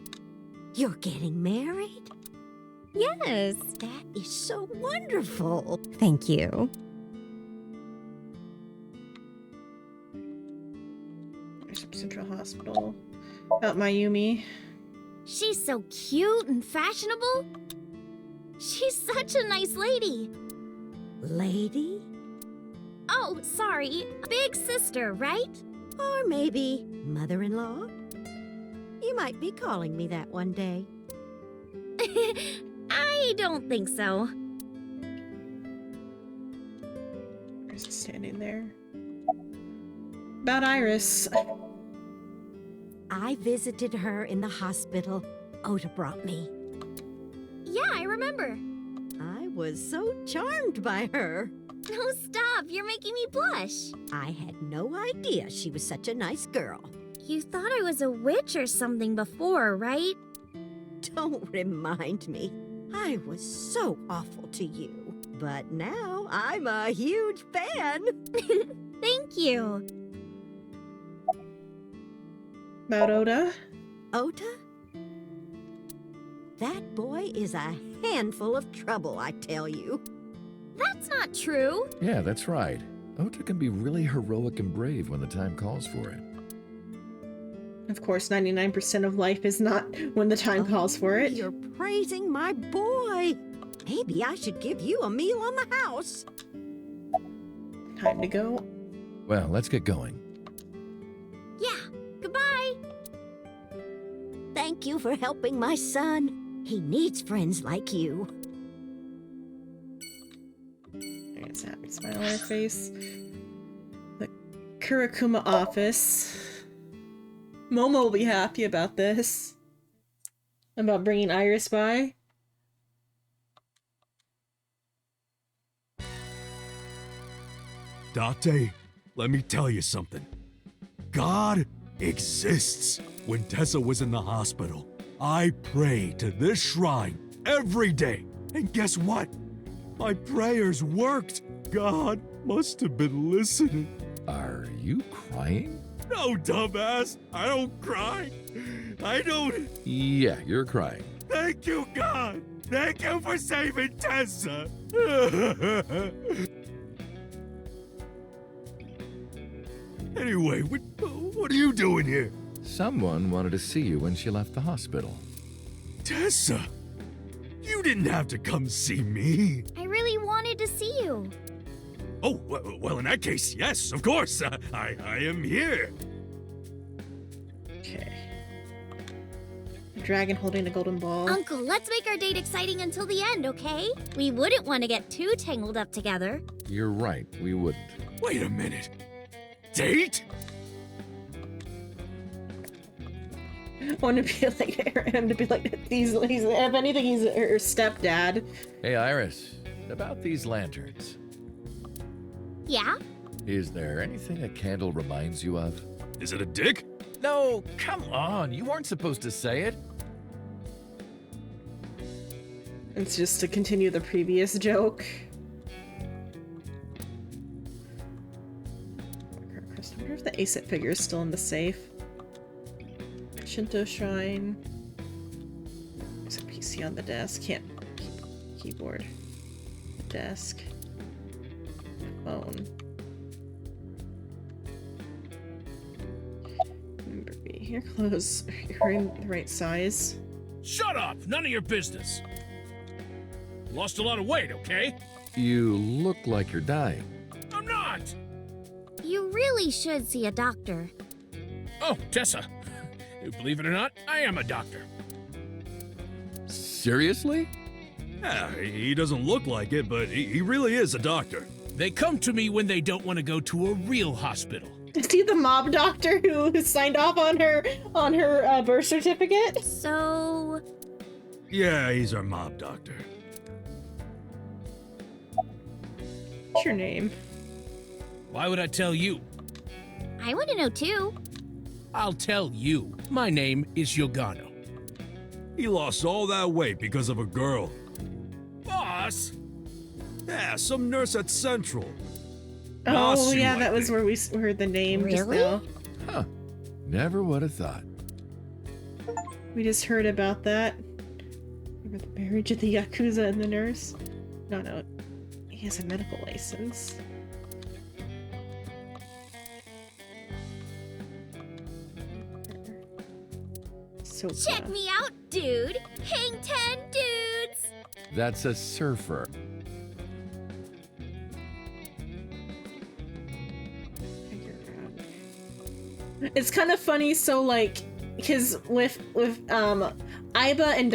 You're getting married? Yes. That is so wonderful. Thank you. There's some Central Hospital. About Mayumi. She's so cute and fashionable. She's such a nice lady. Lady? Oh, sorry. Big sister, right? Or maybe mother-in-law? You might be calling me that one day. I don't think so. Iris is standing there. About Iris. I visited her in the hospital. Ota brought me. Yeah, I remember. I was so charmed by her. No, stop. You're making me blush. I had no idea she was such a nice girl. You thought I was a witch or something before, right? Don't remind me. I was so awful to you. But now I'm a huge fan. Thank you. About Oda? Ota? That boy is a handful of trouble, I tell you. That's not true. Yeah, that's right. Ota can be really heroic and brave when the time calls for it. Of course, 99% of life is not when the time calls for it. You're praising my boy. Maybe I should give you a meal on the house. Time to go. Well, let's get going. Yeah, goodbye. Thank you for helping my son. He needs friends like you. There's a happy smile on her face. The Kurakuma office. Momo will be happy about this. About bringing Iris by. Date, let me tell you something. God exists. When Tessa was in the hospital, I pray to this shrine every day. And guess what? My prayers worked. God Must have been listening. Are you crying? No, dumbass. I don't cry. I don't. Yeah, you're crying. Thank you, God. Thank you for saving Tessa. Anyway, what are you doing here? Someone wanted to see you when she left the hospital. Tessa, you didn't have to come see me. I really wanted to see you. Oh, well, in that case, yes, of course. I am here. Okay. A dragon holding a golden ball. Uncle, let's make our date exciting until the end, okay? We wouldn't want to get too tangled up together. You're right, we wouldn't. Wait a minute. Date? I want to be like him to be like he's if anything he's her stepdad. Hey, Iris, about these lanterns. Yeah? Is there anything a candle reminds you of? Is it a dick? No, come on, you weren't supposed to say it. It's just to continue the previous joke. I wonder if the Asit figure is still in the safe. Shinto shrine. There's a PC on the desk. Can't. Keyboard. Desk. Phone. Remember me. Your clothes. You're wearing the right size. Shut up! None of your business. Lost a lot of weight, okay? You look like you're dying. I'm not! You really should see a doctor. Oh, Tessa. Believe it or not, I am a doctor. Seriously? Yeah, he doesn't look like it, but he really is a doctor. They come to me when they don't want to go to a real hospital. Is he the mob doctor who signed off on her birth certificate? So... Yeah, he's our mob doctor. What's your name? Why would I tell you? I want to know too. I'll tell you. My name is Yogano. He lost all that weight because of a girl. Boss? Yeah, some nurse at Central. Oh, Boss, yeah, you, that was where we heard the name just now. Huh. Never would have thought. We just heard about that. Remember the marriage of the Yakuza and the nurse? No. He has a medical license. So check me out, dude! Hang 10 dudes! That's a surfer. It's kind of funny, so like, because with Aiba and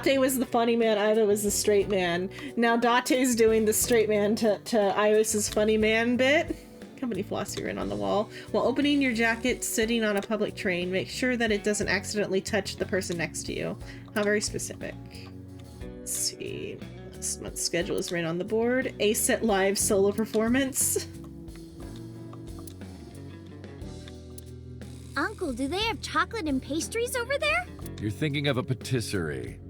Date was the funny man, Aiba was the straight man. Now Date's doing the straight man to Iris's funny man bit. Company philosophy written on the wall. While opening your jacket sitting on a public train, make sure that it doesn't accidentally touch the person next to you. How very specific. Let's see. This month's schedule is right on the board. Aset live solo performance. Uncle, do they have chocolate and pastries over there? You're thinking of a patisserie.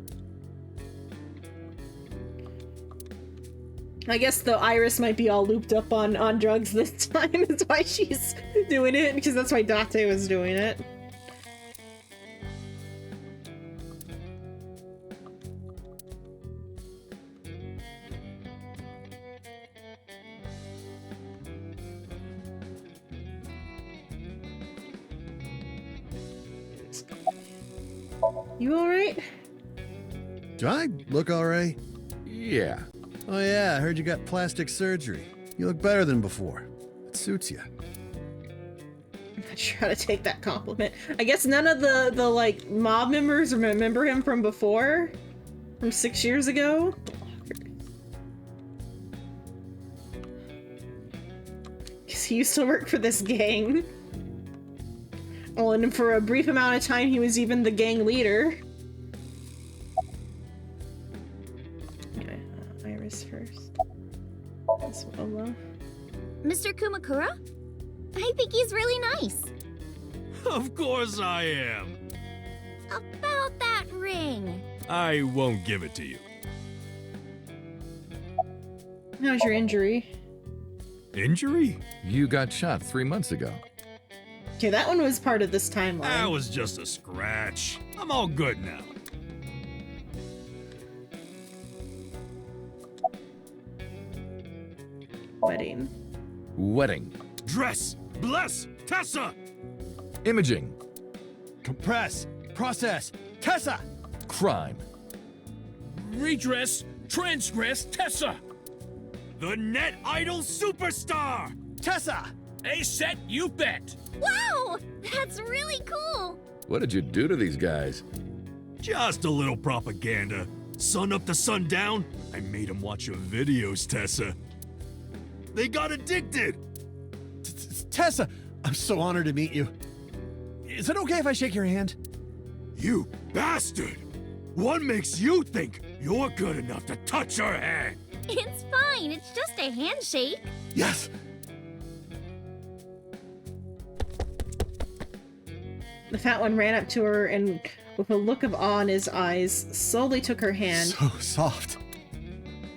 I guess the Iris might be all looped up on drugs this time. That's why she's doing it, because that's why Date was doing it. You alright? Do I look alright? Yeah. Oh yeah, I heard you got plastic surgery. You look better than before. It suits you. I'm not sure how to take that compliment. I guess none of the like mob members remember him from before? From 6 years ago? Because he used to work for this gang. Oh, and for a brief amount of time he was even the gang leader. Anyway, Iris first. This Momo. Mr. Kumakura? I think he's really nice. Of course I am. About that ring. I won't give it to you. How's your injury? Injury? You got shot 3 months ago. Okay, that one was part of this timeline. That was just a scratch. I'm all good now. Wedding. Wedding. Dress! Bless! Tessa! Imaging. Compress. Process. Tessa! Crime. Redress, transgress, Tessa! The Net Idol Superstar! Tessa! A set, you bet! Wow! That's really cool! What did you do to these guys? Just a little propaganda. Sun up to sundown, I made them watch your videos, Tessa. They got addicted! Tessa! I'm so honored to meet you. Is it okay if I shake your hand? You bastard! What makes you think you're good enough to touch her hand? It's fine, it's just a handshake. Yes! The fat one ran up to her and, with a look of awe in his eyes, slowly took her hand. So soft.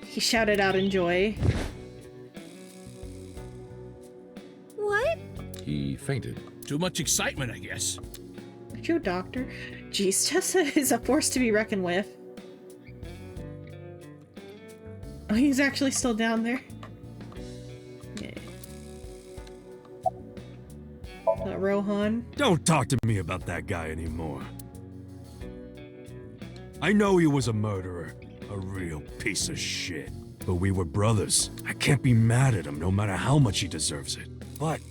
He shouted out in joy. What? He fainted. Too much excitement, I guess. Aren't you a doctor? Geez, Tessa is a force to be reckoned with. Oh, he's actually still down there. Yeah. Rohan. Don't talk to me about that guy anymore. I know he was a murderer, a real piece of shit. But we were brothers. I can't be mad at him no matter how much he deserves it. But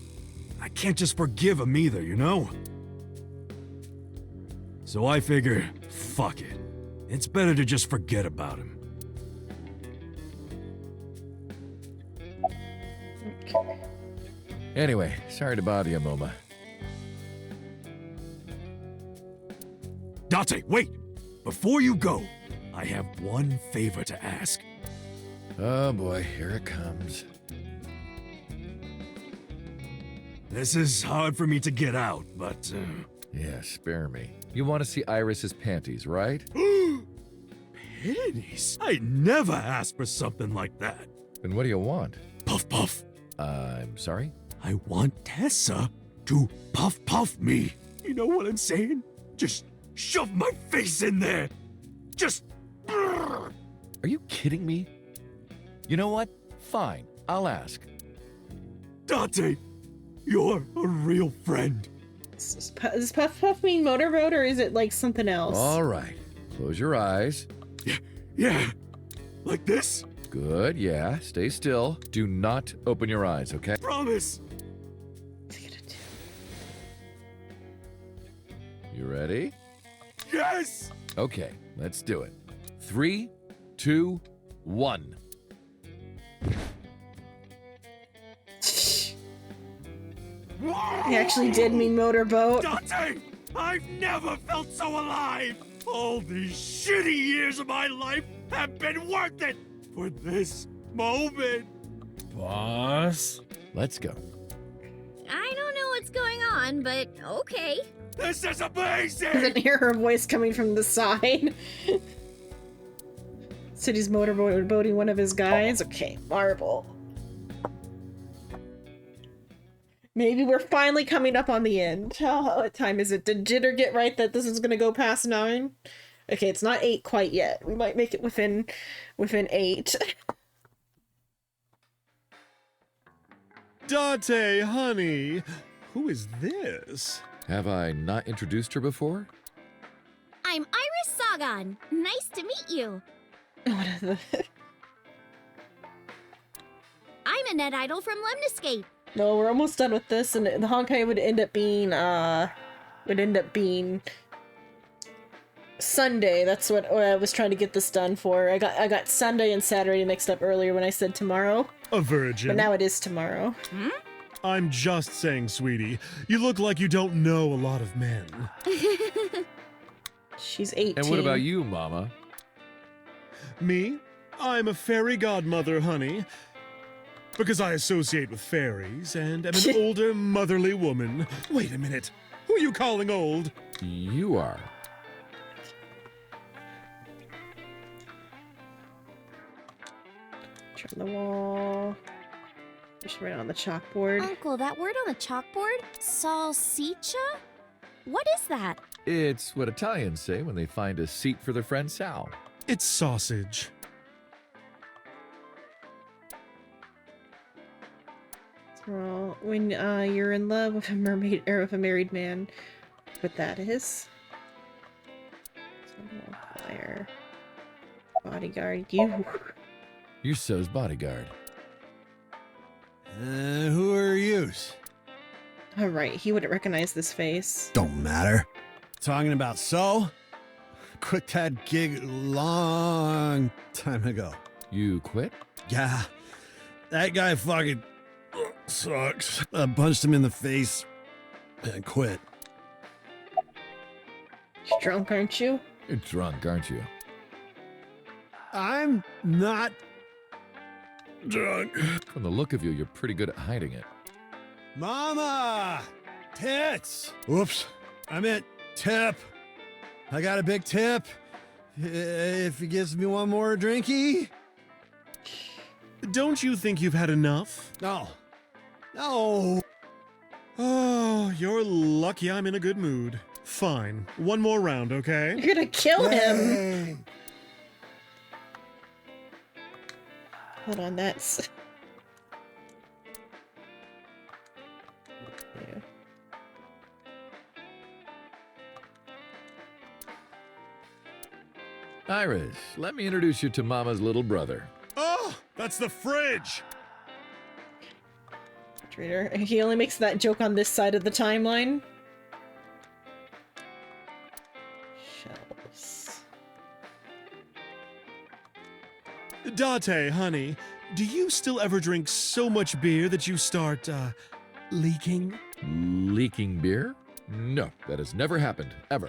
I can't just forgive him either, you know? So I figure, fuck it. It's better to just forget about him. Anyway, sorry to bother you, Moma. Date, wait! Before you go, I have one favor to ask. Oh boy, here it comes. This is hard for me to get out, but... Yeah, spare me. You want to see Iris's panties, right? Panties? I never asked for something like that. Then what do you want? Puff puff. I'm sorry? I want Tessa to puff puff me. You know what I'm saying? Just shove my face in there. Just... Are you kidding me? You know what? Fine, I'll ask. Date, you're a real friend. Does Puff Puff mean motorboat or is it like something else? All right, close your eyes. Yeah. Like this? Good, yeah. Stay still. Do not open your eyes, okay? Promise. You ready? Yes! Okay, let's do it. 3, 2, 1. He actually did mean motorboat. Date! I've never felt so alive! All these shitty years of my life have been worth it for this moment! Boss? Let's go. I don't know what's going on, but okay. This is amazing! Doesn't hear her voice coming from the side. Said he's motorboating one of his guys. Okay, marble. Maybe we're finally coming up on the end. Oh, what time is it? Did Jitter get right that this is gonna go past 9? Okay, it's not 8 quite yet. We might make it within 8. Date, honey, who is this? Have I not introduced her before? I'm Iris Sagan. Nice to meet you. I'm a net idol from Lemniscape. No, we're almost done with this, and the Honkai would end up being Sunday. That's what I was trying to get this done for. I got Sunday and Saturday mixed up earlier when I said tomorrow. A virgin. But now it is tomorrow. I'm just saying, sweetie. You look like you don't know a lot of men. She's 18. And what about you, Mama? Me? I'm a fairy godmother, honey. Because I associate with fairies and am an older, motherly woman. Wait a minute. Who are you calling old? You are. Turn the wall. Just write it on the chalkboard. Uncle, that word on the chalkboard? Salsicha? What is that? It's what Italians say when they find a seat for their friend Sal. It's sausage. Well, when you're in love with a mermaid or with a married man, what that is. Fire. Bodyguard, you. You're So's bodyguard. Who are yous? Alright, he wouldn't recognize this face. Don't matter. Talking about So? Quit that gig long time ago. You quit? Yeah. That guy fucking sucks. I punched him in the face and quit. You're drunk, aren't you? You're drunk, aren't you? I'm not drunk. From the look of you, you're pretty good at hiding it. Mama! Tits! Whoops. I meant tip. I got a big tip. If he gives me one more drinky. Don't you think you've had enough? No. No. Oh, you're lucky I'm in a good mood. Fine. One more round, okay? You're gonna kill him. Hold on, that's... Yeah. Iris, let me introduce you to Mama's little brother. Oh, that's the fridge! Trader. He only makes that joke on this side of the timeline. Shelves. Date, honey, do you still ever drink so much beer that you start, leaking? Leaking beer? No, that has never happened, ever.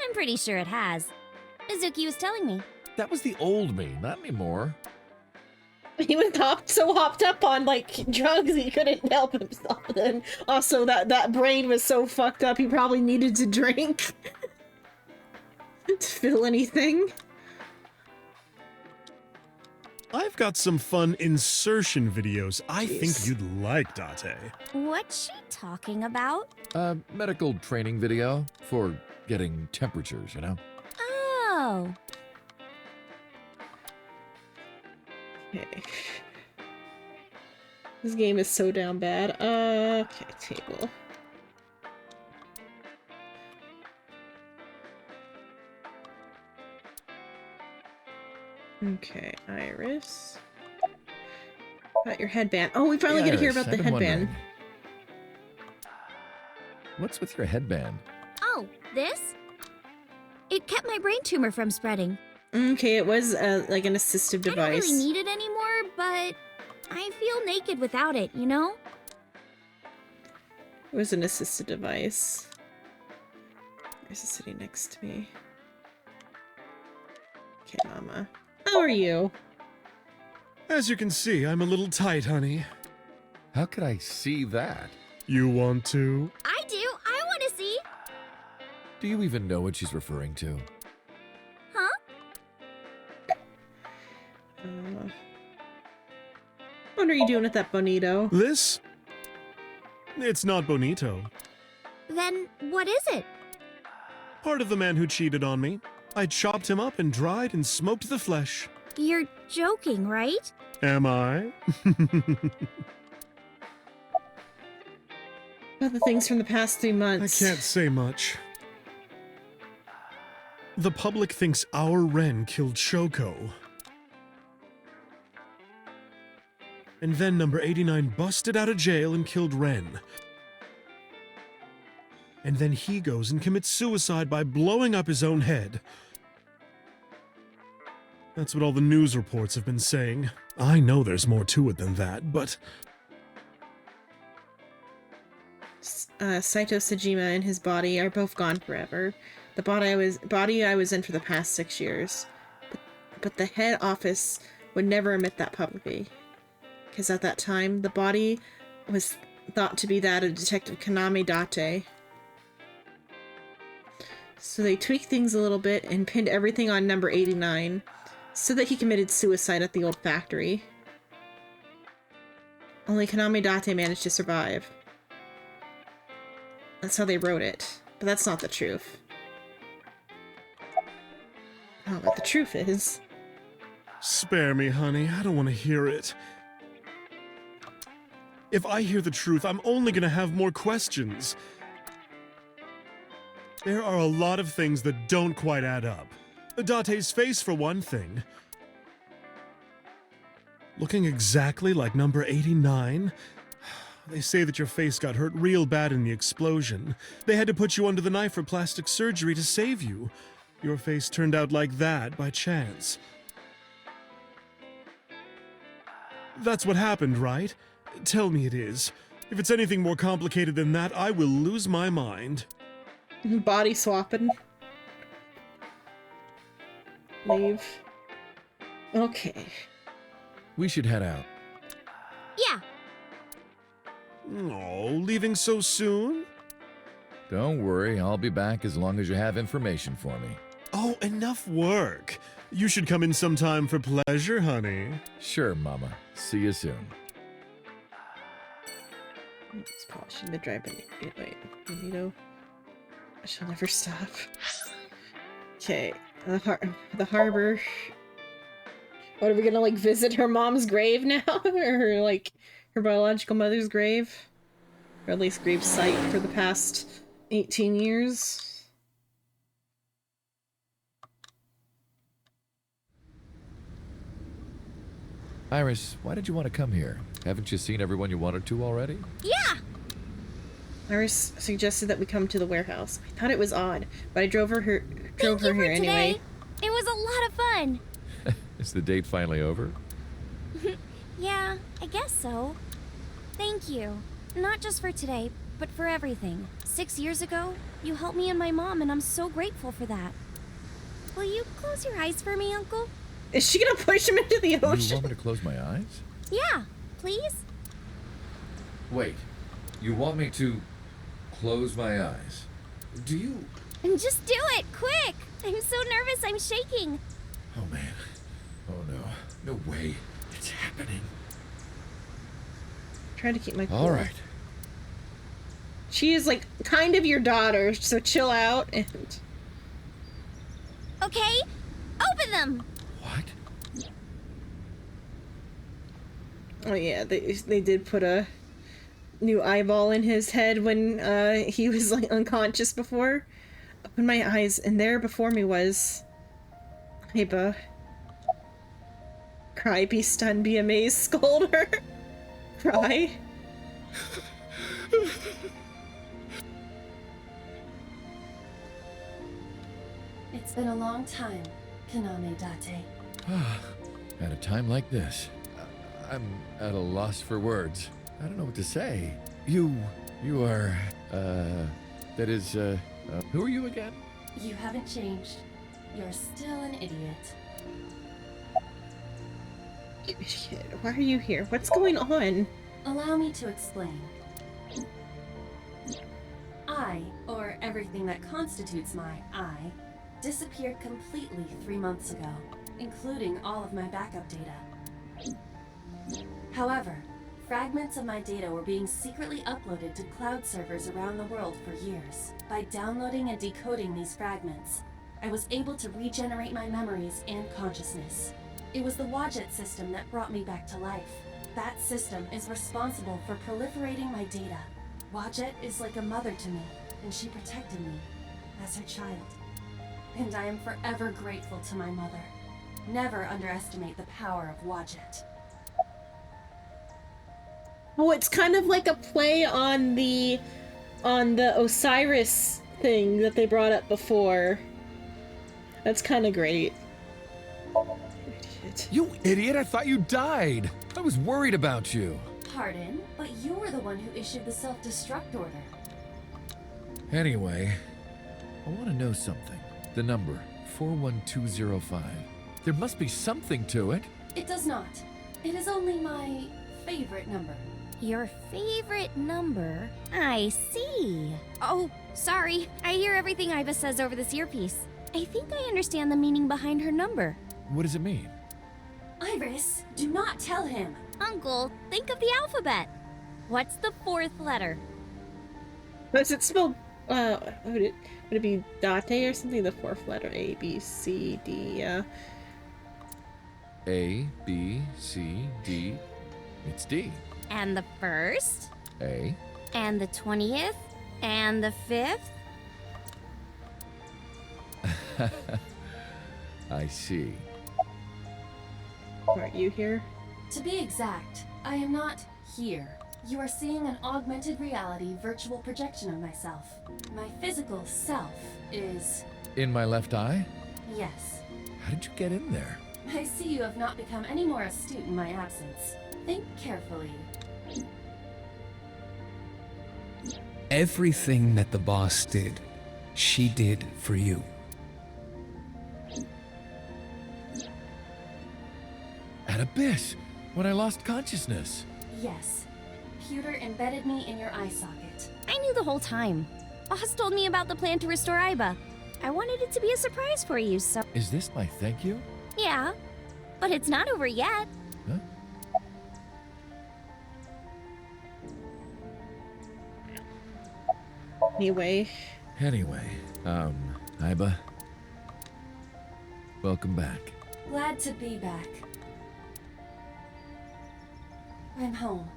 I'm pretty sure it has. Mizuki was telling me. That was the old me, not anymore. He was so hopped up on, like, drugs he couldn't help himself. And then also that brain was so fucked up he probably needed to drink. To feel anything. I've got some fun insertion videos I think you'd like, Date. What's she talking about? A medical training video for getting temperatures, you know? Oh. Okay. This game is so down bad. Okay, table. Okay, Iris. Got your headband. Oh, we finally get to hear about the headband. What's with your headband? Oh, this? It kept my brain tumor from spreading. Okay, it was like an assistive device. I don't really need it anymore, but I feel naked without it, you know? It was an assistive device. There's a sitting next to me. Okay, Mama. How are you? As you can see, I'm a little tight, honey. How could I see that? You want to? I do. I want to see. Do you even know what she's referring to? Huh? What are you doing with that bonito? This? It's not bonito. Then what is it? Part of the man who cheated on me. I chopped him up and dried and smoked the flesh. You're joking, right? Am I? About the things from the past 3 months. I can't say much. The public thinks our Ren killed Shoko. And then number 89 busted out of jail and killed Ren. And then he goes and commits suicide by blowing up his own head. That's what all the news reports have been saying. I know there's more to it than that, but... Saito Sajima and his body are both gone forever. The body I was in for the past 6 years. But the head office would never admit that publicly. Because at that time, the body was thought to be that of Detective Kaname Date. So they tweaked things a little bit and pinned everything on number 89 so that he committed suicide at the old factory. Only Konami Date managed to survive. That's how they wrote it. But that's not the truth. Oh, what the truth is. Spare me, honey. I don't want to hear it. If I hear the truth, I'm only gonna have more questions. There are a lot of things that don't quite add up. Date's face, for one thing. Looking exactly like number 89? They say that your face got hurt real bad in the explosion. They had to put you under the knife for plastic surgery to save you. Your face turned out like that by chance. That's what happened, right? Tell me it is. If it's anything more complicated than that, I will lose my mind. Body swapping. Leave. Okay. We should head out. Yeah. Oh, leaving so soon? Don't worry, I'll be back as long as you have information for me. Oh, enough work. You should come in sometime for pleasure, honey. Sure, Mama. See you soon. It's polishing the dry bonito. I shall never stop. Okay, the harbor. What, are we gonna like visit her mom's grave now? Or like her biological mother's grave? Or at least grave site for the past 18 years? Iris, why did you want to come here? Haven't you seen everyone you wanted to already? Yeah! Iris suggested that we come to the warehouse. I thought it was odd, but I drove her here Today. anyway. It was a lot of fun. Is the date finally over? Yeah, I guess so. Thank you. Not just for today, but for everything. 6 years ago, you helped me and my mom, and I'm so grateful for that. Will you close your eyes for me, Uncle? Is she gonna push him into the ocean? You want me to close my eyes? Yeah, please? Wait, you want me to close my eyes? Do you? And just do it, quick! I'm so nervous, I'm shaking. Oh man. Oh no. No way. It's happening. Trying to keep my cool. All right. She is like kind of your daughter, so chill out and. Okay, open them! What? Oh yeah, they did put a new eyeball in his head when he was like unconscious before. Open my eyes, and there before me was Heba. Cry, be stunned, be amazed, scold her. Cry. It's been a long time, Konami Date. At a time like this, I'm at a loss for words. I don't know what to say. You are, that is, who are you again? You haven't changed. You're still an idiot. You idiot. Why are you here? What's going on? Allow me to explain. I, or everything that constitutes my I, disappeared completely 3 months ago, including all of my backup data. However, fragments of my data were being secretly uploaded to cloud servers around the world for years. By downloading and decoding these fragments, I was able to regenerate my memories and consciousness. It was the Wadjet system that brought me back to life. That system is responsible for proliferating my data. Wadjet is like a mother to me, and she protected me as her child. And I am forever grateful to my mother. Never underestimate the power of Wadjet. Oh, it's kind of like a play on the Osiris thing that they brought up before. That's kind of great. Idiot. You idiot, I thought you died. I was worried about you. Pardon, but you were the one who issued the self-destruct order. Anyway, I want to know something. The number, 41205. There must be something to it. It does not. It is only my favorite number. Your favorite number? I see. Oh, sorry. I hear everything Iva says over this earpiece. I think I understand the meaning behind her number. What does it mean? Iris, do not tell him. Uncle, think of the alphabet. What's the fourth letter? Is it spelled, would it be Date or something? The fourth letter, A, B, C, D, yeah. A, B, C, D. It's D. And the first? A. And the 20th? And the 5th? I see. Are you here? To be exact, I am not here. You are seeing an augmented reality virtual projection of myself. My physical self is... In my left eye? Yes. How did you get in there? I see you have not become any more astute in my absence. Think carefully. Everything that the boss did, she did for you. At Abyss, when I lost consciousness. Yes. Pewter embedded me in your eye socket. I knew the whole time. Boss told me about the plan to restore Aiba. I wanted it to be a surprise for you, so... Is this my thank you? Yeah, but it's not over yet. Huh? Anyway, Aiba. Welcome back. Glad to be back. I'm home.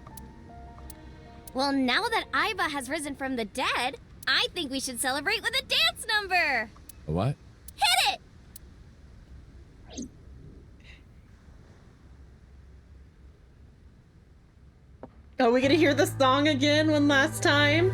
Well, now that Aiba has risen from the dead, I think we should celebrate with a dance number! A what? Hit it! are we gonna hear the song again one last time?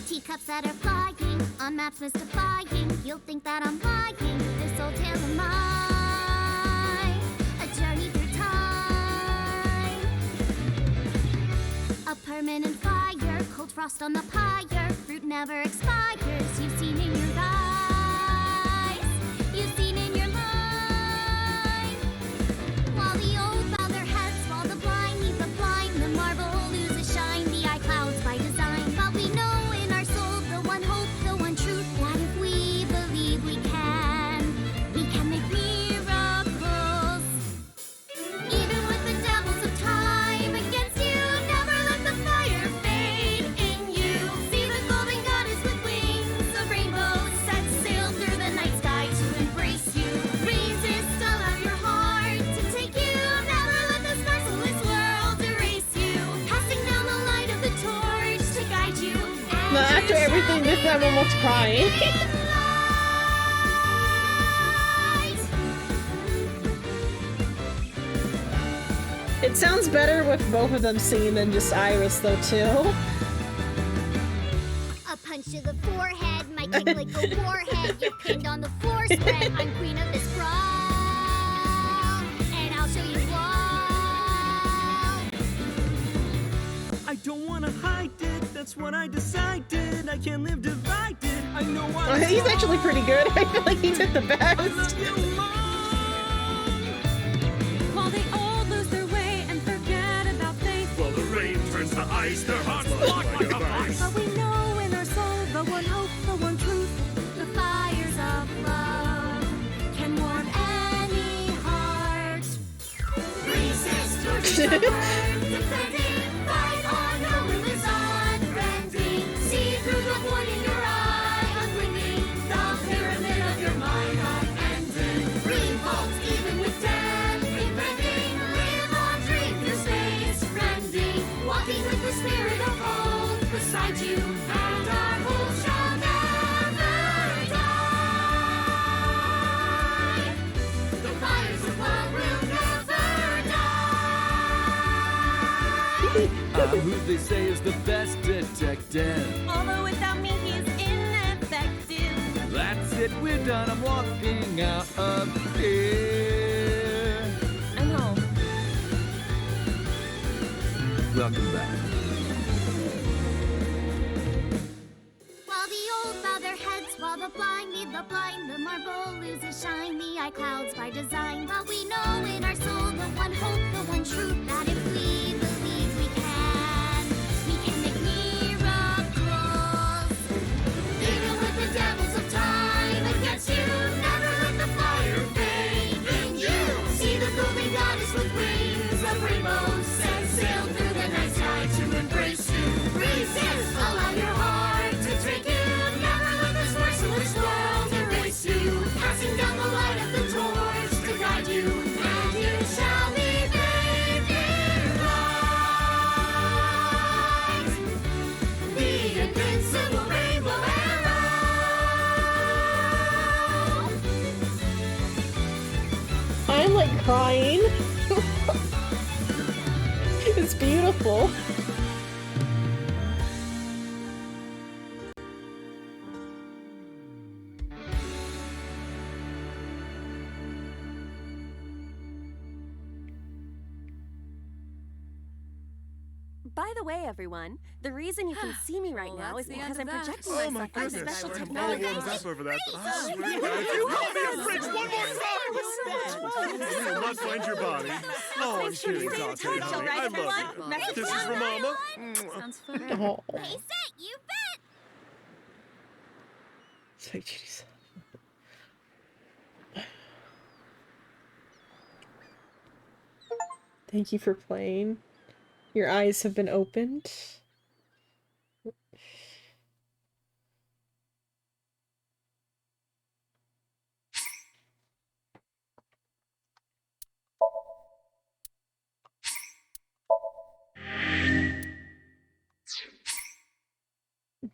Teacups that are flying, on maps mystifying. You'll think that I'm lying. This old tale of mine, a journey through time. A permanent fire, cold frost on the pyre. Fruit never expires. You've seen in your eyes, you've seen in your mind. While the old bow their heads, while the blind lead the blind, the marble loses shine. The eye clouds by design, but we know in our soul the one hope, the one truth, that if we believe we can make miracles. Even with the devils of time against you, never let the fire fade in you. See the golden goddess with wings of rainbows set sail through the night sky to embrace you. Resist, allow your heart to take you. Never let this merciless world erase you. Passing down the light of the torch to guide you. But after everything, this time I'm almost crying. It sounds better with both of them singing than just Iris, though, too. A punch to the forehead, my kick like a warhead. You're pinned on the floor spread. I'm queen of this brawl, and I'll show you all. I don't wanna hide it, that's what I decided. I can't live divided. I know I'm He's actually pretty good. I feel like he did the best. While they all lose their way and forget about things. While the rain turns to ice, their hearts lock like a vice. But we know in our soul the one hope, the one truth. The fires of love can warm any heart. Resist your sword, defending, fight on, no limits unbending. See through the void in your eye, unwinding the pyramid of your mind, unending. Revolt even with death impending. Live on, dream your space, rending. Walking with the spirit of hope beside you, and our hope shall never die. The fires of love will never die. Who they say is the best detective. Although without me he's ineffective. That's it, we're done. I'm walking out of here. I'm home. Welcome back. While the old bow their heads, while the blind lead the blind, the marble loses shine, the eye clouds by design. But we know in our soul the one hope, the one truth, that if we believe we can I'm like crying. It's beautiful. By the way, everyone, the reason you can see me right now is because I'm projecting Oh my myself with goodness. special I'm all technology. warmed up over that. You call me a fridge one more time! You will not find your body. Oh, I'm kidding, Dante, honey. I love you. This is from Mama. Sounds fun. Oh. Hey, Set, you bet! It's like, jeez. Thank you for playing. Your eyes have been opened.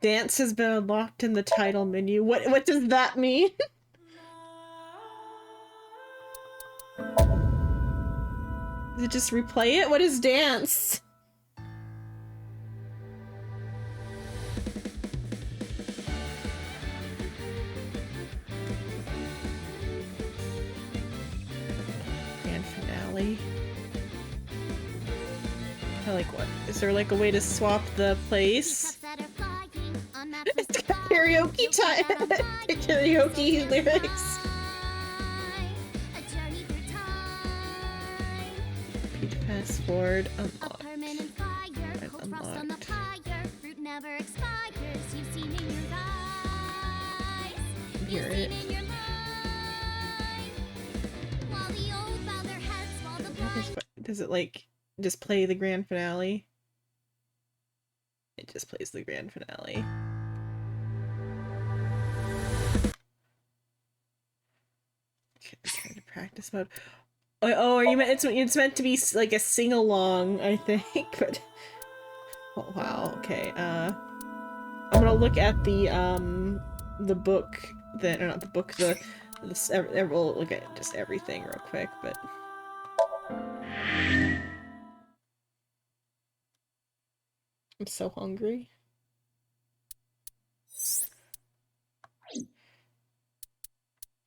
Dance has been unlocked in the title menu. What does that mean? Does it just replay it? What is dance? Grand finale. I like what? Is there like a way to swap the place? It's got karaoke time. Karaoke lyrics. Page fast forward. Unlocked. Unlocked. Hear it. Does it like just play the grand finale? It just plays the grand finale. Okay, return to practice mode. Oh, are you meant? It's meant to be like a sing along, I think. But oh wow, okay. I'm gonna look at the book that, or not the book, we'll look at just everything real quick, but. I'm so hungry.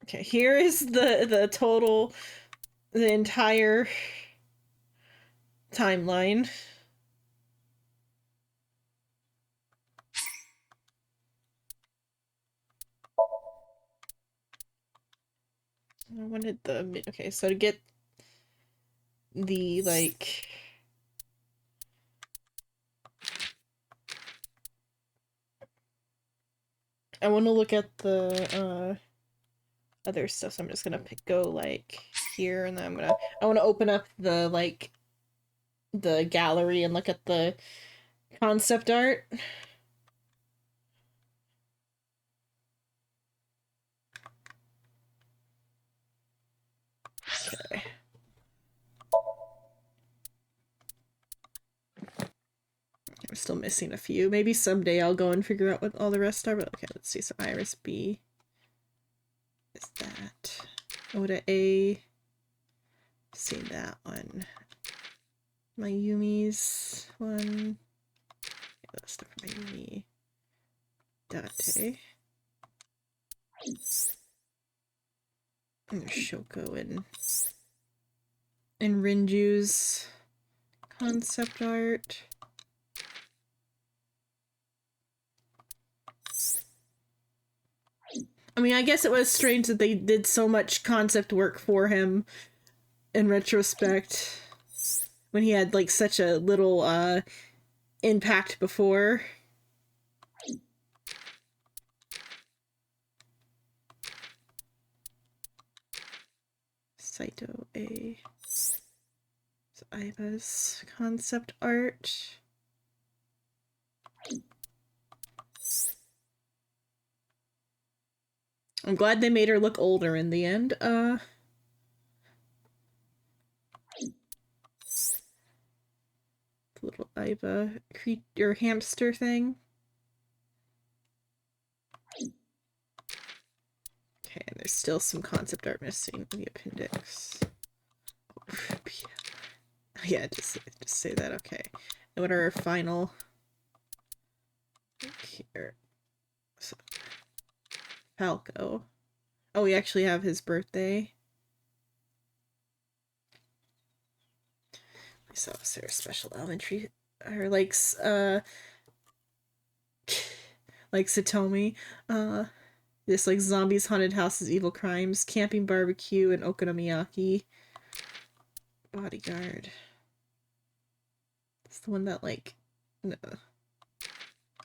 Okay, here is the total, the entire timeline. I wanted the okay, so to get the like. I want to look at the other stuff, so I'm just gonna go like here, and then I want to open up the like the gallery and look at the concept art. Okay. I'm still missing a few. Maybe someday I'll go and figure out what all the rest are, but okay, let's see. So Iris B is that. Oda A. Seen that one. Mayumi's one. Yeah, that's stuff for Mayumi. Date. And there's Shoko and Rinju's concept art. I mean, I guess it was strange that they did so much concept work for him in retrospect when he had like such a little impact before. Saito A. So Aiba's concept art. I'm glad they made her look older in the end. Little Aiba creature hamster thing. Okay, and there's still some concept art missing in the appendix. Yeah, just say that. Okay. And what are our final? Here. So, Falco. Oh, we actually have his birthday. So Sarah Special Elementary, or like Satomi, this like zombies, haunted houses, evil crimes, camping barbecue, and okonomiyaki. Bodyguard. It's the one that like, no.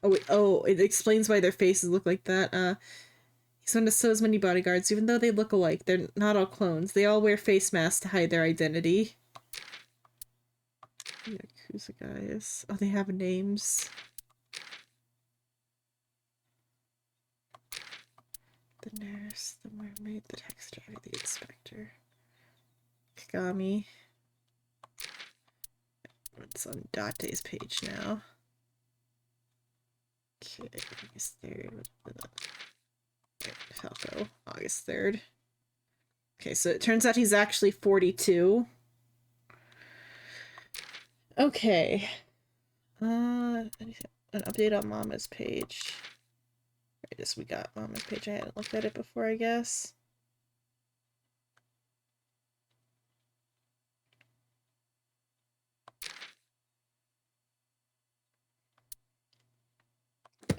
Oh wait, oh, it explains why their faces look like that. He's one of so many bodyguards, even though they look alike, they're not all clones. They all wear face masks to hide their identity. Yakuza guys. Oh, they have names. The nurse, the mermaid, the taxi driver, the inspector. Kagami. It's on Date's page now. Okay, August 3rd. Falco, August 3rd. Okay, so it turns out he's actually 42. Okay. An update on Mama's page. I guess we got Mama's page. I hadn't looked at it before, I guess.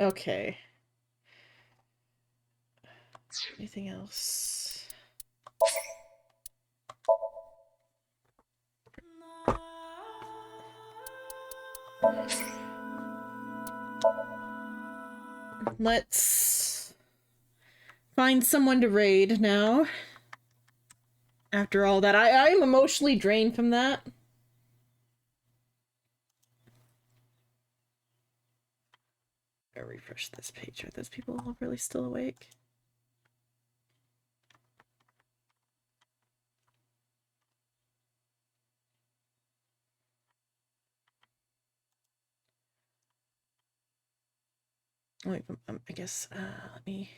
Okay. Anything else? Let's find someone to raid now. After all that, I am emotionally drained from that. I'll refresh this page. Are those people all really still awake? Wait, I guess, let me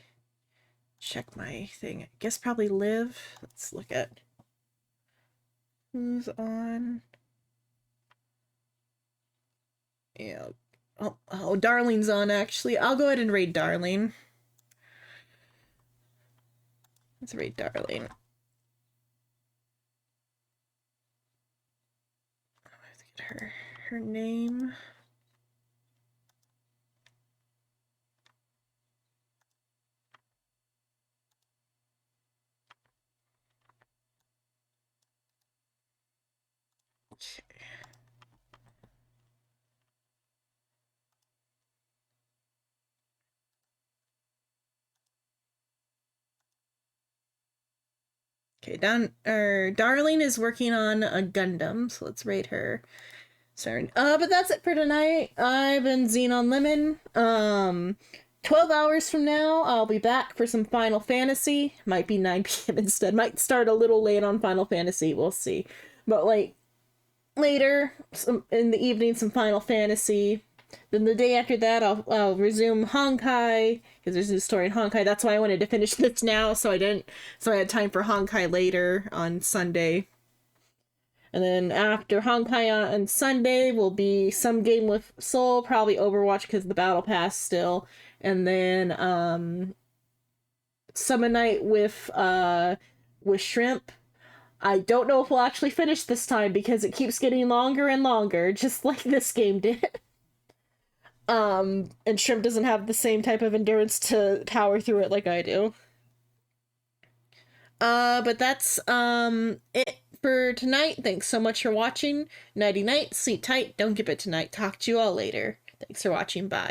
check my thing. I guess probably Liv. Let's look at who's on. Yeah. Oh, Darlene's on, actually. I'll go ahead and raid Darlene. Let's raid Darlene. I have to get her name. Okay, Darlene is working on a Gundam, so let's rate her. Sorry. But that's it for tonight. I've been Xenon Lemon. 12 hours from now, I'll be back for some Final Fantasy. Might be 9 p.m. instead. Might start a little late on Final Fantasy. We'll see. But, like, later, in the evening, some Final Fantasy. Then the day after that, I'll resume Honkai, because there's a new story in Honkai. That's why I wanted to finish this now, so I had time for Honkai later on Sunday. And then after Honkai on Sunday will be some game with Soul, probably Overwatch because of the Battle Pass still. And then Summon Night with Shrimp. I don't know if we'll actually finish this time because it keeps getting longer and longer, just like this game did. And Shrimp doesn't have the same type of endurance to power through it like I do. But that's it for tonight. Thanks so much for watching. Nighty night, sleep tight, don't give it tonight. Talk to you all later. Thanks for watching, bye.